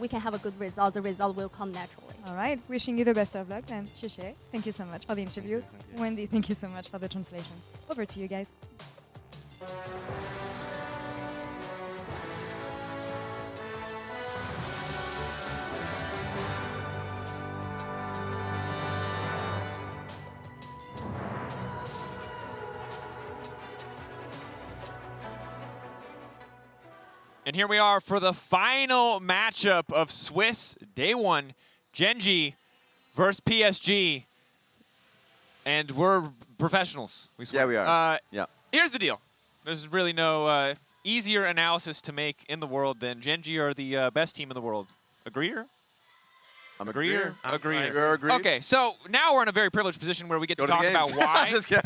we can have a good result. The result will come naturally. All right, wishing you the best of luck, and Shishe, thank you so much for the interview. Thank you. Wendy, thank you so much for the translation. Over to you guys. And here we are for the final matchup of Swiss Day 1, Genji versus PSG. And we're professionals, we swear. Yeah, we are. Yeah. Here's the deal. There's really no easier analysis to make in the world than Genji are the best team in the world. Agreeer? I'm Agreeer. Agreed. Okay, so now we're in a very privileged position where we get to talk about why. Just kidding.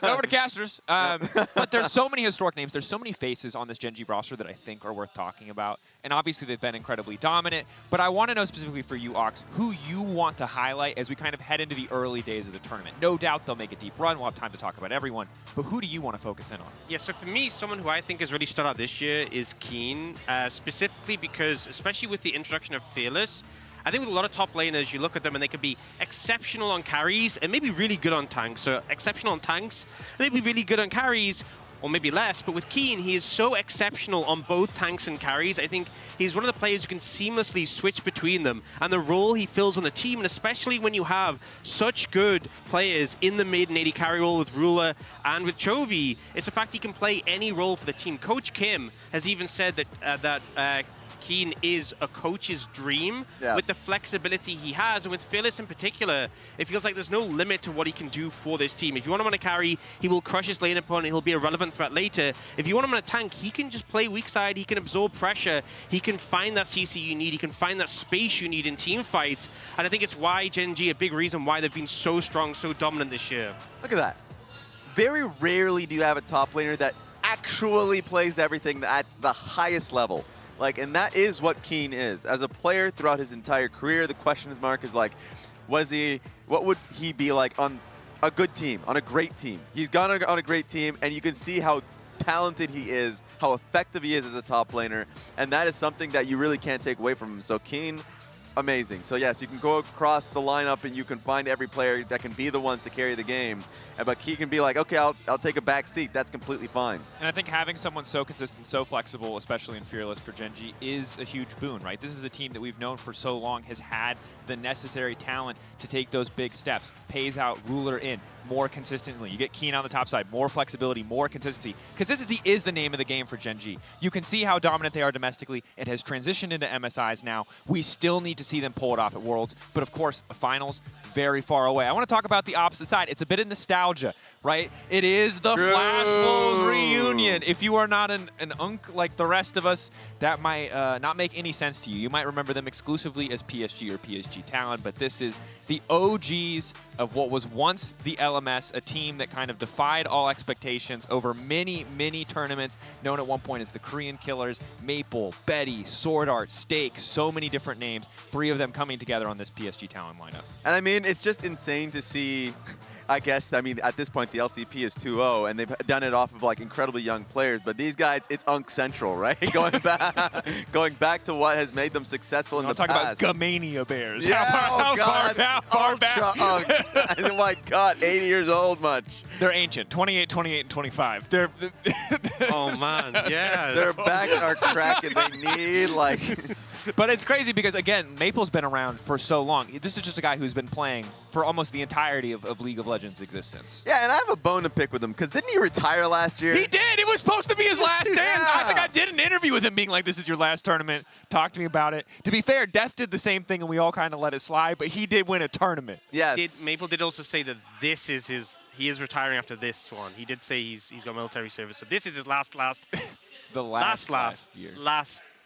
Over to casters. But there's so many historic names. There's so many faces on this Genji roster that I think are worth talking about. And obviously they've been incredibly dominant. But I want to know specifically for you, Ox, who you want to highlight as we kind of head into the early days of the tournament. No doubt they'll make a deep run. We'll have time to talk about everyone. But who do you want to focus in on? Yeah, so for me, someone who I think has really stood out this year is Keen, specifically because, especially with the introduction of Fearless, I think with a lot of top laners, you look at them and they can be exceptional on carries and maybe really good on tanks. So exceptional on tanks, maybe really good on carries, or maybe less. But with Keen, he is so exceptional on both tanks and carries. I think he's one of the players who can seamlessly switch between them and the role he fills on the team, and especially when you have such good players in the mid and AD carry role with Ruler and with Chovy, it's the fact he can play any role for the team. Coach Kim has even said that Keen is a coach's dream with the flexibility he has, and with Fearless in particular, it feels like there's no limit to what he can do for this team. If you want him on a carry, he will crush his lane opponent, he'll be a relevant threat later. If you want him on a tank, he can just play weak side, he can absorb pressure, he can find that CC you need, he can find that space you need in team fights, and I think it's why Genji, a big reason why they've been so strong, so dominant this year. Look at that. Very rarely do you have a top laner that actually plays everything at the highest level. And that is what Keen is. As a player throughout his entire career, the question mark is what would he be like on a good team, on a great team? He's gone on a great team, and you can see how talented he is, how effective he is as a top laner, and that is something that you really can't take away from him. So Keen, amazing. So yes, you can go across the lineup and you can find every player that can be the ones to carry the game, but he can be like, okay, I'll take a back seat. That's completely fine. And I think having someone so consistent, so flexible, especially in Fearless for Gen G, is a huge boon, right? This is a team that we've known for so long has had the necessary talent to take those big steps. Pays out, Ruler in, more consistently. You get Keen on the top side, more flexibility, more consistency. Consistency is the name of the game for Gen G. You can see how dominant they are domestically. It has transitioned into MSIs now. We still need to see them pull it off at Worlds, but of course, the finals, very far away. I want to talk about the opposite side. It's a bit of nostalgia, right? It is the Flash Wolves reunion. If you are not an unk like the rest of us, that might not make any sense to you. You might remember them exclusively as PSG or PSG Talon, but this is the OGs of what was once the LMS, a team that kind of defied all expectations over many, many tournaments, known at one point as the Korean Killers, Maple, Betty, Sword Art, Stake, so many different names, 3 of them coming together on this PSG Talon lineup. And I mean, it's just insane to see. I guess, I mean, at this point, the LCP is 2-0, and they've done it off of, like, incredibly young players. But these guys, it's Unk Central, right? going back to what has made them successful in the past. Talk about Gamania Bears. Yeah, how far back? Unk. Oh, my God, 80 years old much. They're ancient, 28, 28, and 25. They're oh, man, yeah. Their backs are cracking. They need, like... But it's crazy because, again, Maple's been around for so long. This is just a guy who's been playing for almost the entirety of League of Legends' existence. Yeah, and I have a bone to pick with him, because didn't he retire last year? He did! It was supposed to be his last dance! Yeah. I think I did an interview with him being like, this is your last tournament. Talk to me about it. To be fair, Def did the same thing, and we all kind of let it slide, but he did win a tournament. Yes. Maple did also say that this is his... He is retiring after this one. He did say he's got military service, so this is his last the last year.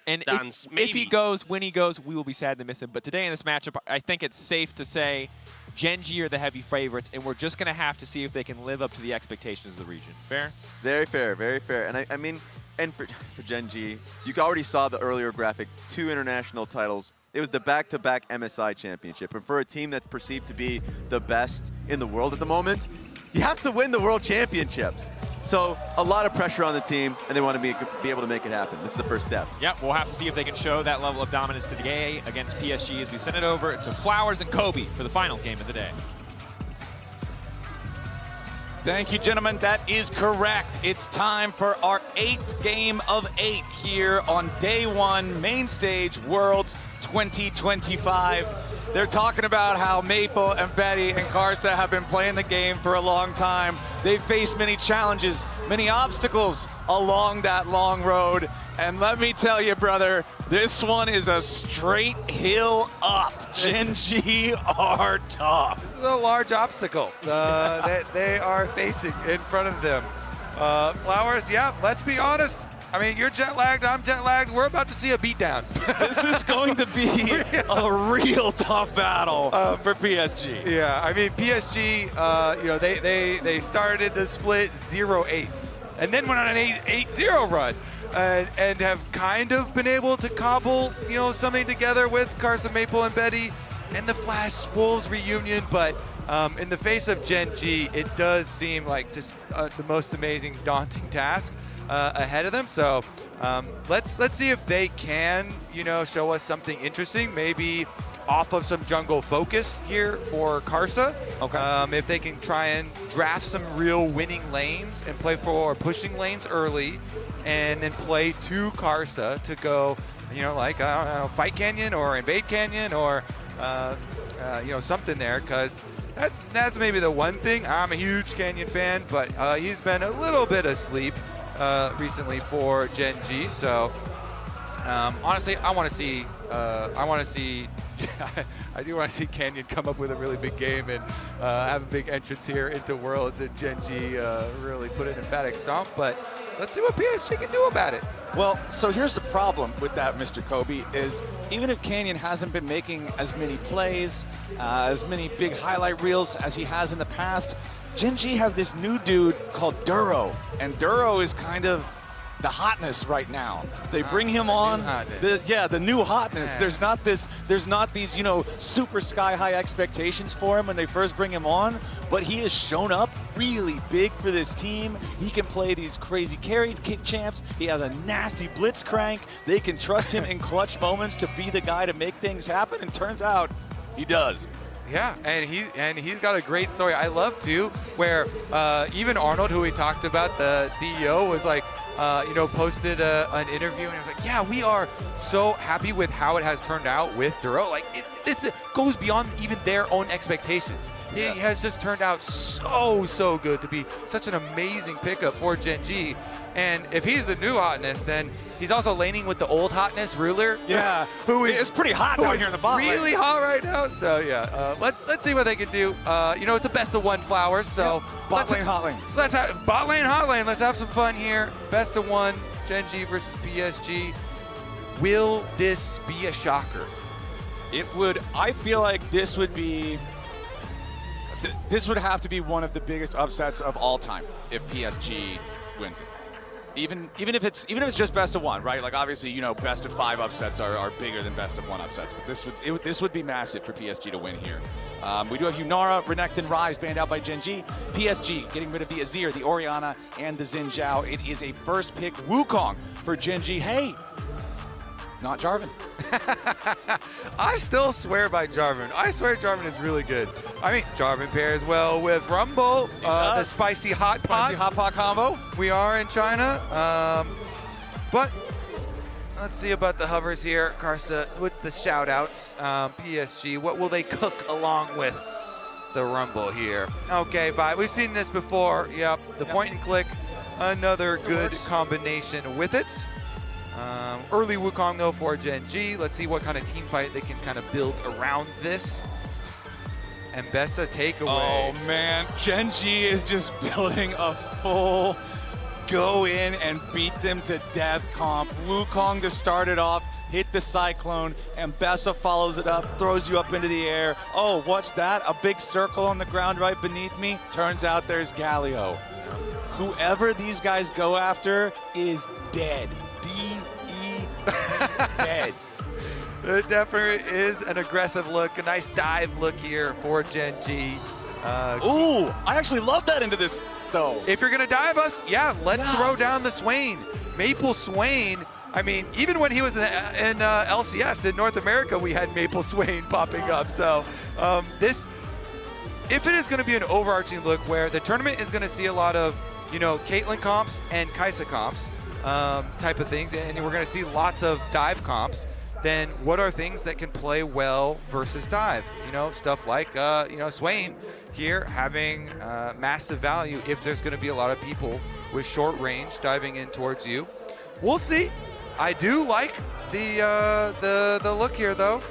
And if he goes, when he goes, we will be sad to miss him. But today in this matchup, I think it's safe to say Gen G are the heavy favorites, and we're just going to have to see if they can live up to the expectations of the region. Fair? Very fair, very fair. And I mean, and for Gen G, you already saw the earlier graphic, 2 international titles. It was the back-to-back MSI championship. And for a team that's perceived to be the best in the world at the moment, you have to win the world championships. So a lot of pressure on the team, and they want to be able to make it happen. This is the first step. Yep, we'll have to see if they can show that level of dominance today against PSG as we send it over to Flowers and Kobe for the final game of the day. Thank you, gentlemen. That is correct. It's time for our 8th game of 8 here on day 1, main stage, Worlds 2025. They're talking about how Maple and Betty and Karsa have been playing the game for a long time. They've faced many challenges, many obstacles along that long road. And let me tell you, brother, this one is a straight hill up. Gen G are tough. This is a large obstacle that they are facing in front of them. Flowers, yeah, let's be honest. I mean, you're jet lagged, I'm jet lagged. We're about to see a beatdown. This is going to be a real tough battle for PSG. Yeah, I mean, PSG, you know, they started the split 0-8 and then went on an 8-0 run and have kind of been able to cobble, you know, something together with Karsa, Maple, and Betty and the Flash Wolves reunion. But in the face of Gen G, it does seem like just the most amazing, daunting task ahead of them. So let's see if they can, you know, show us something interesting. Maybe off of some jungle focus here for Karsa. Okay. If they can try and draft some real winning lanes and play for pushing lanes early, and then play to Karsa to go, you know, like I don't know, fight Canyon or invade Canyon or you know, something there, because that's maybe the one thing. I'm a huge Canyon fan, but he's been a little bit asleep recently for Gen G. So honestly, I want to see I do want to see Canyon come up with a really big game and have a big entrance here into Worlds, and Gen G really put an emphatic stomp. But let's see what PSG can do about it. Well, so here's the problem with that, Mr. Kobe, is even if Canyon hasn't been making as many plays, as many big highlight reels as he has in the past, Gen G have this new dude called Duro, and Duro is kind of the hotness right now. They bring him on. The new hotness. Yeah. There's not these, you know, super sky high expectations for him when they first bring him on, but he has shown up really big for this team. He can play these crazy carry kick champs. He has a nasty blitz crank. They can trust him in clutch moments to be the guy to make things happen, and turns out he does. Yeah, and he's got a great story. I love too, where even Arnold, who we talked about, the CEO, was like, posted an interview, and he was like, "Yeah, we are so happy with how it has turned out with Duro. Like, this goes beyond even their own expectations. He has just turned out so good to be such an amazing pickup for Gen G. And if he's the new hotness, then he's also laning with the old hotness, Ruler. Yeah, who is it's pretty hot down here in the bot lane. Really hot right now. So yeah, let's see what they can do. It's a best of one Flowers. So bot lane, hot lane. Let's have bot lane, hot lane. Let's have some fun here. Best of one, Gen G versus PSG. Will this be a shocker? It would. I feel like this would be. This would have to be one of the biggest upsets of all time if PSG wins it. Even if it's just best of one, right? Like, obviously, you know, best of 5 upsets are bigger than best of 1 upsets, but this would be massive for PSG to win here. We do have Yunara, Renekton, Ryze banned out by Gen G. PSG getting rid of the Azir, the Orianna, and the Xin Zhao. It is a first pick Wukong for Gen G. Hey, not Jarvan. I still swear by Jarvan. I swear Jarvan is really good. I mean, Jarvan pairs well with Rumble, the spicy hot pot combo. We are in China, but let's see about the hovers here. Karsa with the shout outs. PSG, what will they cook along with the Rumble here? Okay, fine. We've seen this before. Yep, the point and click. Another good combination with it. Early Wukong though for Gen G. Let's see what kind of team fight they can kind of build around this. And Bessa takeaway. Oh man, Gen G is just building a full go in and beat them to death comp. Wukong to start it off, hit the Cyclone, and Bessa follows it up, throws you up into the air. Oh, what's that? A big circle on the ground right beneath me? Turns out there's Galio. Whoever these guys go after is dead. Dead. It definitely is an aggressive look, a nice dive look here for Gen G. Ooh, I actually love that into this, though. If you're going to dive us, let's throw down the Swain. Maple Swain, I mean, even when he was in LCS in North America, we had Maple Swain popping up. So if it is going to be an overarching look where the tournament is going to see a lot of, Caitlyn comps and Kai'Sa comps, type of things, and we're going to see lots of dive comps, then what are things that can play well versus dive? Stuff like, Swain here having massive value if there's going to be a lot of people with short range diving in towards you. We'll see. I do like the look here, though.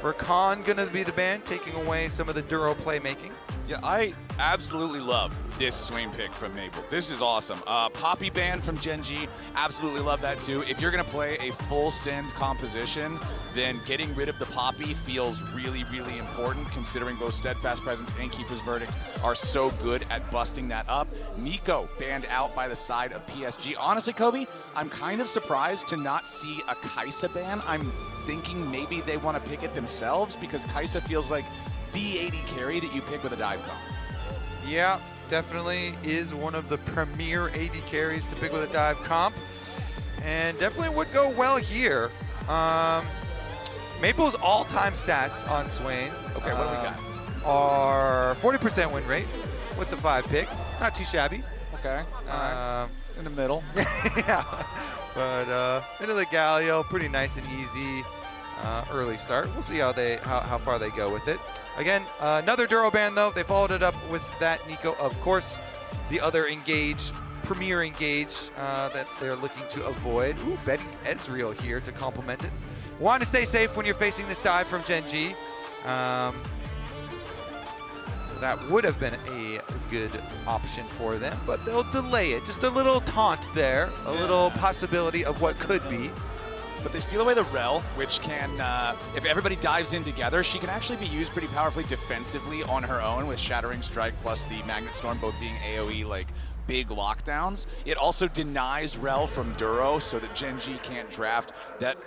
Rakan going to be the ban, taking away some of the Duro playmaking. Yeah, I absolutely love this Swain pick from Maple. This is awesome. Poppy ban from Gen G, absolutely love that too. If you're going to play a full Send composition, then getting rid of the Poppy feels really, really important, considering both Steadfast Presence and Keeper's Verdict are so good at busting that up. Nico banned out by the side of PSG. Honestly, Kobe, I'm kind of surprised to not see a Kai'Sa ban. I'm thinking maybe they want to pick it themselves, because Kai'Sa feels like the AD carry that you pick with a dive comp. Yeah, definitely is one of the premier AD carries to pick with a dive comp, and definitely would go well here. Maple's all-time stats on Swain, okay, what do we got? Are 40% win rate with the 5 picks. Not too shabby. Okay, in the middle. Yeah, but into the Galio, pretty nice and easy early start. We'll see how far they go with it. Again, another Duro ban though. They followed it up with that Nico. Of course, the other premier engage that they're looking to avoid. Ooh, betting Ezreal here to complement it. Want to stay safe when you're facing this dive from Gen G. So that would have been a good option for them, but they'll delay it. Just a little taunt there, a little possibility of what could be. but they steal away the Rel, which can, if everybody dives in together, she can actually be used pretty powerfully defensively on her own with Shattering Strike plus the Magnet Storm both being AoE like big lockdowns. It also denies Rel from Duro so that Gen G can't draft that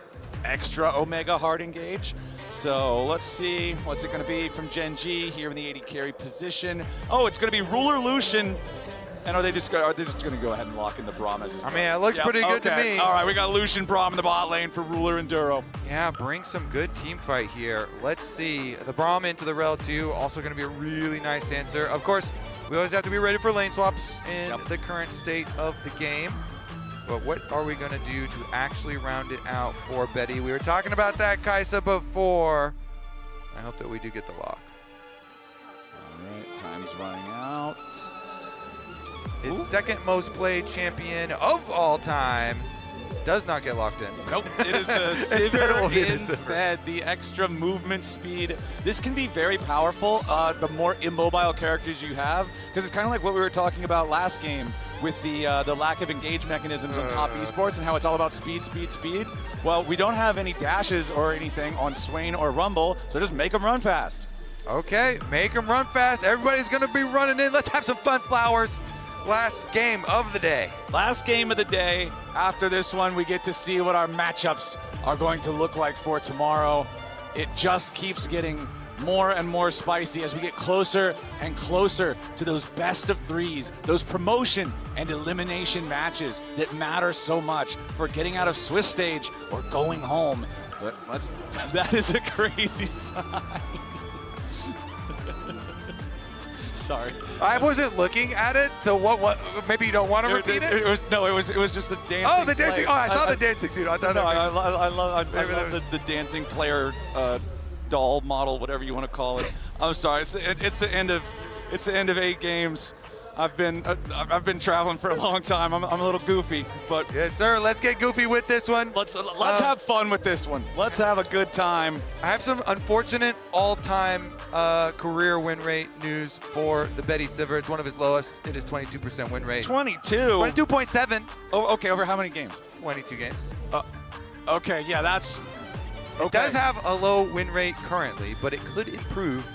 extra Omega hard engage. So let's see, what's it going to be from Gen G here in the AD carry position? Oh, it's going to be Ruler Lucian. And are they just going to go ahead and lock in the Braum as his I mean, it looks pretty good to me. All right, we got Lucian Braum in the bot lane for Ruler and Duro. Yeah, bring some good team fight here. Let's see. The Braum into the Rel 2, also going to be a really nice answer. Of course, we always have to be ready for lane swaps in the current state of the game. But what are we going to do to actually round it out for Betty? We were talking about that, Kaisa, before. I hope that we do get the lock. All right, time's running out. His second most played champion of all time does not get locked in. Nope, it is the Sivir instead, the extra movement speed. This can be very powerful, the more immobile characters you have, because it's kind of like what we were talking about last game with the lack of engage mechanisms on top esports and how it's all about speed, speed, speed. Well, we don't have any dashes or anything on Swain or Rumble, so just make them run fast. Okay, make them run fast. Everybody's going to be running in. Let's have some fun, Flowers. Last game of the day. Last game of the day. After this one, we get to see what our matchups are going to look like for tomorrow. It just keeps getting more and more spicy as we get closer and closer to those best of threes, those promotion and elimination matches that matter so much for getting out of Swiss stage or going home. But that is a crazy sign. Sorry. I wasn't looking at it, so what maybe you don't want to repeat it? It was just the dancing. Oh, the dancing. Oh, I saw the dancing, dude. I thought I love the dancing player doll model, whatever you want to call it. I'm sorry. It's the end of 8 games. I've been traveling for a long time. I'm a little goofy, but yes, sir. Let's get goofy with this one. Let's have fun with this one. Let's have a good time. I have some unfortunate all-time career win rate news for the Betty Sivir. It's one of his lowest. It is 22% win rate. 22.7. Oh, okay. Over how many games? 22 games. Okay. Yeah, that's. Okay. It does have a low win rate currently, but it could improve.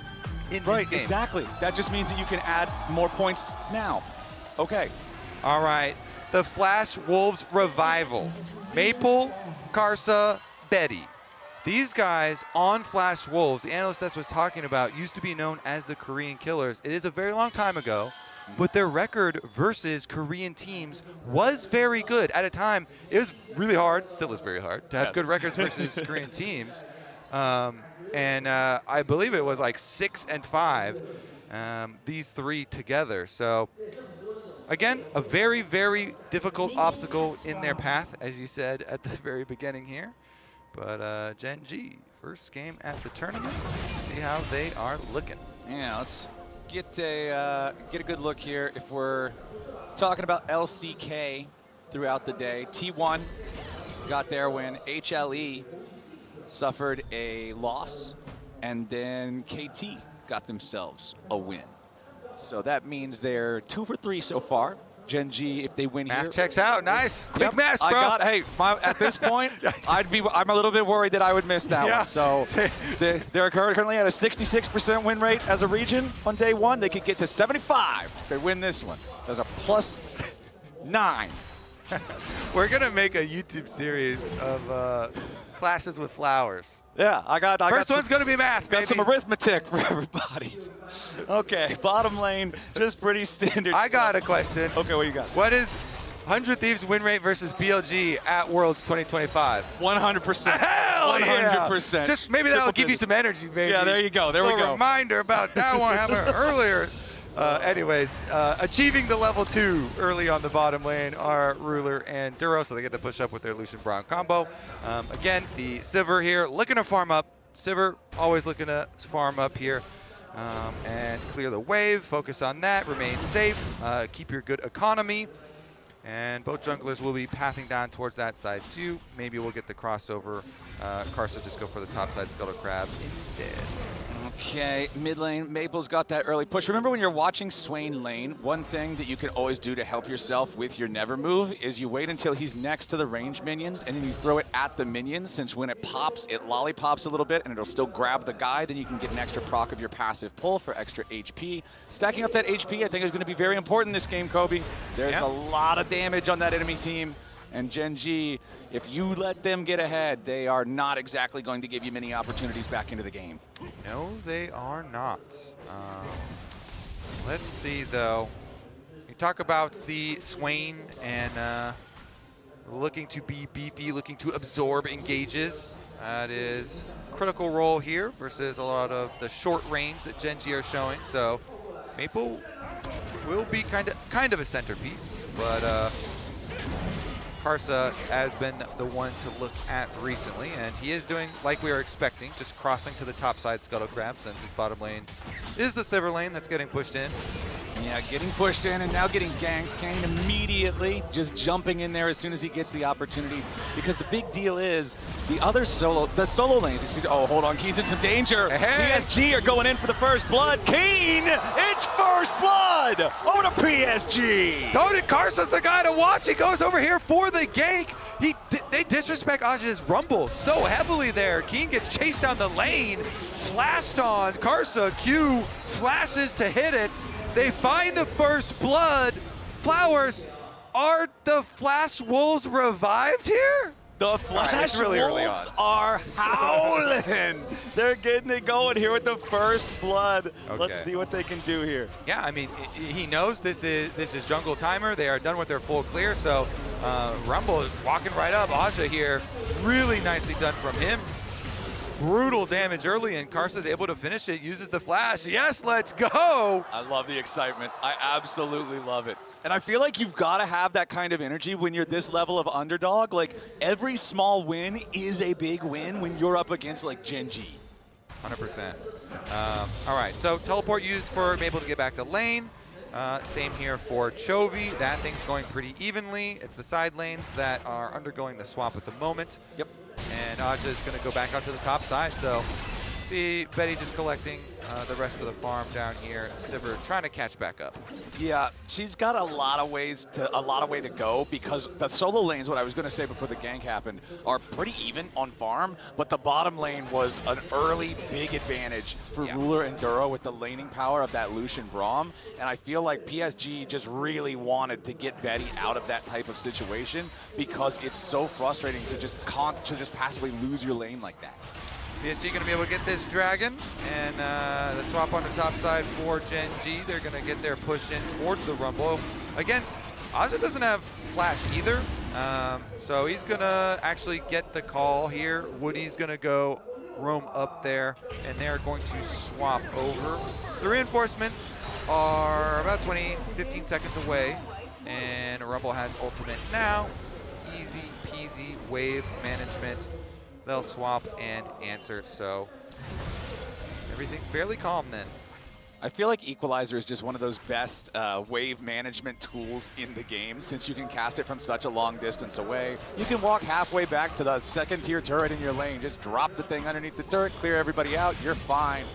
Right, exactly. That just means that you can add more points now. Okay. All right. The Flash Wolves Revival. Maple, Karsa, Betty. These guys on Flash Wolves, the analyst that was talking about, used to be known as the Korean Killers. It is a very long time ago, but their record versus Korean teams was very good. At a time, it was really hard, still is very hard, to have good records versus Korean teams. And I believe it was like 6-5, these three together. So again, a very, very difficult obstacle in their path, as you said at the very beginning here. But Gen G, first game at the tournament. See how they are looking. Yeah, let's get a good look here. If we're talking about LCK throughout the day, T1 got their win. HLE suffered a loss, and then KT got themselves a win. So that means they're 2 for 3 so far. Gen G, if they win math here, checks out. Nice, quick math, bro. At this point, I'm a little bit worried that I would miss that one. So they're currently at a 66% win rate as a region on day 1. They could get to 75 if they win this one. There's a +9. We're gonna make a YouTube series of classes with Flowers. Yeah, I got First one's gonna be math. Got some arithmetic for everybody. Okay, bottom lane, just pretty standard. I got a question. Okay, what you got? What is 100 Thieves win rate versus BLG at Worlds 2025? 100%. Hell 100%. Yeah. Just maybe that'll give you some energy, baby. Yeah, there you go. There we go. Reminder about that one happened earlier. Anyways, achieving the level 2 early on the bottom lane are Ruler and Duro, so they get to push up with their Lucian Braum combo. Again, the Sivir here looking to farm up. Sivir always looking to farm up here and clear the wave. Focus on that. Remain safe. Keep your good economy. And both junglers will be pathing down towards that side too. Maybe we'll get the crossover. Karsa just go for the top side Scuttle Crab instead. Okay, mid lane, Maple's got that early push. Remember when you're watching Swain lane, one thing that you can always do to help yourself with your never move is you wait until he's next to the range minions and then you throw it at the minions, since when it pops, it lollipops a little bit and it'll still grab the guy, then you can get an extra proc of your passive pull for extra HP. Stacking up that HP I think is going to be very important this game, Kobe. There's a lot of damage on that enemy team. And Gen G, if you let them get ahead, they are not exactly going to give you many opportunities back into the game. No, they are not. Let's see, though. We talk about the Swain and looking to be beefy, looking to absorb engages. That is critical role here versus a lot of the short range that Gen G are showing. So Maple will be kind of a centerpiece, but Karsa has been the one to look at recently, and he is doing like we were expecting, just crossing to the top side Scuttle Crab, since his bottom lane is the Silver lane that's getting pushed in. Yeah, getting pushed in and now getting ganked. Kane immediately just jumping in there as soon as he gets the opportunity, because the big deal is the solo lanes. Oh, hold on, Kane's in some danger. Hey. PSG are going in for the first blood. Kane, it's first blood over to PSG. Tony Karsa's the guy to watch. He goes over here for the gank. They disrespect Aj's Rumble so heavily there. Keen gets chased down the lane, flashed on. Karsa, Q flashes to hit it. They find the first blood. Flowers, are the Flash Wolves revived here? The Flash Wolves are howling. They're getting it going here with the first blood. Okay. Let's see what they can do here. Yeah, I mean, he knows this is jungle timer. They are done with their full clear, so Rumble is walking right up. Aja here, really nicely done from him. Brutal damage early, and Karsa's able to finish it, uses the flash. Yes, let's go! I love the excitement. I absolutely love it. And I feel like you've got to have that kind of energy when you're this level of underdog. Like, every small win is a big win when you're up against, like, Gen G. 100%. All right, so teleport used for Maple to get back to lane. Same here for Chovy. That thing's going pretty evenly. It's the side lanes that are undergoing the swap at the moment. Yep. And Aja is going to go back onto the top side. So see Betty just collecting the rest of the farm down here. Sivir trying to catch back up. Yeah, she's got a lot of way to go, because the solo lanes, what I was going to say before the gank happened, are pretty even on farm, but the bottom lane was an early big advantage for Ruler and Duro with the laning power of that Lucian Braum, and I feel like PSG just really wanted to get Betty out of that type of situation, because it's so frustrating to just passively lose your lane like that. PSG going to be able to get this dragon, and the swap on the top side for Gen G. They're going to get their push in towards the Rumble. Again, Aja doesn't have flash either, so he's going to actually get the call here. Woody's going to go roam up there, and they're going to swap over. The reinforcements are about 15 seconds away, and Rumble has ultimate now. Easy peasy wave management. They'll swap and answer, so everything fairly calm then. I feel like Equalizer is just one of those best wave management tools in the game, since you can cast it from such a long distance away. You can walk halfway back to the second tier turret in your lane, just drop the thing underneath the turret, clear everybody out, you're fine.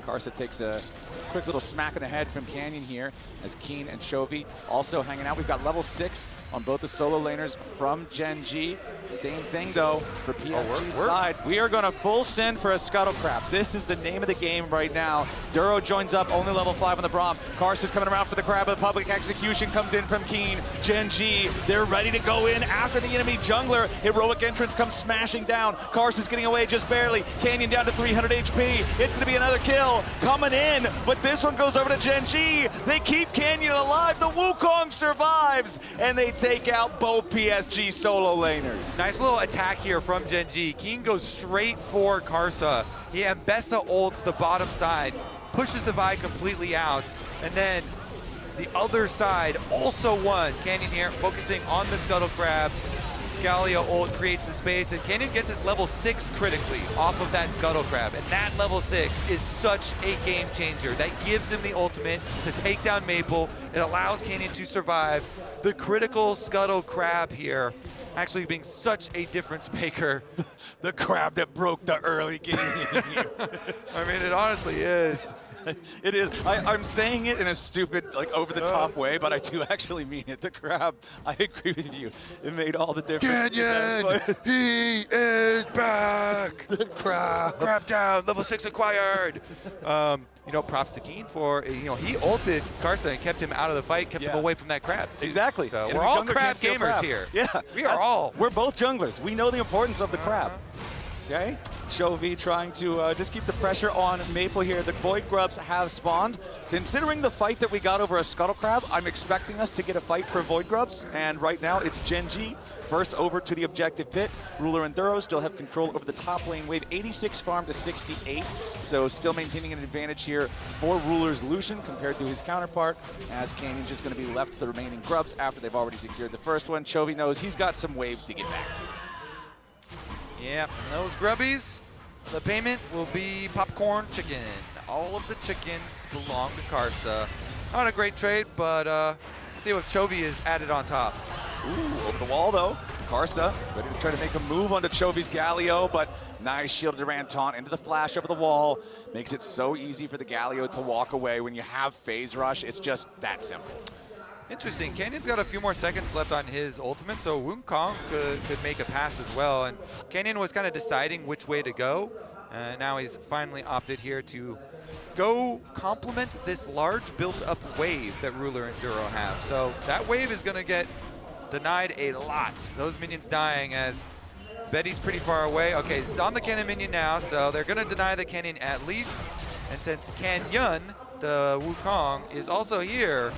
Karsa takes a quick little smack in the head from Canyon here, as Keen and Chovy also hanging out. We've got level 6 on both the solo laners from Gen G. Same thing though for PSG's side. We are going to full send for a Scuttle Crab. This is the name of the game right now. Duro joins up, only level 5 on the Braum. Karsa's coming around for the Crab, but the public execution comes in from Keen. Gen G, they're ready to go in after the enemy jungler. Heroic entrance comes smashing down. Karsa's getting away just barely. Canyon down to 300 HP. It's going to be another kill coming in, but this one goes over to Gen G. They keep Canyon alive. The Wukong survives, and they take out both PSG solo laners. Nice little attack here from Gen G. Keen goes straight for Karsa. He Mbessa ults the bottom side, pushes the Vi completely out, and then the other side also won. Canyon here focusing on the Scuttle Crab. Galio ult creates the space, and Canyon gets his level 6 critically off of that Scuttle Crab. And that level 6 is such a game changer. That gives him the ultimate to take down Maple. It allows Canyon to survive. The critical Scuttle Crab here actually being such a difference maker. The crab that broke the early game. I mean, it honestly is. It is. I'm saying it in a stupid, like, over-the-top way, but I do actually mean it. The crab, I agree with you. It made all the difference. Canyon, he is back. The crab. Crab down, level 6 acquired. You know, props to Keen for, you know, he ulted Karsa and kept him out of the fight, kept him away from that crab. Too. Exactly. So And we're the all jungler crab can't steal gamers crab. here. Yeah. We are all. We're both junglers. We know the importance of the crab. Okay? Chovy trying to just keep the pressure on Maple here. The Void Grubs have spawned. Considering the fight that we got over a Scuttle Crab, I'm expecting us to get a fight for Void Grubs. And right now, it's Gen G first over to the objective pit. Ruler and Duro still have control over the top lane wave. 86 farm to 68. So still maintaining an advantage here for Ruler's Lucian compared to his counterpart, as Canyon just going to be left with the remaining Grubs after they've already secured the first one. Chovy knows he's got some waves to get back to. Yeah, those grubbies, the payment will be popcorn chicken. All of the chickens belong to Karsa. Not a great trade, but see what Chovy is added on top. Ooh, over the wall though. Karsa ready to try to make a move onto Chovy's Galio, but nice shielded Durant taunt into the flash over the wall. Makes it so easy for the Galio to walk away when you have phase rush. It's just that simple. Interesting. Canyon's got a few more seconds left on his ultimate, so Wukong could make a pass as well. And Canyon was kind of deciding which way to go. Now he's finally opted here to go complement this large built-up wave that Ruler and Duro have. So that wave is going to get denied a lot. Those minions dying as Betty's pretty far away. Okay, it's on the Canyon minion now, so they're going to deny the Canyon at least. And since Canyon, the Wukong, is also here,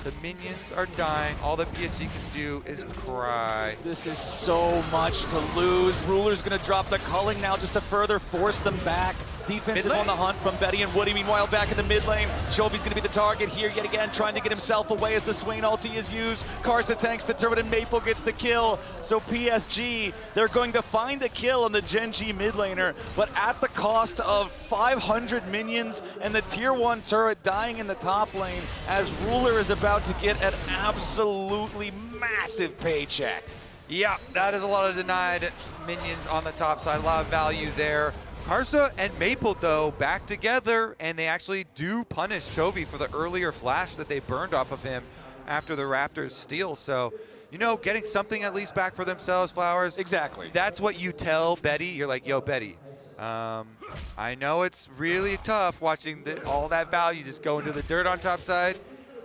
the minions are dying. All that PSG can do is cry. This is so much to lose. Ruler's gonna drop the culling now just to further force them back. Defensive on the hunt from Betty and Woody. Meanwhile, back in the mid lane, Chovy's gonna be the target here yet again, trying to get himself away as the Swain ulti is used. Karsa tanks the turret and Maple gets the kill. So PSG, they're going to find a kill on the Gen G mid laner, but at the cost of 500 minions and the tier 1 turret dying in the top lane, as Ruler is about to get an absolutely massive paycheck. Yeah, that is a lot of denied minions on the top side, a lot of value there. Karsa and Maple, though, back together, and they actually do punish Chovy for the earlier flash that they burned off of him after the Raptors steal. So, you know, getting something at least back for themselves, Flowers. Exactly. That's what you tell Betty. You're like, yo, Betty, I know it's really tough watching all that value just go into the dirt on top side.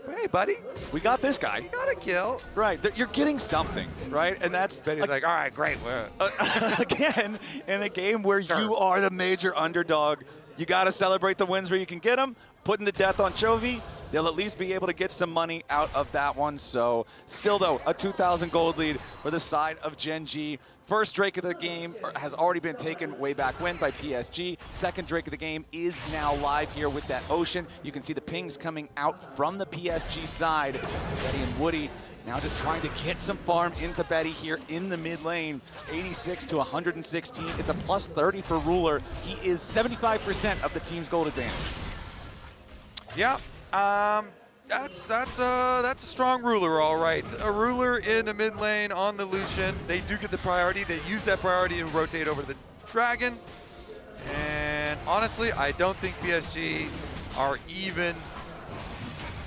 Hey, buddy, we got this guy. You got a kill. Right, you're getting something, right? And that's Betty's like, all right, great. Again, in a game where you are the major underdog, you got to celebrate the wins where you can get them. Putting the death on Chovy, they'll at least be able to get some money out of that one. So still, though, a 2,000 gold lead for the side of Gen G. First Drake of the game has already been taken way back when by PSG. Second Drake of the game is now live here with that Ocean. You can see the pings coming out from the PSG side. Betty and Woody now just trying to get some farm into Betty here in the mid lane. 86 to 116. It's a plus 30 for Ruler. He is 75% of the team's gold advantage. Yeah, that's a strong Ruler, all right. A Ruler in the mid lane on the Lucian. They do get the priority. They use that priority and rotate over to the Dragon. And honestly, I don't think PSG are even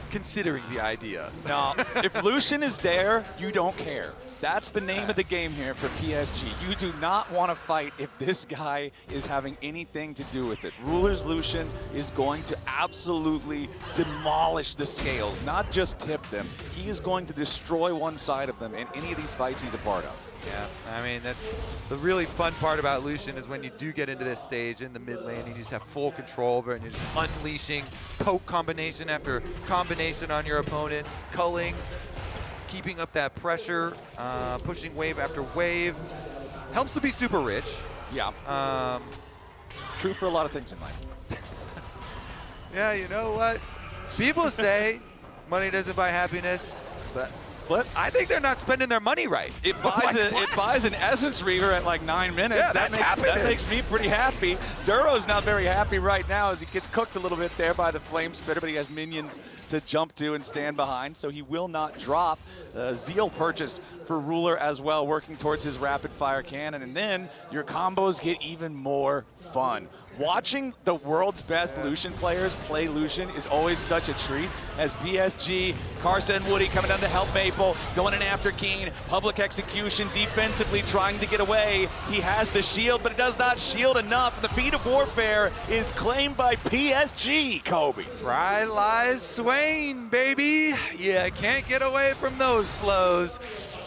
considering the idea. No, if Lucian is there, you don't care. That's the name of the game here for PSG. You do not want to fight if this guy is having anything to do with it. Ruler's Lucian is going to absolutely demolish the scales, not just tip them. He is going to destroy one side of them in any of these fights he's a part of. Yeah, I mean, that's the really fun part about Lucian is when you do get into this stage in the mid lane, you just have full control over it, and you're just unleashing poke combination after combination on your opponents, culling, keeping up that pressure, pushing wave after wave. Helps to be super rich. Yeah. True for a lot of things in life. Yeah, you know what? People say money doesn't buy happiness, but split? I think they're not spending their money right. It buys an Essence Reaver at like 9 minutes. Yeah, that makes me pretty happy. Duro's not very happy right now as he gets cooked a little bit there by the Flame Spitter, but he has minions to jump to and stand behind, so he will not drop. Zeal purchased for Ruler as well, working towards his rapid fire cannon, and then your combos get even more fun. Watching the world's best Lucian players play Lucian is always such a treat, as PSG, Karsa and Woody coming down to help Maple, going in after Keen, public execution, defensively trying to get away. He has the shield, but it does not shield enough. The feat of warfare is claimed by PSG, Kobe. Dry lies Swain, baby. Yeah, can't get away from those slows.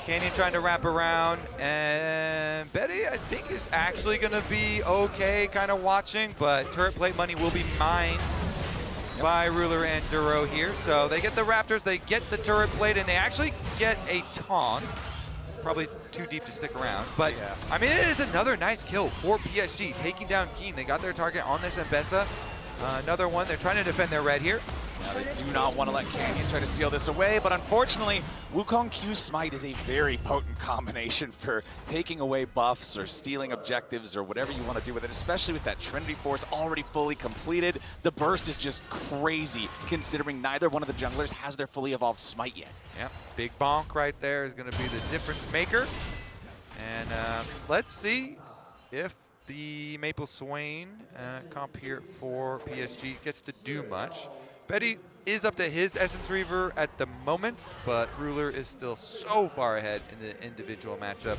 Canyon trying to wrap around, and Betty, I think, is actually going to be okay kind of watching, but turret plate money will be mined by Ruler and Duro here. So they get the Raptors, they get the turret plate, and they actually get a taunt. Probably too deep to stick around, but yeah. I mean, it is another nice kill for PSG, taking down Keen. They got their target on this Mbessa. Another one, they're trying to defend their red here. Now they do not want to let Canyon try to steal this away, but unfortunately, Wukong Q Smite is a very potent combination for taking away buffs or stealing objectives or whatever you want to do with it, especially with that Trinity Force already fully completed. The burst is just crazy, considering neither one of the junglers has their fully evolved Smite yet. Yeah, big bonk right there is going to be the difference maker. And let's see if the Maple Swain comp here for PSG gets to do much. Betty is up to his Essence Reaver at the moment, but Ruler is still so far ahead in the individual matchup.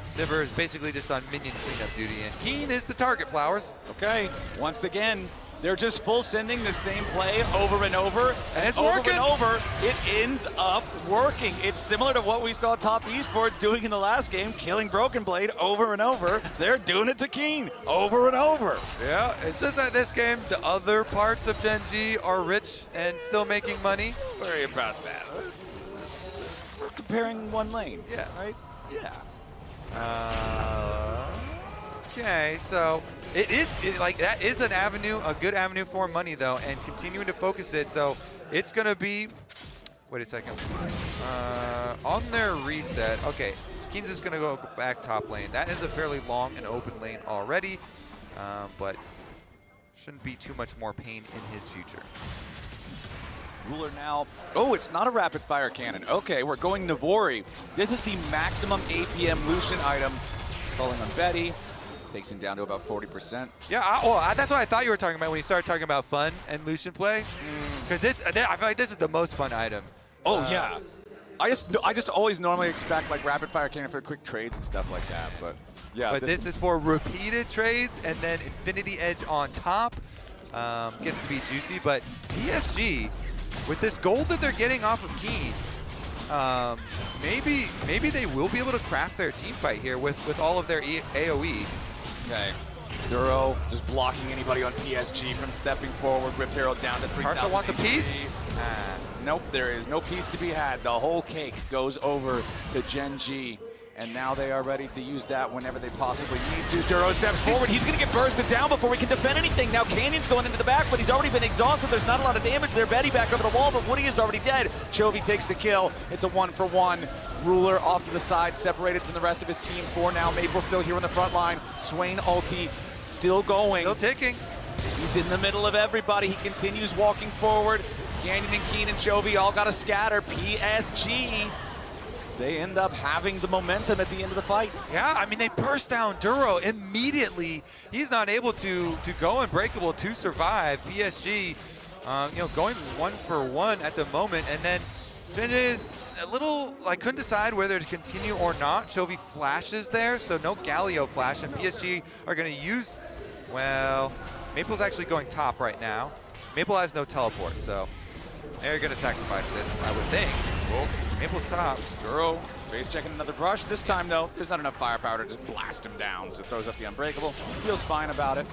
Sivir is basically just on minion cleanup duty, and Keen is the target, Flowers. Okay, once again, they're just full sending the same play over and over, and it's over working. and over, it ends up working. It's similar to what we saw Top Esports doing in the last game, killing Broken Blade over and over. They're doing it to Keen over and over. Yeah, it's just that this game, the other parts of Gen G are rich and still making money. Don't worry about that. We're comparing one lane. Yeah. Right? Yeah. Okay, so that is an avenue, a good avenue for money though, and continuing to focus it. So it's gonna be, wait a second, on their reset. Okay, Keen's just gonna go back top lane. That is a fairly long and open lane already, but shouldn't be too much more pain in his future. Ruler now, oh, it's not a rapid fire cannon. Okay, we're going Navori. This is the maximum APM Lucian item. Falling on Betty. Takes him down to about 40%. Yeah, that's what I thought you were talking about when you started talking about fun and Lucian play. Because I feel like this is the most fun item. Oh, yeah. I just always normally expect like rapid fire cannon for quick trades and stuff like that, but yeah. But this is for repeated trades, and then Infinity Edge on top gets to be juicy. But PSG, with this gold that they're getting off of Keen, maybe they will be able to craft their team fight here with all of their AoE. Okay. Duro just blocking anybody on PSG from stepping forward. Rip Arrow down to 3,000. Karsa wants a piece? Nope, there is no piece to be had. The whole cake goes over to Gen G. And now they are ready to use that whenever they possibly need to. Duro steps forward. He's going to get bursted down before he can defend anything. Now Canyon's going into the back, but he's already been exhausted. There's not a lot of damage there. Betty back over the wall, but Woody is already dead. Chovy takes the kill. It's a 1-for-1. Ruler off to the side, separated from the rest of his team for now. Maple still here on the front line. Swain ulti still going. Still ticking. He's in the middle of everybody. He continues walking forward. Canyon and Keen and Chovy all got to scatter. PSG, they end up having the momentum at the end of the fight. Yeah, I mean, they burst down Duro immediately. He's not able to go Unbreakable to survive. PSG, going 1-for-1 at the moment, and then a little, couldn't decide whether to continue or not. Chovy flashes there, so no Galio flash, and PSG are going to use, well, Maple's actually going top right now. Maple has no teleport, so they're going to sacrifice this, I would think. Well, Maple's top. Duro face checking another brush. This time, though, there's not enough firepower to just blast him down, so throws up the Unbreakable. Feels fine about it.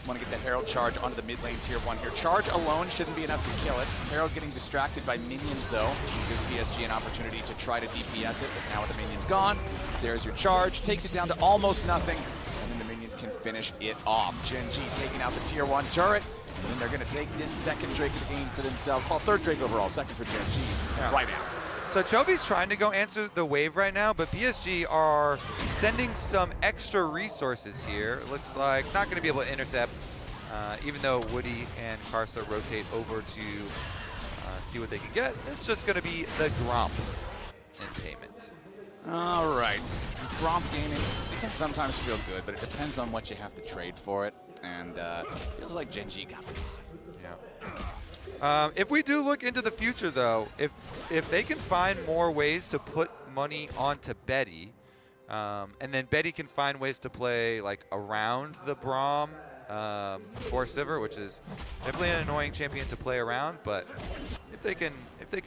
Want to get the Herald charge onto the mid lane tier 1 here. Charge alone shouldn't be enough to kill it. Herald getting distracted by minions, though. Gives PSG an opportunity to try to DPS it, but now with the minions gone, there's your charge. Takes it down to almost nothing, and then the minions can finish it off. Gen G taking out the tier 1 turret, and then they're going to take this second Drake of the game for themselves. Well, third Drake overall, second for Gen G right now. So Chovy's trying to go answer the wave right now, but PSG are sending some extra resources here. It looks like not going to be able to intercept, even though Woody and Karsa rotate over to see what they can get. It's just going to be the Gromp in payment. All right. Gromp gaming, it can sometimes feel good, but it depends on what you have to trade for it. And feels like Gen G got the Yeah. If we do look into the future, though, if they can find more ways to put money onto Betty, and then Betty can find ways to play like around the Braum for Sivir, which is definitely an annoying champion to play around. But if they can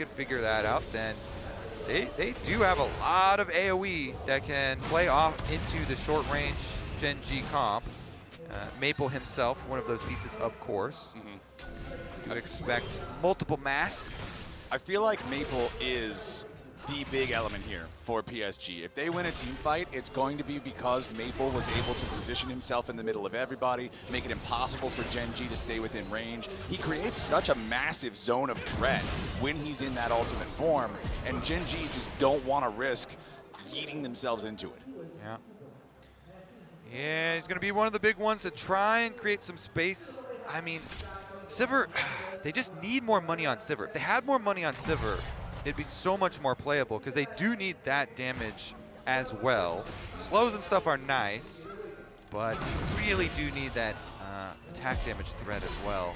figure that out, then they do have a lot of AoE that can play off into the short range Gen G comp. Maple himself, one of those pieces, of course. You would expect multiple masks. I feel like Maple is the big element here for PSG. If they win a team fight, it's going to be because Maple was able to position himself in the middle of everybody, make it impossible for Gen G to stay within range. He creates such a massive zone of threat when he's in that ultimate form, and Gen G just don't want to risk yeeting themselves into it. Yeah. Yeah, he's going to be one of the big ones to try and create some space. I mean, Sivir, they just need more money on Sivir. If they had more money on Sivir, it'd be so much more playable because they do need that damage as well. Slows and stuff are nice, but you really do need that attack damage threat as well.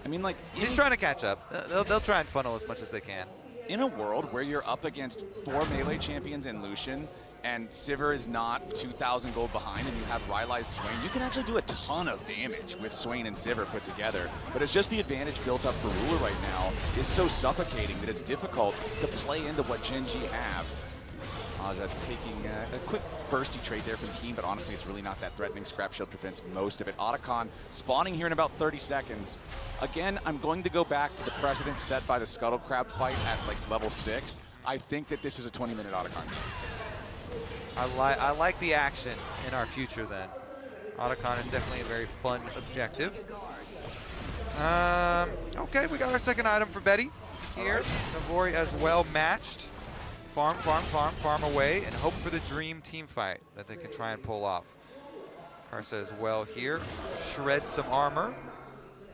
I mean, like, he's trying to catch up. They'll try and funnel as much as they can. In a world where you're up against 4 melee champions and Lucian, and Sivir is not 2,000 gold behind, and you have Rylai's Swain, you can actually do a ton of damage with Swain and Sivir put together. But it's just the advantage built up for Ruler right now is so suffocating that it's difficult to play into what Gen G have. Taking a quick bursty trade there from Keen, but honestly, it's really not that threatening. Scrap Shield prevents most of it. Otacon spawning here in about 30 seconds. Again, I'm going to go back to the precedent set by the Scuttle Crab fight at like level 6. I think that this is a 20-minute Otacon game. I like the action in our future then. Otacon is definitely a very fun objective. Okay, we got our second item for Betty here. Navori as well matched. Farm, farm, farm, farm away, and hope for the dream team fight that they can try and pull off. Karsa as well here. Shred some armor.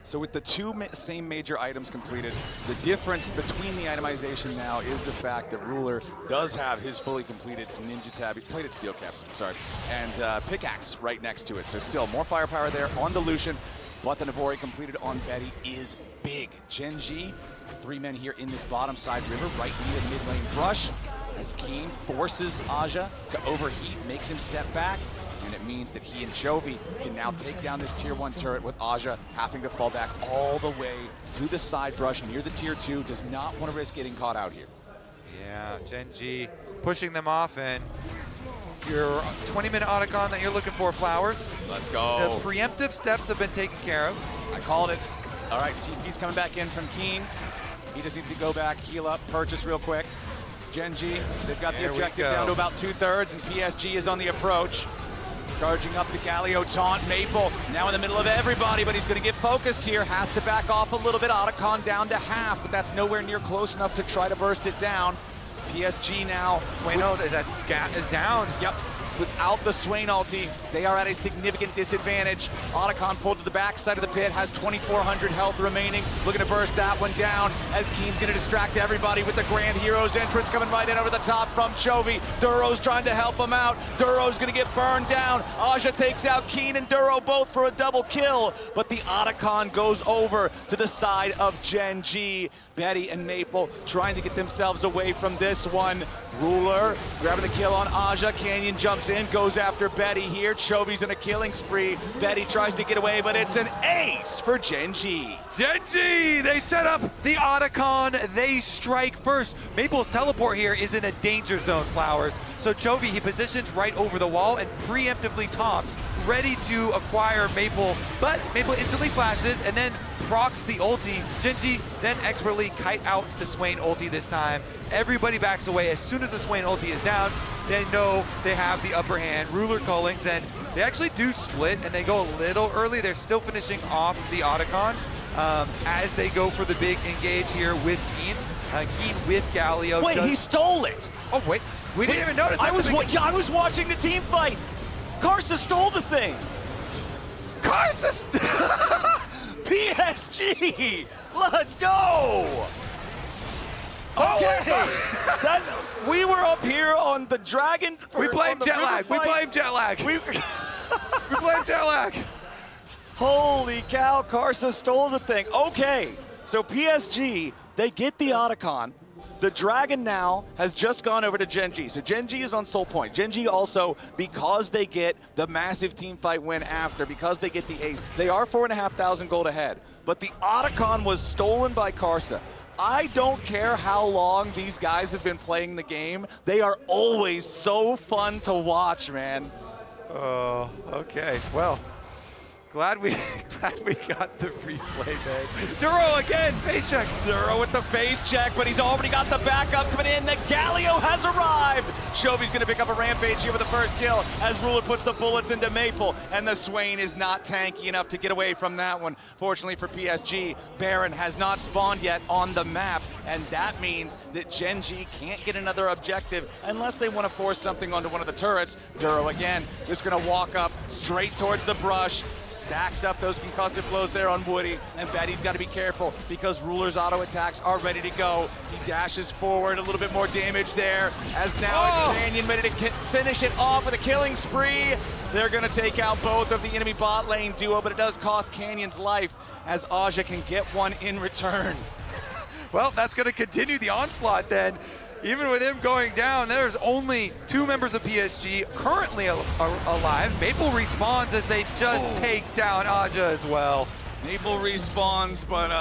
So with the two same major items completed, the difference between the itemization now is the fact that Ruler does have his fully completed Ninja Tab, plated steel caps, sorry, and pickaxe right next to it. So still more firepower there on the Lucian, but the Navori completed on Betty is big. Gen G, 3 men here in this bottom side river, right near the mid lane brush, as Keen forces Aja to overheat, makes him step back. And it means that he and Chovy can now take down this tier 1 turret with Aja having to fall back all the way to the side brush near the tier 2. Does not want to risk getting caught out here. Yeah, Gen G pushing them off, and your 20-minute Otacon that you're looking for, Flowers. Let's go. The preemptive steps have been taken care of. I called it. All right, TP's coming back in from Keen. He just needs to go back, heal up, purchase real quick. Gen G, they've got the objective down to about 2/3, and PSG is on the approach. Charging up the Galio taunt. Maple now in the middle of everybody, but he's going to get focused here. Has to back off a little bit. Otacon down to half, but that's nowhere near close enough to try to burst it down. PSG now. Swain ult is down. Yep. Without the Swain ulti, they are at a significant disadvantage. Otacon pulled to the backside of the pit, has 2,400 health remaining. Looking to burst that one down as Keen's going to distract everybody with the Grand Heroes entrance coming right in over the top from Chovy. Duro's trying to help him out. Duro's going to get burned down. Aja takes out Keen and Duro both for a double kill, but the Otacon goes over to the side of Gen G. Betty and Maple trying to get themselves away from this one. Ruler grabbing the kill on Aja. Canyon jumps in, goes after Betty here. Chovy's in a killing spree. Betty tries to get away, but it's an ace for Gen G. Gen G, they set up the Otacon. They strike first. Maple's teleport here is in a danger zone, Flowers. So Chovy, he positions right over the wall and preemptively taunts, ready to acquire Maple, but Maple instantly flashes and then procs the ulti. Gen G then expertly kite out the Swain ulti this time. Everybody backs away. As soon as the Swain ulti is down, they know they have the upper hand. Ruler callings, and they actually do split, and they go a little early. They're still finishing off the Otacon as they go for the big engage here with Keen. Keen with Galio. Wait, he stole it. Oh, wait. We didn't even notice. I was watching the team fight. Karsa stole the thing. Karsa! PSG! Let's go! Okay, we were up here on the Dragon. We blame jet lag. We blame jet lag. We blame jet lag. Holy cow, Karsa stole the thing. Okay, so PSG, they get the Otacon. The Dragon now has just gone over to Gen G. So Gen G is on Soul Point. Gen G also, because they get the massive team fight win after, because they get the ace, they are 4,500 gold ahead. But the Otacon was stolen by Karsa. I don't care how long these guys have been playing the game. They are always so fun to watch, man. Oh, okay. Well, glad we got the replay, man. Duro again, face check. Duro with the face check, but he's already got the backup coming in. The Galio has arrived. Shovi's gonna pick up a rampage here with the first kill as Ruler puts the bullets into Maple, and the Swain is not tanky enough to get away from that one. Fortunately for PSG, Baron has not spawned yet on the map, and that means that Gen G can't get another objective unless they want to force something onto one of the turrets. Duro again, just gonna walk up straight towards the brush, stacks up those concussive blows there on Woody, and Betty's got to be careful because Ruler's auto attacks are ready to go. He dashes forward, a little bit more damage there, as now it's Canyon ready to finish it off with a killing spree. They're going to take out both of the enemy bot lane duo, but it does cost Canyon's life as Aja can get one in return. Well, that's going to continue the onslaught then. Even with him going down, there's only 2 members of PSG currently alive. Maple respawns as they just take down Aja as well. Maple respawns, but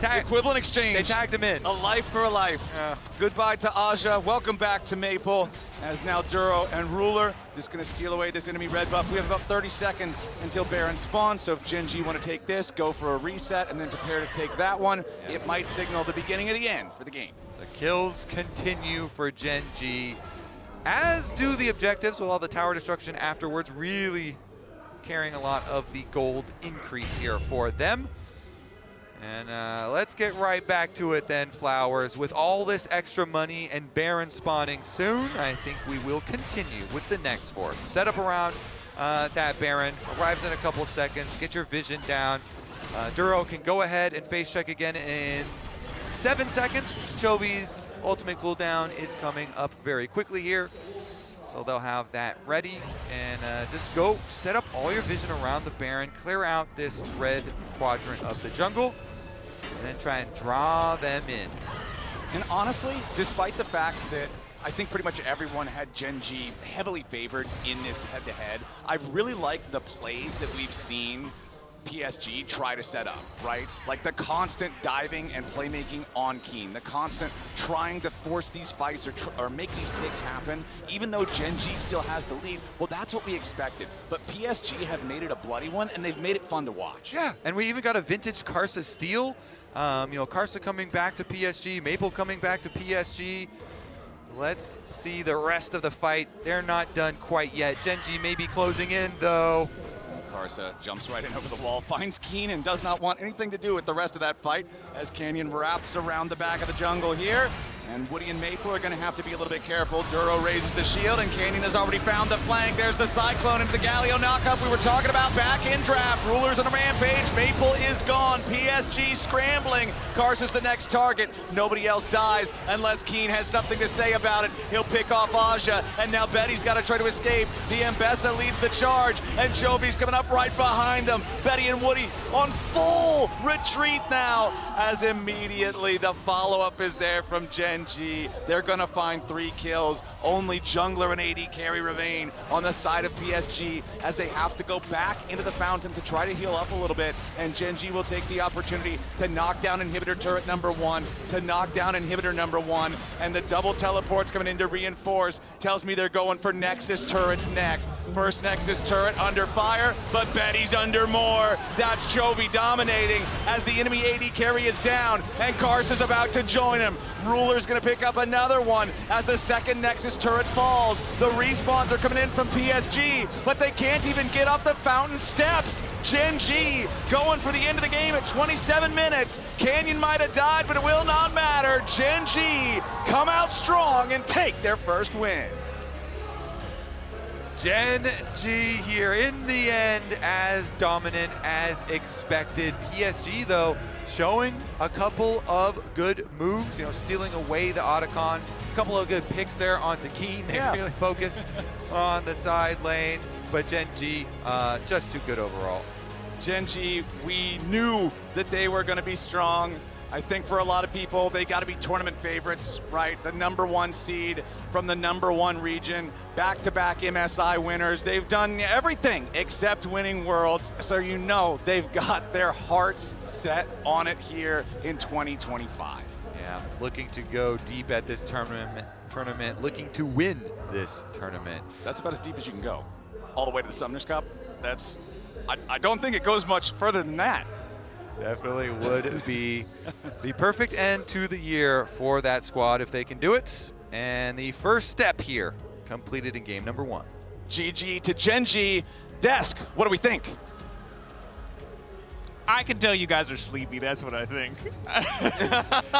equivalent exchange. They tagged him in. A life for a life. Yeah. Goodbye to Aja. Welcome back to Maple. As now Duro and Ruler just going to steal away this enemy red buff. We have about 30 seconds until Baron spawns, so if Gen G want to take this, go for a reset, and then prepare to take that one. Yeah. It might signal the beginning of the end for the game. The kills continue for Gen G, as do the objectives with all the tower destruction afterwards, really carrying a lot of the gold increase here for them. And let's get right back to it then, Flowers. With all this extra money and Baron spawning soon, I think we will continue with the next force. Set up around that Baron, arrives in a couple seconds, get your vision down. Duro can go ahead and face check again in 7 seconds. Chobi's ultimate cooldown is coming up very quickly here. So they'll have that ready, and just go set up all your vision around the Baron, clear out this red quadrant of the jungle, and then try and draw them in. And honestly, despite the fact that I think pretty much everyone had Gen G heavily favored in this head-to-head, I've really liked the plays that we've seen PSG try to set up, right? Like the constant diving and playmaking on Keen, the constant trying to force these fights or make these picks happen, even though Gen G still has the lead. Well, that's what we expected. But PSG have made it a bloody one, and they've made it fun to watch. Yeah, and we even got a vintage Karsa steal. You know, Karsa coming back to PSG, Maple coming back to PSG. Let's see the rest of the fight. They're not done quite yet. Gen G may be closing in, though. Karsa jumps right in over the wall, finds Keen, and does not want anything to do with the rest of that fight as Canyon wraps around the back of the jungle here. And Woody and Maple are going to have to be a little bit careful. Duro raises the shield, and Canyon has already found the flank. There's the Cyclone into the Galio knockup we were talking about back in draft. Rulers on a rampage. Maple is gone. PSG scrambling. Karsa's the next target. Nobody else dies unless Keen has something to say about it. He'll pick off Aja, and now Betty's got to try to escape. The Mbessa leads the charge, and Jovi's coming up right behind them. Betty and Woody on full retreat now, as immediately the follow-up is there from Gen G. They're gonna find 3 kills. Only jungler and AD carry remain on the side of PSG as they have to go back into the fountain to try to heal up a little bit, and Gen G will take the opportunity to knock down inhibitor turret number 1, to knock down inhibitor number 1, and the double teleports coming in to reinforce tells me they're going for Nexus turrets next. First Nexus turret under fire, but Betty's under more. That's Chovy dominating as the enemy AD carry is down, and Karsa's about to join him. Ruler's is going to pick up another one as the second Nexus turret falls. The respawns are coming in from PSG, but they can't even get up the fountain steps. Gen G going for the end of the game at 27 minutes. Canyon might have died, but it will not matter. Gen G come out strong and take their first win. Gen G here in the end as dominant as expected. PSG though showing a couple of good moves, stealing away the Otacon. A couple of good picks there onto Keen. They really focus on the side lane, but Gen G just too good overall. Gen G, we knew that they were going to be strong. I think for a lot of people, they got to be tournament favorites, right? The #1 seed from the #1 region, back-to-back MSI winners. They've done everything except winning Worlds, so they've got their hearts set on it here in 2025. Yeah, looking to go deep at this tournament, looking to win this tournament. That's about as deep as you can go. All the way to the Summoners Cup. I don't think it goes much further than that. Definitely would be the perfect end to the year for that squad if they can do it. And the first step here completed in game #1. GG to Gen G. Desk, what do we think? I can tell you guys are sleepy. That's what I think.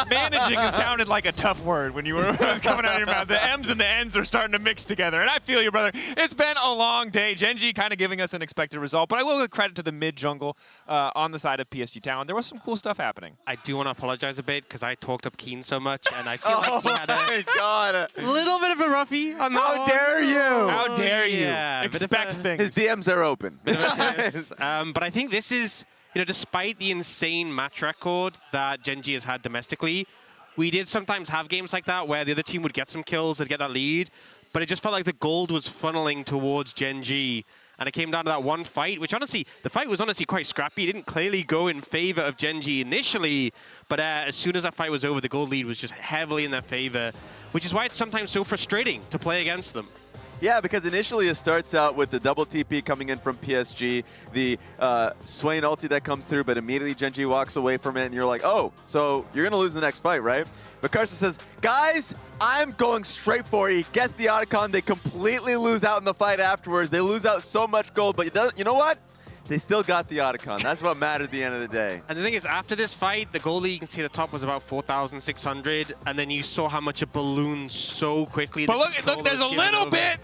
Managing sounded like a tough word when it was coming out of your mouth. The M's and the N's are starting to mix together, and I feel you, brother. It's been a long day. Gen G kind of giving us an expected result, but I will give credit to the mid-jungle on the side of PSG Talon. There was some cool stuff happening. I do want to apologize a bit because I talked up Keen so much, and I feel like he had a God. little bit of a roughie on that How one. dare you? How dare you? Yeah, Expect things. His DMs are open. But I think this is, despite the insane match record that Gen G has had domestically, we did sometimes have games like that where the other team would get some kills, they'd get that lead, but it just felt like the gold was funneling towards Gen G. And it came down to that one fight, which honestly, the fight was honestly quite scrappy. It didn't clearly go in favor of Gen G initially, but as soon as that fight was over, the gold lead was just heavily in their favor, which is why it's sometimes so frustrating to play against them. Yeah, because initially it starts out with the double TP coming in from PSG, the Swain ulti that comes through, but immediately Gen G walks away from it, and you're like, oh, so you're going to lose the next fight, right? But Carson says, guys, I'm going straight for it. He gets the Otacon. They completely lose out in the fight afterwards. They lose out so much gold, but you know what? They still got the Otacon. That's what mattered at the end of the day. And the thing is, after this fight, the goal lead, you can see the top was about 4,600, and then you saw how much it ballooned so quickly. But look, there's a little bit.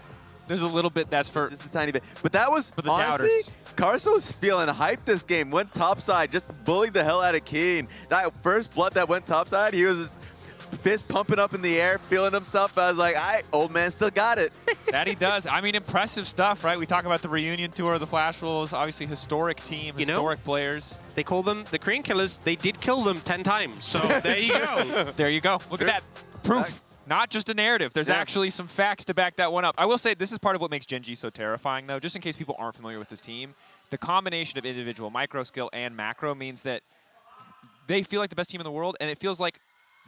There's a little bit that's for just a tiny bit. But that was, for the honestly, doubters. Carson was feeling hyped this game. Went topside, just bullied the hell out of Keen. That first blood that went topside, he was just fist pumping up in the air, feeling himself. I was like, old man still got it. That he does. I mean, impressive stuff, right? We talk about the reunion tour of the Flash Wolves, obviously historic team, historic players. They call them the Korean Killers. They did kill them 10 times. So there you go. There you go. Look at that. Proof. Not just a narrative. There's actually some facts to back that one up. I will say this is part of what makes Gen G so terrifying, though, just in case people aren't familiar with this team. The combination of individual micro skill and macro means that they feel like the best team in the world, and it feels like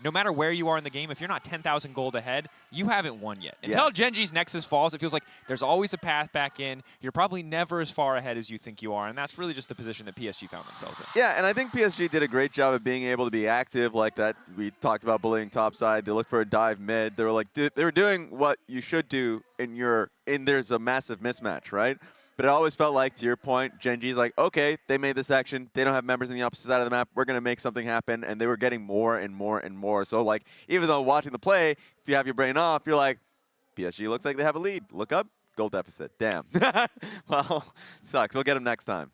no matter where you are in the game, if you're not 10,000 gold ahead, you haven't won yet. Until Gen G's Nexus falls, it feels like there's always a path back in. You're probably never as far ahead as you think you are, and that's really just the position that PSG found themselves in. Yeah, and I think PSG did a great job of being able to be active like that. We talked about bullying topside. They looked for a dive mid. They were like, they were doing what you should do in there's a massive mismatch, right? But it always felt like, to your point, Gen G's like, okay, they made this action. They don't have members on the opposite side of the map. We're going to make something happen. And they were getting more and more and more. So, like, even though watching the play, if you have your brain off, you're like, PSG looks like they have a lead. Look up, goal deficit. Damn. Well, sucks. We'll get them next time.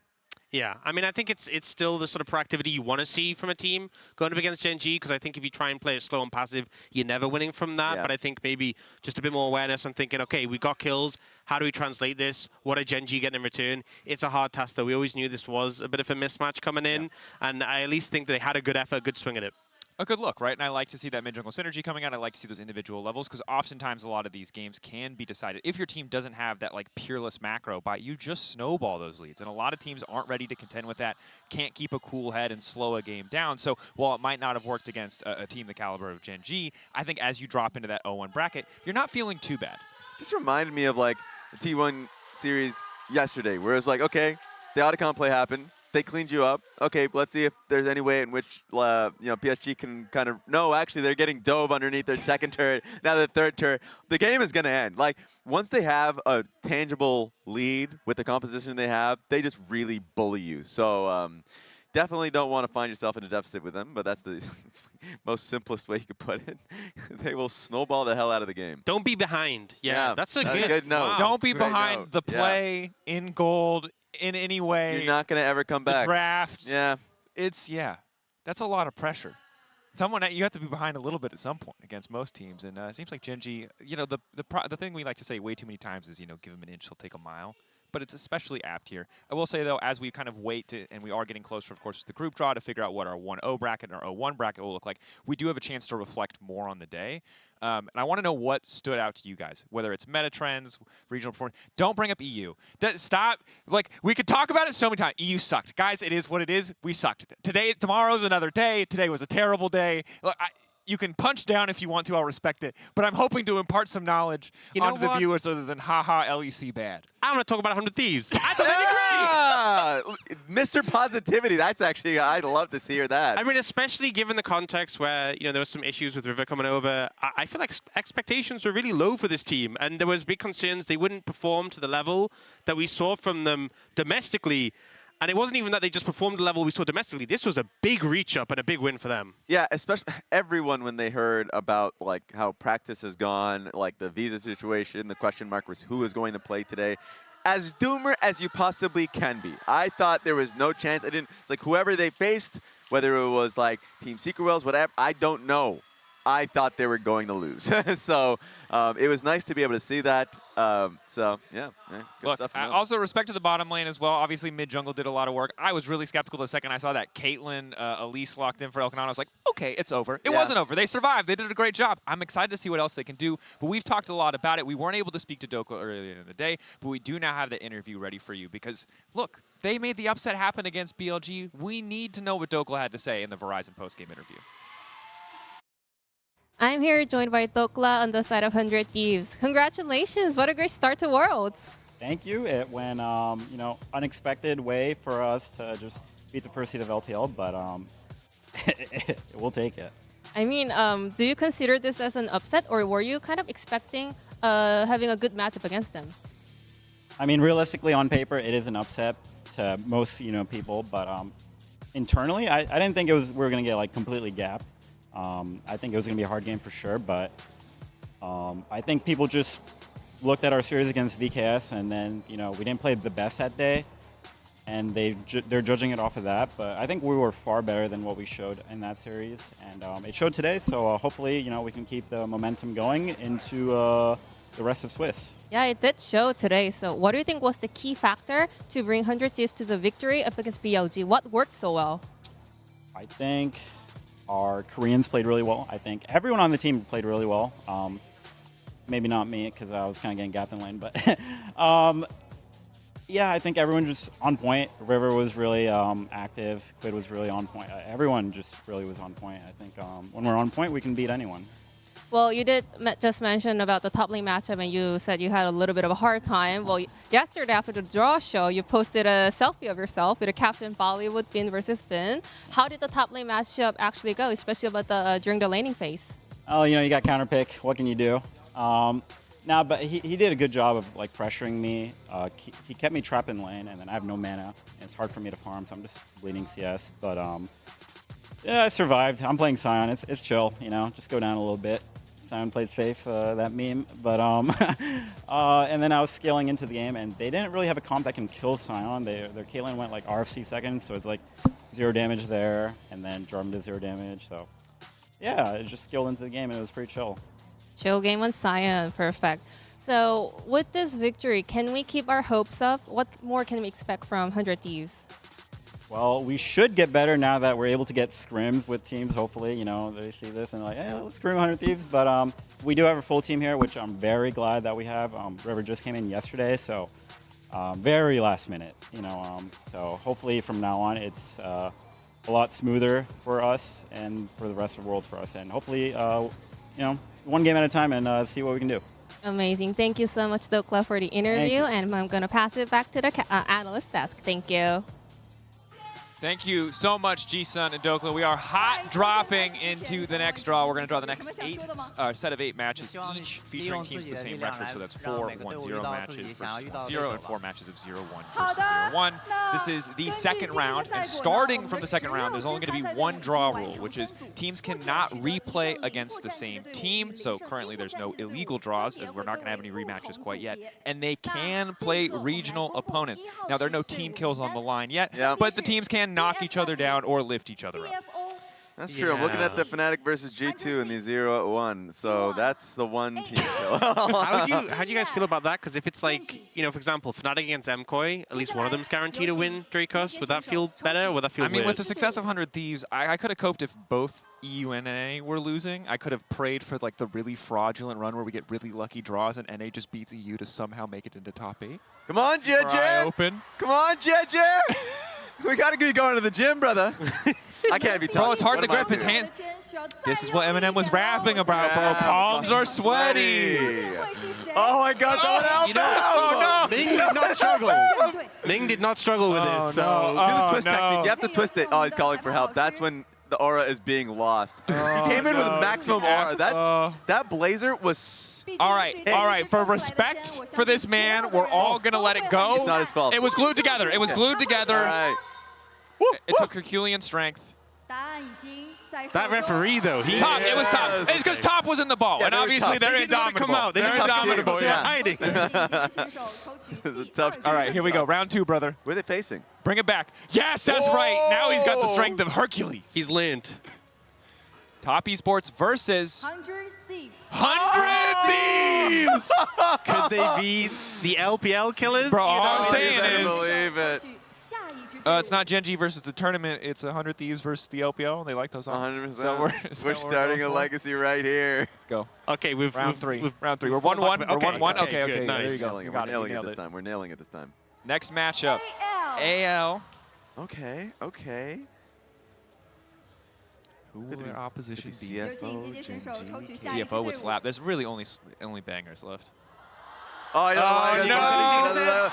Yeah, I mean, I think it's still the sort of proactivity you want to see from a team going up against Gen G, because I think if you try and play it slow and passive, you're never winning from that. Yeah. But I think maybe just a bit more awareness and thinking, okay, we got kills. How do we translate this? What are Gen G getting in return? It's a hard task, though. We always knew this was a bit of a mismatch coming in, and I at least think that they had a good effort, a good swing at it. A good look, right? And I like to see that mid-jungle synergy coming out. I like to see those individual levels, because oftentimes a lot of these games can be decided. If your team doesn't have that like peerless macro, you just snowball those leads. And a lot of teams aren't ready to contend with that, can't keep a cool head and slow a game down. So while it might not have worked against a team the caliber of Gen G, I think as you drop into that 0-1 bracket, you're not feeling too bad. Just reminded me of like the T1 series yesterday, where it's like, okay, the Otacon play happened. they cleaned you up. Okay, let's see if there's any way in which PSG can kind of. No, actually, they're getting dove underneath their second turret. Now the third turret. The game is gonna end. Like once they have a tangible lead with the composition they have, they just really bully you. So definitely don't want to find yourself in a deficit with them. But that's the most simplest way you could put it. They will snowball the hell out of the game. Don't be behind. Yeah, that's a good note. Don't be Great behind note. the play in gold in any way. You're not gonna ever come The back. draft. Yeah. That's a lot of pressure. You have to be behind a little bit at some point against most teams, and it seems like Gen.G, the thing we like to say way too many times is, give him an inch, he'll take a mile. But it's especially apt here. I will say, though, as we kind of wait and we are getting closer, of course, to the group draw to figure out what our 1-0 bracket and our 0-1 bracket will look like, we do have a chance to reflect more on the day. And I want to know what stood out to you guys, whether it's meta trends, regional performance. Don't bring up EU. Stop. Like, we could talk about it so many times. EU sucked. Guys, it is what it is. We sucked. Tomorrow's another day. Today was a terrible day. Look, you can punch down if you want to. I'll respect it. But I'm hoping to impart some knowledge onto the viewers other than haha LEC bad. I want to talk about 100 Thieves. Mr. Positivity. That's actually, I'd love to hear that. I mean, especially given the context where, there was some issues with River coming over, I feel like expectations were really low for this team. And there was big concerns they wouldn't perform to the level that we saw from them domestically. And it wasn't even that they just performed the level we saw domestically. This was a big reach up and a big win for them. Yeah, especially everyone when they heard about like how practice has gone, like the visa situation, the question mark was who is going to play today. As doomer as you possibly can be. I thought there was no chance. It's like whoever they faced, whether it was like Team Secret Wells, whatever, I don't know. I thought they were going to lose. So it was nice to be able to see that. Good Look, stuff from them. also respect to the bottom lane as well. Obviously, mid-jungle did a lot of work. I was really skeptical the second I saw that Caitlyn Elise locked in for Elkanon. I was like, okay, it's over. It wasn't over. They survived. They did a great job. I'm excited to see what else they can do. But we've talked a lot about it. We weren't able to speak to Doku earlier in the day, but we do now have the interview ready for you because, look, they made the upset happen against BLG. We need to know what Dokla had to say in the Verizon postgame interview. I'm here joined by Dokla on the side of 100 Thieves. Congratulations, what a great start to Worlds. Thank you. It went, unexpected way for us to just beat the first seed of LPL, but we'll take it. I mean, do you consider this as an upset, or were you kind of expecting having a good matchup against them? I mean, realistically, on paper, it is an upset to most, people, but internally, I didn't think we were going to get like completely gapped. I think it was going to be a hard game for sure, but I think people just looked at our series against VKS, and then we didn't play the best that day, and they're judging it off of that. But I think we were far better than what we showed in that series, and it showed today. So hopefully, we can keep the momentum going into the rest of Swiss. Yeah, it did show today. So what do you think was the key factor to bring 100 Thieves to the victory up against BLG? What worked so well? I think our Koreans played really well. I think everyone on the team played really well. Maybe not me because I was kind of getting gapped in lane, but yeah, I think everyone just on point. River was really active. Quid was really on point. Everyone just really was on point. I think when we're on point, we can beat anyone. Well, you did just mention about the top lane matchup, and you said you had a little bit of a hard time. Well, yesterday after the draw show, you posted a selfie of yourself with a Captain Bollywood Bin versus Bin. How did the top lane matchup actually go, especially about during the laning phase? Oh, you got counterpick. What can you do? But he did a good job of like pressuring me. He kept me trapped in lane, and then I have no mana. And it's hard for me to farm, so I'm just bleeding CS. But yeah, I survived. I'm playing Sion. It's chill. Just go down a little bit. Sion played safe, that meme. But and then I was scaling into the game, and they didn't really have a comp that can kill Sion. Their Caitlyn went like RFC seconds, so it's like 0 damage there, and then Jarvan did 0 damage. So yeah, it just skilled into the game, and it was pretty chill. Chill game on Sion, perfect. So with this victory, can we keep our hopes up? What more can we expect from 100 Thieves? Well, we should get better now that we're able to get scrims with teams. Hopefully, they see this and they're like, hey, let's scrim 100 Thieves. But we do have a full team here, which I'm very glad that we have. River just came in yesterday, so very last minute. So hopefully from now on, it's a lot smoother for us and for the rest of the world for us. And hopefully, one game at a time and see what we can do. Amazing. Thank you so much, Dokla, for the interview. And I'm going to pass it back to the analyst desk. Thank you. Thank you so much, G-Sun and Dokla. We are hot dropping into the next draw. We're going to draw the next set of 8 matches, each featuring teams with the same record. So that's 4 1-0 matches versus 1-0 and 4 matches of 0-1 versus 0-1. This is the second round, and starting from the second round, there's only going to be one draw rule, which is teams cannot replay against the same team. So currently there's no illegal draws, as we're not going to have any rematches quite yet. And they can play regional opponents. Now, there are no team kills on the line yet, but the teams can knock each other down or lift each other up. That's true. I'm looking at the Fnatic versus G2 in the 0-1, so that's the one team kill. How do you guys feel about that? Because if it's like, you know, for example, Fnatic against MKOI, at least one of them's guaranteed to win Dracos. Would that feel better? Or would that feel I mean, weird? with the success of 100 Thieves, I could have coped if both EU and NA were losing. I could have prayed for like the really fraudulent run where we get really lucky draws and NA just beats EU to somehow make it into top 8. Come on, JJ! Open. Come on, JJ! We gotta be going to the gym, brother. I can't be talking. Bro, it's hard to grip his hands. This is what Eminem was rapping about, bro. Palms are sweaty. Oh my God, someone else! Oh no! Ming did not struggle. Ming did not struggle with this. So do the twist technique. You have to twist it. Oh, he's calling for help. That's when the aura is being lost. He came in with maximum aura. That blazer was... All right. For respect for this man, we're all going to let it go. It's not his fault. It was glued together. It was glued together. All right. It took Herculean strength. that referee, though, he... Top, it was Top. It's because Top was in the ball, and obviously they're indomitable. Come out. They're indomitable. They're hiding. All right, here we go. Round 2, brother. Where are they facing? Bring it back. Yes, that's right. Now he's got the strength of Hercules. He's learned. Top Esports versus 100 Thieves. 100 Thieves! Could they be the LPL killers? Bro, all I'm saying is... believe it. it's not Gen G versus the tournament. It's 100 Thieves versus the LPL. They like those songs. 100%. So we're starting a legacy right here. Let's go. Okay, round 3. We're 1-1. We're 1-1. Okay. Nice. There you go. We're nailing it this time. We're nailing it this time. Next matchup. AL. Okay. Who will their opposition be? CFO, Gen G, CFO would slap. There's really only bangers left. Oh, I don't know.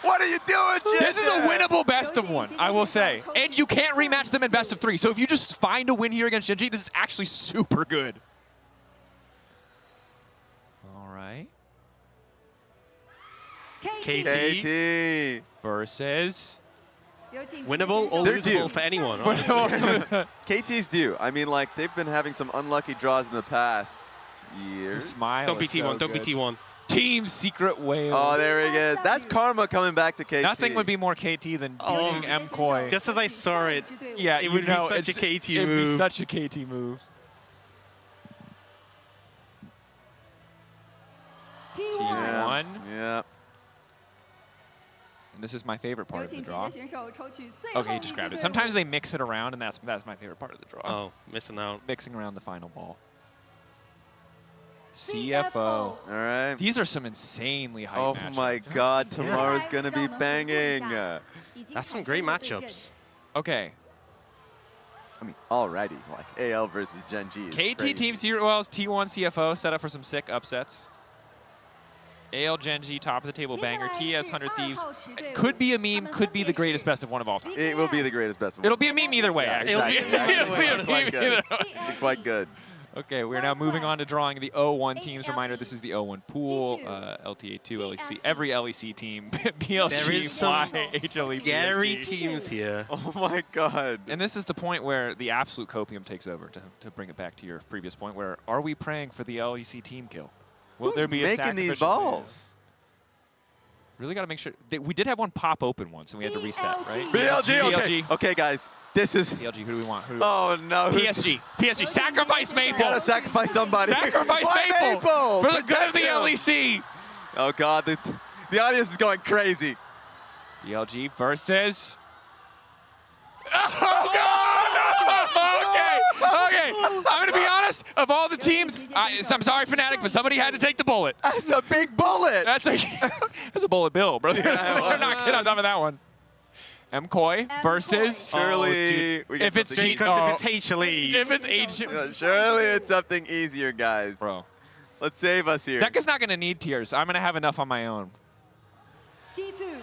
What are you doing, Jim? This is a winnable best of 1, I will say. And you can't rematch them in best of 3. So if you just find a win here against Gen G, this is actually super good. All right. KT versus... Winnable or losable for anyone. KT's due. I mean, like, they've been having some unlucky draws in the past years. Smile. Don't be T1. Don't be T1. Team Secret Whale. Oh, there he is. That's karma coming back to KT. Nothing would be more KT than beating MKOI. Just as I saw it, yeah, it would be such a KT move. It would be such a KT move. T1. Yeah. And this is my favorite part of the draw. Okay, he just grabbed it. Sometimes they mix it around, and that's my favorite part of the draw. Oh, missing out. Mixing around the final ball. CFO. All right. These are some insanely hype matchups. Oh my God, tomorrow's gonna be banging. That's some great matchups. Okay. I mean, already, like AL versus Gen G. KT Team T1 CFO set up for some sick upsets. AL Gen G, top of the table banger. TS 100 Thieves. Could be a meme, could be the greatest best of 1 of all time. It will be the greatest best of 1. It'll be a meme either way, actually. It'll be a meme either way. It's quite good. Okay, we're now moving on to drawing the 0-1 teams. Reminder, this is the 0-1 pool. LTA2, LEC, every LEC team. BLG, Fly, HLE, scary teams here. Oh my God. And this is the point where the absolute copium takes over, to bring it back to your previous point, where are we praying for the LEC team kill? Will there be a making these balls? Really got to make sure. We did have one pop open once, and we had to reset, right? BLG. Okay, guys. This is... BLG, who do we want? Oh, no. PSG. Sacrifice Maple. Gotta sacrifice somebody. Sacrifice Maple. For the good of the LEC. Oh, God. The audience is going crazy. BLG versus... Oh, God! Okay. I'm going to be honest. Of all the teams, I'm sorry, Fnatic, but somebody had to take the bullet. That's a big bullet. That's a bullet bill, brother. We're not kidding on top of that one. MKOI versus... Surely... if it's HLE. If it's HLE. Surely it's something easier, guys. Bro. Let's save us here. Zeka's not going to need tears. I'm going to have enough on my own.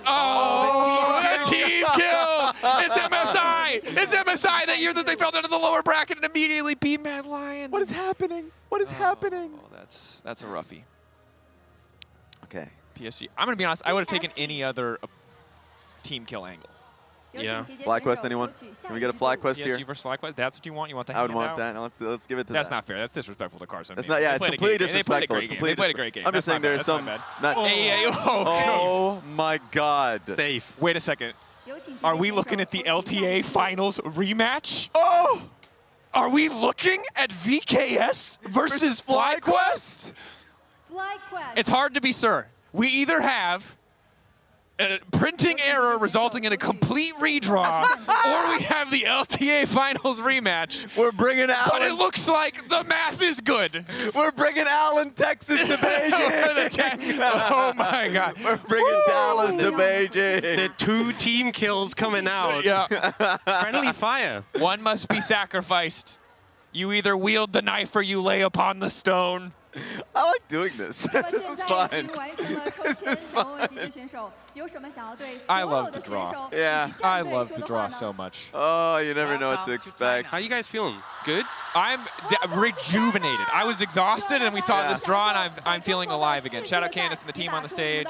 Oh, the team kill! It's MSI! It's MSI that year that they fell down to the lower bracket and immediately beat Mad Lions. What is happening? What is happening? Oh, that's a roughie. Okay. PSG. I'm going to be honest, I would have taken any other team kill angle. Yeah. FlyQuest, anyone? Can we get a FlyQuest here? PSG versus FlyQuest? That's what you want? You want the I would handout? want that. Let's give it to That's that. not fair. That's disrespectful to Carson. It's not. Yeah, it's completely disrespectful. It's completely. They played a great game. I'm just saying there's some. Oh my God. Safe. Wait a second. Are we looking at the LTA Finals rematch? Oh! Are we looking at VKS versus FlyQuest? It's hard to be sure. We either have a printing error resulting in a complete redraw, or we have the LTA Finals rematch. We're bringing Alan. But it looks like the math is good. We're bringing Alan, Texas to Beijing. Oh my God. We're bringing Dallas to Beijing. The 2 team kills coming out. Yeah. Friendly fire. One must be sacrificed. You either wield the knife or you lay upon the stone. I like doing this. This is fun. I love the draw. Yeah. I love the draw so much. Oh, you never know what to expect. How you guys feeling? Good? I'm rejuvenated. I was exhausted, and we saw this draw, and I'm feeling alive again. Shout out Candace and the team on the stage.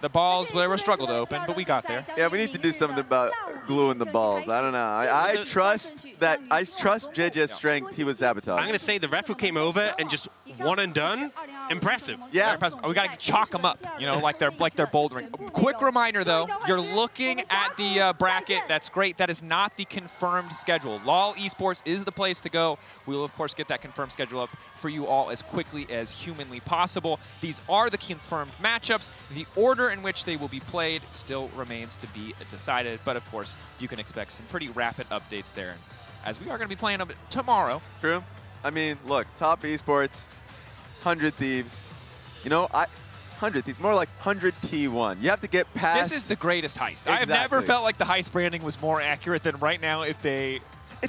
The balls, they were a struggle to open, but we got there. Yeah, we need to do something about gluing the balls. I don't know. I trust JJ's strength. He was sabotaged. I'm going to say the ref who came over and just one and done. Impressive. Yeah. Impressive. We got to chalk them up, you know, like they're bouldering. Quick reminder, though, you're looking at the bracket. That's great. That is not the confirmed schedule. LoL Esports is the place to go. We will, of course, get that confirmed schedule up for you all as quickly as humanly possible. These are the confirmed matchups. The order in which they will be played still remains to be decided, but of course, you can expect some pretty rapid updates there, as we are going to be playing them tomorrow. True. I mean, look, top esports, 100 Thieves. You know, 100 Thieves, more like 100 T1. You have to get past. This is the greatest heist. Exactly. I have never felt like the heist branding was more accurate than right now. If they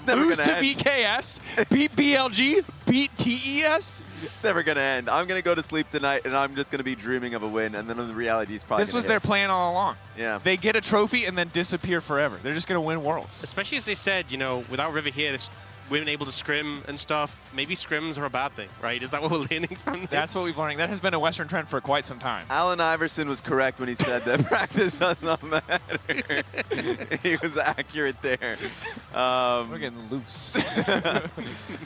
never lose to gonna end. VKS, beat BLG, beat TES. It's never going to end. I'm going to go to sleep tonight, and I'm just going to be dreaming of a win, and then the reality is probably This was their plan all along. Yeah. They get a trophy and then disappear forever. They're just going to win Worlds. Especially as they said, you know, without River here, we've been able to scrim and stuff. Maybe scrims are a bad thing, right? Is that what we're learning from this? That's what we've learned. That has been a Western trend for quite some time. Allen Iverson was correct when he said that practice does not matter. He was accurate there. We're getting loose.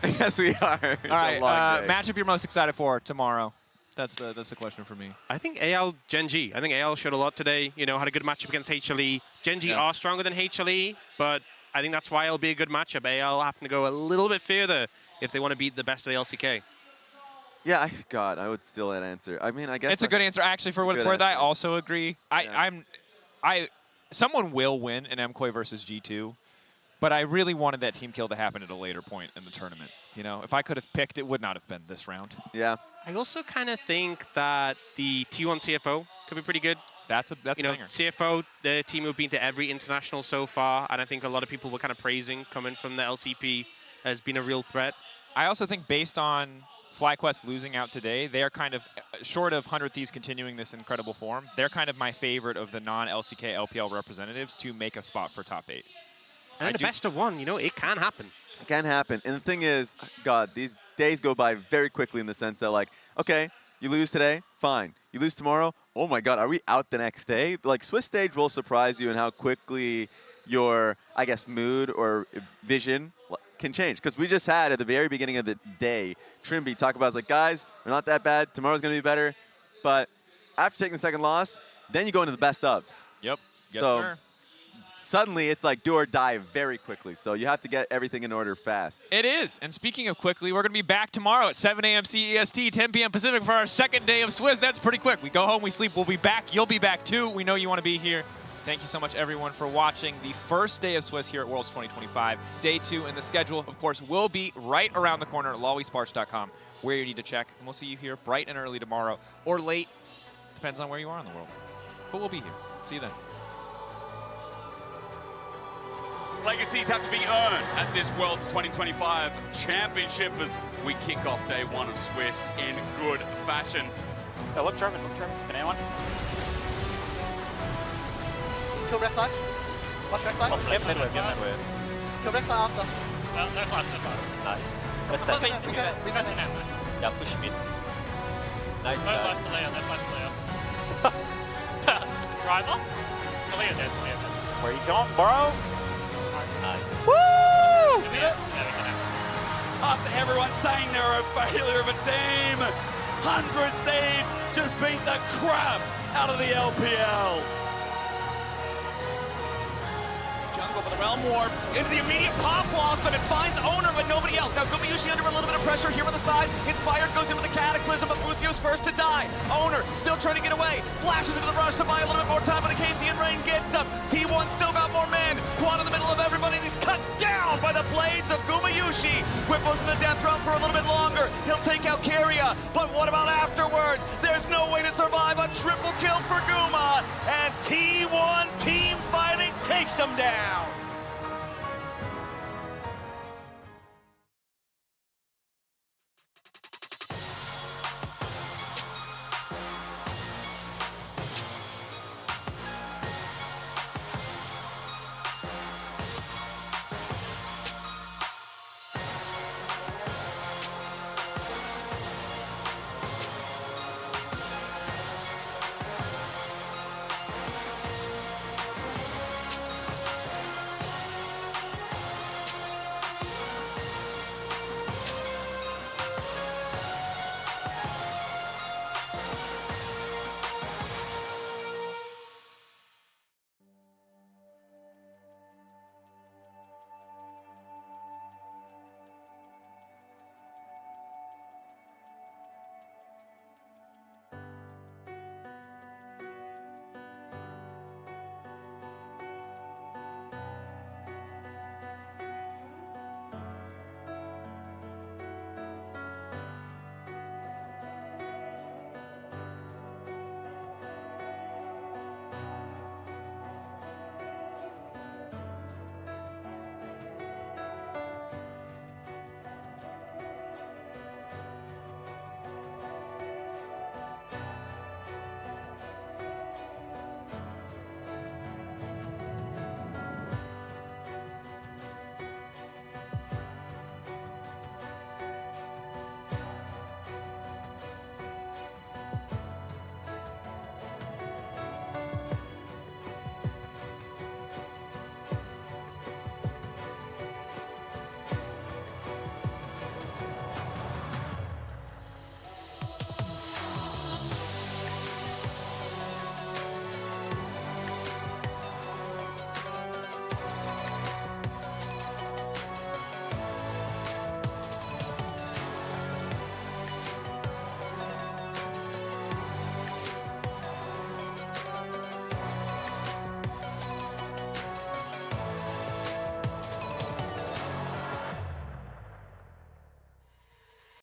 Yes, we are. All right, matchup you're most excited for tomorrow. That's the question for me. I think AL Gen G. I think AL showed a lot today. You know, had a good matchup against HLE. Gen G are stronger than HLE, but I think that's why it'll be a good matchup. AL having to go a little bit further if they want to beat the best of the LCK. Yeah, God, I would still answer. I mean, I guess It's a good answer. Actually, for what it's worth, I also agree. Someone will win an MKOI versus G2, but I really wanted that team kill to happen at a later point in the tournament. You know, if I could have picked, it would not have been this round. Yeah. I also kind of think that the T1 CFO could be pretty good. That's a banger. CFO, the team who've been to every international so far, and I think a lot of people were kind of praising coming from the LCP as being a real threat. I also think based on FlyQuest losing out today, they're kind of, short of 100 Thieves continuing this incredible form, they're kind of my favorite of the non-LCK LPL representatives to make a spot for top 8. And then the best of one, you know, it can happen. It can happen. And the thing is, God, these days go by very quickly in the sense that, like, okay, you lose today, fine. You lose tomorrow, oh my God, are we out the next day? Like, Swiss Stage will surprise you in how quickly your, I guess, mood or vision can change. Because we just had, at the very beginning of the day, Trimby talk about, like, guys, we're not that bad. Tomorrow's going to be better. But after taking the second loss, then you go into the best ofs. Yep. Yes, so, sir. Suddenly, it's like do or die very quickly. So you have to get everything in order fast. It is. And speaking of quickly, we're going to be back tomorrow at 7 a.m. CEST, 10 p.m. Pacific for our second day of Swiss. That's pretty quick. We go home, we sleep, we'll be back. You'll be back too. We know you want to be here. Thank you so much, everyone, for watching the first day of Swiss here at Worlds 2025. Day 2 in the schedule, of course, will be right around the corner at lolesports.com, where you need to check. And we'll see you here bright and early tomorrow, or late. Depends on where you are in the world. But we'll be here. See you then. Legacies have to be earned at this Worlds 2025 Championship as we kick off day 1 of Swiss in good fashion. Look German, can anyone? kill backside. Watch backside. Yep, mid wave, kill backside after. No flash, no flash. Nice. Let's We got it. Yeah, push mid. Nice. No flash to Leo, no flash to Leo. Driver? To Leo dead, Leo dead. Where you going, bro? Nice. Woo! Yeah, we can have it. After everyone saying they're a failure of a team, 100 Thieves just beat the crap out of the LPL. Jungle for the Realm Warp into the immediate pop blossom. It finds Owner, but nobody else. Now Gumayushi under a little bit of pressure here on the side. Inspired goes in with the Cataclysm, but Lucio's first to die. Owner still trying to get away. Flashes into the rush to buy a little bit more time, but Acathian Rain gets up. T1 still got more men. Quad in the middle of everybody, and he's cut down by the blades of Gumayushi. Whippos in the death realm for a little bit longer. He'll take out Keria, but what about afterwards? There's no way to survive a triple kill for Guma, and T1 team fighting takes them down.